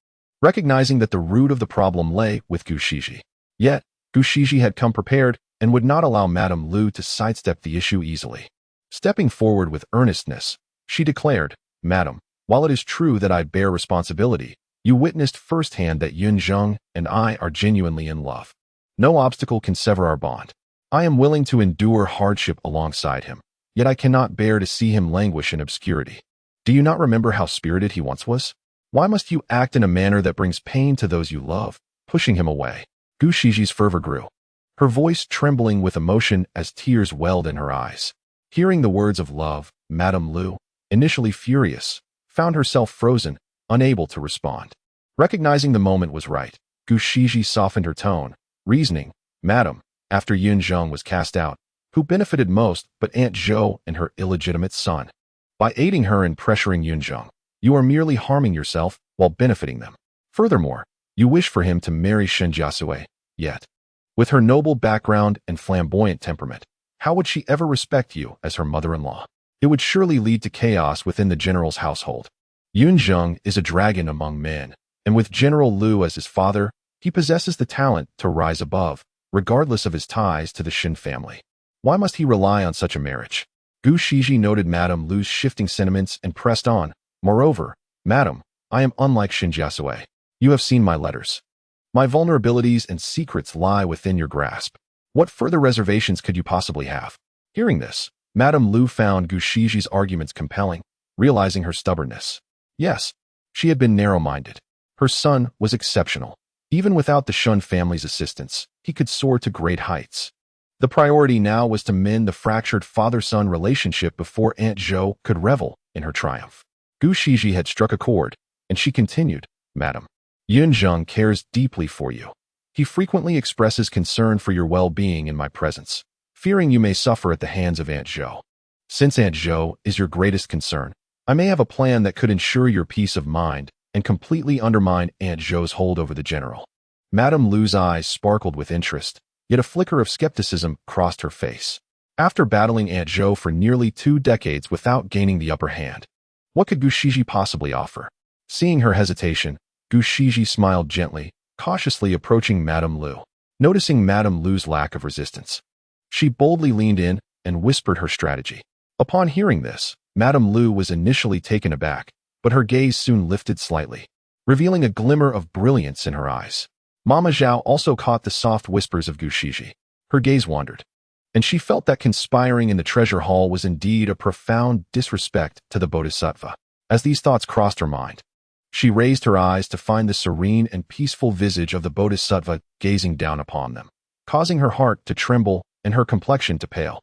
recognizing that the root of the problem lay with Gu Shiji. Yet, Gu Shiji had come prepared and would not allow Madame Lu to sidestep the issue easily. Stepping forward with earnestness, she declared, "Madam, while it is true that I bear responsibility, you witnessed firsthand that Yunzheng and I are genuinely in love. No obstacle can sever our bond. I am willing to endure hardship alongside him, yet I cannot bear to see him languish in obscurity. Do you not remember how spirited he once was? Why must you act in a manner that brings pain to those you love, pushing him away?" Gu Shiji's fervor grew, her voice trembling with emotion as tears welled in her eyes. Hearing the words of love, Madame Lu, initially furious, found herself frozen, unable to respond. Recognizing the moment was right, Gu Shiji softened her tone, reasoning, "Madam, after Yunzheng was cast out, who benefited most but Aunt Zhou and her illegitimate son? By aiding her in pressuring Yunzheng, you are merely harming yourself while benefiting them. Furthermore, you wish for him to marry Shen Jiasui, yet, with her noble background and flamboyant temperament, how would she ever respect you as her mother-in-law? It would surely lead to chaos within the general's household. Yunzheng is a dragon among men, and with General Lu as his father, he possesses the talent to rise above, regardless of his ties to the Shen family. Why must he rely on such a marriage?" Gu Shiji noted Madame Lu's shifting sentiments and pressed on, "Moreover, Madam, I am unlike Shen Jiasui. You have seen my letters. My vulnerabilities and secrets lie within your grasp. What further reservations could you possibly have?" Hearing this, Madame Lu found Gu Shiji's arguments compelling, realizing her stubbornness. Yes, she had been narrow-minded. Her son was exceptional. Even without the Shun family's assistance, he could soar to great heights. The priority now was to mend the fractured father-son relationship before Aunt Zhou could revel in her triumph. Gu Shiji had struck a chord, and she continued, Madam, Yunzheng cares deeply for you. He frequently expresses concern for your well-being in my presence, fearing you may suffer at the hands of Aunt Zhou. Since Aunt Zhou is your greatest concern, I may have a plan that could ensure your peace of mind and completely undermine Aunt Zhou's hold over the general. Madame Lu's eyes sparkled with interest, yet a flicker of skepticism crossed her face. After battling Aunt Zhou for nearly 2 decades without gaining the upper hand, what could Gu Shiji possibly offer? Seeing her hesitation, Gu Shiji smiled gently, cautiously approaching Madame Lu. Noticing Madame Lu's lack of resistance, she boldly leaned in and whispered her strategy. Upon hearing this, Madame Lu was initially taken aback, but her gaze soon lifted slightly, revealing a glimmer of brilliance in her eyes. Mama Zhao also caught the soft whispers of Gu Shiji. Her gaze wandered, and she felt that conspiring in the treasure hall was indeed a profound disrespect to the Bodhisattva. As these thoughts crossed her mind, she raised her eyes to find the serene and peaceful visage of the Bodhisattva gazing down upon them, causing her heart to tremble and her complexion to pale.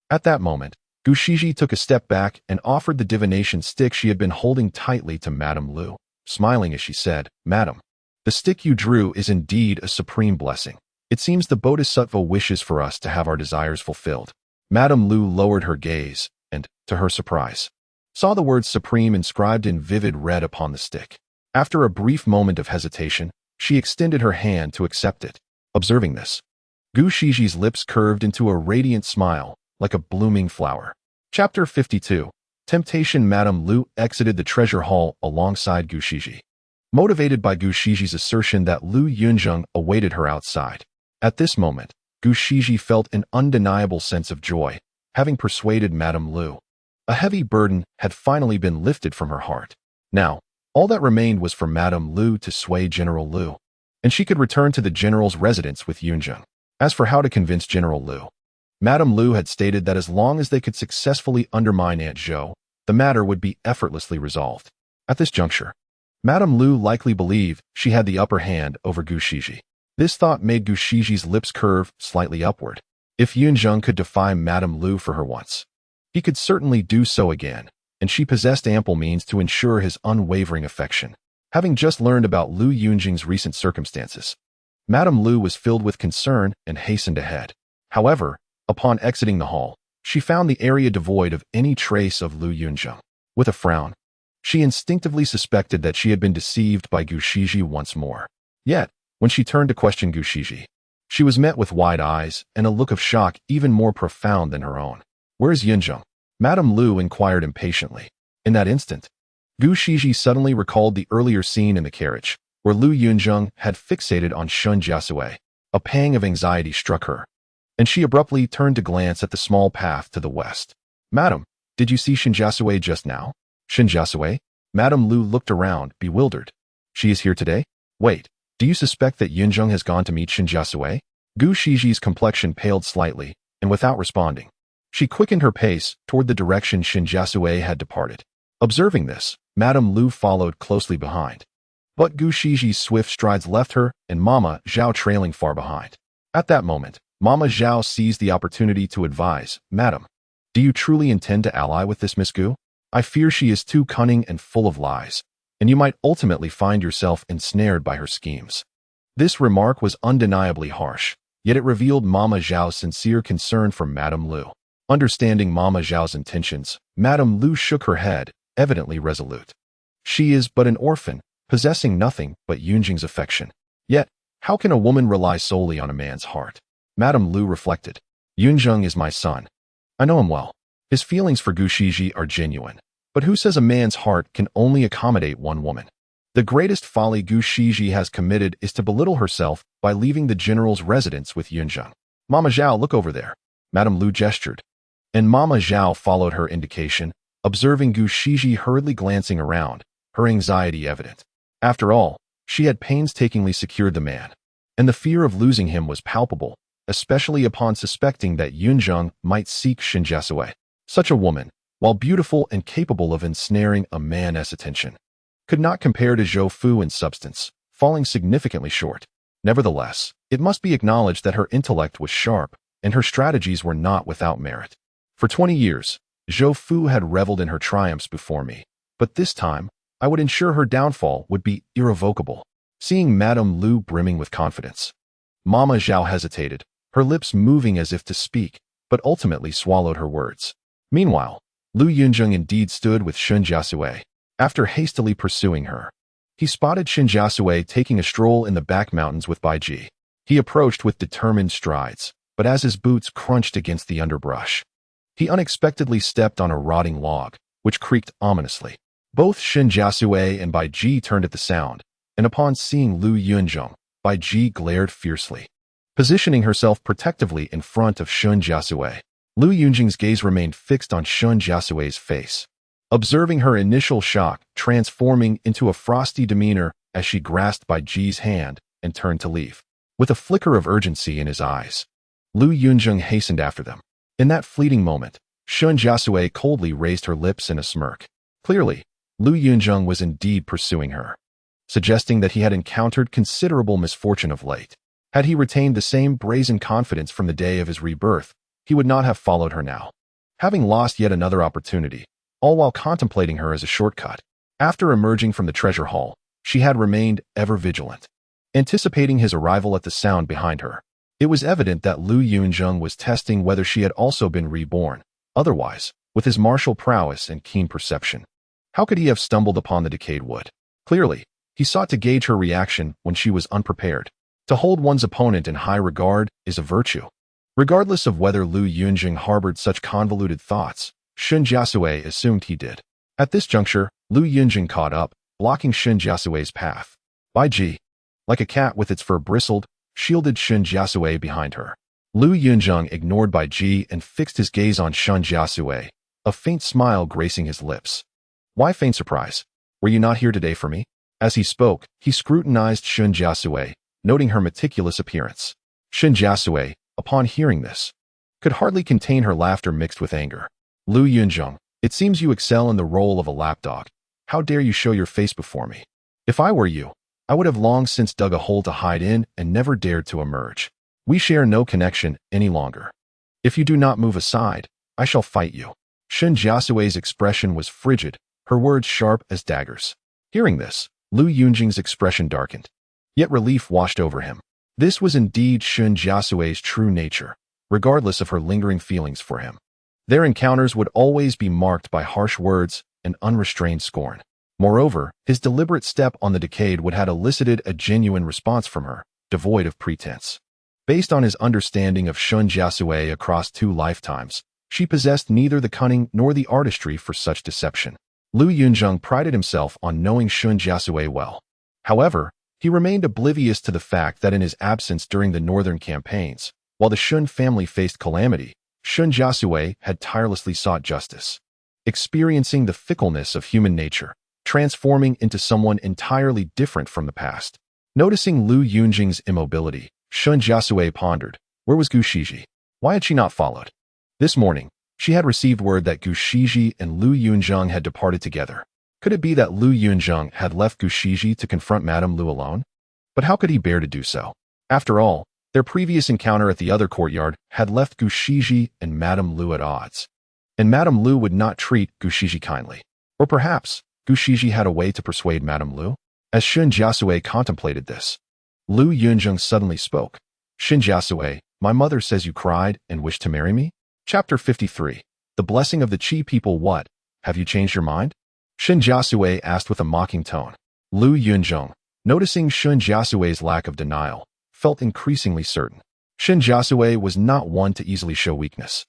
At that moment, Gu Shiji took a step back and offered the divination stick she had been holding tightly to Madame Lu, smiling as she said, Madam, the stick you drew is indeed a supreme blessing. It seems the Bodhisattva wishes for us to have our desires fulfilled. Madame Lu lowered her gaze and, to her surprise, saw the word supreme inscribed in vivid red upon the stick. After a brief moment of hesitation, she extended her hand to accept it. Observing this, Gu Shiji's lips curved into a radiant smile, like a blooming flower. Chapter 52. Temptation. Madame Lu exited the treasure hall alongside Gu Shiji, motivated by Gu Shiji's assertion that Lu Yunzheng awaited her outside. At this moment, Gu Shiji felt an undeniable sense of joy, having persuaded Madame Lu. A heavy burden had finally been lifted from her heart. Now, all that remained was for Madame Lu to sway General Lu, and she could return to the general's residence with Yunzheng. As for how to convince General Lu, Madame Lu had stated that as long as they could successfully undermine Aunt Zhou, the matter would be effortlessly resolved. At this juncture, Madame Lu likely believed she had the upper hand over Gu Shiji. This thought made Gu Shiji's lips curve slightly upward. If Yunzheng could defy Madame Lu for her once, he could certainly do so again, and she possessed ample means to ensure his unwavering affection. Having just learned about Lu Yunzheng's recent circumstances, Madame Lu was filled with concern and hastened ahead. However, upon exiting the hall, she found the area devoid of any trace of Lu Yunzheng. With a frown, she instinctively suspected that she had been deceived by Gu Shiji once more. Yet, when she turned to question Gu Shiji, she was met with wide eyes and a look of shock even more profound than her own. Where's Yunzheng? Madame Lu inquired impatiently. In that instant, Gu Shiji suddenly recalled the earlier scene in the carriage, where Lu Yunzheng had fixated on Shen Jiasui. A pang of anxiety struck her, and she abruptly turned to glance at the small path to the west. Madam, did you see Shen Jiasui just now? Shen Jiasui? Madame Lu looked around, bewildered. She is here today? Wait, do you suspect that Yunzheng has gone to meet Shen Jiasui? Gu Shiji's complexion paled slightly, and without responding, she quickened her pace toward the direction Shen Jiasui had departed. Observing this, Madame Lu followed closely behind. But Gu Shiji's swift strides left her and Mama Zhao trailing far behind. At that moment, Mama Zhao seized the opportunity to advise, Madam, do you truly intend to ally with this Miss Gu? I fear she is too cunning and full of lies, and you might ultimately find yourself ensnared by her schemes. This remark was undeniably harsh, yet it revealed Mama Zhao's sincere concern for Madame Lu. Understanding Mama Zhao's intentions, Madame Lu shook her head, evidently resolute. She is but an orphan, possessing nothing but Yunzheng's affection. Yet, how can a woman rely solely on a man's heart? Madame Lu reflected. Yunzheng is my son. I know him well. His feelings for Gu Shiji are genuine. But who says a man's heart can only accommodate one woman? The greatest folly Gu Shiji has committed is to belittle herself by leaving the general's residence with Yunzheng. Mama Zhao, look over there. Madame Lu gestured, and Mama Zhao followed her indication, observing Gu Shiji hurriedly glancing around, her anxiety evident. After all, she had painstakingly secured the man, and the fear of losing him was palpable, especially upon suspecting that Yunzheng might seek Shen Jiasui. Such a woman, while beautiful and capable of ensnaring a man's attention, could not compare to Zhou Fu in substance, falling significantly short. Nevertheless, it must be acknowledged that her intellect was sharp, and her strategies were not without merit. For 20 years, Zhou Fu had reveled in her triumphs before me, but this time, I would ensure her downfall would be irrevocable. Seeing Madame Lu brimming with confidence, Mama Zhao hesitated, her lips moving as if to speak, but ultimately swallowed her words. Meanwhile, Lu Yunzheng indeed stood with Shen Jiasui. After hastily pursuing her, he spotted Shen Jiasui taking a stroll in the back mountains with Bai Ji. He approached with determined strides, but as his boots crunched against the underbrush, he unexpectedly stepped on a rotting log, which creaked ominously. Both Shen Jiasui and Bai Ji turned at the sound, and upon seeing Lu Yunzheng, Bai Ji glared fiercely. Positioning herself protectively in front of Shen Jiasui, Lu Yunzheng's gaze remained fixed on Shen Jiasui's face, observing her initial shock transforming into a frosty demeanor as she grasped Bai Ji's hand and turned to leave. With a flicker of urgency in his eyes, Lu Yunzheng hastened after them. In that fleeting moment, Shen Jiasui coldly raised her lips in a smirk. Clearly, Lu Yunzheng was indeed pursuing her, suggesting that he had encountered considerable misfortune of late. Had he retained the same brazen confidence from the day of his rebirth, he would not have followed her now. Having lost yet another opportunity, all while contemplating her as a shortcut, after emerging from the treasure hall, she had remained ever vigilant, anticipating his arrival at the sound behind her. It was evident that Lu Yunzheng was testing whether she had also been reborn. Otherwise, with his martial prowess and keen perception, how could he have stumbled upon the decayed wood? Clearly, he sought to gauge her reaction when she was unprepared. To hold one's opponent in high regard is a virtue. Regardless of whether Lu Yunzheng harbored such convoluted thoughts, Shen Jiasui assumed he did. At this juncture, Lu Yunzheng caught up, blocking Shen Jiasui's path. Bai Ji, like a cat with its fur bristled, shielded Shen Jiasui behind her. Lu Yunzheng ignored Bai Ji and fixed his gaze on Shen Jiasui, a faint smile gracing his lips. Why feign surprise? Were you not here today for me? As he spoke, he scrutinized Shen Jiasui, noting her meticulous appearance. Shen Jiasui, upon hearing this, could hardly contain her laughter mixed with anger. Lu Yunzheng, it seems you excel in the role of a lapdog. How dare you show your face before me? If I were you, I would have long since dug a hole to hide in and never dared to emerge. We share no connection any longer. If you do not move aside, I shall fight you. Shen Jiasui's expression was frigid, her words sharp as daggers. Hearing this, Lu Yunzheng's expression darkened. Yet relief washed over him. This was indeed Shen Jiasui's true nature, regardless of her lingering feelings for him. Their encounters would always be marked by harsh words and unrestrained scorn. Moreover, his deliberate step on the decayed would have elicited a genuine response from her, devoid of pretense. Based on his understanding of Shen Jiasui across 2 lifetimes, she possessed neither the cunning nor the artistry for such deception. Lu Yunzheng prided himself on knowing Shen Jiasui well. However, he remained oblivious to the fact that in his absence during the northern campaigns, while the Shun family faced calamity, Shen Jiasui had tirelessly sought justice. Experiencing the fickleness of human nature, transforming into someone entirely different from the past. Noticing Lu Yunzheng's immobility, Shen Jiasui pondered, where was Gu Shiji? Why had she not followed? This morning, she had received word that Gu Shiji and Lu Yunzheng had departed together. Could it be that Lu Yunzheng had left Gu Shiji to confront Madame Lu alone? But how could he bear to do so? After all, their previous encounter at the other courtyard had left Gu Shiji and Madame Lu at odds. And Madame Lu would not treat Gu Shiji kindly. Or perhaps, Gu Shiji had a way to persuade Madame Lu? As Shen Jiasui contemplated this, Lu Yunzheng suddenly spoke. Shen Jiasui, my mother says you cried and wished to marry me? Chapter 53. The blessing of the Qi people. What? Have you changed your mind? Shen Jiasui asked with a mocking tone. Lu Yunzheng, noticing Shen Jiasui's lack of denial, felt increasingly certain. Shen Jiasui was not one to easily show weakness.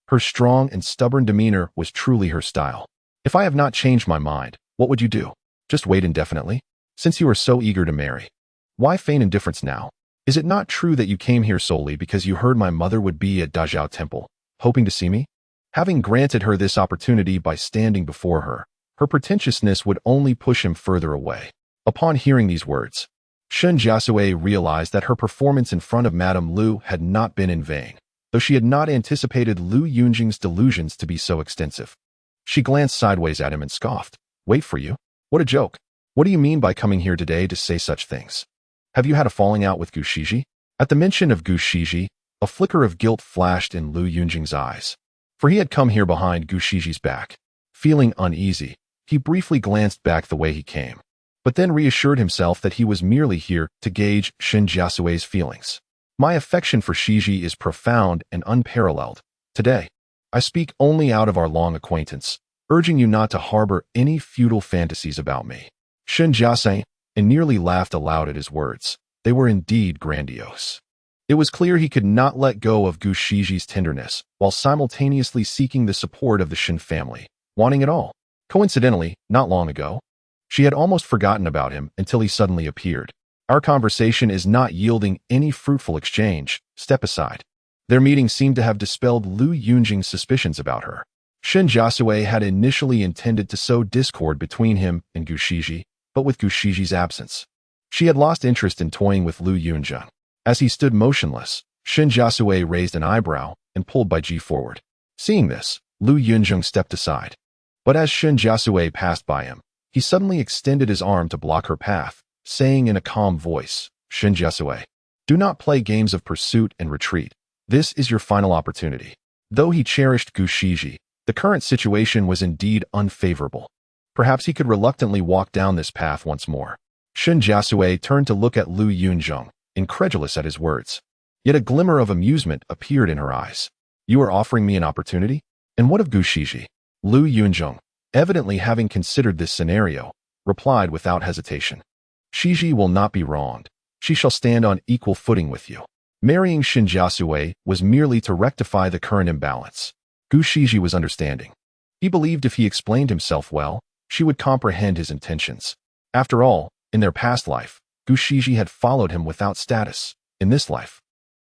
Her strong and stubborn demeanor was truly her style. If I have not changed my mind, what would you do? Just wait indefinitely? Since you are so eager to marry, why feign indifference now? Is it not true that you came here solely because you heard my mother would be at Dazhao Temple, hoping to see me? Having granted her this opportunity by standing before her, her pretentiousness would only push him further away. Upon hearing these words, Shen Jiasui realized that her performance in front of Madame Lu had not been in vain, though she had not anticipated Lu Yunzheng's delusions to be so extensive. She glanced sideways at him and scoffed. Wait for you? What a joke. What do you mean by coming here today to say such things? Have you had a falling out with Gu Shiji? At the mention of Gu Shiji, A flicker of guilt flashed in Lu Yunzheng's eyes, for he had come here behind Gu Shiji's back. Feeling uneasy, he briefly glanced back the way he came, but then reassured himself that he was merely here to gauge Shen Jiasui's feelings. My affection for Shiji is profound and unparalleled. Today, I speak only out of our long acquaintance, urging you not to harbor any futile fantasies about me. Shen Jiasui and nearly laughed aloud at his words. They were indeed grandiose. It was clear he could not let go of Gu Shiji's tenderness, while simultaneously seeking the support of the Shen family, wanting it all. Coincidentally, not long ago, she had almost forgotten about him until he suddenly appeared. Our conversation is not yielding any fruitful exchange. Step aside. Their meeting seemed to have dispelled Lu Yunzheng's suspicions about her. Shen Jiasui had initially intended to sow discord between him and Gu Shiji, but with Gu Shiji's absence, she had lost interest in toying with Lu Yunzheng. As he stood motionless, Shen Jiasui raised an eyebrow and pulled Bai Ji forward. Seeing this, Lu Yunzheng stepped aside. But as Shen Jiasui passed by him, he suddenly extended his arm to block her path, saying in a calm voice, Shen Jiasui, do not play games of pursuit and retreat. This is your final opportunity. Though he cherished Gu Shiji, the current situation was indeed unfavorable. Perhaps he could reluctantly walk down this path once more. Shen Jiasui turned to look at Lu Yunzheng, incredulous at his words. Yet a glimmer of amusement appeared in her eyes. You are offering me an opportunity? And what of Gu Shiji? Lu Yunzheng, evidently having considered this scenario, replied without hesitation. Shiji will not be wronged. She shall stand on equal footing with you. Marrying Shen Jiasui was merely to rectify the current imbalance. Gu Shiji was understanding. He believed if he explained himself well, she would comprehend his intentions. After all, in their past life, Gu Shiji had followed him without status. In this life,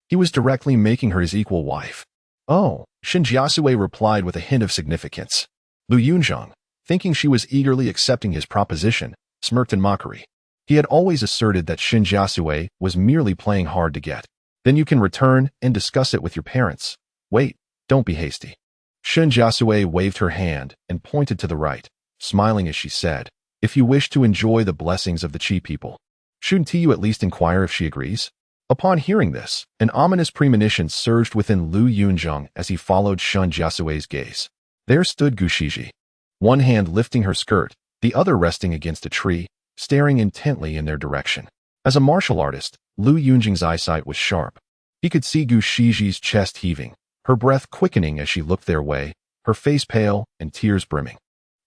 he was directly making her his equal wife. Oh, Shen Jiasui replied with a hint of significance. Lu Yunzheng, thinking she was eagerly accepting his proposition, smirked in mockery. He had always asserted that Shen Jiasui was merely playing hard to get. Then you can return and discuss it with your parents. Wait, don't be hasty. Shen Jiasui waved her hand and pointed to the right, smiling as she said, if you wish to enjoy the blessings of the Qi people, shouldn't you at least inquire if she agrees? Upon hearing this, an ominous premonition surged within Lu Yunzheng as he followed Shen Jiasui's gaze. There stood Gu Shiji, one hand lifting her skirt, the other resting against a tree, staring intently in their direction. As a martial artist, Lu Yunzheng's eyesight was sharp. He could see Gu Shiji's chest heaving, her breath quickening as she looked their way, her face pale and tears brimming.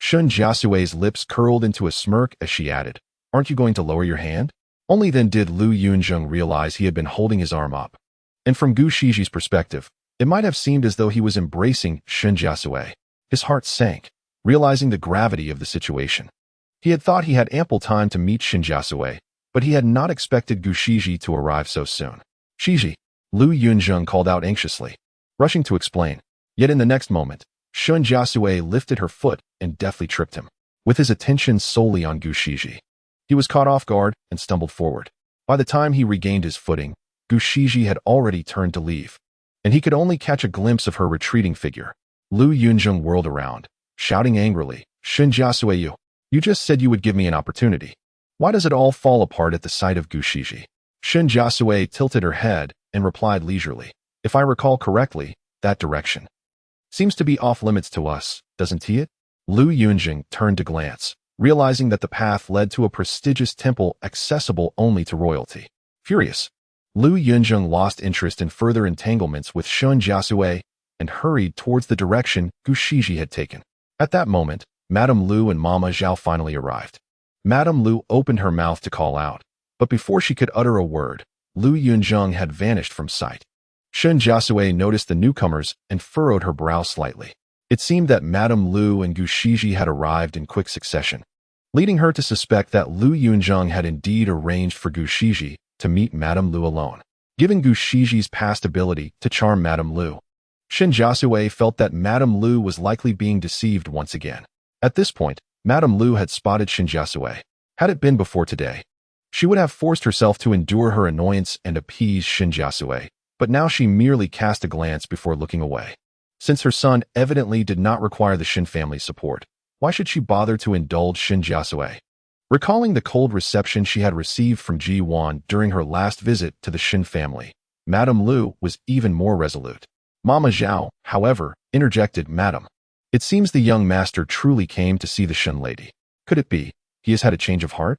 Shen Jiasui's lips curled into a smirk as she added, aren't you going to lower your hand? Only then did Lu Yunzheng realize he had been holding his arm up. And from Gu Shiji's perspective, it might have seemed as though he was embracing Shen Jiasui. His heart sank, realizing the gravity of the situation. He had thought he had ample time to meet Shen Jiasui, but he had not expected Gu Shiji to arrive so soon. Shiji, Lu Yunzheng called out anxiously, rushing to explain. Yet in the next moment, Shen Jiasui lifted her foot and deftly tripped him, with his attention solely on Gu Shiji. He was caught off guard and stumbled forward. By the time he regained his footing, Gu Shiji had already turned to leave, and he could only catch a glimpse of her retreating figure. Lu Yunzheng whirled around, shouting angrily, Shen Jiasui, you just said you would give me an opportunity. Why does it all fall apart at the sight of Gu Shiji? Shen Jiasui tilted her head and replied leisurely, if I recall correctly, that direction seems to be off limits to us, doesn't it? Lu Yunzheng turned to glance, realizing that the path led to a prestigious temple accessible only to royalty. Furious, Lu Yunzheng lost interest in further entanglements with Shen Jiasui and hurried towards the direction Gu Shiji had taken. At that moment, Madame Lu and Mama Zhao finally arrived. Madame Lu opened her mouth to call out, but before she could utter a word, Lu Yunzheng had vanished from sight. Shen Jiasui noticed the newcomers and furrowed her brow slightly. It seemed that Madame Lu and Gu Shiji had arrived in quick succession, leading her to suspect that Lu Yunzheng had indeed arranged for Gu Shiji to meet Madame Lu alone. Given Gu Shiji's past ability to charm Madame Lu, Shen Jiasui felt that Madame Lu was likely being deceived once again. At this point, Madame Lu had spotted Shen Jiasui. Had it been before today, she would have forced herself to endure her annoyance and appease Shen Jiasui, but now she merely cast a glance before looking away. Since her son evidently did not require the Shen family's support, why should she bother to indulge Shen Jiasui? Recalling the cold reception she had received from Ji Wan during her last visit to the Shen family, Madame Lu was even more resolute. Mama Zhao, however, interjected, "Madam, it seems the young master truly came to see the Shen lady. Could it be he has had a change of heart?"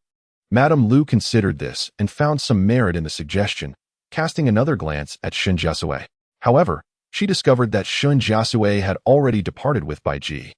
Madame Lu considered this and found some merit in the suggestion, casting another glance at Shen Jiasui. However, she discovered that Shen Jiasui had already departed with Bai Ji,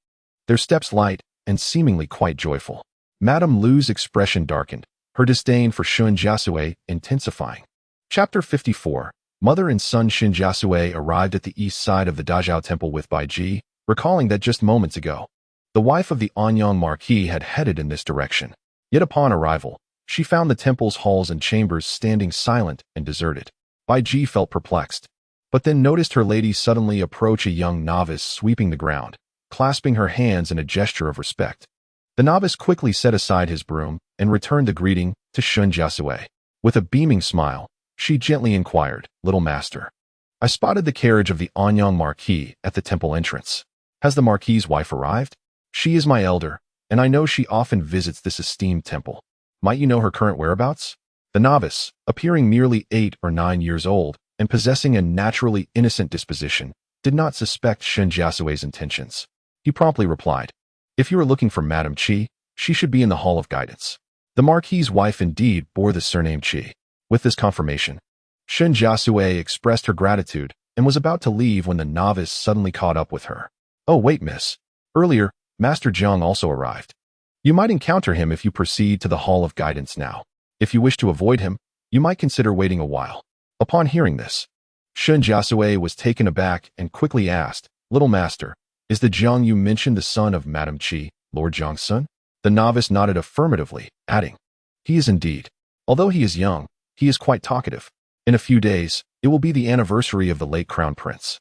their steps light and seemingly quite joyful. Madame Lu's expression darkened, her disdain for Shen Jiasui intensifying. Chapter 54. Mother and son. Shen Jiasui arrived at the east side of the Dazhao Temple with Bai Ji, recalling that just moments ago, the wife of the Anyang Marquis had headed in this direction. Yet upon arrival, she found the temple's halls and chambers standing silent and deserted. Bai Ji felt perplexed, but then noticed her lady suddenly approach a young novice sweeping the ground, clasping her hands in a gesture of respect. The novice quickly set aside his broom and returned the greeting to Shen Jiasui. With a beaming smile, she gently inquired, "Little master, I spotted the carriage of the Anyang Marquis at the temple entrance. Has the Marquis's wife arrived? She is my elder, and I know she often visits this esteemed temple. Might you know her current whereabouts?" The novice, appearing merely 8 or 9 years old and possessing a naturally innocent disposition, did not suspect Shen Jiasui's intentions. He promptly replied, "If you are looking for Madame Qi, she should be in the Hall of Guidance." The Marquis's wife indeed bore the surname Qi. With this confirmation, Shen Jiasui expressed her gratitude and was about to leave when the novice suddenly caught up with her. "Oh, wait, miss. Earlier, Master Jiang also arrived. You might encounter him if you proceed to the Hall of Guidance now. If you wish to avoid him, you might consider waiting a while." Upon hearing this, Shen Jiasui was taken aback and quickly asked, "Little master, is the Jiang you mentioned the son of Madame Qi, Lord Jiang Xun?" The novice nodded affirmatively, adding, "He is indeed. Although he is young, he is quite talkative. In a few days, it will be the anniversary of the late crown prince,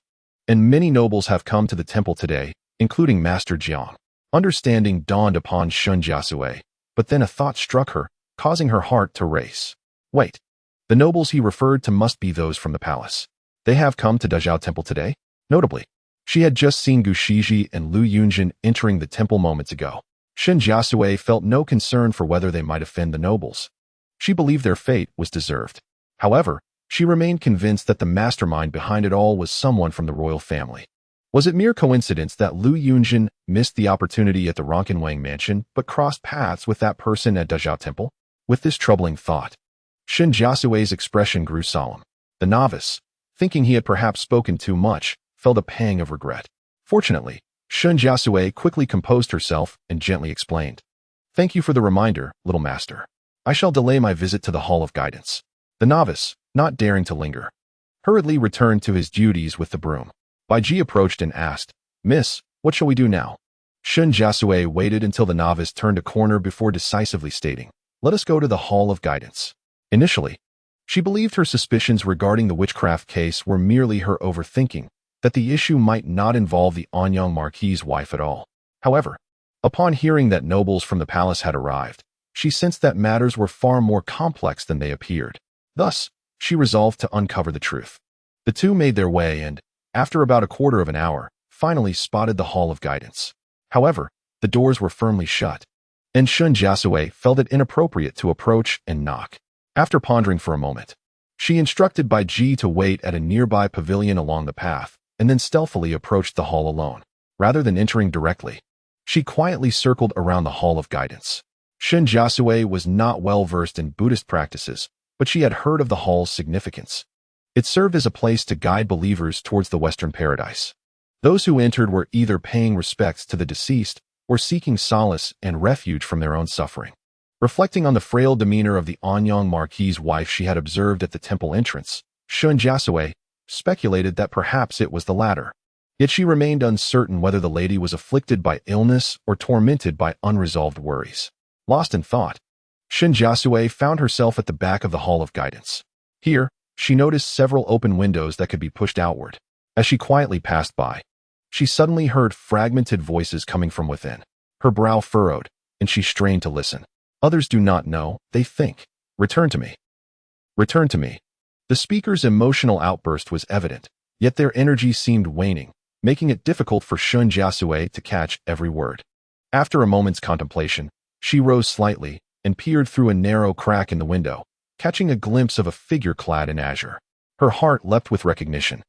and many nobles have come to the temple today, including Master Jiang." Understanding dawned upon Shen Jiasui, but then a thought struck her, causing her heart to race. Wait, the nobles he referred to must be those from the palace. They have come to Dazhao Temple today? Notably, she had just seen Gu Shiji and Lu Yunzheng entering the temple moments ago. Shen Jiasui felt no concern for whether they might offend the nobles. She believed their fate was deserved. However, she remained convinced that the mastermind behind it all was someone from the royal family. Was it mere coincidence that Lu Yunzheng missed the opportunity at the Ronkenwang mansion but crossed paths with that person at Dazhao Temple? With this troubling thought, Shen Jiasui's expression grew solemn. The novice, thinking he had perhaps spoken too much, felt a pang of regret. Fortunately, Shen Jiasui quickly composed herself and gently explained, "Thank you for the reminder, little master. I shall delay my visit to the Hall of Guidance." The novice, not daring to linger, hurriedly returned to his duties with the broom. Bai Ji approached and asked, "Miss, what shall we do now?" Shen Jiasui waited until the novice turned a corner before decisively stating, "Let us go to the Hall of Guidance." Initially, she believed her suspicions regarding the witchcraft case were merely her overthinking, that the issue might not involve the Anyang Marquis's wife at all. However, upon hearing that nobles from the palace had arrived, she sensed that matters were far more complex than they appeared. Thus, she resolved to uncover the truth. The two made their way and, after about a quarter of an hour, finally spotted the Hall of Guidance. However, the doors were firmly shut, and Shen Jiasui felt it inappropriate to approach and knock. After pondering for a moment, she instructed Bai Ji to wait at a nearby pavilion along the path, and then stealthily approached the hall alone. Rather than entering directly, she quietly circled around the Hall of Guidance. Shen Jiasui was not well versed in Buddhist practices, but she had heard of the hall's significance. It served as a place to guide believers towards the Western paradise. Those who entered were either paying respects to the deceased or seeking solace and refuge from their own suffering. Reflecting on the frail demeanor of the Anyang Marquis's wife she had observed at the temple entrance, Shen Jiasui speculated that perhaps it was the latter. Yet she remained uncertain whether the lady was afflicted by illness or tormented by unresolved worries. Lost in thought, Shen Jiasui found herself at the back of the Hall of Guidance. Here, she noticed several open windows that could be pushed outward. As she quietly passed by, she suddenly heard fragmented voices coming from within. Her brow furrowed, and she strained to listen. "Others do not know, they think. Return to me. Return to me." The speaker's emotional outburst was evident, yet their energy seemed waning, making it difficult for Shen Jiasui to catch every word. After a moment's contemplation, she rose slightly and peered through a narrow crack in the window, catching a glimpse of a figure clad in azure. Her heart leapt with recognition.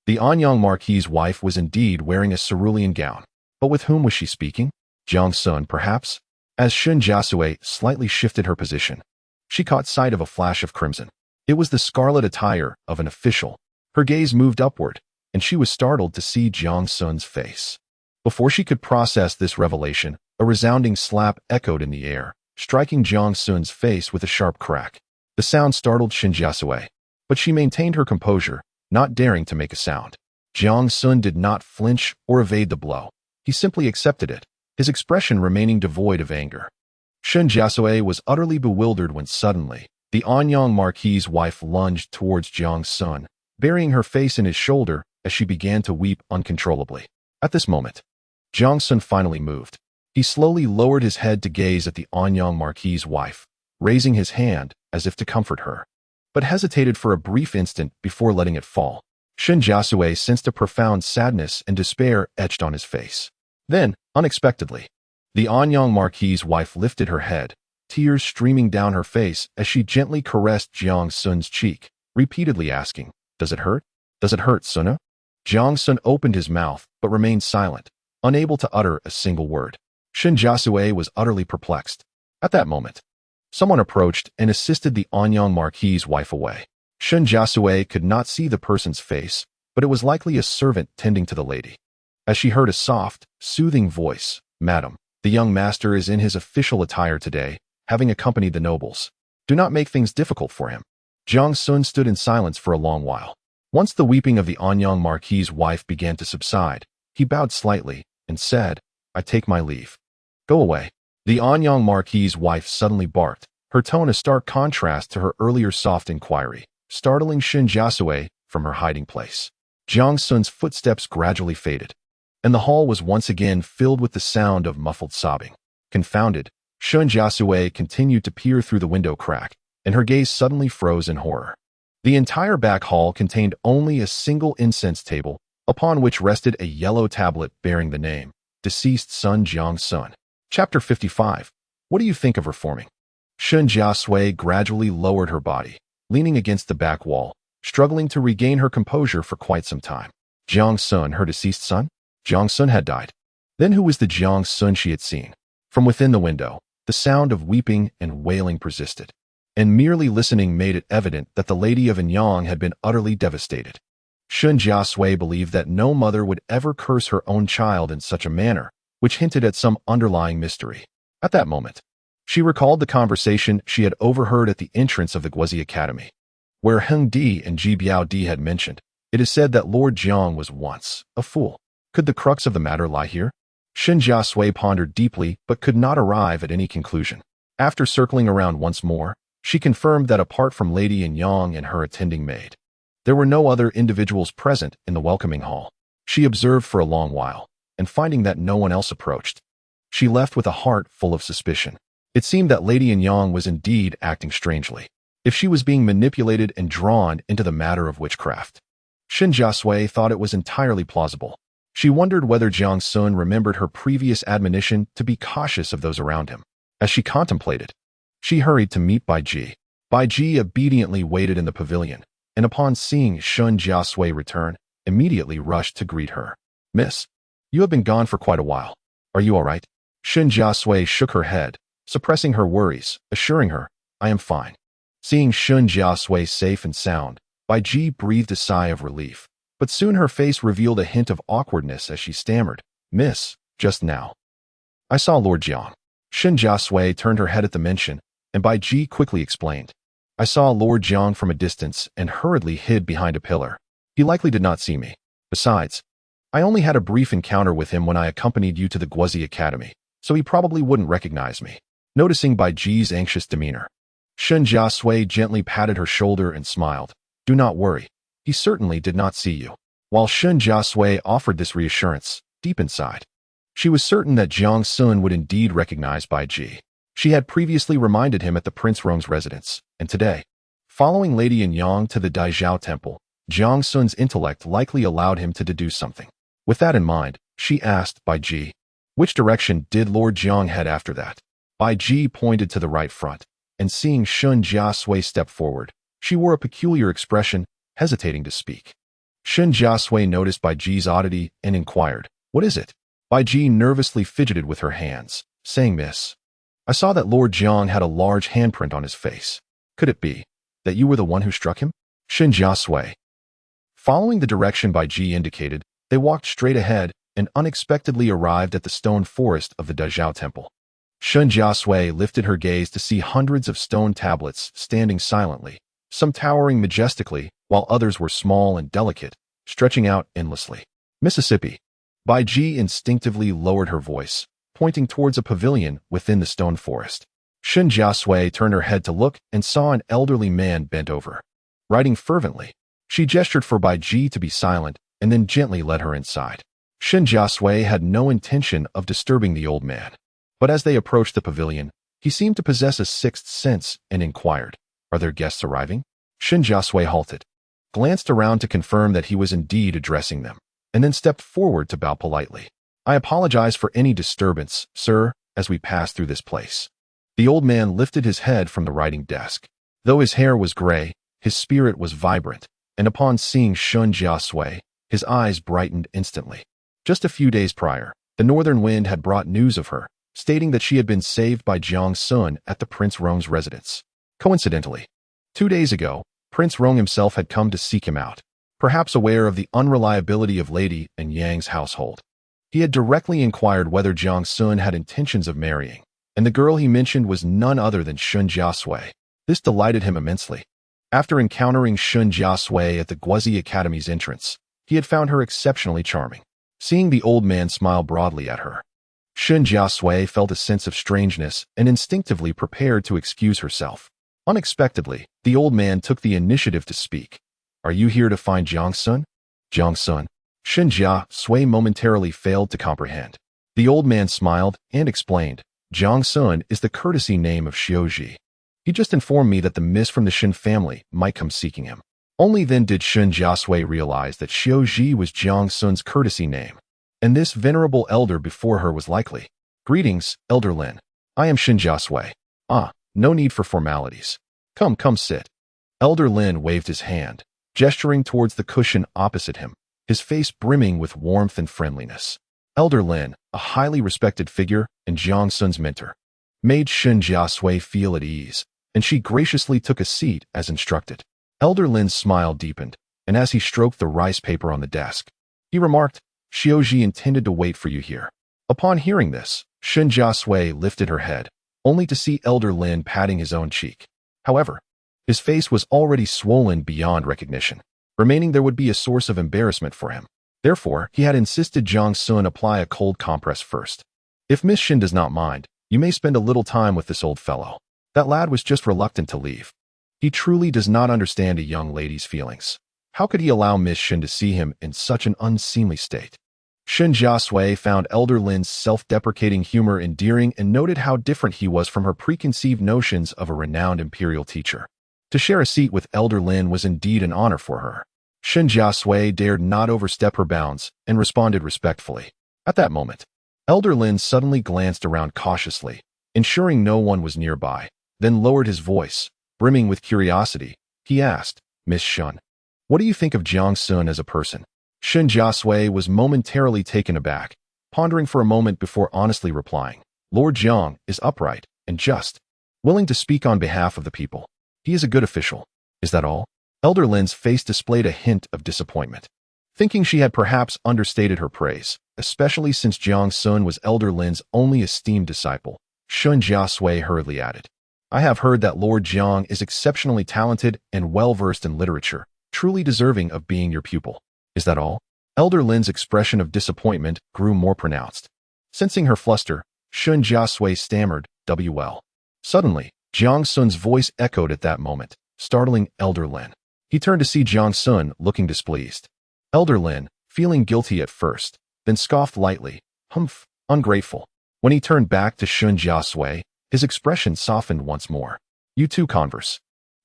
The Anyang Marquis's wife was indeed wearing a cerulean gown. But with whom was she speaking? Jiang Xun, perhaps? As Shen Jiasui slightly shifted her position, she caught sight of a flash of crimson. It was the scarlet attire of an official. Her gaze moved upward, and she was startled to see Jiang Xun's face. Before she could process this revelation, a resounding slap echoed in the air, striking Jiang Xun's face with a sharp crack. The sound startled Shen Jiasui, but she maintained her composure, not daring to make a sound. Jiang Xun did not flinch or evade the blow. He simply accepted it, his expression remaining devoid of anger. Shen Jiasui was utterly bewildered when suddenly, the Anyang Marquis's wife lunged towards Jiang Xun, burying her face in his shoulder as she began to weep uncontrollably. At this moment, Jiang Xun finally moved. He slowly lowered his head to gaze at the Anyang Marquis's wife, raising his hand as if to comfort her, but hesitated for a brief instant before letting it fall. Shen Jiasui sensed a profound sadness and despair etched on his face. Then, unexpectedly, the Anyang Marquis's wife lifted her head, tears streaming down her face as she gently caressed Jiang Xun's cheek, repeatedly asking, "Does it hurt? Does it hurt, Suna?" Jiang Xun opened his mouth but remained silent, unable to utter a single word. Shen Jiasui was utterly perplexed. At that moment, someone approached and assisted the Anyang Marquis's wife away. Shen Jiasui could not see the person's face, but it was likely a servant tending to the lady. As she heard a soft, soothing voice, "Madam, the young master is in his official attire today, having accompanied the nobles. Do not make things difficult for him." Jiang Xun stood in silence for a long while. Once the weeping of the Anyang Marquis's wife began to subside, he bowed slightly and said, "I take my leave. Go away." The Anyang Marquis's wife suddenly barked, her tone a stark contrast to her earlier soft inquiry, startling Shen Jiasui from her hiding place. Jiang Xun's footsteps gradually faded, and the hall was once again filled with the sound of muffled sobbing. Confounded, Shen Jiasui continued to peer through the window crack, and her gaze suddenly froze in horror. The entire back hall contained only a single incense table, upon which rested a yellow tablet bearing the name, Deceased Son Jiang Xun. Chapter 55. What do you think of reforming? Shen Jiasui gradually lowered her body, leaning against the back wall, struggling to regain her composure for quite some time. Jiang Xun, her deceased son? Jiang Xun had died. Then who was the Jiang Xun she had seen? From within the window, the sound of weeping and wailing persisted, and merely listening made it evident that the lady of Anyang had been utterly devastated. Shen Jiasui believed that no mother would ever curse her own child in such a manner, which hinted at some underlying mystery. At that moment, she recalled the conversation she had overheard at the entrance of the Guozi Academy, where Heng Di and Ji Biao Di had mentioned, "It is said that Lord Jiang was once a fool." Could the crux of the matter lie here? Shen Jiasui pondered deeply but could not arrive at any conclusion. After circling around once more, she confirmed that apart from Lady Anyang and her attending maid, there were no other individuals present in the welcoming hall. She observed for a long while, and finding that no one else approached, she left with a heart full of suspicion. It seemed that Lady Anyang was indeed acting strangely, if she was being manipulated and drawn into the matter of witchcraft. Shen Jiasui thought it was entirely plausible. She wondered whether Jiang Xun remembered her previous admonition to be cautious of those around him. As she contemplated, she hurried to meet Bai Ji. Bai Ji obediently waited in the pavilion, and upon seeing Shen Jiasui return, immediately rushed to greet her. "Miss, you have been gone for quite a while. Are you all right?" Shen Jiasui shook her head, suppressing her worries, assuring her, "I am fine." Seeing Shen Jiasui safe and sound, Bai Ji breathed a sigh of relief, but soon her face revealed a hint of awkwardness as she stammered, "Miss, just now I saw Lord Jiang." Shen Jiasui turned her head at the mention, and Bai Ji quickly explained, "I saw Lord Jiang from a distance and hurriedly hid behind a pillar. He likely did not see me. Besides, I only had a brief encounter with him when I accompanied you to the Guozi Academy, so he probably wouldn't recognize me." Noticing Bai Ji's anxious demeanor, Shen Jiasui gently patted her shoulder and smiled. "Do not worry. He certainly did not see you." While Shen Jiasui offered this reassurance, deep inside, she was certain that Jiang Xun would indeed recognize Bai Ji. She had previously reminded him at the Prince Rong's residence, and today, following Lady Anyang to the Daizhao Temple, Jiang Xun's intellect likely allowed him to deduce something. With that in mind, she asked Bai Ji, "Which direction did Lord Jiang head after that?" Bai Ji pointed to the right front, and seeing Shen Jiasui step forward, she wore a peculiar expression, hesitating to speak. Shen Jiasui noticed Bai Ji's oddity and inquired, "What is it?" Bai Ji nervously fidgeted with her hands, saying, "Miss, I saw that Lord Jiang had a large handprint on his face. Could it be that you were the one who struck him?" Shen Jiasui. Following the direction Bai Ji indicated, they walked straight ahead and unexpectedly arrived at the stone forest of the Dazhao Temple. Shen Jiasui lifted her gaze to see hundreds of stone tablets standing silently, some towering majestically, while others were small and delicate, stretching out endlessly. "Mississippi." Bai Ji instinctively lowered her voice, pointing towards a pavilion within the stone forest. Shen Jiasui turned her head to look and saw an elderly man bent over, writing fervently. She gestured for Bai Ji to be silent and then gently led her inside. Shen Jiasui had no intention of disturbing the old man, but as they approached the pavilion, he seemed to possess a sixth sense and inquired, "Are there guests arriving?" Shen Jiasui halted, glanced around to confirm that he was indeed addressing them, and then stepped forward to bow politely. "I apologize for any disturbance, sir, as we pass through this place." The old man lifted his head from the writing desk. Though his hair was gray, his spirit was vibrant, and upon seeing Shen Jiasui, his eyes brightened instantly. Just a few days prior, the northern wind had brought news of her, stating that she had been saved by Jiang Xun at the Prince Rong's residence. Coincidentally, 2 days ago, Prince Rong himself had come to seek him out, perhaps aware of the unreliability of Lady and Yang's household. He had directly inquired whether Jiang Xun had intentions of marrying, and the girl he mentioned was none other than Shen Jiasui. This delighted him immensely. After encountering Shen Jiasui at the Guozi Academy's entrance, he had found her exceptionally charming. Seeing the old man smile broadly at her, Shen Jiasui felt a sense of strangeness and instinctively prepared to excuse herself. Unexpectedly, the old man took the initiative to speak. "Are you here to find Jiang Xun?" Jiang Xun. Shen Jiasui momentarily failed to comprehend. The old man smiled and explained, "Jiang Xun is the courtesy name of Xiaoji. He just informed me that the miss from the Shen family might come seeking him." Only then did Shen Jiasui realize that Xiaoji was Jiang Xun's courtesy name, and this venerable elder before her was likely. "Greetings, Elder Lin. I am Shen Jiasui." "Ah, no need for formalities. Come, sit." Elder Lin waved his hand, gesturing towards the cushion opposite him, his face brimming with warmth and friendliness. Elder Lin, a highly respected figure and Jiang Xun's mentor, made Shen Jiasui feel at ease, and she graciously took a seat as instructed. Elder Lin's smile deepened, and as he stroked the rice paper on the desk, he remarked, "Xiaoji intended to wait for you here." Upon hearing this, Shen Jiasui lifted her head, only to see Elder Lin patting his own cheek. However, his face was already swollen beyond recognition, remaining there would be a source of embarrassment for him. Therefore, he had insisted Jiang Xun apply a cold compress first. "If Miss Shen does not mind, you may spend a little time with this old fellow." That lad was just reluctant to leave. He truly does not understand a young lady's feelings. How could he allow Miss Shen to see him in such an unseemly state? Shen Jiasui found Elder Lin's self-deprecating humor endearing and noted how different he was from her preconceived notions of a renowned imperial teacher. To share a seat with Elder Lin was indeed an honor for her. Shen Jiasui dared not overstep her bounds and responded respectfully. At that moment, Elder Lin suddenly glanced around cautiously, ensuring no one was nearby, then lowered his voice. Brimming with curiosity, he asked, "Miss Shen, what do you think of Jiang Xun as a person?" Shen Jiasui was momentarily taken aback, pondering for a moment before honestly replying, "Lord Jiang is upright and just, willing to speak on behalf of the people. He is a good official." "Is that all?" Elder Lin's face displayed a hint of disappointment. Thinking she had perhaps understated her praise, especially since Jiang Xun was Elder Lin's only esteemed disciple, Shen Jiasui hurriedly added, "I have heard that Lord Jiang is exceptionally talented and well-versed in literature, truly deserving of being your pupil." "Is that all?" Elder Lin's expression of disappointment grew more pronounced. Sensing her fluster, Shen Jiasui stammered, "WL." Suddenly, Jiang Xun's voice echoed at that moment, startling Elder Lin. He turned to see Jiang Xun looking displeased. Elder Lin, feeling guilty at first, then scoffed lightly, "Humph, ungrateful." When he turned back to Shen Jiasui, his expression softened once more. "You two converse.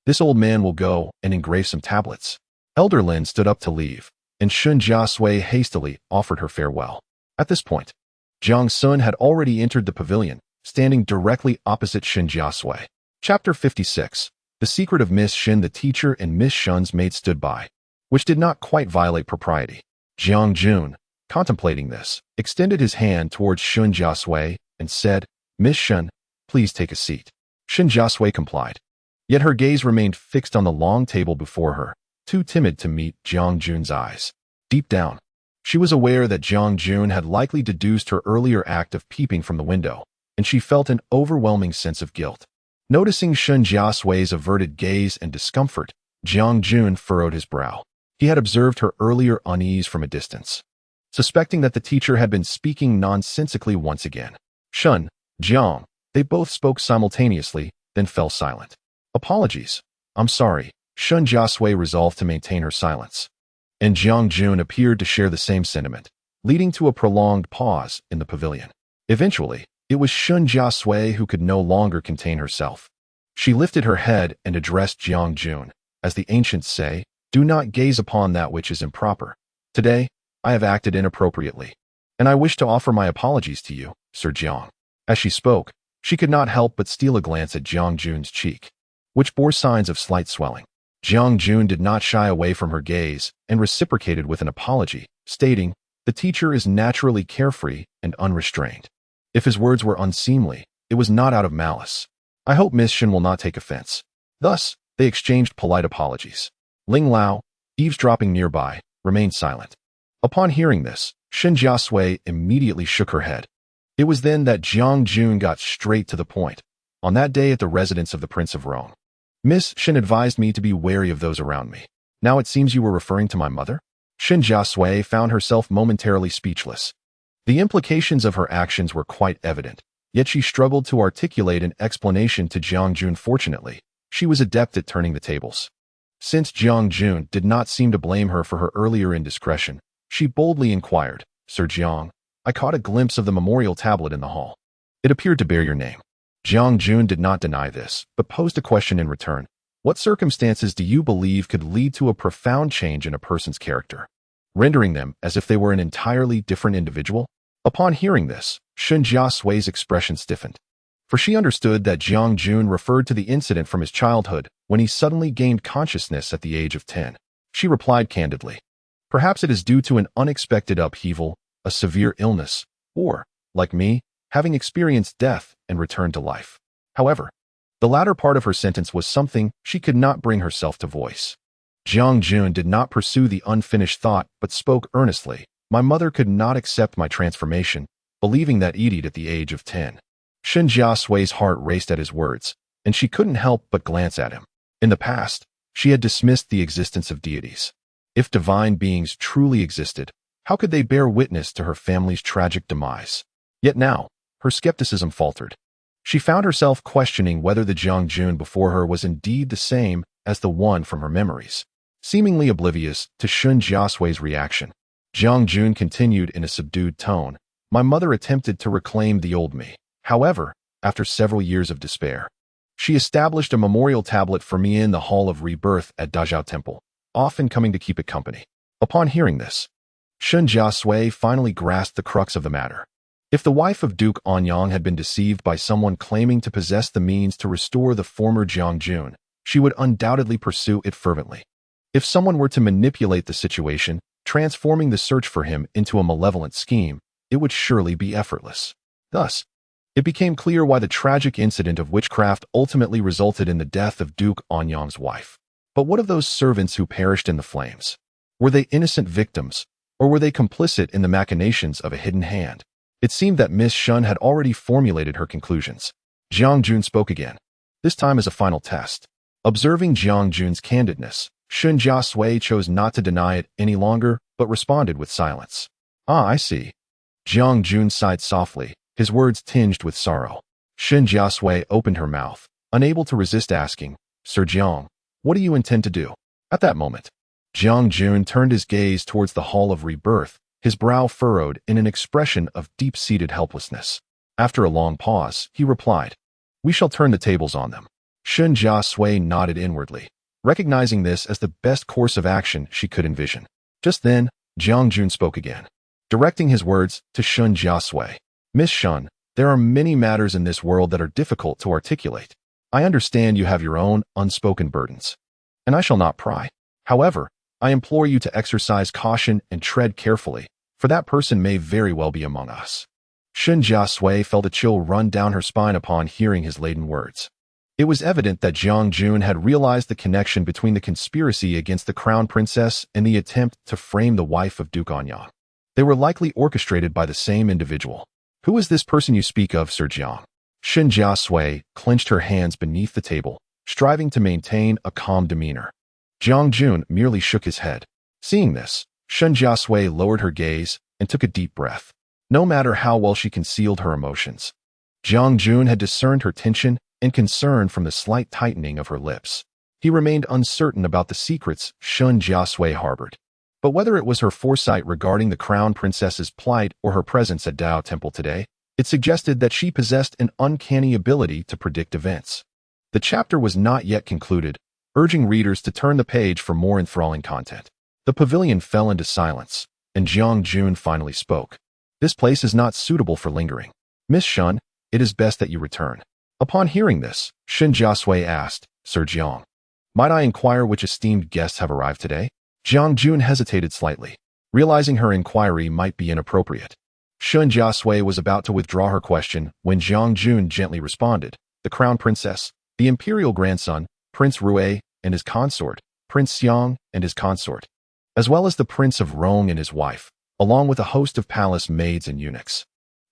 This old man will go and engrave some tablets." Elder Lin stood up to leave, and Shen Jiasui hastily offered her farewell. At this point, Jiang Xun had already entered the pavilion, standing directly opposite Shen Jiasui. Chapter 56. The secret of Miss Shen. The teacher and Miss Shen's maid stood by, which did not quite violate propriety. Jiang Xun, contemplating this, extended his hand towards Shen Jiasui and said, "Miss Shen, please take a seat." Shen Jiasui complied. Yet her gaze remained fixed on the long table before her, too timid to meet Jiang Xun's eyes. Deep down, she was aware that Jiang Xun had likely deduced her earlier act of peeping from the window, and she felt an overwhelming sense of guilt. Noticing Shen Jiasui's averted gaze and discomfort, Jiang Xun furrowed his brow. He had observed her earlier unease from a distance. Suspecting that the teacher had been speaking nonsensically once again, Shen, Jiang, they both spoke simultaneously, then fell silent. "Apologies. I'm sorry." Shen Jiasui resolved to maintain her silence. And Jiang Xun appeared to share the same sentiment, leading to a prolonged pause in the pavilion. Eventually, it was Shen Jiasui who could no longer contain herself. She lifted her head and addressed Jiang Xun. "As the ancients say, do not gaze upon that which is improper. Today, I have acted inappropriately, and I wish to offer my apologies to you, Sir Jiang." As she spoke, she could not help but steal a glance at Jiang Xun's cheek, which bore signs of slight swelling. Jiang Xun did not shy away from her gaze and reciprocated with an apology, stating, "The teacher is naturally carefree and unrestrained." If his words were unseemly, it was not out of malice. "I hope Miss Shen will not take offense." Thus, they exchanged polite apologies. Ling Lao, eavesdropping nearby, remained silent. Upon hearing this, Shen Jiasui immediately shook her head. It was then that Jiang Xun got straight to the point. "On that day at the residence of the Prince of Rome, Miss Shen advised me to be wary of those around me. Now it seems you were referring to my mother?" Shen Jiasui found herself momentarily speechless. The implications of her actions were quite evident, yet she struggled to articulate an explanation to Jiang Xun. Fortunately, she was adept at turning the tables. Since Jiang Xun did not seem to blame her for her earlier indiscretion, she boldly inquired, "Sir Jiang, I caught a glimpse of the memorial tablet in the hall. It appeared to bear your name." Jiang Xun did not deny this, but posed a question in return. "What circumstances do you believe could lead to a profound change in a person's character, rendering them as if they were an entirely different individual?" Upon hearing this, Shen Jiasui's expression stiffened, for she understood that Jiang Xun referred to the incident from his childhood when he suddenly gained consciousness at the age of 10. She replied candidly, "Perhaps it is due to an unexpected upheaval, a severe illness, or, like me, having experienced death and returned to life." However, the latter part of her sentence was something she could not bring herself to voice. Jiang Xun did not pursue the unfinished thought but spoke earnestly. "My mother could not accept my transformation, believing that Edith at the age of 10. Shen Jiasui's heart raced at his words, and she couldn't help but glance at him. In the past, she had dismissed the existence of deities. If divine beings truly existed, how could they bear witness to her family's tragic demise? Yet now, her skepticism faltered. She found herself questioning whether the Jiang Xun before her was indeed the same as the one from her memories. Seemingly oblivious to Shen Jiasui's reaction, Jiang Xun continued in a subdued tone, "My mother attempted to reclaim the old me. However, after several years of despair, she established a memorial tablet for me in the Hall of Rebirth at Dazhao Temple, often coming to keep it company." Upon hearing this, Shen Jiasui finally grasped the crux of the matter. If the wife of Duke Anyang had been deceived by someone claiming to possess the means to restore the former Jiang Xun, she would undoubtedly pursue it fervently. If someone were to manipulate the situation, transforming the search for him into a malevolent scheme, it would surely be effortless. Thus, it became clear why the tragic incident of witchcraft ultimately resulted in the death of Duke Anyang's wife. But what of those servants who perished in the flames? Were they innocent victims, or were they complicit in the machinations of a hidden hand? It seemed that Miss Shen had already formulated her conclusions. Jiang Xun spoke again, this time as a final test. Observing Jiang Xun's candidness, Shen Jiasui chose not to deny it any longer, but responded with silence. "Ah, I see." Jiang Xun sighed softly, his words tinged with sorrow. Shen Jiasui opened her mouth, unable to resist asking, "Sir Jiang, what do you intend to do?" At that moment, Jiang Xun turned his gaze towards the Hall of Rebirth, his brow furrowed in an expression of deep-seated helplessness. After a long pause, he replied, "We shall turn the tables on them." Shen Jiasui nodded inwardly, recognizing this as the best course of action she could envision. Just then, Jiang Xun spoke again, directing his words to Shen Jiasui. "Miss Shen, there are many matters in this world that are difficult to articulate. I understand you have your own unspoken burdens, and I shall not pry. However, I implore you to exercise caution and tread carefully, for that person may very well be among us. Shen Jiasui felt a chill run down her spine upon hearing his laden words. It was evident that Jiang Xun had realized the connection between the conspiracy against the crown princess and the attempt to frame the wife of Duke Anyang. They were likely orchestrated by the same individual. Who is this person you speak of, Sir Jiang? Shen Jiasui clenched her hands beneath the table, striving to maintain a calm demeanor. Jiang Xun merely shook his head. Seeing this, Shen Jiasui lowered her gaze and took a deep breath. No matter how well she concealed her emotions, Jiang Xun had discerned her tension and concern from the slight tightening of her lips. He remained uncertain about the secrets Shen Jiasui harbored. But whether it was her foresight regarding the crown princess's plight or her presence at Dao Temple today, it suggested that she possessed an uncanny ability to predict events. The chapter was not yet concluded, urging readers to turn the page for more enthralling content. The pavilion fell into silence, and Jiang Xun finally spoke. This place is not suitable for lingering. Miss Shen, it is best that you return. Upon hearing this, Shen Jiasui asked, Sir Jiang, might I inquire which esteemed guests have arrived today? Jiang Xun hesitated slightly, realizing her inquiry might be inappropriate. Shen Jiasui was about to withdraw her question when Jiang Xun gently responded, the crown princess, the imperial grandson, Prince Rui, and his consort, Prince Xiang and his consort, as well as the Prince of Rong and his wife, along with a host of palace maids and eunuchs.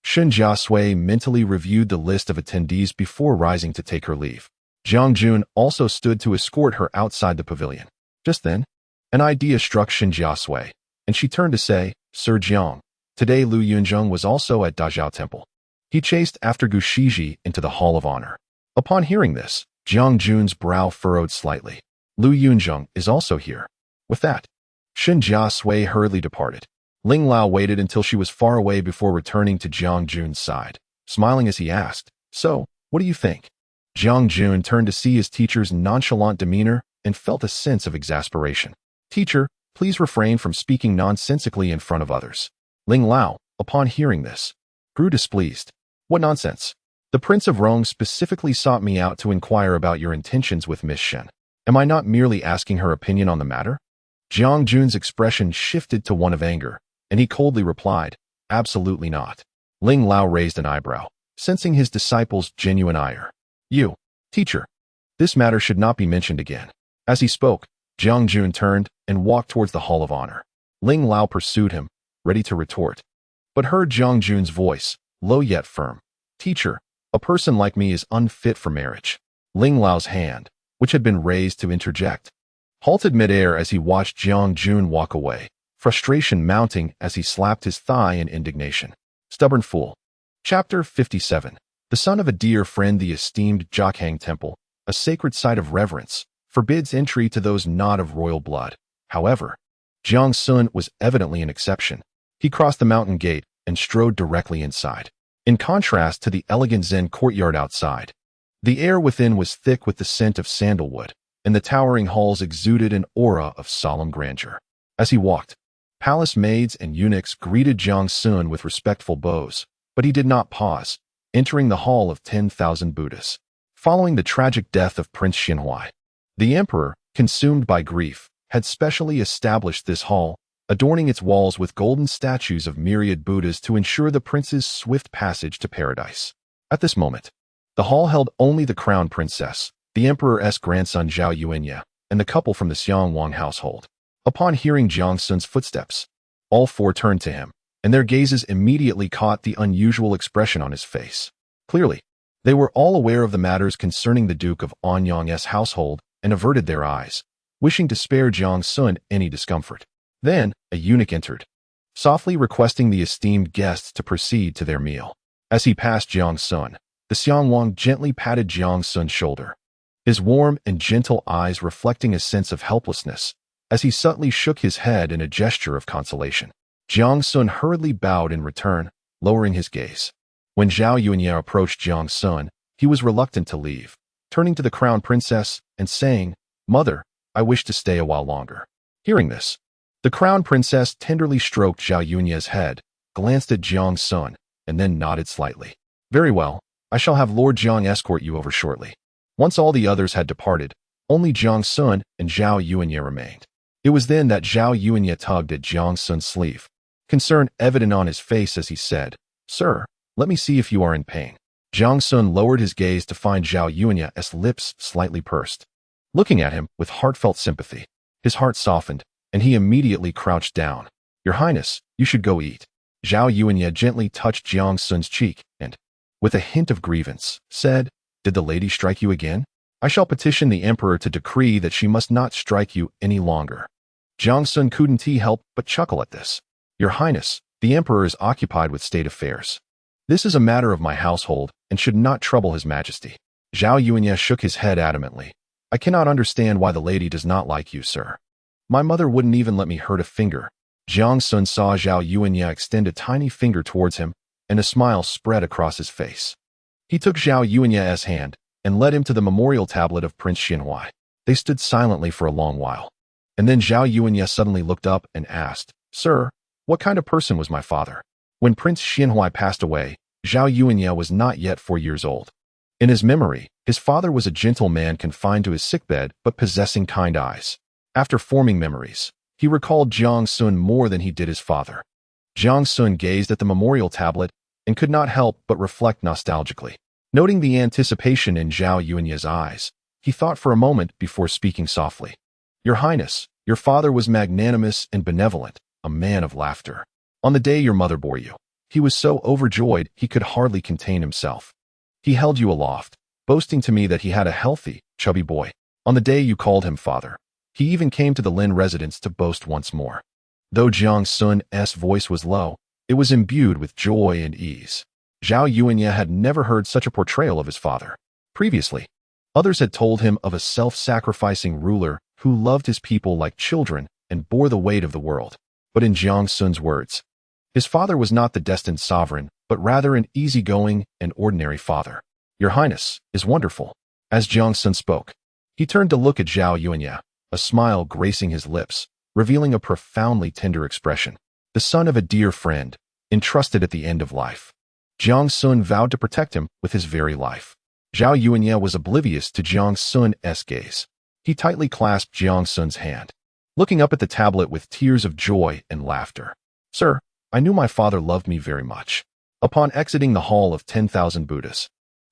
Shen Jiasui mentally reviewed the list of attendees before rising to take her leave. Jiang Xun also stood to escort her outside the pavilion. Just then, an idea struck Shen Jiasui, and she turned to say, Sir Jiang, today Lu Yunzheng was also at Dazhao Temple. He chased after Gu Shiji into the Hall of Honor. Upon hearing this, Jiang Xun's brow furrowed slightly. Lu Yunzheng is also here. With that, Shen Jiasui hurriedly departed. Ling Lao waited until she was far away before returning to Jiang Xun's side, smiling as he asked, So, what do you think? Jiang Xun turned to see his teacher's nonchalant demeanor and felt a sense of exasperation. Teacher, please refrain from speaking nonsensically in front of others. Ling Lao, upon hearing this, grew displeased. What nonsense? The Prince of Rong specifically sought me out to inquire about your intentions with Miss Shen. Am I not merely asking her opinion on the matter? Jiang Xun's expression shifted to one of anger, and he coldly replied, Absolutely not. Ling Lao raised an eyebrow, sensing his disciple's genuine ire. You, teacher, this matter should not be mentioned again. As he spoke, Jiang Xun turned and walked towards the Hall of Honor. Ling Lao pursued him, ready to retort, but heard Jiang Xun's voice, low yet firm. Teacher, a person like me is unfit for marriage. Ling Lao's hand, which had been raised to interject, halted midair as he watched Jiang Xun walk away, frustration mounting as he slapped his thigh in indignation. Stubborn fool. Chapter 57. The son of a dear friend, the esteemed Jiang Temple, a sacred site of reverence, forbids entry to those not of royal blood. However, Jiang Xun was evidently an exception. He crossed the mountain gate and strode directly inside. In contrast to the elegant Zen courtyard outside, the air within was thick with the scent of sandalwood, and the towering halls exuded an aura of solemn grandeur. As he walked, palace maids and eunuchs greeted Jiang Xun with respectful bows, but he did not pause, entering the Hall of 10,000 Buddhas. Following the tragic death of Prince Xinhuai, the emperor, consumed by grief, had specially established this hall, adorning its walls with golden statues of myriad Buddhas to ensure the prince's swift passage to paradise. At this moment, the hall held only the crown princess, the emperor's grandson Zhao Yuanya, and the couple from the Xiangwang household. Upon hearing Jiang Xun's footsteps, all four turned to him, and their gazes immediately caught the unusual expression on his face. Clearly, they were all aware of the matters concerning the Duke of Anyang's household and averted their eyes, wishing to spare Jiang Xun any discomfort. Then, a eunuch entered, softly requesting the esteemed guests to proceed to their meal. As he passed Jiang Xun, the Xiangwang gently patted Jiang Xun's shoulder, his warm and gentle eyes reflecting a sense of helplessness, as he subtly shook his head in a gesture of consolation. Jiang Xun hurriedly bowed in return, lowering his gaze. When Zhao Yuanya approached Jiang Xun, he was reluctant to leave, turning to the crown princess and saying, Mother, I wish to stay a while longer. Hearing this, the crown princess tenderly stroked Zhao Yunya's head, glanced at Jiang Xun, and then nodded slightly. Very well, I shall have Lord Jiang escort you over shortly. Once all the others had departed, only Jiang Xun and Zhao Yuanya remained. It was then that Zhao Yuanya tugged at Jiang Xun's sleeve, concern evident on his face as he said, "Sir, let me see if you are in pain." Jiang Xun lowered his gaze to find Zhao Yuanya's lips slightly pursed. Looking at him with heartfelt sympathy, his heart softened, and he immediately crouched down. "Your Highness, you should go eat." Zhao Yuanya gently touched Jiang Xun's cheek and, with a hint of grievance, said, "Did the lady strike you again? I shall petition the emperor to decree that she must not strike you any longer." Jiang Xun couldn't help but chuckle at this. "Your Highness, the emperor is occupied with state affairs. This is a matter of my household and should not trouble his majesty." Zhao Yuanya shook his head adamantly. "I cannot understand why the lady does not like you, sir. My mother wouldn't even let me hurt a finger." Jiang Xun saw Zhao Yuanya extend a tiny finger towards him, and a smile spread across his face. He took Zhao Yuanya's hand and led him to the memorial tablet of Prince Xianhui. They stood silently for a long while. And then Zhao Yuanya suddenly looked up and asked, "Sir, what kind of person was my father?" When Prince Xianhui passed away, Zhao Yuanya was not yet 4 years old. In his memory, his father was a gentle man confined to his sickbed but possessing kind eyes. After forming memories, he recalled Jiang Xun more than he did his father. Jiang Xun gazed at the memorial tablet and could not help but reflect nostalgically. Noting the anticipation in Zhao Yuanya's eyes, he thought for a moment before speaking softly. "Your Highness, your father was magnanimous and benevolent, a man of laughter. On the day your mother bore you, he was so overjoyed he could hardly contain himself. He held you aloft, boasting to me that he had a healthy, chubby boy. On the day you called him father, he even came to the Lin residence to boast once more." Though Jiang Xun's voice was low, it was imbued with joy and ease. Zhao Yuanya had never heard such a portrayal of his father. Previously, others had told him of a self-sacrificing ruler who loved his people like children and bore the weight of the world. But in Jiang Xun's words, his father was not the destined sovereign, but rather an easygoing and ordinary father. "Your Highness is wonderful." As Jiang Xun spoke, he turned to look at Zhao Yuanya, a smile gracing his lips, revealing a profoundly tender expression. The son of a dear friend, entrusted at the end of life. Jiang Xun vowed to protect him with his very life. Zhao Yuanya was oblivious to Jiang Xun's gaze. He tightly clasped Jiang Xun's hand, looking up at the tablet with tears of joy and laughter. "Sir, I knew my father loved me very much." Upon exiting the Hall of 10,000 Buddhas,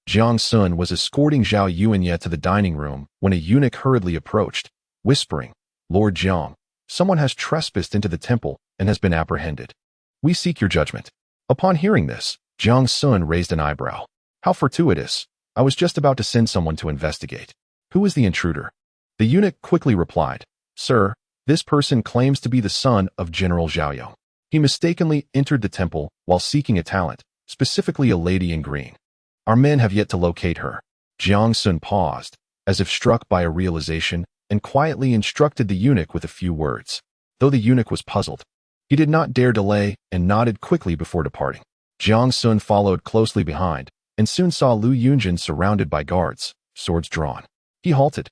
Jiang Xun was escorting Zhao Yuanya to the dining room when a eunuch hurriedly approached, whispering, "Lord Jiang, someone has trespassed into the temple and has been apprehended. We seek your judgment." Upon hearing this, Jiang Xun raised an eyebrow. "How fortuitous. I was just about to send someone to investigate. Who is the intruder?" The eunuch quickly replied, "Sir, this person claims to be the son of General Zhaoyong. He mistakenly entered the temple while seeking a talent, specifically a lady in green. Our men have yet to locate her." Jiang Xun paused, as if struck by a realization, and quietly instructed the eunuch with a few words. Though the eunuch was puzzled, he did not dare delay and nodded quickly before departing. Jiang Xun followed closely behind and soon saw Lu Yunzheng surrounded by guards, swords drawn. He halted,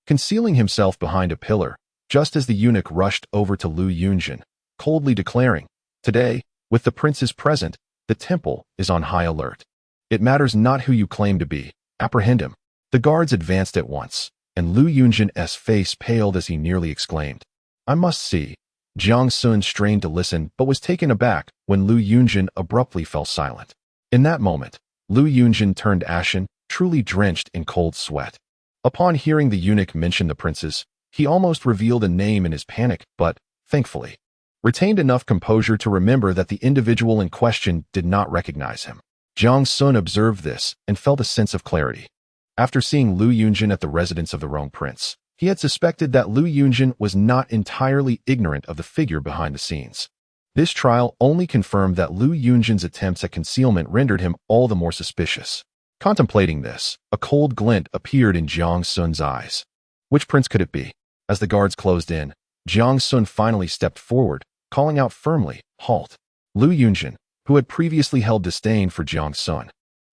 concealing himself behind a pillar, just as the eunuch rushed over to Lu Yunzheng, coldly declaring, "Today, with the princes present, the temple is on high alert. It matters not who you claim to be. Apprehend him." The guards advanced at once, and Lu Yunzheng's face paled as he nearly exclaimed, "I must see." Jiang Xun strained to listen but was taken aback when Lu Yunzheng abruptly fell silent. In that moment, Lu Yunzheng turned ashen, truly drenched in cold sweat. Upon hearing the eunuch mention the princes, he almost revealed a name in his panic, but, thankfully, retained enough composure to remember that the individual in question did not recognize him. Jiang Xun observed this and felt a sense of clarity. After seeing Lu Yunzheng at the residence of the wrong prince, he had suspected that Lu Yunzheng was not entirely ignorant of the figure behind the scenes. This trial only confirmed that Lu Yunzheng's attempts at concealment rendered him all the more suspicious. Contemplating this, a cold glint appeared in Jiang Xun's eyes. Which prince could it be? As the guards closed in, Jiang Xun finally stepped forward, calling out firmly, "Halt!" Lu Yunzheng, who had previously held disdain for Jiang Xun,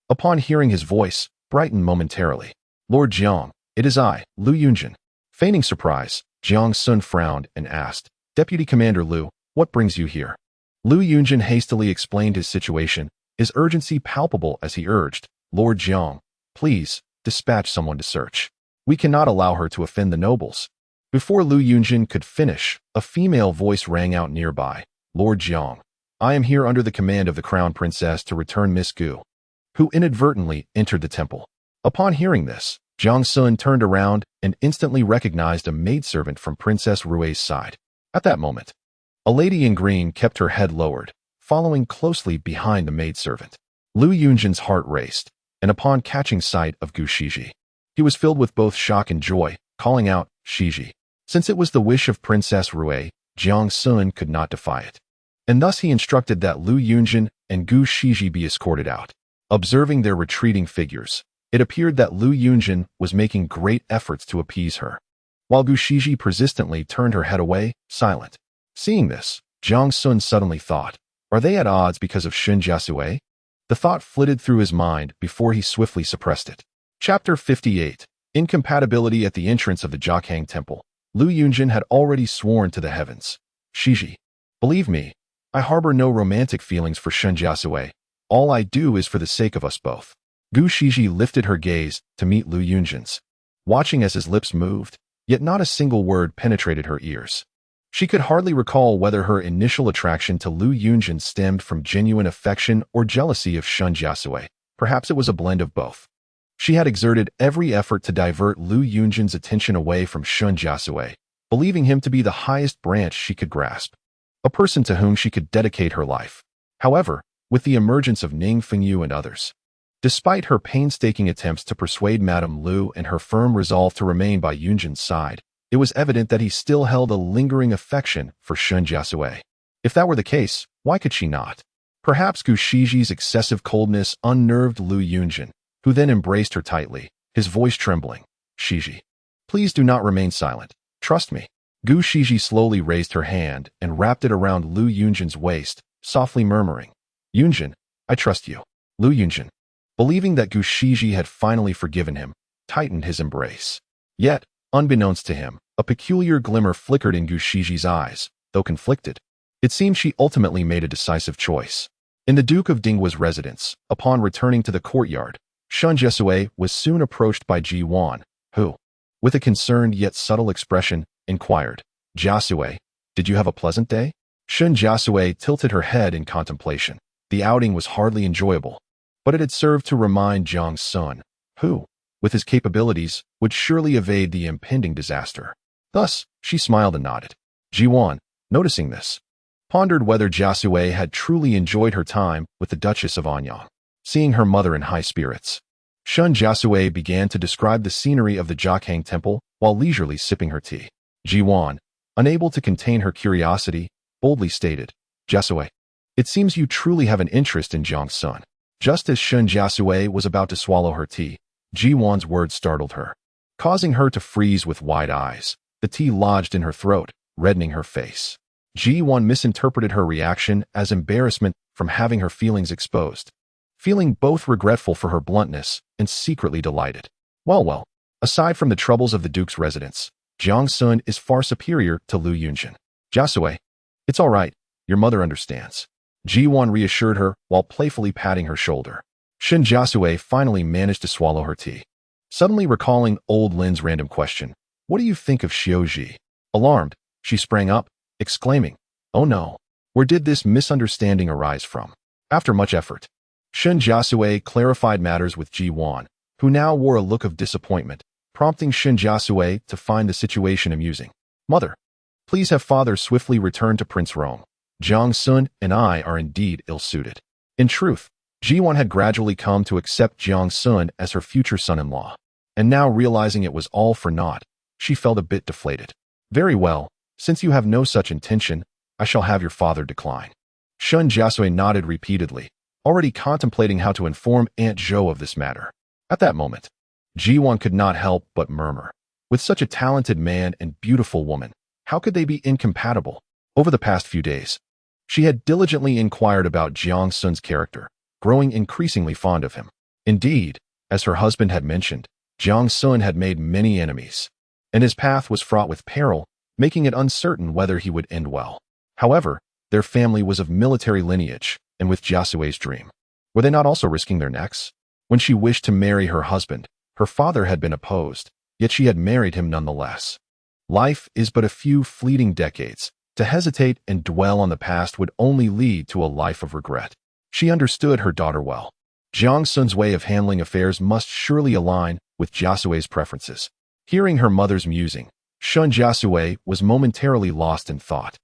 upon hearing his voice, brightened momentarily. "Lord Jiang, it is I, Lu Yunzheng." Feigning surprise, Jiang Xun frowned and asked, "Deputy Commander Lu, what brings you here?" Lu Yunzheng hastily explained his situation, his urgency palpable as he urged, "Lord Jiang, please, dispatch someone to search. We cannot allow her to offend the nobles." Before Lu Yunzheng could finish, a female voice rang out nearby. Lord Jiang, I am here under the command of the Crown Princess to return Miss Gu, who inadvertently entered the temple. Upon hearing this, Jiang Xun turned around and instantly recognized a maidservant from Princess Rui's side. At that moment, a lady in green kept her head lowered, following closely behind the maidservant. Lu Yunzhen's heart raced, and upon catching sight of Gu Shiji, he was filled with both shock and joy, calling out, Shiji. Since it was the wish of Princess Rui, Jiang Xun could not defy it. And thus he instructed that Lu Yunzheng and Gu Shiji be escorted out. Observing their retreating figures, it appeared that Lu Yunzheng was making great efforts to appease her, while Gu Shiji persistently turned her head away, silent. Seeing this, Jiang Xun suddenly thought, are they at odds because of Shen Jiasui? The thought flitted through his mind before he swiftly suppressed it. Chapter 58. Incompatibility. At the entrance of the Jiang Temple, Lu Yunzheng had already sworn to the heavens. Shiji, believe me, I harbor no romantic feelings for Shen Jiasui. All I do is for the sake of us both. Gu Shiji lifted her gaze to meet Lu Yunzheng's, watching as his lips moved, yet not a single word penetrated her ears. She could hardly recall whether her initial attraction to Lu Yunzheng stemmed from genuine affection or jealousy of Shen Jiasui. Perhaps it was a blend of both. She had exerted every effort to divert Lu Yunzheng's attention away from Shen Jiasui, believing him to be the highest branch she could grasp, a person to whom she could dedicate her life. However, with the emergence of Ning Fengyu and others, despite her painstaking attempts to persuade Madame Lu and her firm resolve to remain by Yunzhen's side, it was evident that he still held a lingering affection for Shen Jiasui. If that were the case, why could she not? Perhaps Gu Shiji's excessive coldness unnerved Lu Yunzheng, who then embraced her tightly, his voice trembling. Shiji, please do not remain silent. Trust me. Gu Shiji slowly raised her hand and wrapped it around Lu Yunzhen's waist, softly murmuring, Yunzheng, I trust you. Lu Yunzheng, believing that Gu Shiji had finally forgiven him, tightened his embrace. Yet, unbeknownst to him, a peculiar glimmer flickered in Gu Shiji's eyes, though conflicted. It seemed she ultimately made a decisive choice. In the Duke of Dinghua's residence, upon returning to the courtyard, Shen Jiasui was soon approached by Ji Wan, who, with a concerned yet subtle expression, inquired, Jiasui, did you have a pleasant day? Shen Jiasui tilted her head in contemplation. The outing was hardly enjoyable, but it had served to remind Jiang Xun, who, with his capabilities, would surely evade the impending disaster. Thus, she smiled and nodded. Ji Wan, noticing this, pondered whether Jiasui had truly enjoyed her time with the Duchess of Anyang. Seeing her mother in high spirits, Shen Jiasui began to describe the scenery of the Jiang Temple while leisurely sipping her tea. Ji Wan, unable to contain her curiosity, boldly stated, Jiasui, it seems you truly have an interest in Jiang Xun. Just as Shen Jiasui was about to swallow her tea, Ji Wan's words startled her, causing her to freeze with wide eyes. The tea lodged in her throat, reddening her face. Ji Wan misinterpreted her reaction as embarrassment from having her feelings exposed, feeling both regretful for her bluntness and secretly delighted. Well, aside from the troubles of the Duke's residence, Jiang Xun is far superior to Lu Yunzheng. Jiasui, it's all right, your mother understands. Ji Wan reassured her while playfully patting her shoulder. Shen Jiasui finally managed to swallow her tea. Suddenly recalling old Lin's random question, what do you think of Xiaoji? Alarmed, she sprang up, exclaiming, oh no, where did this misunderstanding arise from? After much effort, Shen Jiasui clarified matters with Ji Wan, who now wore a look of disappointment, prompting Shen Jiasui to find the situation amusing. Mother, please have father swiftly return to Prince Rome. Jiang Xun and I are indeed ill-suited. In truth, Ji Wan had gradually come to accept Jiang Xun as her future son-in-law, and now realizing it was all for naught, she felt a bit deflated. Very well, since you have no such intention, I shall have your father decline. Shen Jiasui nodded repeatedly, already contemplating how to inform Aunt Zhou of this matter. At that moment, Ji Wan could not help but murmur, with such a talented man and beautiful woman, how could they be incompatible? Over the past few days, she had diligently inquired about Jiang Xun's character, growing increasingly fond of him. Indeed, as her husband had mentioned, Jiang Xun had made many enemies, and his path was fraught with peril, making it uncertain whether he would end well. However, their family was of military lineage, and with Jiasui's dream, were they not also risking their necks? When she wished to marry her husband, her father had been opposed, yet she had married him nonetheless. Life is but a few fleeting decades. To hesitate and dwell on the past would only lead to a life of regret. She understood her daughter well. Jiang Xun's way of handling affairs must surely align with Jiasui's preferences. Hearing her mother's musing, Shen Jiasui was momentarily lost in thought,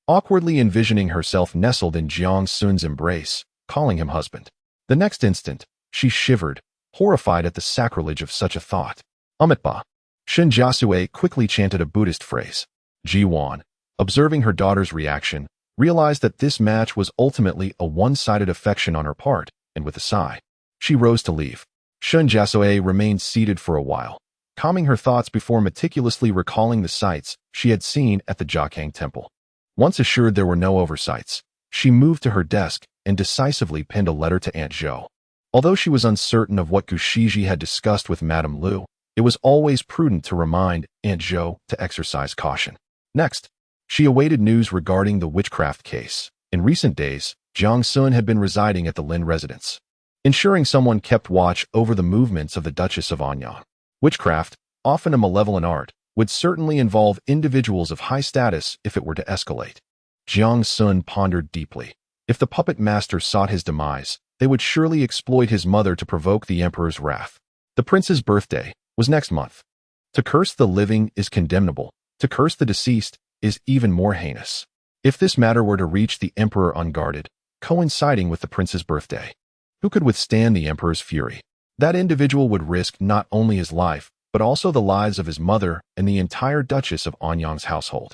awkwardly envisioning herself nestled in Jiang Xun's embrace, calling him husband. The next instant, she shivered, horrified at the sacrilege of such a thought. Amitba. Shen Jiasui quickly chanted a Buddhist phrase. Ji Wan, observing her daughter's reaction, realized that this match was ultimately a one-sided affection on her part, and with a sigh, she rose to leave. Shen Jiasui remained seated for a while, calming her thoughts before meticulously recalling the sights she had seen at the Jiakhang temple. Once assured there were no oversights, she moved to her desk and decisively penned a letter to Aunt Zhou. Although she was uncertain of what Gu Shiji had discussed with Madame Lu, it was always prudent to remind Aunt Zhou to exercise caution. Next, she awaited news regarding the witchcraft case. In recent days, Jiang Xun had been residing at the Lin residence, ensuring someone kept watch over the movements of the Duchess of Anyang. Witchcraft, often a malevolent art, would certainly involve individuals of high status if it were to escalate. Jiang Xun pondered deeply. If the puppet master sought his demise, they would surely exploit his mother to provoke the emperor's wrath. The prince's birthday was next month. To curse the living is condemnable. To curse the deceased is even more heinous. If this matter were to reach the emperor unguarded, coinciding with the prince's birthday, who could withstand the emperor's fury? That individual would risk not only his life, but also the lives of his mother and the entire Duchess of Anyang's household.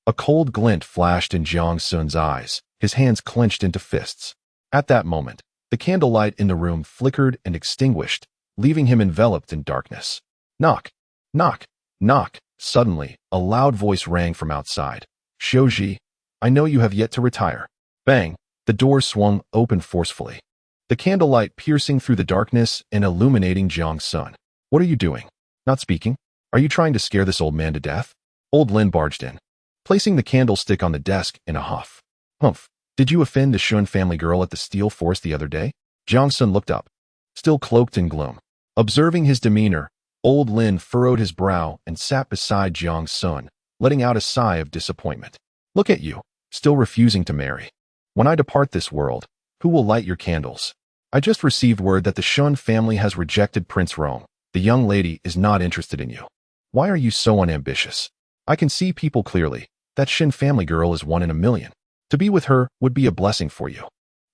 A cold glint flashed in Jiang Xun's eyes, his hands clenched into fists. At that moment, the candlelight in the room flickered and extinguished, leaving him enveloped in darkness. Knock! Knock! Knock! Suddenly, a loud voice rang from outside. Xiuji, I know you have yet to retire. Bang! The door swung open forcefully, the candlelight piercing through the darkness and illuminating Jiang Xun. What are you doing? Not speaking? Are you trying to scare this old man to death? Old Lin barged in, placing the candlestick on the desk in a huff. Humph. Did you offend the Shun family girl at the steel force the other day? Jiang Xun looked up, still cloaked in gloom. Observing his demeanor, old Lin furrowed his brow and sat beside Jiang Xun, letting out a sigh of disappointment. Look at you, still refusing to marry. When I depart this world, who will light your candles? I just received word that the Shun family has rejected Prince Rome. The young lady is not interested in you. Why are you so unambitious? I can see people clearly. That Shen family girl is one in a million. To be with her would be a blessing for you.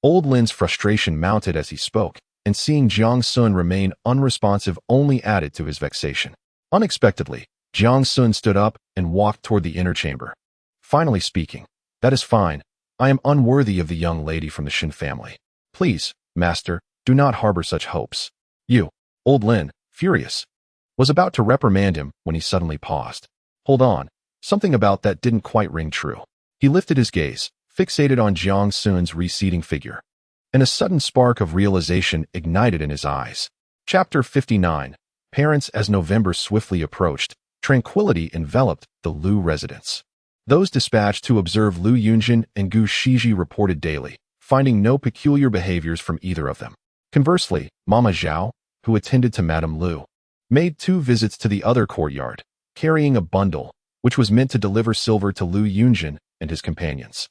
Old Lin's frustration mounted as he spoke, and seeing Jiang Xun remain unresponsive only added to his vexation. Unexpectedly, Jiang Xun stood up and walked toward the inner chamber. Finally speaking, that is fine. I am unworthy of the young lady from the Shen family. Please, master, do not harbor such hopes. You, old Lin, furious, was about to reprimand him when he suddenly paused. Hold on, something about that didn't quite ring true. He lifted his gaze, fixated on Jiang Xun's receding figure, and a sudden spark of realization ignited in his eyes. Chapter 59. Parents. As November swiftly approached, tranquility enveloped the Lu residence. Those dispatched to observe Lu Yunzheng and Gu Shiji reported daily, finding no peculiar behaviors from either of them. Conversely, Mama Zhao, who attended to Madame Lu, made 2 visits to the other courtyard, carrying a bundle, which was meant to deliver silver to Lu Yunzheng and his companions.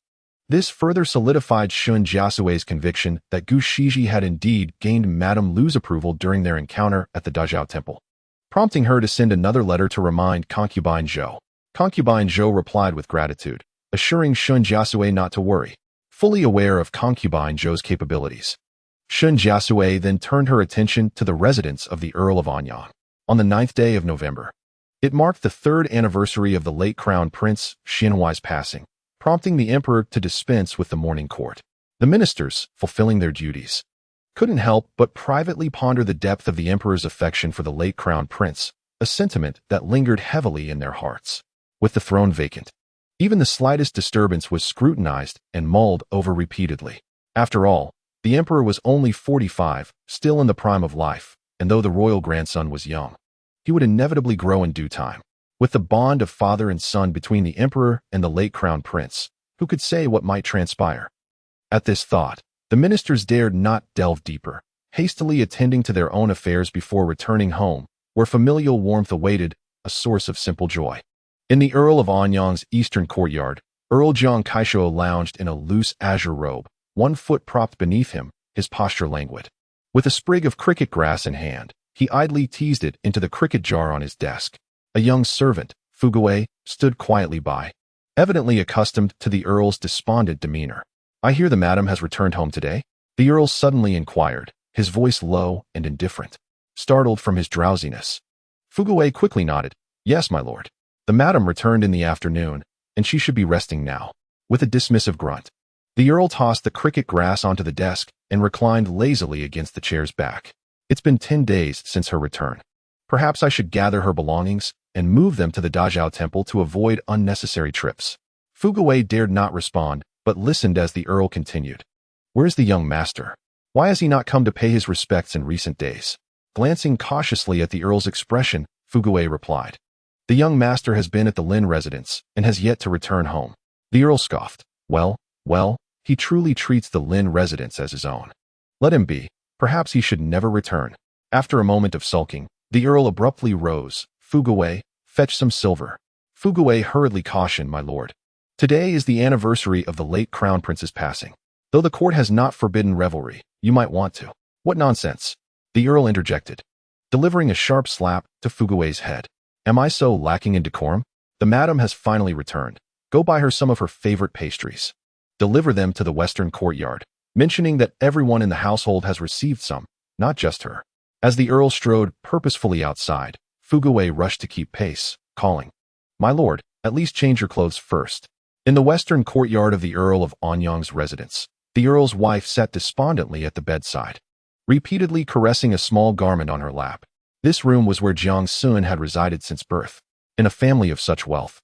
This further solidified Shen Jiasui's conviction that Gu Shiji had indeed gained Madame Lu's approval during their encounter at the Dazhao temple, prompting her to send another letter to remind concubine Zhou. Concubine Zhou replied with gratitude, assuring Shen Jiasui not to worry, fully aware of concubine Zhou's capabilities. Shen Jiasui then turned her attention to the residence of the Earl of Anyang. On the 9th day of November, it marked the 3rd anniversary of the late Crown Prince Xinhuai's passing, prompting the emperor to dispense with the morning court. The ministers, fulfilling their duties, couldn't help but privately ponder the depth of the emperor's affection for the late Crown Prince, a sentiment that lingered heavily in their hearts. With the throne vacant, even the slightest disturbance was scrutinized and mulled over repeatedly. After all, the emperor was only 45, still in the prime of life, and though the royal grandson was young, he would inevitably grow in due time. With the bond of father and son between the emperor and the late crown prince, who could say what might transpire? At this thought, the ministers dared not delve deeper, hastily attending to their own affairs before returning home, where familial warmth awaited, a source of simple joy. In the Earl of Anyang's eastern courtyard, Earl Jiang Kaishuo lounged in a loose azure robe, one foot propped beneath him, his posture languid. With a sprig of cricket grass in hand, he idly teased it into the cricket jar on his desk. A young servant, Fugui, stood quietly by, evidently accustomed to the Earl's despondent demeanor. "I hear the madam has returned home today?" The Earl suddenly inquired, his voice low and indifferent, startled from his drowsiness. Fugui quickly nodded. "Yes, my lord. The madam returned in the afternoon, and she should be resting now." With a dismissive grunt, the Earl tossed the cricket grass onto the desk and reclined lazily against the chair's back. "It's been 10 days since her return. Perhaps I should gather her belongings and move them to the Dazhao temple to avoid unnecessary trips." Fugui dared not respond, but listened as the Earl continued. "Where's the young master? Why has he not come to pay his respects in recent days?" Glancing cautiously at the Earl's expression, Fugui replied, "The young master has been at the Lin residence and has yet to return home." The Earl scoffed. Well, he truly treats the Lin residence as his own. Let him be. Perhaps he should never return." After a moment of sulking, the Earl abruptly rose. "Fugui, fetch some silver." Fugui hurriedly cautioned, "My lord, today is the anniversary of the late crown prince's passing. Though the court has not forbidden revelry, you might want to." "What nonsense!" the Earl interjected, delivering a sharp slap to Fugui's head. "Am I so lacking in decorum? The madam has finally returned. Go buy her some of her favorite pastries. Deliver them to the western courtyard, mentioning that everyone in the household has received some, not just her." As the Earl strode purposefully outside, Fugui rushed to keep pace, calling, "My lord, at least change your clothes first." In the western courtyard of the Earl of Anyang's residence, the Earl's wife sat despondently at the bedside, repeatedly caressing a small garment on her lap. This room was where Jiang Xun had resided since birth. In a family of such wealth,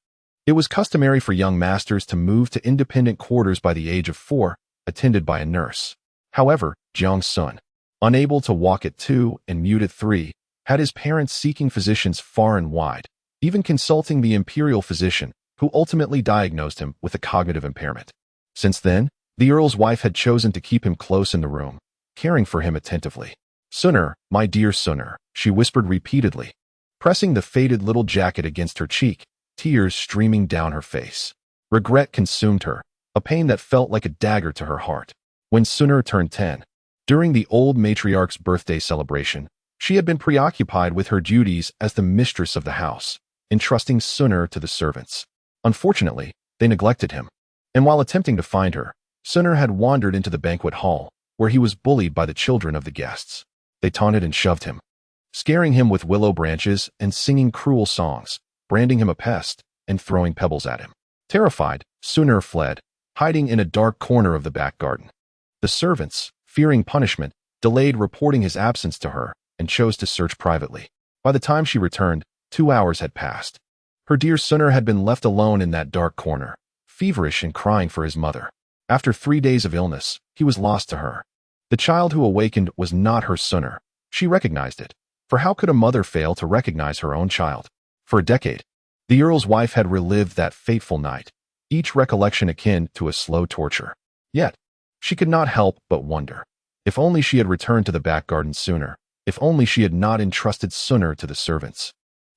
it was customary for young masters to move to independent quarters by the age of 4, attended by a nurse. However, Jiang Xun, unable to walk at 2 and mute at 3, had his parents seeking physicians far and wide, even consulting the imperial physician, who ultimately diagnosed him with a cognitive impairment. Since then, the Earl's wife had chosen to keep him close in the room, caring for him attentively. "Sunner, my dear Sunner," she whispered repeatedly, pressing the faded little jacket against her cheek, tears streaming down her face. Regret consumed her, a pain that felt like a dagger to her heart. When Sunner turned 10, during the old matriarch's birthday celebration, she had been preoccupied with her duties as the mistress of the house, entrusting Sunner to the servants. Unfortunately, they neglected him, and while attempting to find her, Sunner had wandered into the banquet hall, where he was bullied by the children of the guests. They taunted and shoved him, scaring him with willow branches and singing cruel songs, branding him a pest, and throwing pebbles at him. Terrified, Sunner fled, hiding in a dark corner of the back garden. The servants, fearing punishment, delayed reporting his absence to her and chose to search privately. By the time she returned, 2 hours had passed. Her dear Sunner had been left alone in that dark corner, feverish and crying for his mother. After 3 days of illness, he was lost to her. The child who awakened was not her Sunner. She recognized it, for how could a mother fail to recognize her own child? For a decade, the Earl's wife had relived that fateful night, each recollection akin to a slow torture. Yet, she could not help but wonder. If only she had returned to the back garden sooner. If only she had not entrusted Sunner to the servants.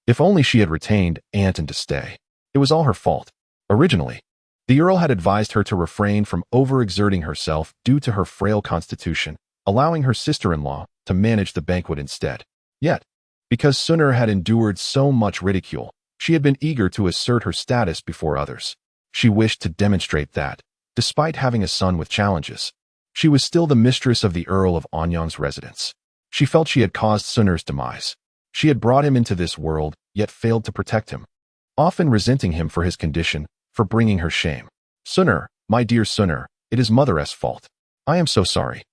If only she had retained Anton to stay. It was all her fault. Originally, the Earl had advised her to refrain from overexerting herself due to her frail constitution, allowing her sister-in-law to manage the banquet instead. Yet, because Sunner had endured so much ridicule, she had been eager to assert her status before others. She wished to demonstrate that, despite having a son with challenges, she was still the mistress of the Earl of Anyang's residence. She felt she had caused Sunner's demise. She had brought him into this world, yet failed to protect him, often resenting him for his condition, for bringing her shame. "Sunner, my dear Sunner, it is Mother's fault. I am so sorry."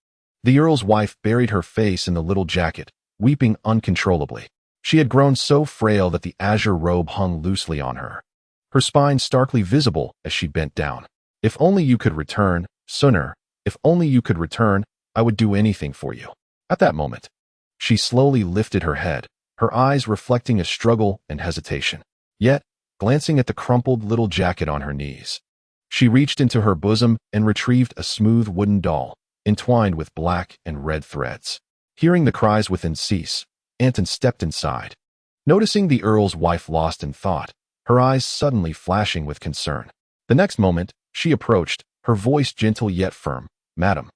The Earl's wife buried her face in the little jacket, weeping uncontrollably. She had grown so frail that the azure robe hung loosely on her, her spine starkly visible as she bent down. "If only you could return, Sunner, if only you could return, I would do anything for you." At that moment, she slowly lifted her head, her eyes reflecting a struggle and hesitation. Yet, glancing at the crumpled little jacket on her knees, she reached into her bosom and retrieved a smooth wooden doll, entwined with black and red threads. Hearing the cries within cease, Anton stepped inside. Noticing the Earl's wife lost in thought, her eyes suddenly flashing with concern. The next moment, she approached, her voice gentle yet firm. "Madam,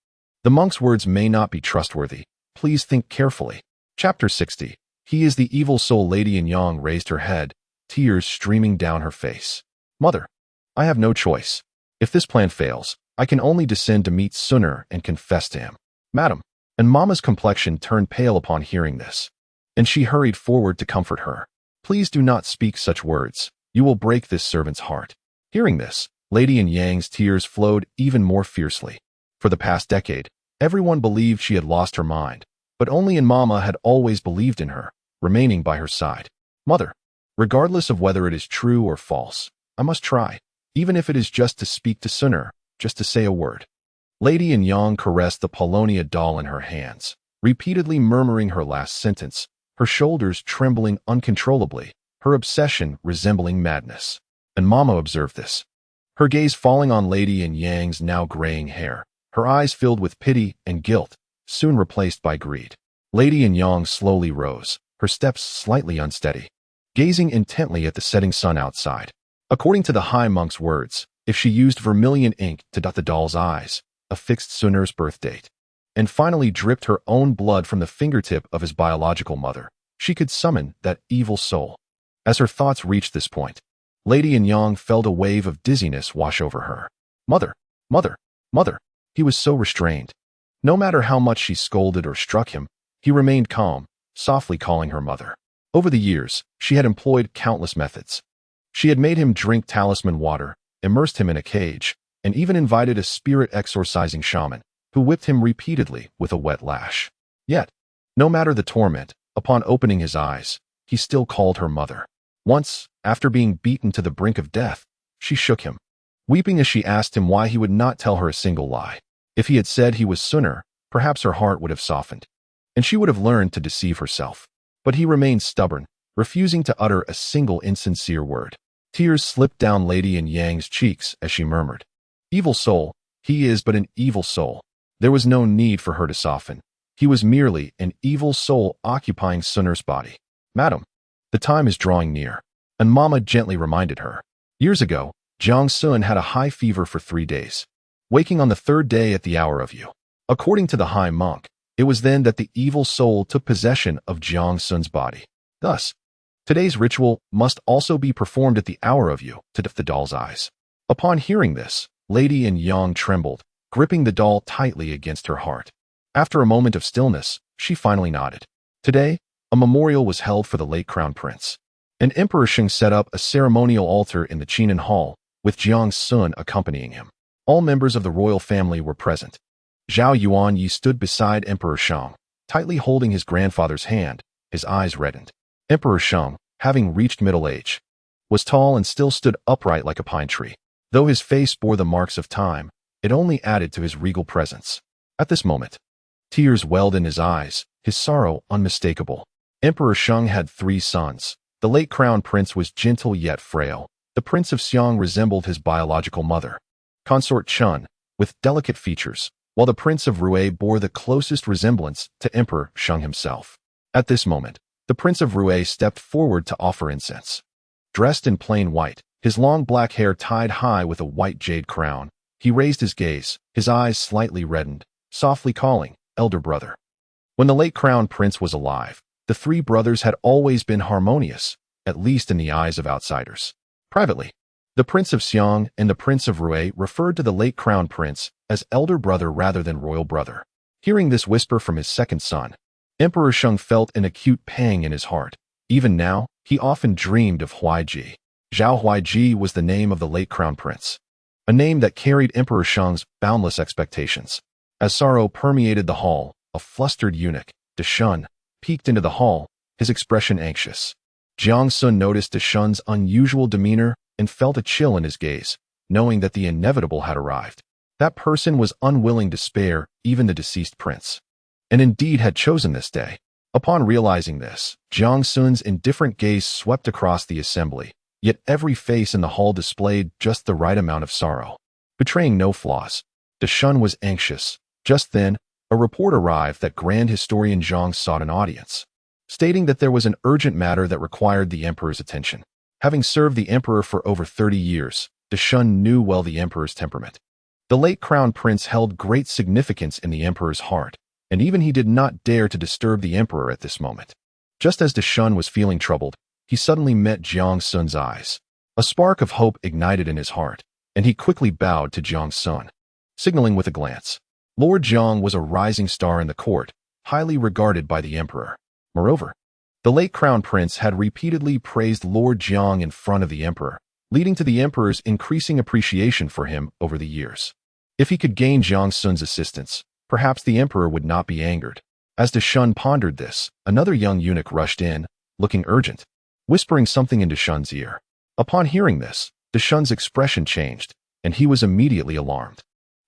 the monk's words may not be trustworthy. Please think carefully." Chapter 60. He is the evil soul. Lady Yunzheng raised her head, tears streaming down her face. "Mother, I have no choice. If this plan fails, I can only descend to meet Suner and confess to him." "Madam," and Mama's complexion turned pale upon hearing this, and she hurried forward to comfort her. "Please do not speak such words. You will break this servant's heart." Hearing this, Lady Yunzheng's tears flowed even more fiercely. For the past decade, everyone believed she had lost her mind, but only Mama had always believed in her, remaining by her side. "Mother, regardless of whether it is true or false, I must try, even if it is just to speak to Suner, just to say a word." Lady Yunzheng caressed the Polonia doll in her hands, repeatedly murmuring her last sentence, her shoulders trembling uncontrollably, her obsession resembling madness. And Mama observed this, her gaze falling on Lady Yunzheng's now graying hair, her eyes filled with pity and guilt, soon replaced by greed. Lady Yunzheng slowly rose, her steps slightly unsteady, gazing intently at the setting sun outside. According to the High Monk's words, if she used vermilion ink to dot the doll's eyes, affixed Suner's birth date, and finally dripped her own blood from the fingertip of his biological mother, she could summon that evil soul. As her thoughts reached this point, Lady Yunzheng felt a wave of dizziness wash over her. "Mother, mother, mother." He was so restrained. No matter how much she scolded or struck him, he remained calm, softly calling her mother. Over the years, she had employed countless methods. She had made him drink talisman water, immersed him in a cage, and even invited a spirit exorcising shaman, who whipped him repeatedly with a wet lash. Yet, no matter the torment, upon opening his eyes, he still called her mother. Once, after being beaten to the brink of death, she shook him, weeping as she asked him why he would not tell her a single lie. If he had said he was Suner, perhaps her heart would have softened, and she would have learned to deceive herself. But he remained stubborn, refusing to utter a single insincere word. Tears slipped down Lady Yunzheng's cheeks as she murmured, "Evil soul, he is but an evil soul." There was no need for her to soften. He was merely an evil soul occupying Suner's body. "Madam, the time is drawing near," and Mama gently reminded her. Years ago, Jiang Xun had a high fever for 3 days, waking on the 3rd day at the hour of you. According to the High Monk, it was then that the evil soul took possession of Jiang Xun's body. Thus, today's ritual must also be performed at the hour of you to dip the doll's eyes. Upon hearing this, Lady Yunzheng trembled, gripping the doll tightly against her heart. After a moment of stillness, she finally nodded. Today, a memorial was held for the late crown prince, and Emperor Sheng set up a ceremonial altar in the Qinan Hall, with Jiang Xun accompanying him. All members of the royal family were present. Zhao Yuanyi stood beside Emperor Sheng, tightly holding his grandfather's hand, his eyes reddened. Emperor Sheng, having reached middle age, was tall and still stood upright like a pine tree. Though his face bore the marks of time, it only added to his regal presence. At this moment, tears welled in his eyes, his sorrow unmistakable. Emperor Sheng had 3 sons. The late crown prince was gentle yet frail. The Prince of Xiang resembled his biological mother, Consort Chen, with delicate features, while the Prince of Rui bore the closest resemblance to Emperor Sheng himself. At this moment, the Prince of Rui stepped forward to offer incense. Dressed in plain white, his long black hair tied high with a white jade crown, he raised his gaze, his eyes slightly reddened, softly calling, "Elder brother." When the late crown prince was alive, the 3 brothers had always been harmonious, at least in the eyes of outsiders. Privately, the Prince of Xiang and the Prince of Rui referred to the late crown prince as elder brother rather than royal brother. Hearing this whisper from his second son, Emperor Sheng felt an acute pang in his heart. Even now, he often dreamed of Huaiji. Zhao Huaiji was the name of the late crown prince, a name that carried Emperor Sheng's boundless expectations. As sorrow permeated the hall, a flustered eunuch, De Shun, peeked into the hall, his expression anxious. Jiang Xun noticed De Shun's unusual demeanor and felt a chill in his gaze, knowing that the inevitable had arrived. That person was unwilling to spare even the deceased prince, and indeed had chosen this day. Upon realizing this, Jiang Xun's indifferent gaze swept across the assembly, yet every face in the hall displayed just the right amount of sorrow, betraying no flaws. De Shun was anxious. Just then, a report arrived that Grand Historian Zhang sought an audience, stating that there was an urgent matter that required the emperor's attention. Having served the emperor for over 30 years, Shun knew well the emperor's temperament. The late crown prince held great significance in the emperor's heart, and even he did not dare to disturb the emperor at this moment. Just as Shun was feeling troubled, he suddenly met Jiang Xun's eyes. A spark of hope ignited in his heart, and he quickly bowed to Jiang Xun, signaling with a glance. Lord Jiang was a rising star in the court, highly regarded by the emperor. Moreover, the late crown prince had repeatedly praised Lord Jiang in front of the emperor, leading to the emperor's increasing appreciation for him over the years. If he could gain Jiang Xun's assistance, perhaps the emperor would not be angered. As Shun pondered this, another young eunuch rushed in, looking urgent, whispering something into Shun's ear. Upon hearing this, Shun's expression changed, and he was immediately alarmed.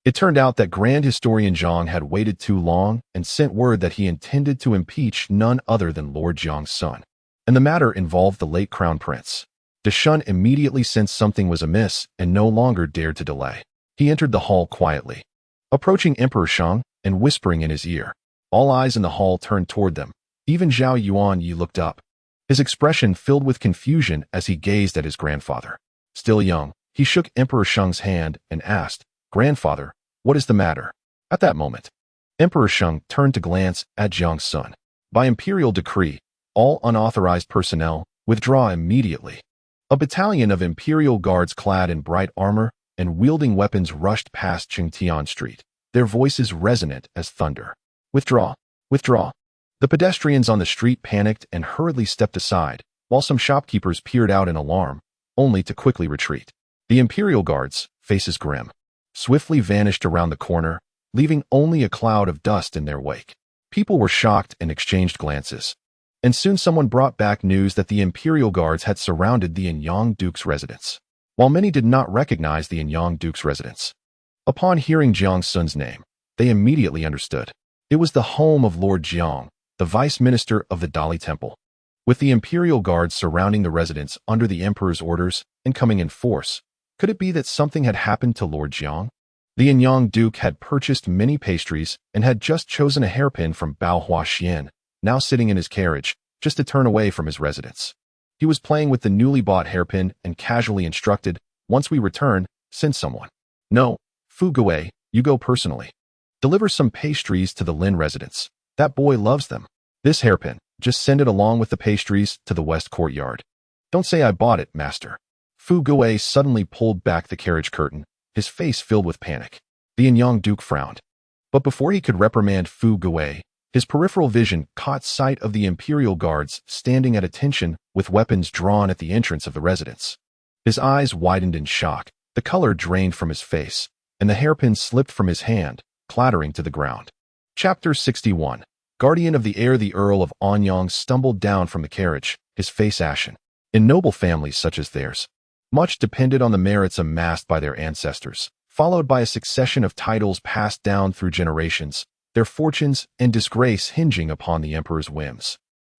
It turned out that Grand Historian Zhang had waited too long and sent word that he intended to impeach none other than Lord Jiang's son, and the matter involved the late crown prince. Shun immediately sensed something was amiss and no longer dared to delay. He entered the hall quietly, approaching Emperor Shang and whispering in his ear. All eyes in the hall turned toward them. Even Zhao Yuanyi looked up, his expression filled with confusion as he gazed at his grandfather. Still young, he shook Emperor Shang's hand and asked, "Grandfather, what is the matter?" At that moment, Emperor Shang turned to glance at Jiang Xun. By imperial decree, all unauthorized personnel withdraw immediately. A battalion of imperial guards clad in bright armor and wielding weapons rushed past Qingtian Street, their voices resonant as thunder. "Withdraw! Withdraw!" The pedestrians on the street panicked and hurriedly stepped aside, while some shopkeepers peered out in alarm, only to quickly retreat. The imperial guards, faces grim, swiftly vanished around the corner, leaving only a cloud of dust in their wake. People were shocked and exchanged glances. And soon someone brought back news that the imperial guards had surrounded the Anyang Duke's residence. While many did not recognize the Anyang Duke's residence, upon hearing Jiang Xun's name, they immediately understood. It was the home of Lord Jiang, the vice minister of the Dali Temple. With the imperial guards surrounding the residence under the emperor's orders and coming in force, could it be that something had happened to Lord Jiang? The Anyang Duke had purchased many pastries and had just chosen a hairpin from Bao Huaxian, now sitting in his carriage, just to turn away from his residence. He was playing with the newly bought hairpin and casually instructed, "Once we return, send someone." "No, Fu Gui, you go personally. Deliver some pastries to the Lin residence. That boy loves them. This hairpin, just send it along with the pastries to the west courtyard. Don't say I bought it, master." Fu Gui suddenly pulled back the carriage curtain, his face filled with panic. The Anyang Duke frowned. But before he could reprimand Fu Gui, his peripheral vision caught sight of the imperial guards standing at attention with weapons drawn at the entrance of the residence. His eyes widened in shock, the color drained from his face, and the hairpin slipped from his hand, clattering to the ground. Chapter 61. Guardian of the heir, the Earl of Anyang stumbled down from the carriage, his face ashen. In noble families such as theirs, much depended on the merits amassed by their ancestors, followed by a succession of titles passed down through generations, their fortunes and disgrace hinging upon the emperor's whims.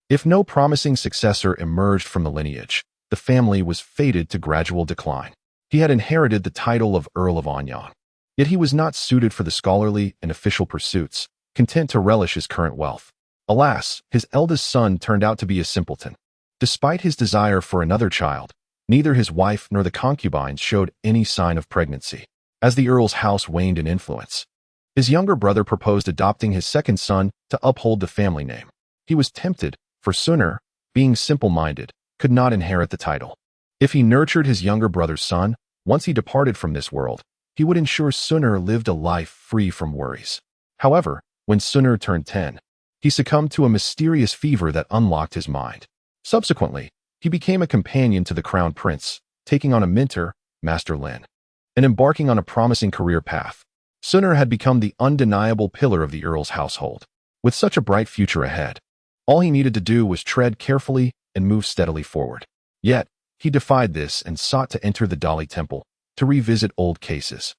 If no promising successor emerged from the lineage, the family was fated to gradual decline. He had inherited the title of Earl of Anyang, yet he was not suited for the scholarly and official pursuits, content to relish his current wealth. Alas, his eldest son turned out to be a simpleton. Despite his desire for another child, neither his wife nor the concubines showed any sign of pregnancy. As the earl's house waned in influence, his younger brother proposed adopting his second son to uphold the family name. He was tempted, for Sun'er, being simple-minded, could not inherit the title. If he nurtured his younger brother's son, once he departed from this world, he would ensure Sun'er lived a life free from worries. However, when Sun'er turned 10, he succumbed to a mysterious fever that unlocked his mind. Subsequently, he became a companion to the crown prince, taking on a mentor, Master Lin, and embarking on a promising career path. Sun'er had become the undeniable pillar of the earl's household. With such a bright future ahead, all he needed to do was tread carefully and move steadily forward. Yet, he defied this and sought to enter the Dali Temple, to revisit old cases,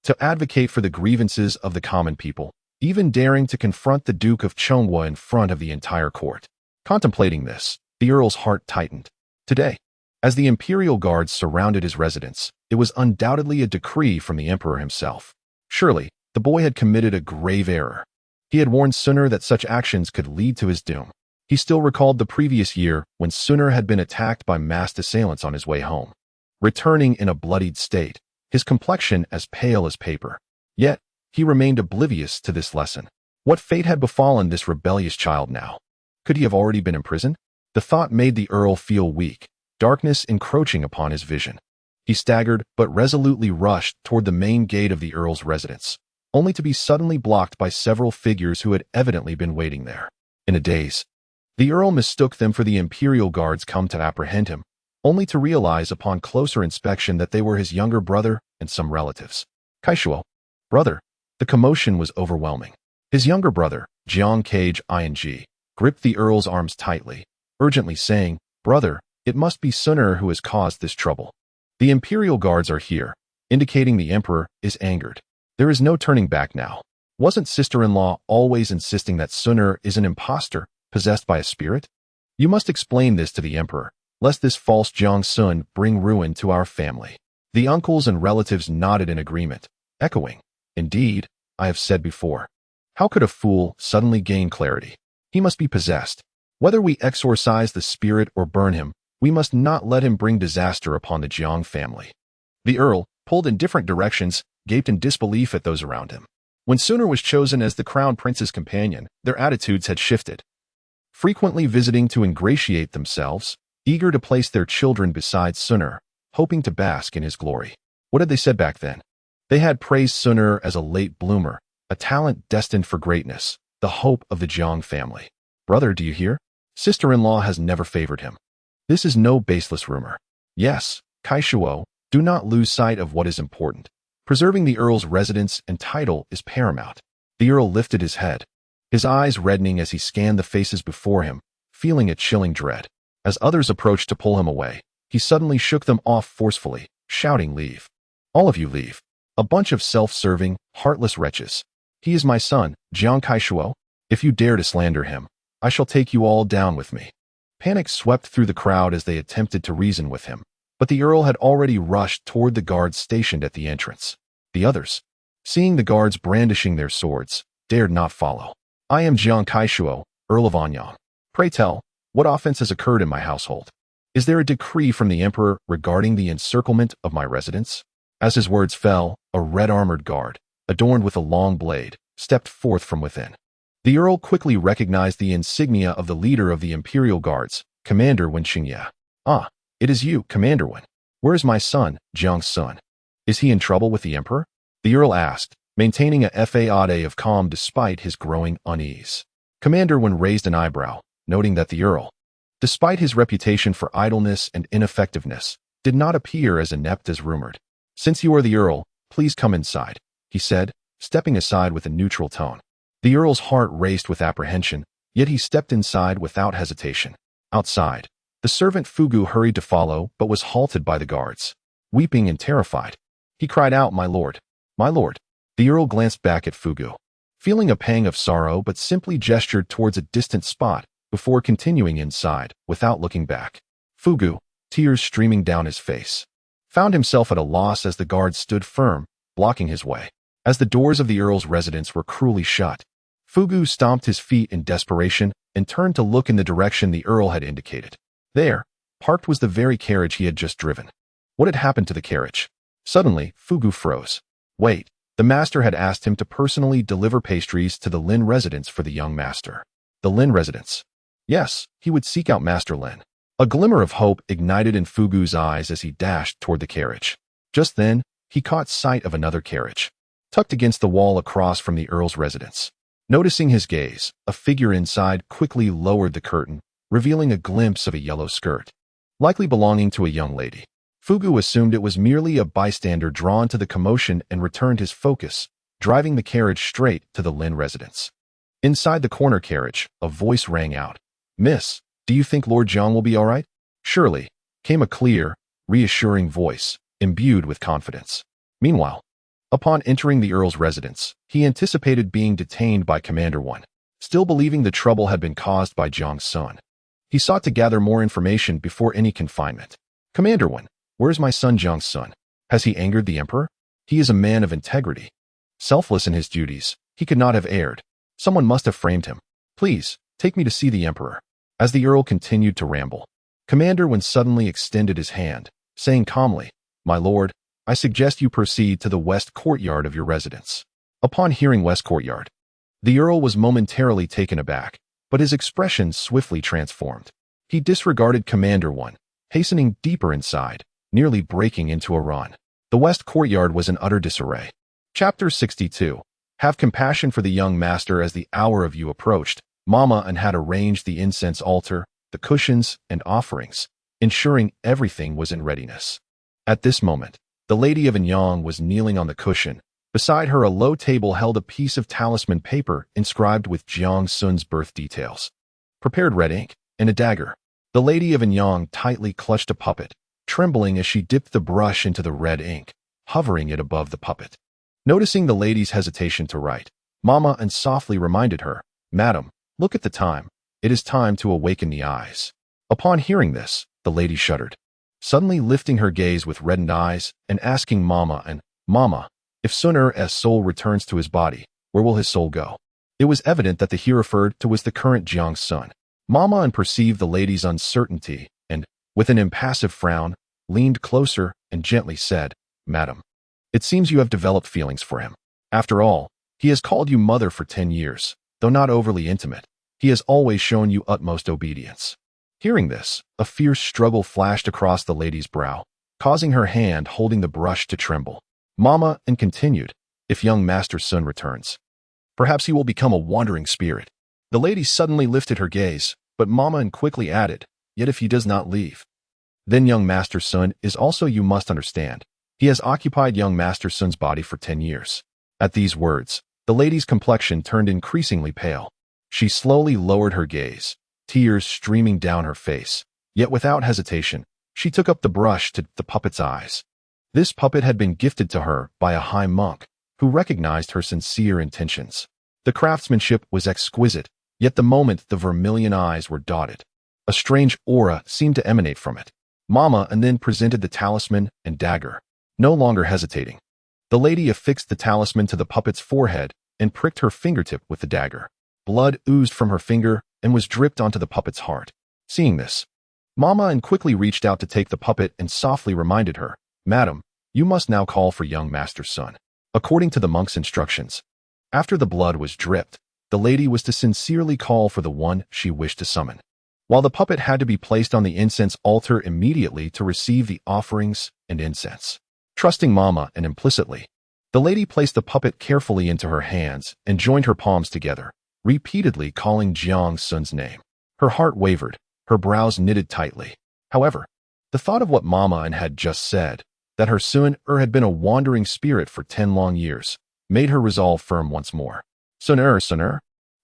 to advocate for the grievances of the common people, even daring to confront the Duke of Chonghua in front of the entire court. Contemplating this, the earl's heart tightened. Today, as the imperial guards surrounded his residence, it was undoubtedly a decree from the emperor himself. Surely, the boy had committed a grave error. He had warned Sun'er that such actions could lead to his doom. He still recalled the previous year when Sun had been attacked by masked assailants on his way home, returning in a bloodied state, his complexion as pale as paper. Yet, he remained oblivious to this lesson. What fate had befallen this rebellious child now? Could he have already been imprisoned? The thought made the Earl feel weak, darkness encroaching upon his vision. He staggered but resolutely rushed toward the main gate of the Earl's residence, only to be suddenly blocked by several figures who had evidently been waiting there. In a daze, the Earl mistook them for the Imperial Guards come to apprehend him, only to realize upon closer inspection that they were his younger brother and some relatives. Kaishuo, brother. The commotion was overwhelming. His younger brother, Jiang Xun, gripped the Earl's arms tightly, urgently saying, "Brother, it must be Sun who has caused this trouble. The Imperial Guards are here," indicating the Emperor is angered. There is no turning back now. Wasn't sister-in-law always insisting that Sun is an impostor, possessed by a spirit? You must explain this to the Emperor, lest this false Jiang Xun bring ruin to our family. The uncles and relatives nodded in agreement, echoing, "Indeed, I have said before. How could a fool suddenly gain clarity? He must be possessed. Whether we exorcise the spirit or burn him, we must not let him bring disaster upon the Jiang family." The Earl, pulled in different directions, gaped in disbelief at those around him. When Sun was chosen as the Crown Prince's companion, their attitudes had shifted. Frequently visiting to ingratiate themselves, eager to place their children beside Sun, hoping to bask in his glory. What had they said back then? They had praised Sun as a late bloomer, a talent destined for greatness, the hope of the Jiang family. "Brother, do you hear? Sister-in-law has never favored him. This is no baseless rumor. Yes, Kaishuo, do not lose sight of what is important. Preserving the Earl's residence and title is paramount." The Earl lifted his head, his eyes reddening as he scanned the faces before him, feeling a chilling dread. As others approached to pull him away, he suddenly shook them off forcefully, shouting, "Leave. All of you leave. A bunch of self-serving, heartless wretches. He is my son, Jiang Kaishuo. If you dare to slander him, I shall take you all down with me." Panic swept through the crowd as they attempted to reason with him, but the Earl had already rushed toward the guards stationed at the entrance. The others, seeing the guards brandishing their swords, dared not follow. "I am Jiang Kaishuo, Earl of Anyang. Pray tell, what offense has occurred in my household? Is there a decree from the Emperor regarding the encirclement of my residence?" As his words fell, a red-armored guard, adorned with a long blade, stepped forth from within. The Earl quickly recognized the insignia of the leader of the Imperial Guards, Commander Wen Xingye. "Ah, it is you, Commander Wen. Where is my son, Jiang Xun? Is he in trouble with the Emperor?" the Earl asked, maintaining a facade of calm despite his growing unease. Commander Wen raised an eyebrow, noting that the Earl, despite his reputation for idleness and ineffectiveness, did not appear as inept as rumored. "Since you are the Earl, please come inside," he said, stepping aside with a neutral tone. The Earl's heart raced with apprehension, yet he stepped inside without hesitation. Outside, the servant Fugu hurried to follow but was halted by the guards. Weeping and terrified, he cried out, "My lord! My lord!" The Earl glanced back at Fugu, feeling a pang of sorrow but simply gestured towards a distant spot before continuing inside without looking back. Fugu, tears streaming down his face, found himself at a loss as the guards stood firm, blocking his way. As the doors of the Earl's residence were cruelly shut, Fugu stomped his feet in desperation and turned to look in the direction the Earl had indicated. There, parked was the very carriage he had just driven. What had happened to the carriage? Suddenly, Fugu froze. Wait, the master had asked him to personally deliver pastries to the Lin residence for the young master. The Lin residence. Yes, he would seek out Master Lin. A glimmer of hope ignited in Fugu's eyes as he dashed toward the carriage. Just then, he caught sight of another carriage, tucked against the wall across from the Earl's residence. Noticing his gaze, a figure inside quickly lowered the curtain, revealing a glimpse of a yellow skirt, likely belonging to a young lady. Fugu assumed it was merely a bystander drawn to the commotion and returned his focus, driving the carriage straight to the Lin residence. Inside the corner carriage, a voice rang out. "Miss, do you think Lord Jiang will be all right?" "Surely," came a clear, reassuring voice, imbued with confidence. Meanwhile, upon entering the Earl's residence, he anticipated being detained by Commander Wen, still believing the trouble had been caused by Jiang Xun. He sought to gather more information before any confinement. "Commander Wen, where is my son Jiang Xun? Has he angered the Emperor? He is a man of integrity. Selfless in his duties, he could not have erred. Someone must have framed him. Please, take me to see the Emperor." As the Earl continued to ramble, Commander Wen suddenly extended his hand, saying calmly, "My lord, I suggest you proceed to the west courtyard of your residence." Upon hearing west courtyard, the Earl was momentarily taken aback, but his expression swiftly transformed. He disregarded Commander Wen, hastening deeper inside, nearly breaking into a run. The west courtyard was in utter disarray. Chapter 62. Have compassion for the young master. As the hour of you approached, Mama and had arranged the incense altar, the cushions, and offerings, ensuring everything was in readiness. At this moment, the Lady of Anyang was kneeling on the cushion. Beside her, a low table held a piece of talisman paper inscribed with Jiang Xun's birth details, prepared red ink, and a dagger. The Lady of Anyang tightly clutched a puppet, trembling as she dipped the brush into the red ink, hovering it above the puppet. Noticing the lady's hesitation to write, Mama and softly reminded her, "Madam, look at the time. It is time to awaken the eyes." Upon hearing this, the lady shuddered, suddenly lifting her gaze with reddened eyes and asking Mama, if Sun Er's soul returns to his body, where will his soul go? It was evident that the he referred to was the current Jiang Xun. Mama and perceived the lady's uncertainty and, with an impassive frown, leaned closer and gently said, "Madam, it seems you have developed feelings for him. After all, he has called you mother for 10 years, though not overly intimate. He has always shown you utmost obedience." Hearing this, a fierce struggle flashed across the lady's brow, causing her hand holding the brush to tremble. Mama and continued, "If young Master Sun returns, perhaps he will become a wandering spirit." The lady suddenly lifted her gaze, but Mama and quickly added, "Yet if he does not leave, then young Master Sun is also, you must understand. He has occupied young Master Sun's body for 10 years. At these words, the lady's complexion turned increasingly pale. She slowly lowered her gaze, tears streaming down her face. Yet without hesitation, she took up the brush to the puppet's eyes. This puppet had been gifted to her by a high monk, who recognized her sincere intentions. The craftsmanship was exquisite, yet the moment the vermilion eyes were dotted, a strange aura seemed to emanate from it. Mama and then presented the talisman and dagger. No longer hesitating, the lady affixed the talisman to the puppet's forehead and pricked her fingertip with the dagger. Blood oozed from her finger and was dripped onto the puppet's heart. Seeing this, Mama and quickly reached out to take the puppet and softly reminded her, "Madam, you must now call for young Master Sun." According to the monk's instructions, after the blood was dripped, the lady was to sincerely call for the one she wished to summon, while the puppet had to be placed on the incense altar immediately to receive the offerings and incense. Trusting Mama and implicitly, the lady placed the puppet carefully into her hands and joined her palms together, repeatedly calling Jiang Xun's name. Her heart wavered, her brows knitted tightly. However, the thought of what Mama and had just said, that her Sun had been a wandering spirit for 10 long years, made her resolve firm once more. Sun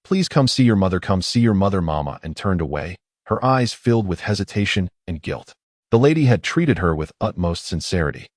please come see your mother, come see your mother." Mama and turned away, her eyes filled with hesitation and guilt. The lady had treated her with utmost sincerity.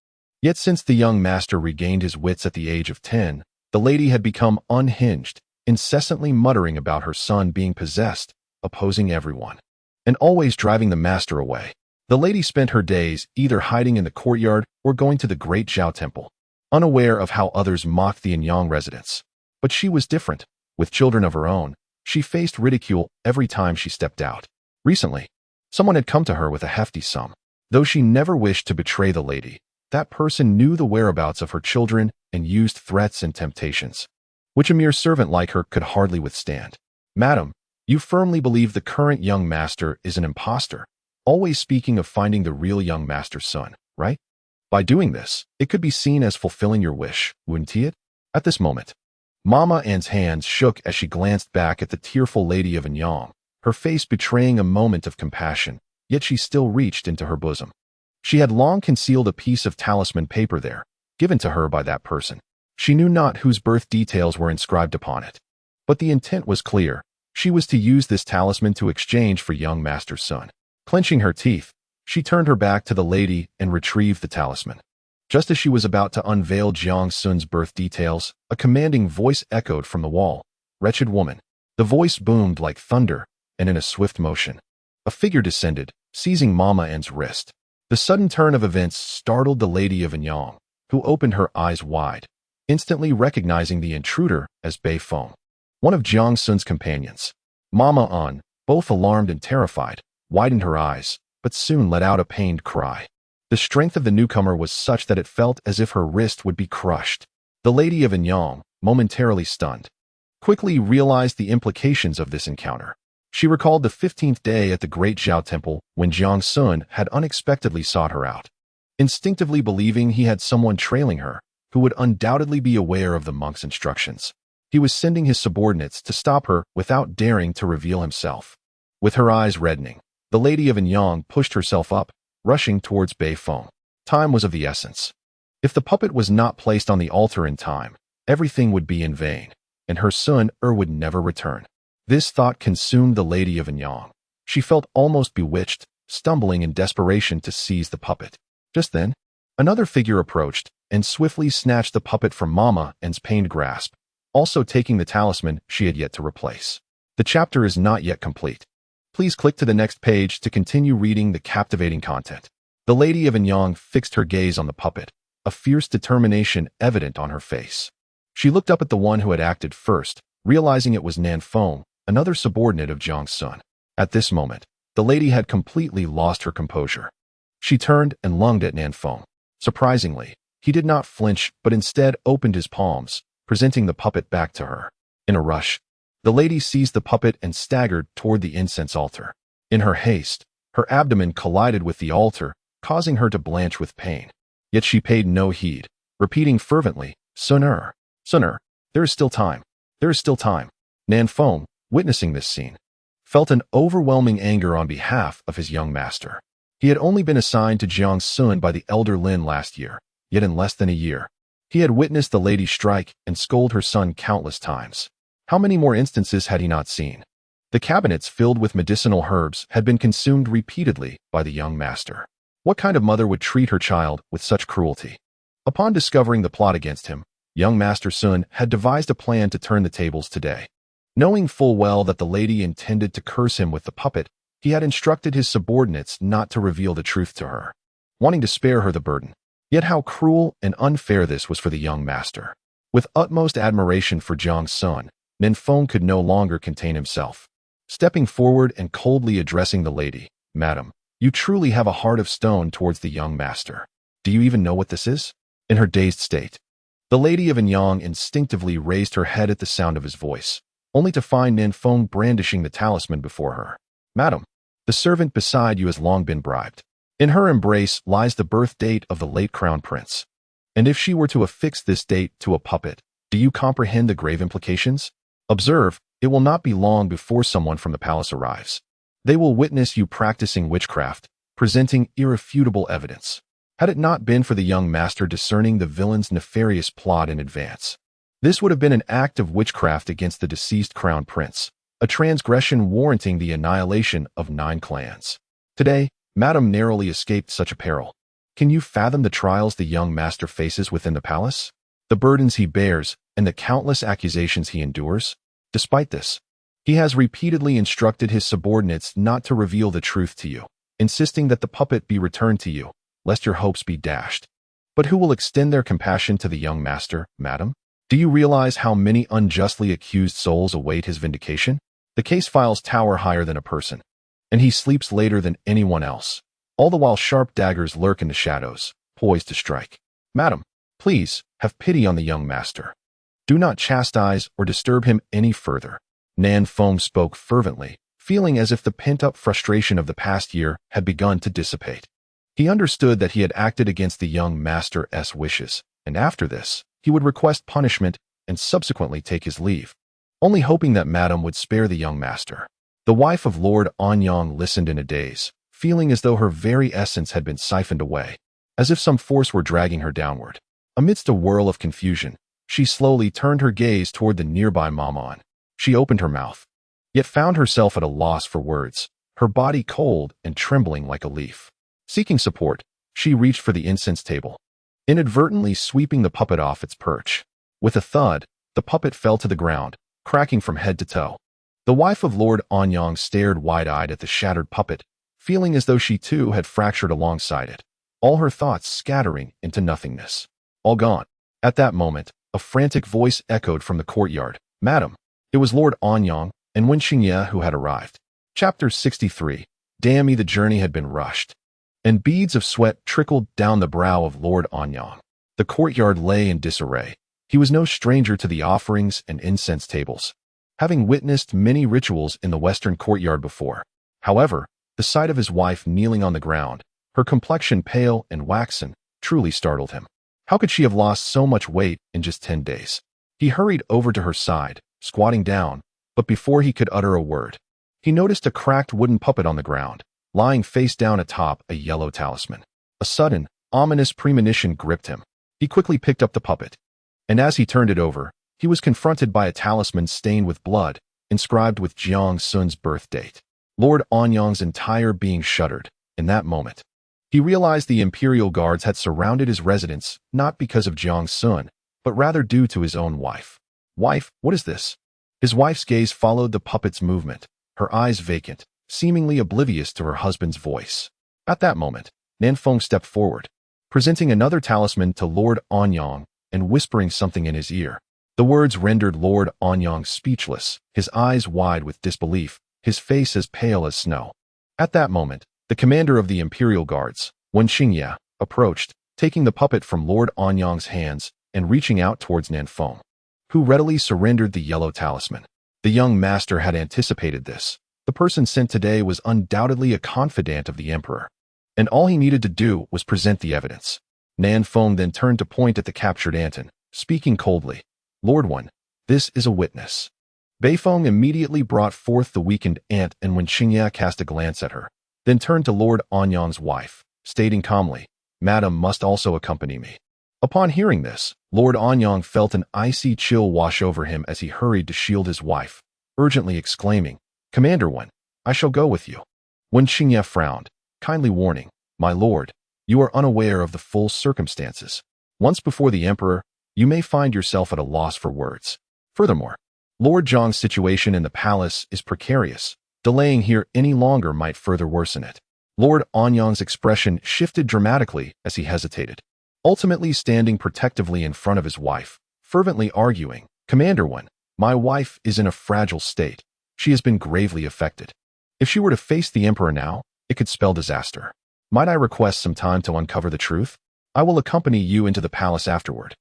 Yet since the young master regained his wits at the age of 10, the lady had become unhinged, incessantly muttering about her son being possessed, opposing everyone, and always driving the master away. The lady spent her days either hiding in the courtyard or going to the great Zhao temple, unaware of how others mocked the Anyang residents. But she was different. With children of her own, she faced ridicule every time she stepped out. Recently, someone had come to her with a hefty sum. Though she never wished to betray the lady, that person knew the whereabouts of her children and used threats and temptations, which a mere servant like her could hardly withstand. "Madam, you firmly believe the current young master is an impostor, always speaking of finding the real young master's son, right? By doing this, it could be seen as fulfilling your wish, wouldn't it?" At this moment, Mama An's hands shook as she glanced back at the tearful Lady of Anyang, her face betraying a moment of compassion, yet she still reached into her bosom. She had long concealed a piece of talisman paper there, given to her by that person. She knew not whose birth details were inscribed upon it. But the intent was clear. She was to use this talisman to exchange for young Master Sun. Clenching her teeth, she turned her back to the lady and retrieved the talisman. Just as she was about to unveil Jiang Xun's birth details, a commanding voice echoed from the wall. "Wretched woman." The voice boomed like thunder, and in a swift motion, a figure descended, seizing Mama An's wrist. The sudden turn of events startled the Lady of Anyang, who opened her eyes wide, instantly recognizing the intruder as Bei Feng, one of Jiang Xun's companions. "Mama An, Both alarmed and terrified, widened her eyes, but soon let out a pained cry. The strength of the newcomer was such that it felt as if her wrist would be crushed. The lady of Anyang, momentarily stunned, quickly realized the implications of this encounter. She recalled the 15th day at the Great Zhao Temple when Jiang Xun had unexpectedly sought her out. Instinctively believing he had someone trailing her, who would undoubtedly be aware of the monk's instructions, he was sending his subordinates to stop her without daring to reveal himself. With her eyes reddening, the lady of Anyang pushed herself up, rushing towards Bei Feng. Time was of the essence. If the puppet was not placed on the altar in time, everything would be in vain, and her son would never return. This thought consumed the lady of Anyang. She felt almost bewitched, stumbling in desperation to seize the puppet. Just then, another figure approached and swiftly snatched the puppet from Mama N's pained grasp, also taking the talisman she had yet to replace. The chapter is not yet complete. Please click to the next page to continue reading the captivating content. The lady of Anyang fixed her gaze on the puppet, a fierce determination evident on her face. She looked up at the one who had acted first, realizing it was Nan Feng, another subordinate of Jiang Xun. At this moment, the lady had completely lost her composure. She turned and lunged at Nan Feng. Surprisingly, he did not flinch but instead opened his palms, presenting the puppet back to her. In a rush, the lady seized the puppet and staggered toward the incense altar. In her haste, her abdomen collided with the altar, causing her to blanch with pain. Yet she paid no heed, repeating fervently, "Sooner, sooner, there is still time, there is still time." Nan Feng, witnessing this scene, felt an overwhelming anger on behalf of his young master. He had only been assigned to Jiang Xun by the elder Lin last year, yet in less than a year, he had witnessed the lady strike and scold her son countless times. How many more instances had he not seen? The cabinets filled with medicinal herbs had been consumed repeatedly by the young master. What kind of mother would treat her child with such cruelty? Upon discovering the plot against him, young Master Sun had devised a plan to turn the tables today. Knowing full well that the lady intended to curse him with the puppet, he had instructed his subordinates not to reveal the truth to her, wanting to spare her the burden. Yet how cruel and unfair this was for the young master. With utmost admiration for Jiang Xun, Nan Feng could no longer contain himself. Stepping forward and coldly addressing the lady, "Madam, you truly have a heart of stone towards the young master. Do you even know what this is?" In her dazed state, the lady of Anyang instinctively raised her head at the sound of his voice, only to find Nan Feng brandishing the talisman before her. "Madam, the servant beside you has long been bribed. In her embrace lies the birth date of the late crown prince. And if she were to affix this date to a puppet, do you comprehend the grave implications? Observe, it will not be long before someone from the palace arrives. They will witness you practicing witchcraft, presenting irrefutable evidence. Had it not been for the young master discerning the villain's nefarious plot in advance, this would have been an act of witchcraft against the deceased crown prince, a transgression warranting the annihilation of 9 clans. Today, Madam narrowly escaped such a peril. Can you fathom the trials the young master faces within the palace? The burdens he bears, and the countless accusations he endures? Despite this, he has repeatedly instructed his subordinates not to reveal the truth to you, insisting that the puppet be returned to you, lest your hopes be dashed. But who will extend their compassion to the young master, madam? Do you realize how many unjustly accused souls await his vindication? The case files tower higher than a person, and he sleeps later than anyone else, all the while sharp daggers lurk in the shadows, poised to strike. Madam, please, have pity on the young master. Do not chastise or disturb him any further." Nan Feng spoke fervently, feeling as if the pent-up frustration of the past year had begun to dissipate. He understood that he had acted against the young master's wishes, and after this, he would request punishment and subsequently take his leave, only hoping that Madam would spare the young master. The wife of Lord Anyang listened in a daze, feeling as though her very essence had been siphoned away, as if some force were dragging her downward. Amidst a whirl of confusion, she slowly turned her gaze toward the nearby Maman. She opened her mouth, yet found herself at a loss for words, her body cold and trembling like a leaf. Seeking support, she reached for the incense table, inadvertently sweeping the puppet off its perch. With a thud, the puppet fell to the ground, cracking from head to toe. The wife of Lord Anyang stared wide-eyed at the shattered puppet, feeling as though she too had fractured alongside it, all her thoughts scattering into nothingness. All gone. At that moment, a frantic voice echoed from the courtyard. "Madam!" It was Lord Anyang and Wen Xingye who had arrived. Chapter 63. Damn me, the journey had been rushed, and beads of sweat trickled down the brow of Lord Anyang. The courtyard lay in disarray. He was no stranger to the offerings and incense tables, having witnessed many rituals in the western courtyard before. However, the sight of his wife kneeling on the ground, her complexion pale and waxen, truly startled him. How could she have lost so much weight in just 10 days? He hurried over to her side, squatting down, but before he could utter a word, he noticed a cracked wooden puppet on the ground, lying face down atop a yellow talisman. A sudden, ominous premonition gripped him. He quickly picked up the puppet, and as he turned it over, he was confronted by a talisman stained with blood, inscribed with Jiang Xun's birth date. Lord Anyang's entire being shuddered. In that moment, he realized the Imperial Guards had surrounded his residence not because of Jiang Xun, but rather due to his own wife. Wife, what is this? His wife's gaze followed the puppet's movement, her eyes vacant, seemingly oblivious to her husband's voice. At that moment, Nanfeng stepped forward, presenting another talisman to Lord Anyang and whispering something in his ear. The words rendered Lord Anyang speechless, his eyes wide with disbelief, his face as pale as snow. At that moment, the commander of the Imperial Guards, Wen Xingya, approached, taking the puppet from Lord Anyang's hands and reaching out towards Nanfeng, who readily surrendered the yellow talisman. The young master had anticipated this. The person sent today was undoubtedly a confidant of the emperor, and all he needed to do was present the evidence. Nanfeng then turned to point at the captured Anton, speaking coldly. Lord Wen, this is a witness. Beifeng immediately brought forth the weakened ant, and when Xingya cast a glance at her, then turned to Lord Anyang's wife, stating calmly, Madam must also accompany me. Upon hearing this, Lord Anyang felt an icy chill wash over him as he hurried to shield his wife, urgently exclaiming, Commander Wen, I shall go with you. When Xingya frowned, kindly warning, My lord, you are unaware of the full circumstances. Once before the emperor, you may find yourself at a loss for words. Furthermore, Lord Zhang's situation in the palace is precarious. Delaying here any longer might further worsen it. Lord Anyang's expression shifted dramatically as he hesitated, ultimately standing protectively in front of his wife, fervently arguing, Commander Wen, my wife is in a fragile state. She has been gravely affected. If she were to face the emperor now, it could spell disaster. Might I request some time to uncover the truth? I will accompany you into the palace afterward.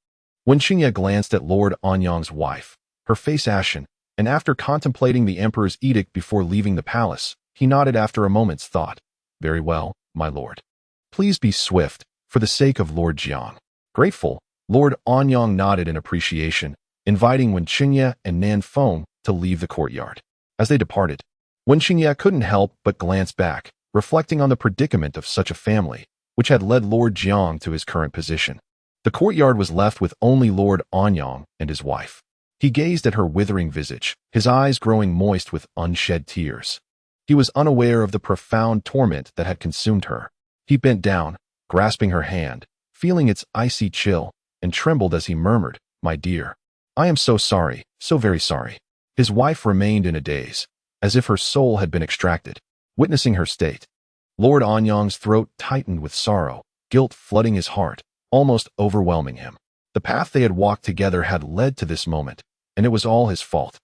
When Xingya glanced at Lord Anyang's wife, her face ashen, and after contemplating the emperor's edict before leaving the palace, he nodded after a moment's thought. Very well, my lord. Please be swift, for the sake of Lord Jiang. Grateful, Lord Anyang nodded in appreciation, inviting Wen Xingya and Nanfeng to leave the courtyard. As they departed, Wen Xingya couldn't help but glance back, reflecting on the predicament of such a family, which had led Lord Jiang to his current position. The courtyard was left with only Lord Anyang and his wife. He gazed at her withering visage, his eyes growing moist with unshed tears. He was unaware of the profound torment that had consumed her. He bent down, grasping her hand, feeling its icy chill, and trembled as he murmured, My dear, I am so sorry, so very sorry. His wife remained in a daze, as if her soul had been extracted. Witnessing her state, Lord Anyang's throat tightened with sorrow, guilt flooding his heart, almost overwhelming him. The path they had walked together had led to this moment, and it was all his fault.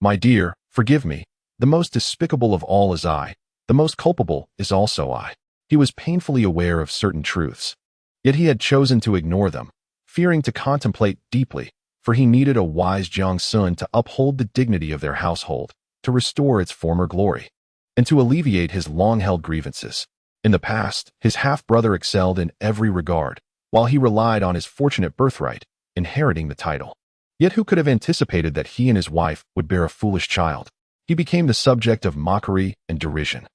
My dear, forgive me. The most despicable of all is I. The most culpable is also I. He was painfully aware of certain truths, yet he had chosen to ignore them, fearing to contemplate deeply, for he needed a wise Jiang Xun to uphold the dignity of their household, to restore its former glory, and to alleviate his long-held grievances. In the past, his half-brother excelled in every regard, while he relied on his fortunate birthright, inheriting the title. Yet who could have anticipated that he and his wife would bear a foolish child? He became the subject of mockery and derision,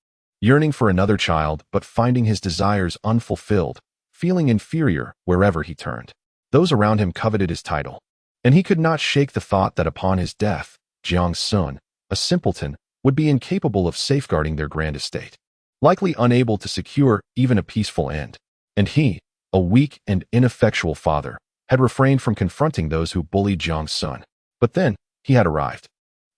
yearning for another child but finding his desires unfulfilled, feeling inferior wherever he turned. Those around him coveted his title, and he could not shake the thought that upon his death, Jiang Xun, a simpleton, would be incapable of safeguarding their grand estate, likely unable to secure even a peaceful end. And he, a weak and ineffectual father, had refrained from confronting those who bullied Jiang Xun. But then, he had arrived.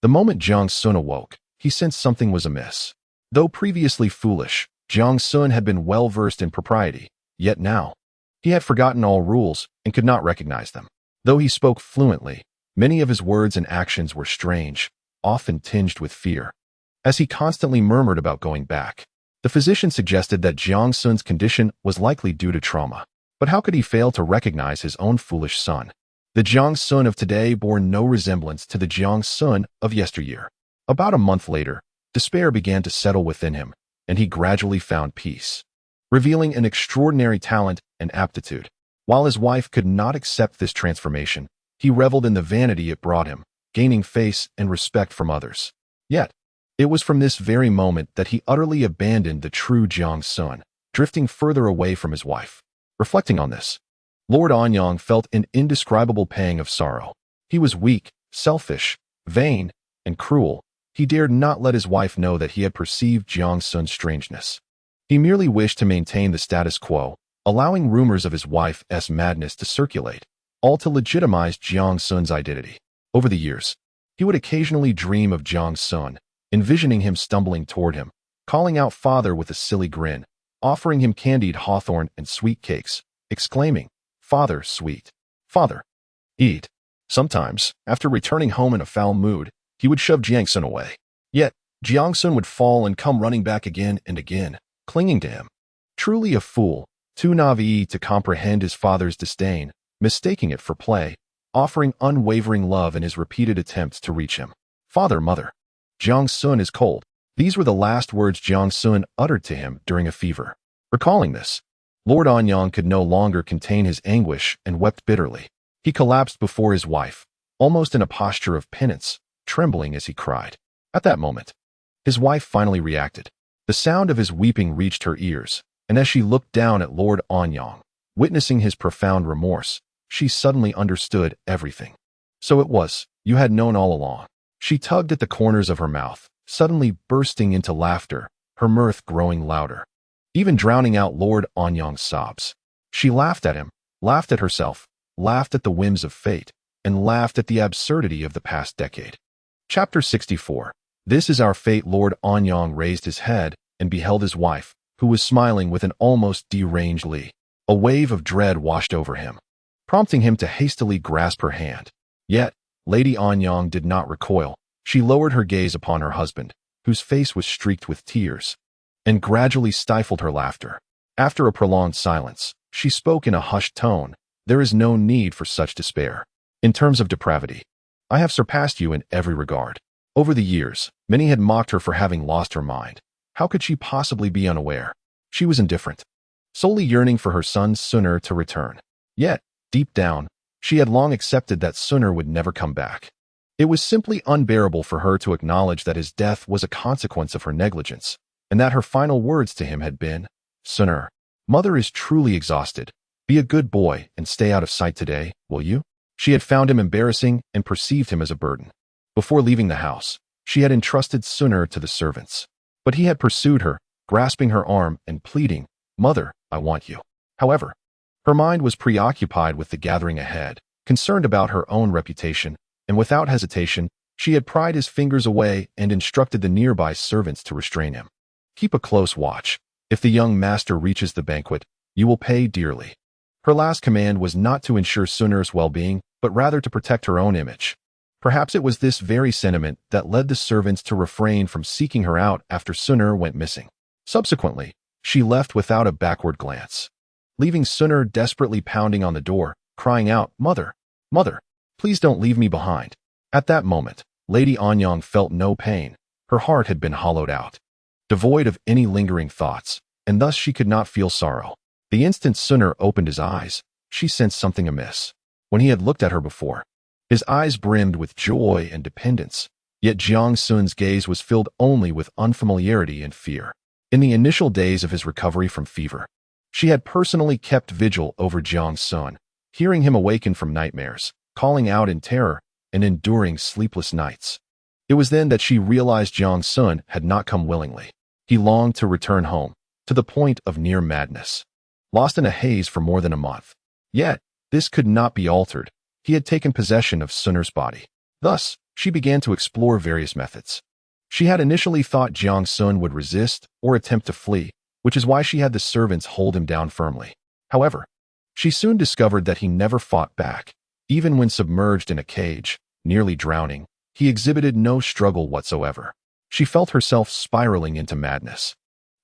The moment Jiang Xun awoke, he sensed something was amiss. Though previously foolish, Jiang Xun had been well versed in propriety, yet now, he had forgotten all rules and could not recognize them. Though he spoke fluently, many of his words and actions were strange, often tinged with fear. as he constantly murmured about going back. The physician suggested that Jiang Xun's condition was likely due to trauma. But how could he fail to recognize his own foolish son? The Jiang Xun of today bore no resemblance to the Jiang Xun of yesteryear. About a month later, despair began to settle within him, and he gradually found peace, revealing an extraordinary talent and aptitude. While his wife could not accept this transformation, he reveled in the vanity it brought him, gaining face and respect from others. Yet, it was from this very moment that he utterly abandoned the true Jiang Xun, drifting further away from his wife. Reflecting on this, Lord Anyang felt an indescribable pang of sorrow. He was weak, selfish, vain, and cruel. He dared not let his wife know that he had perceived Jiang Xun's strangeness. He merely wished to maintain the status quo, allowing rumors of his wife's madness to circulate, all to legitimize Jiang Xun's identity. Over the years, he would occasionally dream of Jiang Xun, envisioning him stumbling toward him, calling out father with a silly grin, offering him candied hawthorn and sweet cakes, exclaiming, "Father, sweet. Father, eat." Sometimes, after returning home in a foul mood, he would shove Jiang Xun away. Yet, Jiang Xun would fall and come running back again and again, clinging to him. Truly a fool, too naive to comprehend his father's disdain, mistaking it for play, offering unwavering love in his repeated attempts to reach him. "Father, mother, Jiang Xun is cold." These were the last words Jiang Xun uttered to him during a fever. Recalling this, Lord Anyang could no longer contain his anguish and wept bitterly. He collapsed before his wife, almost in a posture of penance, trembling as he cried. At that moment, his wife finally reacted. The sound of his weeping reached her ears, and as she looked down at Lord Anyang, witnessing his profound remorse, she suddenly understood everything. "So it was, you had known all along." She tugged at the corners of her mouth, suddenly bursting into laughter, her mirth growing louder, even drowning out Lord Anyang's sobs. She laughed at him, laughed at herself, laughed at the whims of fate, and laughed at the absurdity of the past decade. Chapter 64. This is our fate. Lord Anyang raised his head and beheld his wife, who was smiling with an almost deranged glee. A wave of dread washed over him, prompting him to hastily grasp her hand. Yet, Lady Anyang did not recoil. She lowered her gaze upon her husband, whose face was streaked with tears, and gradually stifled her laughter. After a prolonged silence, she spoke in a hushed tone, "There is no need for such despair. In terms of depravity, I have surpassed you in every regard." Over the years, many had mocked her for having lost her mind. How could she possibly be unaware? She was indifferent, solely yearning for her son Suner to return. Yet, deep down, she had long accepted that Suner would never come back. It was simply unbearable for her to acknowledge that his death was a consequence of her negligence, and that her final words to him had been, "Suner, mother is truly exhausted. Be a good boy and stay out of sight today, will you?" She had found him embarrassing and perceived him as a burden. Before leaving the house, she had entrusted Suner to the servants. But he had pursued her, grasping her arm and pleading, "Mother, I want you." However, her mind was preoccupied with the gathering ahead, concerned about her own reputation, and without hesitation, she had pried his fingers away and instructed the nearby servants to restrain him. "Keep a close watch. If the young master reaches the banquet, you will pay dearly." Her last command was not to ensure Suner's well-being, but rather to protect her own image. Perhaps it was this very sentiment that led the servants to refrain from seeking her out after Suner went missing. Subsequently, she left without a backward glance, leaving Suner desperately pounding on the door, crying out, "Mother, mother, please don't leave me behind." At that moment, Lady Anyang felt no pain. Her heart had been hollowed out, devoid of any lingering thoughts, and thus she could not feel sorrow. The instant Suner opened his eyes, she sensed something amiss. When he had looked at her before, his eyes brimmed with joy and dependence, yet Jiang Xun's gaze was filled only with unfamiliarity and fear. In the initial days of his recovery from fever, she had personally kept vigil over Jiang Xun, hearing him awaken from nightmares, calling out in terror, and enduring sleepless nights. It was then that she realized Jiang Xun had not come willingly. He longed to return home, to the point of near madness, lost in a haze for more than a month. Yet, this could not be altered. He had taken possession of Suner's body. Thus, she began to explore various methods. She had initially thought Jiang Xun would resist or attempt to flee, which is why she had the servants hold him down firmly. However, she soon discovered that he never fought back. Even when submerged in a cage, nearly drowning, he exhibited no struggle whatsoever. She felt herself spiraling into madness,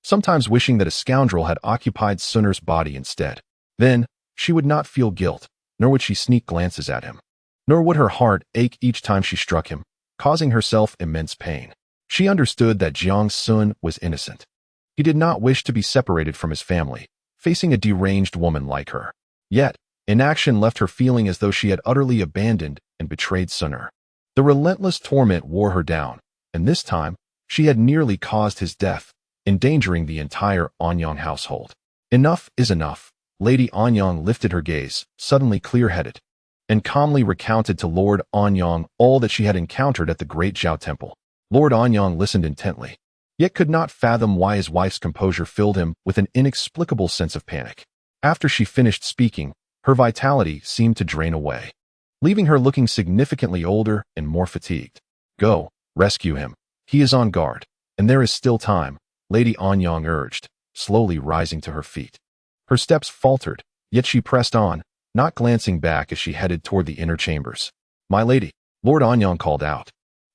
sometimes wishing that a scoundrel had occupied Sun'er's body instead. Then, she would not feel guilt, nor would she sneak glances at him. Nor would her heart ache each time she struck him, causing herself immense pain. She understood that Jiang Xun was innocent. He did not wish to be separated from his family, facing a deranged woman like her. Yet, inaction left her feeling as though she had utterly abandoned and betrayed Sun'er. The relentless torment wore her down, and this time, she had nearly caused his death, endangering the entire Anyang household. Enough is enough. Lady Anyang lifted her gaze, suddenly clear-headed, and calmly recounted to Lord Anyang all that she had encountered at the Great Zhao Temple. Lord Anyang listened intently, yet could not fathom why his wife's composure filled him with an inexplicable sense of panic. After she finished speaking, her vitality seemed to drain away, leaving her looking significantly older and more fatigued. Go, rescue him. He is on guard, and there is still time, Lady Anyang urged, slowly rising to her feet. Her steps faltered, yet she pressed on, not glancing back as she headed toward the inner chambers. My lady, Lord Anyang called out,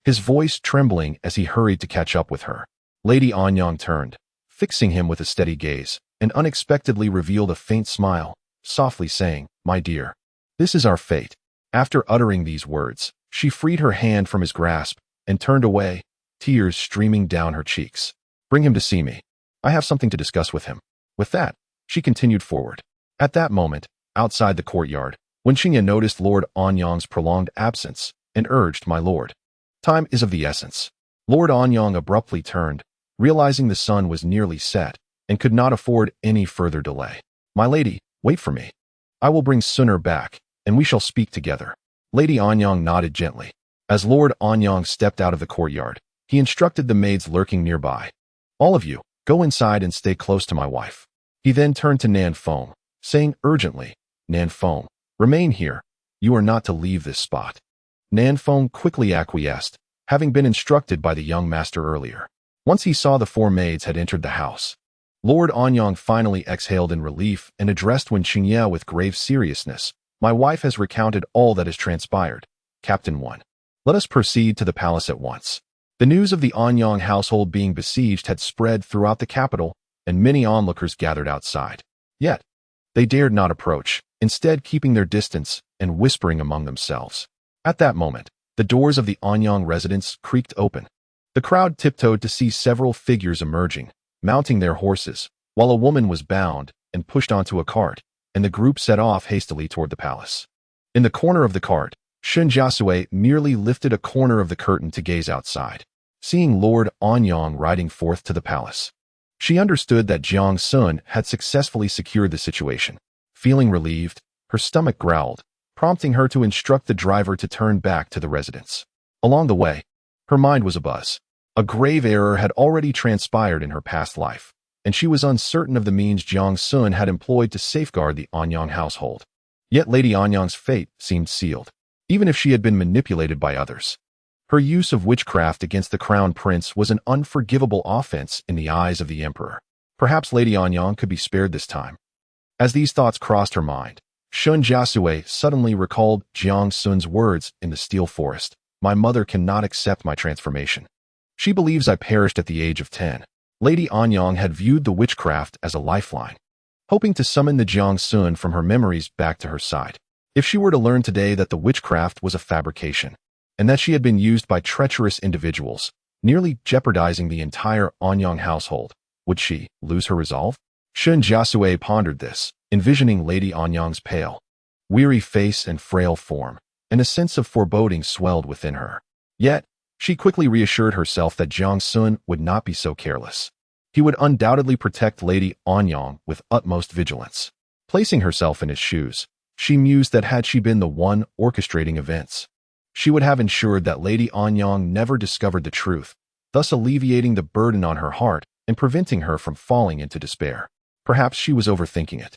his voice trembling as he hurried to catch up with her. Lady Anyang turned, fixing him with a steady gaze, and unexpectedly revealed a faint smile, softly saying, My dear, this is our fate. After uttering these words, she freed her hand from his grasp and turned away, tears streaming down her cheeks. Bring him to see me. I have something to discuss with him. With that, she continued forward. At that moment, outside the courtyard, Wen Xingye noticed Lord Anyang's prolonged absence and urged, My lord, time is of the essence. Lord Anyang abruptly turned, realizing the sun was nearly set and could not afford any further delay. My lady, wait for me. I will bring Sun'er back, and we shall speak together. Lady Anyang nodded gently. As Lord Anyang stepped out of the courtyard, he instructed the maids lurking nearby. All of you, go inside and stay close to my wife. He then turned to Nan Feng, saying urgently, Nan Feng, remain here. You are not to leave this spot. Nan Feng quickly acquiesced, having been instructed by the young master earlier. Once he saw the four maids had entered the house, Lord Anyang finally exhaled in relief and addressed Wen Xingye with grave seriousness. My wife has recounted all that has transpired. Captain 1. Let us proceed to the palace at once. The news of the Anyang household being besieged had spread throughout the capital, and many onlookers gathered outside. Yet, they dared not approach, instead keeping their distance and whispering among themselves. At that moment, the doors of the Anyang residence creaked open. The crowd tiptoed to see several figures emerging, mounting their horses, while a woman was bound and pushed onto a cart, and the group set off hastily toward the palace. In the corner of the cart, Shen Jiasui merely lifted a corner of the curtain to gaze outside, seeing Lord Anyang riding forth to the palace. She understood that Jiang Xun had successfully secured the situation. Feeling relieved, her stomach growled, prompting her to instruct the driver to turn back to the residence. Along the way, her mind was abuzz. A grave error had already transpired in her past life, and she was uncertain of the means Jiang Xun had employed to safeguard the Anyang household. Yet Lady Anyang's fate seemed sealed, even if she had been manipulated by others. Her use of witchcraft against the crown prince was an unforgivable offense in the eyes of the emperor. Perhaps Lady Anyang could be spared this time. As these thoughts crossed her mind, Shen Jiasui suddenly recalled Jiang Xun's words in the Steel Forest. My mother cannot accept my transformation. She believes I perished at the age of 10. Lady Anyang had viewed the witchcraft as a lifeline, hoping to summon the Jiang Xun from her memories back to her side. If she were to learn today that the witchcraft was a fabrication, and that she had been used by treacherous individuals, nearly jeopardizing the entire Anyang household, would she lose her resolve? Shen Jiasui pondered this, envisioning Lady Anyang's pale, weary face and frail form, and a sense of foreboding swelled within her. Yet, she quickly reassured herself that Jiang Xun would not be so careless. He would undoubtedly protect Lady Anyang with utmost vigilance. Placing herself in his shoes, she mused that had she been the one orchestrating events, she would have ensured that Lady Anyang never discovered the truth, thus alleviating the burden on her heart and preventing her from falling into despair. Perhaps she was overthinking it.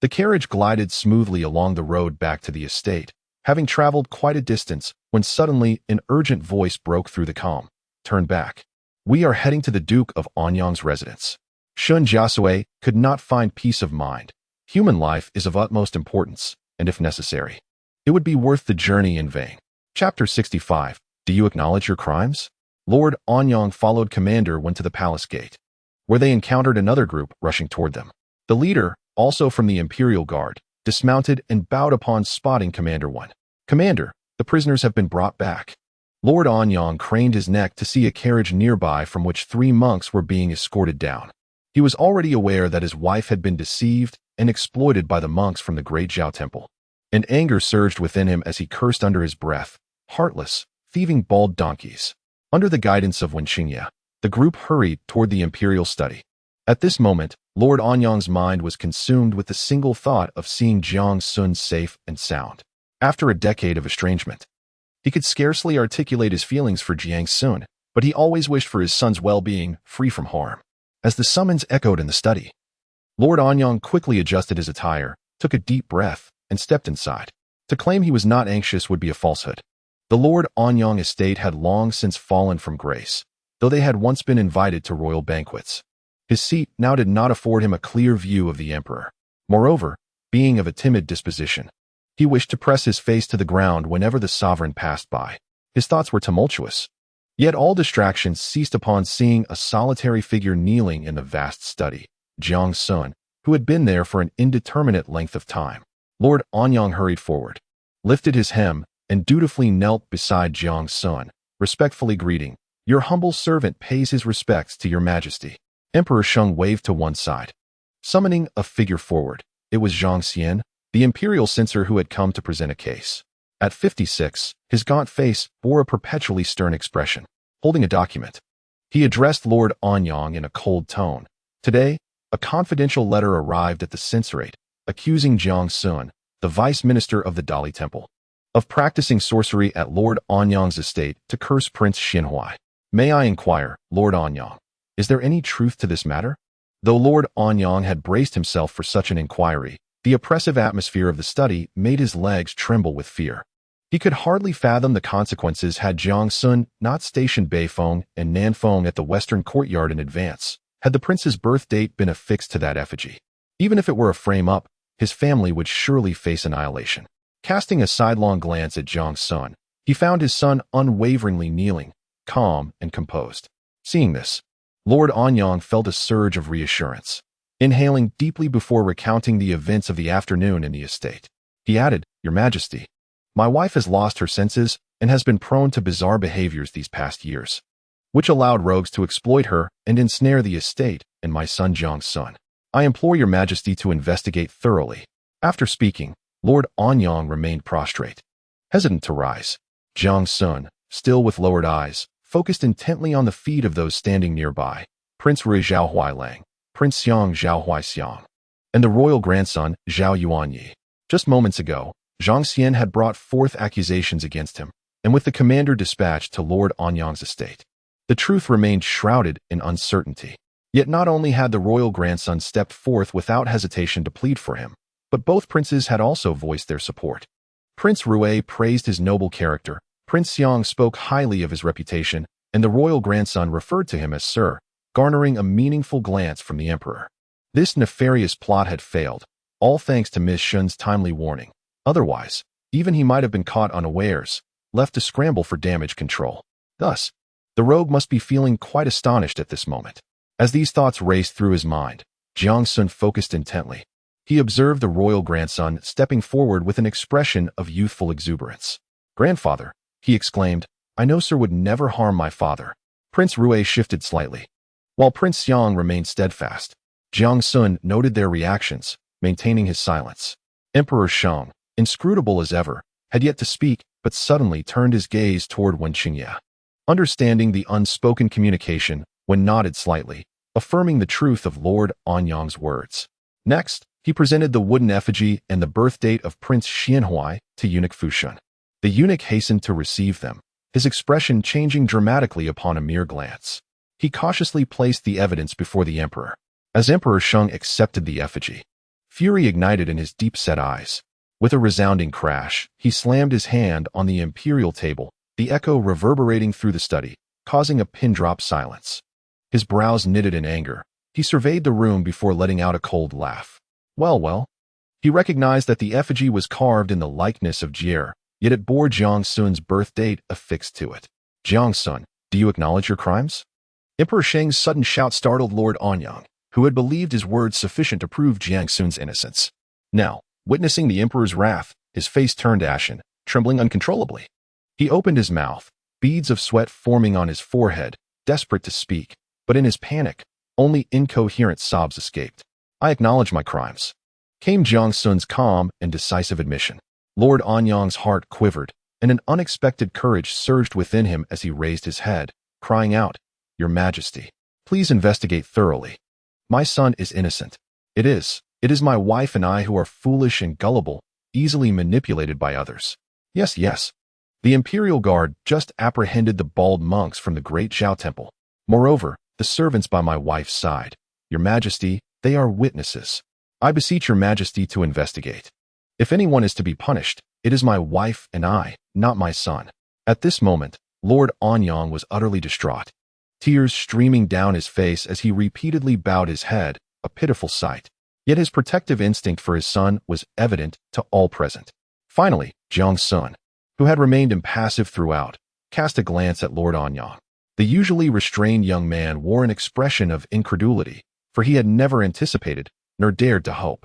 The carriage glided smoothly along the road back to the estate, having traveled quite a distance when suddenly an urgent voice broke through the calm. Turn back. We are heading to the Duke of Anyang's residence. Shen Jiasui could not find peace of mind. Human life is of utmost importance, and if necessary, it would be worth the journey in vain. Chapter 65. Do you acknowledge your crimes? Lord Anyang followed Commander 1 to the palace gate, where they encountered another group rushing toward them. The leader, also from the Imperial Guard, dismounted and bowed upon spotting Commander 1. "Commander, the prisoners have been brought back." Lord Anyang craned his neck to see a carriage nearby from which 3 monks were being escorted down. He was already aware that his wife had been deceived and exploited by the monks from the Great Zhao Temple, and anger surged within him as he cursed under his breath, "Heartless, thieving bald donkeys." Under the guidance of Wen Qingye, the group hurried toward the imperial study. At this moment, Lord Anyang's mind was consumed with the single thought of seeing Jiang Xun safe and sound. After a decade of estrangement, he could scarcely articulate his feelings for Jiang Xun, but he always wished for his son's well-being, free from harm. As the summons echoed in the study, Lord Anyang quickly adjusted his attire, took a deep breath, and stepped inside. To claim he was not anxious would be a falsehood. The Lord Anyang estate had long since fallen from grace, though they had once been invited to royal banquets. His seat now did not afford him a clear view of the emperor. Moreover, being of a timid disposition, he wished to press his face to the ground whenever the sovereign passed by. His thoughts were tumultuous. Yet all distractions ceased upon seeing a solitary figure kneeling in the vast study, Jiang Xun, who had been there for an indeterminate length of time. Lord Anyang hurried forward, lifted his hem, and dutifully knelt beside Jiang Xun, respectfully greeting, "Your humble servant pays his respects to your majesty." Emperor Sheng waved to one side, summoning a figure forward. It was Jiang Xun, the imperial censor who had come to present a case. At 56, his gaunt face bore a perpetually stern expression. Holding a document, he addressed Lord Anyang in a cold tone. Today, a confidential letter arrived at the censorate, accusing Jiang Xun, the vice minister of the Dali Temple, of practicing sorcery at Lord Anyang's estate to curse Prince Xianhui. "May I inquire, Lord Anyang, is there any truth to this matter?" Though Lord Anyang had braced himself for such an inquiry, the oppressive atmosphere of the study made his legs tremble with fear. He could hardly fathom the consequences had Jiang Xun not stationed Beifeng and Nanfeng at the western courtyard in advance, had the prince's birth date been affixed to that effigy. Even if it were a frame-up, his family would surely face annihilation. Casting a sidelong glance at Jiang Xun, he found his son unwaveringly kneeling, calm and composed. Seeing this, Lord Anyang felt a surge of reassurance. Inhaling deeply before recounting the events of the afternoon in the estate, he added, "Your Majesty, my wife has lost her senses and has been prone to bizarre behaviors these past years, which allowed rogues to exploit her and ensnare the estate and my son Jiang Xun. I implore your Majesty to investigate thoroughly." After speaking, Lord Anyang remained prostrate, hesitant to rise. Jiang Xun, still with lowered eyes, focused intently on the feet of those standing nearby, Prince Rui Zhaohui Lang, Prince Xiang Zhaohui Xiang, and the royal grandson Zhao Yuanyi. Just moments ago, Jiang Xun had brought forth accusations against him, and with the commander dispatched to Lord Anyang's estate, the truth remained shrouded in uncertainty. Yet not only had the royal grandson stepped forth without hesitation to plead for him, but both princes had also voiced their support. Prince Rui praised his noble character, Prince Xiang spoke highly of his reputation, and the royal grandson referred to him as Sir, garnering a meaningful glance from the emperor. This nefarious plot had failed, all thanks to Ms. Shun's timely warning. Otherwise, even he might have been caught unawares, left to scramble for damage control. Thus, the rogue must be feeling quite astonished at this moment. As these thoughts raced through his mind, Jiang Xun focused intently. He observed the royal grandson stepping forward with an expression of youthful exuberance. "Grandfather," he exclaimed, "I know Sir would never harm my father." Prince Rui shifted slightly, while Prince Xiang remained steadfast. Jiang Xun noted their reactions, maintaining his silence. Emperor Sheng, inscrutable as ever, had yet to speak, but suddenly turned his gaze toward Wen Qingye. Understanding the unspoken communication, Wen nodded slightly, affirming the truth of Lord Anyang's words. Next, he presented the wooden effigy and the birth date of Prince Xianhui to eunuch Fushun. The eunuch hastened to receive them, his expression changing dramatically upon a mere glance. He cautiously placed the evidence before the emperor. As Emperor Sheng accepted the effigy, fury ignited in his deep-set eyes. With a resounding crash, he slammed his hand on the imperial table, the echo reverberating through the study, causing a pin-drop silence. His brows knitted in anger. He surveyed the room before letting out a cold laugh. Well. He recognized that the effigy was carved in the likeness of Jier, yet it bore Jiang Xun's birth date affixed to it. Jiang Xun, Do you acknowledge your crimes? Emperor Sheng's sudden shout startled Lord Anyang, who had believed his words sufficient to prove Jiang Xun's innocence. Now, witnessing the emperor's wrath, his face turned ashen, trembling uncontrollably. He opened his mouth, beads of sweat forming on his forehead, desperate to speak, but in his panic, only incoherent sobs escaped. I acknowledge my crimes, came Jiang Xun's calm and decisive admission. Lord Anyang's heart quivered, and an unexpected courage surged within him as he raised his head, crying out, Your Majesty, please investigate thoroughly. My son is innocent. It is my wife and I who are foolish and gullible, easily manipulated by others. Yes. The Imperial Guard just apprehended the bald monks from the Great Zhao Temple. Moreover, the servants by my wife's side. Your Majesty, they are witnesses. I beseech Your Majesty to investigate. If anyone is to be punished, it is my wife and I, not my son. At this moment, Lord Anyang was utterly distraught, tears streaming down his face as he repeatedly bowed his head, a pitiful sight. Yet his protective instinct for his son was evident to all present. Finally, Jiang Xun, who had remained impassive throughout, cast a glance at Lord Anyang. The usually restrained young man wore an expression of incredulity, for he had never anticipated, nor dared to hope,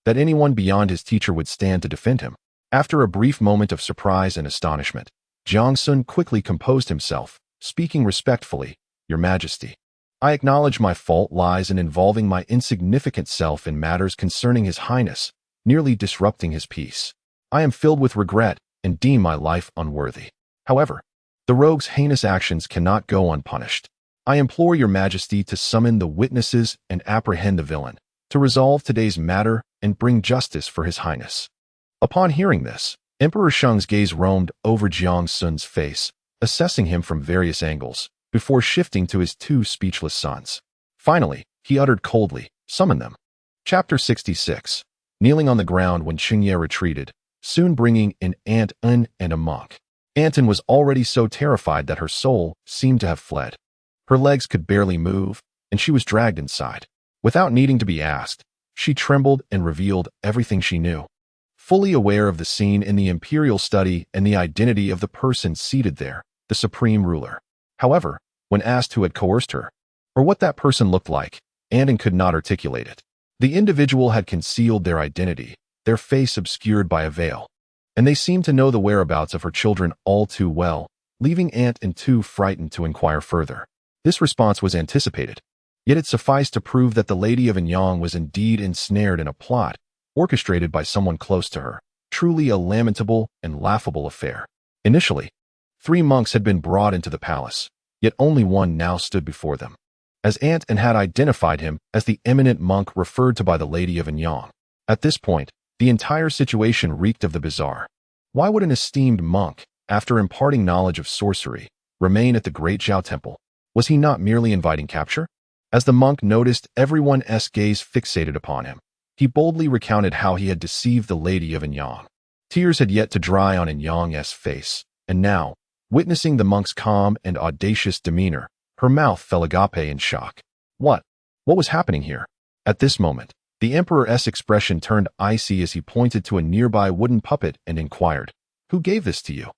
that anyone beyond his teacher would stand to defend him. After a brief moment of surprise and astonishment, Jiang Xun quickly composed himself, speaking respectfully, Your Majesty, I acknowledge my fault lies in involving my insignificant self in matters concerning His Highness, nearly disrupting his peace. I am filled with regret and deem my life unworthy. However, the rogue's heinous actions cannot go unpunished. I implore Your Majesty to summon the witnesses and apprehend the villain, to resolve today's matter and bring justice for His Highness. Upon hearing this, Emperor Sheng's gaze roamed over Jiang Xun's face, assessing him from various angles, before shifting to his two speechless sons. Finally, he uttered coldly, Summon them. Chapter 66. Kneeling on the ground when Qingye retreated, soon bringing in Aunt Un and a monk. Anton was already so terrified that her soul seemed to have fled. Her legs could barely move, and she was dragged inside. Without needing to be asked, she trembled and revealed everything she knew. Fully aware of the scene in the imperial study and the identity of the person seated there, the supreme ruler. However, when asked who had coerced her, or what that person looked like, Anton could not articulate it. The individual had concealed their identity, their face obscured by a veil, and they seemed to know the whereabouts of her children all too well, leaving Aunt and too frightened to inquire further. This response was anticipated, yet it sufficed to prove that the Lady of Anyang was indeed ensnared in a plot, orchestrated by someone close to her, truly a lamentable and laughable affair. Initially, 3 monks had been brought into the palace, yet only one now stood before them, as Aunt and had identified him as the eminent monk referred to by the Lady of Anyang. At this point, the entire situation reeked of the bizarre. Why would an esteemed monk, after imparting knowledge of sorcery, remain at the Great Zhao Temple? Was he not merely inviting capture? As the monk noticed everyone's gaze fixated upon him, he boldly recounted how he had deceived the Lady of Anyang. Tears had yet to dry on Anyang's face, and now, witnessing the monk's calm and audacious demeanor, her mouth fell agape in shock. What was happening here? At this moment, the Emperor's expression turned icy as he pointed to a nearby wooden puppet and inquired, Who gave this to you?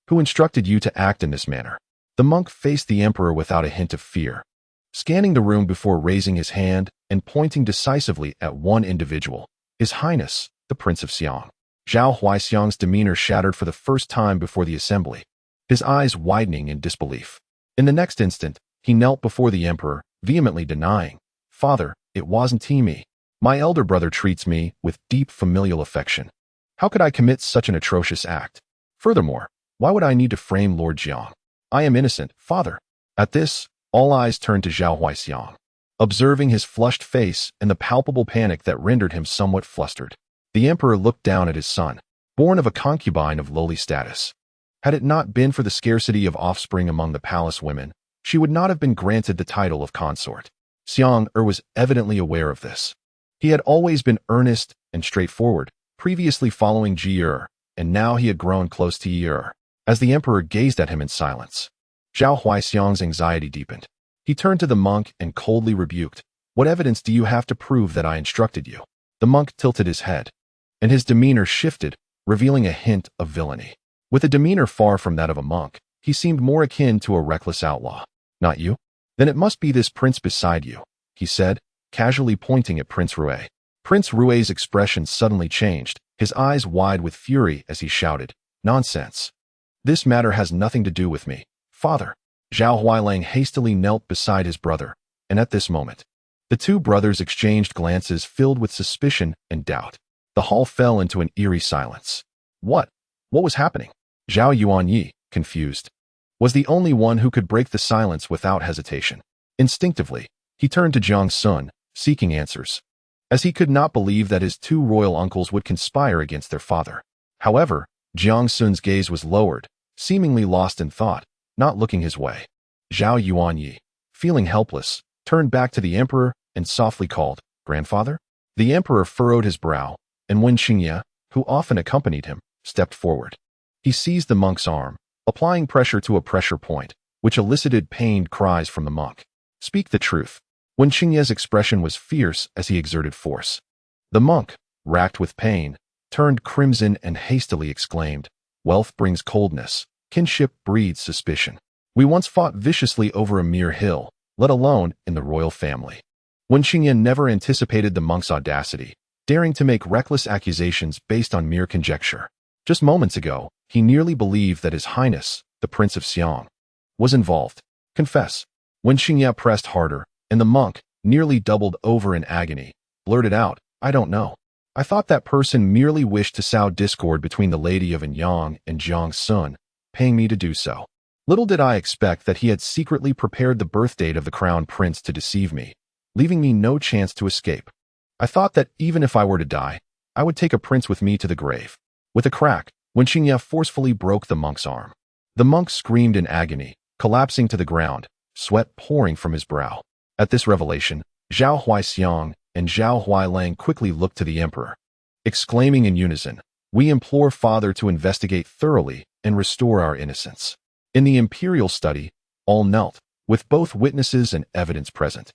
Who instructed you to act in this manner? The monk faced the Emperor without a hint of fear, scanning the room before raising his hand and pointing decisively at one individual, His Highness, the Prince of Xiang. Zhao Huaixiang's demeanor shattered for the first time before the assembly, his eyes widening in disbelief. In the next instant, he knelt before the Emperor, vehemently denying, Father, it wasn't me. My elder brother treats me with deep familial affection. How could I commit such an atrocious act? Furthermore, why would I need to frame Lord Jiang? I am innocent, Father. At this, all eyes turned to Zhao Huaixiang, observing his flushed face and the palpable panic that rendered him somewhat flustered. The Emperor looked down at his son, born of a concubine of lowly status. Had it not been for the scarcity of offspring among the palace women, she would not have been granted the title of consort. Xiang was evidently aware of this. He had always been earnest and straightforward, previously following Ji, and now he had grown close to Yi. As the Emperor gazed at him in silence, Zhao Huaixiang's anxiety deepened. He turned to the monk and coldly rebuked, What evidence do you have to prove that I instructed you? The monk tilted his head, and his demeanor shifted, revealing a hint of villainy. With a demeanor far from that of a monk, He seemed more akin to a reckless outlaw. Not you? Then it must be this prince beside you, he said, casually pointing at Prince Rue. Prince Rue's expression suddenly changed, his eyes wide with fury as he shouted, "Nonsense! This matter has nothing to do with me, father." Zhao Huailang hastily knelt beside his brother, and at this moment, the two brothers exchanged glances filled with suspicion and doubt. The hall fell into an eerie silence. What was happening? Zhao Yuanyi, confused, was the only one who could break the silence without hesitation. Instinctively, he turned to Jiang Xun, seeking answers, as he could not believe that his two royal uncles would conspire against their father. However, Jiang Xun's gaze was lowered, seemingly lost in thought, not looking his way. Zhao Yuanyi, feeling helpless, turned back to the emperor and softly called, "Grandfather?" The emperor furrowed his brow, and Wen Qingye, who often accompanied him, stepped forward. He seized the monk's arm, applying pressure to a pressure point, which elicited pained cries from the monk. "Speak the truth." Wen Qingye's expression was fierce as he exerted force. The monk, racked with pain, turned crimson and hastily exclaimed, "Wealth brings coldness, kinship breeds suspicion. We once fought viciously over a mere hill, let alone in the royal family." Wen Qingye never anticipated the monk's audacity, daring to make reckless accusations based on mere conjecture. Just moments ago, he nearly believed that His Highness, the Prince of Xiang, was involved. "Confess." Wen Qingye pressed harder, and the monk, nearly doubled over in agony, blurted out, "I don't know. I thought that person merely wished to sow discord between the Lady of Anyang and Jiang Xun, paying me to do so. Little did I expect that he had secretly prepared the birth date of the crown prince to deceive me, leaving me no chance to escape. I thought that even if I were to die, I would take a prince with me to the grave." With a crack, Wen Qingye forcefully broke the monk's arm. The monk screamed in agony, collapsing to the ground, sweat pouring from his brow. At this revelation, Zhao Huaixiang and Zhao Huailang quickly looked to the emperor, exclaiming in unison, "We implore Father to investigate thoroughly and restore our innocence." In the imperial study, all knelt, with both witnesses and evidence present.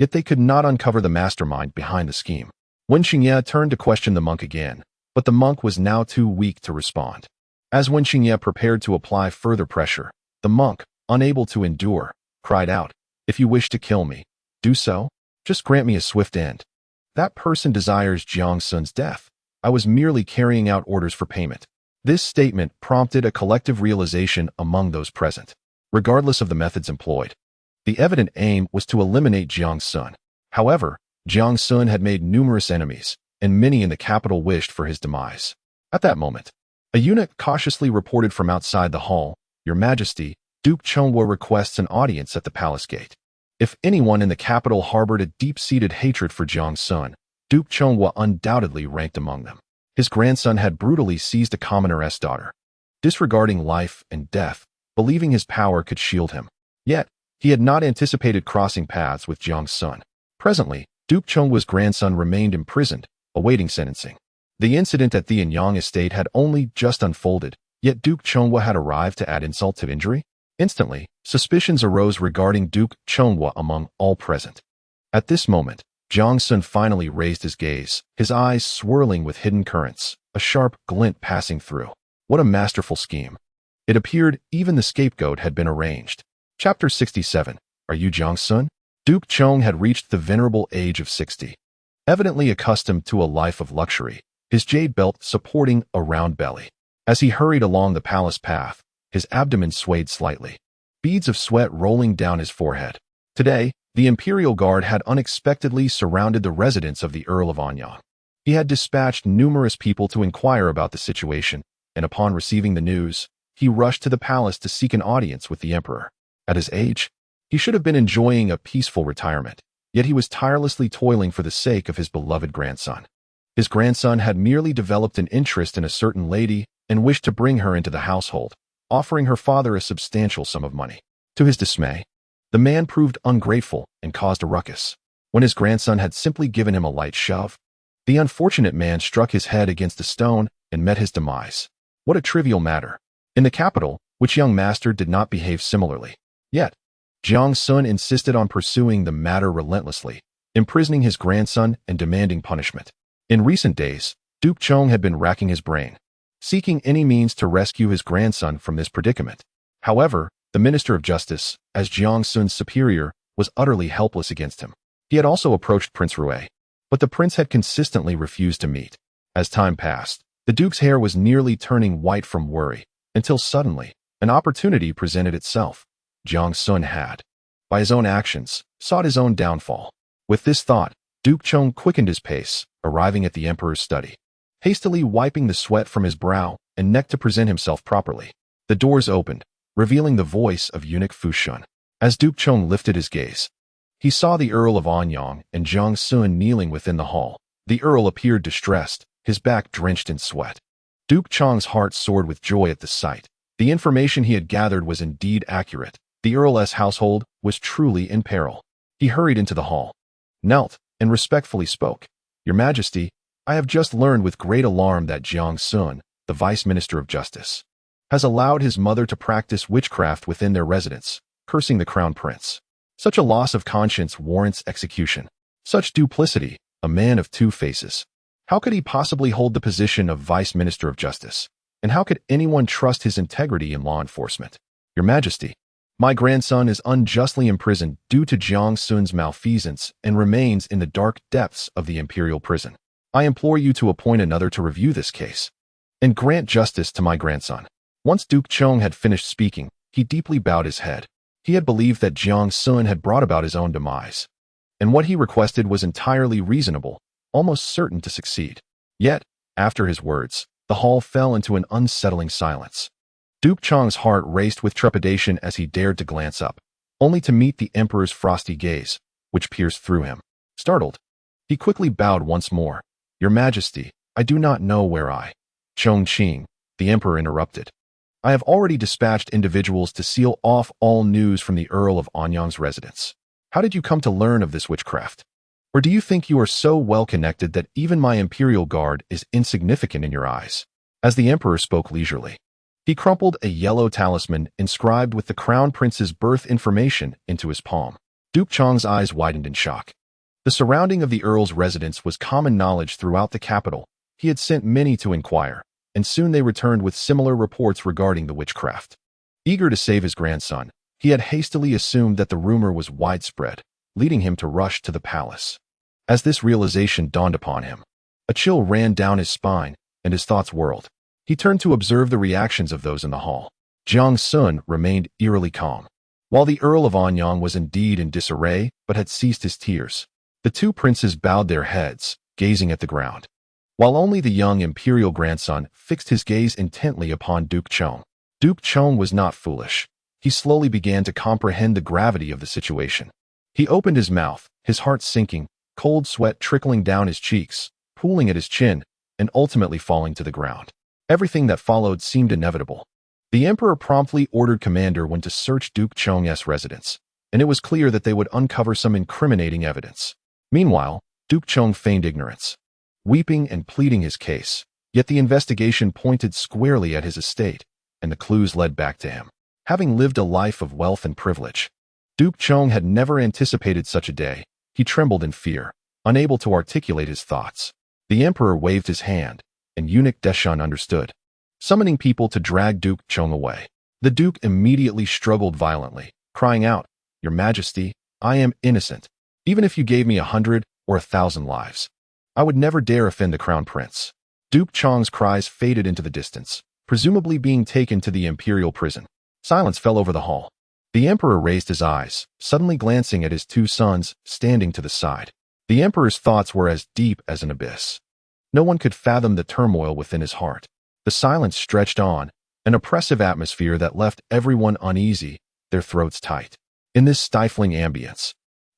Yet they could not uncover the mastermind behind the scheme. Wen Qingye turned to question the monk again, but the monk was now too weak to respond. As Wen Qingye prepared to apply further pressure, the monk, unable to endure, cried out, "If you wish to kill me, do so. Just grant me a swift end. That person desires Jiang Xun's death. I was merely carrying out orders for payment." This statement prompted a collective realization among those present. Regardless of the methods employed, the evident aim was to eliminate Jiang Xun. However, Jiang Xun had made numerous enemies, and many in the capital wished for his demise. At that moment, a eunuch cautiously reported from outside the hall, "Your Majesty, Duke Chengwa requests an audience at the palace gate." If anyone in the capital harbored a deep-seated hatred for Jiang Xun, Duke Chengwa undoubtedly ranked among them. His grandson had brutally seized a commoner's daughter, disregarding life and death, believing his power could shield him. Yet, he had not anticipated crossing paths with Jiang Xun. Presently, Duke Chengwa's grandson remained imprisoned, awaiting sentencing. The incident at the Anyang estate had only just unfolded, yet Duke Chengwa had arrived to add insult to injury. Instantly, suspicions arose regarding Duke Chengwa among all present. At this moment, Jiang Xun finally raised his gaze, his eyes swirling with hidden currents, a sharp glint passing through. What a masterful scheme. It appeared even the scapegoat had been arranged. Chapter 67. Are you Jiang Xun? Duke Chong had reached the venerable age of 60. Evidently accustomed to a life of luxury, his jade belt supporting a round belly. As he hurried along the palace path, his abdomen swayed slightly, beads of sweat rolling down his forehead. Today, the Imperial Guard had unexpectedly surrounded the residence of the Earl of Anyang. He had dispatched numerous people to inquire about the situation, and upon receiving the news, he rushed to the palace to seek an audience with the emperor. At his age, he should have been enjoying a peaceful retirement, yet he was tirelessly toiling for the sake of his beloved grandson. His grandson had merely developed an interest in a certain lady and wished to bring her into the household, offering her father a substantial sum of money. To his dismay, the man proved ungrateful and caused a ruckus. When his grandson had simply given him a light shove, the unfortunate man struck his head against a stone and met his demise. What a trivial matter. In the capital, which young master did not behave similarly. Yet, Jiang Xun insisted on pursuing the matter relentlessly, imprisoning his grandson and demanding punishment. In recent days, Duke Chong had been racking his brain, seeking any means to rescue his grandson from this predicament. However, the Minister of Justice, as Jiang Xun's superior, was utterly helpless against him. He had also approached Prince Rui, but the prince had consistently refused to meet. As time passed, the duke's hair was nearly turning white from worry, until suddenly, an opportunity presented itself. Jiang Xun had, by his own actions, sought his own downfall. With this thought, Duke Chong quickened his pace, arriving at the emperor's study. Hastily wiping the sweat from his brow and neck to present himself properly, the doors opened, revealing the voice of eunuch Fu Shun. As Duke Chong lifted his gaze, he saw the Earl of Anyang and Jiang Xun kneeling within the hall. The Earl appeared distressed, his back drenched in sweat. Duke Chong's heart soared with joy at the sight. The information he had gathered was indeed accurate. The Earl's household was truly in peril. He hurried into the hall, knelt, and respectfully spoke. Your Majesty, I have just learned with great alarm that Jiang Xun, the Vice Minister of Justice, has allowed his mother to practice witchcraft within their residence, cursing the Crown Prince. Such a loss of conscience warrants execution. Such duplicity, a man of two faces. How could he possibly hold the position of Vice Minister of Justice? And how could anyone trust his integrity in law enforcement? Your Majesty, my grandson is unjustly imprisoned due to Jiang Xun's malfeasance and remains in the dark depths of the imperial prison. I implore you to appoint another to review this case and grant justice to my grandson. Once Duke Chong had finished speaking, he deeply bowed his head. He had believed that Jiang Xun had brought about his own demise, and what he requested was entirely reasonable, almost certain to succeed. Yet, after his words, the hall fell into an unsettling silence. Duke Chong's heart raced with trepidation as he dared to glance up, only to meet the emperor's frosty gaze, which pierced through him. Startled, he quickly bowed once more. Your Majesty, I do not know where Chong Qing, the emperor interrupted. I have already dispatched individuals to seal off all news from the Earl of Anyang's residence. How did you come to learn of this witchcraft? Or do you think you are so well connected that even my imperial guard is insignificant in your eyes? As the emperor spoke leisurely, he crumpled a yellow talisman inscribed with the crown prince's birth information into his palm. Duke Chong's eyes widened in shock. The surrounding of the earl's residence was common knowledge throughout the capital. He had sent many to inquire, and soon they returned with similar reports regarding the witchcraft. Eager to save his grandson, he had hastily assumed that the rumor was widespread, leading him to rush to the palace. As this realization dawned upon him, a chill ran down his spine, and his thoughts whirled. He turned to observe the reactions of those in the hall. Jiang Xun remained eerily calm. While the Earl of Anyang was indeed in disarray, but had ceased his tears, the two princes bowed their heads, gazing at the ground, while only the young imperial grandson fixed his gaze intently upon Duke Chong. Duke Chong was not foolish. He slowly began to comprehend the gravity of the situation. He opened his mouth, his heart sinking, cold sweat trickling down his cheeks, pooling at his chin, and ultimately falling to the ground. Everything that followed seemed inevitable. The emperor promptly ordered Commander Wen to search Duke Chong's residence, and it was clear that they would uncover some incriminating evidence. Meanwhile, Duke Chong feigned ignorance, weeping and pleading his case, yet the investigation pointed squarely at his estate, and the clues led back to him. Having lived a life of wealth and privilege, Duke Chong had never anticipated such a day. He trembled in fear, unable to articulate his thoughts. The emperor waved his hand, and eunuch Deshan understood, summoning people to drag Duke Chong away. The duke immediately struggled violently, crying out, Your Majesty, I am innocent. Even if you gave me 100 or 1,000 lives, I would never dare offend the crown prince. Duke Chong's cries faded into the distance, presumably being taken to the imperial prison. Silence fell over the hall. The emperor raised his eyes, suddenly glancing at his two sons standing to the side. The emperor's thoughts were as deep as an abyss. No one could fathom the turmoil within his heart. The silence stretched on, an oppressive atmosphere that left everyone uneasy, their throats tight. In this stifling ambience,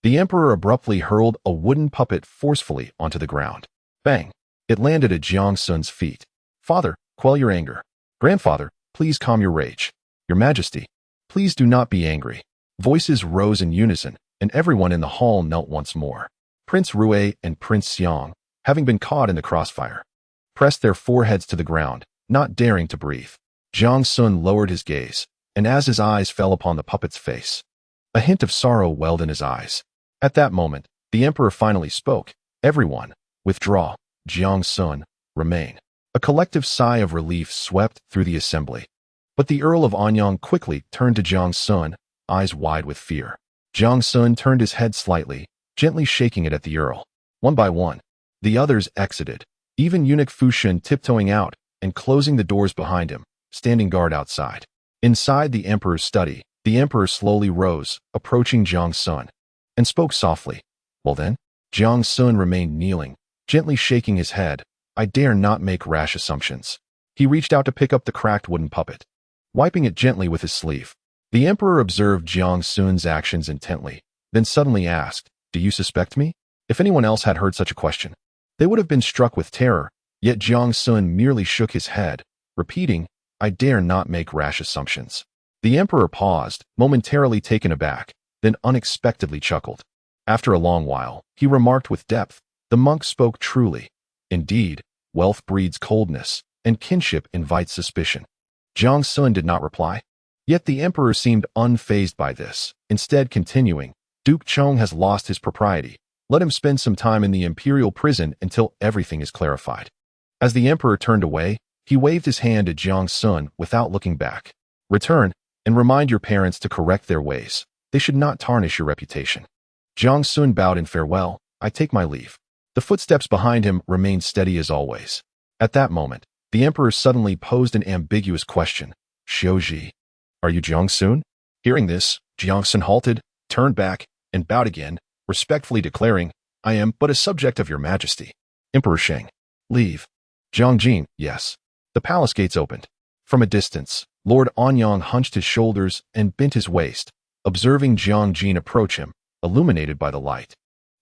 the emperor abruptly hurled a wooden puppet forcefully onto the ground. Bang! It landed at Jiang Xun's feet. Father, quell your anger. Grandfather, please calm your rage. Your Majesty, please do not be angry. Voices rose in unison, and everyone in the hall knelt once more. Prince Rui and Prince Xiang, having been caught in the crossfire, pressed their foreheads to the ground, not daring to breathe. Jiang Xun lowered his gaze, and as his eyes fell upon the puppet's face, a hint of sorrow welled in his eyes. At that moment, the emperor finally spoke. Everyone, withdraw. Jiang Xun, remain. A collective sigh of relief swept through the assembly. But the Earl of Anyang quickly turned to Jiang Xun, eyes wide with fear. Jiang Xun turned his head slightly, gently shaking it at the Earl. One by one, the others exited, even eunuch Fu Shen tiptoeing out and closing the doors behind him, standing guard outside. Inside the Emperor's study, the Emperor slowly rose, approaching Jiang Xun, and spoke softly. Well then? Jiang Xun remained kneeling, gently shaking his head. I dare not make rash assumptions. He reached out to pick up the cracked wooden puppet, wiping it gently with his sleeve. The Emperor observed Jiang Xun's actions intently, then suddenly asked, Do you suspect me? If anyone else had heard such a question, they would have been struck with terror, yet Jiang Xun merely shook his head, repeating, I dare not make rash assumptions. The Emperor paused, momentarily taken aback, then unexpectedly chuckled. After a long while, he remarked with depth, The monk spoke truly. Indeed, wealth breeds coldness, and kinship invites suspicion. Jiang Xun did not reply. Yet the Emperor seemed unfazed by this, instead continuing, Duke Chong has lost his propriety. Let him spend some time in the imperial prison until everything is clarified. As the Emperor turned away, he waved his hand at Jiang Xun without looking back. Return, and remind your parents to correct their ways. They should not tarnish your reputation. Jiang Xun bowed in farewell. I take my leave. The footsteps behind him remained steady as always. At that moment, the Emperor suddenly posed an ambiguous question. Xiuji, are you Jiang Xun? Hearing this, Jiang Xun halted, turned back, and bowed again, respectfully declaring, I am but a subject of your majesty. Emperor Sheng. Leave. Jiang Jin, yes. The palace gates opened. From a distance, Lord Anyang hunched his shoulders and bent his waist, observing Jiang Jin approach him, illuminated by the light.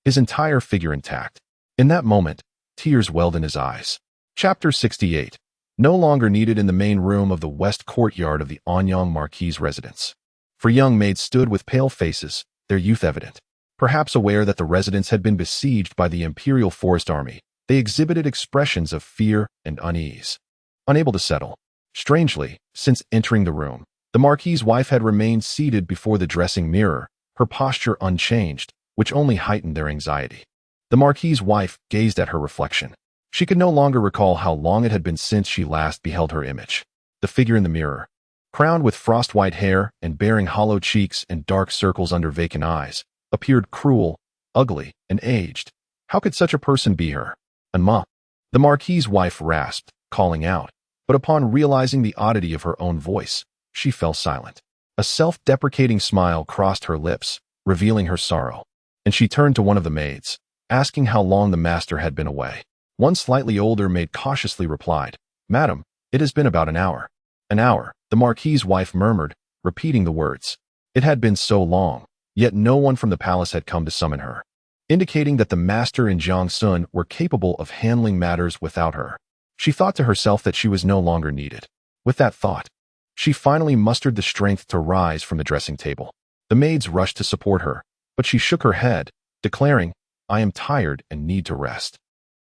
His entire figure intact. In that moment, tears welled in his eyes. Chapter 68. No longer needed in the main room of the west courtyard of the Anyang Marquis' residence. For young maids stood with pale faces, their youth evident. Perhaps aware that the residence had been besieged by the Imperial Forest Army, they exhibited expressions of fear and unease. Unable to settle. Strangely, since entering the room, the Marquis' wife had remained seated before the dressing mirror, her posture unchanged, which only heightened their anxiety. The Marquis' wife gazed at her reflection. She could no longer recall how long it had been since she last beheld her image. The figure in the mirror, crowned with frost-white hair and bearing hollow cheeks and dark circles under vacant eyes, appeared cruel, ugly, and aged. How could such a person be her? "Anma," the Marquis' wife rasped, calling out, but upon realizing the oddity of her own voice, she fell silent. A self-deprecating smile crossed her lips, revealing her sorrow, and she turned to one of the maids, asking how long the master had been away. One slightly older maid cautiously replied, "Madam, it has been about an hour." An hour, the Marquis' wife murmured, repeating the words. It had been so long, yet no one from the palace had come to summon her, indicating that the master and Jiang Xun were capable of handling matters without her. She thought to herself that she was no longer needed. With that thought, she finally mustered the strength to rise from the dressing table. The maids rushed to support her, but she shook her head, declaring, "I am tired and need to rest."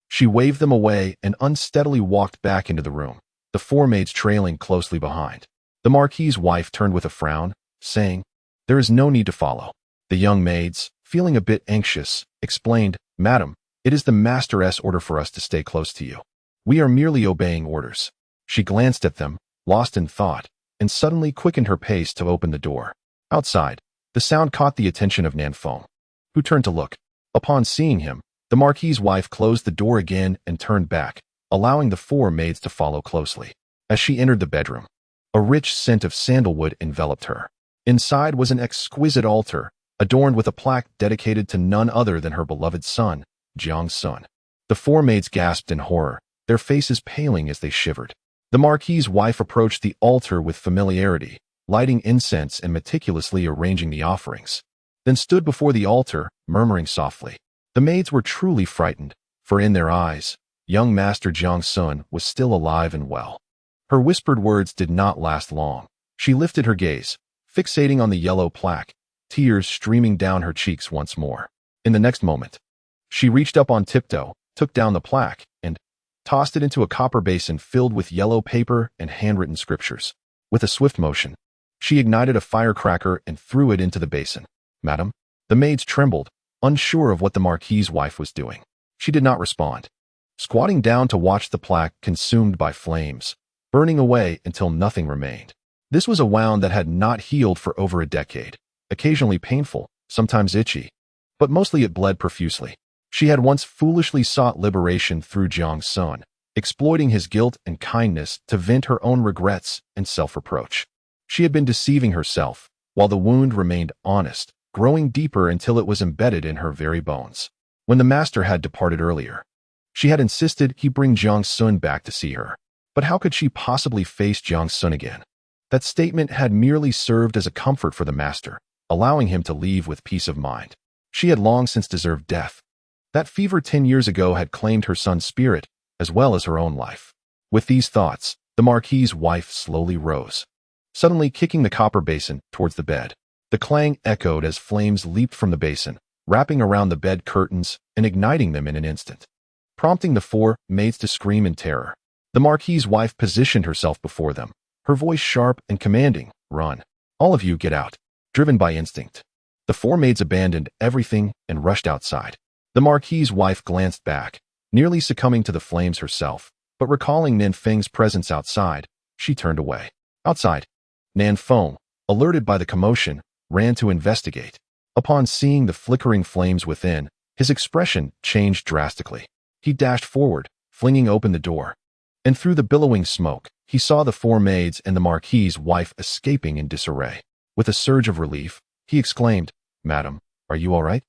She waved them away and unsteadily walked back into the room, the four maids trailing closely behind. The Marquis' wife turned with a frown, saying, "There is no need to follow." The young maids, feeling a bit anxious, explained, "Madam, it is the master's order for us to stay close to you. We are merely obeying orders." She glanced at them, lost in thought, and suddenly quickened her pace to open the door. Outside, the sound caught the attention of Nanfeng, who turned to look. Upon seeing him, the Marquis' wife closed the door again and turned back, allowing the four maids to follow closely. As she entered the bedroom, a rich scent of sandalwood enveloped her. Inside was an exquisite altar, adorned with a plaque dedicated to none other than her beloved son, Jiang Xun. The four maids gasped in horror, their faces paling as they shivered. The Marquis' wife approached the altar with familiarity, lighting incense and meticulously arranging the offerings, then stood before the altar, murmuring softly. The maids were truly frightened, for in their eyes, young Master Jiang Xun was still alive and well. Her whispered words did not last long. She lifted her gaze, fixating on the yellow plaque, tears streaming down her cheeks once more. In the next moment, she reached up on tiptoe, took down the plaque, and tossed it into a copper basin filled with yellow paper and handwritten scriptures. With a swift motion, she ignited a firecracker and threw it into the basin. "Madam?" The maids trembled, unsure of what the Marquis' wife was doing. She did not respond, squatting down to watch the plaque consumed by flames, burning away until nothing remained. This was a wound that had not healed for over a decade, occasionally painful, sometimes itchy, but mostly it bled profusely. She had once foolishly sought liberation through Jiang Xun, exploiting his guilt and kindness to vent her own regrets and self-reproach. She had been deceiving herself, while the wound remained honest, growing deeper until it was embedded in her very bones. When the master had departed earlier, she had insisted he bring Jiang Xun back to see her. But how could she possibly face Jiang Xun again? That statement had merely served as a comfort for the master, allowing him to leave with peace of mind. She had long since deserved death. That fever 10 years ago had claimed her son's spirit, as well as her own life. With these thoughts, the Marquis's wife slowly rose, suddenly kicking the copper basin towards the bed. The clang echoed as flames leaped from the basin, wrapping around the bed curtains and igniting them in an instant, prompting the 4 maids to scream in terror. The Marquis's wife positioned herself before them, her voice sharp and commanding, "Run. All of you get out." Driven by instinct, the 4 maids abandoned everything and rushed outside. The Marquis's wife glanced back, nearly succumbing to the flames herself, but recalling Nan Feng's presence outside, she turned away. Outside, Nan Feng, alerted by the commotion, ran to investigate. Upon seeing the flickering flames within, his expression changed drastically. He dashed forward, flinging open the door, and through the billowing smoke, he saw the 4 maids and the Marquis's wife escaping in disarray. With a surge of relief, he exclaimed, "Madam, are you all right?"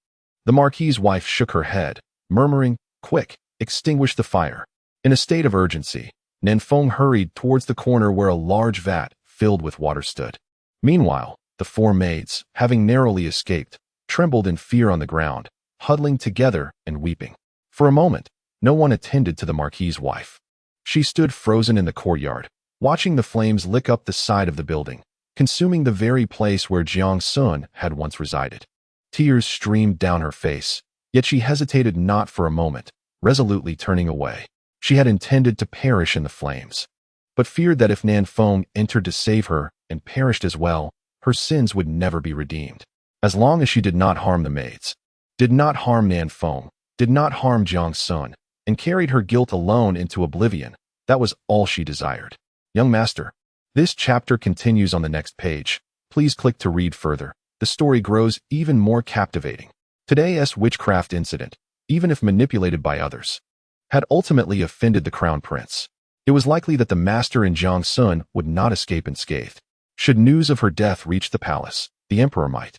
The Marquis's wife shook her head, murmuring, "Quick, extinguish the fire." In a state of urgency, Nan Feng hurried towards the corner where a large vat filled with water stood. Meanwhile, the 4 maids, having narrowly escaped, trembled in fear on the ground, huddling together and weeping. For a moment, no one attended to the Marquis's wife. She stood frozen in the courtyard, watching the flames lick up the side of the building, consuming the very place where Jiang Xun had once resided. Tears streamed down her face, yet she hesitated not for a moment, resolutely turning away. She had intended to perish in the flames, but feared that if Nan Feng entered to save her and perished as well, her sins would never be redeemed. As long as she did not harm the maids, did not harm Nan Feng, did not harm Jiang Xun, and carried her guilt alone into oblivion, that was all she desired. Young master, this chapter continues on the next page. Please click to read further. The story grows even more captivating. Today's witchcraft incident, even if manipulated by others, had ultimately offended the crown prince. It was likely that the master and Jiang Xun would not escape unscathed. Should news of her death reach the palace, the emperor might,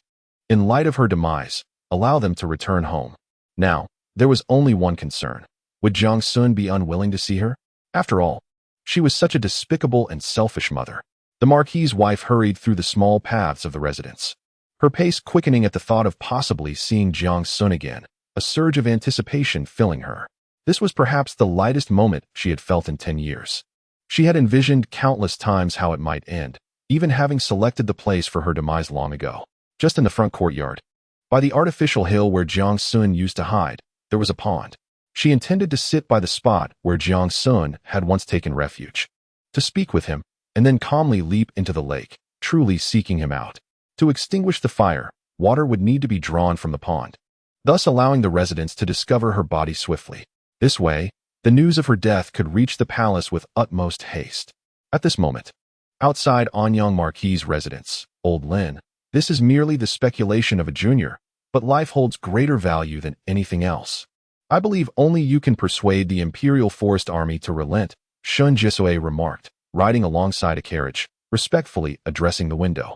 in light of her demise, allow them to return home. Now, there was only one concern. Would Jiang Xun be unwilling to see her? After all, she was such a despicable and selfish mother. The Marquis's wife hurried through the small paths of the residence, her pace quickening at the thought of possibly seeing Jiang Xun again, a surge of anticipation filling her. This was perhaps the lightest moment she had felt in 10 years. She had envisioned countless times how it might end, even having selected the place for her demise long ago. Just in the front courtyard, by the artificial hill where Jiang Xun used to hide, there was a pond. She intended to sit by the spot where Jiang Xun had once taken refuge, to speak with him, and then calmly leap into the lake, truly seeking him out. To extinguish the fire, water would need to be drawn from the pond, thus allowing the residents to discover her body swiftly. This way, the news of her death could reach the palace with utmost haste. At this moment, outside Anyang Marquis's residence, Old Lin, this is merely the speculation of a junior, but life holds greater value than anything else. I believe only you can persuade the Imperial Forest Army to relent, Shen Jiasui remarked, riding alongside a carriage, respectfully addressing the window.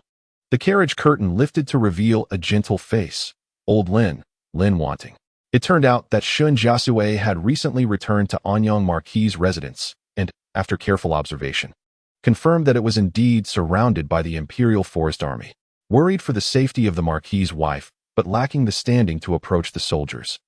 The carriage curtain lifted to reveal a gentle face. Old Lin wanting. It turned out that Shen Jiasui had recently returned to Anyang Marquis's residence and, after careful observation, confirmed that it was indeed surrounded by the Imperial Forest Army. Worried for the safety of the Marquis's wife, but lacking the standing to approach the soldiers,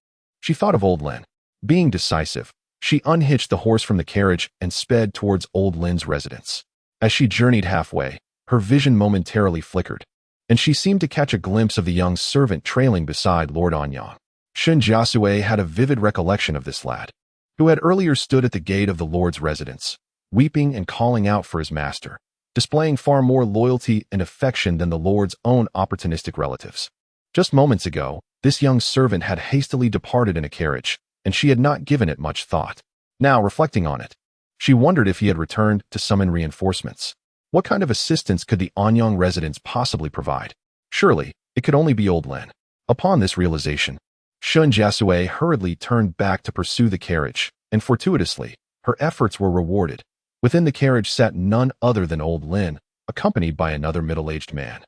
she thought of Old Lin. Being decisive, she unhitched the horse from the carriage and sped towards Old Lin's residence. As she journeyed halfway, her vision momentarily flickered, and she seemed to catch a glimpse of the young servant trailing beside Lord Anyang. Shen Jiasui had a vivid recollection of this lad, who had earlier stood at the gate of the Lord's residence, weeping and calling out for his master, displaying far more loyalty and affection than the Lord's own opportunistic relatives. Just moments ago, this young servant had hastily departed in a carriage, and she had not given it much thought. Now, reflecting on it, she wondered if he had returned to summon reinforcements. What kind of assistance could the Anyang residents possibly provide? Surely, it could only be old Lin. Upon this realization, Shen Jiasui hurriedly turned back to pursue the carriage, and fortuitously, her efforts were rewarded. Within the carriage sat none other than old Lin, accompanied by another middle-aged man,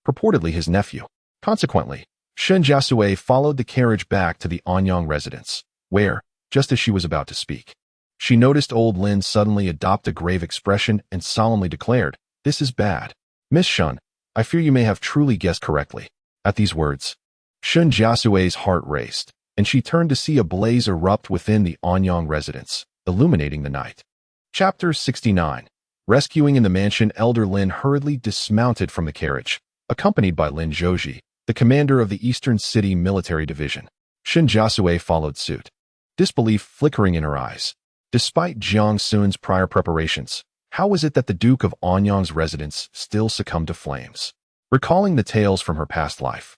purportedly his nephew. Consequently, Shen Jiasui followed the carriage back to the Anyang residence, where, just as she was about to speak, she noticed old Lin suddenly adopt a grave expression and solemnly declared, "This is bad. Miss Shen, I fear you may have truly guessed correctly." At these words, Shen Jiasui's heart raced, and she turned to see a blaze erupt within the Anyang residence, illuminating the night. Chapter 69. Rescuing in the mansion. Elder Lin hurriedly dismounted from the carriage, accompanied by Lin Zhouji, the commander of the Eastern City Military Division. Shen Jiasui followed suit, disbelief flickering in her eyes. Despite Jiang Xun's prior preparations, how was it that the Duke of Anyang's residence still succumbed to flames? Recalling the tales from her past life,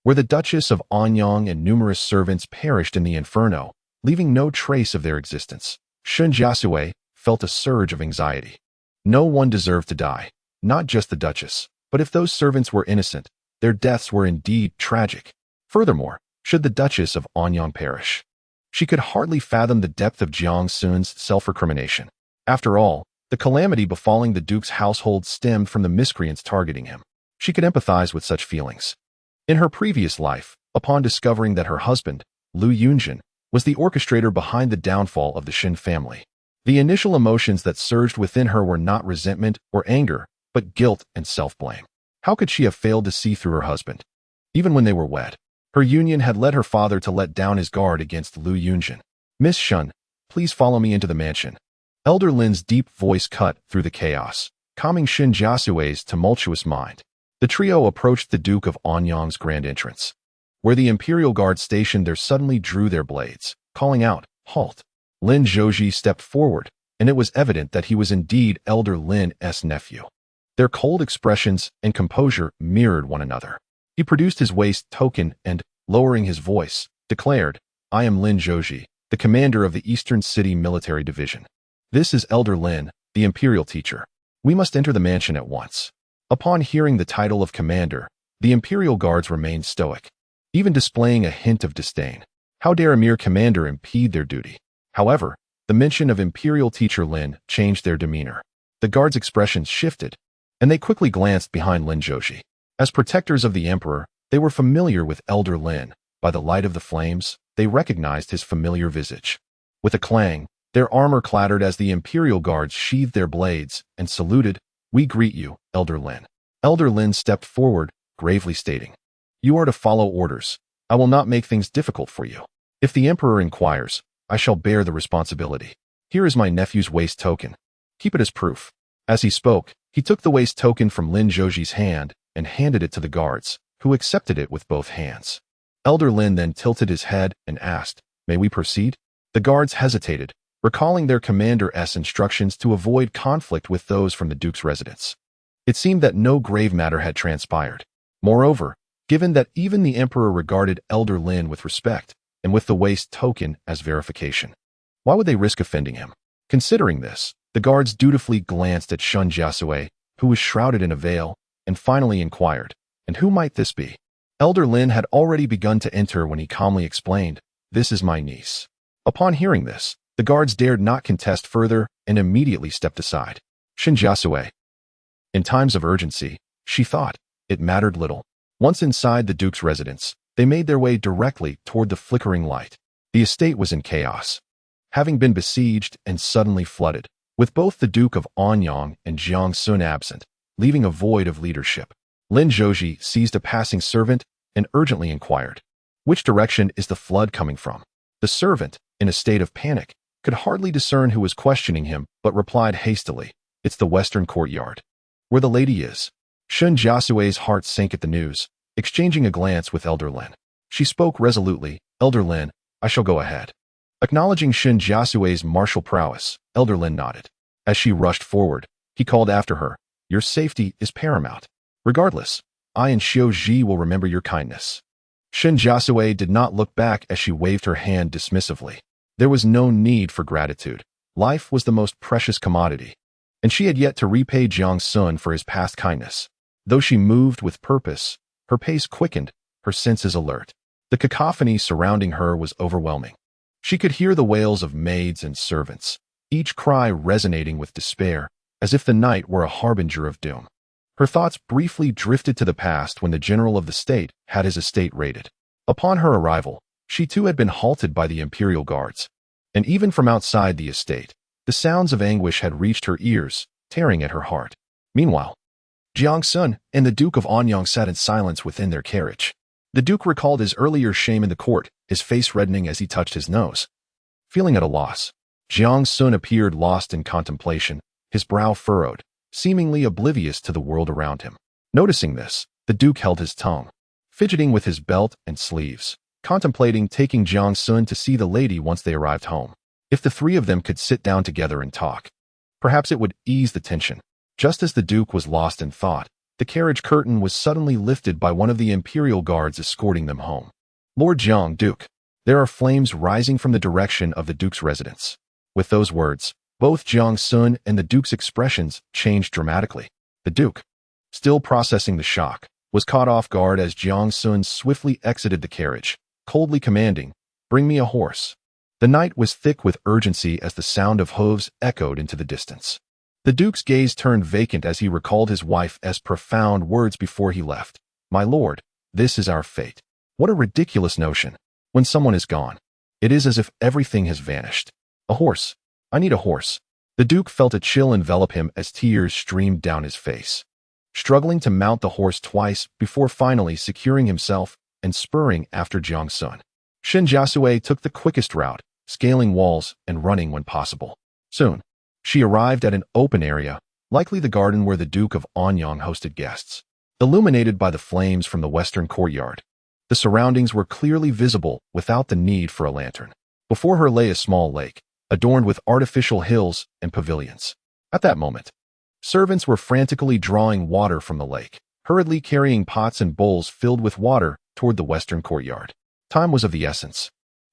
where the Duchess of Anyang and numerous servants perished in the inferno, leaving no trace of their existence, Shen Jiasui felt a surge of anxiety. No one deserved to die, not just the Duchess, but if those servants were innocent, their deaths were indeed tragic. Furthermore, should the Duchess of Anyang perish, she could hardly fathom the depth of Jiang Xun's self-recrimination. After all, the calamity befalling the Duke's household stemmed from the miscreants targeting him. She could empathize with such feelings. In her previous life, upon discovering that her husband, Lu Yunzheng, was the orchestrator behind the downfall of the Shen family, the initial emotions that surged within her were not resentment or anger, but guilt and self-blame. How could she have failed to see through her husband? Even when they were wed, her union had led her father to let down his guard against Lu Yunzheng. "Miss Shen, please follow me into the mansion." Elder Lin's deep voice cut through the chaos, calming Shen Jiasui's tumultuous mind. The trio approached the Duke of Anyang's grand entrance. Where the Imperial Guard stationed there suddenly drew their blades, calling out, "Halt!" Lin Zhouji stepped forward, and it was evident that he was indeed Elder Lin's nephew. Their cold expressions and composure mirrored one another. He produced his waist token and, lowering his voice, declared, "I am Lin Zhouji, the commander of the Eastern City Military Division. This is Elder Lin, the Imperial teacher. We must enter the mansion at once." Upon hearing the title of commander, the Imperial Guards remained stoic, even displaying a hint of disdain. How dare a mere commander impede their duty? However, the mention of Imperial teacher Lin changed their demeanor. The guards' expressions shifted, and they quickly glanced behind Lin Zhouji. As protectors of the Emperor, they were familiar with Elder Lin. By the light of the flames, they recognized his familiar visage. With a clang, their armor clattered as the Imperial Guards sheathed their blades and saluted. "We greet you, Elder Lin." Elder Lin stepped forward, gravely stating, "You are to follow orders. I will not make things difficult for you. If the Emperor inquires, I shall bear the responsibility. Here is my nephew's waist token. Keep it as proof." As he spoke, he took the waist token from Lin Zhouji's hand and handed it to the guards, who accepted it with both hands. Elder Lin then tilted his head and asked, "May we proceed?" The guards hesitated, recalling their commander's instructions to avoid conflict with those from the Duke's residence. It seemed that no grave matter had transpired. Moreover, given that even the Emperor regarded Elder Lin with respect, and with the waist token as verification, why would they risk offending him? Considering this, the guards dutifully glanced at Shen Jiasui, who was shrouded in a veil, and finally inquired, "And who might this be?" Elder Lin had already begun to enter when he calmly explained, "This is my niece." Upon hearing this, the guards dared not contest further and immediately stepped aside. Shen Jiasui. In times of urgency, she thought, it mattered little. Once inside the Duke's residence, they made their way directly toward the flickering light. The estate was in chaos, having been besieged and suddenly flooded, with both the Duke of Anyang and Jiang Xun absent, leaving a void of leadership. Lin Zhouji seized a passing servant and urgently inquired, "Which direction is the flood coming from?" The servant, in a state of panic, could hardly discern who was questioning him, but replied hastily, "It's the western courtyard, where the lady is." Shen Jiasui's heart sank at the news, exchanging a glance with Elder Lin. She spoke resolutely, "Elder Lin, I shall go ahead." Acknowledging Shen Jiasui's martial prowess, Elder Lin nodded. As she rushed forward, he called after her, "Your safety is paramount. Regardless, I and Xiao Ji will remember your kindness." Shen Jiasui did not look back as she waved her hand dismissively. There was no need for gratitude. Life was the most precious commodity. and she had yet to repay Jiang Xun for his past kindness. Though she moved with purpose, her pace quickened, her senses alert. The cacophony surrounding her was overwhelming. She could hear the wails of maids and servants, each cry resonating with despair, as if the night were a harbinger of doom. Her thoughts briefly drifted to the past when the general of the state had his estate raided. Upon her arrival, she too had been halted by the imperial guards. And even from outside the estate, the sounds of anguish had reached her ears, tearing at her heart. Meanwhile, Jiang Xun and the Duke of Anyang sat in silence within their carriage. The Duke recalled his earlier shame in the court, his face reddening as he touched his nose. Feeling at a loss, Jiang Xun appeared lost in contemplation, his brow furrowed, seemingly oblivious to the world around him. Noticing this, the Duke held his tongue, fidgeting with his belt and sleeves, contemplating taking Jiang Xun to see the lady once they arrived home. If the three of them could sit down together and talk, perhaps it would ease the tension. Just as the Duke was lost in thought, the carriage curtain was suddenly lifted by one of the imperial guards escorting them home. "Lord Jiang, Duke, there are flames rising from the direction of the Duke's residence." With those words, both Jiang Xun and the Duke's expressions changed dramatically. The Duke, still processing the shock, was caught off guard as Jiang Xun swiftly exited the carriage, coldly commanding, "Bring me a horse." The night was thick with urgency as the sound of hooves echoed into the distance. The Duke's gaze turned vacant as he recalled his wife's profound words before he left. "My lord, this is our fate." What a ridiculous notion. When someone is gone, it is as if everything has vanished. "A horse. I need a horse." The Duke felt a chill envelop him as tears streamed down his face. Struggling to mount the horse twice before finally securing himself and spurring after Jiang Xun, Shen Jiasui took the quickest route, scaling walls and running when possible. Soon, she arrived at an open area, likely the garden where the Duke of Anyang hosted guests. Illuminated by the flames from the western courtyard, the surroundings were clearly visible without the need for a lantern. Before her lay a small lake, adorned with artificial hills and pavilions. At that moment, servants were frantically drawing water from the lake, hurriedly carrying pots and bowls filled with water toward the western courtyard. Time was of the essence,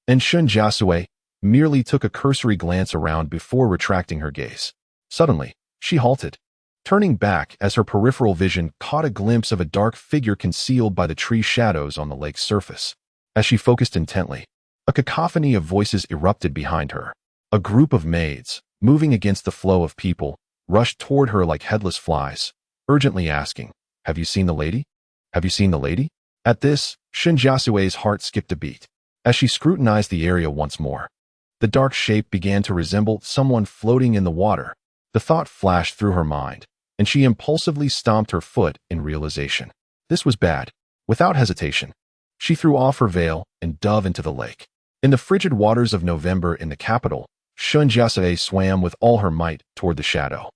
and Shen Jiasui merely took a cursory glance around before retracting her gaze. Suddenly, she halted, turning back as her peripheral vision caught a glimpse of a dark figure concealed by the tree shadows on the lake's surface. As she focused intently, a cacophony of voices erupted behind her. A group of maids, moving against the flow of people, rushed toward her like headless flies, urgently asking, "Have you seen the lady? Have you seen the lady?" At this, Shen Jiasui's heart skipped a beat. As she scrutinized the area once more, the dark shape began to resemble someone floating in the water. The thought flashed through her mind, and she impulsively stomped her foot in realization. This was bad. Without hesitation, she threw off her veil and dove into the lake. In the frigid waters of November in the capital, Shen Jiasui swam with all her might toward the shadow.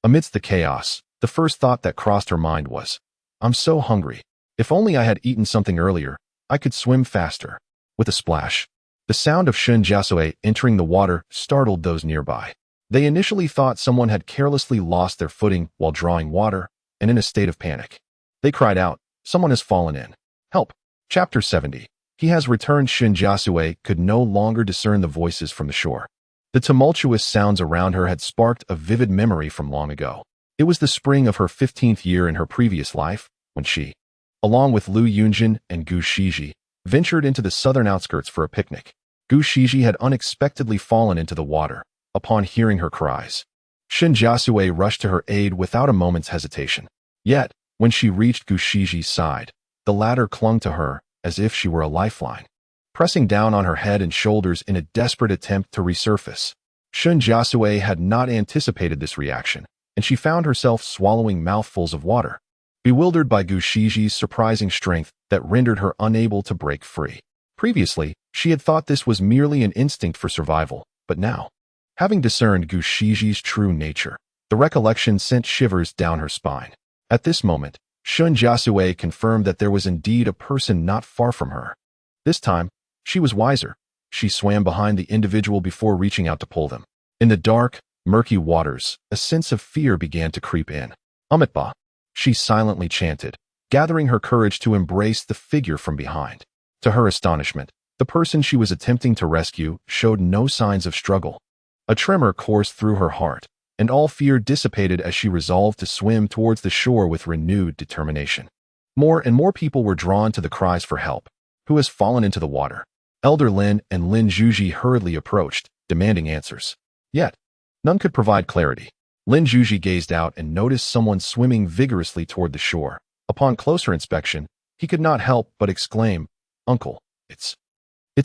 Amidst the chaos, the first thought that crossed her mind was, "I'm so hungry. If only I had eaten something earlier, I could swim faster." With a splash, the sound of Shen Jiasui entering the water startled those nearby. They initially thought someone had carelessly lost their footing while drawing water, and in a state of panic, they cried out, "Someone has fallen in. Help!" Chapter 70. He has returned. Shen Jiasui could no longer discern the voices from the shore. The tumultuous sounds around her had sparked a vivid memory from long ago. It was the spring of her 15th year in her previous life, when she, along with Lu Yunzheng and Gu Shiji, ventured into the southern outskirts for a picnic. Gu Shiji had unexpectedly fallen into the water. Upon hearing her cries, Shen Jiasui rushed to her aid without a moment's hesitation. Yet, when she reached Gu Shiji's side, the latter clung to her as if she were a lifeline, pressing down on her head and shoulders in a desperate attempt to resurface. Shen Jiasui had not anticipated this reaction, and she found herself swallowing mouthfuls of water, bewildered by Gu Shiji's surprising strength that rendered her unable to break free. Previously, she had thought this was merely an instinct for survival, but now, having discerned Gu Shiji's true nature, the recollection sent shivers down her spine. At this moment, Shen Jiasui confirmed that there was indeed a person not far from her. This time, she was wiser. She swam behind the individual before reaching out to pull them. In the dark, murky waters, a sense of fear began to creep in. "Amitba," she silently chanted, gathering her courage to embrace the figure from behind. To her astonishment, the person she was attempting to rescue showed no signs of struggle. A tremor coursed through her heart, and all fear dissipated as she resolved to swim towards the shore with renewed determination. More and more people were drawn to the cries for help. Who has fallen into the water? Elder Lin and Lin Zhuji hurriedly approached, demanding answers. Yet, none could provide clarity. Lin Zhuji gazed out and noticed someone swimming vigorously toward the shore. Upon closer inspection, he could not help but exclaim, "Uncle, it's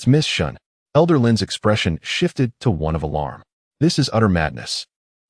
Miss Shen." Elder Lin's expression shifted to one of alarm. This is utter madness.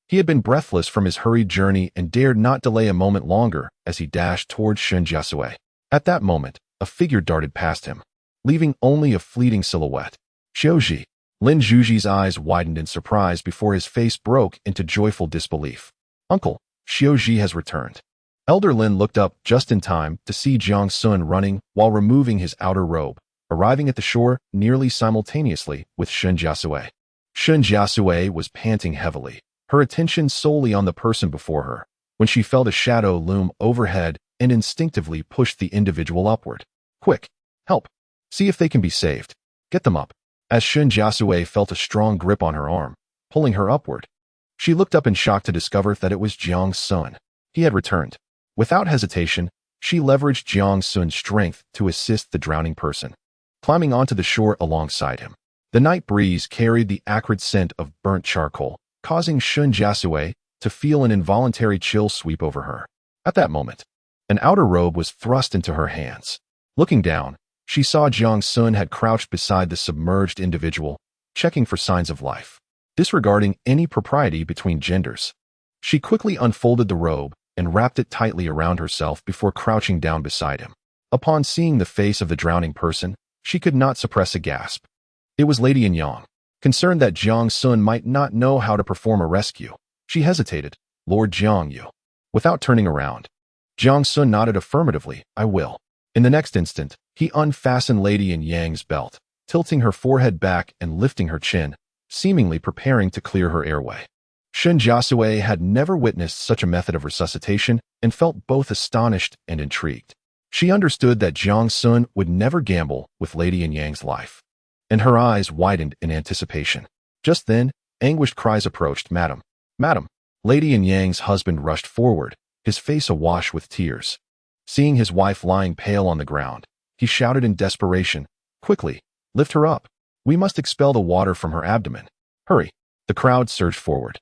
He had been breathless from his hurried journey and dared not delay a moment longer as he dashed towards Shen Jiasui. At that moment, a figure darted past him, leaving only a fleeting silhouette. Xiaoji. Lin Zhuji's eyes widened in surprise before his face broke into joyful disbelief. Uncle, Xiaoji has returned. Elder Lin looked up just in time to see Jiang Xun running while removing his outer robe, arriving at the shore nearly simultaneously with Shen Jiasui. Shen Jiasui was panting heavily, her attention solely on the person before her, when she felt a shadow loom overhead and instinctively pushed the individual upward. Quick, help! See if they can be saved. Get them up. As Shen Jiasui felt a strong grip on her arm, pulling her upward, she looked up in shock to discover that it was Jiang Xun. He had returned. Without hesitation, she leveraged Jiang Xun's strength to assist the drowning person, climbing onto the shore alongside him. The night breeze carried the acrid scent of burnt charcoal, causing Shen Jiasui to feel an involuntary chill sweep over her. At that moment, an outer robe was thrust into her hands. Looking down, she saw Jiang Xun had crouched beside the submerged individual, checking for signs of life. Disregarding any propriety between genders, she quickly unfolded the robe and wrapped it tightly around herself before crouching down beside him. Upon seeing the face of the drowning person, she could not suppress a gasp. It was Lady Yang. Concerned that Jiang Xun might not know how to perform a rescue, she hesitated. Lord Jiang Yu. Without turning around, Jiang Xun nodded affirmatively. I will. In the next instant, he unfastened Lady Yang's belt, tilting her forehead back and lifting her chin, seemingly preparing to clear her airway. Shen Jiasui had never witnessed such a method of resuscitation and felt both astonished and intrigued. She understood that Jiang Xun would never gamble with Lady Yang's life, and her eyes widened in anticipation. Just then, anguished cries approached. Madam! Madam! Lady Yang's husband rushed forward, his face awash with tears. Seeing his wife lying pale on the ground, he shouted in desperation, Quickly, lift her up. We must expel the water from her abdomen. Hurry! The crowd surged forward.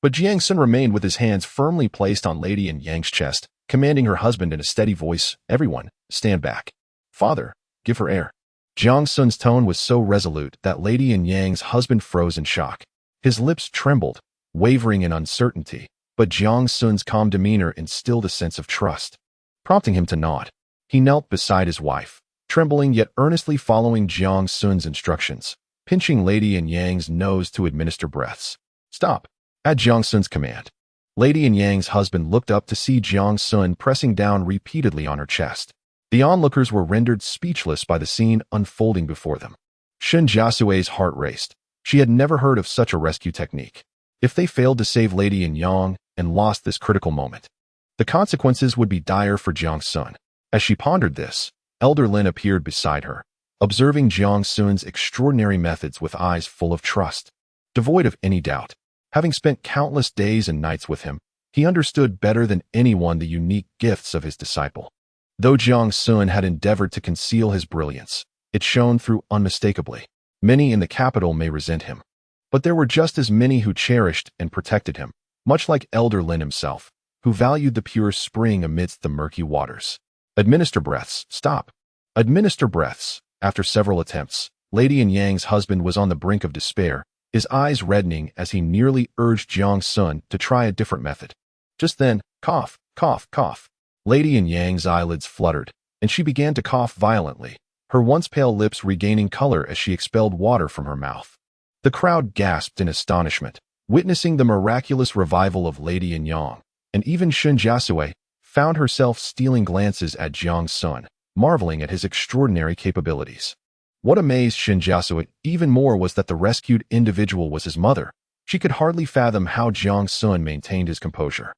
But Jiang Xun remained with his hands firmly placed on Lady Yang's chest, commanding her husband in a steady voice, Everyone, stand back. Father, give her air. Jiang Xun's tone was so resolute that Lady Yang's husband froze in shock. His lips trembled, wavering in uncertainty, but Jiang Xun's calm demeanor instilled a sense of trust, prompting him to nod. He knelt beside his wife, trembling yet earnestly following Jiang Xun's instructions, pinching Lady Yang's nose to administer breaths. Stop! At Jiang Xun's command, Lady Yang's husband looked up to see Jiang Xun pressing down repeatedly on her chest. The onlookers were rendered speechless by the scene unfolding before them. Shen Jiasui's heart raced. She had never heard of such a rescue technique. If they failed to save Lady Yang and lost this critical moment, the consequences would be dire for Jiang Xun. As she pondered this, Elder Lin appeared beside her, observing Jiang Xun's extraordinary methods with eyes full of trust. Devoid of any doubt, having spent countless days and nights with him, he understood better than anyone the unique gifts of his disciple. Though Jiang Xun had endeavored to conceal his brilliance, it shone through unmistakably. Many in the capital may resent him, but there were just as many who cherished and protected him, much like Elder Lin himself, who valued the pure spring amidst the murky waters. Administer breaths. Stop. Administer breaths. After several attempts, Lady Yang's husband was on the brink of despair, his eyes reddening as he nearly urged Jiang Xun to try a different method. Just then, cough, cough, cough. Lady Yang's eyelids fluttered, and she began to cough violently, her once pale lips regaining color as she expelled water from her mouth. The crowd gasped in astonishment, witnessing the miraculous revival of Lady Yang, and even Shen Jiasui found herself stealing glances at Jiang Xun, marveling at his extraordinary capabilities. What amazed Shen Jiasui even more was that the rescued individual was his mother. She could hardly fathom how Jiang Xun maintained his composure.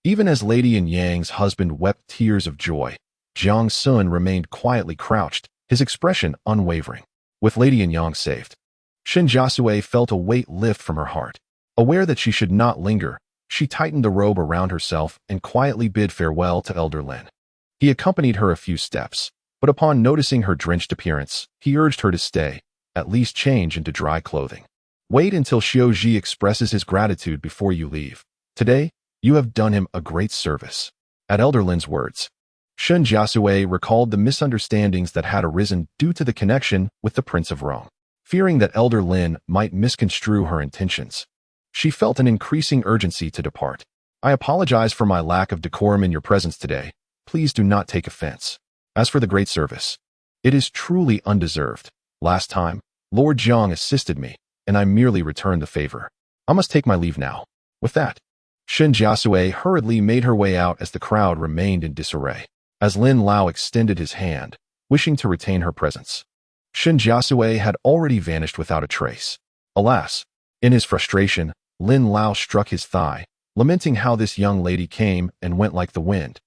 Even as Lady Yang's husband wept tears of joy, Jiang Xun remained quietly crouched, his expression unwavering. With Lady Yang saved, Shen Jiasui felt a weight lift from her heart. Aware that she should not linger, She tightened the robe around herself and quietly bid farewell to Elder Lin. He accompanied her a few steps, but upon noticing her drenched appearance, he urged her to stay, at least change into dry clothing. Wait until Xiao Ji expresses his gratitude before you leave. Today, you have done him a great service. At Elder Lin's words, Shen Jiasui recalled the misunderstandings that had arisen due to the connection with the Prince of Rome. Fearing that Elder Lin might misconstrue her intentions, she felt an increasing urgency to depart. I apologize for my lack of decorum in your presence today. Please do not take offense. As for the great service, it is truly undeserved. Last time, Lord Jiang assisted me, and I merely returned the favor. I must take my leave now. With that, Shen Jiasui hurriedly made her way out as the crowd remained in disarray. As Lin Lao extended his hand, wishing to retain her presence, Shen Jiasui had already vanished without a trace. Alas, in his frustration, Lin Lao struck his thigh, lamenting how this young lady came and went like the wind,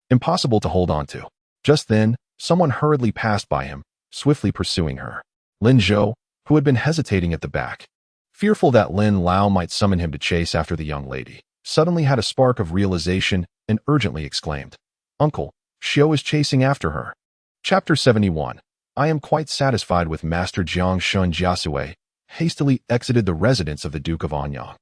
impossible to hold on to. Just then, someone hurriedly passed by him, swiftly pursuing her. Lin Zhou, who had been hesitating at the back, fearful that Lin Lao might summon him to chase after the young lady, suddenly had a spark of realization and urgently exclaimed, "Uncle, Xiao is chasing after her." Chapter 71. I am quite satisfied with Master Jiang Xun Jiasui, hastily exited the residence of the Duke of Anyang,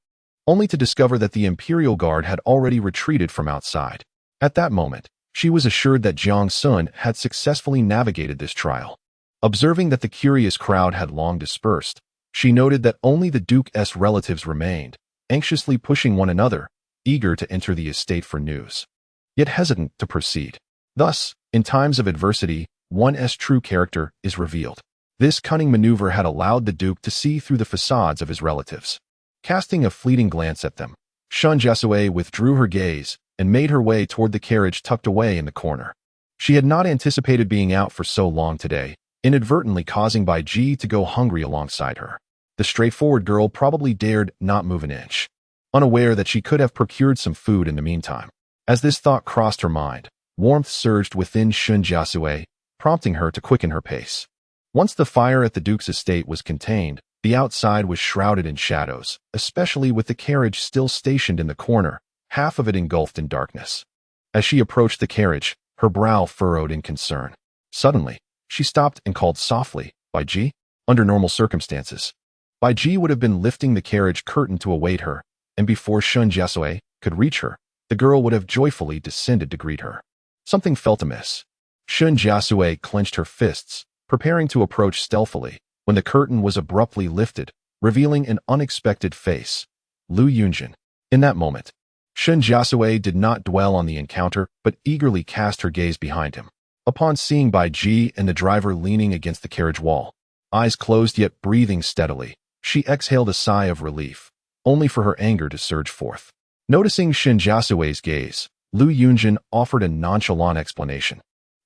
only to discover that the Imperial Guard had already retreated from outside. At that moment, she was assured that Jiang Xun had successfully navigated this trial. Observing that the curious crowd had long dispersed, she noted that only the Duke's relatives remained, anxiously pushing one another, eager to enter the estate for news, yet hesitant to proceed. Thus, in times of adversity, one's true character is revealed. This cunning maneuver had allowed the Duke to see through the facades of his relatives. Casting a fleeting glance at them, Shen Jiasui withdrew her gaze and made her way toward the carriage tucked away in the corner. She had not anticipated being out for so long today, inadvertently causing Bai Ji to go hungry alongside her. The straightforward girl probably dared not move an inch, unaware that she could have procured some food in the meantime. As this thought crossed her mind, warmth surged within Shen Jiasui, prompting her to quicken her pace. Once the fire at the Duke's estate was contained, the outside was shrouded in shadows, especially with the carriage still stationed in the corner, half of it engulfed in darkness. As she approached the carriage, her brow furrowed in concern. Suddenly, she stopped and called softly, "Bai Ji?" Under normal circumstances, Bai Ji would have been lifting the carriage curtain to await her, and before Shen Jiasui could reach her, the girl would have joyfully descended to greet her. Something felt amiss. Shen Jiasui clenched her fists, preparing to approach stealthily, when the curtain was abruptly lifted, revealing an unexpected face, Lu Yunzheng. In that moment, Shen Jiasui did not dwell on the encounter, but eagerly cast her gaze behind him. Upon seeing Bai Ji and the driver leaning against the carriage wall, eyes closed yet breathing steadily, she exhaled a sigh of relief, only for her anger to surge forth. Noticing Shen Jiasui's gaze, Lu Yunzheng offered a nonchalant explanation.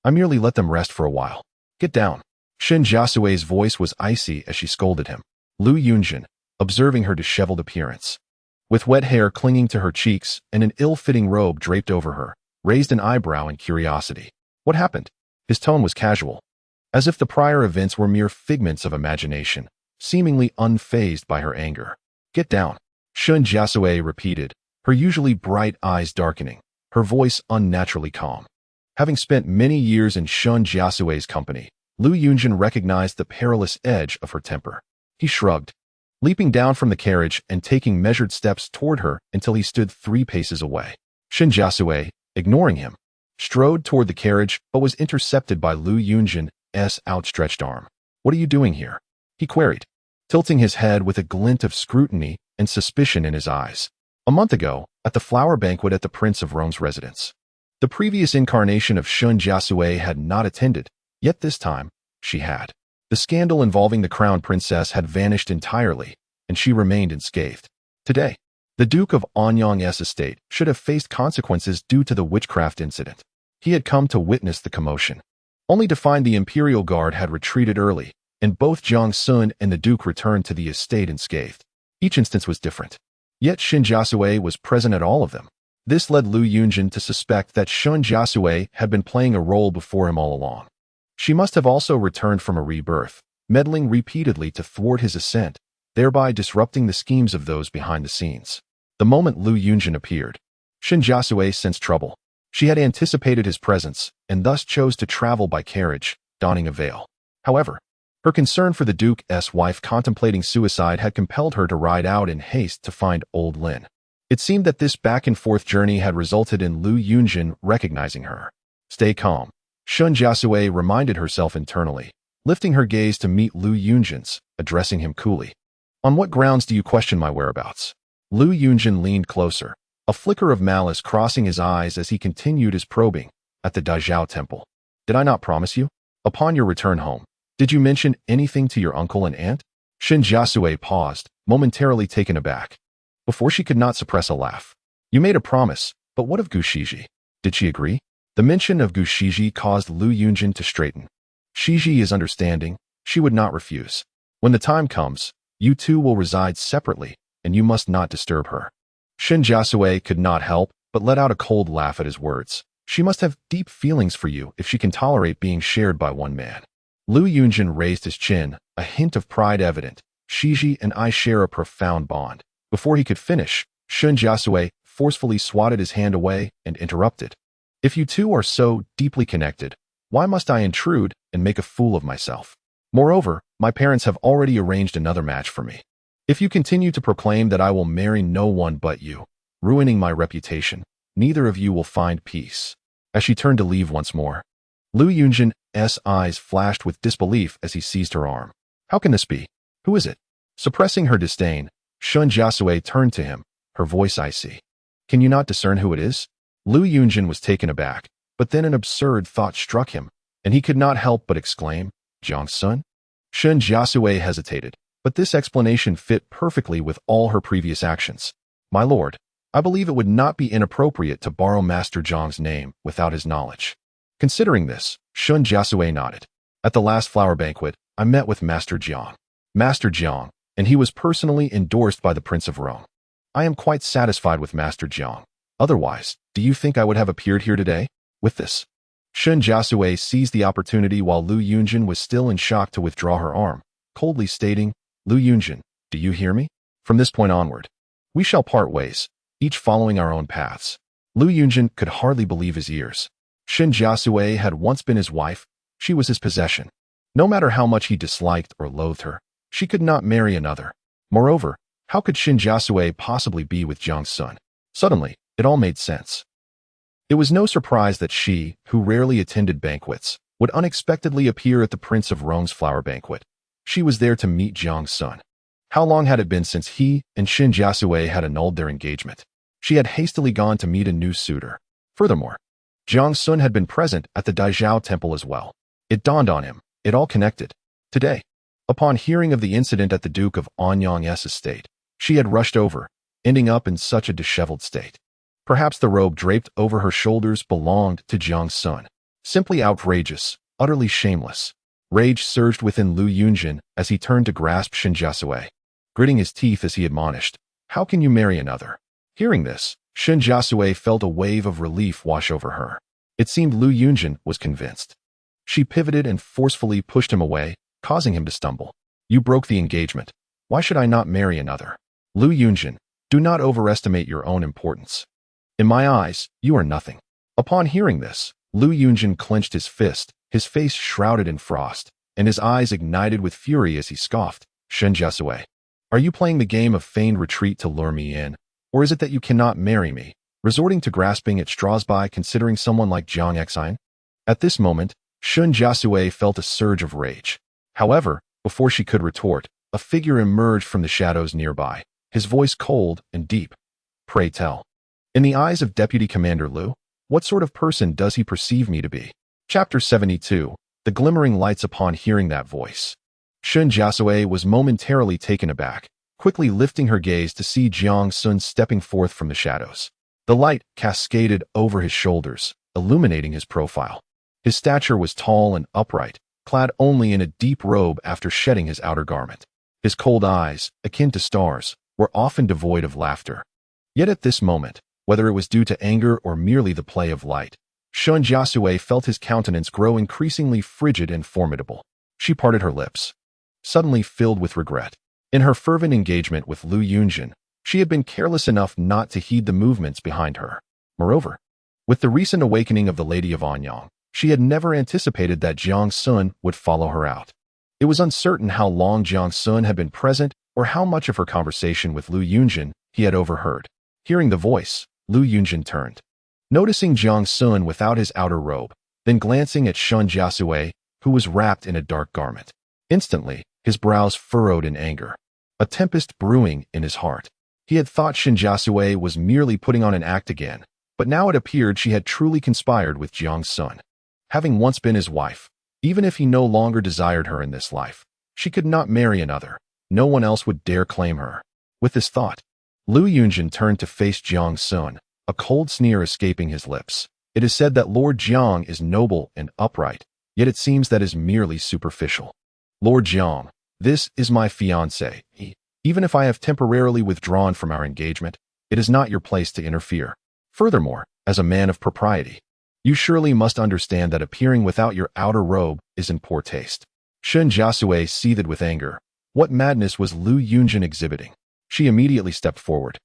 "I merely let them rest for a while. Get down." Shen Jiasui's voice was icy as she scolded him. Lu Yunzheng, observing her disheveled appearance, with wet hair clinging to her cheeks and an ill-fitting robe draped over her, raised an eyebrow in curiosity. "What happened?" His tone was casual, as if the prior events were mere figments of imagination, seemingly unfazed by her anger. "Get down," Shen Jiasui repeated, her usually bright eyes darkening, her voice unnaturally calm. Having spent many years in Shen Jiasui's company, Lu Yunzheng recognized the perilous edge of her temper. He shrugged, leaping down from the carriage and taking measured steps toward her until he stood 3 paces away. Shen Jiasui, ignoring him, strode toward the carriage but was intercepted by Lu Yunzheng's outstretched arm. "What are you doing here?" he queried, tilting his head with a glint of scrutiny and suspicion in his eyes. A month ago, at the flower banquet at the Prince of Rome's residence, the previous incarnation of Shen Jiasui had not attended, yet this time, she had. The scandal involving the crown princess had vanished entirely, and she remained unscathed. Today, the Duke of Anyang's estate should have faced consequences due to the witchcraft incident. He had come to witness the commotion, only to find the Imperial Guard had retreated early, and both Jiang Xun and the Duke returned to the estate unscathed. Each instance was different, yet Shen Jiasui was present at all of them. This led Lu Yunzheng to suspect that Shen Jiasui had been playing a role before him all along. She must have also returned from a rebirth, meddling repeatedly to thwart his ascent, thereby disrupting the schemes of those behind the scenes. The moment Lu Yunzheng appeared, Shen Jiasui sensed trouble. She had anticipated his presence and thus chose to travel by carriage, donning a veil. However, her concern for the Duke's wife contemplating suicide had compelled her to ride out in haste to find old Lin. It seemed that this back-and-forth journey had resulted in Lu Yunzheng recognizing her. Stay calm, Shen Jiasui reminded herself internally, lifting her gaze to meet Lu Yunzheng's, addressing him coolly. On what grounds do you question my whereabouts? Lu Yunzheng leaned closer, a flicker of malice crossing his eyes as he continued his probing at the Dazhao temple. Did I not promise you? Upon your return home, did you mention anything to your uncle and aunt? Shen Jiasui paused, momentarily taken aback. Before she could not suppress a laugh. You made a promise, but what of Gu Shiji? Did she agree? The mention of Gu Shiji caused Lu Yunzheng to straighten. Shiji is understanding, she would not refuse. When the time comes, you two will reside separately, and you must not disturb her. Shen Jiasui could not help but let out a cold laugh at his words. She must have deep feelings for you if she can tolerate being shared by one man. Lu Yunzheng raised his chin, a hint of pride evident. Shiji and I share a profound bond. Before he could finish, Shen Jiasui forcefully swatted his hand away and interrupted. If you two are so deeply connected, why must I intrude and make a fool of myself? Moreover, my parents have already arranged another match for me. If you continue to proclaim that I will marry no one but you, ruining my reputation, neither of you will find peace. As she turned to leave once more, Lu Yunzheng's eyes flashed with disbelief as he seized her arm. How can this be? Who is it? Suppressing her disdain, Shen Jiasui turned to him, her voice icy. Can you not discern who it is? Lu Yunzheng was taken aback, but then an absurd thought struck him, and he could not help but exclaim, Jiang Xun? Shen Jiasui hesitated, but this explanation fit perfectly with all her previous actions. My lord, I believe it would not be inappropriate to borrow Master Jiang's name without his knowledge. Considering this, Shen Jiasui nodded. At the last flower banquet, I met with Master Jiang. Master Jiang, and he was personally endorsed by the Prince of Rome. I am quite satisfied with Master Jiang. Otherwise, do you think I would have appeared here today? With this, Shen Jiasui seized the opportunity while Lu Yunzheng was still in shock to withdraw her arm, coldly stating, Lu Yunzheng, do you hear me? From this point onward, we shall part ways, each following our own paths. Lu Yunzheng could hardly believe his ears. Shen Jiasui had once been his wife, she was his possession. No matter how much he disliked or loathed her, she could not marry another. Moreover, how could Shen Jiasui possibly be with Jiang Xun? Suddenly, it all made sense. It was no surprise that she, who rarely attended banquets, would unexpectedly appear at the Prince of Rome's flower banquet. She was there to meet Jiang Xun. How long had it been since he and Shen Jiasui had annulled their engagement? She had hastily gone to meet a new suitor. Furthermore, Jiang Xun had been present at the Dazhao temple as well. It dawned on him, it all connected. Today, upon hearing of the incident at the Duke of Anyang's estate, she had rushed over, ending up in such a disheveled state. Perhaps the robe draped over her shoulders belonged to Jiang Xun. Simply outrageous, utterly shameless. Rage surged within Lu Yunzheng as he turned to grasp Shen Jiasui, gritting his teeth as he admonished, how can you marry another? Hearing this, Shen Jiasui felt a wave of relief wash over her. It seemed Lu Yunzheng was convinced. She pivoted and forcefully pushed him away, causing him to stumble. You broke the engagement. Why should I not marry another? Lu Yunzheng, do not overestimate your own importance. In my eyes, you are nothing. Upon hearing this, Lu Yunzheng clenched his fist, his face shrouded in frost, and his eyes ignited with fury as he scoffed, Shen Jiasui, are you playing the game of feigned retreat to lure me in, or is it that you cannot marry me, resorting to grasping at straws by considering someone like Jiang Xun? At this moment, Shen Jiasui felt a surge of rage. However, before she could retort, a figure emerged from the shadows nearby, his voice cold and deep. Pray tell. In the eyes of Deputy Commander Lu, what sort of person does he perceive me to be? Chapter 72, The Glimmering Lights. Upon hearing that voice, Shen Jiasui was momentarily taken aback, quickly lifting her gaze to see Jiang Xun stepping forth from the shadows. The light cascaded over his shoulders, illuminating his profile. His stature was tall and upright, clad only in a deep robe after shedding his outer garment. His cold eyes, akin to stars, were often devoid of laughter. Yet at this moment, whether it was due to anger or merely the play of light, Shen Jiasui felt his countenance grow increasingly frigid and formidable. She parted her lips, suddenly filled with regret. In her fervent engagement with Lu Yunzheng, She had been careless enough not to heed the movements behind her. Moreover, with the recent awakening of the Lady of Anyang, she had never anticipated that Jiang Xun would follow her out. It was uncertain how long Jiang Xun had been present or how much of her conversation with Lu Yunzheng he had overheard. Hearing the voice, Lu Yunzheng turned. Noticing Jiang Xun without his outer robe, then glancing at Shen Jiasui, who was wrapped in a dark garment. Instantly, his brows furrowed in anger, a tempest brewing in his heart. He had thought Shen Jiasui was merely putting on an act again, but now it appeared she had truly conspired with Jiang Xun. Having once been his wife, even if he no longer desired her in this life, she could not marry another. No one else would dare claim her. With this thought, Lu Yunzheng turned to face Jiang Xun, a cold sneer escaping his lips. It is said that Lord Jiang is noble and upright, yet it seems that is merely superficial. Lord Jiang, this is my fiancé. Even if I have temporarily withdrawn from our engagement, it is not your place to interfere. Furthermore, as a man of propriety, you surely must understand that appearing without your outer robe is in poor taste. Shen Jiasui seethed with anger. What madness was Lu Yunzheng exhibiting? She immediately stepped forward,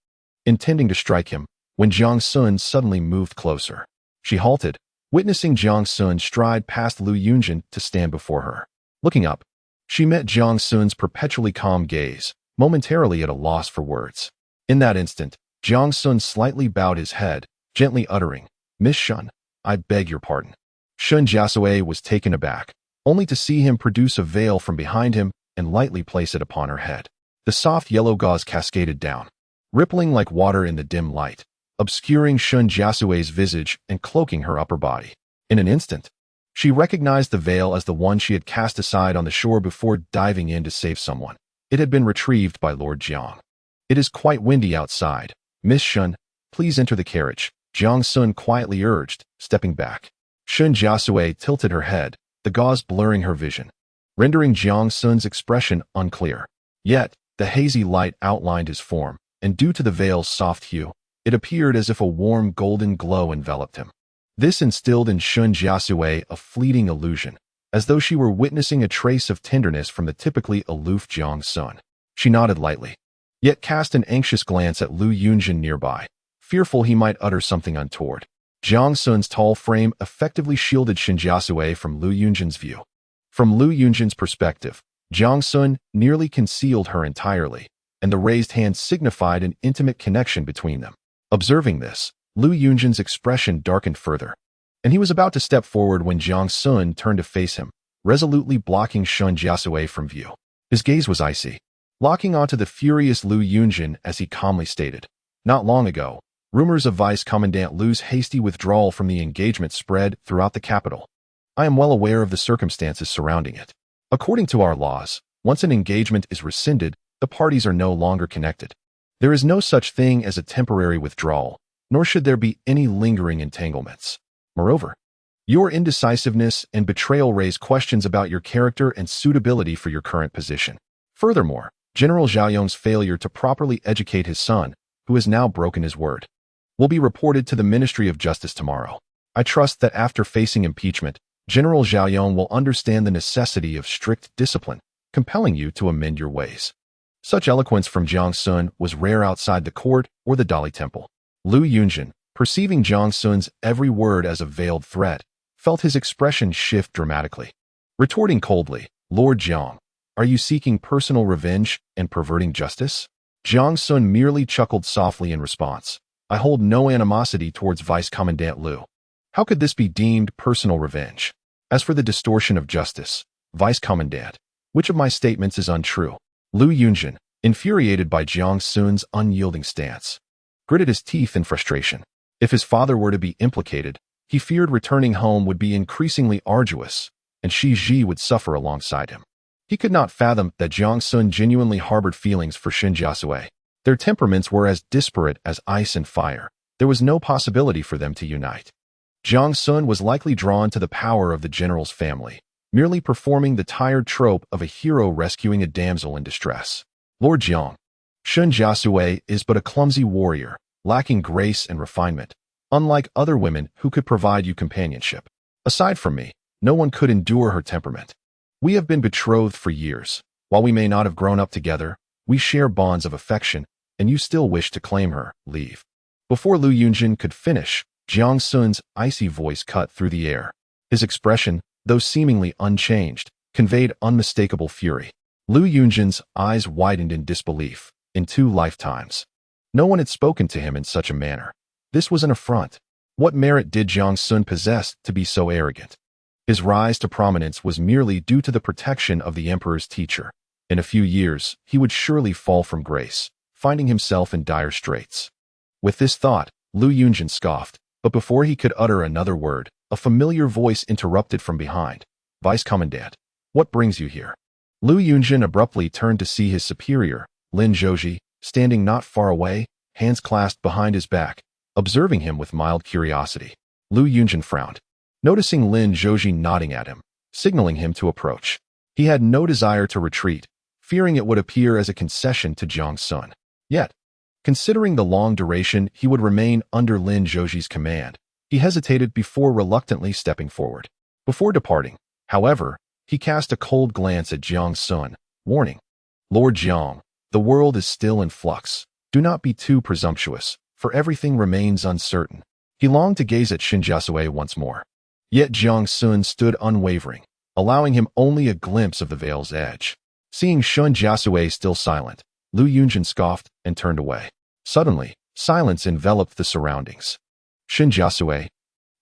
intending to strike him, when Jiang Xun suddenly moved closer. She halted, witnessing Jiang Xun stride past Lu Yunzheng to stand before her. Looking up, she met Jiang Xun's perpetually calm gaze, momentarily at a loss for words. In that instant, Jiang Xun slightly bowed his head, gently uttering, "Miss Shen, I beg your pardon." Shen Jiasui was taken aback, only to see him produce a veil from behind him and lightly place it upon her head. The soft yellow gauze cascaded down, rippling like water in the dim light, obscuring Shen Jiasui's visage and cloaking her upper body. In an instant, she recognized the veil as the one she had cast aside on the shore before diving in to save someone. It had been retrieved by Lord Jiang. "It is quite windy outside. Miss Shen, please enter the carriage," Jiang Xun quietly urged, stepping back. Shen Jiasui tilted her head, the gauze blurring her vision, rendering Jiang Xun's expression unclear. Yet, the hazy light outlined his form, and due to the veil's soft hue, it appeared as if a warm golden glow enveloped him. This instilled in Shen Jiasui a fleeting illusion, as though she were witnessing a trace of tenderness from the typically aloof Jiang Xun. She nodded lightly, yet cast an anxious glance at Lu Yunzheng nearby, fearful he might utter something untoward. Jiang Xun's tall frame effectively shielded Shen Jiasui from Lu Yunzheng's view. From Lu Yunzheng's perspective, Jiang Xun nearly concealed her entirely, and the raised hand signified an intimate connection between them. Observing this, Lu Yunzheng's expression darkened further, and he was about to step forward when Jiang Xun turned to face him, resolutely blocking Shen Jiasui from view. His gaze was icy, locking onto the furious Lu Yunzheng as he calmly stated, "Not long ago, rumors of Vice Commandant Lu's hasty withdrawal from the engagement spread throughout the capital. I am well aware of the circumstances surrounding it. According to our laws, once an engagement is rescinded, the parties are no longer connected. There is no such thing as a temporary withdrawal, nor should there be any lingering entanglements. Moreover, your indecisiveness and betrayal raise questions about your character and suitability for your current position. Furthermore, General Zhaoyong's failure to properly educate his son, who has now broken his word, will be reported to the Ministry of Justice tomorrow. I trust that after facing impeachment, General Zhaoyong will understand the necessity of strict discipline, compelling you to amend your ways." Such eloquence from Jiang Xun was rare outside the court or the Dali Temple. Lu Yunzheng, perceiving Jiang Xun's every word as a veiled threat, felt his expression shift dramatically. Retorting coldly, "Lord Jiang, are you seeking personal revenge and perverting justice?" Jiang Xun merely chuckled softly in response. "I hold no animosity towards Vice Commandant Lu. How could this be deemed personal revenge? As for the distortion of justice, Vice Commandant, which of my statements is untrue?" Lu Yunzheng, infuriated by Jiang Xun's unyielding stance, gritted his teeth in frustration. If his father were to be implicated, he feared returning home would be increasingly arduous, and Shi Ji would suffer alongside him. He could not fathom that Jiang Xun genuinely harbored feelings for Shen Jiasui. Their temperaments were as disparate as ice and fire. There was no possibility for them to unite. Jiang Xun was likely drawn to the power of the general's family, merely performing the tired trope of a hero rescuing a damsel in distress. "Lord Jiang, Shen Jiasui is but a clumsy warrior, lacking grace and refinement, unlike other women who could provide you companionship. Aside from me, no one could endure her temperament. We have been betrothed for years. While we may not have grown up together, we share bonds of affection, and you still wish to claim her, leave. Before Lu Yunzheng could finish, Jiang Xun's icy voice cut through the air. His expression, though seemingly unchanged, conveyed unmistakable fury. Lu Yunzheng's eyes widened in disbelief. In 2 lifetimes, no one had spoken to him in such a manner. This was an affront. What merit did Jiang Xun possess to be so arrogant? His rise to prominence was merely due to the protection of the emperor's teacher. In a few years, he would surely fall from grace, finding himself in dire straits. With this thought, Lu Yunzheng scoffed, but before he could utter another word, a familiar voice interrupted from behind. Vice Commandant, what brings you here? Lu Yunzheng abruptly turned to see his superior, Lin Zhouji, standing not far away, hands clasped behind his back, observing him with mild curiosity. Lu Yunzheng frowned, noticing Lin Zhouji nodding at him, signaling him to approach. He had no desire to retreat, fearing it would appear as a concession to Jiang Xun. Yet, considering the long duration he would remain under Lin Zhouji's command, he hesitated before reluctantly stepping forward. Before departing, however, he cast a cold glance at Jiang Xun, warning, Lord Jiang, the world is still in flux. Do not be too presumptuous, for everything remains uncertain. He longed to gaze at Shen Jiasui once more. Yet Jiang Xun stood unwavering, allowing him only a glimpse of the veil's edge. Seeing Shen Jiasui still silent, Lu Yunzheng scoffed and turned away. Suddenly, silence enveloped the surroundings. Shen Jiasui.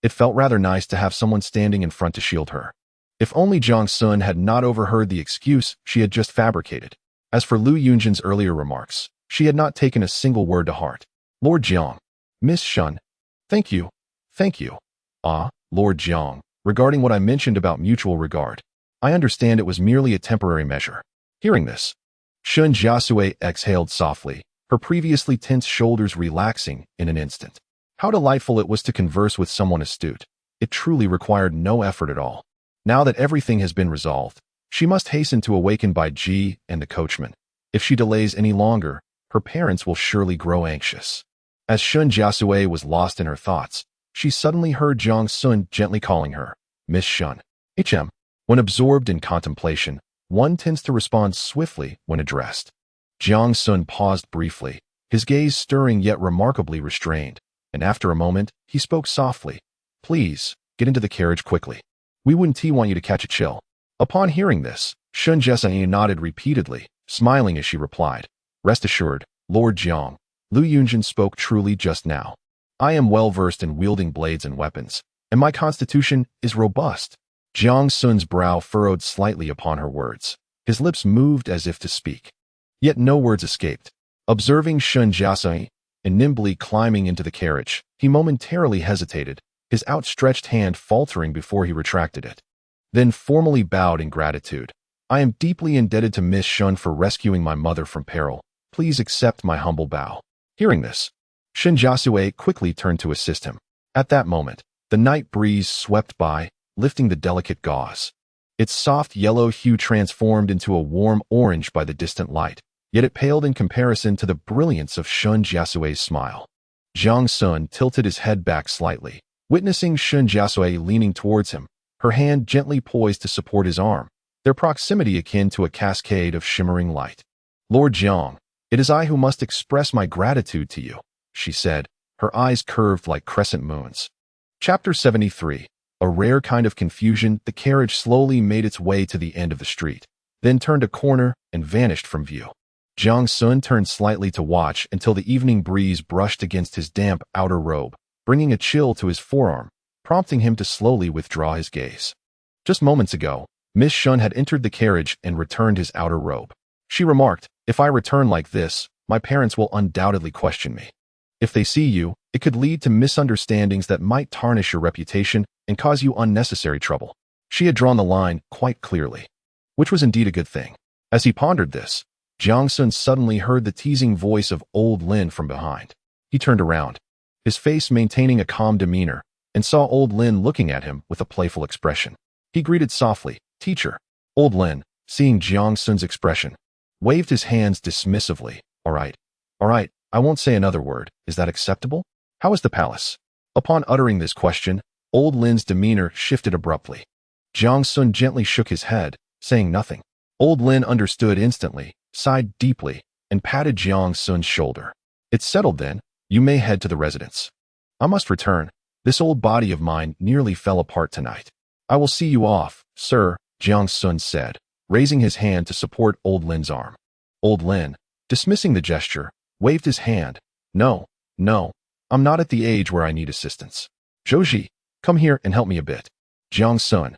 It felt rather nice to have someone standing in front to shield her. If only Jiang Xun had not overheard the excuse she had just fabricated. As for Lu Yunzheng's earlier remarks, she had not taken a single word to heart. Lord Jiang. Miss Shen. Thank you. Thank you. Ah, Lord Jiang, regarding what I mentioned about mutual regard, I understand it was merely a temporary measure. Hearing this, Shen Jiasui exhaled softly, her previously tense shoulders relaxing in an instant. How delightful it was to converse with someone astute. It truly required no effort at all. Now that everything has been resolved, she must hasten to awaken Bai Ji and the coachman. If she delays any longer, her parents will surely grow anxious. As Shen Jiasui was lost in her thoughts, she suddenly heard Jiang Xun gently calling her, Miss Shen. When absorbed in contemplation, one tends to respond swiftly when addressed. Jiang Xun paused briefly, his gaze stirring yet remarkably restrained, and after a moment, he spoke softly. Please, get into the carriage quickly. We wouldn't want you to catch a chill. Upon hearing this, Shen Jiasui nodded repeatedly, smiling as she replied, Rest assured, Lord Jiang, Lu Yunzheng spoke truly just now. I am well versed in wielding blades and weapons, and my constitution is robust. Jiang Xun's brow furrowed slightly upon her words. His lips moved as if to speak. Yet no words escaped. Observing Shen Jiasui, and nimbly climbing into the carriage, he momentarily hesitated, his outstretched hand faltering before he retracted it. Then formally bowed in gratitude. I am deeply indebted to Miss Shen for rescuing my mother from peril. Please accept my humble bow. Hearing this, Shen Jiasui quickly turned to assist him. At that moment, the night breeze swept by, lifting the delicate gauze. Its soft yellow hue transformed into a warm orange by the distant light, yet it paled in comparison to the brilliance of Shen Jiasui's smile. Jiang Xun tilted his head back slightly, witnessing Shen Jiasui leaning towards him, her hand gently poised to support his arm, their proximity akin to a cascade of shimmering light. Lord Jiang, it is I who must express my gratitude to you, she said, her eyes curved like crescent moons. Chapter 73. A rare kind of confusion, the carriage slowly made its way to the end of the street, then turned a corner and vanished from view. Jiang Xun turned slightly to watch until the evening breeze brushed against his damp outer robe, bringing a chill to his forearm, prompting him to slowly withdraw his gaze. Just moments ago, Miss Shen had entered the carriage and returned his outer robe. She remarked, If I return like this, my parents will undoubtedly question me. If they see you, it could lead to misunderstandings that might tarnish your reputation and cause you unnecessary trouble. She had drawn the line quite clearly, which was indeed a good thing. As he pondered this, Jiang Xun suddenly heard the teasing voice of old Lin from behind. He turned around, his face maintaining a calm demeanor, and saw old Lin looking at him with a playful expression. He greeted softly, Teacher. Old Lin, seeing Jiang Xun's expression, waved his hands dismissively. All right, I won't say another word. Is that acceptable? How is the palace? Upon uttering this question, old Lin's demeanor shifted abruptly. Jiang Xun gently shook his head, saying nothing. Old Lin understood instantly, sighed deeply, and patted Jiang Xun's shoulder. "It's settled then. You may head to the residence. I must return. This old body of mine nearly fell apart tonight." "I will see you off, sir," Jiang Xun said, raising his hand to support Old Lin's arm. Old Lin, dismissing the gesture, waved his hand. No, I'm not at the age where I need assistance. Zhouji, come here and help me a bit." Jiang Xun.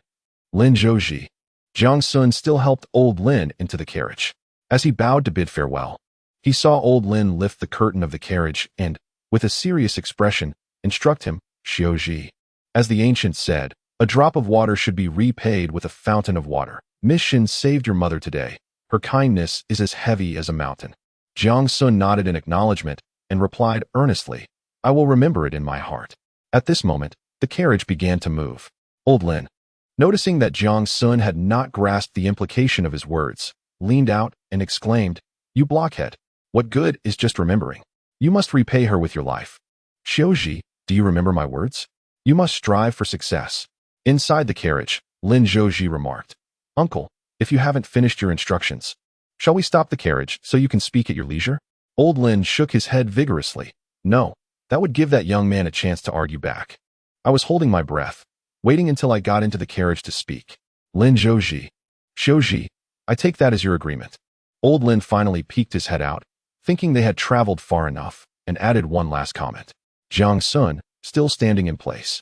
Lin Zhouji. Jiang Xun still helped Old Lin into the carriage. As he bowed to bid farewell, he saw Old Lin lift the curtain of the carriage and, with a serious expression, instruct him, "Xiaoji." As the ancient said, a drop of water should be repaid with a fountain of water. Miss Shen saved your mother today. Her kindness is as heavy as a mountain. Jiang Xun nodded in acknowledgement and replied earnestly, "I will remember it in my heart." At this moment, the carriage began to move. Old Lin, noticing that Jiang Xun had not grasped the implication of his words, leaned out and exclaimed, "You blockhead! What good is just remembering? You must repay her with your life." "Xiaoji, do you remember my words? You must strive for success." Inside the carriage, Lin Zhouji remarked, "Uncle, if you haven't finished your instructions, shall we stop the carriage so you can speak at your leisure?" Old Lin shook his head vigorously. "No, that would give that young man a chance to argue back. I was holding my breath, waiting until I got into the carriage to speak." Lin Zhouji. "Xiaoji, I take that as your agreement." Old Lin finally peeked his head out, thinking they had traveled far enough, and added one last comment. Jiang Xun, still standing in place.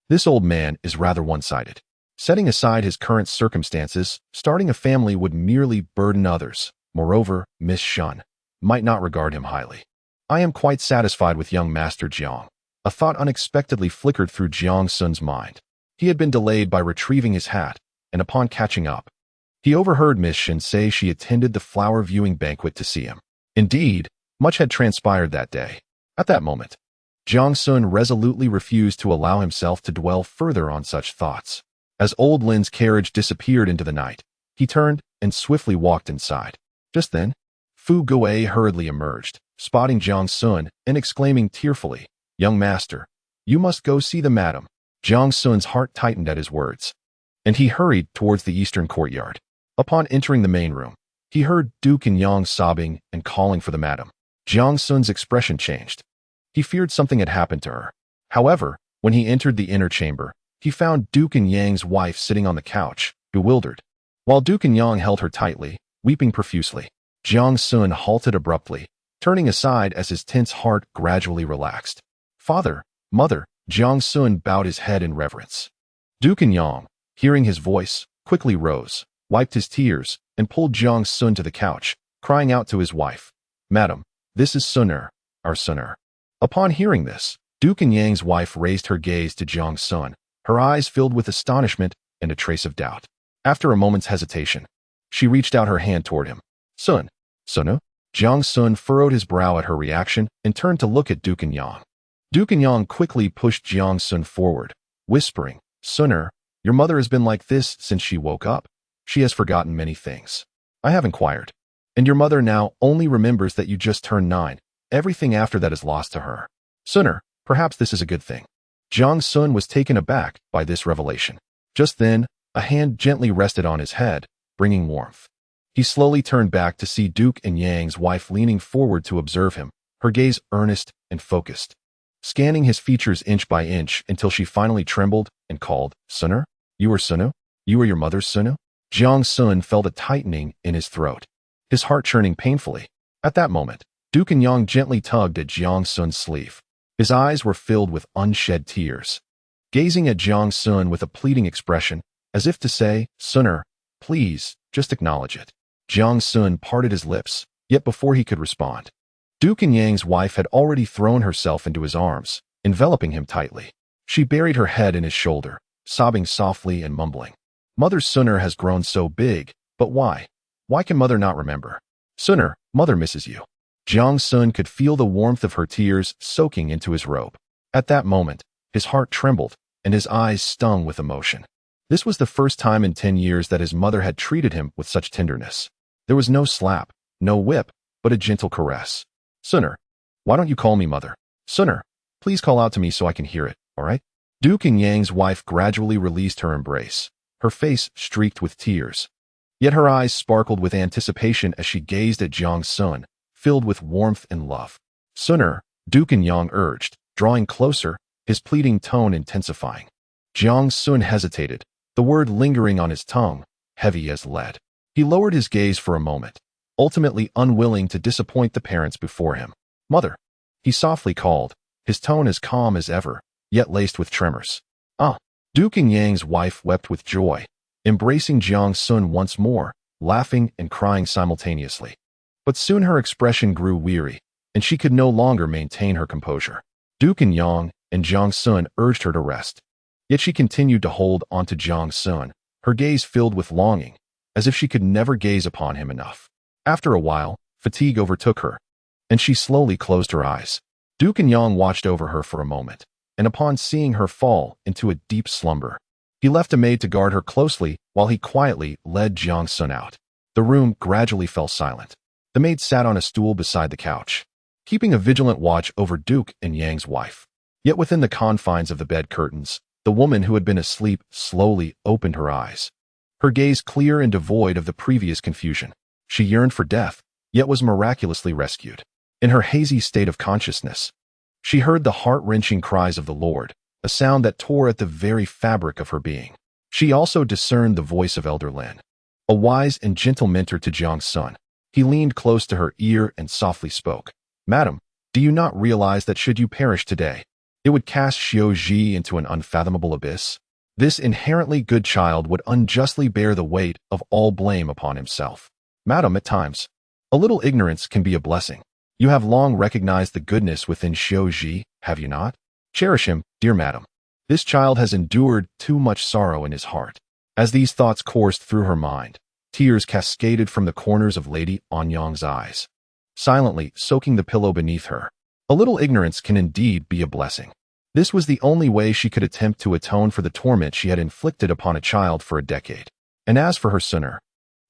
"This old man is rather one-sided. Setting aside his current circumstances, starting a family would merely burden others. Moreover, Miss Shen might not regard him highly. I am quite satisfied with young Master Jiang." A thought unexpectedly flickered through Jiang Xun's mind. He had been delayed by retrieving his hat, and upon catching up, he overheard Miss Shen say she attended the flower viewing banquet to see him. Indeed, much had transpired that day. At that moment, Jiang Xun resolutely refused to allow himself to dwell further on such thoughts. As Old Lin's carriage disappeared into the night, he turned and swiftly walked inside. Just then, Fu Guo hurriedly emerged, spotting Jiang Xun and exclaiming tearfully, "Young master, you must go see the madam." Jiang Xun's heart tightened at his words, and he hurried towards the eastern courtyard. Upon entering the main room, he heard Duke and Yang sobbing and calling for the madam. Jiang Xun's expression changed. He feared something had happened to her. However, when he entered the inner chamber, he found Duke and Yang's wife sitting on the couch, bewildered. While Duke and Yang held her tightly, weeping profusely, Jiang Xun halted abruptly, turning aside as his tense heart gradually relaxed. "Father, mother," Jiang Xun bowed his head in reverence. Duke and Yang, hearing his voice, quickly rose, wiped his tears, and pulled Jiang Xun to the couch, crying out to his wife, "Madam, this is Sun'er, our Sun'er." Upon hearing this, Duke and Yang's wife raised her gaze to Jiang Xun, her eyes filled with astonishment and a trace of doubt. After a moment's hesitation, she reached out her hand toward him. "Sun, Sunu?" Jiang Xun furrowed his brow at her reaction and turned to look at Duke and Yang. Duke and Yang quickly pushed Jiang Xun forward, whispering, "Sun'er, your mother has been like this since she woke up. She has forgotten many things. I have inquired. And your mother now only remembers that you just turned 9. Everything after that is lost to her. Sun'er, perhaps this is a good thing." Jiang Xun was taken aback by this revelation. Just then, a hand gently rested on his head, bringing warmth. He slowly turned back to see Duke and Yang's wife leaning forward to observe him, her gaze earnest and focused, scanning his features inch by inch until she finally trembled and called, "Sun'er? You are Sunu? You are your mother's Sunu?" Jiang Xun felt a tightening in his throat, his heart churning painfully. At that moment, Duke and Yang gently tugged at Jiang Xun's sleeve. His eyes were filled with unshed tears. Gazing at Jiang Xun with a pleading expression, as if to say, "Sun'er, please, just acknowledge it." Jiang Xun parted his lips, yet before he could respond, Duke and Yang's wife had already thrown herself into his arms, enveloping him tightly. She buried her head in his shoulder, sobbing softly and mumbling, "Mother Sun'er has grown so big, but why? Why can mother not remember? Sun'er, mother misses you." Jiang Xun could feel the warmth of her tears soaking into his robe. At that moment, his heart trembled and his eyes stung with emotion. This was the first time in 10 years that his mother had treated him with such tenderness. There was no slap, no whip, but a gentle caress. "Sun'er, why don't you call me mother? Sun'er, please call out to me so I can hear it, all right?" Duke and Yang's wife gradually released her embrace, her face streaked with tears. Yet her eyes sparkled with anticipation as she gazed at Jiang Xun, filled with warmth and love. "Sooner," Duke Yang urged, drawing closer, his pleading tone intensifying. Jiang Xun hesitated, the word lingering on his tongue, heavy as lead. He lowered his gaze for a moment, ultimately unwilling to disappoint the parents before him. "Mother," he softly called, his tone as calm as ever, yet laced with tremors. "Ah!" Duke Yang's wife wept with joy, embracing Jiang Xun once more, laughing and crying simultaneously. But soon her expression grew weary, and she could no longer maintain her composure. Duke Yang and Jiang Xun urged her to rest. Yet she continued to hold onto Jiang Xun, her gaze filled with longing, as if she could never gaze upon him enough. After a while, fatigue overtook her, and she slowly closed her eyes. Duke Yang watched over her for a moment, and upon seeing her fall into a deep slumber, he left a maid to guard her closely while he quietly led Jiang Xun out. The room gradually fell silent. The maid sat on a stool beside the couch, keeping a vigilant watch over Duke and Yang's wife. Yet within the confines of the bed curtains, the woman who had been asleep slowly opened her eyes. Her gaze clear and devoid of the previous confusion. She yearned for death, yet was miraculously rescued. In her hazy state of consciousness, she heard the heart-wrenching cries of the Lord, a sound that tore at the very fabric of her being. She also discerned the voice of Elder Lin, a wise and gentle mentor to Jiang Xun. He leaned close to her ear and softly spoke. "Madam, do you not realize that should you perish today, it would cast Xiao Ji into an unfathomable abyss? This inherently good child would unjustly bear the weight of all blame upon himself. Madam, at times, a little ignorance can be a blessing. You have long recognized the goodness within Xiao Ji, have you not? Cherish him, dear madam. This child has endured too much sorrow in his heart." As these thoughts coursed through her mind, tears cascaded from the corners of Lady Anyang's eyes, silently soaking the pillow beneath her. A little ignorance can indeed be a blessing. This was the only way she could attempt to atone for the torment she had inflicted upon a child for a decade. And as for her Sooner,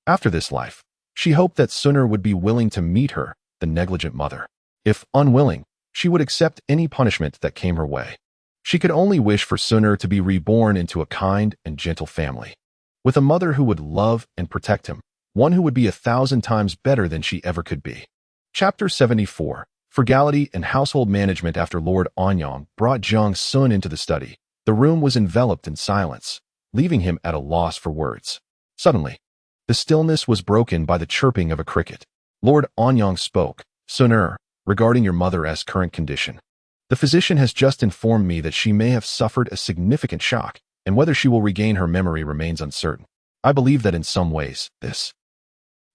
after this life, she hoped that Sooner would be willing to meet her, the negligent mother. If unwilling, she would accept any punishment that came her way. She could only wish for Sooner to be reborn into a kind and gentle family, with a mother who would love and protect him, one who would be 1,000 times better than she ever could be. Chapter 74. Frugality and Household Management. After Lord Anyang brought Jiang Xun into the study, the room was enveloped in silence, leaving him at a loss for words. Suddenly, the stillness was broken by the chirping of a cricket. Lord Anyang spoke. "Sooner, regarding your mother's current condition, the physician has just informed me that she may have suffered a significant shock, and whether she will regain her memory remains uncertain. I believe that in some ways, this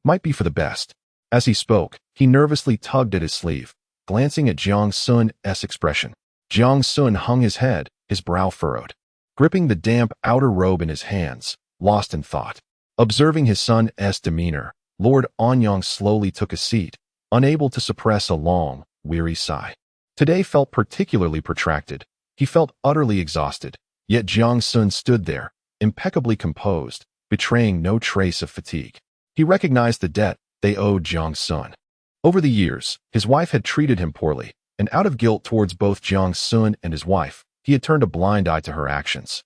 might be for the best." As he spoke, he nervously tugged at his sleeve, glancing at Jiang Xun's expression. Jiang Xun hung his head, his brow furrowed, gripping the damp outer robe in his hands, lost in thought. Observing his son's demeanor, Lord Anyang slowly took a seat, unable to suppress a long, weary sigh. Today felt particularly protracted. He felt utterly exhausted, yet Jiang Xun stood there, impeccably composed, betraying no trace of fatigue. He recognized the debt they owed Jiang Xun. Over the years, his wife had treated him poorly, and out of guilt towards both Jiang Xun and his wife, he had turned a blind eye to her actions.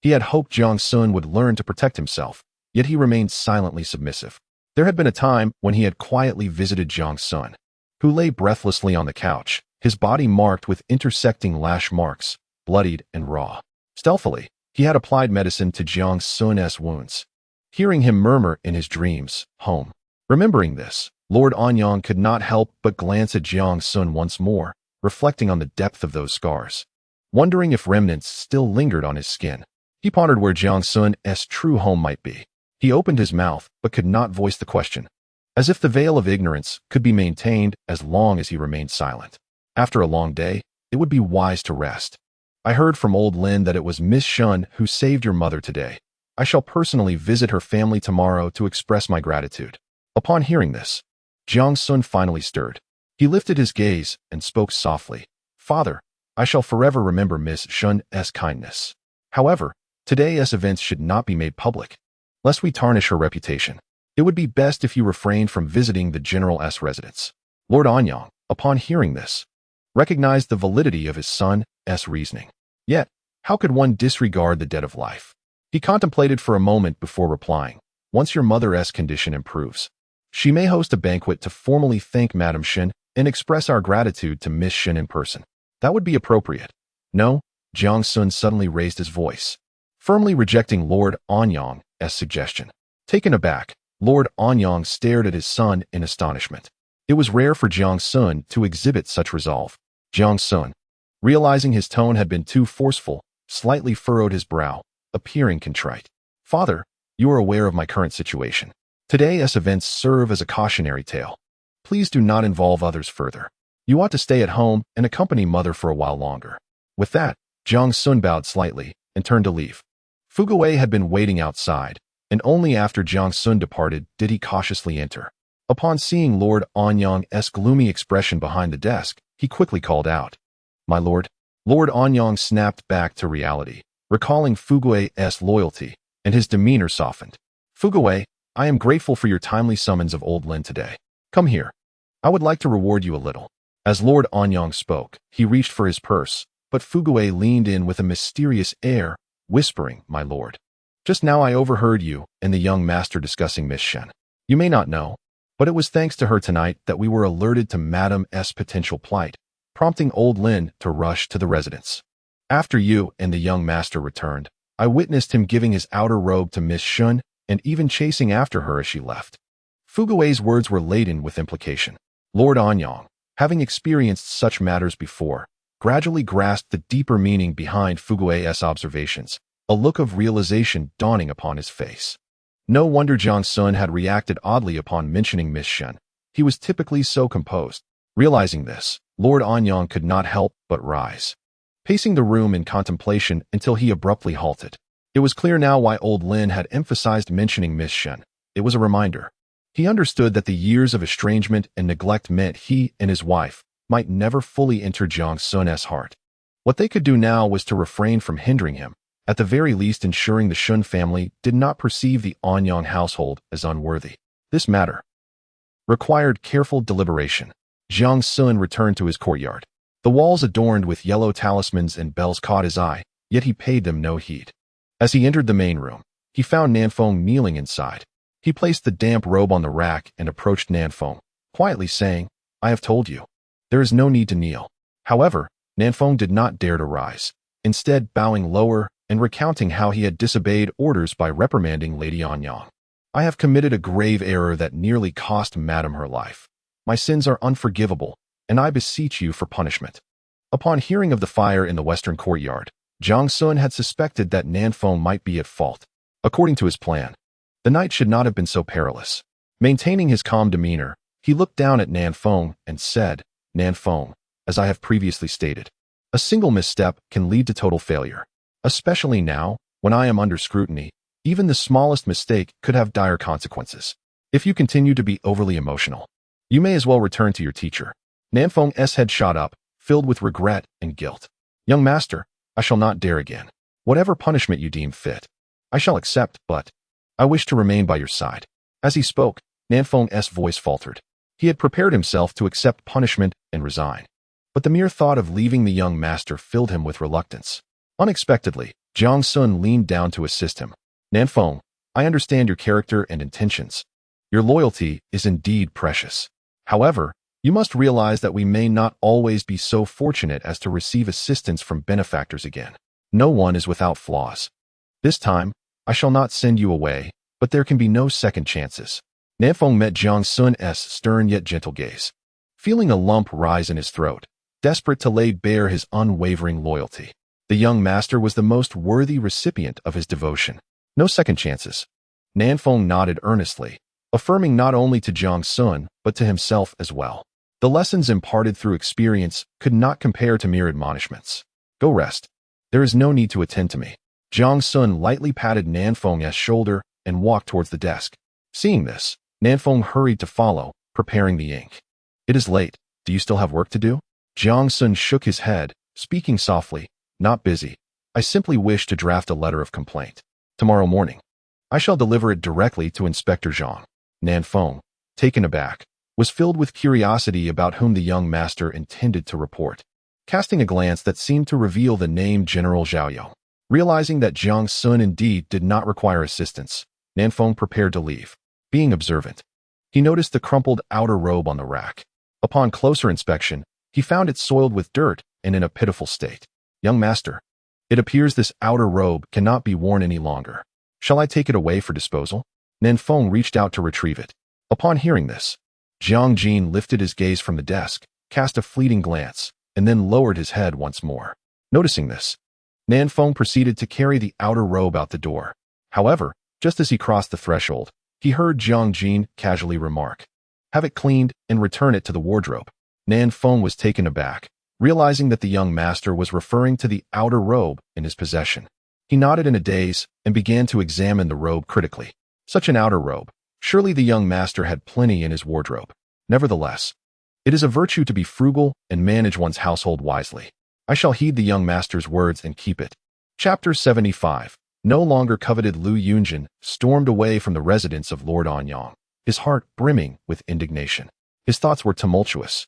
He had hoped Jiang Xun would learn to protect himself, yet he remained silently submissive. There had been a time when he had quietly visited Jiang Xun, who lay breathlessly on the couch, his body marked with intersecting lash marks, bloodied and raw. Stealthily, he had applied medicine to Jiang Xun's wounds, hearing him murmur in his dreams, "Home." Remembering this, Lord Anyang could not help but glance at Jiang Xun once more, reflecting on the depth of those scars, wondering if remnants still lingered on his skin. He pondered where Jiang Xun's true home might be. He opened his mouth, but could not voice the question, as if the veil of ignorance could be maintained as long as he remained silent. After a long day, it would be wise to rest. "I heard from old Lin that it was Miss Shun who saved your mother today. I shall personally visit her family tomorrow to express my gratitude." Upon hearing this, Jiang Xun finally stirred. He lifted his gaze and spoke softly. "Father, I shall forever remember Miss Shun's kindness. However, today's events should not be made public, lest we tarnish her reputation. It would be best if you refrained from visiting the general's residence." Lord Anyang, upon hearing this, recognized the validity of his son's reasoning. Yet, how could one disregard the debt of life? He contemplated for a moment before replying. "Once your mother's condition improves, She may host a banquet to formally thank Madame Shen and express our gratitude to Miss Shen in person. That would be appropriate. No, Jiang Xun suddenly raised his voice, firmly rejecting Lord Anyang's suggestion. Taken aback, Lord Anyang stared at his son in astonishment. It was rare for Jiang Xun to exhibit such resolve. Jiang Xun, realizing his tone had been too forceful, slightly furrowed his brow, appearing contrite. Father, you are aware of my current situation. Today's events serve as a cautionary tale. Please do not involve others further. You ought to stay at home and accompany mother for a while longer. With that, Jiang Xun bowed slightly and turned to leave. Fuguwei had been waiting outside, and only after Jiang Xun departed did he cautiously enter. Upon seeing Lord Anyang's gloomy expression behind the desk, he quickly called out, "My lord." Lord Anyang snapped back to reality, recalling Fuguwei's loyalty, and his demeanor softened. "Fuguwei, I am grateful for your timely summons of old Lin today. Come here. I would like to reward you a little." As Lord Anyang spoke, he reached for his purse, but Fuguwei leaned in with a mysterious air, whispering, "My lord. Just now I overheard you and the young master discussing Miss Shen. You may not know, but it was thanks to her tonight that we were alerted to Madame's potential plight, prompting old Lin to rush to the residence. After you and the young master returned, I witnessed him giving his outer robe to Miss Shen and even chasing after her as she left." Fuguwei's words were laden with implication. Lord Anyang, having experienced such matters before, gradually grasped the deeper meaning behind Fuguwei's observations, a look of realization dawning upon his face. No wonder Jiang Xun had reacted oddly upon mentioning Miss Shen. He was typically so composed. Realizing this, Lord Anyang could not help but rise, pacing the room in contemplation until he abruptly halted. It was clear now why old Lin had emphasized mentioning Miss Shen. It was a reminder. He understood that the years of estrangement and neglect meant he and his wife might never fully enter Jiang Xun's heart. What they could do now was to refrain from hindering him, at the very least ensuring the Shun family did not perceive the Anyang household as unworthy. This matter required careful deliberation. Jiang Xun returned to his courtyard. The walls adorned with yellow talismans and bells caught his eye, yet he paid them no heed. As he entered the main room, he found Nanfeng kneeling inside. He placed the damp robe on the rack and approached Nanfeng, quietly saying, "I have told you. There is no need to kneel." However, Nanfeng did not dare to rise, instead bowing lower and recounting how he had disobeyed orders by reprimanding Lady Anyang. "I have committed a grave error that nearly cost Madame her life. My sins are unforgivable, and I beseech you for punishment." Upon hearing of the fire in the western courtyard, Jiang Xun had suspected that Nanfeng might be at fault. According to his plan, the night should not have been so perilous. Maintaining his calm demeanor, he looked down at Nanfeng and said, "Nanfeng, as I have previously stated, a single misstep can lead to total failure. Especially now, when I am under scrutiny, even the smallest mistake could have dire consequences. If you continue to be overly emotional, you may as well return to your teacher." Nanfeng's head shot up, filled with regret and guilt. "Young master, I shall not dare again. Whatever punishment you deem fit, I shall accept, but I wish to remain by your side." As he spoke, Nanfeng's voice faltered. He had prepared himself to accept punishment and resign, but the mere thought of leaving the young master filled him with reluctance. Unexpectedly, Jiang Xun leaned down to assist him. "Nanfeng, I understand your character and intentions. Your loyalty is indeed precious. However, you must realize that we may not always be so fortunate as to receive assistance from benefactors again. No one is without flaws. This time, I shall not send you away, but there can be no second chances." Nanfeng met Jiang Xun's stern yet gentle gaze, feeling a lump rise in his throat, desperate to lay bare his unwavering loyalty. The young master was the most worthy recipient of his devotion. No second chances. Nanfeng nodded earnestly, affirming not only to Jiang Xun, but to himself as well. The lessons imparted through experience could not compare to mere admonishments. "Go rest. There is no need to attend to me." Jiang Xun lightly patted Nanfeng's shoulder and walked towards the desk. Seeing this, Nanfeng hurried to follow, preparing the ink. "It is late. Do you still have work to do?" Jiang Xun shook his head, speaking softly, "Not busy. I simply wish to draft a letter of complaint. Tomorrow morning, I shall deliver it directly to Inspector Zhang." Nanfeng, taken aback, was filled with curiosity about whom the young master intended to report. Casting a glance that seemed to reveal the name General Zhaoyong, realizing that Jiang Xun indeed did not require assistance, Nanfeng prepared to leave. Being observant, He noticed the crumpled outer robe on the rack. Upon closer inspection, he found it soiled with dirt and in a pitiful state. "Young master, it appears this outer robe cannot be worn any longer. Shall I take it away for disposal?" Nanfeng reached out to retrieve it. Upon hearing this, Jiang Xun lifted his gaze from the desk, cast a fleeting glance, and then lowered his head once more. Noticing this, Nanfeng proceeded to carry the outer robe out the door. However, just as he crossed the threshold, he heard Jiang Xun casually remark, "Have it cleaned and return it to the wardrobe." Nanfeng was taken aback, realizing that the young master was referring to the outer robe in his possession. He nodded in a daze and began to examine the robe critically. Such an outer robe. Surely the young master had plenty in his wardrobe. Nevertheless, it is a virtue to be frugal and manage one's household wisely. I shall heed the young master's words and keep it. Chapter 75. No longer coveted Lu Yunzheng stormed away from the residence of Lord Anyang, his heart brimming with indignation. His thoughts were tumultuous.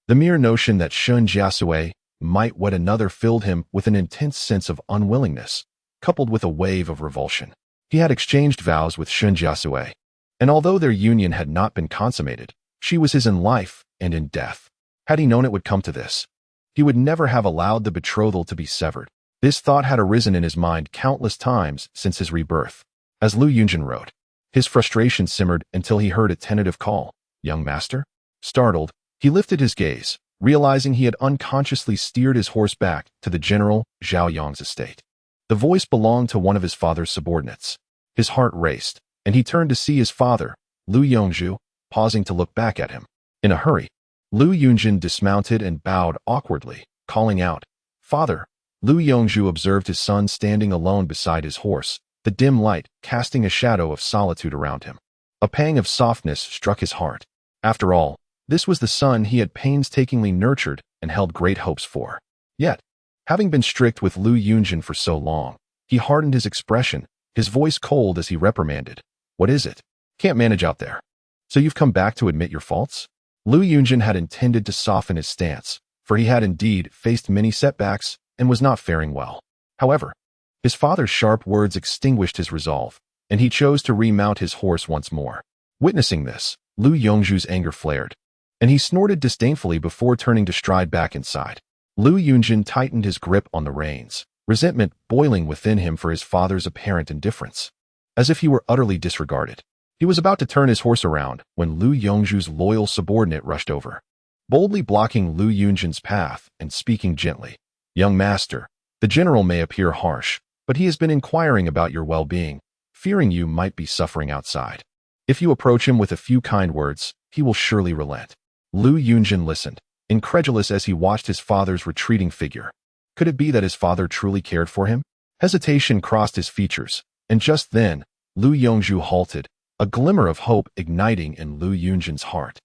The mere notion that Shen Jiasui might wed another filled him with an intense sense of unwillingness, coupled with a wave of revulsion. He had exchanged vows with Shen Jiasui, and although their union had not been consummated, she was his in life and in death. Had he known it would come to this, he would never have allowed the betrothal to be severed. This thought had arisen in his mind countless times since his rebirth. As Lu Yunzheng wrote, his frustration simmered until he heard a tentative call. "Young master?" Startled, he lifted his gaze, realizing he had unconsciously steered his horse back to the General Zhao Yang's estate. The voice belonged to one of his father's subordinates. His heart raced, and he turned to see his father, Lu Yunzheng, pausing to look back at him. In a hurry, Lu Yunzheng dismounted and bowed awkwardly, calling out, "Father." Lu Yunzheng observed his son standing alone beside his horse, the dim light casting a shadow of solitude around him. A pang of softness struck his heart. After all, this was the son he had painstakingly nurtured and held great hopes for. Yet, having been strict with Lu Yunzheng for so long, he hardened his expression, his voice cold as he reprimanded. "What is it? Can't manage out there. So you've come back to admit your faults?" Lu Yunzheng had intended to soften his stance, for he had indeed faced many setbacks and was not faring well. However, his father's sharp words extinguished his resolve, and he chose to remount his horse once more. Witnessing this, Lu Yunzheng's anger flared, and he snorted disdainfully before turning to stride back inside. Lu Yunzheng tightened his grip on the reins, resentment boiling within him for his father's apparent indifference. As if he were utterly disregarded. He was about to turn his horse around when Lu Yunzheng's loyal subordinate rushed over, boldly blocking Lu Yunzheng's path and speaking gently. "Young master, the general may appear harsh, but he has been inquiring about your well-being, fearing you might be suffering outside. If you approach him with a few kind words, he will surely relent." Lu Yunzheng listened, incredulous as he watched his father's retreating figure. Could it be that his father truly cared for him? Hesitation crossed his features, and just then, Lu Yunzheng halted, a glimmer of hope igniting in Lu Yunzheng's heart,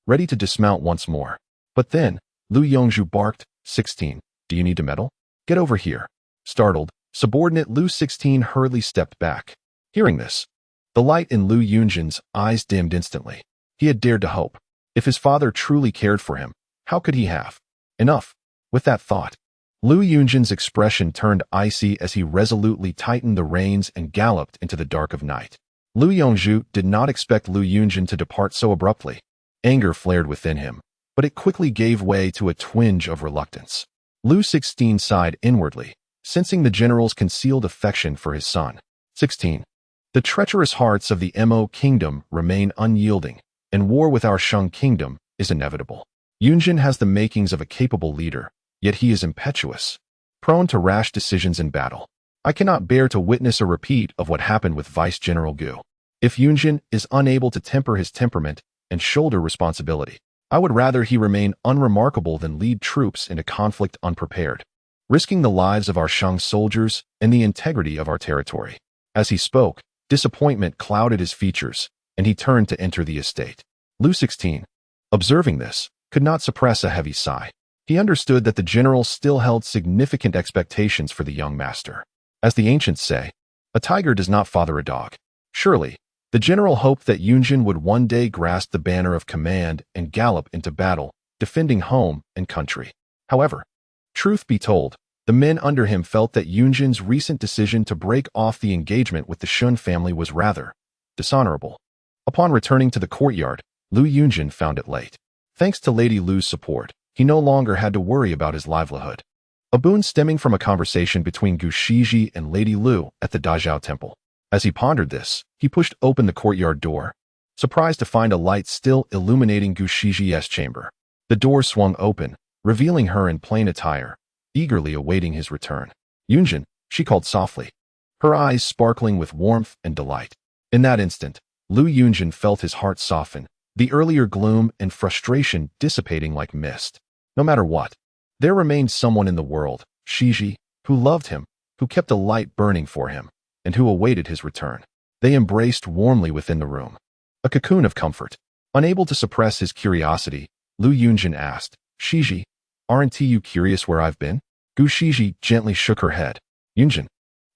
ready to dismount once more. But then, Lu Yunzheng barked, 16, "Do you need to meddle? Get over here." Startled, subordinate Lu 16 hurriedly stepped back. Hearing this, the light in Lu Yunzheng's eyes dimmed instantly. He had dared to hope. If his father truly cared for him, how could he have? Enough. With that thought, Lu Yunzheng's expression turned icy as he resolutely tightened the reins and galloped into the dark of night. Lu Yunzheng did not expect Lu Yunzheng to depart so abruptly. Anger flared within him, but it quickly gave way to a twinge of reluctance. Lu 16 sighed inwardly, sensing the general's concealed affection for his son. 16. The treacherous hearts of the Mo kingdom remain unyielding, and war with our Shang kingdom is inevitable. Yunzheng has the makings of a capable leader, yet he is impetuous, prone to rash decisions in battle. I cannot bear to witness a repeat of what happened with Vice General Gu. If Yunzheng is unable to temper his temperament and shoulder responsibility, I would rather he remain unremarkable than lead troops into conflict unprepared, risking the lives of our Shang soldiers and the integrity of our territory. As he spoke, disappointment clouded his features, and he turned to enter the estate. Lu 16, observing this, could not suppress a heavy sigh. He understood that the general still held significant expectations for the young master. As the ancients say, a tiger does not father a dog. Surely, the general hoped that Yunzheng would one day grasp the banner of command and gallop into battle, defending home and country. However, truth be told, the men under him felt that Yunzheng's recent decision to break off the engagement with the Shun family was rather dishonorable. Upon returning to the courtyard, Lu Yunzheng found it late. Thanks to Lady Lu's support, he no longer had to worry about his livelihood. A boon stemming from a conversation between Gu Shiji and Lady Lu at the Dazhao Temple. As he pondered this, he pushed open the courtyard door, surprised to find a light still illuminating Gu Shiji's chamber. The door swung open, revealing her in plain attire, eagerly awaiting his return. "Yunzheng," she called softly, her eyes sparkling with warmth and delight. In that instant, Lu Yunzheng felt his heart soften, the earlier gloom and frustration dissipating like mist. No matter what, there remained someone in the world, Shiji, who loved him, who kept a light burning for him, and who awaited his return. They embraced warmly within the room. A cocoon of comfort. Unable to suppress his curiosity, Lu Yunzheng asked, "Shiji, aren't you curious where I've been?" Gu Shiji gently shook her head. "Yunzheng,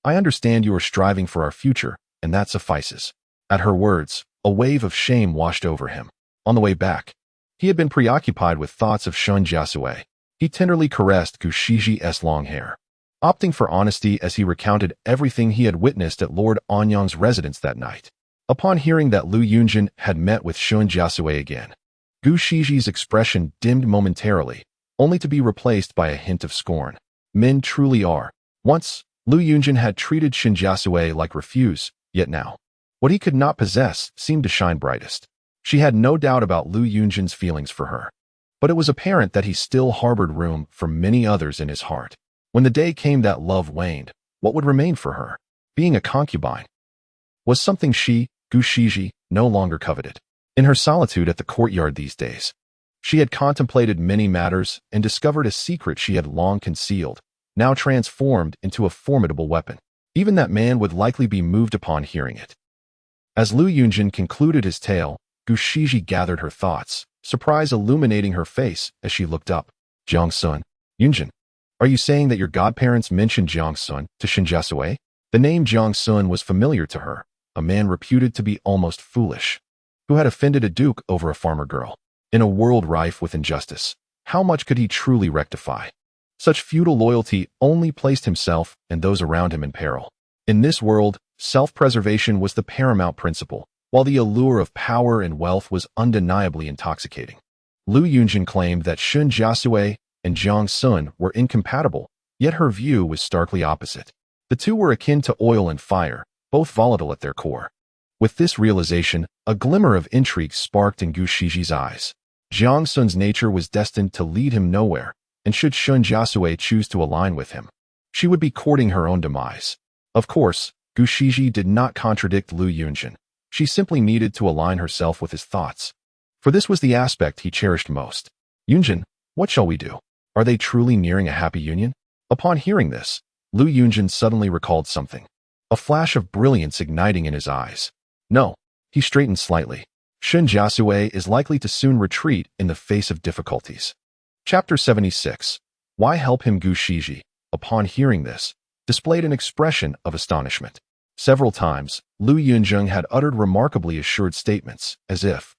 I understand you are striving for our future, and that suffices." At her words, a wave of shame washed over him. On the way back, he had been preoccupied with thoughts of Shen Jiasui. He tenderly caressed Gu Shiji's long hair, opting for honesty as he recounted everything he had witnessed at Lord Anyang's residence that night. Upon hearing that Lu Yunzheng had met with Shen Jiasui again, Gu Shiji's expression dimmed momentarily, only to be replaced by a hint of scorn. Men truly are. Once, Lu Yunzheng had treated Shen Jiasui like refuse, yet now, what he could not possess seemed to shine brightest. She had no doubt about Lu Yunzheng's feelings for her, but it was apparent that he still harbored room for many others in his heart. When the day came that love waned, what would remain for her? Being a concubine was something she, Gu Shiji, no longer coveted. In her solitude at the courtyard these days, she had contemplated many matters and discovered a secret she had long concealed, now transformed into a formidable weapon. Even that man would likely be moved upon hearing it. As Lu Yunzheng concluded his tale, Gu Shiji gathered her thoughts, surprise illuminating her face as she looked up. "Jiang Xun, Yunzheng, are you saying that your godparents mentioned Jiang Xun to Shen Jiasui?" The name Jiang Xun was familiar to her, a man reputed to be almost foolish, who had offended a duke over a farmer girl. In a world rife with injustice, how much could he truly rectify? Such feudal loyalty only placed himself and those around him in peril. In this world, self-preservation was the paramount principle, while the allure of power and wealth was undeniably intoxicating. Lu Yunzheng claimed that Shen Jiasui and Jiang Xun were incompatible, yet her view was starkly opposite. The two were akin to oil and fire, both volatile at their core. With this realization, a glimmer of intrigue sparked in Gu Shiji's eyes. Jiang Xun's nature was destined to lead him nowhere, and should Shen Jiasui choose to align with him, she would be courting her own demise. Of course, Gu Shiji did not contradict Lu Yunzheng. She simply needed to align herself with his thoughts, for this was the aspect he cherished most. "Yunzheng, what shall we do? Are they truly nearing a happy union?" Upon hearing this, Lu Yunzheng suddenly recalled something, a flash of brilliance igniting in his eyes. "No." He straightened slightly. "Shen Jiasui is likely to soon retreat in the face of difficulties." Chapter 76. Why help him? Gu Shiji, upon hearing this, displayed an expression of astonishment. Several times, Lu Yunzheng had uttered remarkably assured statements, as if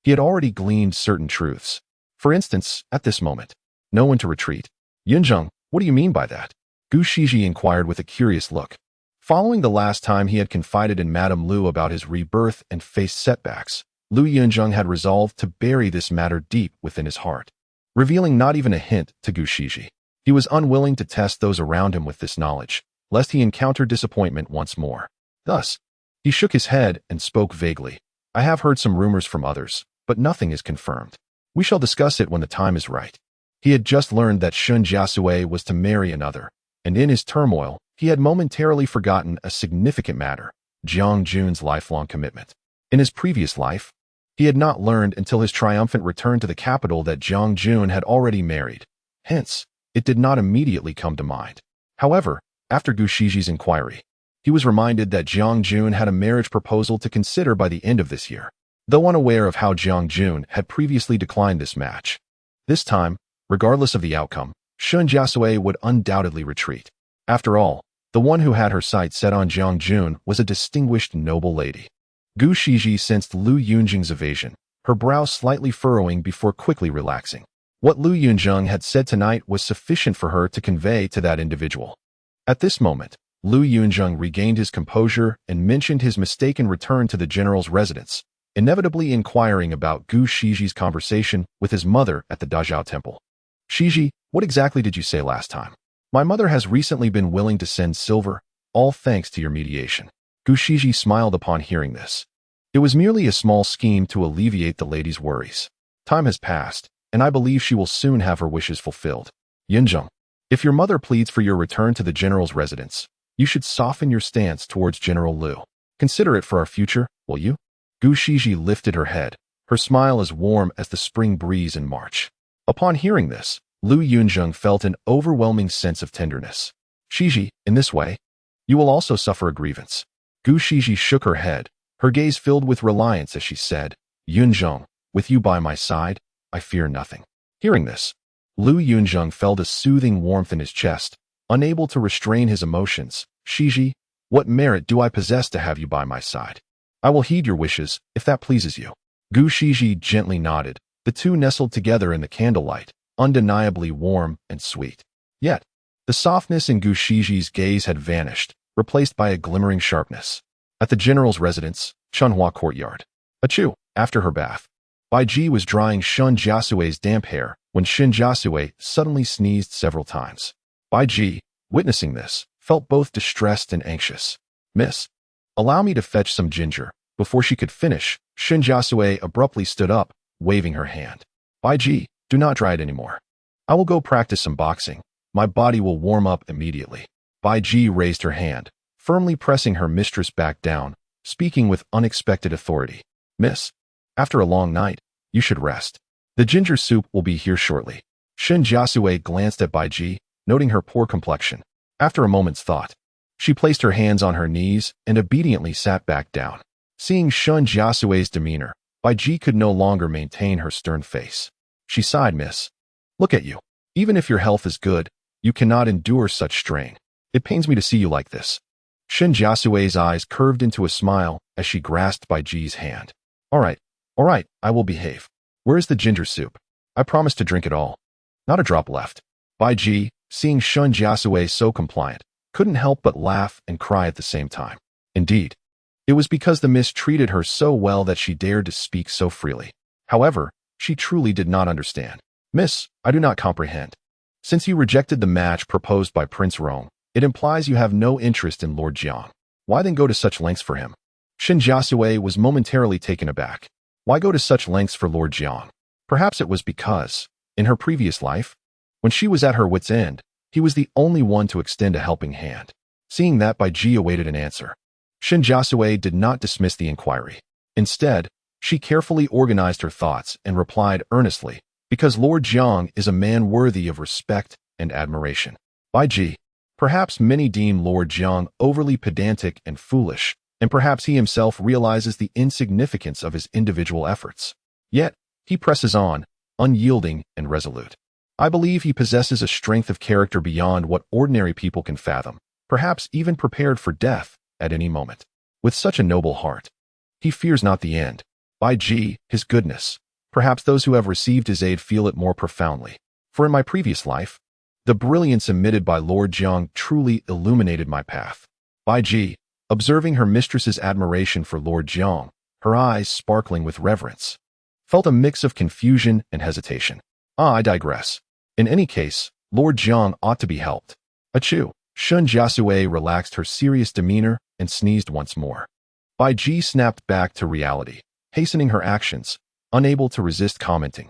he had already gleaned certain truths. For instance, at this moment, no one to retreat. "Yunzheng, what do you mean by that?" Gu Shiji inquired with a curious look. Following the last time he had confided in Madame Lu about his rebirth and faced setbacks, Lu Yunzheng had resolved to bury this matter deep within his heart, revealing not even a hint to Gu Shiji. He was unwilling to test those around him with this knowledge, lest he encounter disappointment once more. Thus, he shook his head and spoke vaguely. "I have heard some rumors from others, but nothing is confirmed. We shall discuss it when the time is right." He had just learned that Shen Jiasui was to marry another, and in his turmoil, he had momentarily forgotten a significant matter, Jiang Jun's lifelong commitment. In his previous life, he had not learned until his triumphant return to the capital that Jiang Xun had already married. Hence, it did not immediately come to mind. However, after Gu Shiji's inquiry, he was reminded that Jiang Xun had a marriage proposal to consider by the end of this year, though unaware of how Jiang Xun had previously declined this match. This time, regardless of the outcome, Shen Jiasui would undoubtedly retreat. After all, the one who had her sights set on Jiang Xun was a distinguished noble lady. Gu Shiji sensed Lu Yunzheng's evasion, her brow slightly furrowing before quickly relaxing. What Lu Yunzheng had said tonight was sufficient for her to convey to that individual. At this moment, Lu Yunzheng regained his composure and mentioned his mistaken return to the general's residence, inevitably inquiring about Gu Shiji's conversation with his mother at the Dazhao temple. Shiji, what exactly did you say last time? My mother has recently been willing to send silver, all thanks to your mediation. Gu Shiji smiled upon hearing this. It was merely a small scheme to alleviate the lady's worries. Time has passed, and I believe she will soon have her wishes fulfilled. Yunzheng, if your mother pleads for your return to the general's residence, you should soften your stance towards General Lu. Consider it for our future, will you? Gu Shiji lifted her head, her smile as warm as the spring breeze in March. Upon hearing this, Lu Yunzheng felt an overwhelming sense of tenderness. Shiji, in this way, you will also suffer a grievance. Gu Shiji shook her head, her gaze filled with reliance as she said, Yunzheng, with you by my side, I fear nothing. Hearing this, Lu Yunzheng felt a soothing warmth in his chest, unable to restrain his emotions. Shiji, what merit do I possess to have you by my side? I will heed your wishes, if that pleases you. Gu Shiji gently nodded, the two nestled together in the candlelight, undeniably warm and sweet. Yet, the softness in Gu Shiji's gaze had vanished, replaced by a glimmering sharpness. At the general's residence, Chunhua Courtyard. Achoo, after her bath, Bai Ji was drying Shen Jiasui's damp hair when Shen Jiasui suddenly sneezed several times. Bai Ji, witnessing this, felt both distressed and anxious. Miss, allow me to fetch some ginger. Before she could finish, Shen Jiasui abruptly stood up, waving her hand. Bai Ji, do not dry it anymore. I will go practice some boxing. My body will warm up immediately. Bai Ji raised her hand, firmly pressing her mistress back down, speaking with unexpected authority. Miss, after a long night, you should rest. The ginger soup will be here shortly. Shen Jiasui glanced at Bai Ji, noting her poor complexion. After a moment's thought, she placed her hands on her knees and obediently sat back down. Seeing Shen Jiasui's demeanor, Bai Ji could no longer maintain her stern face. She sighed, Miss. Look at you. Even if your health is good, you cannot endure such strain. It pains me to see you like this. Shen Jiasui's eyes curved into a smile as she grasped Bai Ji's hand. All right, I will behave. Where is the ginger soup? I promise to drink it all. Not a drop left. Bai Ji, seeing Shen Jiasui so compliant, couldn't help but laugh and cry at the same time. Indeed, it was because the miss treated her so well that she dared to speak so freely. However, she truly did not understand. Miss, I do not comprehend. Since you rejected the match proposed by Prince Rong, it implies you have no interest in Lord Jiang. Why then go to such lengths for him? Shen Jiasui was momentarily taken aback. Why go to such lengths for Lord Jiang? Perhaps it was because, in her previous life, when she was at her wit's end, he was the only one to extend a helping hand. Seeing that, Bai Ji awaited an answer. Shen Jiasui did not dismiss the inquiry. Instead, she carefully organized her thoughts and replied earnestly, because Lord Jiang is a man worthy of respect and admiration. Bai Ji, perhaps many deem Lord Jiang overly pedantic and foolish, and perhaps he himself realizes the insignificance of his individual efforts. Yet, he presses on, unyielding and resolute. I believe he possesses a strength of character beyond what ordinary people can fathom, perhaps even prepared for death at any moment. With such a noble heart, he fears not the end. Bai Ji, his goodness. Perhaps those who have received his aid feel it more profoundly. For in my previous life, the brilliance emitted by Lord Jiang truly illuminated my path. Bai Ji, observing her mistress's admiration for Lord Jiang, her eyes sparkling with reverence, felt a mix of confusion and hesitation. I digress. In any case, Lord Jiang ought to be helped. Achoo! Shen Jiasui relaxed her serious demeanor and sneezed once more. Bai Ji snapped back to reality, hastening her actions, unable to resist commenting.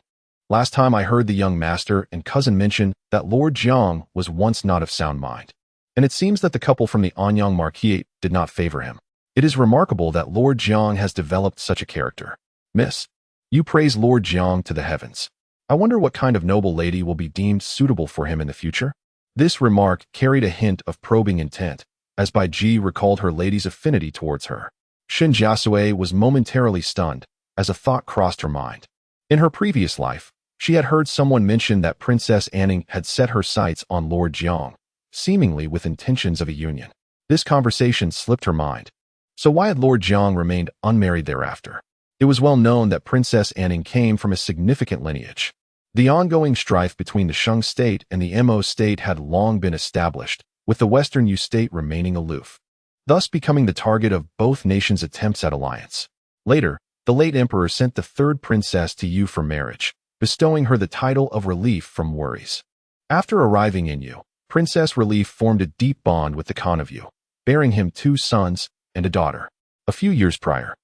Last time I heard the young master and cousin mention that Lord Jiang was once not of sound mind, and it seems that the couple from the Anyang Marquis did not favor him. It is remarkable that Lord Jiang has developed such a character. Miss, you praise Lord Jiang to the heavens. I wonder what kind of noble lady will be deemed suitable for him in the future? This remark carried a hint of probing intent, as Bai Ji recalled her lady's affinity towards her. Shen Jiasui was momentarily stunned, as a thought crossed her mind. In her previous life, she had heard someone mention that Princess Anning had set her sights on Lord Jiang, seemingly with intentions of a union. This conversation slipped her mind. So why had Lord Jiang remained unmarried thereafter? It was well known that Princess Anning came from a significant lineage. The ongoing strife between the Shang state and the Mo state had long been established, with the Western Yu state remaining aloof, thus becoming the target of both nations' attempts at alliance. Later, The late emperor sent the third princess to you for marriage, bestowing her the title of Relief from worries. After arriving in you, Princess Relief formed a deep bond with the Khan of you, bearing him 2 sons and a daughter. A few years prior,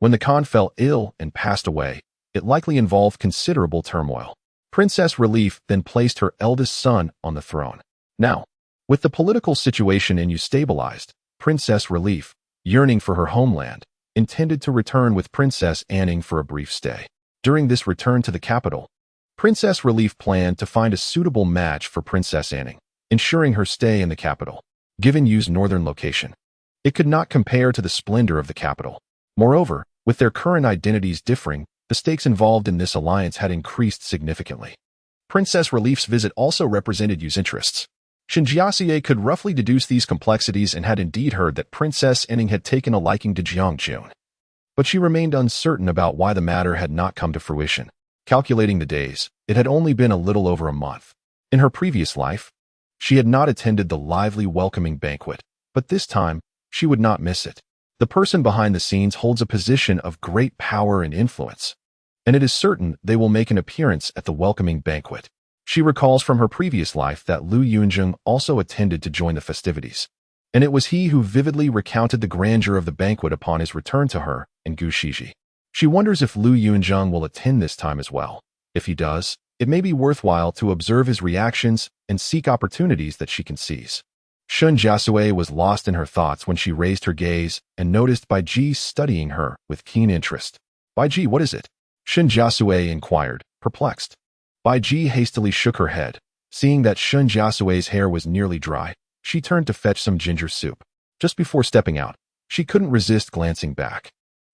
when the Khan fell ill and passed away, it likely involved considerable turmoil. Princess Relief then placed her eldest son on the throne. Now, with the political situation in you stabilized, Princess Relief, yearning for her homeland, intended to return with Princess Anning for a brief stay. During this return to the capital, Princess Relief planned to find a suitable match for Princess Anning, ensuring her stay in the capital. Given Yu's northern location, it could not compare to the splendor of the capital. Moreover, with their current identities differing, the stakes involved in this alliance had increased significantly. Princess Relief's visit also represented Yu's interests. Shen Jiasui could roughly deduce these complexities and had indeed heard that Princess Anning had taken a liking to Jiang Xun. But she remained uncertain about why the matter had not come to fruition. Calculating the days, it had only been a little over a month. In her previous life, she had not attended the lively welcoming banquet, but this time, she would not miss it. The person behind the scenes holds a position of great power and influence, and it is certain they will make an appearance at the welcoming banquet. She recalls from her previous life that Lu Yunzheng also attended to join the festivities, and it was he who vividly recounted the grandeur of the banquet upon his return to her in Gushiji. She wonders if Lu Yunzheng will attend this time as well. If he does, it may be worthwhile to observe his reactions and seek opportunities that she can seize. Shen Jiasui was lost in her thoughts when she raised her gaze and noticed Bai Ji studying her with keen interest. Bai Ji, what is it? Shen Jiasui inquired, perplexed. Bai Ji hastily shook her head. Seeing that Shen Jiasui's hair was nearly dry, she turned to fetch some ginger soup. Just before stepping out, she couldn't resist glancing back.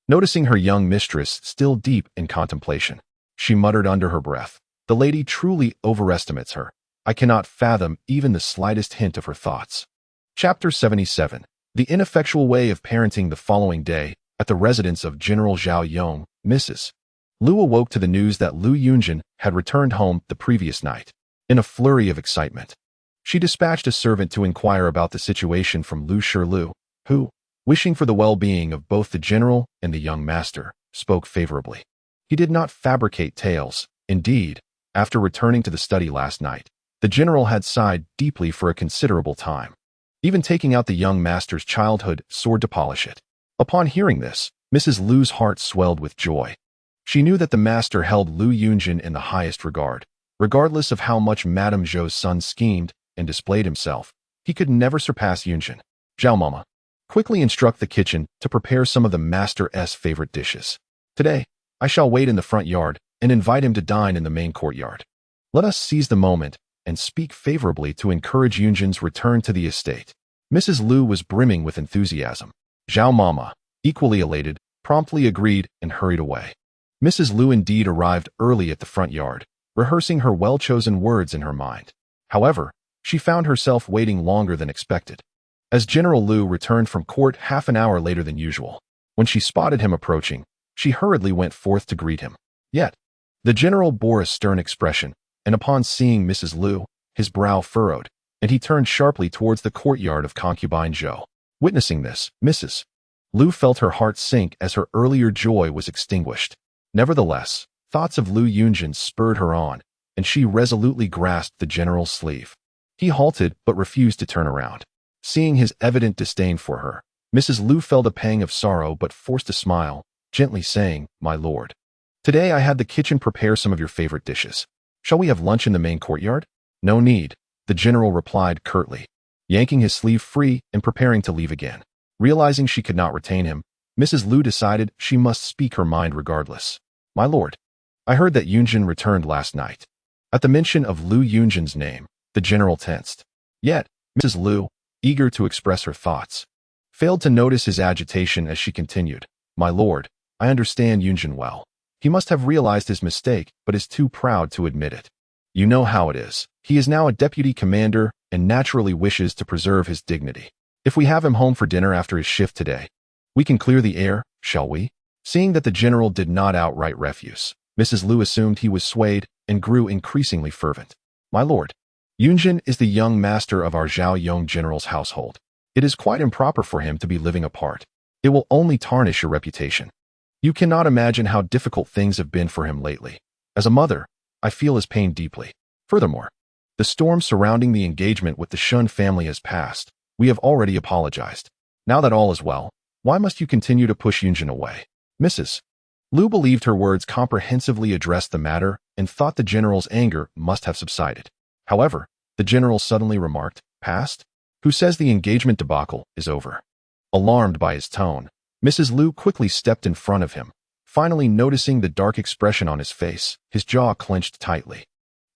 Noticing her young mistress still deep in contemplation, she muttered under her breath, "The lady truly overestimates her. I cannot fathom even the slightest hint of her thoughts." Chapter 77. The ineffectual way of parenting. The following day, at the residence of General Zhao Yong, Mrs. Lu awoke to the news that Lu Yunzheng had returned home the previous night. In a flurry of excitement, she dispatched a servant to inquire about the situation from Lu Shirlu, who, wishing for the well-being of both the general and the young master, spoke favorably. He did not fabricate tales. Indeed, after returning to the study last night, the general had sighed deeply for a considerable time, even taking out the young master's childhood sword to polish it. Upon hearing this, Mrs. Lu's heart swelled with joy. She knew that the master held Lu Yunzheng in the highest regard. Regardless of how much Madame Zhou's son schemed and displayed himself, he could never surpass Yunzheng. Zhao Mama, quickly instruct the kitchen to prepare some of the master's favorite dishes. Today, I shall wait in the front yard and invite him to dine in the main courtyard. Let us seize the moment and speak favorably to encourage Yunzhen's return to the estate. Mrs. Lu was brimming with enthusiasm. Zhao Mama, equally elated, promptly agreed and hurried away. Mrs. Lu indeed arrived early at the front yard, rehearsing her well-chosen words in her mind. However, she found herself waiting longer than expected, as General Lu returned from court half an hour later than usual. When she spotted him approaching, she hurriedly went forth to greet him. Yet, the general bore a stern expression, and upon seeing Mrs. Lu, his brow furrowed, and he turned sharply towards the courtyard of concubine Zhou. Witnessing this, Mrs. Lu felt her heart sink as her earlier joy was extinguished. Nevertheless, thoughts of Lu Yunzheng spurred her on, and she resolutely grasped the general's sleeve. He halted but refused to turn around. Seeing his evident disdain for her, Mrs. Lu felt a pang of sorrow but forced a smile, gently saying, "My lord, today I had the kitchen prepare some of your favorite dishes. Shall we have lunch in the main courtyard?" "No need," the general replied curtly, yanking his sleeve free and preparing to leave again. Realizing she could not retain him, Mrs. Lu decided she must speak her mind regardless. "My lord, I heard that Yunzheng returned last night." At the mention of Lu Yunzhen's name, the general tensed. Yet, Mrs. Lu, eager to express her thoughts, failed to notice his agitation as she continued. "My lord, I understand Yunzheng well. He must have realized his mistake but is too proud to admit it. You know how it is. He is now a deputy commander and naturally wishes to preserve his dignity. If we have him home for dinner after his shift today, we can clear the air, shall we?" Seeing that the general did not outright refuse, Mrs. Lu assumed he was swayed and grew increasingly fervent. "My lord, Yunzheng is the young master of our Zhao Yong general's household. It is quite improper for him to be living apart. It will only tarnish your reputation. You cannot imagine how difficult things have been for him lately. As a mother, I feel his pain deeply. Furthermore, the storm surrounding the engagement with the Shun family has passed. We have already apologized. Now that all is well, why must you continue to push Yunjin away? Mrs. Lu believed her words comprehensively addressed the matter and thought the general's anger must have subsided. However, the general suddenly remarked, "Past? Who says the engagement debacle is over?" Alarmed by his tone, Mrs. Lu quickly stepped in front of him, finally noticing the dark expression on his face, his jaw clenched tightly,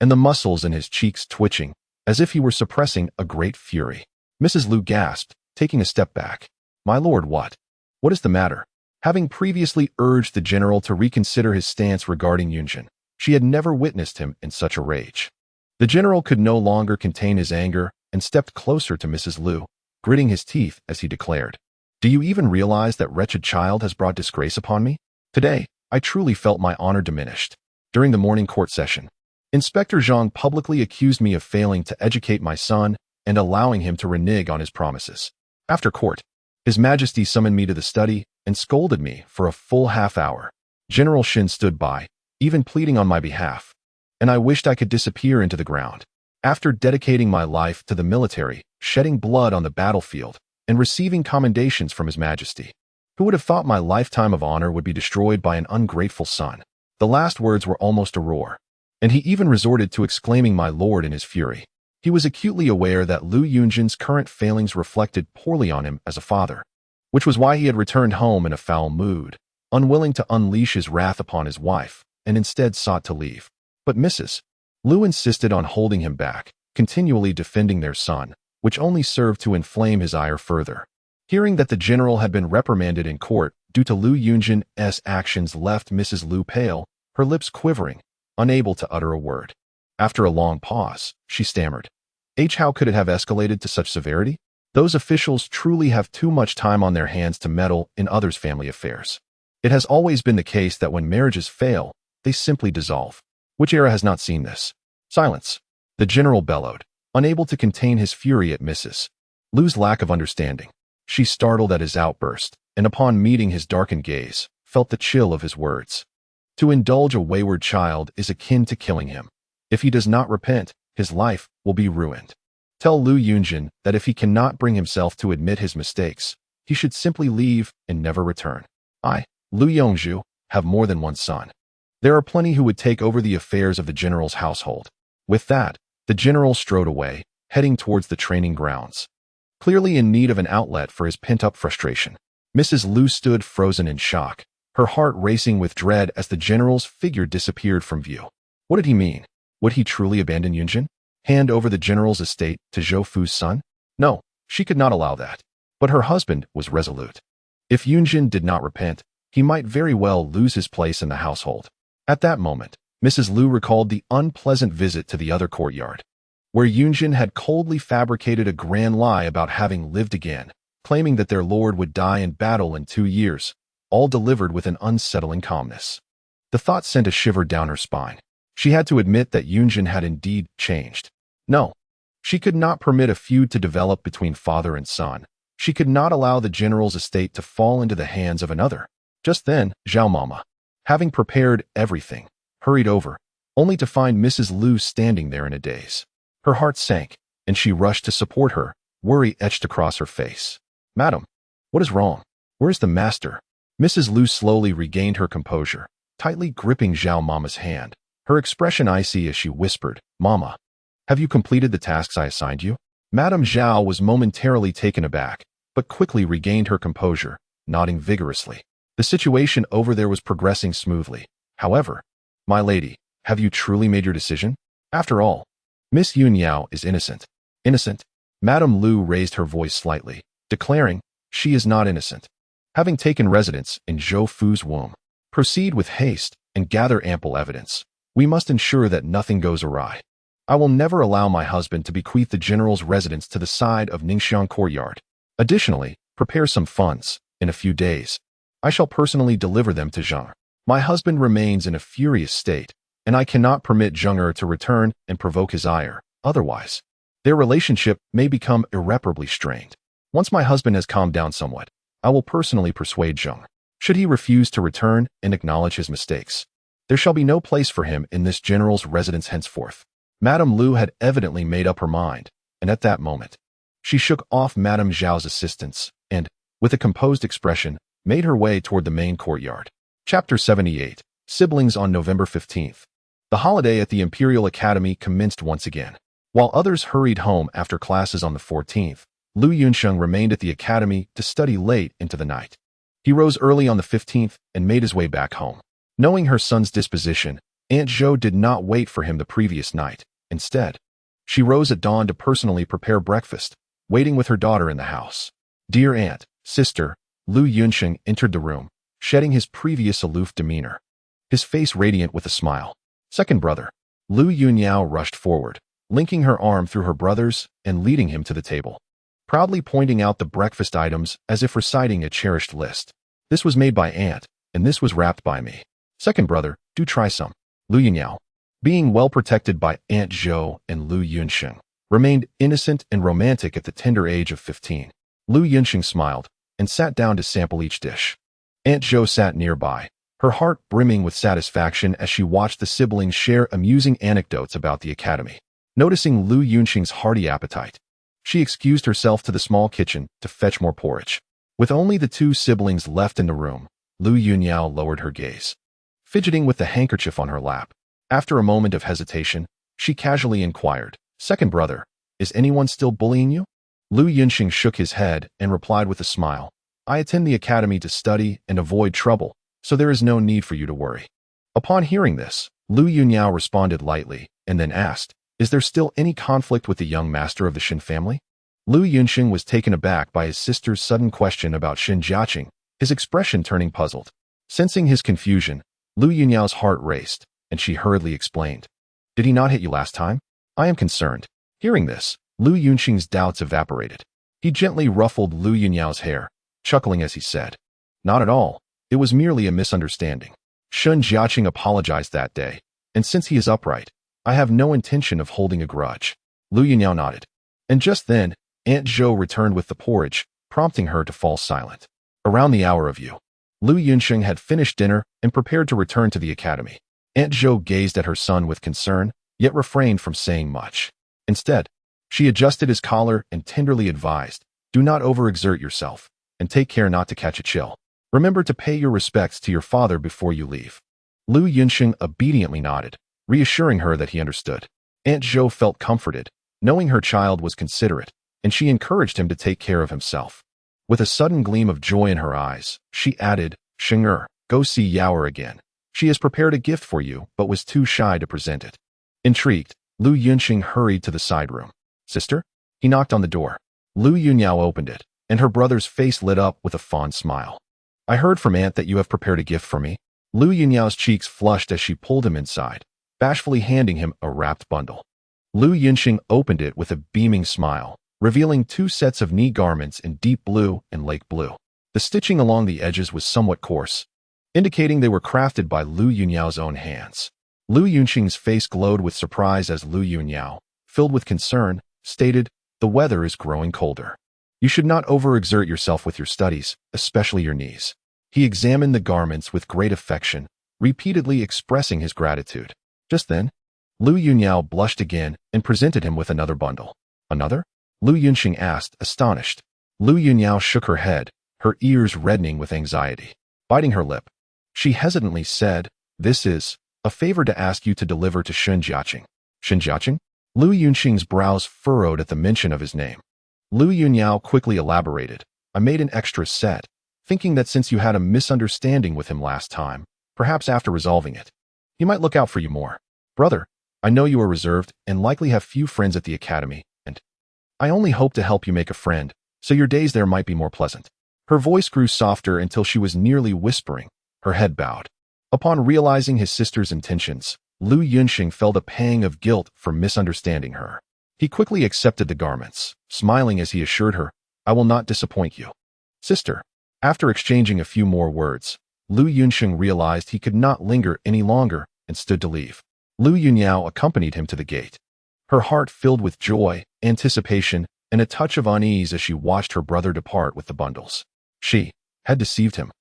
and the muscles in his cheeks twitching, as if he were suppressing a great fury. Mrs. Lu gasped, taking a step back. "My lord, what? What is the matter?" Having previously urged the general to reconsider his stance regarding Yunjin, she had never witnessed him in such a rage. The general could no longer contain his anger and stepped closer to Mrs. Lu, gritting his teeth as he declared, "Do you even realize that wretched child has brought disgrace upon me? Today, I truly felt my honor diminished." During the morning court session, Inspector Zhang publicly accused me of failing to educate my son and allowing him to renege on his promises. After court, His Majesty summoned me to the study and scolded me for a full half-hour. General Shen stood by, even pleading on my behalf, and I wished I could disappear into the ground. After dedicating my life to the military, shedding blood on the battlefield, and receiving commendations from His Majesty, who would have thought my lifetime of honor would be destroyed by an ungrateful son? The last words were almost a roar, and he even resorted to exclaiming "my lord" in his fury. He was acutely aware that Lu Yunzhen's current failings reflected poorly on him as a father, which was why he had returned home in a foul mood, unwilling to unleash his wrath upon his wife, and instead sought to leave. But Mrs. Lu insisted on holding him back, continually defending their son, which only served to inflame his ire further. Hearing that the general had been reprimanded in court due to Lu Yunzhen's actions left Mrs. Lu pale, her lips quivering, unable to utter a word. After a long pause, she stammered, How could it have escalated to such severity? Those officials truly have too much time on their hands to meddle in others' family affairs. It has always been the case that when marriages fail, they simply dissolve. Which era has not seen this? Silence. The general bellowed, unable to contain his fury at Mrs. Lu's lack of understanding. She startled at his outburst, and upon meeting his darkened gaze, felt the chill of his words. To indulge a wayward child is akin to killing him. If he does not repent, his life will be ruined. Tell Lu Yunzheng that if he cannot bring himself to admit his mistakes, he should simply leave and never return. I, Lu Yunzheng, have more than one son. There are plenty who would take over the affairs of the general's household. With that, the general strode away, heading towards the training grounds, clearly in need of an outlet for his pent-up frustration. Mrs. Lu stood frozen in shock, her heart racing with dread as the general's figure disappeared from view. What did he mean? Would he truly abandon Yunjin? Hand over the general's estate to Zhou Fu's son? No, she could not allow that. But her husband was resolute. If Yunjin did not repent, he might very well lose his place in the household. At that moment, Mrs. Lu recalled the unpleasant visit to the other courtyard, where Yunjin had coldly fabricated a grand lie about having lived again, claiming that their lord would die in battle in 2 years, all delivered with an unsettling calmness. The thought sent a shiver down her spine. She had to admit that Yunjin had indeed changed. No, she could not permit a feud to develop between father and son. She could not allow the general's estate to fall into the hands of another. Just then, Zhao Mama, having prepared everything, hurried over, only to find Mrs. Lu standing there in a daze. Her heart sank, and she rushed to support her, worry etched across her face. Madam, what is wrong? Where is the master? Mrs. Lu slowly regained her composure, tightly gripping Zhao Mama's hand, her expression icy as she whispered, Mama, have you completed the tasks I assigned you? Madame Zhao was momentarily taken aback, but quickly regained her composure, nodding vigorously. The situation over there was progressing smoothly. However, my lady, have you truly made your decision? After all, Miss Yun Yao is innocent. Innocent? Madame Lu raised her voice slightly, declaring, she is not innocent. Having taken residence in Zhou Fu's womb, proceed with haste and gather ample evidence. We must ensure that nothing goes awry. I will never allow my husband to bequeath the general's residence to the side of Ningxiang courtyard. Additionally, prepare some funds. In a few days, I shall personally deliver them to Zheng. My husband remains in a furious state, and I cannot permit Zheng to return and provoke his ire. Otherwise, their relationship may become irreparably strained. Once my husband has calmed down somewhat, I will personally persuade Zheng. Should he refuse to return and acknowledge his mistakes, there shall be no place for him in this general's residence henceforth. Madame Lu had evidently made up her mind, and at that moment, she shook off Madame Zhao's assistance and, with a composed expression, made her way toward the main courtyard. Chapter 78. Siblings on November 15th. The holiday at the Imperial Academy commenced once again. While others hurried home after classes on the 14th, Lu Yunzheng remained at the academy to study late into the night. He rose early on the 15th and made his way back home. Knowing her son's disposition, Aunt Zhou did not wait for him the previous night. Instead, she rose at dawn to personally prepare breakfast, waiting with her daughter in the house. Dear aunt, sister, Lu Yunzheng entered the room, shedding his previous aloof demeanor, his face radiant with a smile. Second brother, Lu Yunyao rushed forward, linking her arm through her brother's and leading him to the table, proudly pointing out the breakfast items as if reciting a cherished list. This was made by aunt, and this was wrapped by me. Second brother, do try some. Lu Yunyao, being well protected by Aunt Zhou and Lu Yunzheng, remained innocent and romantic at the tender age of 15. Lu Yunzheng smiled and sat down to sample each dish. Aunt Zhou sat nearby, her heart brimming with satisfaction as she watched the siblings share amusing anecdotes about the academy. Noticing Lu Yunzheng's hearty appetite, she excused herself to the small kitchen to fetch more porridge. With only the two siblings left in the room, Lu Yunyao lowered her gaze, fidgeting with the handkerchief on her lap. After a moment of hesitation, she casually inquired, Second brother, is anyone still bullying you? Lu Yunzheng shook his head and replied with a smile, I attend the academy to study and avoid trouble, so there is no need for you to worry. Upon hearing this, Lu Yunyao responded lightly and then asked, Is there still any conflict with the young master of the Shen family? Lu Yunzheng was taken aback by his sister's sudden question about Shen Jiasui, his expression turning puzzled. Sensing his confusion, Lu Yunyao's heart raced, and she hurriedly explained, Did he not hit you last time? I am concerned. Hearing this, Lu Yunzheng's doubts evaporated. He gently ruffled Lu Yunyao's hair, chuckling as he said, Not at all. It was merely a misunderstanding. Shen Jiasui apologized that day, and since he is upright, I have no intention of holding a grudge. Lu Yunyao nodded. And just then, Aunt Zhou returned with the porridge, prompting her to fall silent. Around the hour of you, Lu Yunzheng had finished dinner and prepared to return to the academy. Aunt Zhou gazed at her son with concern, yet refrained from saying much. Instead, she adjusted his collar and tenderly advised, Do not overexert yourself, and take care not to catch a chill. Remember to pay your respects to your father before you leave. Lu Yunzheng obediently nodded, reassuring her that he understood. Aunt Zhou felt comforted, knowing her child was considerate, and she encouraged him to take care of himself. With a sudden gleam of joy in her eyes, she added, Sheng'er, go see Yaoer again. She has prepared a gift for you, but was too shy to present it. Intrigued, Lu Yunzheng hurried to the side room. Sister? He knocked on the door. Lu Yunyao opened it, and her brother's face lit up with a fond smile. I heard from Aunt that you have prepared a gift for me. Lu Yunyao's cheeks flushed as she pulled him inside, bashfully handing him a wrapped bundle. Lu Yunzheng opened it with a beaming smile, revealing two sets of knee garments in deep blue and lake blue. The stitching along the edges was somewhat coarse, indicating they were crafted by Lu Yunyao's own hands. Lu Yunzheng's face glowed with surprise as Lu Yunyao, filled with concern, stated, The weather is growing colder. You should not overexert yourself with your studies, especially your knees. He examined the garments with great affection, repeatedly expressing his gratitude. Just then, Lu Yunyao blushed again and presented him with another bundle. Another? Lu Yunzheng asked, astonished. Lu Yunyao shook her head, her ears reddening with anxiety. Biting her lip, she hesitantly said, This is a favor to ask you to deliver to Shen Jiasui. Shen Jiasui? Lu Yunzheng's brows furrowed at the mention of his name. Lu Yunyao quickly elaborated, I made an extra set, thinking that since you had a misunderstanding with him last time, perhaps after resolving it, he might look out for you more. Brother, I know you are reserved and likely have few friends at the academy, and I only hope to help you make a friend, so your days there might be more pleasant. Her voice grew softer until she was nearly whispering, her head bowed. Upon realizing his sister's intentions, Lu Yunzheng felt a pang of guilt for misunderstanding her. He quickly accepted the garments, smiling as he assured her, I will not disappoint you. Sister. After exchanging a few more words, Lu Yunzheng realized he could not linger any longer and stood to leave. Lu Yunyao accompanied him to the gate. Her heart filled with joy, anticipation, and a touch of unease as she watched her brother depart with the bundles. She had deceived him.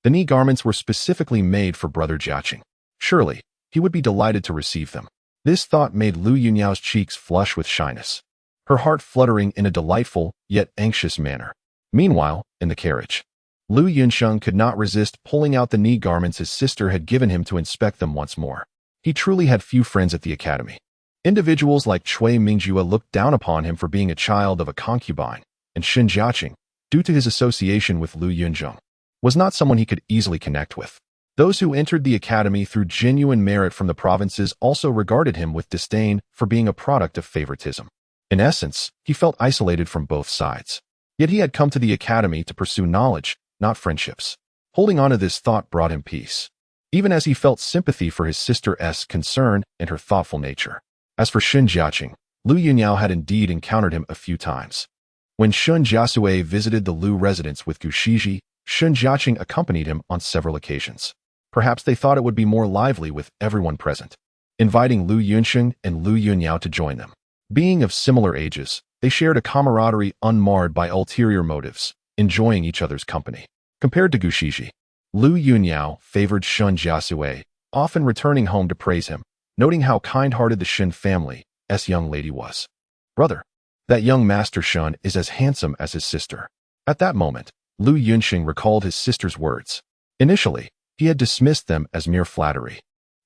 The knee garments were specifically made for Brother Jiaqing. Surely, he would be delighted to receive them. This thought made Lu Yunyao's cheeks flush with shyness, her heart fluttering in a delightful, yet anxious manner. Meanwhile, in the carriage, Lu Yunzheng could not resist pulling out the knee garments his sister had given him to inspect them once more. He truly had few friends at the academy. Individuals like Cui Mingjue looked down upon him for being a child of a concubine, and Shen Jiasui, due to his association with Lu Yunzheng, was not someone he could easily connect with. Those who entered the academy through genuine merit from the provinces also regarded him with disdain for being a product of favoritism. In essence, he felt isolated from both sides. Yet he had come to the academy to pursue knowledge, not friendships. Holding on to this thought brought him peace, even as he felt sympathy for his sister's concern and her thoughtful nature. As for Shen Jiasui, Lu Yunyao had indeed encountered him a few times. When Shen Jiasui visited the Lu residence with Gushiji, Shen Jiasui accompanied him on several occasions. Perhaps they thought it would be more lively with everyone present, inviting Lu Yunzheng and Lu Yunyao to join them. Being of similar ages, they shared a camaraderie unmarred by ulterior motives, enjoying each other's company. Compared to Gushiji, Lu Yunyao favored Shen Jiasui, often returning home to praise him, noting how kind-hearted the Shen family's young lady was. Brother, that young Master Shen is as handsome as his sister. At that moment, Lu Yunzheng recalled his sister's words. Initially, he had dismissed them as mere flattery.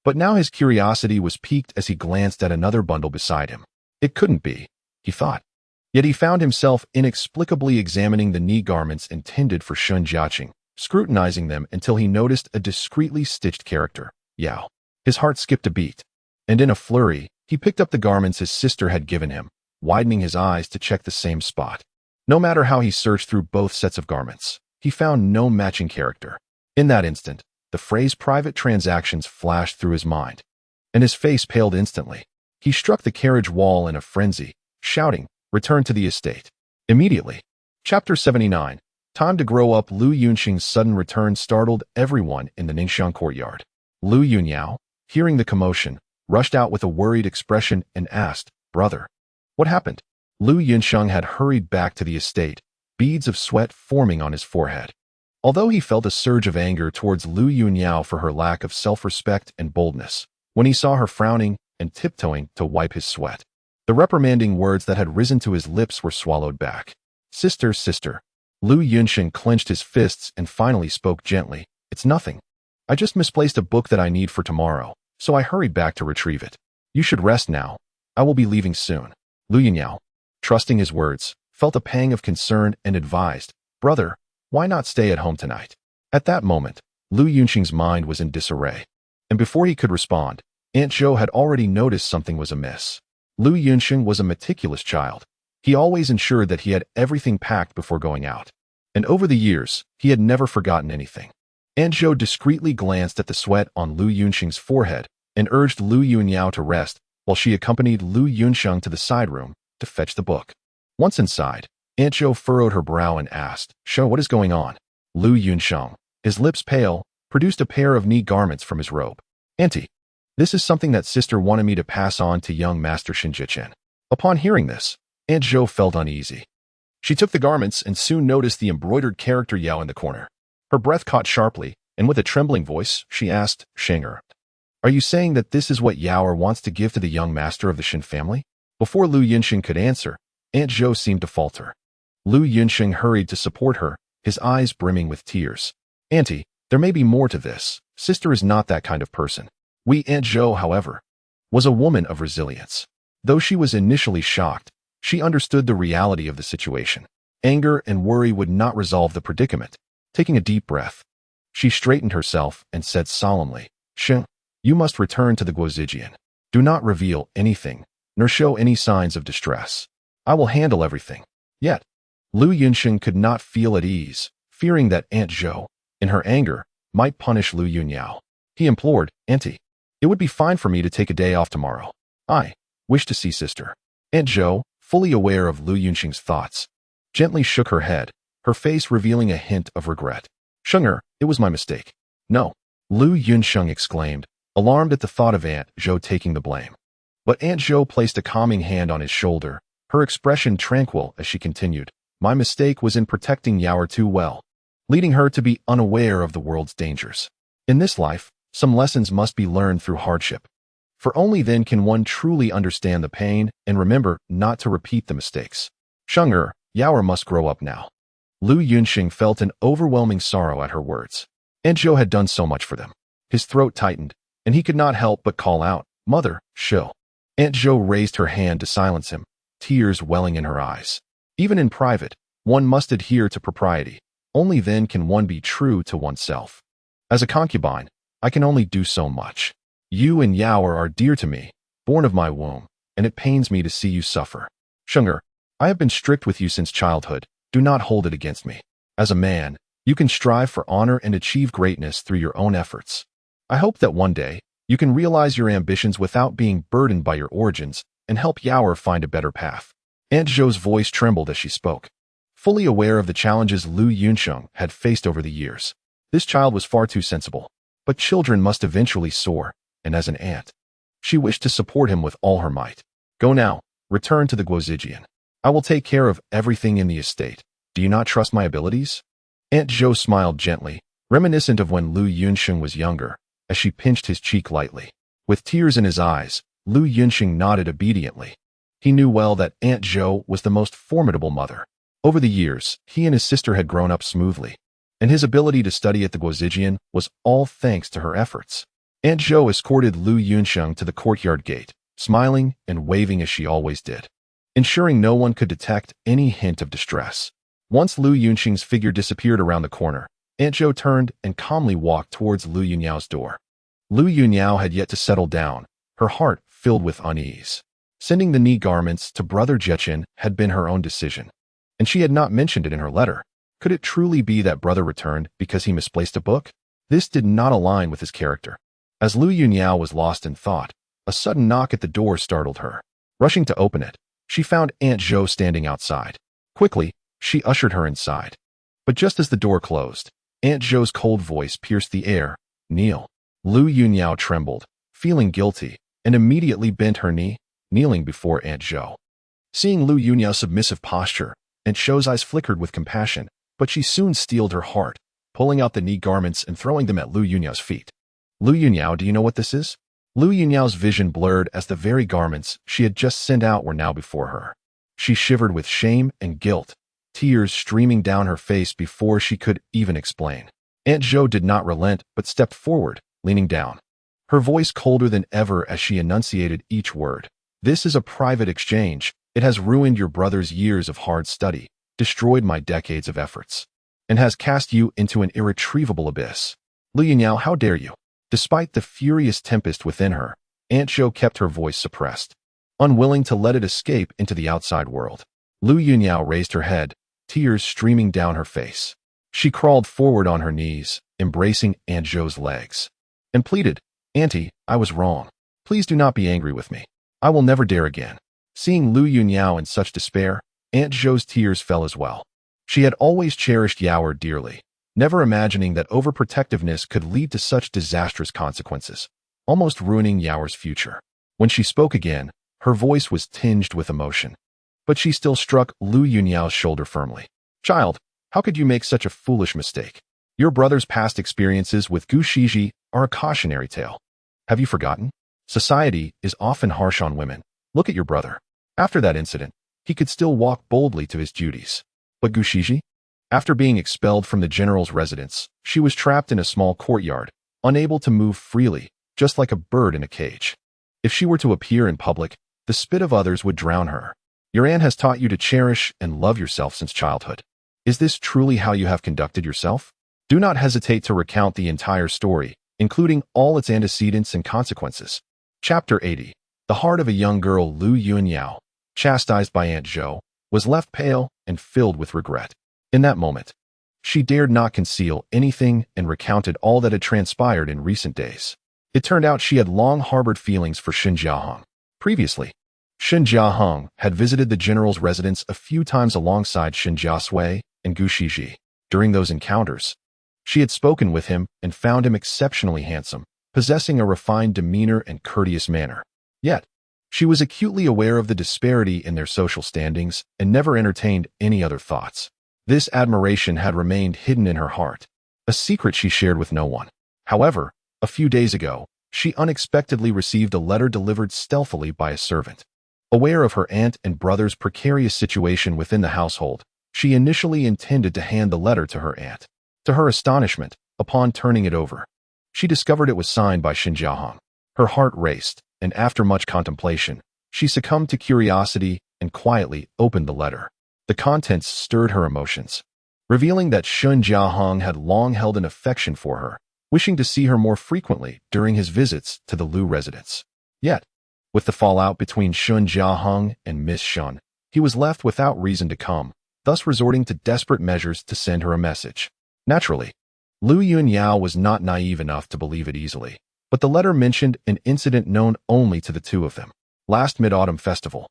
But now his curiosity was piqued as he glanced at another bundle beside him. It couldn't be, he thought. Yet he found himself inexplicably examining the knee garments intended for Shen Jiasui, scrutinizing them until he noticed a discreetly stitched character, Yao. His heart skipped a beat, and in a flurry, he picked up the garments his sister had given him, widening his eyes to check the same spot. No matter how he searched through both sets of garments, he found no matching character. In that instant, the phrase private transactions flashed through his mind, and his face paled instantly. He struck the carriage wall in a frenzy, shouting, "Return to the estate." Immediately. Chapter 79. Time to grow up. Lu Yunzheng's sudden return startled everyone in the Ningxiang courtyard. Lu Yunyao, hearing the commotion, rushed out with a worried expression and asked, "Brother, what happened?" Lu Yunzheng had hurried back to the estate, beads of sweat forming on his forehead. Although he felt a surge of anger towards Lu Yunyao for her lack of self-respect and boldness, when he saw her frowning and tiptoeing to wipe his sweat, the reprimanding words that had risen to his lips were swallowed back. Sister. Lu Yunzheng clenched his fists and finally spoke gently. "It's nothing. I just misplaced a book that I need for tomorrow, so I hurried back to retrieve it. You should rest now. I will be leaving soon." Lu Yunyao, trusting his words, felt a pang of concern and advised, "Brother, why not stay at home tonight?" At that moment, Lu Yunzheng's mind was in disarray, and before he could respond, Aunt Zhou had already noticed something was amiss. Lu Yunzheng was a meticulous child. He always ensured that he had everything packed before going out, and over the years, he had never forgotten anything. Aunt Zhou discreetly glanced at the sweat on Lu Yunzheng's forehead and urged Lu Yunyao to rest while she accompanied Lu Yunzheng to the side room to fetch the book. Once inside, Aunt Zhou furrowed her brow and asked, "Show, what is going on?" Lu Yunzheng, his lips pale, produced a pair of knee garments from his robe. "Auntie, this is something that sister wanted me to pass on to young Master Shen Jiasui." Upon hearing this, Aunt Zhou felt uneasy. She took the garments and soon noticed the embroidered character Yao in the corner. Her breath caught sharply, and with a trembling voice, she asked, "Shenger, are you saying that this is what Yao wants to give to the young master of the Shen family?" Before Lu Yunzheng could answer, Aunt Zhou seemed to falter. Lu Yunzheng hurried to support her, his eyes brimming with tears. "Auntie, there may be more to this. Sister is not that kind of person." Aunt Zhou, however, was a woman of resilience. Though she was initially shocked, she understood the reality of the situation. Anger and worry would not resolve the predicament. Taking a deep breath, she straightened herself and said solemnly, "Shen, you must return to the Guozijian. Do not reveal anything, nor show any signs of distress. I will handle everything." Yet, Lu Yunzheng could not feel at ease, fearing that Aunt Zhou, in her anger, might punish Lu Yunyao. He implored, "Auntie, it would be fine for me to take a day off tomorrow. I wish to see sister." Aunt Zhou, fully aware of Lu Yunzheng's thoughts, gently shook her head, her face revealing a hint of regret. "Shenger, it was my mistake." "No," Lu Yunzheng exclaimed, alarmed at the thought of Aunt Zhou taking the blame. But Aunt Zhou placed a calming hand on his shoulder, her expression tranquil as she continued, "My mistake was in protecting Yao too well. leading her to be unaware of the world's dangers. In this life, some lessons must be learned through hardship, for only then can one truly understand the pain and remember not to repeat the mistakes. Sheng'er, Yaoer must grow up now. Lu Yunzheng felt an overwhelming sorrow at her words. Aunt Zhou had done so much for them. His throat tightened, and he could not help but call out, "Mother, Shou." Aunt Zhou raised her hand to silence him, tears welling in her eyes. Even in private, one must adhere to propriety. Only then can one be true to oneself. As a concubine, I can only do so much. You and Yaoer are dear to me, born of my womb, and it pains me to see you suffer. Sheng'er, I have been strict with you since childhood. Do not hold it against me. As a man, you can strive for honor and achieve greatness through your own efforts. I hope that one day, you can realize your ambitions without being burdened by your origins and help Yaoer find a better path. Aunt Zhou's voice trembled as she spoke. Fully aware of the challenges Lu Yunzheng had faced over the years, this child was far too sensible. But children must eventually soar, and as an aunt, she wished to support him with all her might. Go now, return to the Guozijian. I will take care of everything in the estate. Do you not trust my abilities? Aunt Zhou smiled gently, reminiscent of when Lu Yunzheng was younger, as she pinched his cheek lightly. With tears in his eyes, Lu Yunzheng nodded obediently. He knew well that Aunt Zhou was the most formidable mother. Over the years, he and his sister had grown up smoothly, and his ability to study at the Guozijian was all thanks to her efforts. Aunt Zhou escorted Lu Yunzheng to the courtyard gate, smiling and waving as she always did, ensuring no one could detect any hint of distress. Once Lu Yunzheng's figure disappeared around the corner, Aunt Zhou turned and calmly walked towards Lu Yunyao's door. Lu Yunyao had yet to settle down, her heart filled with unease. Sending the knee garments to Brother Jiechin had been her own decision, and she had not mentioned it in her letter. Could it truly be that brother returned because he misplaced a book? This did not align with his character. As Lu Yunyao was lost in thought, a sudden knock at the door startled her. Rushing to open it, she found Aunt Zhou standing outside. Quickly, she ushered her inside. But just as the door closed, Aunt Zhou's cold voice pierced the air. Kneel. Lu Yunyao trembled, feeling guilty, and immediately bent her knee, kneeling before Aunt Zhou. Seeing Lu Yunyao's submissive posture, Aunt Zhou's eyes flickered with compassion, but she soon steeled her heart, pulling out the knee garments and throwing them at Lu Yunyao's feet. Lu Yunyao, do you know what this is? Lu Yunyao's vision blurred as the very garments she had just sent out were now before her. She shivered with shame and guilt, tears streaming down her face before she could even explain. Aunt Zhou did not relent but stepped forward, leaning down, her voice colder than ever as she enunciated each word. This is a private exchange. It has ruined your brother's years of hard study, destroyed my decades of efforts, and has cast you into an irretrievable abyss. Lu Yunyao, how dare you? Despite the furious tempest within her, Aunt Zhou kept her voice suppressed, unwilling to let it escape into the outside world. Lu Yunyao raised her head, tears streaming down her face. She crawled forward on her knees, embracing Aunt Zhou's legs, and pleaded, Auntie, I was wrong. Please do not be angry with me. I will never dare again. Seeing Lu Yunyao in such despair, Aunt Zhou's tears fell as well. She had always cherished Yaoer dearly, never imagining that overprotectiveness could lead to such disastrous consequences, almost ruining Yaoer's future. When she spoke again, her voice was tinged with emotion, but she still struck Lu Yunyao's shoulder firmly. Child, how could you make such a foolish mistake? Your brother's past experiences with Gu Shiji are a cautionary tale. Have you forgotten? Society is often harsh on women. Look at your brother. After that incident, he could still walk boldly to his duties. But Gu Shiji? After being expelled from the general's residence, she was trapped in a small courtyard, unable to move freely, just like a bird in a cage. If she were to appear in public, the spit of others would drown her. Your aunt has taught you to cherish and love yourself since childhood. Is this truly how you have conducted yourself? Do not hesitate to recount the entire story, including all its antecedents and consequences. Chapter 80. The heart of a young girl, Lu Yunyao, chastised by Aunt Zhou, was left pale and filled with regret. In that moment, she dared not conceal anything and recounted all that had transpired in recent days. It turned out she had long harbored feelings for Shen Jiasui. Previously, Shen Jiasui had visited the general's residence a few times alongside Shen Jiasui and Gu Shiji. During those encounters, she had spoken with him and found him exceptionally handsome, possessing a refined demeanor and courteous manner. Yet, she was acutely aware of the disparity in their social standings and never entertained any other thoughts. This admiration had remained hidden in her heart, a secret she shared with no one. However, a few days ago, she unexpectedly received a letter delivered stealthily by a servant. Aware of her aunt and brother's precarious situation within the household, she initially intended to hand the letter to her aunt. To her astonishment, upon turning it over, she discovered it was signed by Shen Jiasui. Her heart raced, and after much contemplation, she succumbed to curiosity and quietly opened the letter. The contents stirred her emotions, revealing that Shen Jiasui had long held an affection for her, wishing to see her more frequently during his visits to the Lu residence. Yet, with the fallout between Shen Jiasui and Miss Shen, he was left without reason to come, thus resorting to desperate measures to send her a message. Naturally, Lu Yunzheng was not naive enough to believe it easily, but the letter mentioned an incident known only to the two of them. Last Mid-Autumn Festival,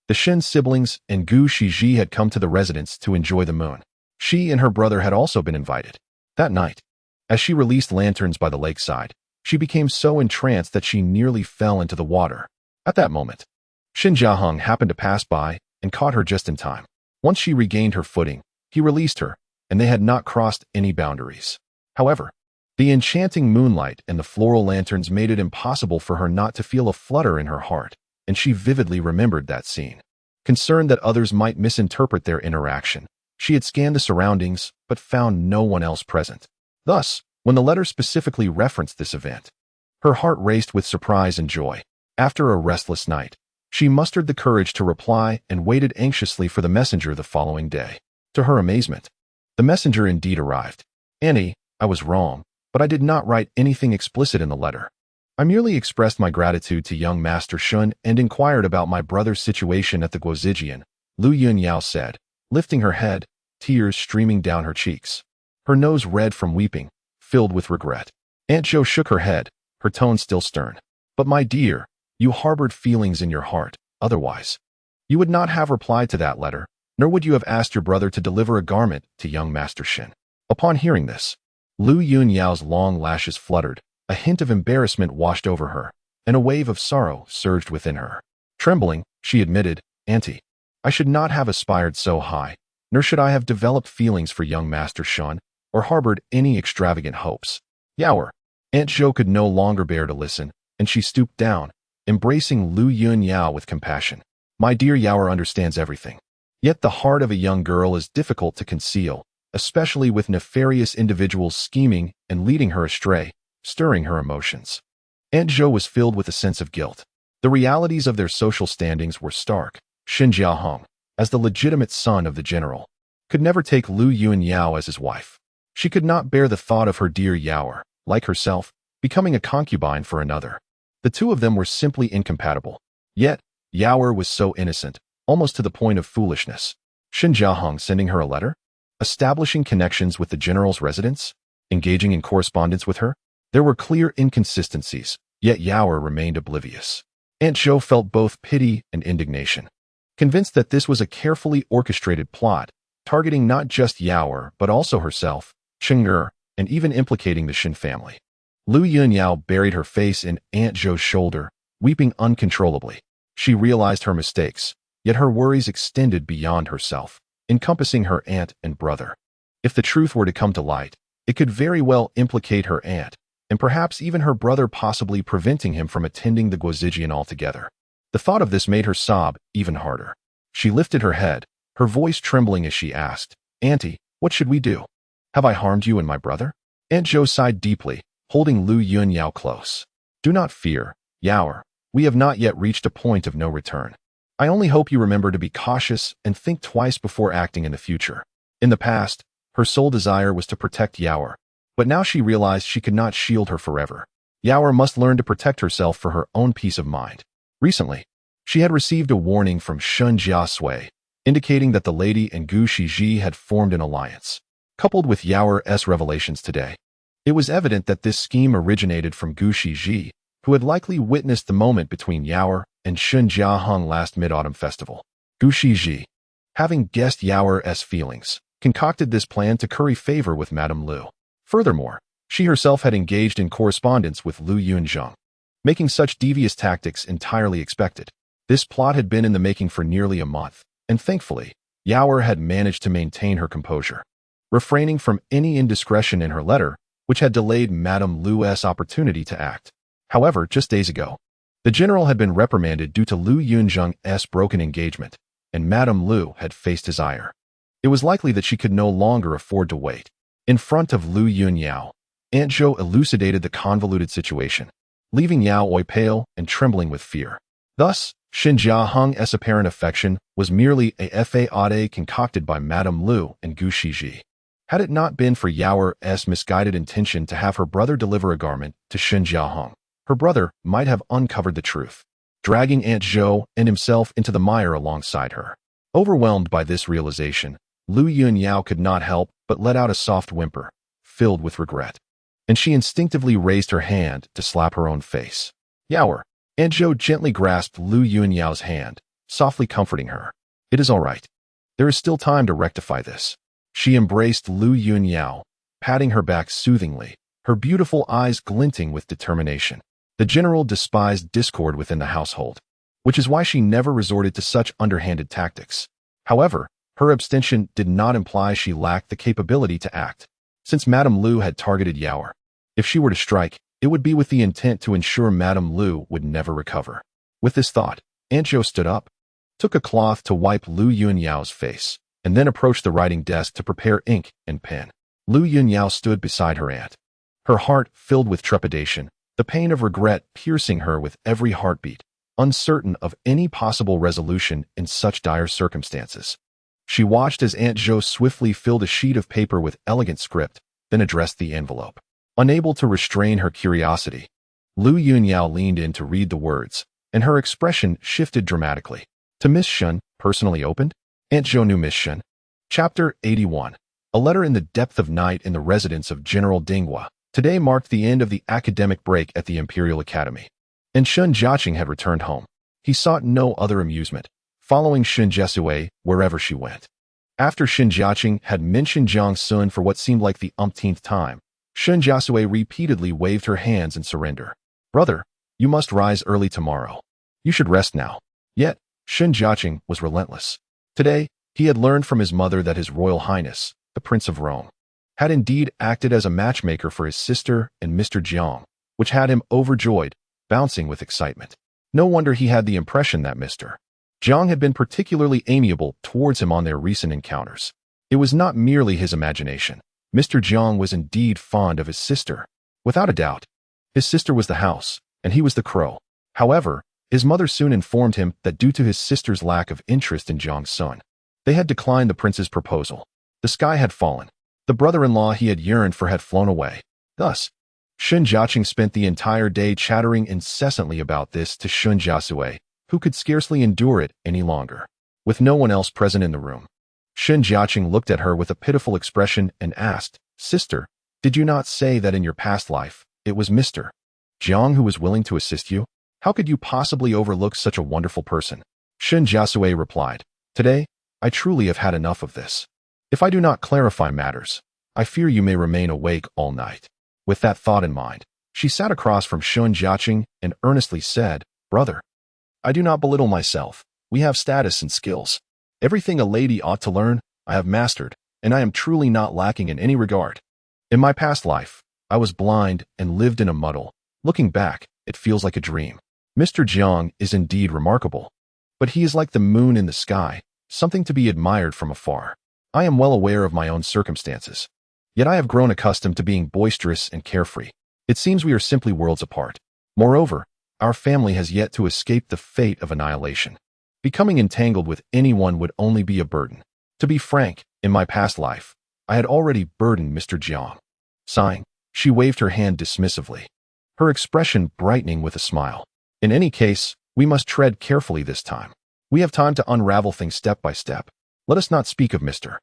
the Shen siblings and Gu Shiji had come to the residence to enjoy the moon. She and her brother had also been invited. That night, as she released lanterns by the lakeside, she became so entranced that she nearly fell into the water. At that moment, Shen Jiasui happened to pass by and caught her just in time. Once she regained her footing, he released her, and they had not crossed any boundaries. However, the enchanting moonlight and the floral lanterns made it impossible for her not to feel a flutter in her heart, and she vividly remembered that scene. Concerned that others might misinterpret their interaction, she had scanned the surroundings but found no one else present. Thus, when the letter specifically referenced this event, her heart raced with surprise and joy. After a restless night, she mustered the courage to reply and waited anxiously for the messenger the following day. To her amazement, the messenger indeed arrived. "Annie, I was wrong, but I did not write anything explicit in the letter. I merely expressed my gratitude to young Master Shun and inquired about my brother's situation at the Guozijian," Lu Yunzheng said, lifting her head, tears streaming down her cheeks. Her nose red from weeping, filled with regret. Aunt Zhou shook her head, her tone still stern. "But my dear, you harbored feelings in your heart, otherwise you would not have replied to that letter, nor would you have asked your brother to deliver a garment to young Master Shen." Upon hearing this, Lu Yunzheng's long lashes fluttered, a hint of embarrassment washed over her, and a wave of sorrow surged within her. Trembling, she admitted, "Auntie, I should not have aspired so high, nor should I have developed feelings for young Master Shen, or harbored any extravagant hopes." Yaoer. Aunt Zhou could no longer bear to listen, and she stooped down, embracing Lu Yunzheng with compassion. "My dear Yaoer understands everything. Yet the heart of a young girl is difficult to conceal, especially with nefarious individuals scheming and leading her astray, stirring her emotions." Aunt Zhou was filled with a sense of guilt. The realities of their social standings were stark. Shen Jiasui, as the legitimate son of the general, could never take Lu Yunzheng as his wife. She could not bear the thought of her dear Yaoer, like herself, becoming a concubine for another. The two of them were simply incompatible. Yet, Yaoer was so innocent, almost to the point of foolishness. Shen Jiasui sending her a letter? Establishing connections with the general's residence? Engaging in correspondence with her? There were clear inconsistencies, yet Yaoer remained oblivious. Aunt Zhou felt both pity and indignation, convinced that this was a carefully orchestrated plot, targeting not just Yaoer but also herself, Cheng'er, and even implicating the Shen family. Lu Yunzheng buried her face in Aunt Zhou's shoulder, weeping uncontrollably. She realized her mistakes, yet her worries extended beyond herself, encompassing her aunt and brother. If the truth were to come to light, it could very well implicate her aunt, and perhaps even her brother, possibly preventing him from attending the Guozijian altogether. The thought of this made her sob even harder. She lifted her head, her voice trembling as she asked, "Auntie, what should we do? Have I harmed you and my brother?" Aunt Zhou sighed deeply, holding Lu Yunzheng close. "Do not fear, Yaoer. We have not yet reached a point of no return. I only hope you remember to be cautious and think twice before acting in the future." In the past, her sole desire was to protect Yaoer, but now she realized she could not shield her forever. Yaoer must learn to protect herself for her own peace of mind. Recently, she had received a warning from Shen Jiasui, indicating that the lady and Gu Shiji had formed an alliance. Coupled with Yaoer's revelations today, it was evident that this scheme originated from Gu Shiji, who had likely witnessed the moment between Yaoer and Shen Jiasui last Mid-Autumn Festival. Gu Shiji, having guessed Yaoer's feelings, concocted this plan to curry favor with Madame Lu. Furthermore, she herself had engaged in correspondence with Lu Yunzheng, making such devious tactics entirely expected. This plot had been in the making for nearly a month, and thankfully, Yao had managed to maintain her composure, refraining from any indiscretion in her letter, which had delayed Madame Lu's opportunity to act. However, just days ago, the general had been reprimanded due to Lu Yunzheng's broken engagement, and Madame Lu had faced his ire. It was likely that she could no longer afford to wait. In front of Lu Yunzheng, Aunt Zhou elucidated the convoluted situation, leaving Yao pale and trembling with fear. Thus, Shen Jiasuy's apparent affection was merely a fade concocted by Madame Lu and Gu Shiji. Had it not been for Yao's misguided intention to have her brother deliver a garment to Shen Jiasui, her brother might have uncovered the truth, dragging Aunt Zhou and himself into the mire alongside her. Overwhelmed by this realization, Lu Yunzheng could not help but let out a soft whimper, filled with regret, and she instinctively raised her hand to slap her own face. Yao, Aunt Zhou gently grasped Lu Yunzheng's hand, softly comforting her. It is all right. There is still time to rectify this. She embraced Lu Yunzheng, patting her back soothingly, her beautiful eyes glinting with determination. The general despised discord within the household, which is why she never resorted to such underhanded tactics. However, her abstention did not imply she lacked the capability to act. Since Madame Lu had targeted Yao, if she were to strike, it would be with the intent to ensure Madame Lu would never recover. With this thought, Aunt Zhou stood up, took a cloth to wipe Lu Yunzheng's face, and then approached the writing desk to prepare ink and pen. Lu Yunzheng stood beside her aunt, her heart filled with trepidation, the pain of regret piercing her with every heartbeat, uncertain of any possible resolution in such dire circumstances. She watched as Aunt Zhou swiftly filled a sheet of paper with elegant script, then addressed the envelope. Unable to restrain her curiosity, Lu Yunzheng leaned in to read the words, and her expression shifted dramatically. To Miss Shen, personally opened? Aunt Zhou knew Miss Shen. Chapter 81. A letter in the depth of night in the residence of General Dinghua. Today marked the end of the academic break at the Imperial Academy, and Shen Jiasui had returned home. He sought no other amusement, following Shen Jiasui wherever she went. After Shen Jiasui had mentioned Jiang Xun for what seemed like the umpteenth time, Shen Jiasui repeatedly waved her hands in surrender. Brother, you must rise early tomorrow. You should rest now. Yet, Shen Jiasui was relentless. Today, he had learned from his mother that His Royal Highness, the Prince of Rome, had indeed acted as a matchmaker for his sister and Mr. Jiang, which had him overjoyed, bouncing with excitement. No wonder he had the impression that Mr. Jiang had been particularly amiable towards him on their recent encounters. It was not merely his imagination. Mr. Jiang was indeed fond of his sister. Without a doubt, his sister was the house, and he was the crow. However, his mother soon informed him that due to his sister's lack of interest in Jiang Xun, they had declined the prince's proposal. The sky had fallen. The brother-in-law he had yearned for had flown away. Thus, Shen Jiasui spent the entire day chattering incessantly about this to Shen Jiasui, who could scarcely endure it any longer. With no one else present in the room, Shen Jiasui looked at her with a pitiful expression and asked, Sister, did you not say that in your past life, it was Mr. Jiang who was willing to assist you? How could you possibly overlook such a wonderful person? Shen Jiasui replied, Today, I truly have had enough of this. If I do not clarify matters, I fear you may remain awake all night. With that thought in mind, she sat across from Shen Jiasui and earnestly said, Brother, I do not belittle myself. We have status and skills. Everything a lady ought to learn, I have mastered, and I am truly not lacking in any regard. In my past life, I was blind and lived in a muddle. Looking back, it feels like a dream. Mr. Jiang is indeed remarkable, but he is like the moon in the sky, something to be admired from afar. I am well aware of my own circumstances, yet I have grown accustomed to being boisterous and carefree. It seems we are simply worlds apart. Moreover, our family has yet to escape the fate of annihilation. Becoming entangled with anyone would only be a burden. To be frank, in my past life, I had already burdened Mr. Jiang. Sighing, she waved her hand dismissively, her expression brightening with a smile. In any case, we must tread carefully this time. We have time to unravel things step by step. Let us not speak of Mr.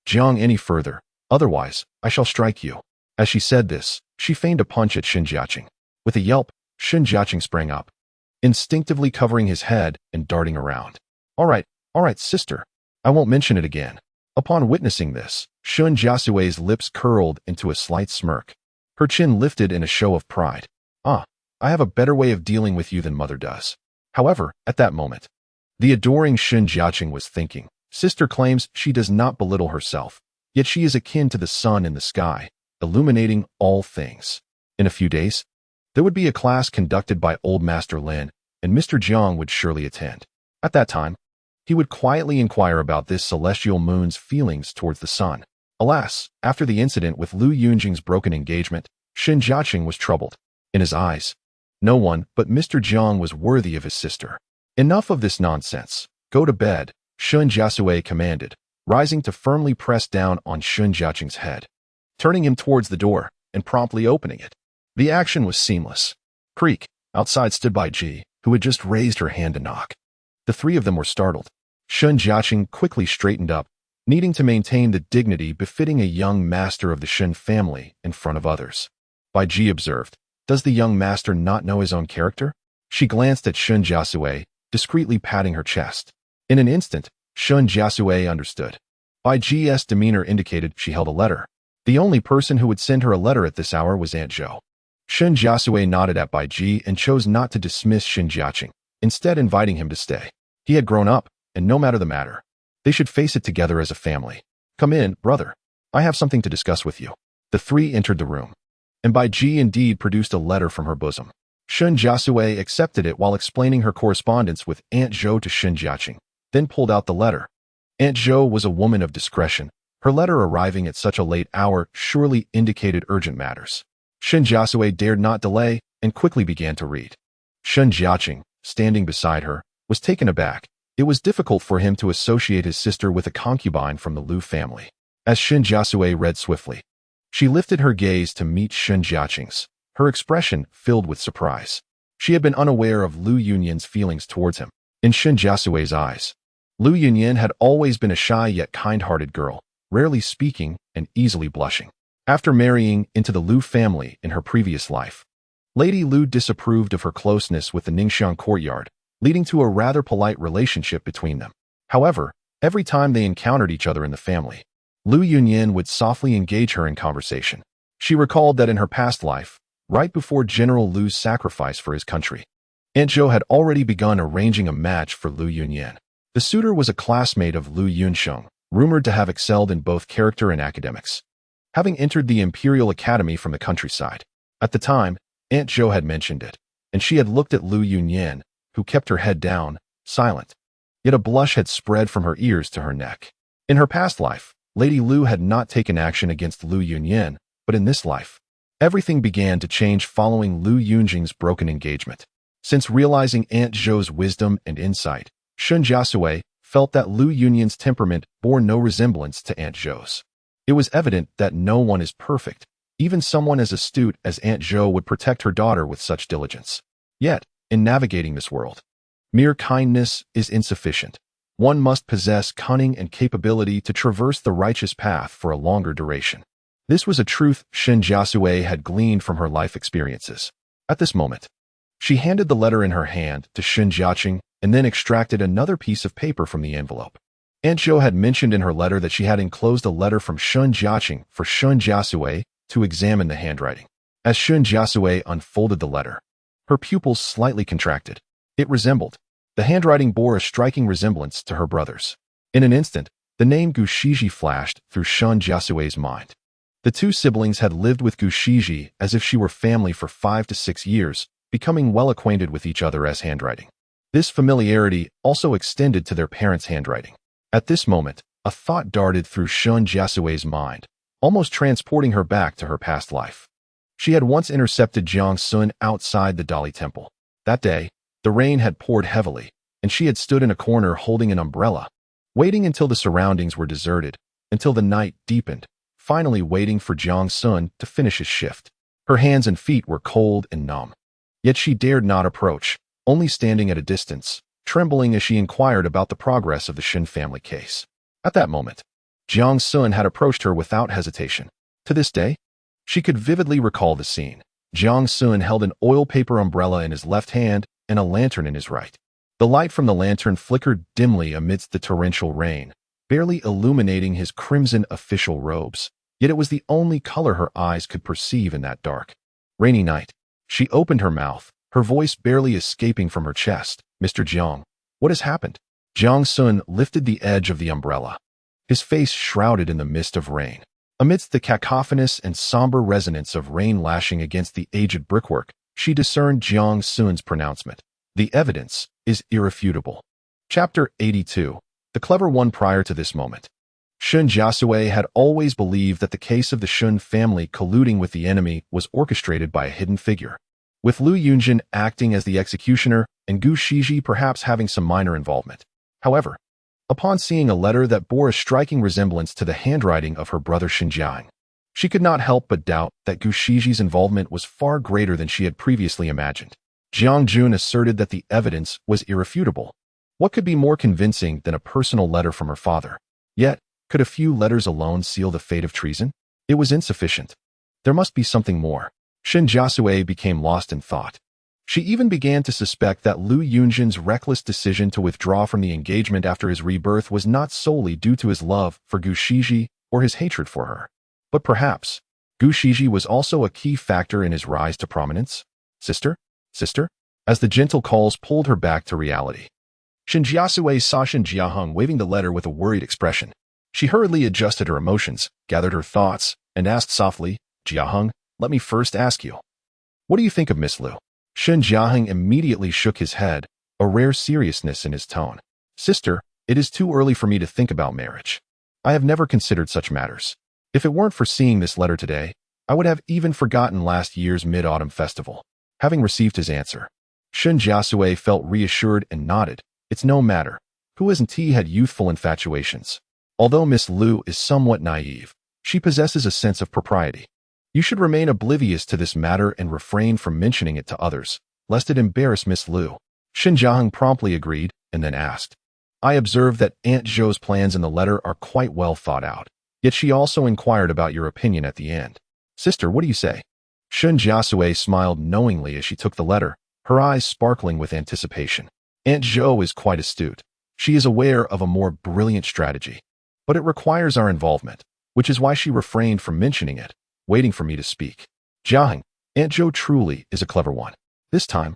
Jiang any further, otherwise, I shall strike you. As she said this, she feigned a punch at Shen Jiasui. With a yelp, Shen Jiasui sprang up, instinctively covering his head and darting around. All right, sister. I won't mention it again. Upon witnessing this, Shen Jiasui's lips curled into a slight smirk. Her chin lifted in a show of pride. I have a better way of dealing with you than mother does. However, at that moment, the adoring Shen Jiasui was thinking, Sister claims she does not belittle herself, yet she is akin to the sun in the sky, illuminating all things. In a few days, there would be a class conducted by Old Master Lin, and Mr. Jiang would surely attend. At that time, he would quietly inquire about this celestial moon's feelings towards the sun. Alas, after the incident with Lu Yunzheng's broken engagement, Shen Jiasui was troubled. In his eyes, no one but Mr. Jiang was worthy of his sister. Enough of this nonsense. Go to bed, Shen Jiasui commanded, rising to firmly press down on Shen Jiaqing's head, turning him towards the door and promptly opening it. The action was seamless. Creak. Outside stood Bai Ji, who had just raised her hand to knock. The three of them were startled. Shen Jiaqing quickly straightened up, needing to maintain the dignity befitting a young master of the Shen family in front of others. Bai Ji observed, "Does the young master not know his own character?" She glanced at Shen Jiasui, discreetly patting her chest. In an instant, Shen Jiasui understood. Bai Ji's demeanor indicated she held a letter. The only person who would send her a letter at this hour was Aunt Zhou. Shen Jiasui nodded at Bai Ji and chose not to dismiss Shen Jiaqing, instead inviting him to stay. He had grown up, and no matter the matter, they should face it together as a family. "Come in, brother. I have something to discuss with you." The three entered the room, and Bai Ji indeed produced a letter from her bosom. Shen Jiasui accepted it while explaining her correspondence with Aunt Zhou to Shen Jiaqing, then pulled out the letter. Aunt Zhou was a woman of discretion. Her letter arriving at such a late hour surely indicated urgent matters. Shen Jiasui dared not delay and quickly began to read. Shen Jiaqing, standing beside her, was taken aback. It was difficult for him to associate his sister with a concubine from the Lu family. As Shen Jiasui read swiftly, she lifted her gaze to meet Shen Jiaqing's, her expression filled with surprise. She had been unaware of Lu Yunyan's feelings towards him. In Shen Jiasui's eyes, Lu Yunyan had always been a shy yet kind-hearted girl, rarely speaking and easily blushing. After marrying into the Lu family in her previous life, Lady Lu disapproved of her closeness with the Ningxiang courtyard, leading to a rather polite relationship between them. However, every time they encountered each other in the family, Lu Yunyan would softly engage her in conversation. She recalled that in her past life, right before General Lu's sacrifice for his country, Aunt Zhou had already begun arranging a match for Lu Yunyan. The suitor was a classmate of Lu Yunzheng, rumored to have excelled in both character and academics, having entered the Imperial Academy from the countryside. At the time, Aunt Zhou had mentioned it, and she had looked at Lu Yunyan, who kept her head down, silent. Yet a blush had spread from her ears to her neck. In her past life, Lady Lu had not taken action against Lu Yunyan, but in this life, everything began to change following Lu Yunzheng's broken engagement. Since realizing Aunt Zhou's wisdom and insight, Shen Jiasui felt that Lu Yunyan's temperament bore no resemblance to Aunt Zhou's. It was evident that no one is perfect. Even someone as astute as Aunt Zhou would protect her daughter with such diligence. Yet, in navigating this world, mere kindness is insufficient. One must possess cunning and capability to traverse the righteous path for a longer duration. This was a truth Shen Jiasui had gleaned from her life experiences. At this moment, she handed the letter in her hand to Shen Jiaqing and then extracted another piece of paper from the envelope. Aunt Zhou had mentioned in her letter that she had enclosed a letter from Shen Jiaqing for Shen Jiasui to examine the handwriting. As Shen Jiasui unfolded the letter, her pupils slightly contracted. It resembled. The handwriting bore a striking resemblance to her brother's. In an instant, the name Gu Shiji flashed through Shen Jiasui's mind. The two siblings had lived with Gu Shiji as if she were family for 5 to 6 years, becoming well acquainted with each other as handwriting. This familiarity also extended to their parents' handwriting. At this moment, a thought darted through Shen Jiasui's mind, almost transporting her back to her past life. She had once intercepted Jiang Xun outside the Dali Temple. That day, the rain had poured heavily, and she had stood in a corner holding an umbrella, waiting until the surroundings were deserted, until the night deepened, finally waiting for Jiang Xun to finish his shift. Her hands and feet were cold and numb. Yet she dared not approach, only standing at a distance, trembling as she inquired about the progress of the Shen family case. At that moment, Jiang Xun had approached her without hesitation. To this day, she could vividly recall the scene. Jiang Xun held an oil paper umbrella in his left hand and a lantern in his right. The light from the lantern flickered dimly amidst the torrential rain, barely illuminating his crimson official robes. Yet it was the only color her eyes could perceive in that dark, rainy night. She opened her mouth, her voice barely escaping from her chest. "Mr. Jiang, what has happened?" Jiang Xun lifted the edge of the umbrella, his face shrouded in the mist of rain. Amidst the cacophonous and somber resonance of rain lashing against the aged brickwork, she discerned Jiang Xun's pronouncement. The evidence is irrefutable. Chapter 82. The Clever One. Prior to this moment, Shen Jiasui had always believed that the case of the Shun family colluding with the enemy was orchestrated by a hidden figure, with Lu Yunzheng acting as the executioner and Gu Shiji perhaps having some minor involvement. However, upon seeing a letter that bore a striking resemblance to the handwriting of her brother Shen Jiasui, she could not help but doubt that Gu Shiji's involvement was far greater than she had previously imagined. Jiang Xun asserted that the evidence was irrefutable. What could be more convincing than a personal letter from her father? Yet, could a few letters alone seal the fate of treason? It was insufficient. There must be something more. Shen Jiasui became lost in thought. She even began to suspect that Lu Yunzheng's reckless decision to withdraw from the engagement after his rebirth was not solely due to his love for Gu Shiji or his hatred for her. But perhaps, Gu Shiji was also a key factor in his rise to prominence. Sister? Sister? As the gentle calls pulled her back to reality, Shen Jiasui saw Shen Jiaheng waving the letter with a worried expression. She hurriedly adjusted her emotions, gathered her thoughts, and asked softly, Jiaheng, let me first ask you, what do you think of Miss Lu? Shen Jiaheng immediately shook his head, a rare seriousness in his tone. Sister, it is too early for me to think about marriage. I have never considered such matters. If it weren't for seeing this letter today, I would have even forgotten last year's Mid-Autumn Festival. Having received his answer, Shen Jiasui felt reassured and nodded. It's no matter. Who isn't he had youthful infatuations? Although Miss Lu is somewhat naive, she possesses a sense of propriety. You should remain oblivious to this matter and refrain from mentioning it to others, lest it embarrass Miss Lu. Shen Jiaheng promptly agreed and then asked. I observed that Aunt Zhou's plans in the letter are quite well thought out. Yet she also inquired about your opinion at the end. Sister, what do you say? Shen Jiasui smiled knowingly as she took the letter, her eyes sparkling with anticipation. Aunt Zhou is quite astute. She is aware of a more brilliant strategy. But it requires our involvement, which is why she refrained from mentioning it, waiting for me to speak. Jiaheng, Aunt Zhou truly is a clever one. This time,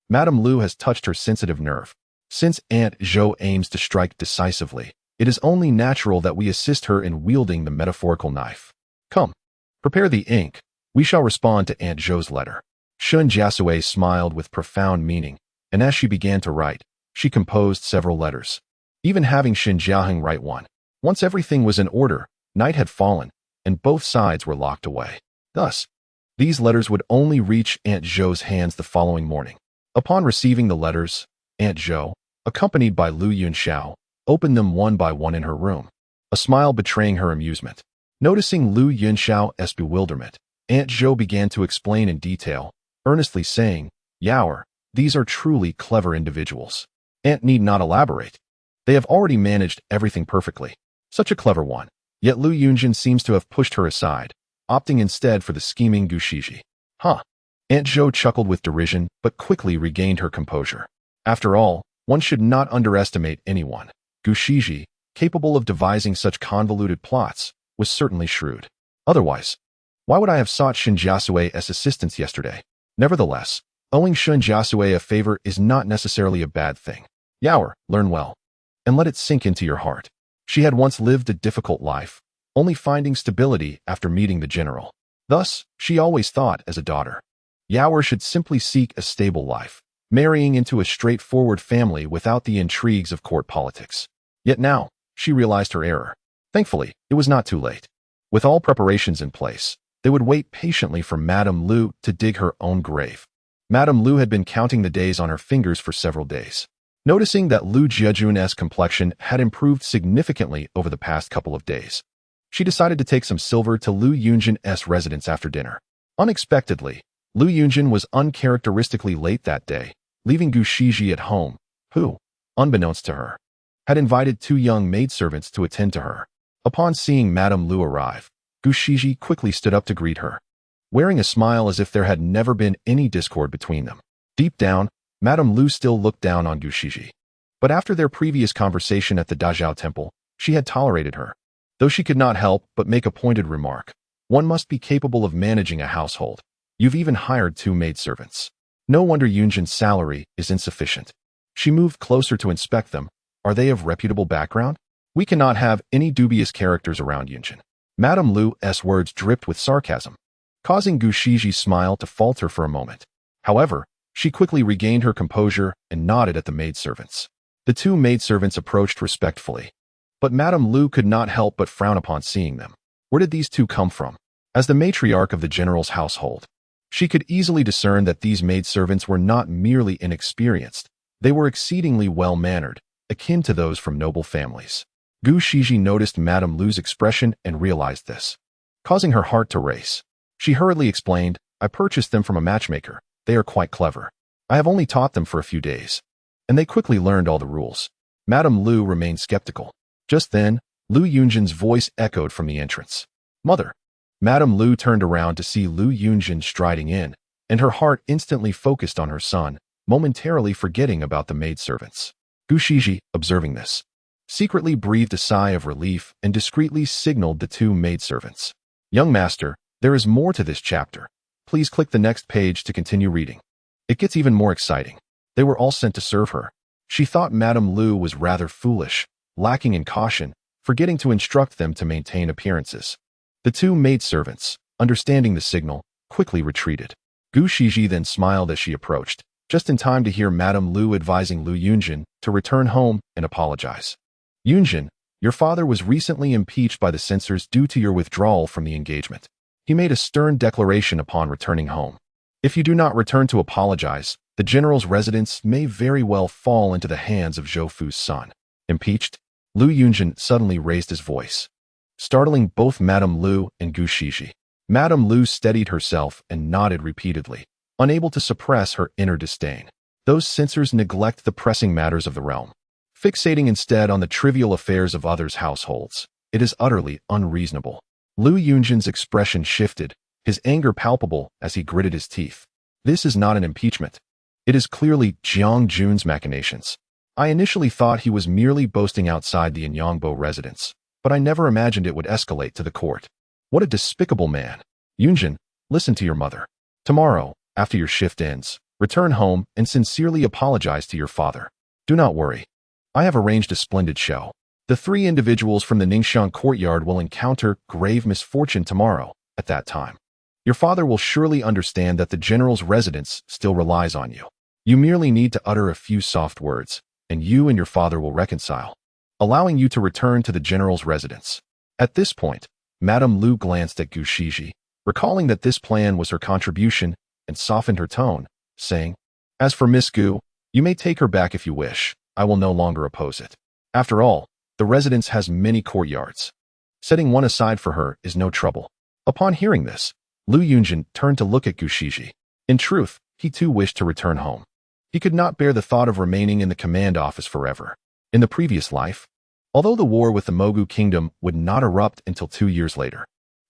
Madame Lu has touched her sensitive nerve. Since Aunt Zhou aims to strike decisively, it is only natural that we assist her in wielding the metaphorical knife. Come, prepare the ink. We shall respond to Aunt Zhou's letter. Shen Jiasui smiled with profound meaning, and as she began to write, she composed several letters, even having Shen Jiaheng write one. Once everything was in order, night had fallen, and both sides were locked away. Thus, these letters would only reach Aunt Zhou's hands the following morning. Upon receiving the letters, Aunt Zhou, accompanied by Lu Yunzheng, opened them one by one in her room, a smile betraying her amusement. Noticing Lu Yunzheng's bewilderment, Aunt Zhou began to explain in detail, earnestly saying, Yaoer, these are truly clever individuals. Aunt need not elaborate. They have already managed everything perfectly. Such a clever one. Yet Lu Yunzheng seems to have pushed her aside, opting instead for the scheming Gu Shiji. Huh. Aunt Zhou chuckled with derision, but quickly regained her composure. After all, one should not underestimate anyone. Gu Shiji, capable of devising such convoluted plots, was certainly shrewd. Otherwise, why would I have sought Shen Jiasui's assistance yesterday? Nevertheless, owing Shen Jiasui a favor is not necessarily a bad thing. Yaoer, learn well, and let it sink into your heart. She had once lived a difficult life, only finding stability after meeting the general. Thus, she always thought as a daughter, Yaoer should simply seek a stable life, marrying into a straightforward family without the intrigues of court politics. Yet now, she realized her error. Thankfully, it was not too late. With all preparations in place, they would wait patiently for Madame Lu to dig her own grave. Madame Lu had been counting the days on her fingers for several days. Noticing that Lu Jiajun's complexion had improved significantly over the past couple of days, she decided to take some silver to Lu Yunzheng's residence after dinner. Unexpectedly, Lu Yunzheng was uncharacteristically late that day, leaving Gu Shiji at home, who, unbeknownst to her, had invited two young maidservants to attend to her. Upon seeing Madame Lu arrive, Gu Shiji quickly stood up to greet her, wearing a smile as if there had never been any discord between them. Deep down, Madame Lu still looked down on Gu Shiji. But after their previous conversation at the Dazhao Temple, she had tolerated her. Though she could not help but make a pointed remark, one must be capable of managing a household. You've even hired two maidservants. No wonder Yunzhen's salary is insufficient. She moved closer to inspect them, Are they of reputable background? We cannot have any dubious characters around Yunjin. Madame Lu's words dripped with sarcasm, causing Gu Shiji's smile to falter for a moment. However, she quickly regained her composure and nodded at the maidservants. The two maidservants approached respectfully, but Madame Lu could not help but frown upon seeing them. Where did these two come from? As the matriarch of the general's household, she could easily discern that these maidservants were not merely inexperienced, they were exceedingly well-mannered, akin to those from noble families. Gu Shiji noticed Madame Lu's expression and realized this, causing her heart to race. She hurriedly explained, I purchased them from a matchmaker. They are quite clever. I have only taught them for a few days, and they quickly learned all the rules. Madame Lu remained skeptical. Just then, Lu Yunzheng's voice echoed from the entrance. Mother. Madame Lu turned around to see Lu Yunzheng striding in, and her heart instantly focused on her son, momentarily forgetting about the maidservants. Gu Shiji, observing this, secretly breathed a sigh of relief and discreetly signaled the two maidservants. Young master, there is more to this chapter. Please click the next page to continue reading. It gets even more exciting. They were all sent to serve her. She thought Madame Lu was rather foolish, lacking in caution, forgetting to instruct them to maintain appearances. The two maidservants, understanding the signal, quickly retreated. Gu Shiji then smiled as she approached, just in time to hear Madame Lu advising Lu Yunzheng to return home and apologize. Yunzheng, your father was recently impeached by the censors due to your withdrawal from the engagement. He made a stern declaration upon returning home. If you do not return to apologize, the general's residence may very well fall into the hands of Zhou Fu's son. Impeached? Lu Yunzheng suddenly raised his voice, startling both Madame Lu and Gu Shiji. Madame Lu steadied herself and nodded repeatedly, unable to suppress her inner disdain. Those censors neglect the pressing matters of the realm, fixating instead on the trivial affairs of others' households. It is utterly unreasonable. Lu Yunzheng's expression shifted, his anger palpable as he gritted his teeth. This is not an impeachment. It is clearly Jiang Xun's machinations. I initially thought he was merely boasting outside the Yongbao residence, but I never imagined it would escalate to the court. What a despicable man. Yunzheng, listen to your mother. Tomorrow, after your shift ends, return home and sincerely apologize to your father. Do not worry. I have arranged a splendid show. The three individuals from the Ningxiang courtyard will encounter grave misfortune tomorrow. At that time, your father will surely understand that the general's residence still relies on you. You merely need to utter a few soft words, and you and your father will reconcile, allowing you to return to the general's residence. At this point, Madame Lu glanced at Gu Shiji, recalling that this plan was her contribution, and softened her tone, saying, As for Miss Gu, you may take her back if you wish. I will no longer oppose it. After all, the residence has many courtyards. Setting one aside for her is no trouble. Upon hearing this, Lu Yunzheng turned to look at Gu Shiji. In truth, he too wished to return home. He could not bear the thought of remaining in the command office forever. In the previous life, although the war with the Mogu Kingdom would not erupt until 2 years later,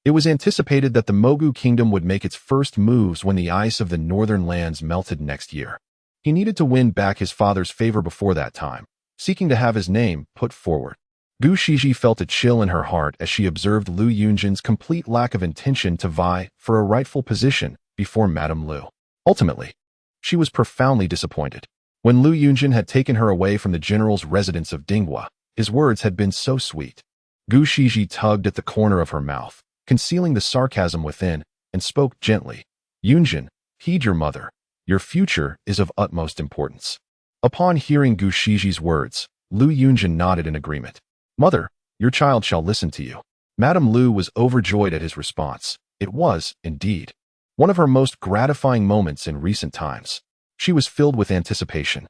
it was anticipated that the Mogu Kingdom would make its first moves when the ice of the northern lands melted next year. He needed to win back his father's favor before that time, seeking to have his name put forward. Gu Shiji felt a chill in her heart as she observed Lu Yunzheng's complete lack of intention to vie for a rightful position before Madame Lu. Ultimately, she was profoundly disappointed. When Lu Yunzheng had taken her away from the general's residence of Dinghua, his words had been so sweet. Gu Shiji tugged at the corner of her mouth, concealing the sarcasm within, and spoke gently. Yunzheng, heed your mother. Your future is of utmost importance. Upon hearing Gu Shiji's words, Lu Yunzheng nodded in agreement. Mother, your child shall listen to you. Madame Lu was overjoyed at his response. It was, indeed, one of her most gratifying moments in recent times. She was filled with anticipation,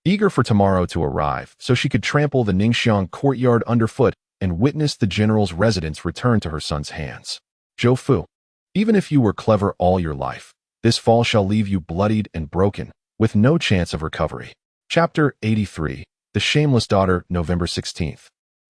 eager for tomorrow to arrive so she could trample the Ningxiang courtyard underfoot and witness the general's residence return to her son's hands. Zhou Fu, even if you were clever all your life, this fall shall leave you bloodied and broken, with no chance of recovery. Chapter 83, The Shameless Daughter, November 16th.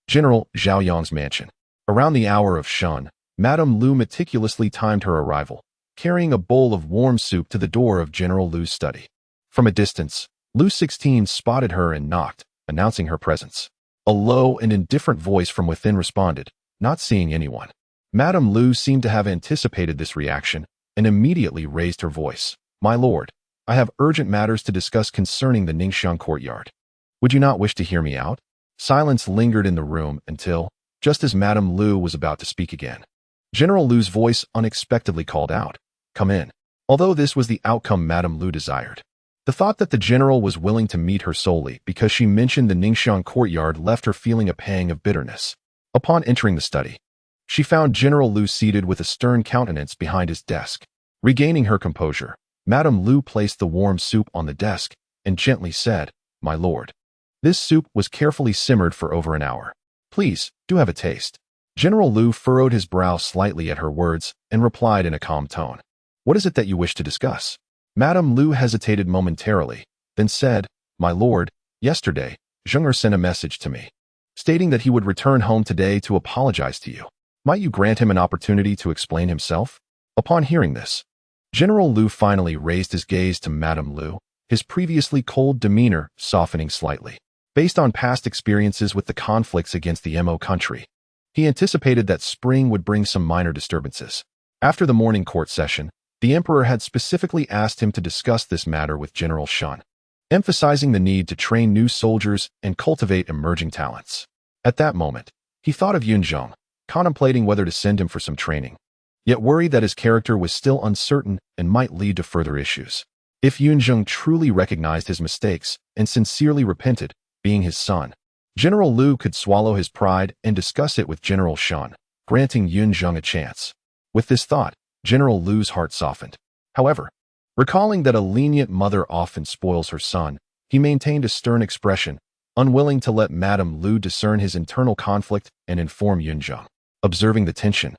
General Zhao Yang's mansion. Around the hour of Shun, Madame Lu meticulously timed her arrival, carrying a bowl of warm soup to the door of General Lu's study. From a distance, Lu 16 spotted her and knocked, announcing her presence. A low and indifferent voice from within responded, not seeing anyone. Madame Lu seemed to have anticipated this reaction and immediately raised her voice. My lord, I have urgent matters to discuss concerning the Ningxiang courtyard. Would you not wish to hear me out? Silence lingered in the room until, just as Madame Lu was about to speak again, General Lu's voice unexpectedly called out, "Come in." Although this was the outcome Madame Lu desired, the thought that the general was willing to meet her solely because she mentioned the Ningxiang courtyard left her feeling a pang of bitterness. Upon entering the study, she found General Lu seated with a stern countenance behind his desk. Regaining her composure, Madame Lu placed the warm soup on the desk and gently said, "My lord." This soup was carefully simmered for over an hour. "Please, do have a taste." General Lu furrowed his brow slightly at her words and replied in a calm tone, "What is it that you wish to discuss?" Madame Lu hesitated momentarily, then said, "My lord, yesterday, Zheng sent a message to me, stating that he would return home today to apologize to you. Might you grant him an opportunity to explain himself?" Upon hearing this, General Lu finally raised his gaze to Madame Lu, his previously cold demeanor softening slightly. Based on past experiences with the conflicts against the Mo country, he anticipated that spring would bring some minor disturbances. After the morning court session, the emperor had specifically asked him to discuss this matter with General Shen, emphasizing the need to train new soldiers and cultivate emerging talents. At that moment, he thought of Yunzheng, contemplating whether to send him for some training, yet worried that his character was still uncertain and might lead to further issues. If Yunzheng truly recognized his mistakes and sincerely repented, being his son, General Lu could swallow his pride and discuss it with General Shen, granting Yunzheng a chance. With this thought, General Lu's heart softened. However, recalling that a lenient mother often spoils her son, he maintained a stern expression, unwilling to let Madame Lu discern his internal conflict and inform Yunzheng. Observing the tension,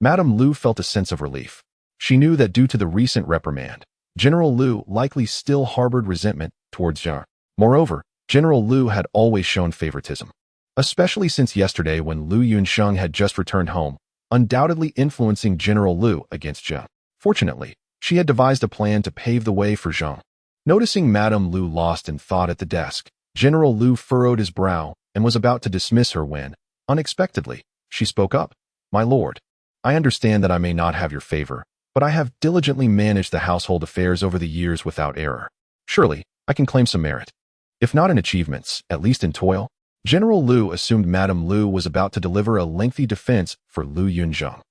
Madame Lu felt a sense of relief. She knew that due to the recent reprimand, General Lu likely still harbored resentment towards Zheng. Moreover, General Lu had always shown favoritism, especially since yesterday when Lu Yunzheng had just returned home, undoubtedly influencing General Lu against Zheng. Fortunately, she had devised a plan to pave the way for Zheng. Noticing Madame Lu lost in thought at the desk, General Lu furrowed his brow and was about to dismiss her when, unexpectedly, she spoke up. "My lord, I understand that I may not have your favor, but I have diligently managed the household affairs over the years without error. Surely, I can claim some merit. If not in achievements, at least in toil." General Lu assumed Madame Lu was about to deliver a lengthy defense for Lu Yunzheng,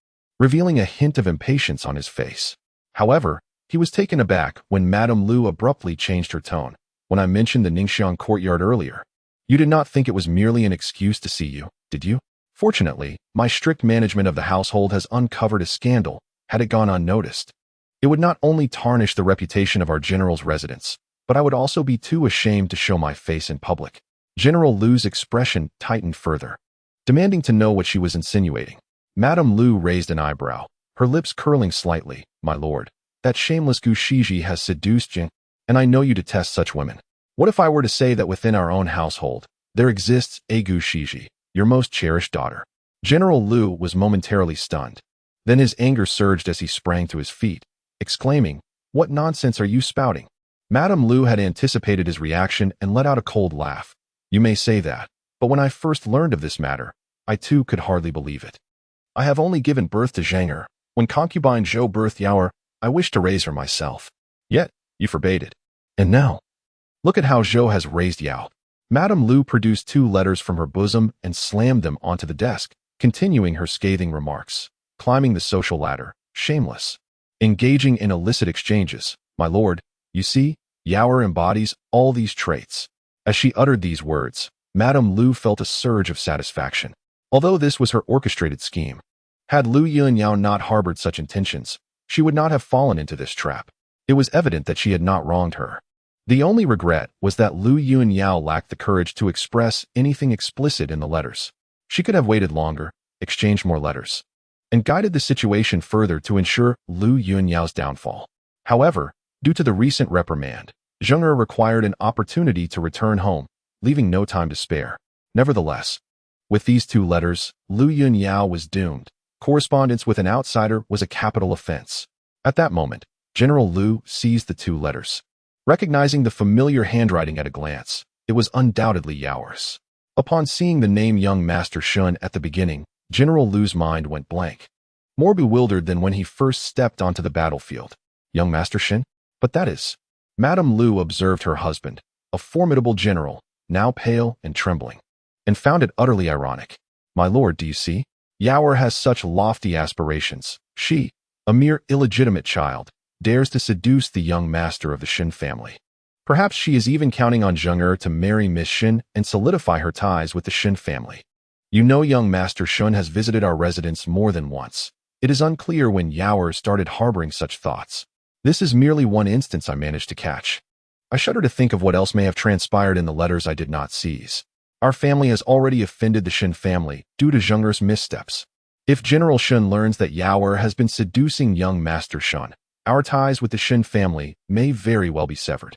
revealing a hint of impatience on his face. However, he was taken aback when Madame Lu abruptly changed her tone. "When I mentioned the Ningxiang courtyard earlier, you did not think it was merely an excuse to see you, did you? Fortunately, my strict management of the household has uncovered a scandal. Had it gone unnoticed, it would not only tarnish the reputation of our general's residence, but I would also be too ashamed to show my face in public." General Lu's expression tightened further, demanding to know what she was insinuating. Madame Lu raised an eyebrow, her lips curling slightly. "My lord, that shameless Gu Shiji has seduced Jing, and I know you detest such women. What if I were to say that within our own household, there exists a Gu Shiji, your most cherished daughter?" General Lu was momentarily stunned. Then his anger surged as he sprang to his feet, exclaiming, "What nonsense are you spouting?" Madame Lu had anticipated his reaction and let out a cold laugh. "You may say that, but when I first learned of this matter, I too could hardly believe it. I have only given birth to Zheng. When concubine Zhou birthed Yao, I wished to raise her myself. Yet, you forbade it. And now, look at how Zhou has raised Yao." Madame Lu produced 2 letters from her bosom and slammed them onto the desk, continuing her scathing remarks. "Climbing the social ladder, shameless. Engaging in illicit exchanges. My lord, you see, Yao embodies all these traits." As she uttered these words, Madame Lu felt a surge of satisfaction. Although this was her orchestrated scheme, had Lu Yunzheng not harbored such intentions, she would not have fallen into this trap. It was evident that she had not wronged her. The only regret was that Lu Yunzheng lacked the courage to express anything explicit in the letters. She could have waited longer, exchanged more letters, and guided the situation further to ensure Lu Yunzheng's downfall. However, due to the recent reprimand, Zheng required an opportunity to return home, leaving no time to spare. Nevertheless, with these 2 letters, Lu Yunzheng was doomed. Correspondence with an outsider was a capital offense. At that moment, General Lu seized the 2 letters. Recognizing the familiar handwriting at a glance, it was undoubtedly Yao's. Upon seeing the name Young Master Shen at the beginning, General Lu's mind went blank, more bewildered than when he first stepped onto the battlefield. Young Master Shen? But that is... Madame Lu observed her husband, a formidable general, now pale and trembling. and found it utterly ironic. My lord, do you see? Yaoer has such lofty aspirations. She, a mere illegitimate child, dares to seduce the young master of the Shen family. Perhaps she is even counting on Zheng to marry Miss Shen and solidify her ties with the Shen family. You know young Master Shun has visited our residence more than once. It is unclear when Yaoer started harboring such thoughts. This is merely one instance I managed to catch. I shudder to think of what else may have transpired in the letters I did not seize. Our family has already offended the Shen family due to Zheng's missteps. If General Shun learns that Yaoer has been seducing young Master Shun, our ties with the Shen family may very well be severed.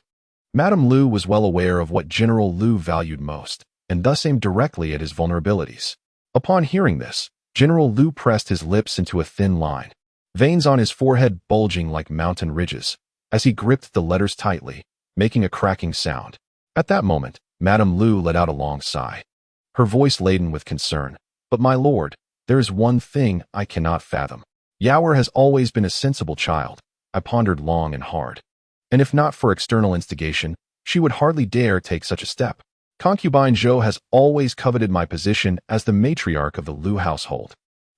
Madame Lu was well aware of what General Lu valued most, and thus aimed directly at his vulnerabilities. Upon hearing this, General Lu pressed his lips into a thin line, veins on his forehead bulging like mountain ridges, as he gripped the letters tightly, making a cracking sound. At that moment, Madame Lu let out a long sigh, her voice laden with concern. But my lord, there is one thing I cannot fathom. Yaoer has always been a sensible child. I pondered long and hard. And if not for external instigation, she would hardly dare take such a step. Concubine Zhou has always coveted my position as the matriarch of the Lu household.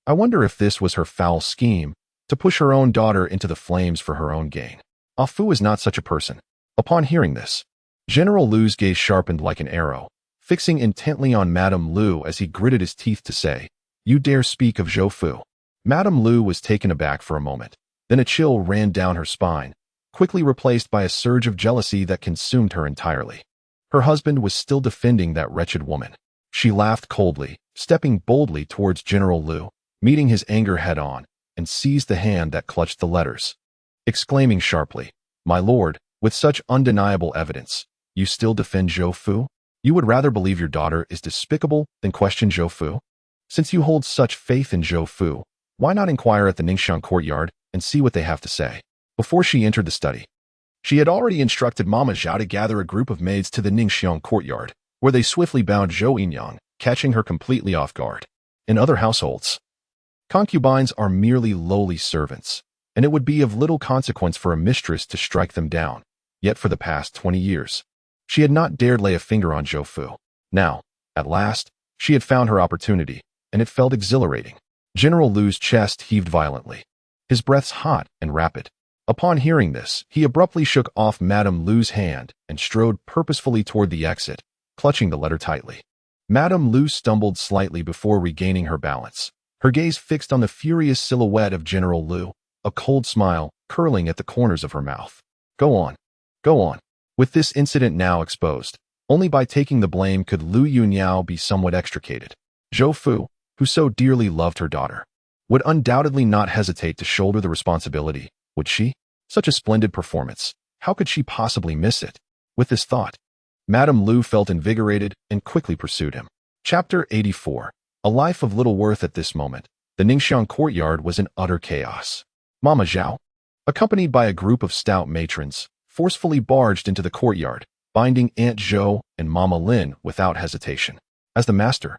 I wonder if this was her foul scheme, to push her own daughter into the flames for her own gain. Ah Fu is not such a person. Upon hearing this, General Lu's gaze sharpened like an arrow, fixing intently on Madame Lu as he gritted his teeth to say, "You dare speak of Zhou Fu?" Madame Lu was taken aback for a moment. Then a chill ran down her spine, quickly replaced by a surge of jealousy that consumed her entirely. Her husband was still defending that wretched woman. She laughed coldly, stepping boldly towards General Lu, meeting his anger head-on, and seized the hand that clutched the letters, exclaiming sharply, "My lord, with such undeniable evidence, you still defend Zhou Fu? You would rather believe your daughter is despicable than question Zhou Fu? Since you hold such faith in Zhou Fu, why not inquire at the Ningxiang courtyard and see what they have to say?" Before she entered the study, she had already instructed Mama Zhao to gather a group of maids to the Ningxiang courtyard, where they swiftly bound Zhou Yinyang, catching her completely off guard. In other households, concubines are merely lowly servants, and it would be of little consequence for a mistress to strike them down. Yet for the past 20 years, she had not dared lay a finger on Zhou Fu. Now, at last, she had found her opportunity, and it felt exhilarating. General Lu's chest heaved violently, his breaths hot and rapid. Upon hearing this, he abruptly shook off Madame Lu's hand and strode purposefully toward the exit, clutching the letter tightly. Madame Lu stumbled slightly before regaining her balance, her gaze fixed on the furious silhouette of General Lu, a cold smile curling at the corners of her mouth. Go on. Go on. With this incident now exposed, only by taking the blame could Lu Yunzheng be somewhat extricated. Zhou Fu, who so dearly loved her daughter, would undoubtedly not hesitate to shoulder the responsibility, would she? Such a splendid performance. How could she possibly miss it? With this thought, Madame Lu felt invigorated and quickly pursued him. Chapter 84. A life of little worth. At this moment, the Ningxiang courtyard was in utter chaos. Mama Zhao, accompanied by a group of stout matrons, forcefully barged into the courtyard, binding Aunt Zhou and Mama Lin without hesitation. As the master,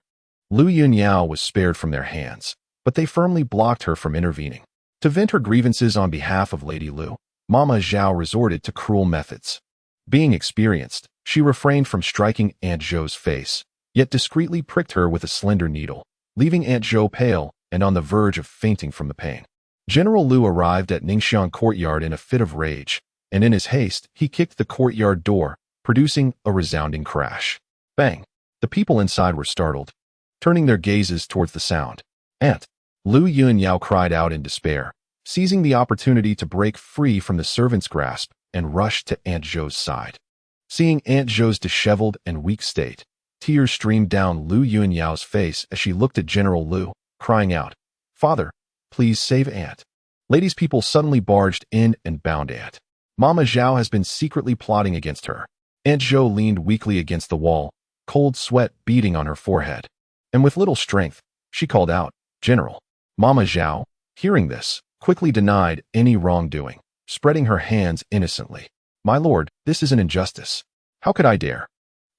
Lu Yunzheng was spared from their hands, but they firmly blocked her from intervening. To vent her grievances on behalf of Lady Lu, Mama Zhao resorted to cruel methods. Being experienced, she refrained from striking Aunt Zhou's face, yet discreetly pricked her with a slender needle, leaving Aunt Zhou pale and on the verge of fainting from the pain. General Lu arrived at Ningxiang courtyard in a fit of rage, and in his haste, he kicked the courtyard door, producing a resounding crash. Bang! The people inside were startled, turning their gazes towards the sound. Aunt! Lu Yunzheng cried out in despair, seizing the opportunity to break free from the servant's grasp and rush to Aunt Zhou's side. Seeing Aunt Zhou's disheveled and weak state, tears streamed down Lu Yunzheng's face as she looked at General Lu, crying out, "Father, please save Aunt." Ladies' people suddenly barged in and bound Aunt. Mama Zhao has been secretly plotting against her. Aunt Zhou leaned weakly against the wall, cold sweat beading on her forehead. And with little strength, she called out, "General." Mama Zhao, hearing this, quickly denied any wrongdoing, spreading her hands innocently. "My lord, this is an injustice. How could I dare?"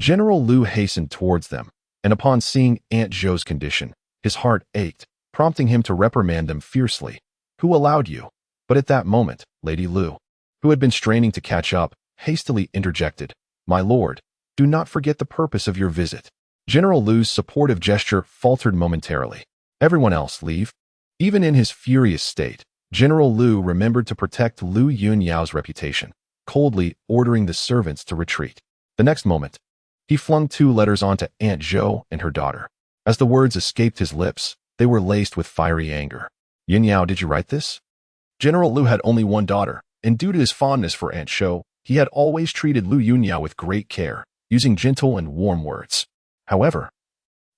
General Lu hastened towards them, and upon seeing Aunt Zhou's condition, his heart ached, prompting him to reprimand them fiercely. "Who allowed you?" But at that moment, Lady Lu, who had been straining to catch up, hastily interjected, "My lord, do not forget the purpose of your visit. General Lu's supportive gesture faltered momentarily. Everyone else leave. Even in his furious state, General Lu remembered to protect Lu Yunyao's reputation, coldly ordering the servants to retreat. The next moment, he flung 2 letters onto Aunt Zhou and her daughter. As the words escaped his lips, they were laced with fiery anger. Yunyao, did you write this? General Lu had only one daughter, and due to his fondness for Aunt Zhou, he had always treated Lu Yunyao with great care, using gentle and warm words. However,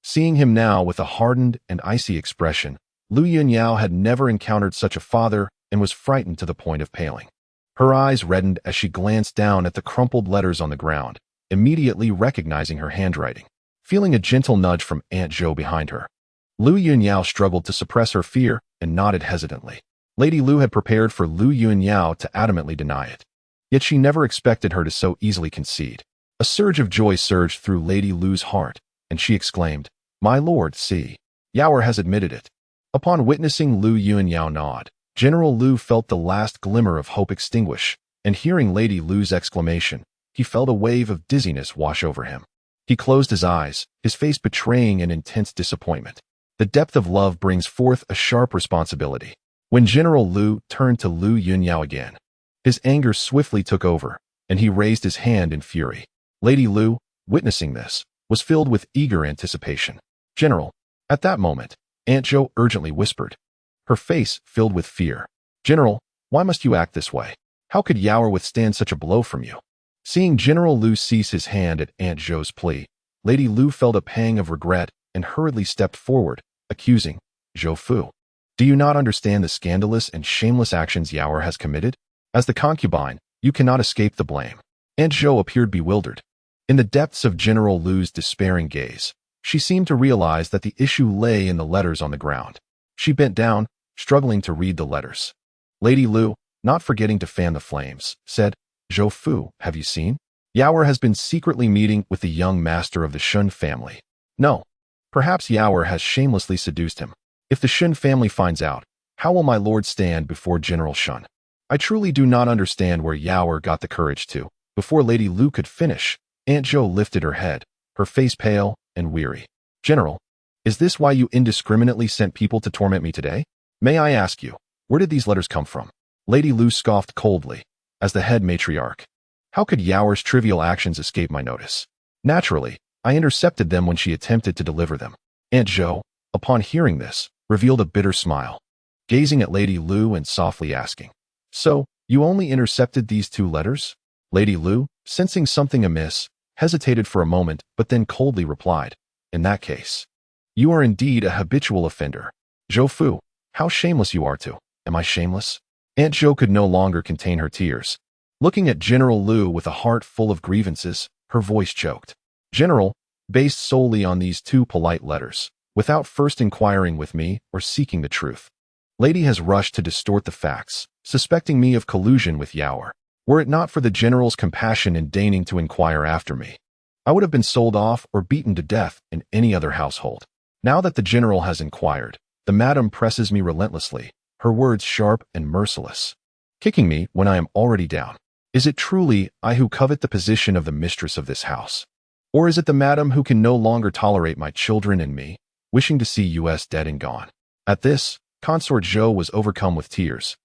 seeing him now with a hardened and icy expression, Lu Yunyao had never encountered such a father and was frightened to the point of paling. Her eyes reddened as she glanced down at the crumpled letters on the ground, immediately recognizing her handwriting. Feeling a gentle nudge from Aunt Zhou behind her, Lu Yunyao struggled to suppress her fear and nodded hesitantly. Lady Lu had prepared for Lu Yunyao to adamantly deny it. Yet she never expected her to so easily concede. A surge of joy surged through Lady Lu's heart, and she exclaimed, "My lord, see. Yaoer has admitted it." Upon witnessing Lu Yunyao nod, General Lu felt the last glimmer of hope extinguish, and hearing Lady Lu's exclamation, he felt a wave of dizziness wash over him. He closed his eyes, his face betraying an intense disappointment. The depth of love brings forth a sharp responsibility. When General Lu turned to Lu Yunyao again, his anger swiftly took over, and he raised his hand in fury. Lady Lu, witnessing this, was filled with eager anticipation. "General." At that moment, Aunt Zhou urgently whispered, her face filled with fear. "General, why must you act this way? How could Yaoer withstand such a blow from you?" Seeing General Lu cease his hand at Aunt Zhou's plea, Lady Lu felt a pang of regret and hurriedly stepped forward, accusing, "Zhou Fu, do you not understand the scandalous and shameless actions Yaoer has committed? As the concubine, you cannot escape the blame." Aunt Zhou appeared bewildered. In the depths of General Lu's despairing gaze, she seemed to realize that the issue lay in the letters on the ground. She bent down, struggling to read the letters. Lady Lu, not forgetting to fan the flames, said, "Zhou Fu, have you seen? Yaoer has been secretly meeting with the young master of the Shen family. No. Perhaps Yaoer has shamelessly seduced him. If the Shen family finds out, how will my lord stand before General Shen? I truly do not understand where Yaoer got the courage to." Before Lady Lu could finish, Aunt Zhou lifted her head, her face pale and weary. "General, is this why you indiscriminately sent people to torment me today? May I ask you, where did these letters come from?" Lady Lu scoffed coldly. As the head matriarch, how could Yaoer's trivial actions escape my notice? Naturally, I intercepted them when she attempted to deliver them. Aunt Zhou, upon hearing this, revealed a bitter smile, gazing at Lady Lu and softly asking, "So, you only intercepted these 2 letters?" Lady Lu, sensing something amiss, hesitated for a moment but then coldly replied, "In that case, you are indeed a habitual offender. Zhou Fu, how shameless you are too. Am I shameless?" Aunt Zhou could no longer contain her tears. Looking at General Lu with a heart full of grievances, her voice choked. "General, based solely on these 2 polite letters, without first inquiring with me or seeking the truth, Lady has rushed to distort the facts, suspecting me of collusion with Yaoer. Were it not for the general's compassion in deigning to inquire after me, I would have been sold off or beaten to death in any other household. Now that the general has inquired, the madam presses me relentlessly, her words sharp and merciless, kicking me when I am already down. Is it truly I who covet the position of the mistress of this house? Or is it the madam who can no longer tolerate my children and me, wishing to see us dead and gone?" At this, Consort Zhou was overcome with tears,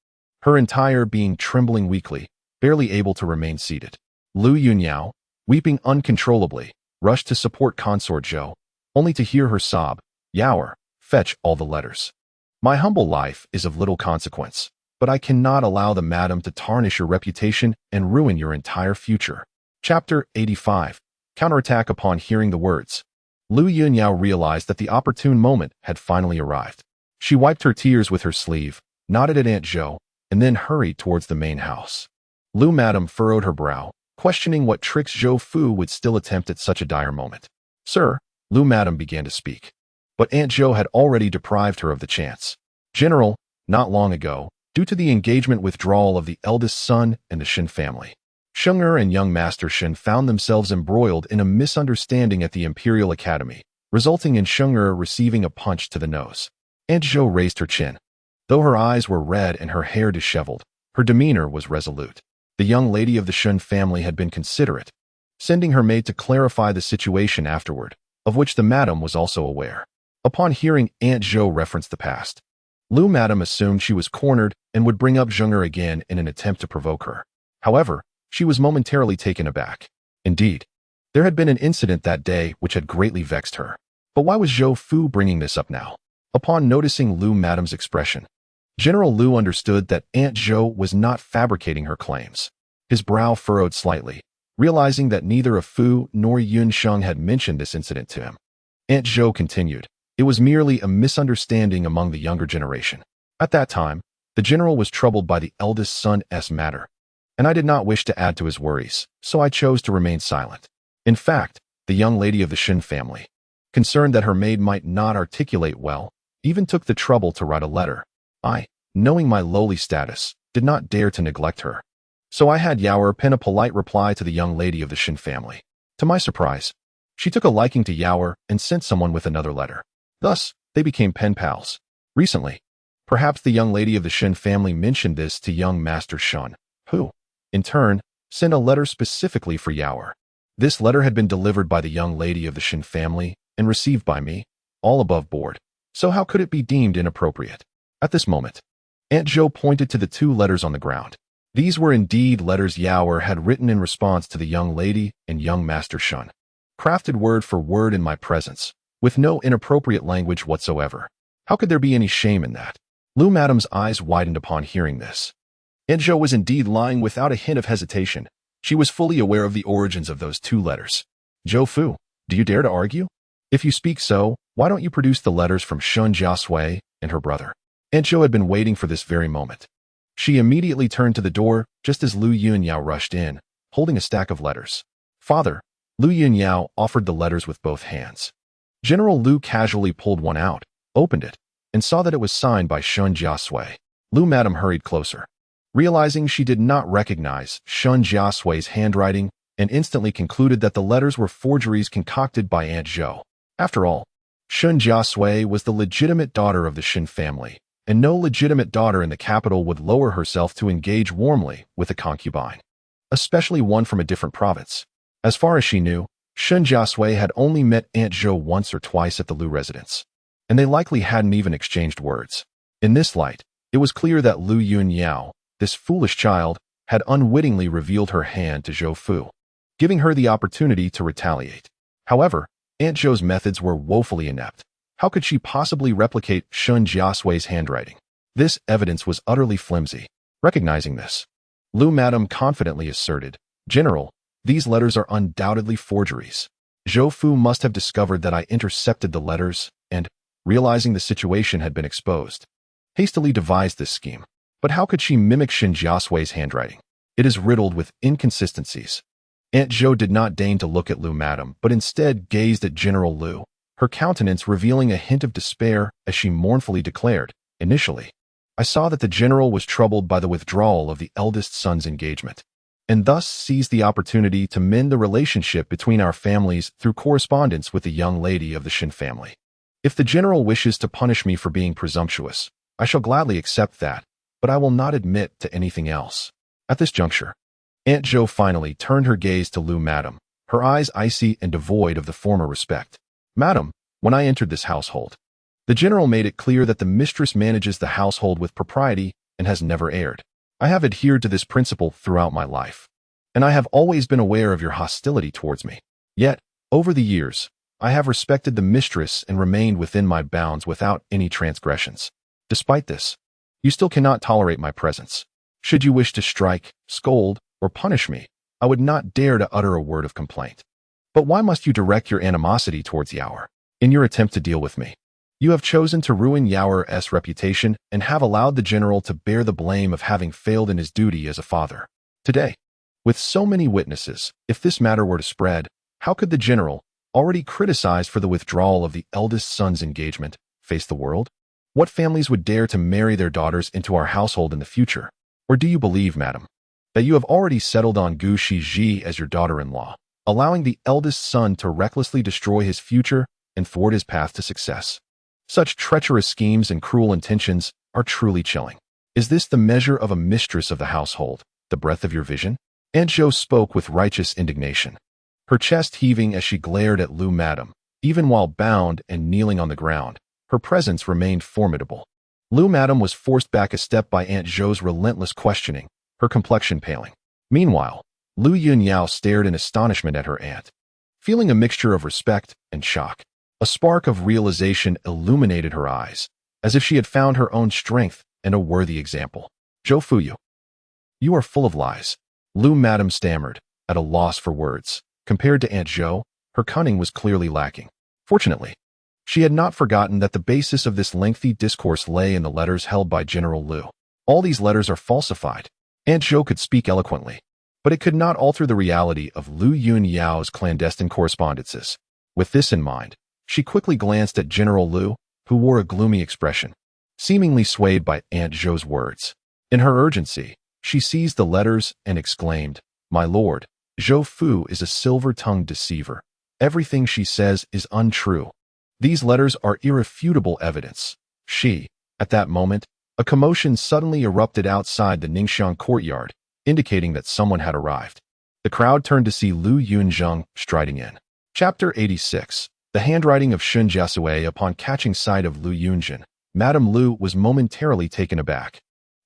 her entire being trembling weakly, barely able to remain seated. Lu Yunyao, weeping uncontrollably, rushed to support Consort Zhou, only to hear her sob, "Yaoer, fetch all the letters. My humble life is of little consequence, but I cannot allow the madam to tarnish your reputation and ruin your entire future." Chapter 85. Counterattack. Upon hearing the words, Lu Yunyao realized that the opportune moment had finally arrived. She wiped her tears with her sleeve, nodded at Aunt Zhou, and then hurried towards the main house. Lu Madam furrowed her brow, questioning what tricks Zhou Fu would still attempt at such a dire moment. "Sir," Lu Madam began to speak, but Aunt Zhou had already deprived her of the chance. "General, not long ago, due to the engagement withdrawal of the eldest son and the Shen family, Sheng'er and young Master Shen found themselves embroiled in a misunderstanding at the Imperial Academy, resulting in Sheng'er receiving a punch to the nose." Aunt Zhou raised her chin. Though her eyes were red and her hair disheveled, her demeanor was resolute. The young lady of the Shen family had been considerate, sending her maid to clarify the situation afterward, of which the madam was also aware. Upon hearing Aunt Zhou reference the past, Lu madam assumed she was cornered and would bring up Zheng'er again in an attempt to provoke her. However, she was momentarily taken aback. Indeed, there had been an incident that day which had greatly vexed her. But why was Zhou Fu bringing this up now? Upon noticing Lu madam's expression, General Lu understood that Aunt Zhou was not fabricating her claims. His brow furrowed slightly, realizing that neither of Fu nor Yunzheng had mentioned this incident to him. Aunt Zhou continued, "It was merely a misunderstanding among the younger generation. At that time, the general was troubled by the eldest son's matter, and I did not wish to add to his worries, so I chose to remain silent." In fact, the young lady of the Shen family, concerned that her maid might not articulate well, even took the trouble to write a letter. I, knowing my lowly status, did not dare to neglect her. So I had Yaoer pen a polite reply to the young lady of the Shen family. To my surprise, she took a liking to Yaoer and sent someone with another letter. Thus, they became pen pals. Recently, perhaps the young lady of the Shen family mentioned this to young Master Shen, who, in turn, sent a letter specifically for Yaoer. This letter had been delivered by the young lady of the Shen family and received by me, all above board. So how could it be deemed inappropriate? At this moment, Aunt Zhou pointed to the 2 letters on the ground. These were indeed letters Yaoer had written in response to the young lady and young Master Shen, crafted word for word in my presence, with no inappropriate language whatsoever. How could there be any shame in that? Lu madam's eyes widened upon hearing this. Aunt Zhou was indeed lying without a hint of hesitation. She was fully aware of the origins of those 2 letters. Zhou Fu, do you dare to argue? If you speak so, why don't you produce the letters from Shen Jiasui and her brother? Aunt Zhou had been waiting for this very moment. She immediately turned to the door just as Lu Yunzheng rushed in, holding a stack of letters. Father, Lu Yunzheng offered the letters with both hands. General Lu casually pulled one out, opened it, and saw that it was signed by Shen Jiasui. Lu madam hurried closer, realizing she did not recognize Shen Jiasui's handwriting, and instantly concluded that the letters were forgeries concocted by Aunt Zhou. After all, Shen Jiasui was the legitimate daughter of the Shen family, and no legitimate daughter in the capital would lower herself to engage warmly with a concubine, especially one from a different province. As far as she knew, Shen Jiasui had only met Aunt Zhou once or twice at the Lu residence, and they likely hadn't even exchanged words. In this light, it was clear that Lu Yunzheng, this foolish child, had unwittingly revealed her hand to Zhou Fu, giving her the opportunity to retaliate. However, Aunt Zhou's methods were woefully inept. How could she possibly replicate Shen Jiasui's handwriting? This evidence was utterly flimsy. Recognizing this, Lu madam confidently asserted, "General, these letters are undoubtedly forgeries." Zhou Fu must have discovered that I intercepted the letters and, realizing the situation had been exposed, hastily devised this scheme. But how could she mimic Shen Jiasui's handwriting? It is riddled with inconsistencies. Aunt Zhou did not deign to look at Lu madam, but instead gazed at General Lu, her countenance revealing a hint of despair as she mournfully declared, "Initially, I saw that the general was troubled by the withdrawal of the eldest son's engagement, and thus seized the opportunity to mend the relationship between our families through correspondence with the young lady of the Shen family. If the general wishes to punish me for being presumptuous, I shall gladly accept that, but I will not admit to anything else." At this juncture, Aunt Zhou finally turned her gaze to Lu madam, her eyes icy and devoid of the former respect. "Madam, when I entered this household, the general made it clear that the mistress manages the household with propriety and has never erred. I have adhered to this principle throughout my life, and I have always been aware of your hostility towards me. Yet, over the years, I have respected the mistress and remained within my bounds without any transgressions. Despite this, you still cannot tolerate my presence. Should you wish to strike, scold, or punish me, I would not dare to utter a word of complaint. But why must you direct your animosity towards Yaoer? In your attempt to deal with me, you have chosen to ruin Yaoer's reputation and have allowed the general to bear the blame of having failed in his duty as a father. Today, with so many witnesses, if this matter were to spread, how could the general, already criticized for the withdrawal of the eldest son's engagement, face the world? What families would dare to marry their daughters into our household in the future? Or do you believe, madam, that you have already settled on Gu Shiji as your daughter-in-law, allowing the eldest son to recklessly destroy his future and thwart his path to success? Such treacherous schemes and cruel intentions are truly chilling. Is this the measure of a mistress of the household, the breadth of your vision? Aunt Zhou spoke with righteous indignation, her chest heaving as she glared at Lu madam, Even while bound and kneeling on the ground, her presence remained formidable. Lu Madam was forced back a step by Aunt Zhou's relentless questioning, her complexion paling. Meanwhile, Lu Yunzheng stared in astonishment at her aunt, feeling a mixture of respect and shock. A spark of realization illuminated her eyes, as if she had found her own strength and a worthy example. "Zhou Fuyu, you are full of lies," Lu Madam stammered, at a loss for words. Compared to Aunt Zhou, her cunning was clearly lacking. Fortunately, she had not forgotten that the basis of this lengthy discourse lay in the letters held by General Lu. All these letters are falsified. Aunt Zhou could speak eloquently, but it could not alter the reality of Lu Yunzheng's clandestine correspondences. With this in mind, she quickly glanced at General Lu, who wore a gloomy expression, seemingly swayed by Aunt Zhou's words. In her urgency, she seized the letters and exclaimed, "My lord, Zhou Fu is a silver-tongued deceiver. Everything she says is untrue. These letters are irrefutable evidence." At that moment, a commotion suddenly erupted outside the Ningxiang courtyard, indicating that someone had arrived. The crowd turned to see Lu Yunzheng striding in. Chapter 86. The handwriting of Shen Jiasui. Upon catching sight of Lu Yunzheng, Madame Lu was momentarily taken aback,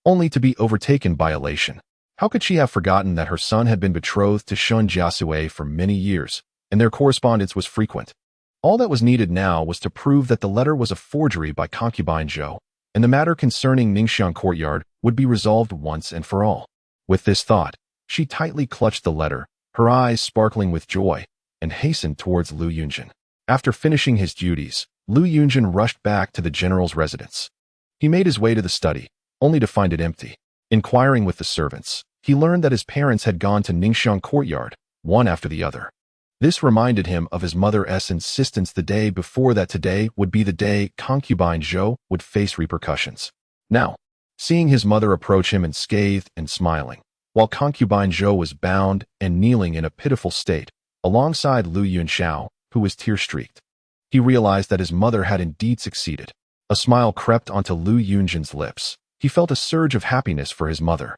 only to be overtaken by elation. How could she have forgotten that her son had been betrothed to Shen Jiasui for many years, and their correspondence was frequent? All that was needed now was to prove that the letter was a forgery by concubine Zhou, and the matter concerning Ningxiang courtyard would be resolved once and for all. With this thought, she tightly clutched the letter, her eyes sparkling with joy, and hastened towards Lu Yunzheng. After finishing his duties, Lu Yunzheng rushed back to the general's residence. He made his way to the study, only to find it empty. Inquiring with the servants, he learned that his parents had gone to Ningxiang courtyard, one after the other. This reminded him of his mother's insistence the day before that today would be the day concubine Zhou would face repercussions. Now, seeing his mother approach him unscathed and smiling, while concubine Zhou was bound and kneeling in a pitiful state, alongside Lu Yunzheng, who was tear-streaked, he realized that his mother had indeed succeeded. A smile crept onto Lu Yunzheng's lips. He felt a surge of happiness for his mother,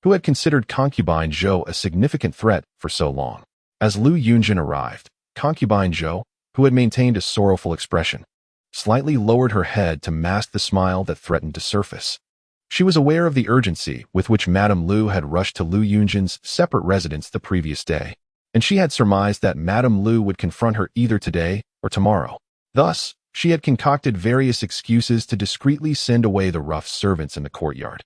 who had considered concubine Zhou a significant threat for so long. As Lu Yunzheng arrived, concubine Zhou, who had maintained a sorrowful expression, slightly lowered her head to mask the smile that threatened to surface. She was aware of the urgency with which Madame Lu had rushed to Lu Yunzheng's separate residence the previous day, and she had surmised that Madame Lu would confront her either today or tomorrow. Thus, she had concocted various excuses to discreetly send away the rough servants in the courtyard,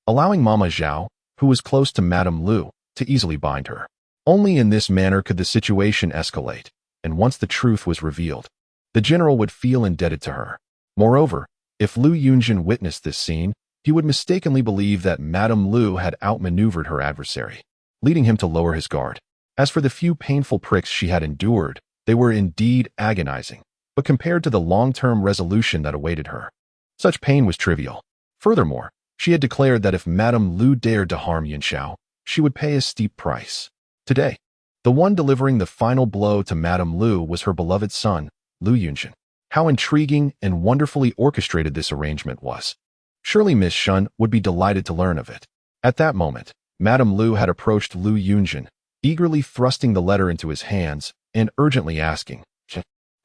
allowing Mama Zhao, who was close to Madame Lu, to easily bind her. Only in this manner could the situation escalate, and once the truth was revealed, the general would feel indebted to her. Moreover, if Lu Yunzheng witnessed this scene, he would mistakenly believe that Madame Lu had outmaneuvered her adversary, leading him to lower his guard. As for the few painful pricks she had endured, they were indeed agonizing, but compared to the long-term resolution that awaited her, such pain was trivial. Furthermore, she had declared that if Madame Lu dared to harm Yunxiao, she would pay a steep price. Today, the one delivering the final blow to Madame Lu was her beloved son, Lu Yunzheng. How intriguing and wonderfully orchestrated this arrangement was. Surely Miss Shun would be delighted to learn of it. At that moment, Madame Lu had approached Lu Yunzheng, eagerly thrusting the letter into his hands and urgently asking,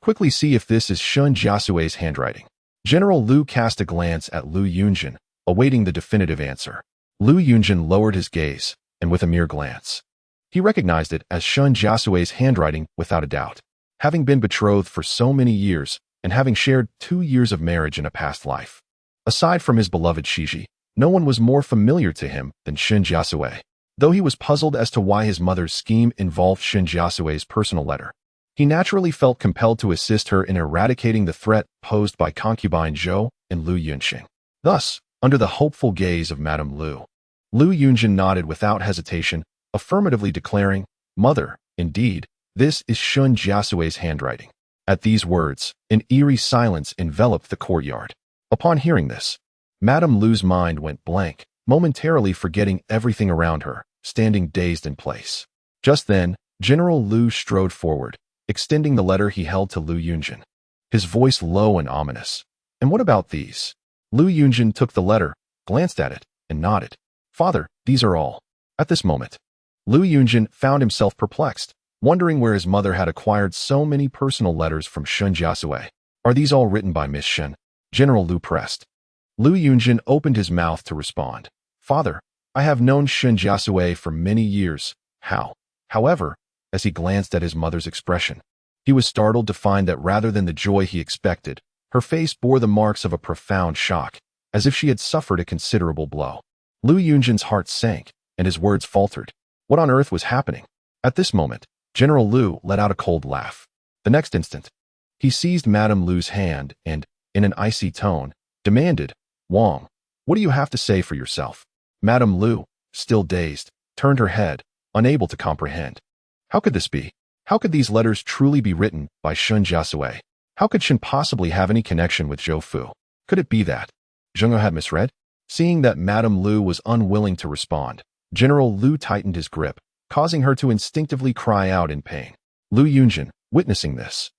"Quickly see if this is Shen Jiasui's handwriting." General Lu cast a glance at Lu Yunzheng, awaiting the definitive answer. Lu Yunzheng lowered his gaze, and with a mere glance, he recognized it as Shen Jiasui's handwriting without a doubt. Having been betrothed for so many years, and having shared 2 years of marriage in a past life, aside from his beloved Shiji, no one was more familiar to him than Shen Jiasui. Though he was puzzled as to why his mother's scheme involved Shen Jiasui's personal letter, he naturally felt compelled to assist her in eradicating the threat posed by concubine Zhou and Lu Yunzheng. Thus, under the hopeful gaze of Madame Lu, Lu Yunzheng nodded without hesitation, affirmatively declaring, "Mother, indeed, this is Shen Jiasui's handwriting." At these words, an eerie silence enveloped the courtyard. Upon hearing this, Madame Lu's mind went blank, momentarily forgetting everything around her, standing dazed in place. Just then, General Lu strode forward, extending the letter he held to Lu Yunzheng, his voice low and ominous. "And what about these?" Lu Yunzheng took the letter, glanced at it, and nodded. "Father, these are all." At this moment, Lu Yunzheng found himself perplexed, wondering where his mother had acquired so many personal letters from Shen Jiasui. Are these all written by Miss Shen? General Lu pressed. Lu Yunzheng opened his mouth to respond. Father, I have known Shen Jiasui for many years. How? However, as he glanced at his mother's expression, he was startled to find that rather than the joy he expected, her face bore the marks of a profound shock, as if she had suffered a considerable blow. Lu Yunzheng's heart sank, and his words faltered. What on earth was happening? At this moment, General Lu let out a cold laugh. The next instant, he seized Madame Lu's hand and, in an icy tone, demanded, Wang, what do you have to say for yourself? Madame Lu, still dazed, turned her head, unable to comprehend. How could this be? How could these letters truly be written by Shen Jiasui? How could Shen possibly have any connection with Zhou Fu? Could it be that Zheng had misread? Seeing that Madame Lu was unwilling to respond, General Lu tightened his grip, causing her to instinctively cry out in pain. Lu Yunzheng, witnessing this,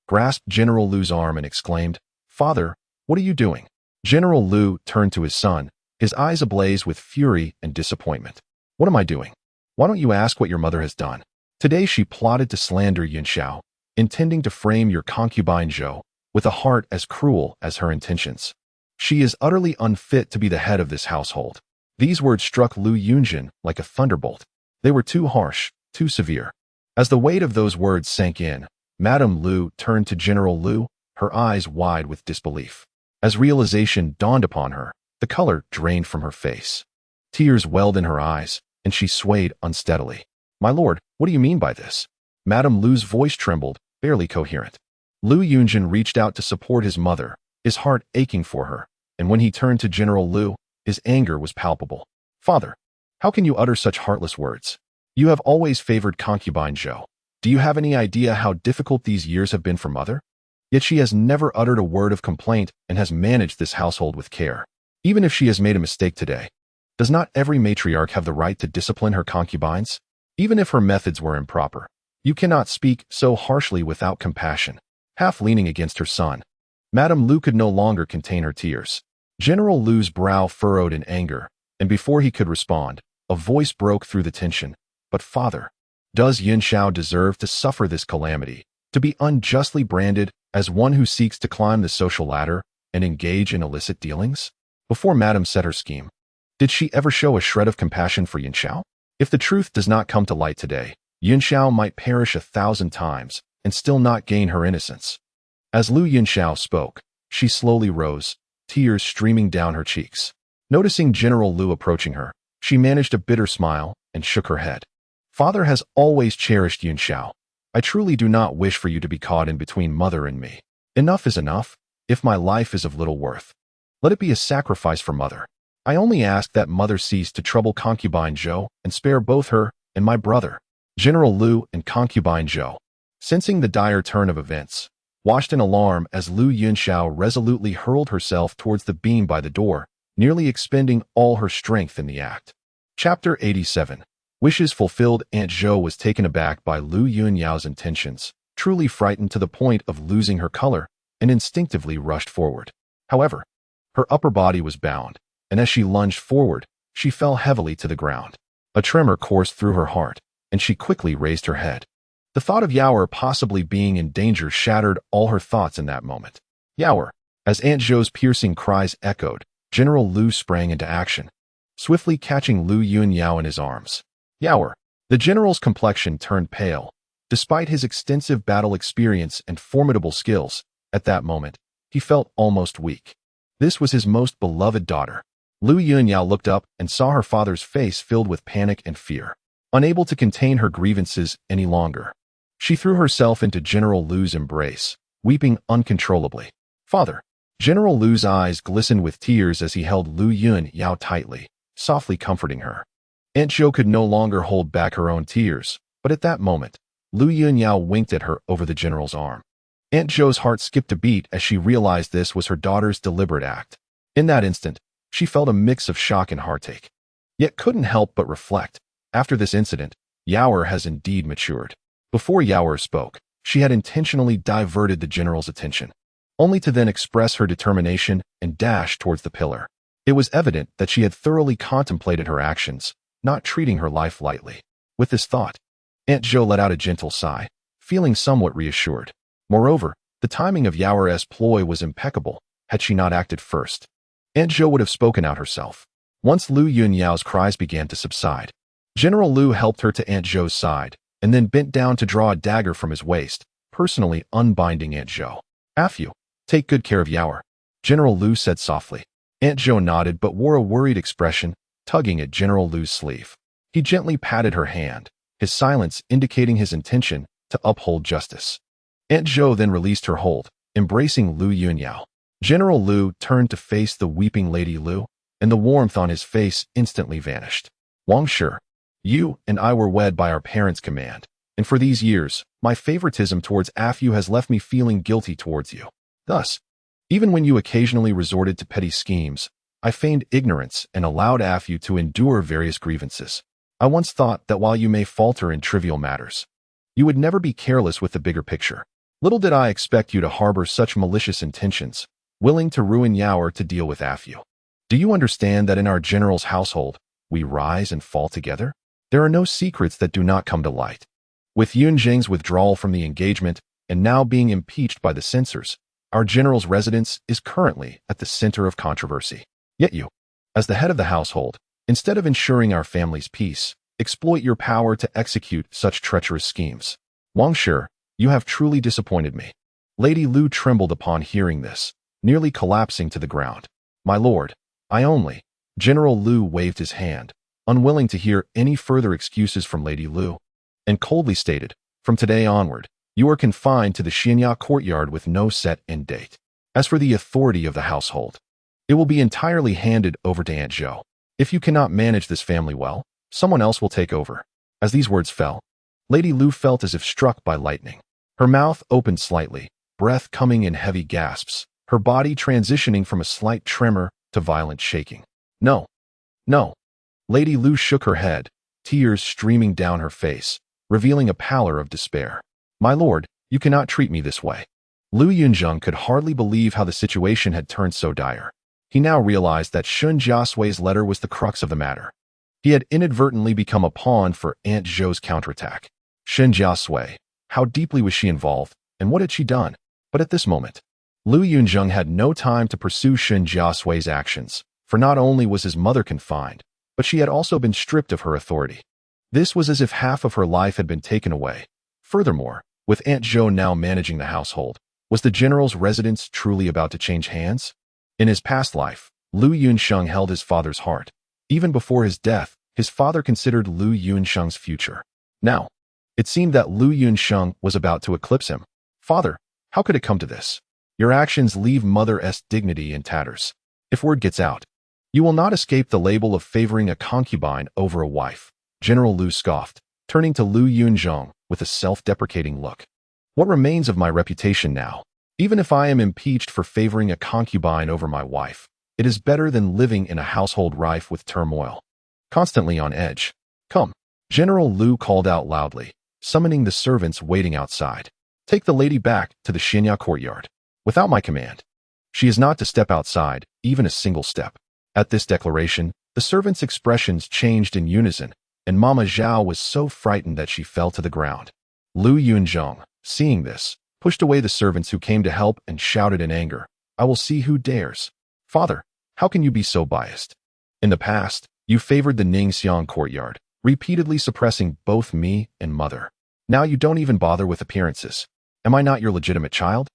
grasped General Lu's arm and exclaimed, Father, what are you doing? General Lu turned to his son, his eyes ablaze with fury and disappointment. What am I doing? Why don't you ask what your mother has done? Today she plotted to slander Yunxiao, intending to frame your concubine Zhou, with a heart as cruel as her intentions. She is utterly unfit to be the head of this household. These words struck Lu Yunzheng like a thunderbolt. They were too harsh, too severe. As the weight of those words sank in, Madame Lu turned to General Lu, her eyes wide with disbelief. As realization dawned upon her, the color drained from her face. Tears welled in her eyes, and she swayed unsteadily. My lord, what do you mean by this? Madame Lu's voice trembled, barely coherent. Lu Yunzheng reached out to support his mother, his heart aching for her, and when he turned to General Lu, his anger was palpable. Father, how can you utter such heartless words? You have always favored concubine Zhou. Do you have any idea how difficult these years have been for mother? Yet she has never uttered a word of complaint and has managed this household with care. Even if she has made a mistake today, does not every matriarch have the right to discipline her concubines? Even if her methods were improper, you cannot speak so harshly without compassion. Half leaning against her son, Madame Lu could no longer contain her tears. General Lu's brow furrowed in anger, and before he could respond, a voice broke through the tension. But father, does Yunxiao deserve to suffer this calamity, to be unjustly branded as one who seeks to climb the social ladder and engage in illicit dealings? Before Madame set her scheme, did she ever show a shred of compassion for Yunxiao? If the truth does not come to light today, Yunxiao might perish 1,000 times and still not gain her innocence. As Lu Yunxiao spoke, she slowly rose, tears streaming down her cheeks. Noticing General Lu approaching her, she managed a bitter smile and shook her head. Father has always cherished Yunxiao. I truly do not wish for you to be caught in between mother and me. Enough is enough. If my life is of little worth, let it be a sacrifice for mother. I only ask that mother cease to trouble concubine Zhou and spare both her and my brother. General Lu and concubine Zhou, sensing the dire turn of events, watched in alarm as Lu Yunxiao resolutely hurled herself towards the beam by the door, nearly expending all her strength in the act. Chapter 87. Wishes fulfilled. Aunt Zhou was taken aback by Lu Yunyao's intentions, truly frightened to the point of losing her color, and instinctively rushed forward. However, her upper body was bound, and as she lunged forward, she fell heavily to the ground. A tremor coursed through her heart, and she quickly raised her head. The thought of Yaoer possibly being in danger shattered all her thoughts in that moment. Yaoer! As Aunt Zhou's piercing cries echoed, General Lu sprang into action, swiftly catching Lu Yunyao in his arms. Yaoer! The general's complexion turned pale. Despite his extensive battle experience and formidable skills, at that moment, he felt almost weak. This was his most beloved daughter. Lu Yunyao looked up and saw her father's face filled with panic and fear. Unable to contain her grievances any longer, she threw herself into General Lu's embrace, weeping uncontrollably. Father! General Lu's eyes glistened with tears as he held Lu Yunyao tightly, softly comforting her. Aunt Zhou could no longer hold back her own tears, but at that moment, Lu Yunyao winked at her over the general's arm. Aunt Zhou's heart skipped a beat as she realized this was her daughter's deliberate act. In that instant, she felt a mix of shock and heartache, yet couldn't help but reflect. After this incident, Yaoer has indeed matured. Before Yaoer spoke, she had intentionally diverted the general's attention, only to then express her determination and dash towards the pillar. It was evident that she had thoroughly contemplated her actions, not treating her life lightly. With this thought, Aunt Zhou let out a gentle sigh, feeling somewhat reassured. Moreover, the timing of Yao's ploy was impeccable. Had she not acted first, Aunt Zhou would have spoken out herself. Once Lu Yunyao's cries began to subside, General Lu helped her to Aunt Zhou's side, and then bent down to draw a dagger from his waist, personally unbinding Aunt Zhou. "Afu, take good care of Yao," General Lu said softly. Aunt Zhou nodded but wore a worried expression, tugging at General Lu's sleeve. He gently patted her hand, his silence indicating his intention to uphold justice. Aunt Zhou then released her hold, embracing Lu Yunyao. General Lu turned to face the weeping Lady Lu, and the warmth on his face instantly vanished. "Wang Shi, you and I were wed by our parents' command, and for these years, my favoritism towards Afu has left me feeling guilty towards you. Thus, even when you occasionally resorted to petty schemes, I feigned ignorance and allowed Afu to endure various grievances. I once thought that while you may falter in trivial matters, you would never be careless with the bigger picture. Little did I expect you to harbor such malicious intentions, willing to ruin Yao to deal with Afu. Do you understand that in our general's household, we rise and fall together? There are no secrets that do not come to light. With Yunzheng's withdrawal from the engagement and now being impeached by the censors, our general's residence is currently at the center of controversy. Yet you, as the head of the household, instead of ensuring our family's peace, exploit your power to execute such treacherous schemes. Wang Shi, you have truly disappointed me." Lady Lu trembled upon hearing this, nearly collapsing to the ground. "My lord, I only..." General Lu waved his hand, unwilling to hear any further excuses from Lady Lu, and coldly stated, "From today onward, you are confined to the Xinya courtyard with no set end date. As for the authority of the household, it will be entirely handed over to Aunt Zhou. If you cannot manage this family well, someone else will take over." As these words fell, Lady Lu felt as if struck by lightning. Her mouth opened slightly, breath coming in heavy gasps, her body transitioning from a slight tremor to violent shaking. "No, no." Lady Lu shook her head, tears streaming down her face, revealing a pallor of despair. "My lord, you cannot treat me this way." Lu Yunzheng could hardly believe how the situation had turned so dire. He now realized that Shen Jiasui's letter was the crux of the matter. He had inadvertently become a pawn for Aunt Zhou's counterattack. Shen Jiasui, how deeply was she involved, and what had she done? But at this moment, Lu Yunzheng had no time to pursue Shen Jiasui's actions, for not only was his mother confined, but she had also been stripped of her authority. This was as if half of her life had been taken away. Furthermore, with Aunt Zhou now managing the household, was the general's residence truly about to change hands? In his past life, Lu Yunzheng held his father's heart. Even before his death, his father considered Lu Yunzheng's future. Now, it seemed that Lu Yunzheng was about to eclipse him. "Father, how could it come to this? Your actions leave mother's dignity in tatters. If word gets out, you will not escape the label of favoring a concubine over a wife." General Lu scoffed, turning to Lu Yunzheng with a self-deprecating look. "What remains of my reputation now? Even if I am impeached for favoring a concubine over my wife, it is better than living in a household rife with turmoil, constantly on edge. Come." General Lu called out loudly, summoning the servants waiting outside. "Take the lady back to the Xinya courtyard. Without my command, she is not to step outside, even a single step." At this declaration, the servants' expressions changed in unison, and Mama Zhao was so frightened that she fell to the ground. Lu Yunzheng, seeing this, pushed away the servants who came to help and shouted in anger, "I will see who dares. Father, how can you be so biased? In the past, you favored the Ningxiang courtyard, repeatedly suppressing both me and mother. Now you don't even bother with appearances. Am I not your legitimate child?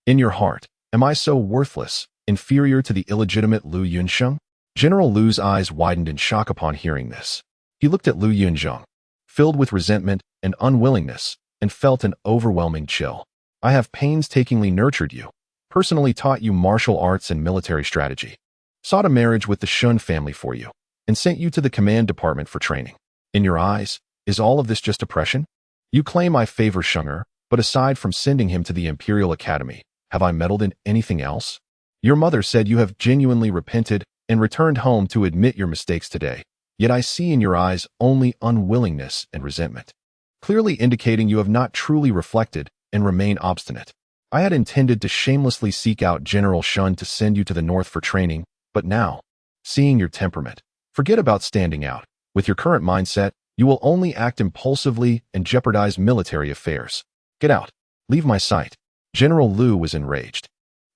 In your heart, am I so worthless, inferior to the illegitimate Lu Yunzheng?" General Lu's eyes widened in shock upon hearing this. He looked at Lu Yunzheng, filled with resentment and unwillingness, and felt an overwhelming chill. "I have painstakingly nurtured you, personally taught you martial arts and military strategy, sought a marriage with the Shun family for you, and sent you to the command department for training. In your eyes, is all of this just oppression? You claim I favor Shunger, but aside from sending him to the Imperial Academy, have I meddled in anything else? Your mother said you have genuinely repented and returned home to admit your mistakes today, yet I see in your eyes only unwillingness and resentment, clearly indicating you have not truly reflected and remain obstinate. I had intended to shamelessly seek out General Shun to send you to the north for training, but now, seeing your temperament, forget about standing out. With your current mindset, You will only act impulsively and jeopardize military affairs. Get out. Leave my sight. General Lu was enraged,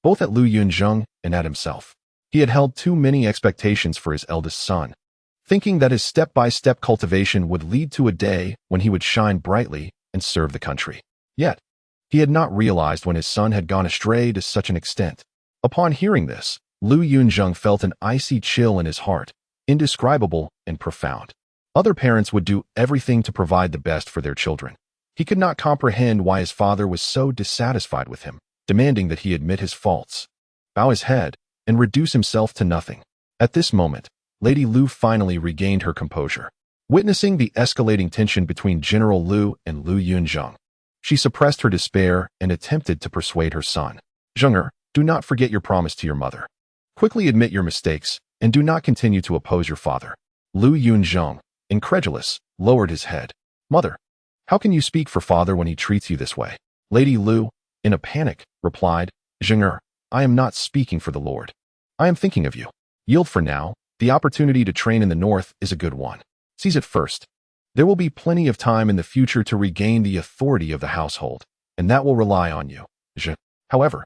both at Lu Yunzheng and at himself. He had held too many expectations for his eldest son, thinking that his step-by-step cultivation would lead to a day when he would shine brightly and serve the country. Yet, he had not realized when his son had gone astray to such an extent. Upon hearing this, Lu Yunzheng felt an icy chill in his heart, indescribable and profound. Other parents would do everything to provide the best for their children. He could not comprehend why his father was so dissatisfied with him, demanding that he admit his faults, bow his head, and reduce himself to nothing. At this moment, Lady Lu finally regained her composure. Witnessing the escalating tension between General Lu and Lu Yunzheng, she suppressed her despair and attempted to persuade her son. Zheng'er, do not forget your promise to your mother. Quickly admit your mistakes, and do not continue to oppose your father. Lu Yunzheng, incredulous, lowered his head. Mother, how can you speak for father when he treats you this way? Lady Lu, in a panic, replied, Zheng'er, I am not speaking for the Lord. I am thinking of you. Yield for now. The opportunity to train in the north is a good one. Seize it first. There will be plenty of time in the future to regain the authority of the household, and that will rely on you. However,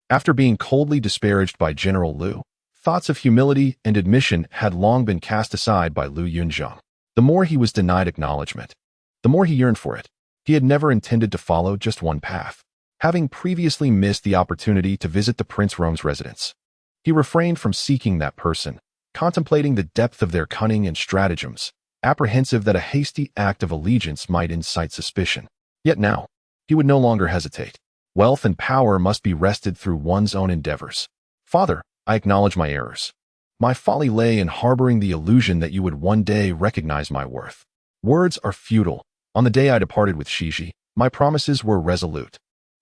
after being coldly disparaged by General Lu, thoughts of humility and admission had long been cast aside by Lu Yunzheng. The more he was denied acknowledgement, the more he yearned for it. He had never intended to follow just one path. Having previously missed the opportunity to visit the Prince Rome's residence, he refrained from seeking that person, contemplating the depth of their cunning and stratagems, apprehensive that a hasty act of allegiance might incite suspicion. Yet now, he would no longer hesitate. Wealth and power must be wrested through one's own endeavors. Father, I acknowledge my errors. My folly lay in harboring the illusion that you would one day recognize my worth. Words are futile. On the day I departed with Shiji, my promises were resolute.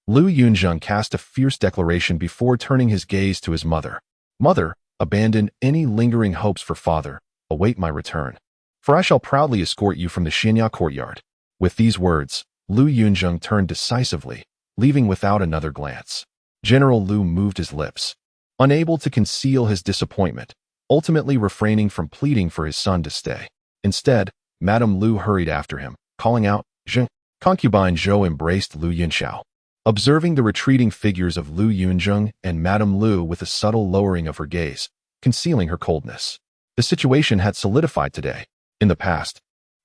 Lu Yunzheng cast a fierce declaration before turning his gaze to his mother. Mother, abandon any lingering hopes for father. Await my return, for I shall proudly escort you from the Xianya courtyard. With these words, Lu Yunzheng turned decisively, leaving without another glance. General Lu moved his lips, unable to conceal his disappointment, ultimately refraining from pleading for his son to stay. Instead, Madame Lu hurried after him, calling out, Zheng. Concubine Zhou embraced Lu Yunxiao, observing the retreating figures of Lu Yunzheng and Madame Lu with a subtle lowering of her gaze, concealing her coldness. The situation had solidified today. In the past,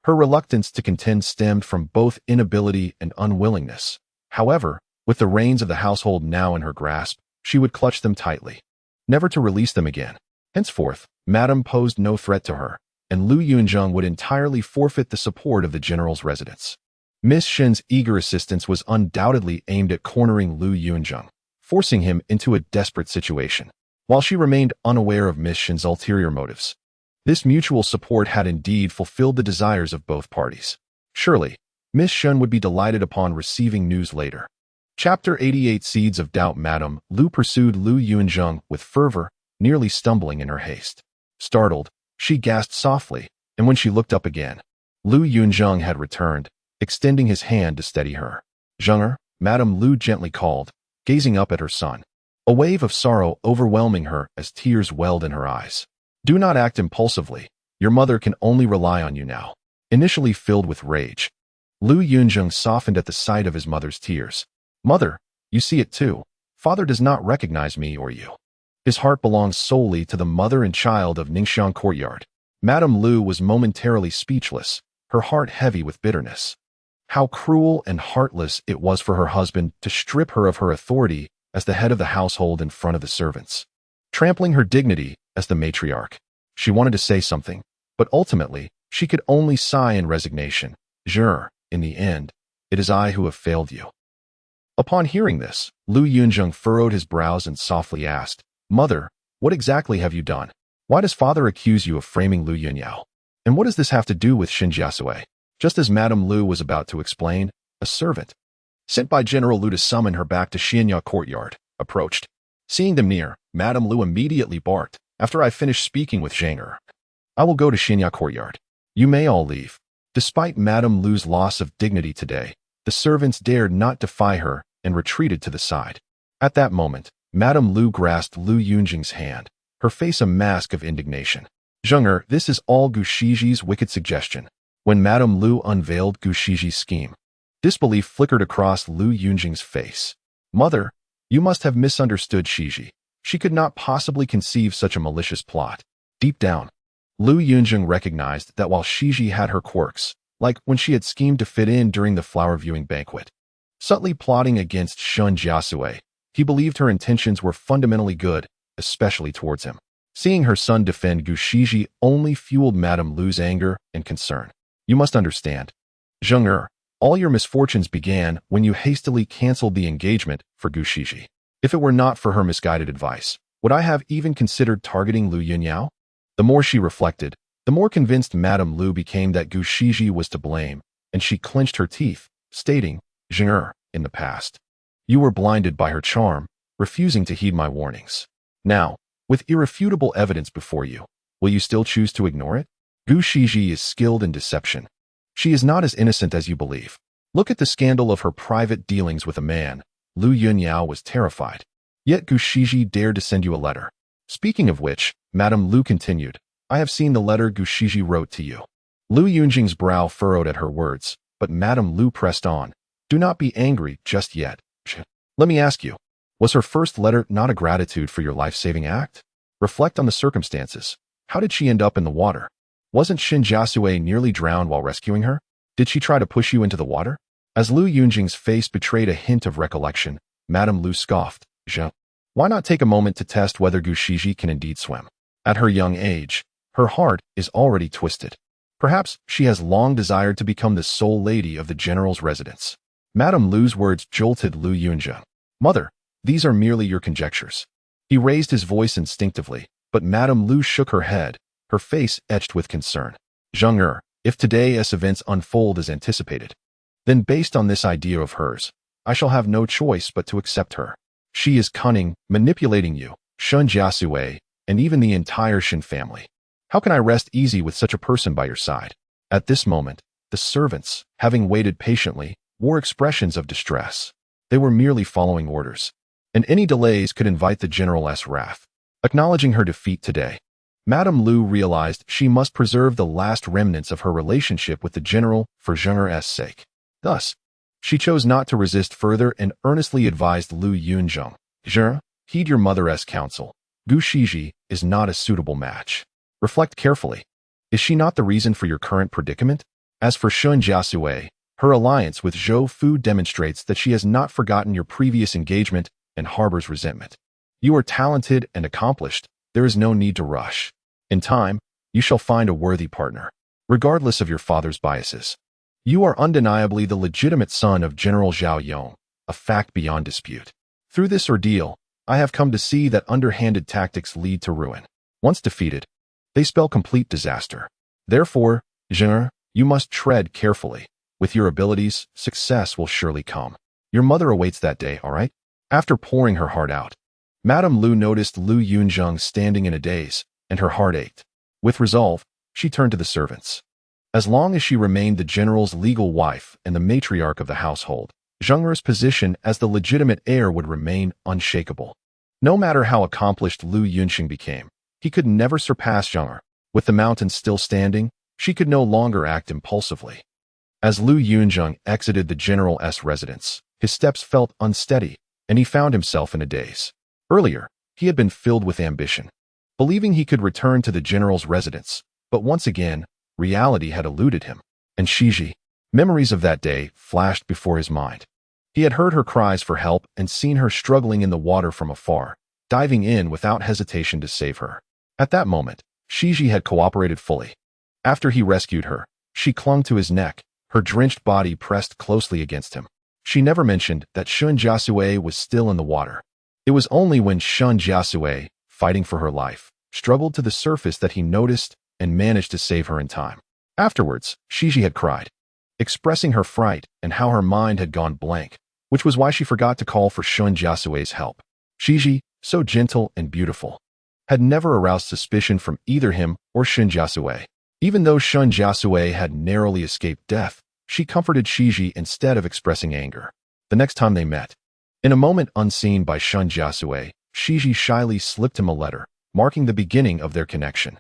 her reluctance to contend stemmed from both inability and unwillingness. However, with the reins of the household now in her grasp, she would clutch them tightly, never to release them again. Henceforth, Madame posed no threat to her, and Lu Yunzheng would entirely forfeit the support of the general's residence. Miss Shen's eager assistance was undoubtedly aimed at cornering Lu Yunzheng, forcing him into a desperate situation. While she remained unaware of Miss Shen's ulterior motives, this mutual support had indeed fulfilled the desires of both parties. Surely, Miss Shen would be delighted upon receiving news later. Chapter 88 Seeds of Doubt. Madame Lu pursued Lu Yunzheng with fervor, nearly stumbling in her haste. Startled, she gasped softly, and when she looked up again, Lu Yunzheng had returned, extending his hand to steady her. Zheng'er, Madame Lu gently called, gazing up at her son, a wave of sorrow overwhelming her as tears welled in her eyes. Do not act impulsively. Your mother can only rely on you now. Initially filled with rage, Lu Yunzheng softened at the sight of his mother's tears. Mother, you see it too. Father does not recognize me or you. His heart belongs solely to the mother and child of Ningxiang courtyard. Madame Lu was momentarily speechless, her heart heavy with bitterness. How cruel and heartless it was for her husband to strip her of her authority as the head of the household in front of the servants, trampling her dignity as the matriarch. She wanted to say something, but ultimately, she could only sigh in resignation. Zheng'er, in the end, it is I who have failed you. Upon hearing this, Lu Yunzheng furrowed his brows and softly asked, Mother, what exactly have you done? Why does father accuse you of framing Lu Yunyao? And what does this have to do with Shen Jiasui? Just as Madame Lu was about to explain, a servant, sent by General Lu to summon her back to Xianya courtyard, approached. Seeing them near, Madame Lu immediately barked, After I finish speaking with Zheng'er, I will go to Xianya courtyard. You may all leave. Despite Madame Lu's loss of dignity today, the servants dared not defy her and retreated to the side. At that moment, Madame Lu grasped Lu Yunzheng's hand, her face a mask of indignation. Zheng'er, this is all Gu Shiji's wicked suggestion. when Madame Lu unveiled Gu Shiji's scheme. Disbelief flickered across Lu Yunzheng's face. "Mother, you must have misunderstood Shiji. She could not possibly conceive such a malicious plot." Deep down, Lu Yunzheng recognized that while Shiji had her quirks, like when she had schemed to fit in during the flower viewing banquet, subtly plotting against Shen Jiasui, he believed her intentions were fundamentally good, especially towards him. Seeing her son defend Gu Shiji only fueled Madame Lu's anger and concern. "You must understand, Zheng, all your misfortunes began when you hastily canceled the engagement for Gu Shiji. If it were not for her misguided advice, would I have even considered targeting Lu Yunyao?" The more she reflected, the more convinced Madame Lu became that Gu Shiji was to blame, and she clenched her teeth, stating, "Zheng, in the past, you were blinded by her charm, refusing to heed my warnings. Now, with irrefutable evidence before you, will you still choose to ignore it? Gu Shiji is skilled in deception. She is not as innocent as you believe. Look at the scandal of her private dealings with a man." Lu Yunyao was terrified. "Yet Gu Shiji dared to send you a letter. Speaking of which," Madame Lu continued, "I have seen the letter Gu Shiji wrote to you." Lu Yunzheng's brow furrowed at her words, but Madame Lu pressed on. "Do not be angry just yet. Let me ask you, was her first letter not a gratitude for your life-saving act? Reflect on the circumstances. How did she end up in the water? Wasn't Shen Jiasui nearly drowned while rescuing her? Did she try to push you into the water?" As Lu Yunzheng's face betrayed a hint of recollection, Madame Lu scoffed. Why not take a moment to test whether Gu Shiji can indeed swim? At her young age, her heart is already twisted. Perhaps she has long desired to become the sole lady of the general's residence." Madame Lu's words jolted Lu Yunzheng. "Mother, these are merely your conjectures." He raised his voice instinctively, but Madame Lu shook her head, her face etched with concern. "Zheng, if today's events unfold as anticipated, then based on this idea of hers, I shall have no choice but to accept her. She is cunning, manipulating you, Shen Jiasui, and even the entire Shen family. How can I rest easy with such a person by your side?" At this moment, the servants, having waited patiently, wore expressions of distress. They were merely following orders, and any delays could invite the general's wrath. Acknowledging her defeat today, Madame Lu realized she must preserve the last remnants of her relationship with the general for Zheng's sake. Thus, she chose not to resist further and earnestly advised Lu Yunzheng, "Zheng, heed your mother's counsel. Gu Shiji is not a suitable match. Reflect carefully. Is she not the reason for your current predicament? As for Shen Jiasui, her alliance with Zhou Fu demonstrates that she has not forgotten your previous engagement and harbors resentment. You are talented and accomplished. There is no need to rush. In time, you shall find a worthy partner, regardless of your father's biases. You are undeniably the legitimate son of General Zhao Yong, a fact beyond dispute. Through this ordeal, I have come to see that underhanded tactics lead to ruin. Once defeated, they spell complete disaster. Therefore, Zheng, you must tread carefully. With your abilities, success will surely come. Your mother awaits that day, all right?" After pouring her heart out, Madame Lu noticed Lu Yunzheng standing in a daze, and her heart ached. With resolve, she turned to the servants. As long as she remained the general's legal wife and the matriarch of the household, Zheng's position as the legitimate heir would remain unshakable. No matter how accomplished Lu Yunzheng became, he could never surpass Zheng. With the mountains still standing, she could no longer act impulsively. As Lu Yunzheng exited the general's residence, his steps felt unsteady, and he found himself in a daze. Earlier, he had been filled with ambition, believing he could return to the general's residence, but once again, reality had eluded him. And Shiji, memories of that day flashed before his mind. He had heard her cries for help and seen her struggling in the water from afar, diving in without hesitation to save her. At that moment, Shiji had cooperated fully. After he rescued her, she clung to his neck, her drenched body pressed closely against him. She never mentioned that Shen Jiasui was still in the water. It was only when Shen Jiasui, fighting for her life, struggled to the surface that he noticed and managed to save her in time. Afterwards, Shiji had cried, expressing her fright and how her mind had gone blank, which was why she forgot to call for Shen Jiasui's help. Shiji, so gentle and beautiful, had never aroused suspicion from either him or Shen Jiasui. Even though Shen Jiasui had narrowly escaped death, she comforted Shiji instead of expressing anger. The next time they met, in a moment unseen by Shen Jiasui, Shiji shyly slipped him a letter, marking the beginning of their connection.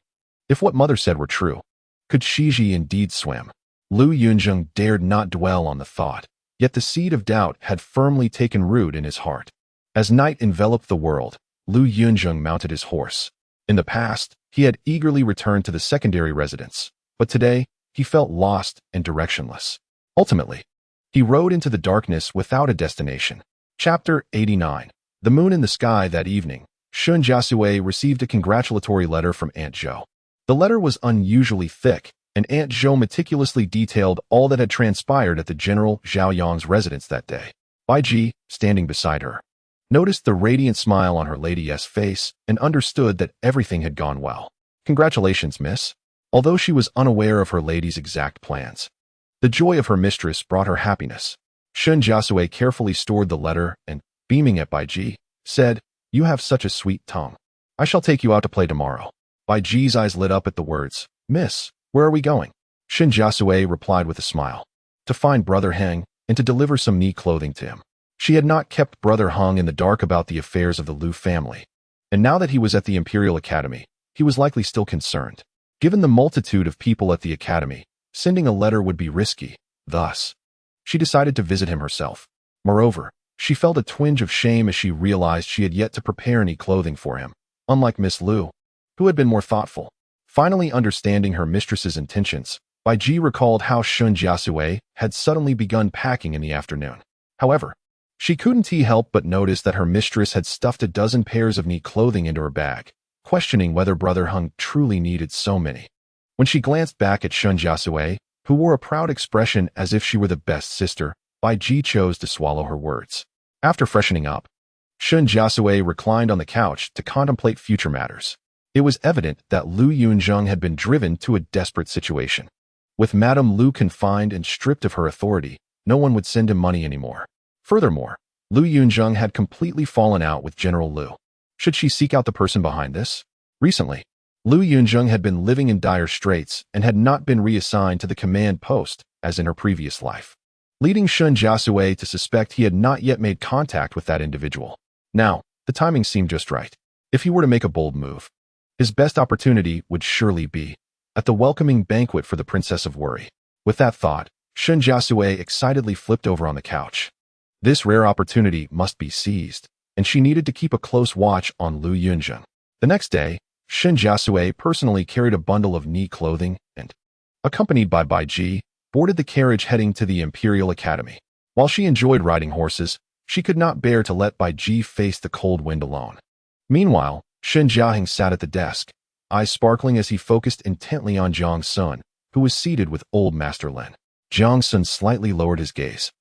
If what mother said were true, could Shiji indeed swim? Lu Yunzheng dared not dwell on the thought, yet the seed of doubt had firmly taken root in his heart. As night enveloped the world, Lu Yunzheng mounted his horse. In the past, he had eagerly returned to the secondary residence, but today, he felt lost and directionless. Ultimately, he rode into the darkness without a destination. Chapter 89. The moon in the sky that evening, Shen Jiasui received a congratulatory letter from Aunt Zhou. The letter was unusually thick, and Aunt Zhou meticulously detailed all that had transpired at the General Zhao Yang's residence that day. Bai Ji, standing beside her, noticed the radiant smile on her lady's face and understood that everything had gone well. Congratulations, miss. Although she was unaware of her lady's exact plans, the joy of her mistress brought her happiness. Shen Jiasui carefully stored the letter and, beaming at Bai Ji, said, "You have such a sweet tongue. I shall take you out to play tomorrow." Bai Ji's eyes lit up at the words. "Miss, where are we going?" Shen Jiasui replied with a smile. "To find Brother Heng and to deliver some knee clothing to him." She had not kept Brother Heng in the dark about the affairs of the Lu family, and now that he was at the Imperial Academy, he was likely still concerned. Given the multitude of people at the academy, sending a letter would be risky. Thus, she decided to visit him herself. Moreover, she felt a twinge of shame as she realized she had yet to prepare any clothing for him, unlike Miss Lu, who had been more thoughtful. Finally understanding her mistress's intentions, Bai Ji recalled how Shen Jiasui had suddenly begun packing in the afternoon. However, she couldn't help but notice that her mistress had stuffed a dozen pairs of knee clothing into her bag, questioning whether Brother Heng truly needed so many. When she glanced back at Shen Jiasui, who wore a proud expression as if she were the best sister, Bai Ji chose to swallow her words. After freshening up, Shen Jiasui reclined on the couch to contemplate future matters. It was evident that Lu Yunzheng had been driven to a desperate situation. With Madame Lu confined and stripped of her authority, no one would send him money anymore. Furthermore, Lu Yunzheng had completely fallen out with General Lu. Should she seek out the person behind this? Recently, Lu Yunzheng had been living in dire straits and had not been reassigned to the command post as in her previous life, leading Shen Jiasui to suspect he had not yet made contact with that individual. Now, the timing seemed just right. If he were to make a bold move, his best opportunity would surely be at the welcoming banquet for the Princess of Worry. With that thought, Shen Jiasui excitedly flipped over on the couch. This rare opportunity must be seized, and she needed to keep a close watch on Lu Yunzheng. The next day, Shen Jiasui personally carried a bundle of knee clothing and, accompanied by Bai Ji, boarded the carriage heading to the Imperial Academy. While she enjoyed riding horses, she could not bear to let Bai Ji face the cold wind alone. Meanwhile, Shen Jiaheng sat at the desk, eyes sparkling as he focused intently on Jiang Xun, who was seated with old Master Lin. Jiang Xun slightly lowered his gaze,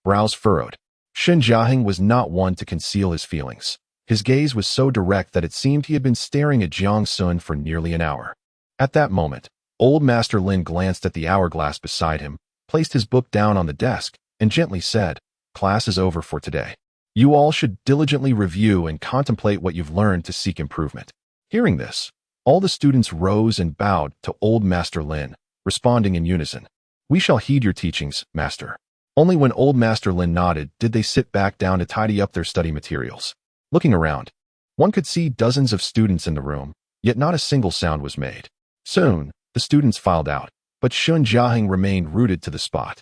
brows furrowed. Shen Jiaheng was not one to conceal his feelings. His gaze was so direct that it seemed he had been staring at Jiang Xun for nearly an hour. At that moment, old Master Lin glanced at the hourglass beside him, placed his book down on the desk, and gently said, "Class is over for today. You all should diligently review and contemplate what you've learned to seek improvement." Hearing this, all the students rose and bowed to old Master Lin, responding in unison, "We shall heed your teachings, Master." Only when old Master Lin nodded did they sit back down to tidy up their study materials. Looking around, one could see dozens of students in the room, yet not a single sound was made. Soon, the students filed out, but Shen Jiaheng remained rooted to the spot.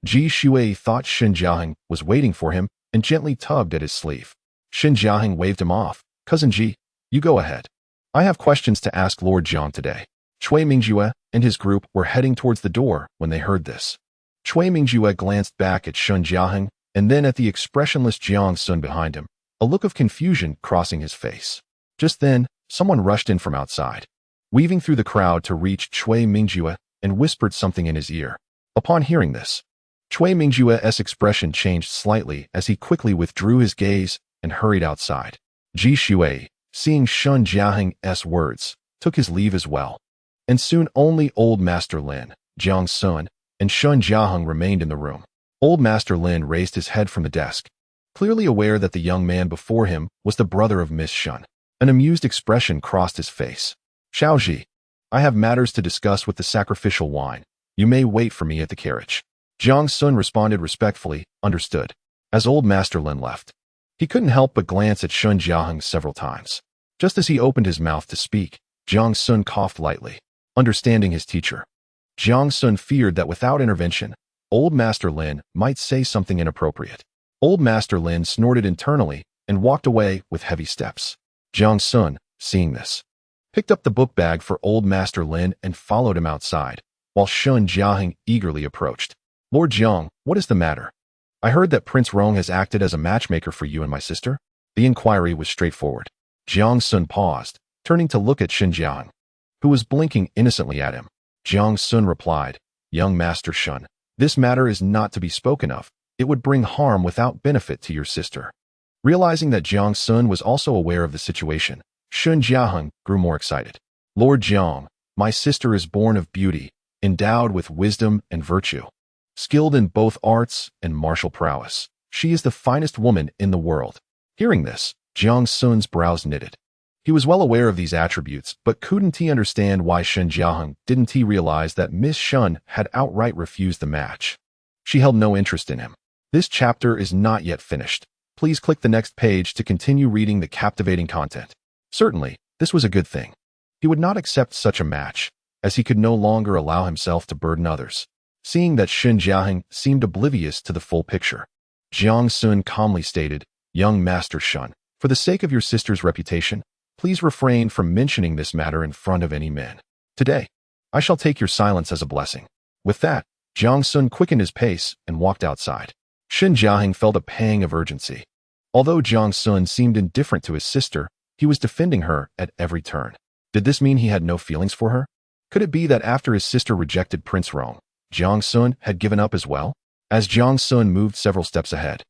Ji Shui thought Shen Jiaheng was waiting for him and gently tugged at his sleeve. Shen Jiaheng waved him off. "Cousin Ji, you go ahead. I have questions to ask Lord Jiang today." Cui Mingjue and his group were heading towards the door when they heard this. Cui Mingjue glanced back at Shen Jiaheng and then at the expressionless Jiang Xun behind him, a look of confusion crossing his face. Just then, someone rushed in from outside, weaving through the crowd to reach Cui Mingjue and whispered something in his ear. Upon hearing this, Cui Mingjue's expression changed slightly as he quickly withdrew his gaze and hurried outside. Ji Shui, seeing Shen Jiaheng's words, took his leave as well. And soon only old Master Lin, Jiang Xun, and Shen Jiaheng remained in the room. Old Master Lin raised his head from the desk, clearly aware that the young man before him was the brother of Miss Shen. An amused expression crossed his face. "Xiaoji, I have matters to discuss with the sacrificial wine. You may wait for me at the carriage." Jiang Xun responded respectfully, "Understood." As old Master Lin left, he couldn't help but glance at Shen Jiaheng several times. Just as he opened his mouth to speak, Jiang Xun coughed lightly. Understanding his teacher, Jiang Xun feared that without intervention, Old Master Lin might say something inappropriate. Old Master Lin snorted internally and walked away with heavy steps. Jiang Xun, seeing this, picked up the book bag for Old Master Lin and followed him outside, while Shen Jiasui eagerly approached. Lord Jiang, what is the matter? I heard that Prince Rong has acted as a matchmaker for you and my sister. The inquiry was straightforward. Jiang Xun paused, turning to look at Shen Jiasui, who was blinking innocently at him. Jiang Xun replied, Young Master Shen, this matter is not to be spoken of. It would bring harm without benefit to your sister. Realizing that Jiang Xun was also aware of the situation, Shen Jiasui grew more excited. Lord Jiang, my sister is born of beauty, endowed with wisdom and virtue. Skilled in both arts and martial prowess, she is the finest woman in the world. Hearing this, Jiang Xun's brows knitted. He was well aware of these attributes, but couldn't he understand why Shen Jiasui didn't he realize that Miss Shen had outright refused the match. She held no interest in him. This chapter is not yet finished. Please click the next page to continue reading the captivating content. Certainly, this was a good thing. He would not accept such a match, as he could no longer allow himself to burden others. Seeing that Shen Jiasui seemed oblivious to the full picture, Jiang Xun calmly stated, Young Master Shen, for the sake of your sister's reputation, please refrain from mentioning this matter in front of any men. Today, I shall take your silence as a blessing. With that, Jiang Xun quickened his pace and walked outside. Shen Jiasui felt a pang of urgency. Although Jiang Xun seemed indifferent to his sister, he was defending her at every turn. Did this mean he had no feelings for her? Could it be that after his sister rejected Prince Rong, Jiang Xun had given up as well? As Jiang Xun moved several steps ahead,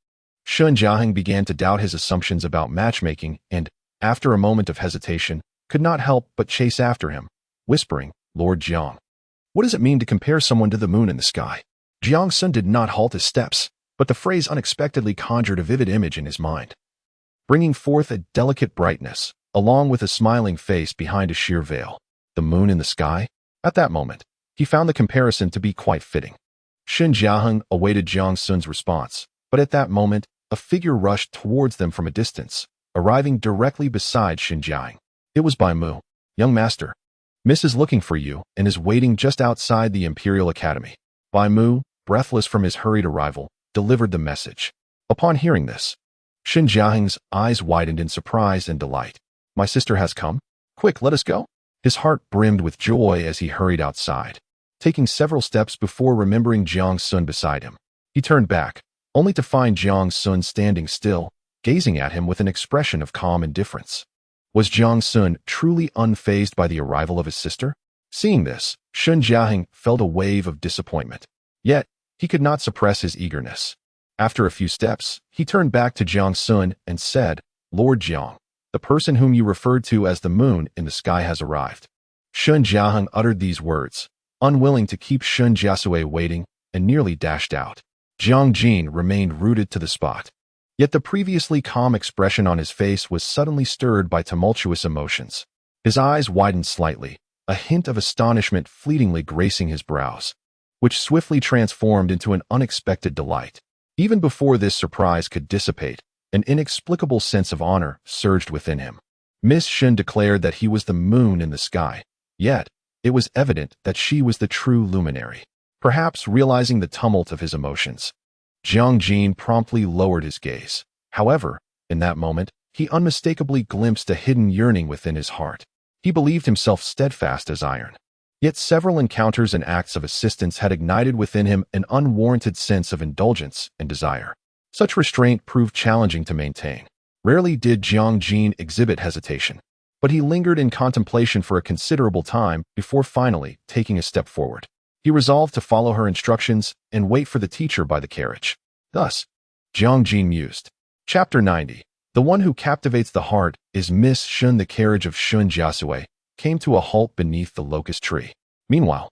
Shen Jiasui began to doubt his assumptions about matchmaking and, after a moment of hesitation, could not help but chase after him, whispering, Lord Jiang, what does it mean to compare someone to the moon in the sky? Jiang Xun did not halt his steps, but the phrase unexpectedly conjured a vivid image in his mind, bringing forth a delicate brightness, along with a smiling face behind a sheer veil. The moon in the sky? At that moment, he found the comparison to be quite fitting. Shen Jiasui awaited Jiang Xun's response, but at that moment, a figure rushed towards them from a distance, arriving directly beside Shen Jiasui. It was Bai Mu. Young master, Miss is looking for you and is waiting just outside the Imperial Academy. Bai Mu, breathless from his hurried arrival, delivered the message. Upon hearing this, Shen Jiasui's eyes widened in surprise and delight. My sister has come? Quick, let us go. His heart brimmed with joy as he hurried outside, taking several steps before remembering Jiang Xun beside him. He turned back, only to find Jiang Xun standing still, gazing at him with an expression of calm indifference. Was Jiang Xun truly unfazed by the arrival of his sister? Seeing this, Shen Jiasui felt a wave of disappointment. Yet, he could not suppress his eagerness. After a few steps, he turned back to Jiang Xun and said, Lord Jiang, the person whom you referred to as the moon in the sky has arrived. Shen Jiasui uttered these words, unwilling to keep Shen Jiasui waiting, and nearly dashed out. Jiang Jin remained rooted to the spot. Yet the previously calm expression on his face was suddenly stirred by tumultuous emotions. His eyes widened slightly, a hint of astonishment fleetingly gracing his brows, which swiftly transformed into an unexpected delight. Even before this surprise could dissipate, an inexplicable sense of honor surged within him. Miss Shen declared that he was the moon in the sky, yet it was evident that she was the true luminary. Perhaps realizing the tumult of his emotions, Jiang Jin promptly lowered his gaze. However, in that moment, he unmistakably glimpsed a hidden yearning within his heart. He believed himself steadfast as iron. Yet several encounters and acts of assistance had ignited within him an unwarranted sense of indulgence and desire. Such restraint proved challenging to maintain. Rarely did Jiang Jin exhibit hesitation, but he lingered in contemplation for a considerable time before finally taking a step forward. He resolved to follow her instructions and wait for the teacher by the carriage. Thus, Jiang Jin mused. Chapter 90. The one who captivates the heart is Miss Shen. The carriage of Shen Jiasui came to a halt beneath the locust tree. Meanwhile,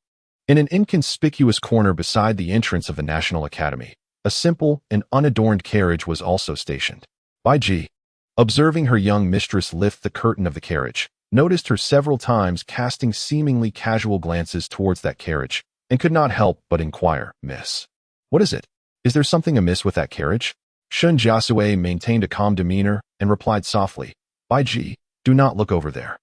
in an inconspicuous corner beside the entrance of the National Academy, a simple and unadorned carriage was also stationed. Bai Ji, observing her young mistress lift the curtain of the carriage, noticed her several times casting seemingly casual glances towards that carriage, and could not help but inquire, Miss, what is it? Is there something amiss with that carriage? Shen Jiasui maintained a calm demeanor and replied softly, Bai Ji, do not look over there.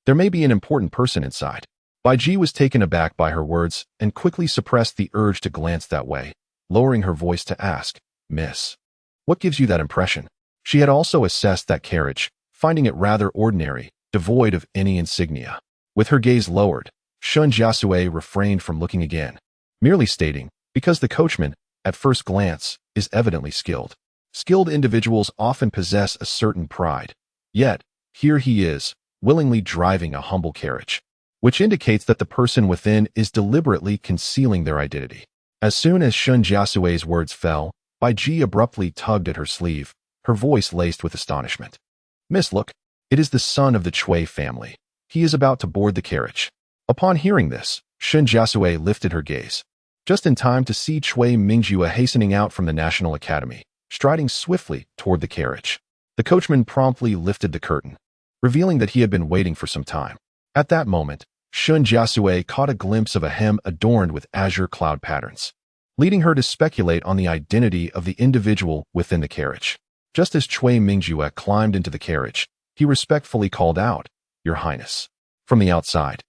There may be an important person inside. Bai Ji was taken aback by her words and quickly suppressed the urge to glance that way, lowering her voice to ask, "Miss, what gives you that impression?" She had also assessed that carriage, finding it rather ordinary, devoid of any insignia. With her gaze lowered, Shen Jiasui refrained from looking again, merely stating, because the coachman, at first glance, is evidently skilled. Skilled individuals often possess a certain pride. Yet, here he is, willingly driving a humble carriage, which indicates that the person within is deliberately concealing their identity. As soon as Shen Jiasui's words fell, Bai Ji abruptly tugged at her sleeve, her voice laced with astonishment. "Miss, look, it is the son of the Chui family. He is about to board the carriage." Upon hearing this, Shen Jiasui lifted her gaze, just in time to see Chui Mingjue hastening out from the National Academy, striding swiftly toward the carriage. The coachman promptly lifted the curtain, revealing that he had been waiting for some time. At that moment, Shen Jiasui caught a glimpse of a hem adorned with azure cloud patterns, leading her to speculate on the identity of the individual within the carriage. Just as Chui Mingjue climbed into the carriage, he respectfully called out, "Your Highness." From the outside,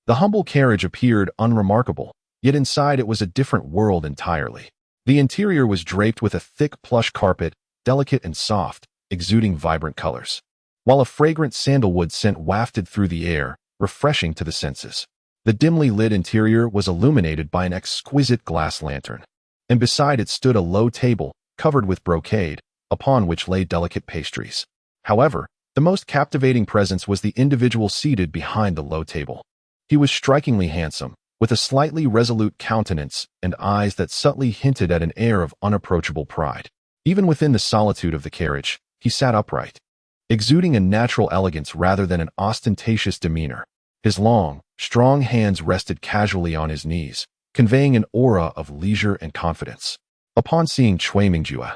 the humble carriage appeared unremarkable, yet inside it was a different world entirely. The interior was draped with a thick plush carpet, delicate and soft, exuding vibrant colors, while a fragrant sandalwood scent wafted through the air, refreshing to the senses. The dimly lit interior was illuminated by an exquisite glass lantern, and beside it stood a low table, covered with brocade, upon which lay delicate pastries. However, the most captivating presence was the individual seated behind the low table. He was strikingly handsome, with a slightly resolute countenance and eyes that subtly hinted at an air of unapproachable pride. Even within the solitude of the carriage, he sat upright, exuding a natural elegance rather than an ostentatious demeanor. His long, strong hands rested casually on his knees, conveying an aura of leisure and confidence. Upon seeing Chui Mingjue,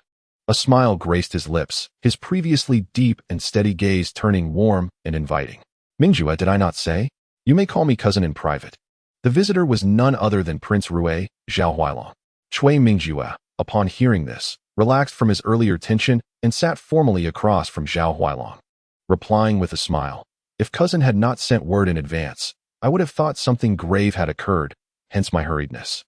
a smile graced his lips, his previously deep and steady gaze turning warm and inviting. "Mingjue, did I not say? You may call me cousin in private." The visitor was none other than Prince Rui, Zhao Huailong. Chui Mingjue, upon hearing this, relaxed from his earlier tension and sat formally across from Zhao Huailong, replying with a smile, "If cousin had not sent word in advance, I would have thought something grave had occurred, hence my hurriedness."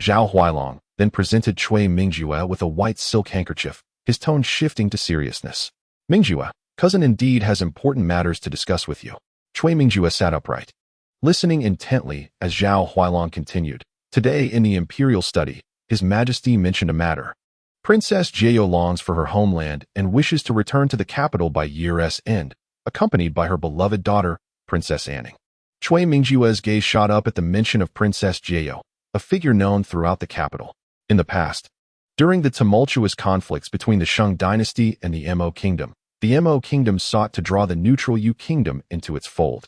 Zhao Huailong then presented Chui Mingjue with a white silk handkerchief, his tone shifting to seriousness. "Mingjue, cousin indeed has important matters to discuss with you." Chui Mingjue sat upright, listening intently as Zhao Huailong continued. "Today in the imperial study, His Majesty mentioned a matter. Princess Jiao longs for her homeland and wishes to return to the capital by year's end, accompanied by her beloved daughter, Princess Anning." Chui Mingjue's gaze shot up at the mention of Princess Jiao, a figure known throughout the capital. In the past, during the tumultuous conflicts between the Shang dynasty and the Mo kingdom, the Mo kingdom sought to draw the neutral Yu kingdom into its fold,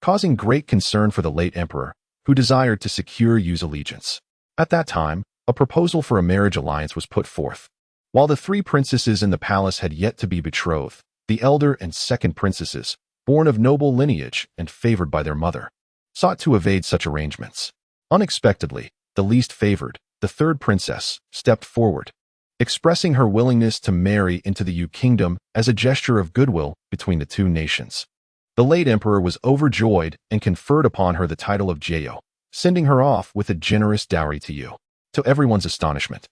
causing great concern for the late emperor, who desired to secure Yu's allegiance. At that time, a proposal for a marriage alliance was put forth. While the three princesses in the palace had yet to be betrothed, the elder and second princesses, born of noble lineage and favored by their mother, sought to evade such arrangements. Unexpectedly, the least favored, the third princess, stepped forward, expressing her willingness to marry into the Yu kingdom as a gesture of goodwill between the two nations. The late emperor was overjoyed and conferred upon her the title of Jiao, sending her off with a generous dowry to Yu. To everyone's astonishment,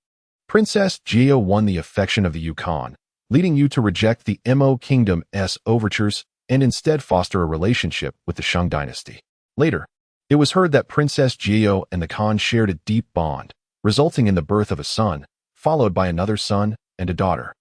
Princess Jiao won the affection of the Yu Khan, leading Yu to reject the Mo kingdom's overtures and instead foster a relationship with the Shang dynasty. Later, it was heard that Princess Jiao and the Khan shared a deep bond, resulting in the birth of a son, followed by another son and a daughter.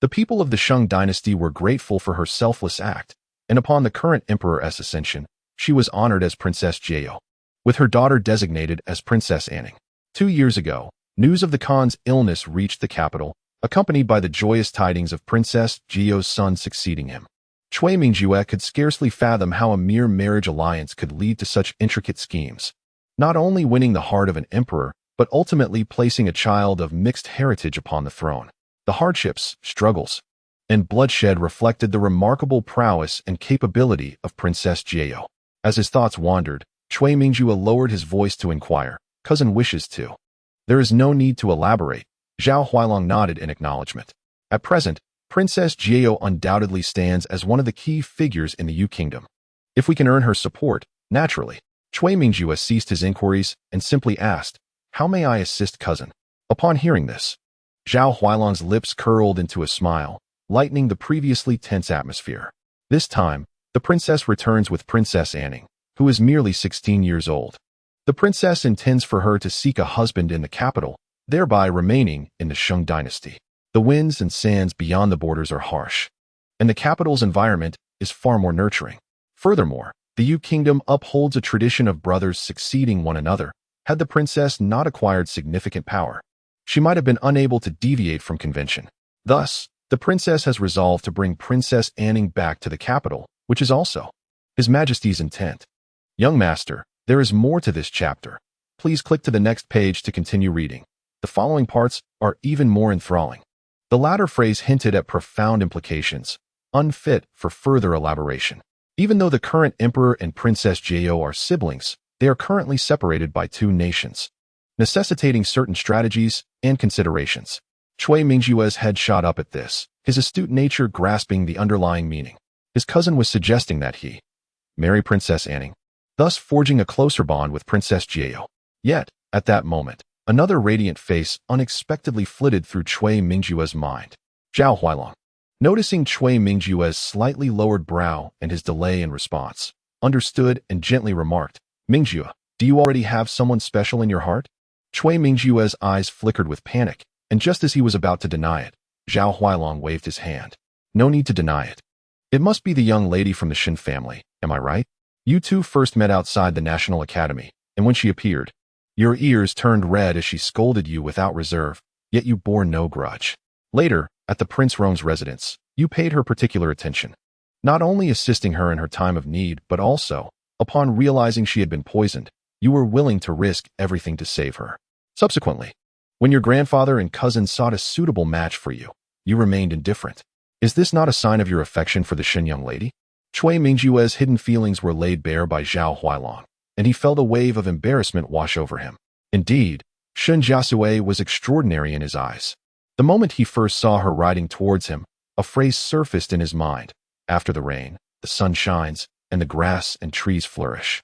The people of the Shang dynasty were grateful for her selfless act, and upon the current emperor's ascension, she was honored as Princess Jiao, with her daughter designated as Princess Anning. 2 years ago, news of the Khan's illness reached the capital, accompanied by the joyous tidings of Princess Jiao's son succeeding him. Chui Mingjue could scarcely fathom how a mere marriage alliance could lead to such intricate schemes, not only winning the heart of an emperor, but ultimately placing a child of mixed heritage upon the throne. The hardships, struggles, and bloodshed reflected the remarkable prowess and capability of Princess Jiao. As his thoughts wandered, Chui Mingjue lowered his voice to inquire, "Cousin wishes to." "There is no need to elaborate." Zhao Huailong nodded in acknowledgement. At present, Princess Jiao undoubtedly stands as one of the key figures in the Yu kingdom. If we can earn her support, naturally, Cui Mingjue ceased his inquiries and simply asked, "How may I assist, cousin?" Upon hearing this, Zhao Huailong's lips curled into a smile, lightening the previously tense atmosphere. This time, the princess returns with Princess Anning, who is merely 16 years old. The princess intends for her to seek a husband in the capital, thereby remaining in the Shang dynasty. The winds and sands beyond the borders are harsh, and the capital's environment is far more nurturing. Furthermore, the Yu Kingdom upholds a tradition of brothers succeeding one another. Had the princess not acquired significant power, she might have been unable to deviate from convention. Thus, the princess has resolved to bring Princess Anning back to the capital, which is also His Majesty's intent. Young master, there is more to this chapter. Please click to the next page to continue reading. The following parts are even more enthralling. The latter phrase hinted at profound implications, unfit for further elaboration. Even though the current emperor and Princess Jiao are siblings, they are currently separated by two nations, necessitating certain strategies and considerations. Cui Mingjue's head shot up at this, his astute nature grasping the underlying meaning. His cousin was suggesting that he marry Princess Anning, thus forging a closer bond with Princess Jiao. Yet, at that moment, another radiant face unexpectedly flitted through Cui Mingjue's mind. Zhao Huailong. Noticing Cui Mingjue's slightly lowered brow and his delay in response, understood and gently remarked, "Mingjue, do you already have someone special in your heart?" Cui Mingjue's eyes flickered with panic, and just as he was about to deny it, Zhao Huailong waved his hand. "No need to deny it. It must be the young lady from the Shen family, am I right? You two first met outside the National Academy, and when she appeared, your ears turned red as she scolded you without reserve, yet you bore no grudge. Later, at the Prince Rome's residence, you paid her particular attention, not only assisting her in her time of need, but also, upon realizing she had been poisoned, you were willing to risk everything to save her. Subsequently, when your grandfather and cousin sought a suitable match for you, you remained indifferent. Is this not a sign of your affection for the Shen young lady?" Cui Mingjue's hidden feelings were laid bare by Zhao Huailong, and he felt a wave of embarrassment wash over him. Indeed, Shen Jiasui was extraordinary in his eyes. The moment he first saw her riding towards him, a phrase surfaced in his mind: "After the rain, the sun shines, and the grass and trees flourish."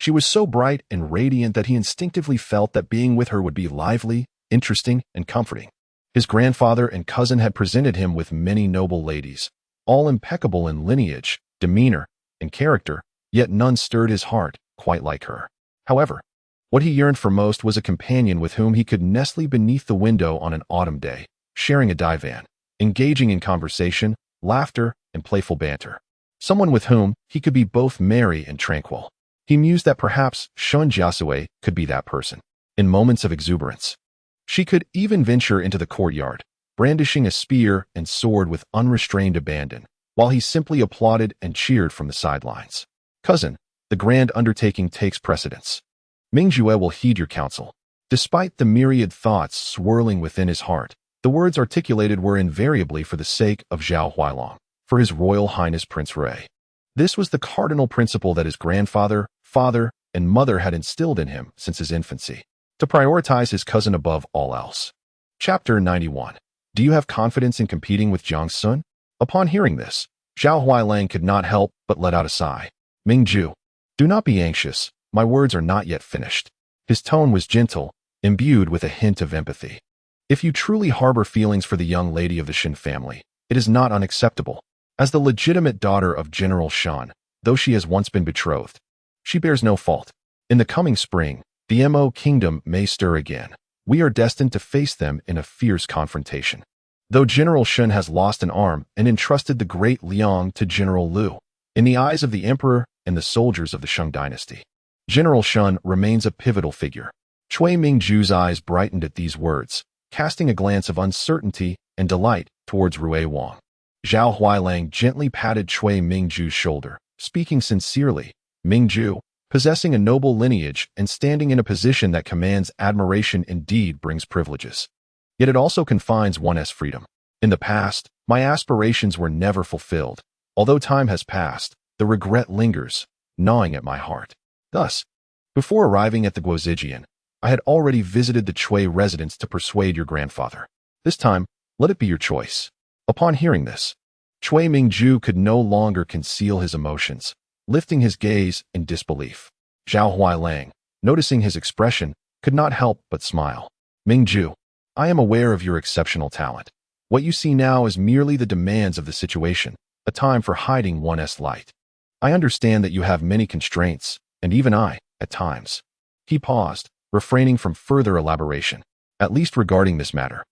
She was so bright and radiant that he instinctively felt that being with her would be lively, interesting, and comforting. His grandfather and cousin had presented him with many noble ladies, all impeccable in lineage, demeanor, and character, yet none stirred his heart quite like her. However, what he yearned for most was a companion with whom he could nestle beneath the window on an autumn day, sharing a divan, engaging in conversation, laughter, and playful banter. Someone with whom he could be both merry and tranquil. He mused that perhaps Shen Jiasui could be that person. In moments of exuberance, she could even venture into the courtyard, brandishing a spear and sword with unrestrained abandon, while he simply applauded and cheered from the sidelines. "Cousin, the grand undertaking takes precedence. Mingjue will heed your counsel." Despite the myriad thoughts swirling within his heart, the words articulated were invariably for the sake of Zhao Huailong, for His Royal Highness Prince Rui. This was the cardinal principle that his grandfather, father, and mother had instilled in him since his infancy, to prioritize his cousin above all else. Chapter 91. Do you have confidence in competing with Jiang Xun? Upon hearing this, Zhao Huailong could not help but let out a sigh. "Mingjue, do not be anxious, my words are not yet finished." His tone was gentle, imbued with a hint of empathy. "If you truly harbor feelings for the young lady of the Shen family, it is not unacceptable. As the legitimate daughter of General Shen, though she has once been betrothed, she bears no fault. In the coming spring, the Mo Kingdom may stir again. We are destined to face them in a fierce confrontation. Though General Shen has lost an arm and entrusted the great Liang to General Lu, in the eyes of the emperor and the soldiers of the Shang dynasty, General Shen remains a pivotal figure." Cui Mingjue's eyes brightened at these words, casting a glance of uncertainty and delight towards Rui Wang. Zhao Huailong gently patted Cui Mingjue's shoulder, speaking sincerely. "Mingjue, possessing a noble lineage and standing in a position that commands admiration indeed brings privileges. Yet it also confines one's freedom. In the past, my aspirations were never fulfilled. Although time has passed, the regret lingers, gnawing at my heart. Thus, before arriving at the Guozijian, I had already visited the Cui residence to persuade your grandfather. This time, let it be your choice." Upon hearing this, Cui Mingjue could no longer conceal his emotions, lifting his gaze in disbelief. Zhao Huailang, noticing his expression, could not help but smile. Mingju, I am aware of your exceptional talent. What you see now is merely the demands of the situation, a time for hiding one's light. I understand that you have many constraints, and even I, at times. He paused, refraining from further elaboration, at least regarding this matter.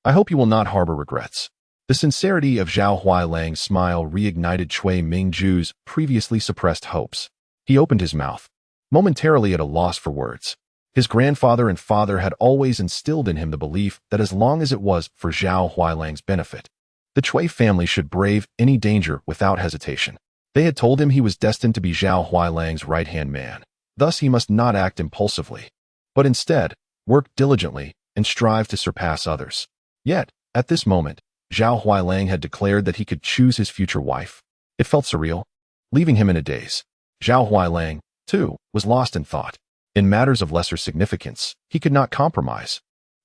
I hope you will not harbor regrets. The sincerity of Zhao Huailang's smile reignited Cui Mingju's previously suppressed hopes. He opened his mouth, momentarily at a loss for words. His grandfather and father had always instilled in him the belief that as long as it was for Zhao Huailang's benefit, the Cui family should brave any danger without hesitation. They had told him he was destined to be Zhao Huailang's right-hand man. Thus he must not act impulsively, but instead work diligently and strive to surpass others. Yet, at this moment, Zhao Huailang had declared that he could choose his future wife. It felt surreal, leaving him in a daze. Zhao Huailang, too, was lost in thought. In matters of lesser significance, he could not compromise,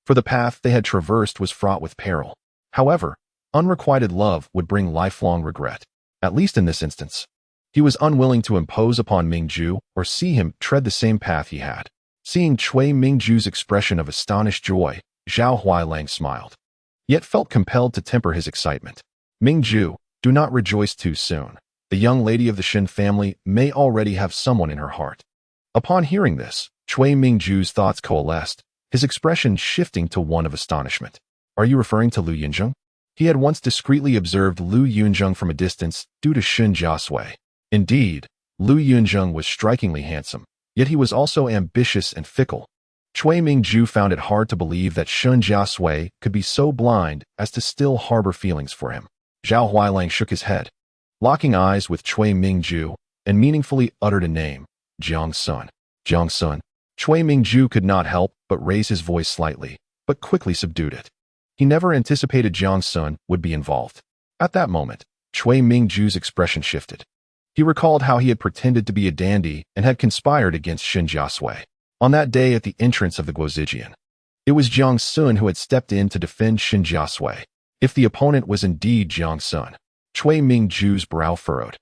for the path they had traversed was fraught with peril. However, unrequited love would bring lifelong regret, at least in this instance. He was unwilling to impose upon Mingju or see him tread the same path he had. Seeing Cui Mingju's expression of astonished joy, Zhao Huailang smiled, yet felt compelled to temper his excitement. Mingju, do not rejoice too soon. The young lady of the Shen family may already have someone in her heart. Upon hearing this, Cui Mingju's thoughts coalesced, his expression shifting to one of astonishment. Are you referring to Lu Yunzheng? He had once discreetly observed Lu Yunzheng from a distance due to Shen Jiasui. Indeed, Lu Yunzheng was strikingly handsome, yet he was also ambitious and fickle. Cui Mingju found it hard to believe that Shen Jiasui could be so blind as to still harbor feelings for him. Zhao Huailang shook his head, locking eyes with Cui Mingju, and meaningfully uttered a name, Jiang Xun. Jiang Xun. Cui Mingju could not help but raise his voice slightly, but quickly subdued it. He never anticipated Jiang Xun would be involved. At that moment, Cui Mingju's expression shifted. He recalled how he had pretended to be a dandy and had conspired against Shen Jiasui. On that day at the entrance of the Guozijian, it was Jiang Xun who had stepped in to defend Shen Jiasui. If the opponent was indeed Jiang Xun, Cui Mingju's brow furrowed.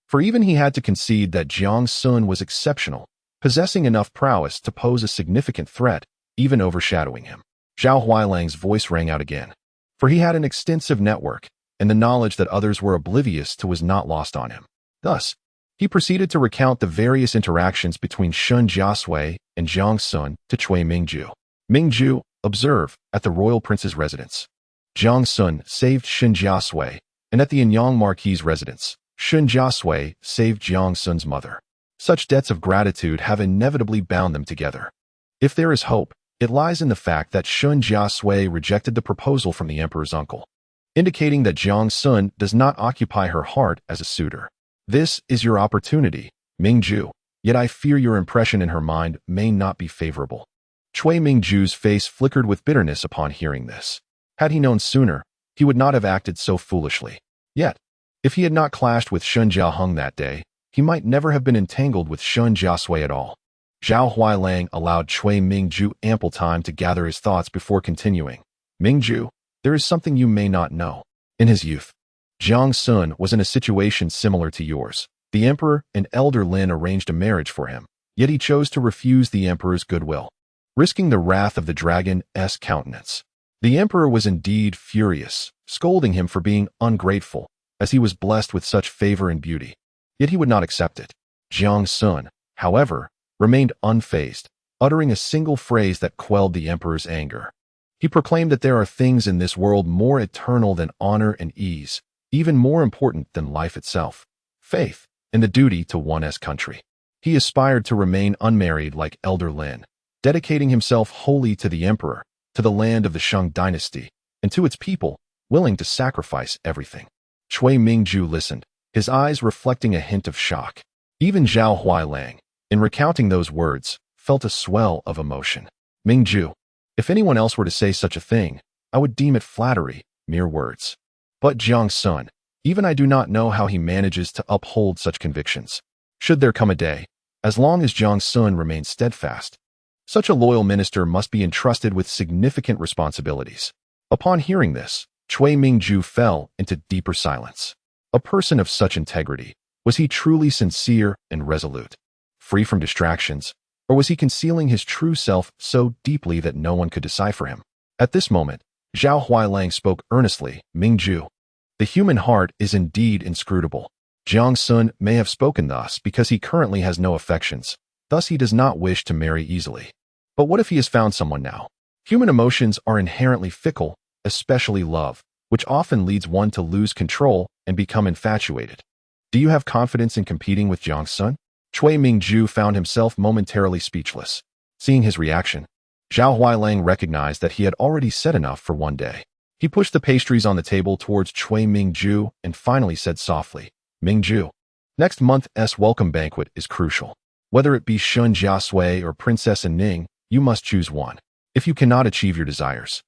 For even he had to concede that Jiang Xun was exceptional, possessing enough prowess to pose a significant threat, even overshadowing him. Zhao Huailang's voice rang out again, for he had an extensive network, and the knowledge that others were oblivious to was not lost on him. Thus, he proceeded to recount the various interactions between Shen Jiasui and Jiang Xun to Cui Mingju. Mingju, observe, at the royal prince's residence. Jiang Xun saved Shen Jiasui, and at the Anyang Marquis's residence, Shen Jiasui saved Jiang Xun's mother. Such debts of gratitude have inevitably bound them together. If there is hope, it lies in the fact that Shen Jiasui rejected the proposal from the emperor's uncle, indicating that Jiang Xun does not occupy her heart as a suitor. This is your opportunity, Mingju, yet I fear your impression in her mind may not be favorable. Cui Mingju's face flickered with bitterness upon hearing this. Had he known sooner, he would not have acted so foolishly. Yet, if he had not clashed with Shen Jiaheng that day, he might never have been entangled with Shen Jiasui at all. Zhao Huailang allowed Cui Mingju ample time to gather his thoughts before continuing. Mingju, there is something you may not know. In his youth, Jiang Xun was in a situation similar to yours. The emperor and elder Lin arranged a marriage for him, yet he chose to refuse the emperor's goodwill, risking the wrath of the dragon's countenance. The emperor was indeed furious, scolding him for being ungrateful, as he was blessed with such favor and beauty. Yet he would not accept it. Jiang Xun, however, remained unfazed, uttering a single phrase that quelled the emperor's anger. He proclaimed that there are things in this world more eternal than honor and ease, even more important than life itself: faith and the duty to one's country. He aspired to remain unmarried like Elder Lin, dedicating himself wholly to the emperor, to the land of the Shang dynasty, and to its people, willing to sacrifice everything. Cui Mingju listened, his eyes reflecting a hint of shock. Even Zhao Huailang, in recounting those words, felt a swell of emotion. Mingju, if anyone else were to say such a thing, I would deem it flattery, mere words. But Jiang Xun, even I do not know how he manages to uphold such convictions. Should there come a day, as long as Jiang Xun remains steadfast, such a loyal minister must be entrusted with significant responsibilities. Upon hearing this, Cui Mingju fell into deeper silence. A person of such integrity, was he truly sincere and resolute? free from distractions, or was he concealing his true self so deeply that no one could decipher him? At this moment, Zhao Huailang spoke earnestly, Mingju. The human heart is indeed inscrutable. Jiang Xun may have spoken thus because he currently has no affections, thus he does not wish to marry easily. But what if he has found someone now? Human emotions are inherently fickle, especially love, which often leads one to lose control and become infatuated. Do you have confidence in competing with Jiang Xun? Cui Mingju found himself momentarily speechless. Seeing his reaction, Zhao Huailang recognized that he had already said enough for one day. He pushed the pastries on the table towards Cui Mingju and finally said softly, Mingju, next month's welcome banquet is crucial. Whether it be Shen Jiasui or Princess Ning, you must choose one. If you cannot achieve your desires,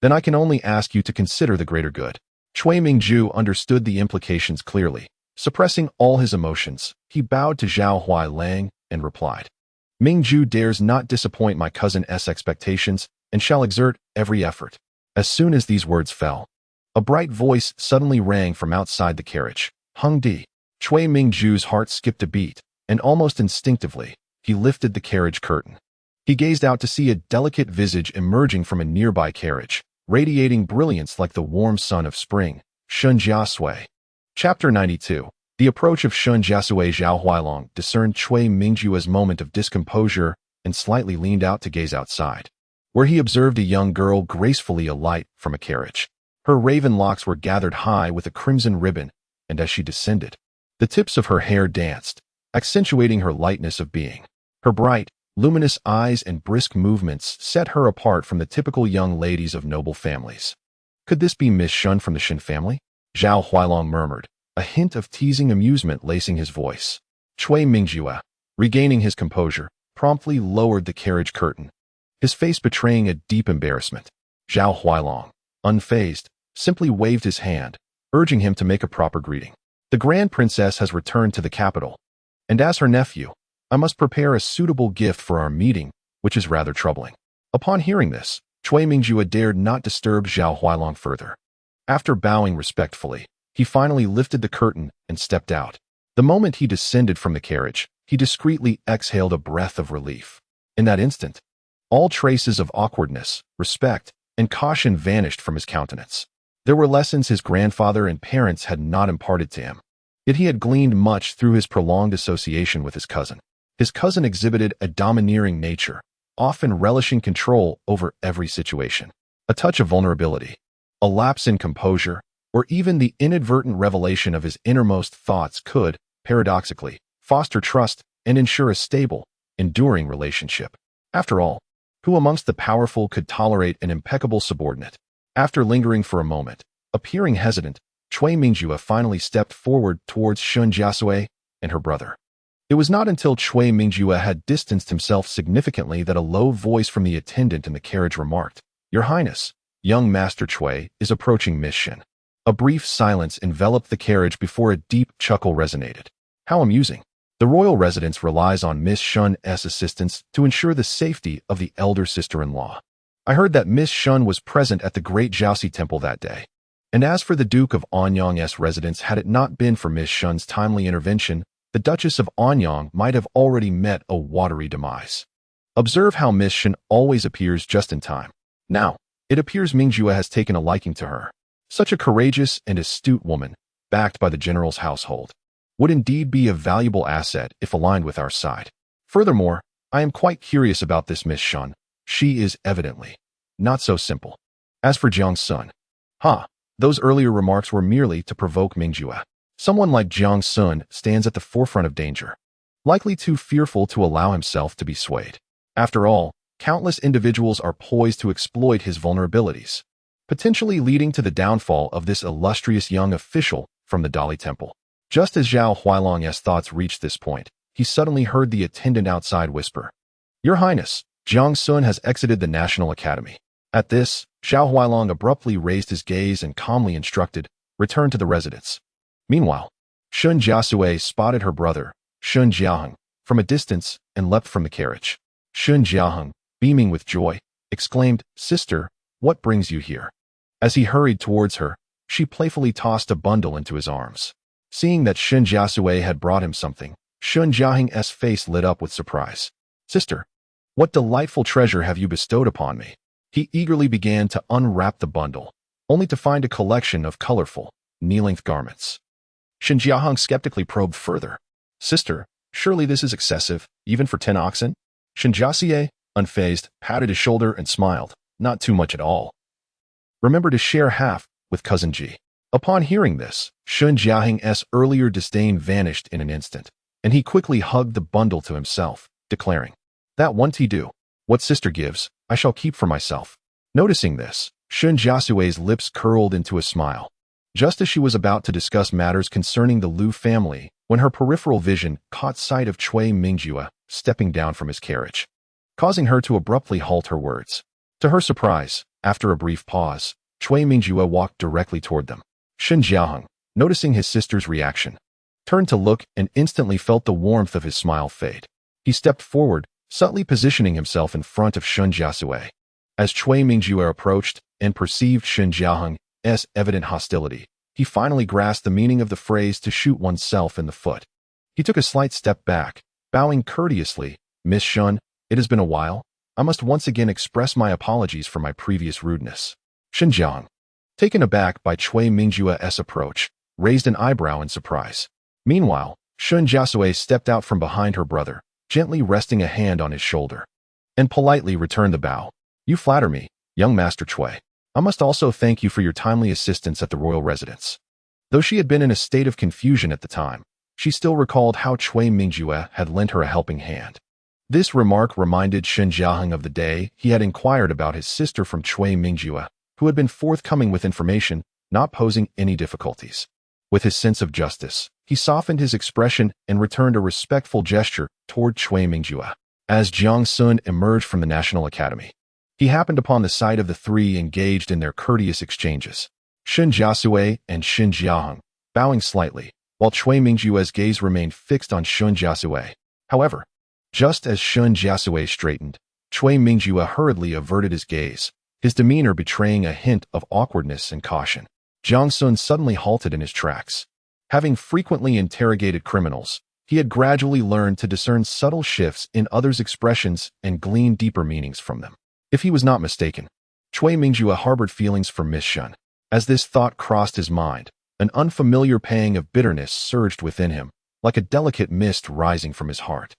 then I can only ask you to consider the greater good. Cui Mingju understood the implications clearly. Suppressing all his emotions, he bowed to Zhao Huailang and replied, Mingju dares not disappoint my cousin's expectations and shall exert every effort. As soon as these words fell, a bright voice suddenly rang from outside the carriage. Hung Di. Cui Mingju's heart skipped a beat, and almost instinctively, he lifted the carriage curtain. He gazed out to see a delicate visage emerging from a nearby carriage, radiating brilliance like the warm sun of spring. Shen Jiasui. Chapter 92. The approach of Shen Jiasui. Zhao Huailang discerned Cui Mingju's moment of discomposure and slightly leaned out to gaze outside, where he observed a young girl gracefully alight from a carriage. Her raven locks were gathered high with a crimson ribbon, and as she descended, the tips of her hair danced, accentuating her lightness of being. Her bright, luminous eyes and brisk movements set her apart from the typical young ladies of noble families. Could this be Miss Shen from the Shen family? Zhao Huailang murmured, a hint of teasing amusement lacing his voice. Cui Mingju, regaining his composure, promptly lowered the carriage curtain, his face betraying a deep embarrassment. Zhao Huailang, unfazed, simply waved his hand, urging him to make a proper greeting. The Grand Princess has returned to the capital, and as her nephew, I must prepare a suitable gift for our meeting, which is rather troubling. Upon hearing this, Cui Mingju dared not disturb Zhao Huailang further. After bowing respectfully, he finally lifted the curtain and stepped out. The moment he descended from the carriage, he discreetly exhaled a breath of relief. In that instant, all traces of awkwardness, respect, and caution vanished from his countenance. There were lessons his grandfather and parents had not imparted to him, yet he had gleaned much through his prolonged association with his cousin. His cousin exhibited a domineering nature, often relishing control over every situation. A touch of vulnerability, a lapse in composure, or even the inadvertent revelation of his innermost thoughts could, paradoxically, foster trust and ensure a stable, enduring relationship. After all, who amongst the powerful could tolerate an impeccable subordinate? After lingering for a moment, appearing hesitant, Cui Mingju finally stepped forward towards Shen Jiasui and her brother. It was not until Cui Mingju had distanced himself significantly that a low voice from the attendant in the carriage remarked, Your Highness, young Master Cui is approaching Miss Shen. A brief silence enveloped the carriage before a deep chuckle resonated. How amusing. The royal residence relies on Miss Shen's assistance to ensure the safety of the elder sister-in-law. I heard that Miss Shen was present at the great Jiaoxi temple that day. And as for the Duke of Anyang's residence, had it not been for Miss Shen's timely intervention, the Duchess of Anyang might have already met a watery demise. Observe how Miss Shen always appears just in time. Now, it appears Mingju has taken a liking to her. Such a courageous and astute woman, backed by the general's household, would indeed be a valuable asset if aligned with our side. Furthermore, I am quite curious about this Miss Shen. She is evidently not so simple. As for Jiang Xun, those earlier remarks were merely to provoke Mingju. Someone like Jiang Xun stands at the forefront of danger, likely too fearful to allow himself to be swayed. After all, countless individuals are poised to exploit his vulnerabilities, potentially leading to the downfall of this illustrious young official from the Dali Temple. Just as Zhao Huailang's thoughts reached this point, he suddenly heard the attendant outside whisper, Your Highness, Jiang Xun has exited the National Academy. At this, Zhao Huailang abruptly raised his gaze and calmly instructed, Return to the residence. Meanwhile, Shen Jiasui spotted her brother, Shen Jiaheng, from a distance and leapt from the carriage. Shen Jiaheng, beaming with joy, exclaimed, Sister, what brings you here? As he hurried towards her, she playfully tossed a bundle into his arms. Seeing that Shen Jiasui had brought him something, Shen Jiaheng's face lit up with surprise. Sister, what delightful treasure have you bestowed upon me? He eagerly began to unwrap the bundle, only to find a collection of colorful, knee-length garments. Shen Jiaheng skeptically probed further. Sister, surely this is excessive, even for 10 oxen? Shen Jiasui, unfazed, patted his shoulder and smiled. Not too much at all. Remember to share half with Cousin Ji. Upon hearing this, Shen Jiaheng's earlier disdain vanished in an instant, and he quickly hugged the bundle to himself, declaring, That won't do. What sister gives, I shall keep for myself. Noticing this, Shen Jiasui's lips curled into a smile. Just as she was about to discuss matters concerning the Lu family, when her peripheral vision caught sight of Cui Mingjue stepping down from his carriage, causing her to abruptly halt her words. To her surprise, after a brief pause, Cui Mingjue walked directly toward them. Shen Jiaheng, noticing his sister's reaction, turned to look and instantly felt the warmth of his smile fade. He stepped forward, subtly positioning himself in front of Shen Jiasui. As Cui Mingjue approached and perceived Shen Jiaheng's evident hostility, he finally grasped the meaning of the phrase to shoot oneself in the foot. He took a slight step back, bowing courteously. Miss Shen, it has been a while. I must once again express my apologies for my previous rudeness. Shen Jiaheng, taken aback by Cui Mingjue's approach, raised an eyebrow in surprise. Meanwhile, Shen Jiasui stepped out from behind her brother, gently resting a hand on his shoulder, and politely returned the bow. You flatter me, young Master Cui. I must also thank you for your timely assistance at the royal residence. Though she had been in a state of confusion at the time, she still recalled how Cui Mingjue had lent her a helping hand. This remark reminded Shen Jiaheng of the day he had inquired about his sister from Cui Mingjue, who had been forthcoming with information, not posing any difficulties. With his sense of justice, he softened his expression and returned a respectful gesture toward Cui Mingjue. As Jiang Xun emerged from the National Academy, he happened upon the sight of the three engaged in their courteous exchanges. Shen Jiasui and Shen Jiaheng, bowing slightly, while Cui Mingjue's gaze remained fixed on Shen Jiasui. However, just as Shen Jiasui straightened, Cui Mingjue hurriedly averted his gaze, his demeanor betraying a hint of awkwardness and caution. Jiang Xun suddenly halted in his tracks. Having frequently interrogated criminals, he had gradually learned to discern subtle shifts in others' expressions and glean deeper meanings from them. If he was not mistaken, Cui Mingjue harbored feelings for Miss Shen. As this thought crossed his mind, an unfamiliar pang of bitterness surged within him, like a delicate mist rising from his heart.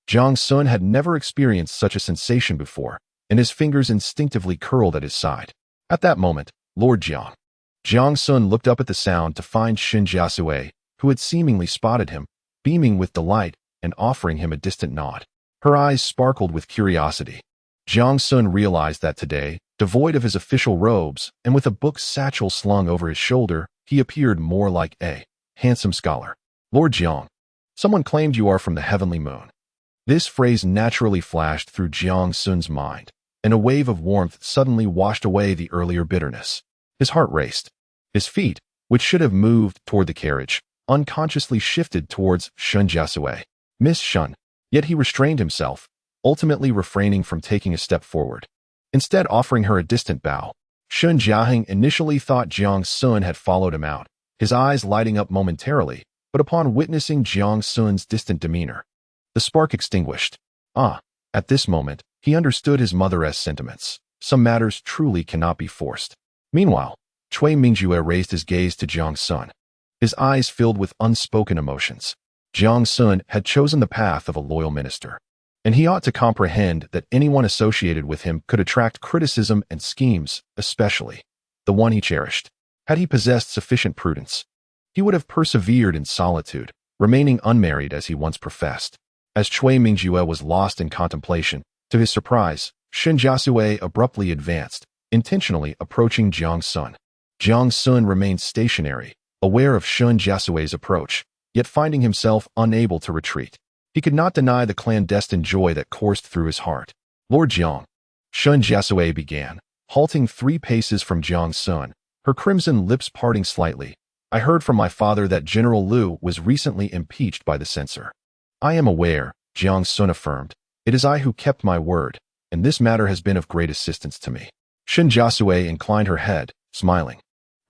Jiang Xun had never experienced such a sensation before, and his fingers instinctively curled at his side. At that moment, Lord Jiang. Jiang Xun looked up at the sound to find Shen Jiasui, who had seemingly spotted him, beaming with delight and offering him a distant nod. Her eyes sparkled with curiosity. Jiang Xun realized that today, devoid of his official robes and with a book satchel slung over his shoulder, he appeared more like a handsome scholar. Lord Jiang, someone claimed you are from the heavenly moon. This phrase naturally flashed through Jiang Xun's mind, and a wave of warmth suddenly washed away the earlier bitterness. His heart raced. His feet, which should have moved toward the carriage, unconsciously shifted towards Shen Jiasui. Miss Shen. Yet he restrained himself, ultimately refraining from taking a step forward. Instead offering her a distant bow. Shen Jiaheng initially thought Jiang Xun had followed him out, his eyes lighting up momentarily, but upon witnessing Jiang Xun's distant demeanor, the spark extinguished. At this moment, he understood his mother's sentiments. Some matters truly cannot be forced. Meanwhile, Cui Mingjue raised his gaze to Jiang Xun. His eyes filled with unspoken emotions. Jiang Xun had chosen the path of a loyal minister, and he ought to comprehend that anyone associated with him could attract criticism and schemes, especially the one he cherished. Had he possessed sufficient prudence, he would have persevered in solitude, remaining unmarried as he once professed. As Cui Mingjue was lost in contemplation, to his surprise, Shen Jiasui abruptly advanced, intentionally approaching Jiang Xun. Jiang Xun remained stationary, aware of Shen Jiasui's approach, yet finding himself unable to retreat. He could not deny the clandestine joy that coursed through his heart. Lord Jiang, Shen Jiasui began, halting 3 paces from Jiang Xun, her crimson lips parting slightly. I heard from my father that General Lu was recently impeached by the censor. I am aware, Jiang Xun affirmed. It is I who kept my word, and this matter has been of great assistance to me. Shen Jiasui inclined her head, smiling.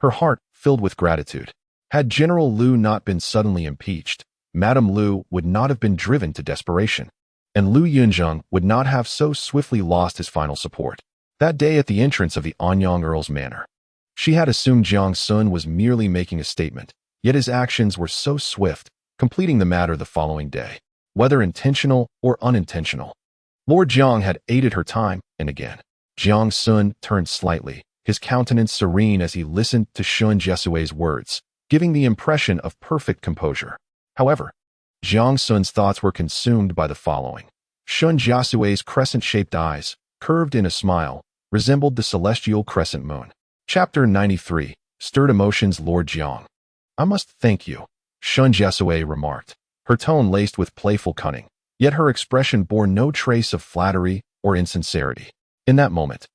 Her heart filled with gratitude. Had General Lu not been suddenly impeached, Madame Lu would not have been driven to desperation, and Lu Yunzheng would not have so swiftly lost his final support. That day at the entrance of the Anyang Earl's manor, she had assumed Jiang Xun was merely making a statement, yet his actions were so swift, completing the matter the following day, whether intentional or unintentional. Lord Jiang had aided her time and again. Jiang Xun turned slightly, his countenance serene as he listened to Shen Jiasui's words, giving the impression of perfect composure. However, Jiang Xun's thoughts were consumed by the following. Shen Jiasui's crescent-shaped eyes, curved in a smile, resembled the celestial crescent moon. Chapter 93. Stirred Emotions. Lord Jiang. I must thank you, Shen Jiasui remarked, her tone laced with playful cunning, yet her expression bore no trace of flattery or insincerity. In that moment,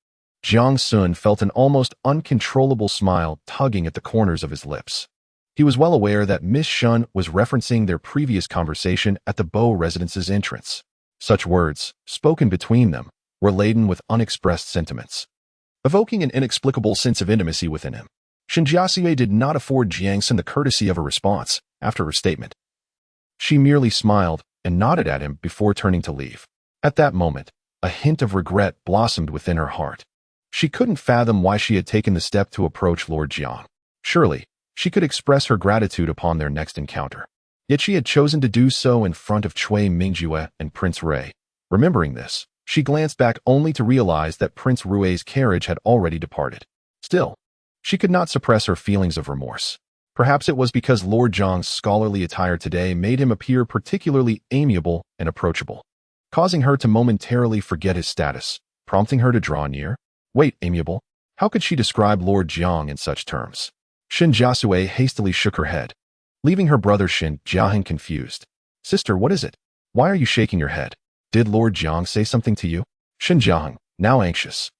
Jiang Xun felt an almost uncontrollable smile tugging at the corners of his lips. He was well aware that Miss Shen was referencing their previous conversation at the Bo residence's entrance. Such words, spoken between them, were laden with unexpressed sentiments, evoking an inexplicable sense of intimacy within him. Shen Jiasui did not afford Jiang Xun the courtesy of a response after her statement. She merely smiled and nodded at him before turning to leave. At that moment, a hint of regret blossomed within her heart. She couldn't fathom why she had taken the step to approach Lord Jiang. Surely, she could express her gratitude upon their next encounter. Yet she had chosen to do so in front of Cui Mingjue and Prince Rui. Remembering this, she glanced back only to realize that Prince Rui's carriage had already departed. Still, she could not suppress her feelings of remorse. Perhaps it was because Lord Jiang's scholarly attire today made him appear particularly amiable and approachable, causing her to momentarily forget his status, prompting her to draw near. Wait, amiable? How could she describe Lord Jiang in such terms? Shen Jiasui hastily shook her head, leaving her brother Shen Jiaheng confused. Sister, what is it? Why are you shaking your head? Did Lord Jiang say something to you? Shen Jiaheng, now anxious,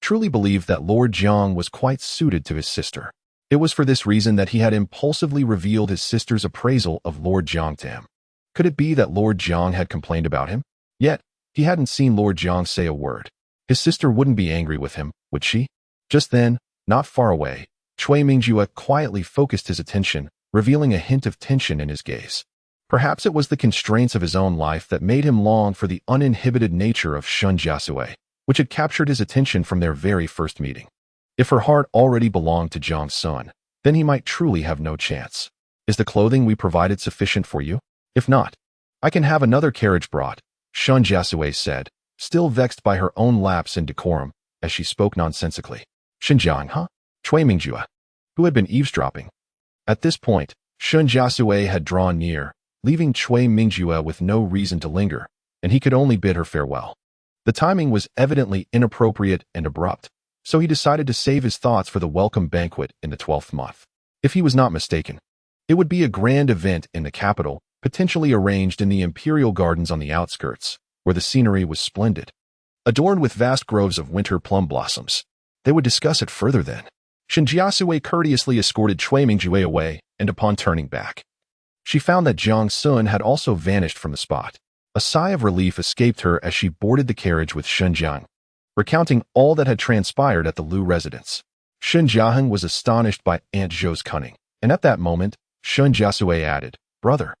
truly believed that Lord Jiang was quite suited to his sister. It was for this reason that he had impulsively revealed his sister's appraisal of Lord Jiang to him. Could it be that Lord Jiang had complained about him? Yet, he hadn't seen Lord Jiang say a word. His sister wouldn't be angry with him, would she? Just then, not far away, Cui Mingjue quietly focused his attention, revealing a hint of tension in his gaze. Perhaps it was the constraints of his own life that made him long for the uninhibited nature of Shen Jiasui, which had captured his attention from their very first meeting. If her heart already belonged to Jiang Xun, then he might truly have no chance. Is the clothing we provided sufficient for you? If not, I can have another carriage brought, Shen Jiasui said, still vexed by her own lapse in decorum, as she spoke nonsensically. Xinjiang, huh? Cui Mingjue, who had been eavesdropping. At this point, Shen Jiasui had drawn near, leaving Cui Mingjue with no reason to linger, and he could only bid her farewell. The timing was evidently inappropriate and abrupt, so he decided to save his thoughts for the welcome banquet in the 12th month. If he was not mistaken, it would be a grand event in the capital, potentially arranged in the imperial gardens on the outskirts, where the scenery was splendid, adorned with vast groves of winter plum blossoms. They would discuss it further then. Shen Jiasui courteously escorted Cui Mingjue away, and upon turning back, she found that Jiang Xun had also vanished from the spot. A sigh of relief escaped her as she boarded the carriage with Shen Jiang, recounting all that had transpired at the Lu residence. Shen Jiaheng was astonished by Aunt Zhou's cunning, and at that moment, Shen Jiasui added, Brother,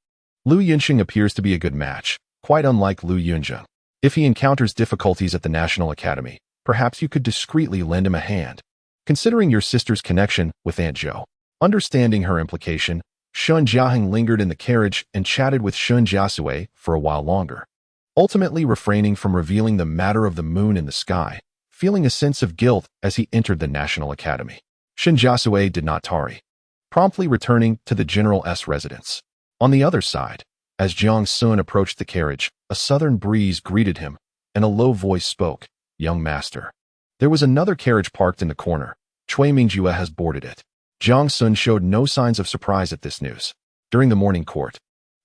Lu Yunzheng appears to be a good match, quite unlike Lu Yunzheng. If he encounters difficulties at the National Academy, perhaps you could discreetly lend him a hand. Considering your sister's connection with Aunt Zhou. Understanding her implication, Shen Jiaheng lingered in the carriage and chatted with Shen Jiasui for a while longer, ultimately refraining from revealing the matter of the moon in the sky, feeling a sense of guilt as he entered the National Academy. Shen Jiasui did not tarry, promptly returning to the General's residence. On the other side, as Jiang Xun approached the carriage, a southern breeze greeted him, and a low voice spoke, Young master. There was another carriage parked in the corner. Cui Mingjue has boarded it. Jiang Xun showed no signs of surprise at this news. During the morning court,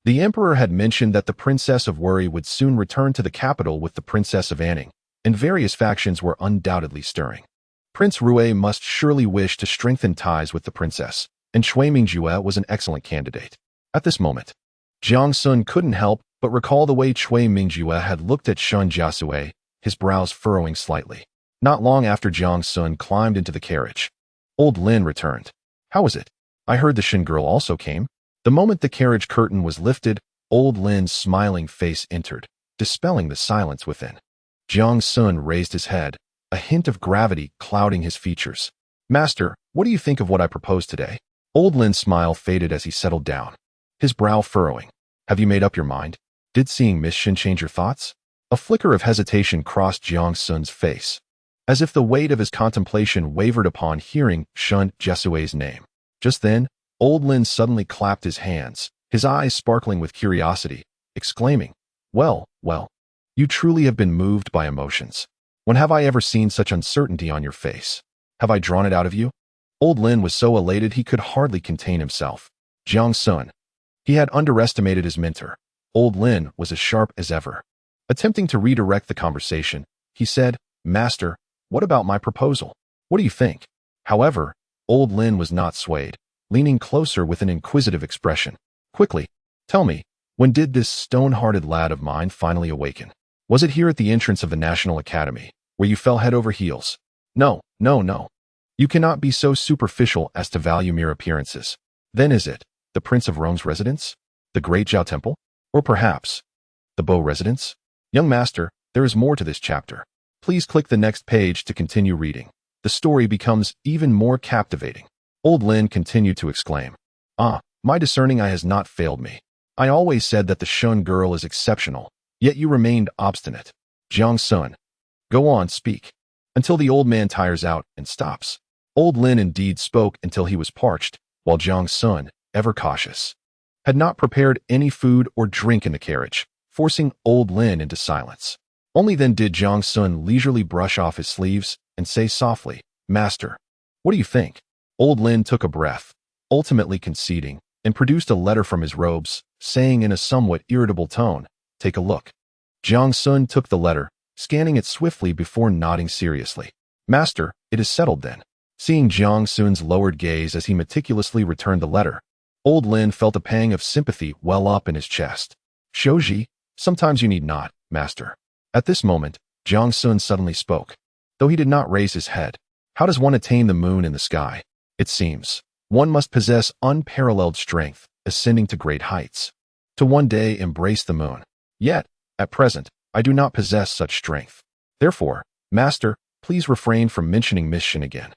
the emperor had mentioned that the Princess of Wuri would soon return to the capital with the Princess of Anning, and various factions were undoubtedly stirring. Prince Rui must surely wish to strengthen ties with the princess, and Cui Mingjue was an excellent candidate. At this moment, Jiang Xun couldn't help but recall the way Cui Mingjue had looked at Shen Jiasui, his brows furrowing slightly. Not long after Jiang Xun climbed into the carriage, old Lin returned. How is it? I heard the Shen girl also came. The moment the carriage curtain was lifted, old Lin's smiling face entered, dispelling the silence within. Jiang Xun raised his head, a hint of gravity clouding his features. Master, what do you think of what I proposed today? Old Lin's smile faded as he settled down, his brow furrowing. Have you made up your mind? Did seeing Miss Shen change your thoughts? A flicker of hesitation crossed Jiang Xun's face, as if the weight of his contemplation wavered upon hearing Shen Jiasui's name. Just then, old Lin suddenly clapped his hands, his eyes sparkling with curiosity, exclaiming, Well, you truly have been moved by emotions. When have I ever seen such uncertainty on your face? Have I drawn it out of you? Old Lin was so elated he could hardly contain himself. Jiang Xun. He had underestimated his mentor. Old Lin was as sharp as ever. Attempting to redirect the conversation, he said, Master, what about my proposal? What do you think? However, old Lin was not swayed, leaning closer with an inquisitive expression. Quickly, tell me, when did this stone-hearted lad of mine finally awaken? Was it here at the entrance of the National Academy, where you fell head over heels? No. You cannot be so superficial as to value mere appearances. Then is it the Prince of Rome's residence? The Great Zhao Temple? Or perhaps the Bo residence? Young master, there is more to this chapter. Please click the next page to continue reading. The story becomes even more captivating. Old Lin continued to exclaim, my discerning eye has not failed me. I always said that the Shun girl is exceptional, yet you remained obstinate. Jiang Xun. Go on, speak. Until the old man tires out and stops. Old Lin indeed spoke until he was parched, while Jiang Xun, ever cautious, had not prepared any food or drink in the carriage, forcing old Lin into silence. Only then did Jiang Xun leisurely brush off his sleeves and say softly, Master, what do you think? Old Lin took a breath, ultimately conceding, and produced a letter from his robes, saying in a somewhat irritable tone, Take a look. Jiang Xun took the letter, scanning it swiftly before nodding seriously. Master, it is settled then. Seeing Jiang Xun's lowered gaze as he meticulously returned the letter, old Lin felt a pang of sympathy well up in his chest. Shouji, sometimes you need not, master. At this moment, Jiang Xun suddenly spoke, though he did not raise his head. How does one attain the moon in the sky? It seems one must possess unparalleled strength, ascending to great heights, to one day embrace the moon. Yet, at present, I do not possess such strength. Therefore, master, please refrain from mentioning Miss Shen again.